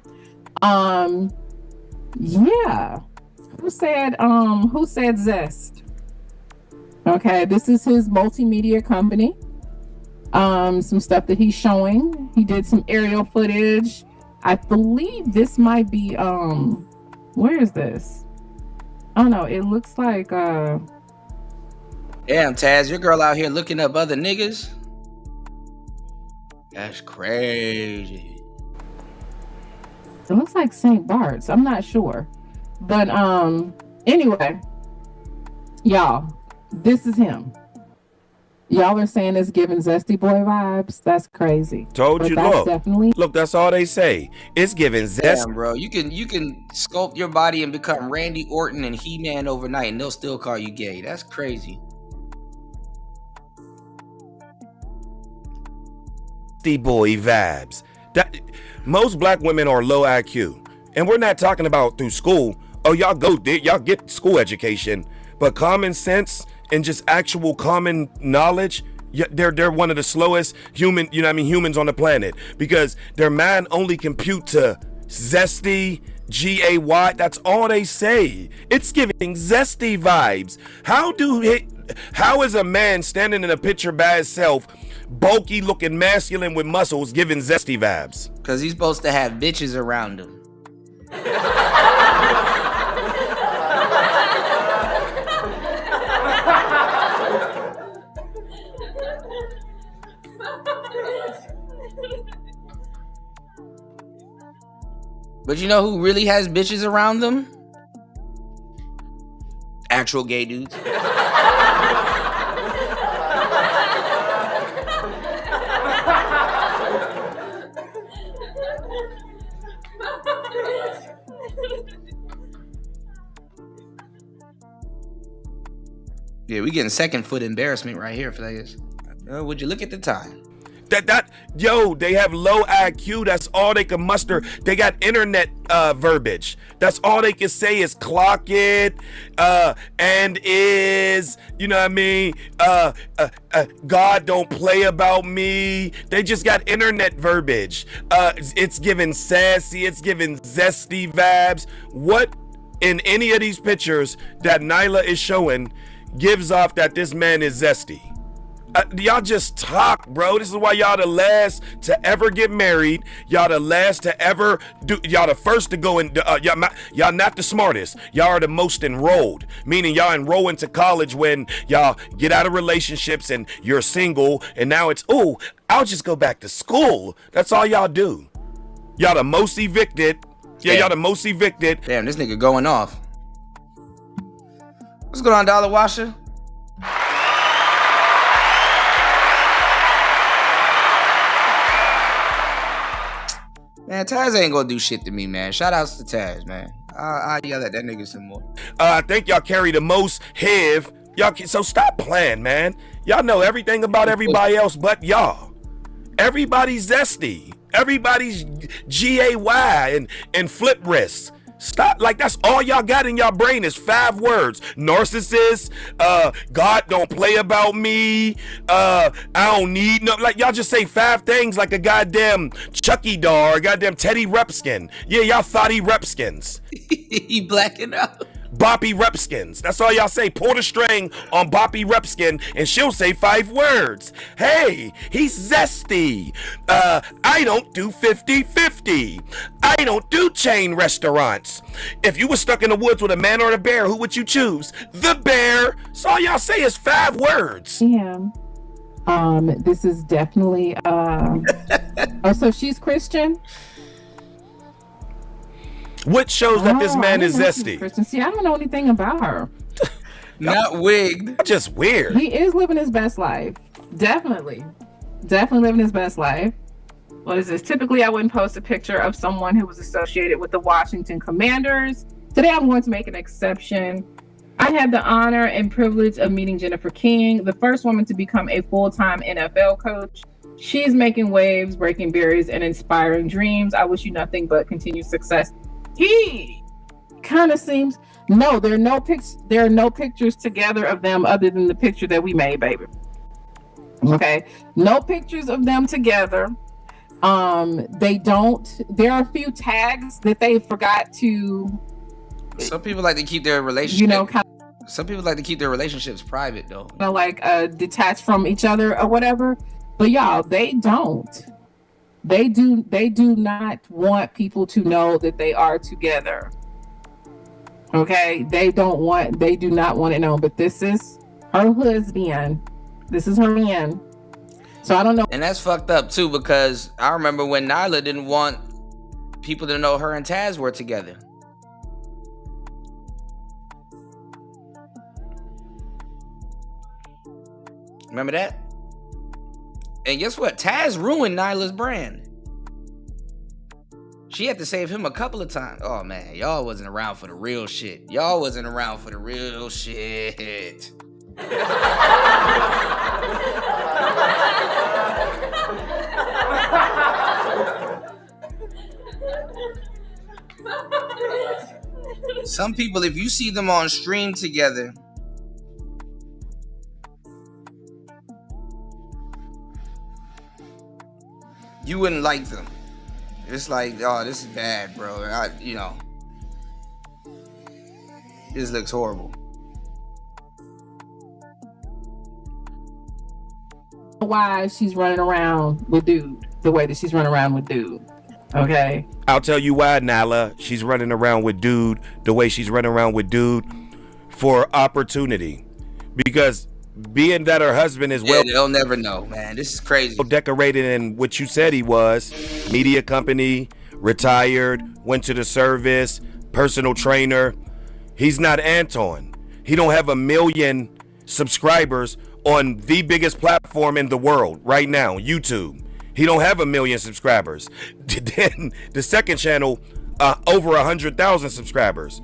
Yeah. Who said Zest? Okay, this is his multimedia company. Some stuff that he's showing. He did some aerial footage. I believe this might be where is this? Oh no, it looks like damn, Taz, your girl out here looking up other niggas. That's crazy. It looks like St. Bart's. I'm not sure. But anyway, y'all, this is him. Y'all are saying it's giving Zesty Boy vibes. That's crazy. Told you, look, that's all they say. It's giving zesty. Damn, bro, you can sculpt your body and become Randy Orton and He-Man overnight, and they'll still call you gay. That's crazy. Boy vibes. Most black women are low IQ, and we're not talking about through school. Oh, y'all get school education, but common sense and just actual common knowledge, they're one of the slowest humans on the planet because their mind only compute to zesty, G-A-Y. That's all they say. It's giving zesty vibes. How is a man standing in a picture by himself, bulky looking masculine with muscles, giving zesty vibes? Because he's supposed to have bitches around him. But you know who really has bitches around them? Actual gay dudes. Yeah, we getting second foot embarrassment right here for this. Would you look at the time? They have low IQ. That's all they can muster. They got internet verbiage. That's all they can say is clock it, and is, you know what I mean? God don't play about me. They just got internet verbiage. It's giving sassy. It's giving zesty vibes. What in any of these pictures that Nyla is showing gives off that this man is zesty? Y'all just talk, bro. This is why y'all the last to ever get married. Y'all the last to ever do. Y'all the first to go in. Y'all not the smartest. Y'all are the most enrolled. Meaning y'all enroll into college when y'all get out of relationships and you're single. And now it's, oh, I'll just go back to school. That's all y'all do. Y'all the most evicted. Yeah, y'all the most evicted. Damn, this nigga going off. What's going on, Dollar Washer? Man, Taz ain't gonna do shit to me, man. Shout outs to Taz, man. I'll yell at that nigga some more. I think y'all carry the most HIV. So stop playing, man. Y'all know everything about everybody else but y'all. Everybody's zesty. Everybody's GAY and flip wrists. Stop. Like, that's all y'all got in y'all brain is 5 words. Narcissist, God don't play about me, I don't need no, like, y'all just say 5 things like a goddamn Chucky doll or goddamn Teddy Repskin. Yeah, y'all thoughty Repskins. He blacking out. Boppy Repskins. That's all y'all say. Pull the string on Boppy Repskin and she'll say 5 words. Hey, he's zesty. I don't do 50-50. I don't do chain restaurants. If you were stuck in the woods with a man or a bear, who would you choose? The bear. So all y'all say is 5 words. Yeah. This is definitely oh, so she's Christian? What shows that this man is zesty? See, I don't know anything about her. Not wigged. Just weird. He is living his best life. Definitely living his best life. What is this? Typically, I wouldn't post a picture of someone who was associated with the Washington Commanders. Today, I'm going to make an exception. I had the honor and privilege of meeting Jennifer King, the first woman to become a full-time NFL coach. She's making waves, breaking barriers, and inspiring dreams. I wish you nothing but continued success. He kind of seems, no, there are no pictures together of them other than the picture that we made, baby. Okay, no pictures of them together. There are a few tags that they forgot to. Some people like to keep their relationship. You know, some people like to keep their relationships private, though. Like detached from each other or whatever. But y'all, they don't. They do not want people to know that they are together. Okay, they do not want it known. But this is her husband. This is her man. So I don't know. And that's fucked up too, because I remember when Nyla didn't want people to know her and Taz were together. Remember that? And guess what? Taz ruined Nyla's brand. She had to save him a couple of times. Oh man, y'all wasn't around for the real shit. Y'all wasn't around for the real shit. Some people, if you see them on stream together, you wouldn't like them. It's like, oh, this is bad, bro. This looks horrible. Why she's running around with dude the way that she's running around with dude. Okay. I'll tell you why, Nyla. She's running around with dude the way she's running around with dude for opportunity. Because being that her husband is they'll never know, man. This is crazy. Decorated in what you said he was, media company, retired, went to the service, personal trainer. He's not Anton. He don't have 1 million subscribers on the biggest platform in the world right now, YouTube. He don't have 1 million subscribers. Then the second channel, over 100,000 subscribers.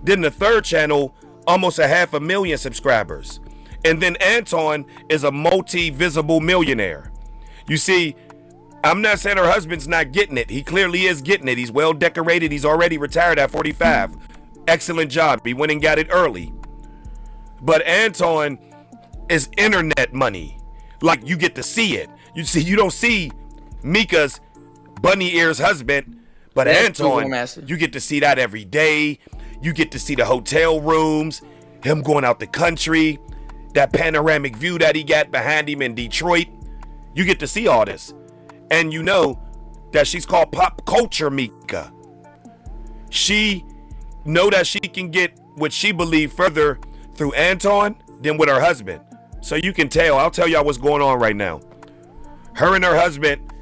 Then the third channel, almost 500,000 subscribers. And then Anton is a multi-visible millionaire. You see, I'm not saying her husband's not getting it. He clearly is getting it. He's well decorated. He's already retired at 45. Excellent job. He went and got it early. But Anton is internet money. Like, you get to see it. You don't see Mika's bunny ears husband, but Anton, you get to see that every day. You get to see the hotel rooms, him going out the country, that panoramic view that he got behind him in Detroit. You get to see all this. And you know that she's called Pop Culture Mika. She know that she can get what she believe further through Anton than with her husband. So you can tell. I'll tell y'all what's going on right now. Her and her husband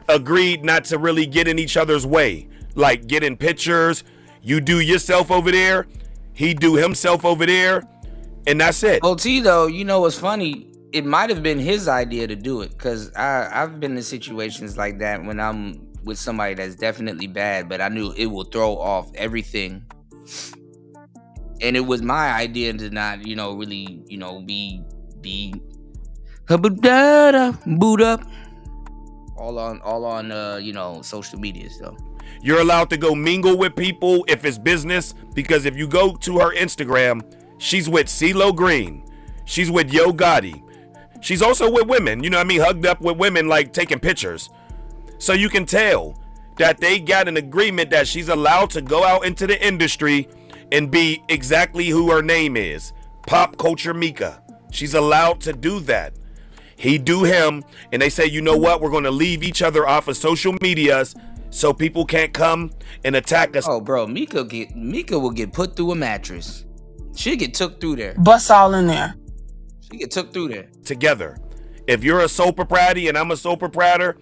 agreed not to really get in each other's way. Like, get in pictures. You do yourself over there. He do himself over there. And that's it. OT, though, you know what's funny? It might have been his idea to do it, because I've been in situations like that when I'm with somebody that's definitely bad, but I knew it will throw off everything. And it was my idea to not, really, be boot up all on social media. So you're allowed to go mingle with people if it's business, because if you go to her Instagram, she's with CeeLo Green, she's with Yo Gotti. She's also with women, hugged up with women, like taking pictures. So you can tell that they got an agreement that she's allowed to go out into the industry and be exactly who her name is, Pop Culture Mika. She's allowed to do that. He do him, and they say, you know what? We're going to leave each other off of social medias so people can't come and attack us. Oh, bro, Mika will get put through a mattress. She'll get took through there. Bust all in there. She get took through there. Together. If you're a sole proprietor and I'm a sole proprietor,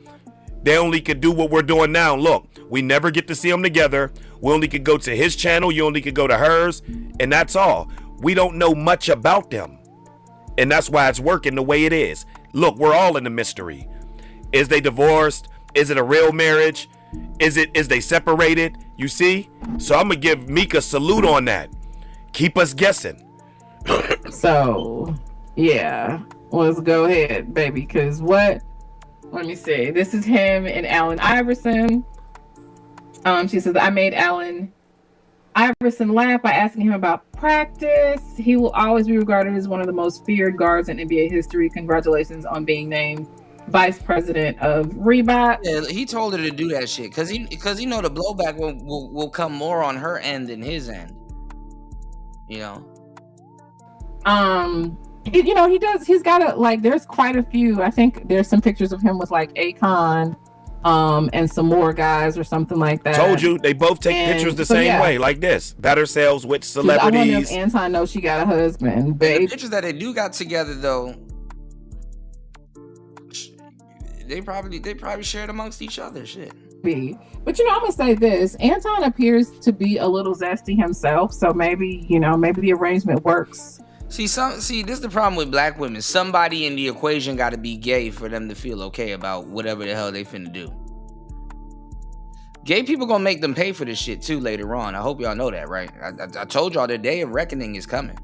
they only could do what we're doing now. Look, we never get to see them together. We only could go to his channel. You only could go to hers. And that's all. We don't know much about them. And that's why it's working the way it is. Look, we're all in the mystery. Is they divorced? Is it a real marriage? Is they separated? You see? So I'm going to give Mika a salute on that. Keep us guessing. So, yeah. Let's go ahead, baby. Because what? Let me see. This is him and Allen Iverson. She says, I made Allen Iverson laugh by asking him about practice. He will always be regarded as one of the most feared guards in NBA history. Congratulations on being named vice president of Reebok. Yeah, he told her to do that shit because he know the blowback will come more on her end than his end. He does. He's got there's quite a few. I think there's some pictures of him with like Akon, and some more guys or something like that. Told you, they both take pictures the same way, like this. Better selves with celebrities. I wonder if Anton knows she got a husband. The pictures that they do got together though, they probably shared amongst each other. Shit. But I'm gonna say this: Anton appears to be a little zesty himself, so maybe the arrangement works. See, this is the problem with black women. Somebody in the equation got to be gay for them to feel okay about whatever the hell they finna do. Gay people gonna make them pay for this shit too later on. I hope y'all know that, right? I told y'all the day of reckoning is coming.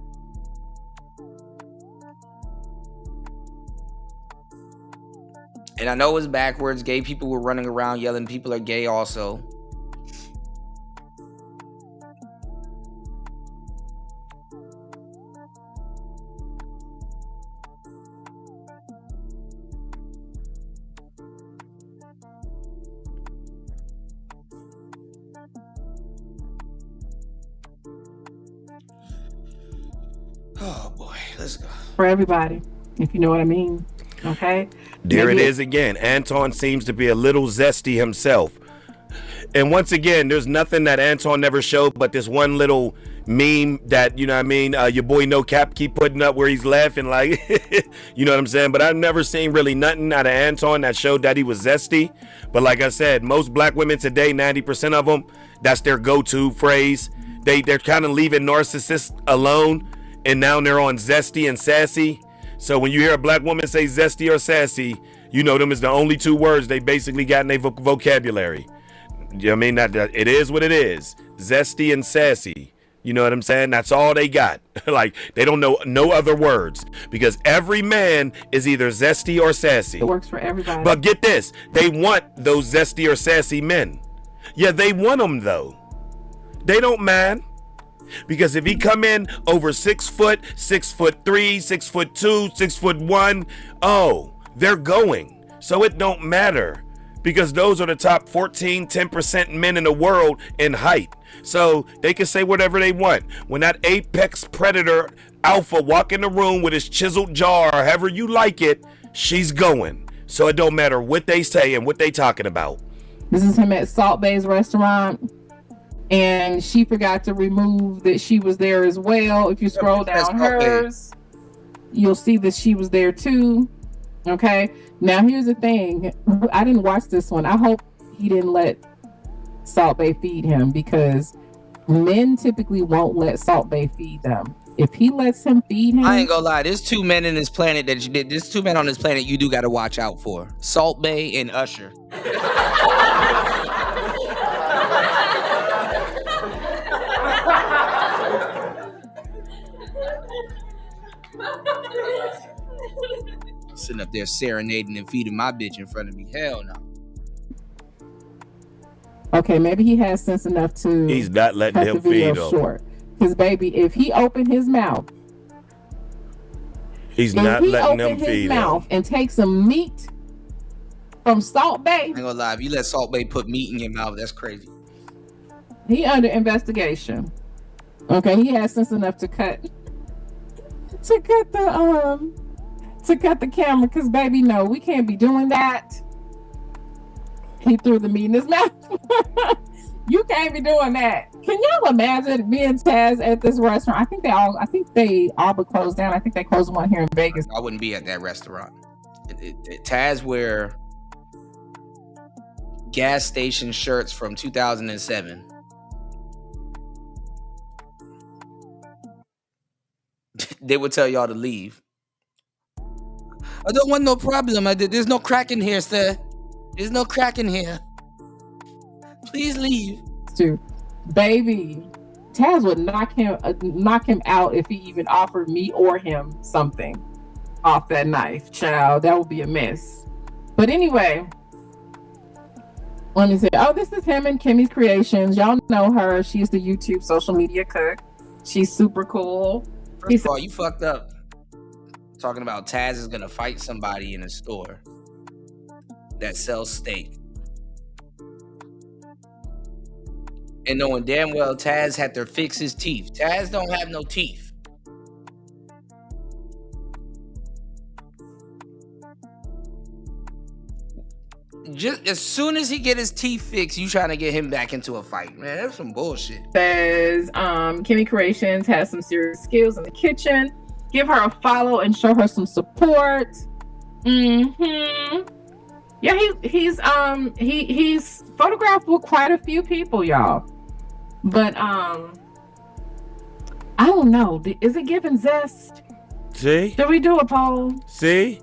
And I know it's backwards. Gay people were running around yelling people are gay also. Oh boy, let's go. For everybody, if you know what I mean. Okay. There it is again. Anton seems to be a little zesty himself. And once again, there's nothing that Anton never showed but this one little meme that, your boy No Cap keep putting up where he's laughing like, you know what I'm saying? But I've never seen really nothing out of Anton that showed that he was zesty. But like I said, most black women today, 90% of them, that's their go-to phrase. They're kind of leaving narcissists alone, and now they're on zesty and sassy. So when you hear a black woman say zesty or sassy, you know them as the only two words they basically got in their vocabulary. You know what I mean? That it is what it is. Zesty and sassy. You know what I'm saying? That's all they got. Like, they don't know no other words, because every man is either zesty or sassy. It works for everybody. But get this, they want those zesty or sassy men. Yeah, they want them though. They don't mind, because if he come in over 6 foot, 6'3", 6'2", 6'1", oh, they're going. So it don't matter, because those are the top 14, 10% men in the world in height. So they can say whatever they want. When that apex predator alpha walk in the room with his chiseled jaw, or however you like it, she's going. So it don't matter what they say and what they talking about. This is him at Salt Bay's restaurant, and she forgot to remove that she was there as well. If you scroll down hers, you'll see that she was there too. Okay, now here's the thing. I didn't watch this one. I hope he didn't let Salt Bay feed him, because men typically won't let Salt Bay feed them. If he lets him feed him, I ain't gonna lie, there's 2 men in this planet that you did. There's 2 men on this planet you do gotta watch out for: Salt Bay and Usher. Sitting up there serenading and feeding my bitch in front of me. Hell no. Okay, maybe he has sense enough to. He's not letting him feed him. Short. Because baby, if he opened his mouth, he's not letting him feed him. And take some meat from Salt Bay. I ain't gonna lie, if you let Salt Bay put meat in your mouth, that's crazy. He under investigation. Okay, he has sense enough to cut the camera, because baby, no, we can't be doing that. He threw the meat in his mouth. You can't be doing that. Can y'all imagine being Taz at this restaurant? I think they all but closed down. I think they closed one here in Vegas. I wouldn't be at that restaurant. Taz wear gas station shirts from 2007. They would tell y'all to leave. I don't want no problem. There's no crack in here, sir. There's no crack in here. Please leave. Dude, baby, Taz would knock him out if he even offered me or him something off that knife, child. That would be a mess. But anyway, let me say, oh, this is him and Kimmy's Creations. Y'all know her. She's the YouTube social media cook. She's super cool. First of all, you fucked up talking about Taz is gonna fight somebody in a store that sells steak, and knowing damn well Taz had to fix his teeth. Taz don't have no teeth. Just as soon as he get his teeth fixed, you trying to get him back into a fight, man. That's some bullshit. Says Kimmy Creations has some serious skills in the kitchen. Give her a follow and show her some support. Yeah, he's photographed with quite a few people, y'all. But I don't know. Is it giving zest? See? Should we do a poll? See?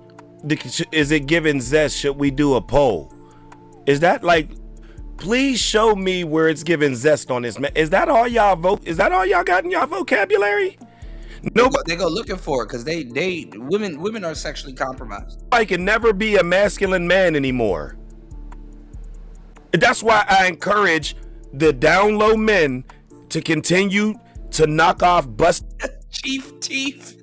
Is it giving zest? Should we do a poll? Is that like, please show me where it's giving zest on this, man. Is that all y'all vote? Is that all y'all got in y'all vocabulary? No, they go looking for it, because women are sexually compromised. I can never be a masculine man anymore. That's why I encourage the down low men to continue to knock off busted chief teeth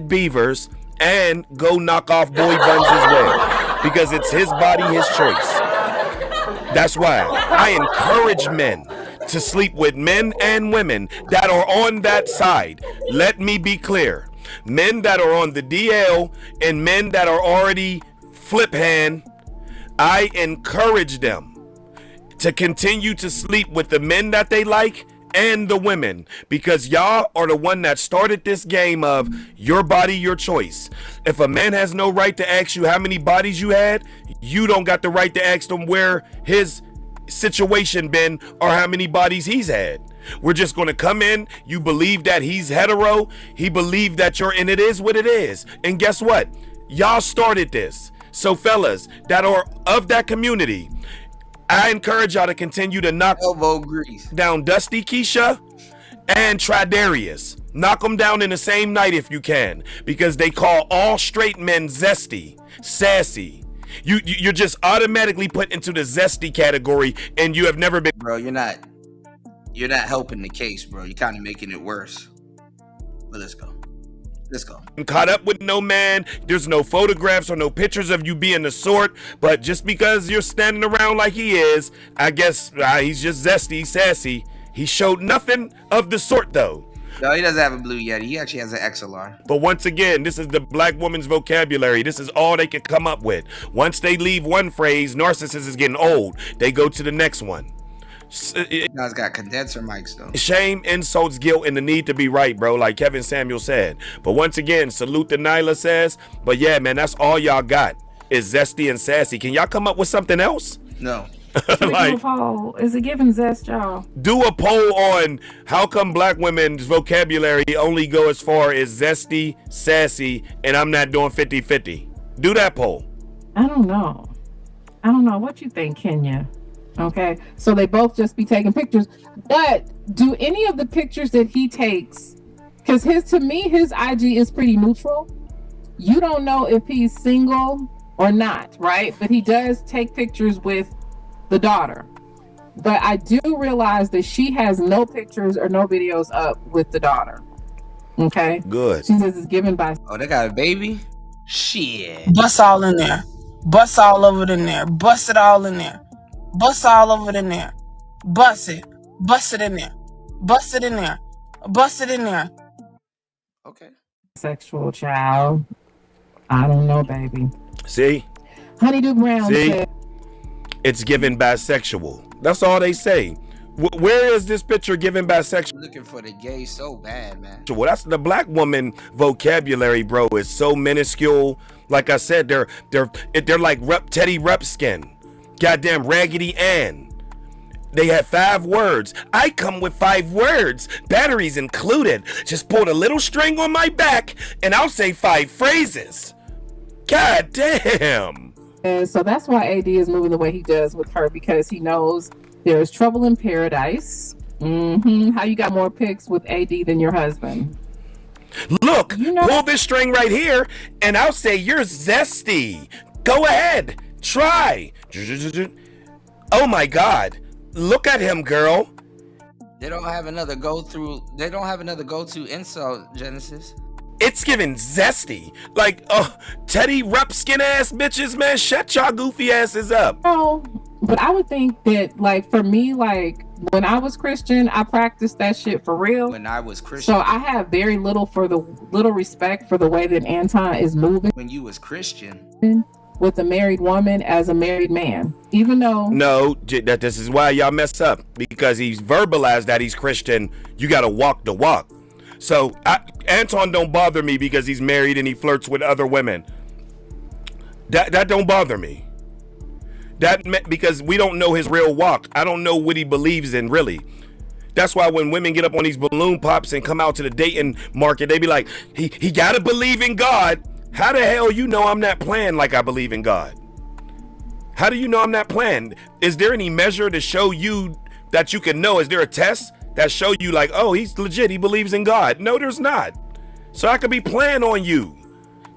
beavers and go knock off boy buns as well, because it's his body, his choice. That's why I encourage men to sleep with men and women that are on that side. Let me be clear. Men that are on the DL and men that are already flip hand, I encourage them to continue to sleep with the men that they like and the women, because y'all are the one that started this game of your body, your choice. If a man has no right to ask you how many bodies you had, you don't got the right to ask him where his situation been or how many bodies he's had. We're just going to come in. You believe that he's hetero. He believed that and it is what it is. And guess what? Y'all started this. So fellas that are of that community, I encourage y'all to continue to knock elbow grease down Dusty Keisha and Tridarius. Knock them down in the same night if you can, because they call all straight men zesty, sassy. You're just automatically put into the zesty category, and you have never been. Bro, you're not helping the case, bro. You're kind of making it worse. But let's go. Caught up with no man. There's no photographs or no pictures of you being the sort, but just because you're standing around like he is, I guess he's just zesty, sassy. He showed nothing of the sort though. No, he doesn't have a Blue Yeti. He actually has an XLR. But once again, this is the black woman's vocabulary. This is all they can come up with. Once they leave one phrase, narcissist is getting old. They go to the next one. Guys got condenser mics though. Shame, insults, guilt, and the need to be right, bro, like Kevin Samuel said. But once again, salute to Nyla says. But yeah, man, that's all y'all got is zesty and sassy. Can y'all come up with something else? No. Like, do a poll. Is it giving zest, y'all? Do a poll on how come black women's vocabulary only go as far as zesty, sassy, and I'm not doing 50-50. Do that poll. I don't know. What you think, Kenya? Okay, so they both just be taking pictures. But do any of the pictures that he takes, because to me, his IG is pretty neutral. You don't know if he's single or not, right? But he does take pictures with the daughter. But I do realize that she has no pictures or no videos up with the daughter. Okay? Good. She says it's given by... Oh, they got a baby? Shit. Bust all in there. Bust all over it in there. Bust it all in there. Bust all over it in there. Bust it. Bust it in there. Bust it in there. Bust it in there. Okay. Sexual child. I don't know, baby. See? Honeydew Brown said... It's given bisexual. That's all they say. Where is this picture given bisexual? Looking for the gay so bad, man. Well, that's the black woman vocabulary, bro. Is so minuscule. Like I said, they're like Teddy Ruxpin, goddamn Raggedy Ann. They had 5 words. I come with 5 words, batteries included. Just pull a little string on my back, and I'll say 5 phrases. God damn. And so that's why AD is moving the way he does with her, because he knows there's trouble in paradise. How you got more pics with AD than your husband? Look, pull this string right here, and I'll say you're zesty. Go ahead, try. Oh my God, look at him, girl. They don't have another go-to insult, Genesis. It's giving zesty. Like, Teddy Ruxpin ass bitches, man. Shut y'all goofy asses up. No, but I would think that, like, for me, like, when I was Christian, I practiced that shit for real. When I was Christian. So I have very little respect for the way that Anton is moving. When you was Christian. With a married woman as a married man. Even though... No, this is why y'all mess up. Because he's verbalized that he's Christian. You got to walk the walk. So Anton don't bother me because he's married and he flirts with other women. That don't bother me. Because we don't know his real walk. I don't know what he believes in, really. That's why when women get up on these balloon pops and come out to the dating market, they be like, he gotta believe in God. How the hell you know I'm not playing like I believe in God? How do you know I'm not playing? Is there any measure to show you that you can know? Is there a test that show you like, oh, he's legit, he believes in God? No, there's not. So I could be playing on you.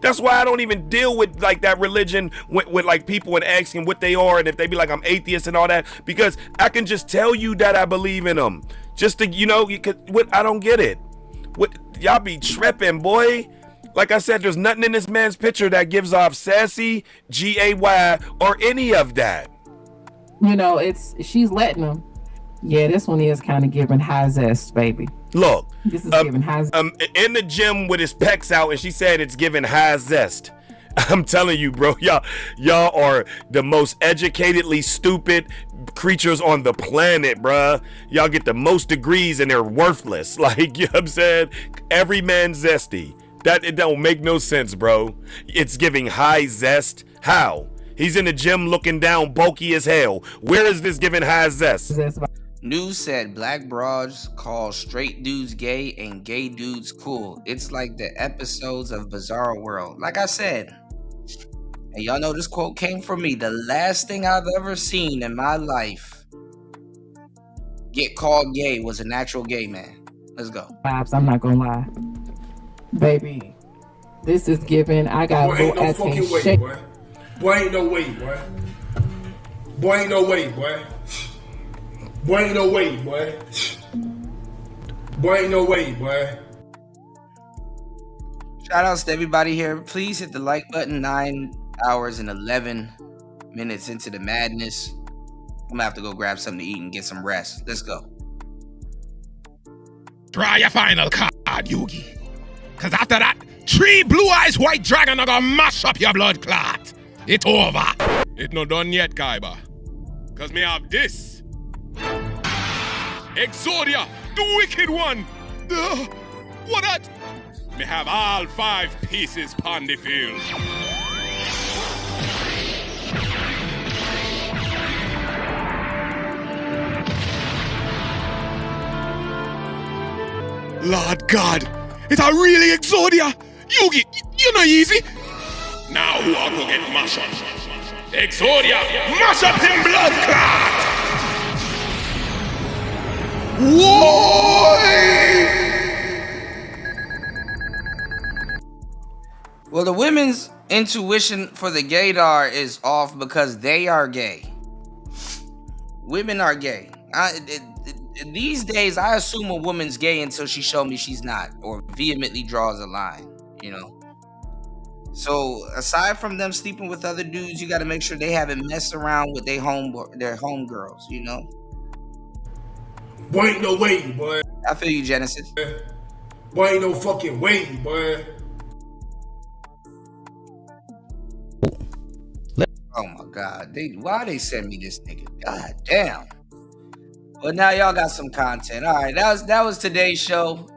That's why I don't even deal with like that religion with like people and asking what they are, and if they be like I'm atheist and all that, because I can just tell you that I believe in them. Just to, I don't get it. What y'all be tripping, boy? Like I said, there's nothing in this man's picture that gives off sassy, GAY, or any of that. She's letting him. Yeah, this one is kind of giving high zest, baby. Look, this is giving high zest. In the gym with his pecs out, and she said it's giving high zest. I'm telling you, bro, y'all are the most educatedly stupid creatures on the planet, bruh. Y'all get the most degrees and they're worthless. Like, you know what I'm saying? Every man zesty. It don't make no sense, bro. It's giving high zest. How? He's in the gym looking down, bulky as hell. Where is this giving high zest? News said black broads call straight dudes gay and gay dudes cool. It's like the episodes of Bizarre World. Like I said, And y'all know this quote came from me. The last thing I've ever seen in my life get called gay was a natural gay man. Let's go. Vibes, I'm not gonna lie. Baby, this is giving. I got Boy, ain't no fucking way, boy. Boy, ain't no way, boy. Boy, ain't no way, boy. Boy, ain't no way, boy. Boy, ain't no way, boy. Shout outs to everybody here. Please hit the like button. 9 hours and 11 minutes into the madness. I'm gonna have to go grab something to eat and get some rest. Let's go. Try your final card, Yugi. Cause after that, 3 blue eyes white dragon are gonna mash up your blood clot. It over. It no done yet, Kaiba. Cause me have this. Exodia, the wicked one. What that? Me have all 5 pieces pon the field. Lord God, it's a really Exodia. Yugi, you're not easy. Now who are gonna get mash up? Exodia, mash up him blood clot. Whoa! Well, the women's intuition for the gaydar is off because they are gay. Women are gay. These days, I assume a woman's gay until she shows me she's not, or vehemently draws a line, you know. So, aside from them sleeping with other dudes, you got to make sure they haven't messed around with their homegirls, you know. Boy, ain't no way, boy. I feel you, Genesis. Boy, ain't no fucking way, boy. Oh my God! Why they send me this nigga? God damn. Well, now y'all got some content. All right, that was today's show.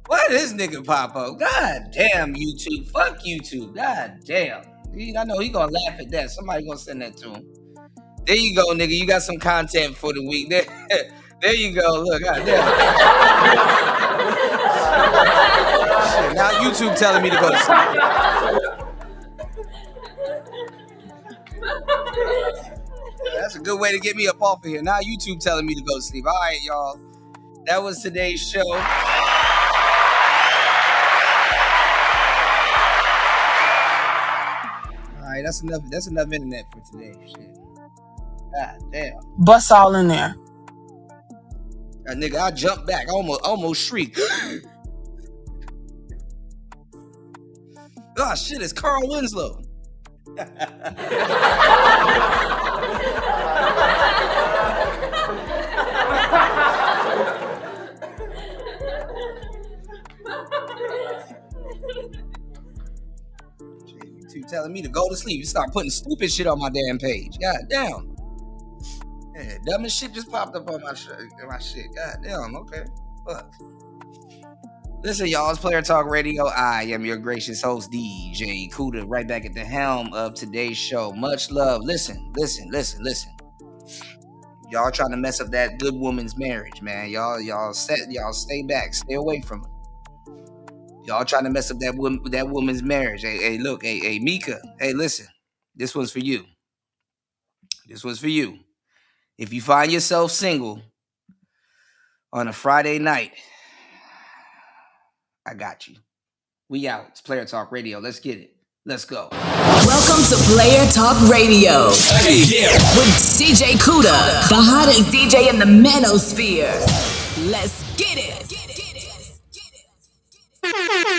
Why did this nigga pop up? God damn, YouTube. Fuck YouTube. God damn. I know he gonna laugh at that. Somebody gonna send that to him. There you go, nigga. You got some content for the week. There you go. Look, God damn. Shit, now YouTube telling me to go to sleep. That's a good way to get me up off of here. Now YouTube telling me to go to sleep. All right, y'all. That was today's show. All right, that's enough internet for today. Shit. God damn. Bust all in there. Nigga, I jumped back. I almost shrieked. Oh shit, it's Carl Winslow. You telling me to go to sleep. You start putting stupid shit on my damn page. God damn. Yeah, dumb as shit just popped up on my shit. God damn, okay. Fuck. Listen, y'all, it's Player Talk Radio. I am your gracious host, DJ Kuda, right back at the helm of today's show. Much love. Listen. Y'all trying to mess up that good woman's marriage, man. Y'all stay back. Stay away from it. Y'all trying to mess up that woman's marriage. Hey, look, hey, Mika. Hey, listen. This one's for you. If you find yourself single on a Friday night, I got you. We out. It's Player Talk Radio. Let's get it. Let's go. Welcome to Player Talk Radio. Hey, yeah. With DJ Kuda, the hottest DJ in the manosphere. Let's get it.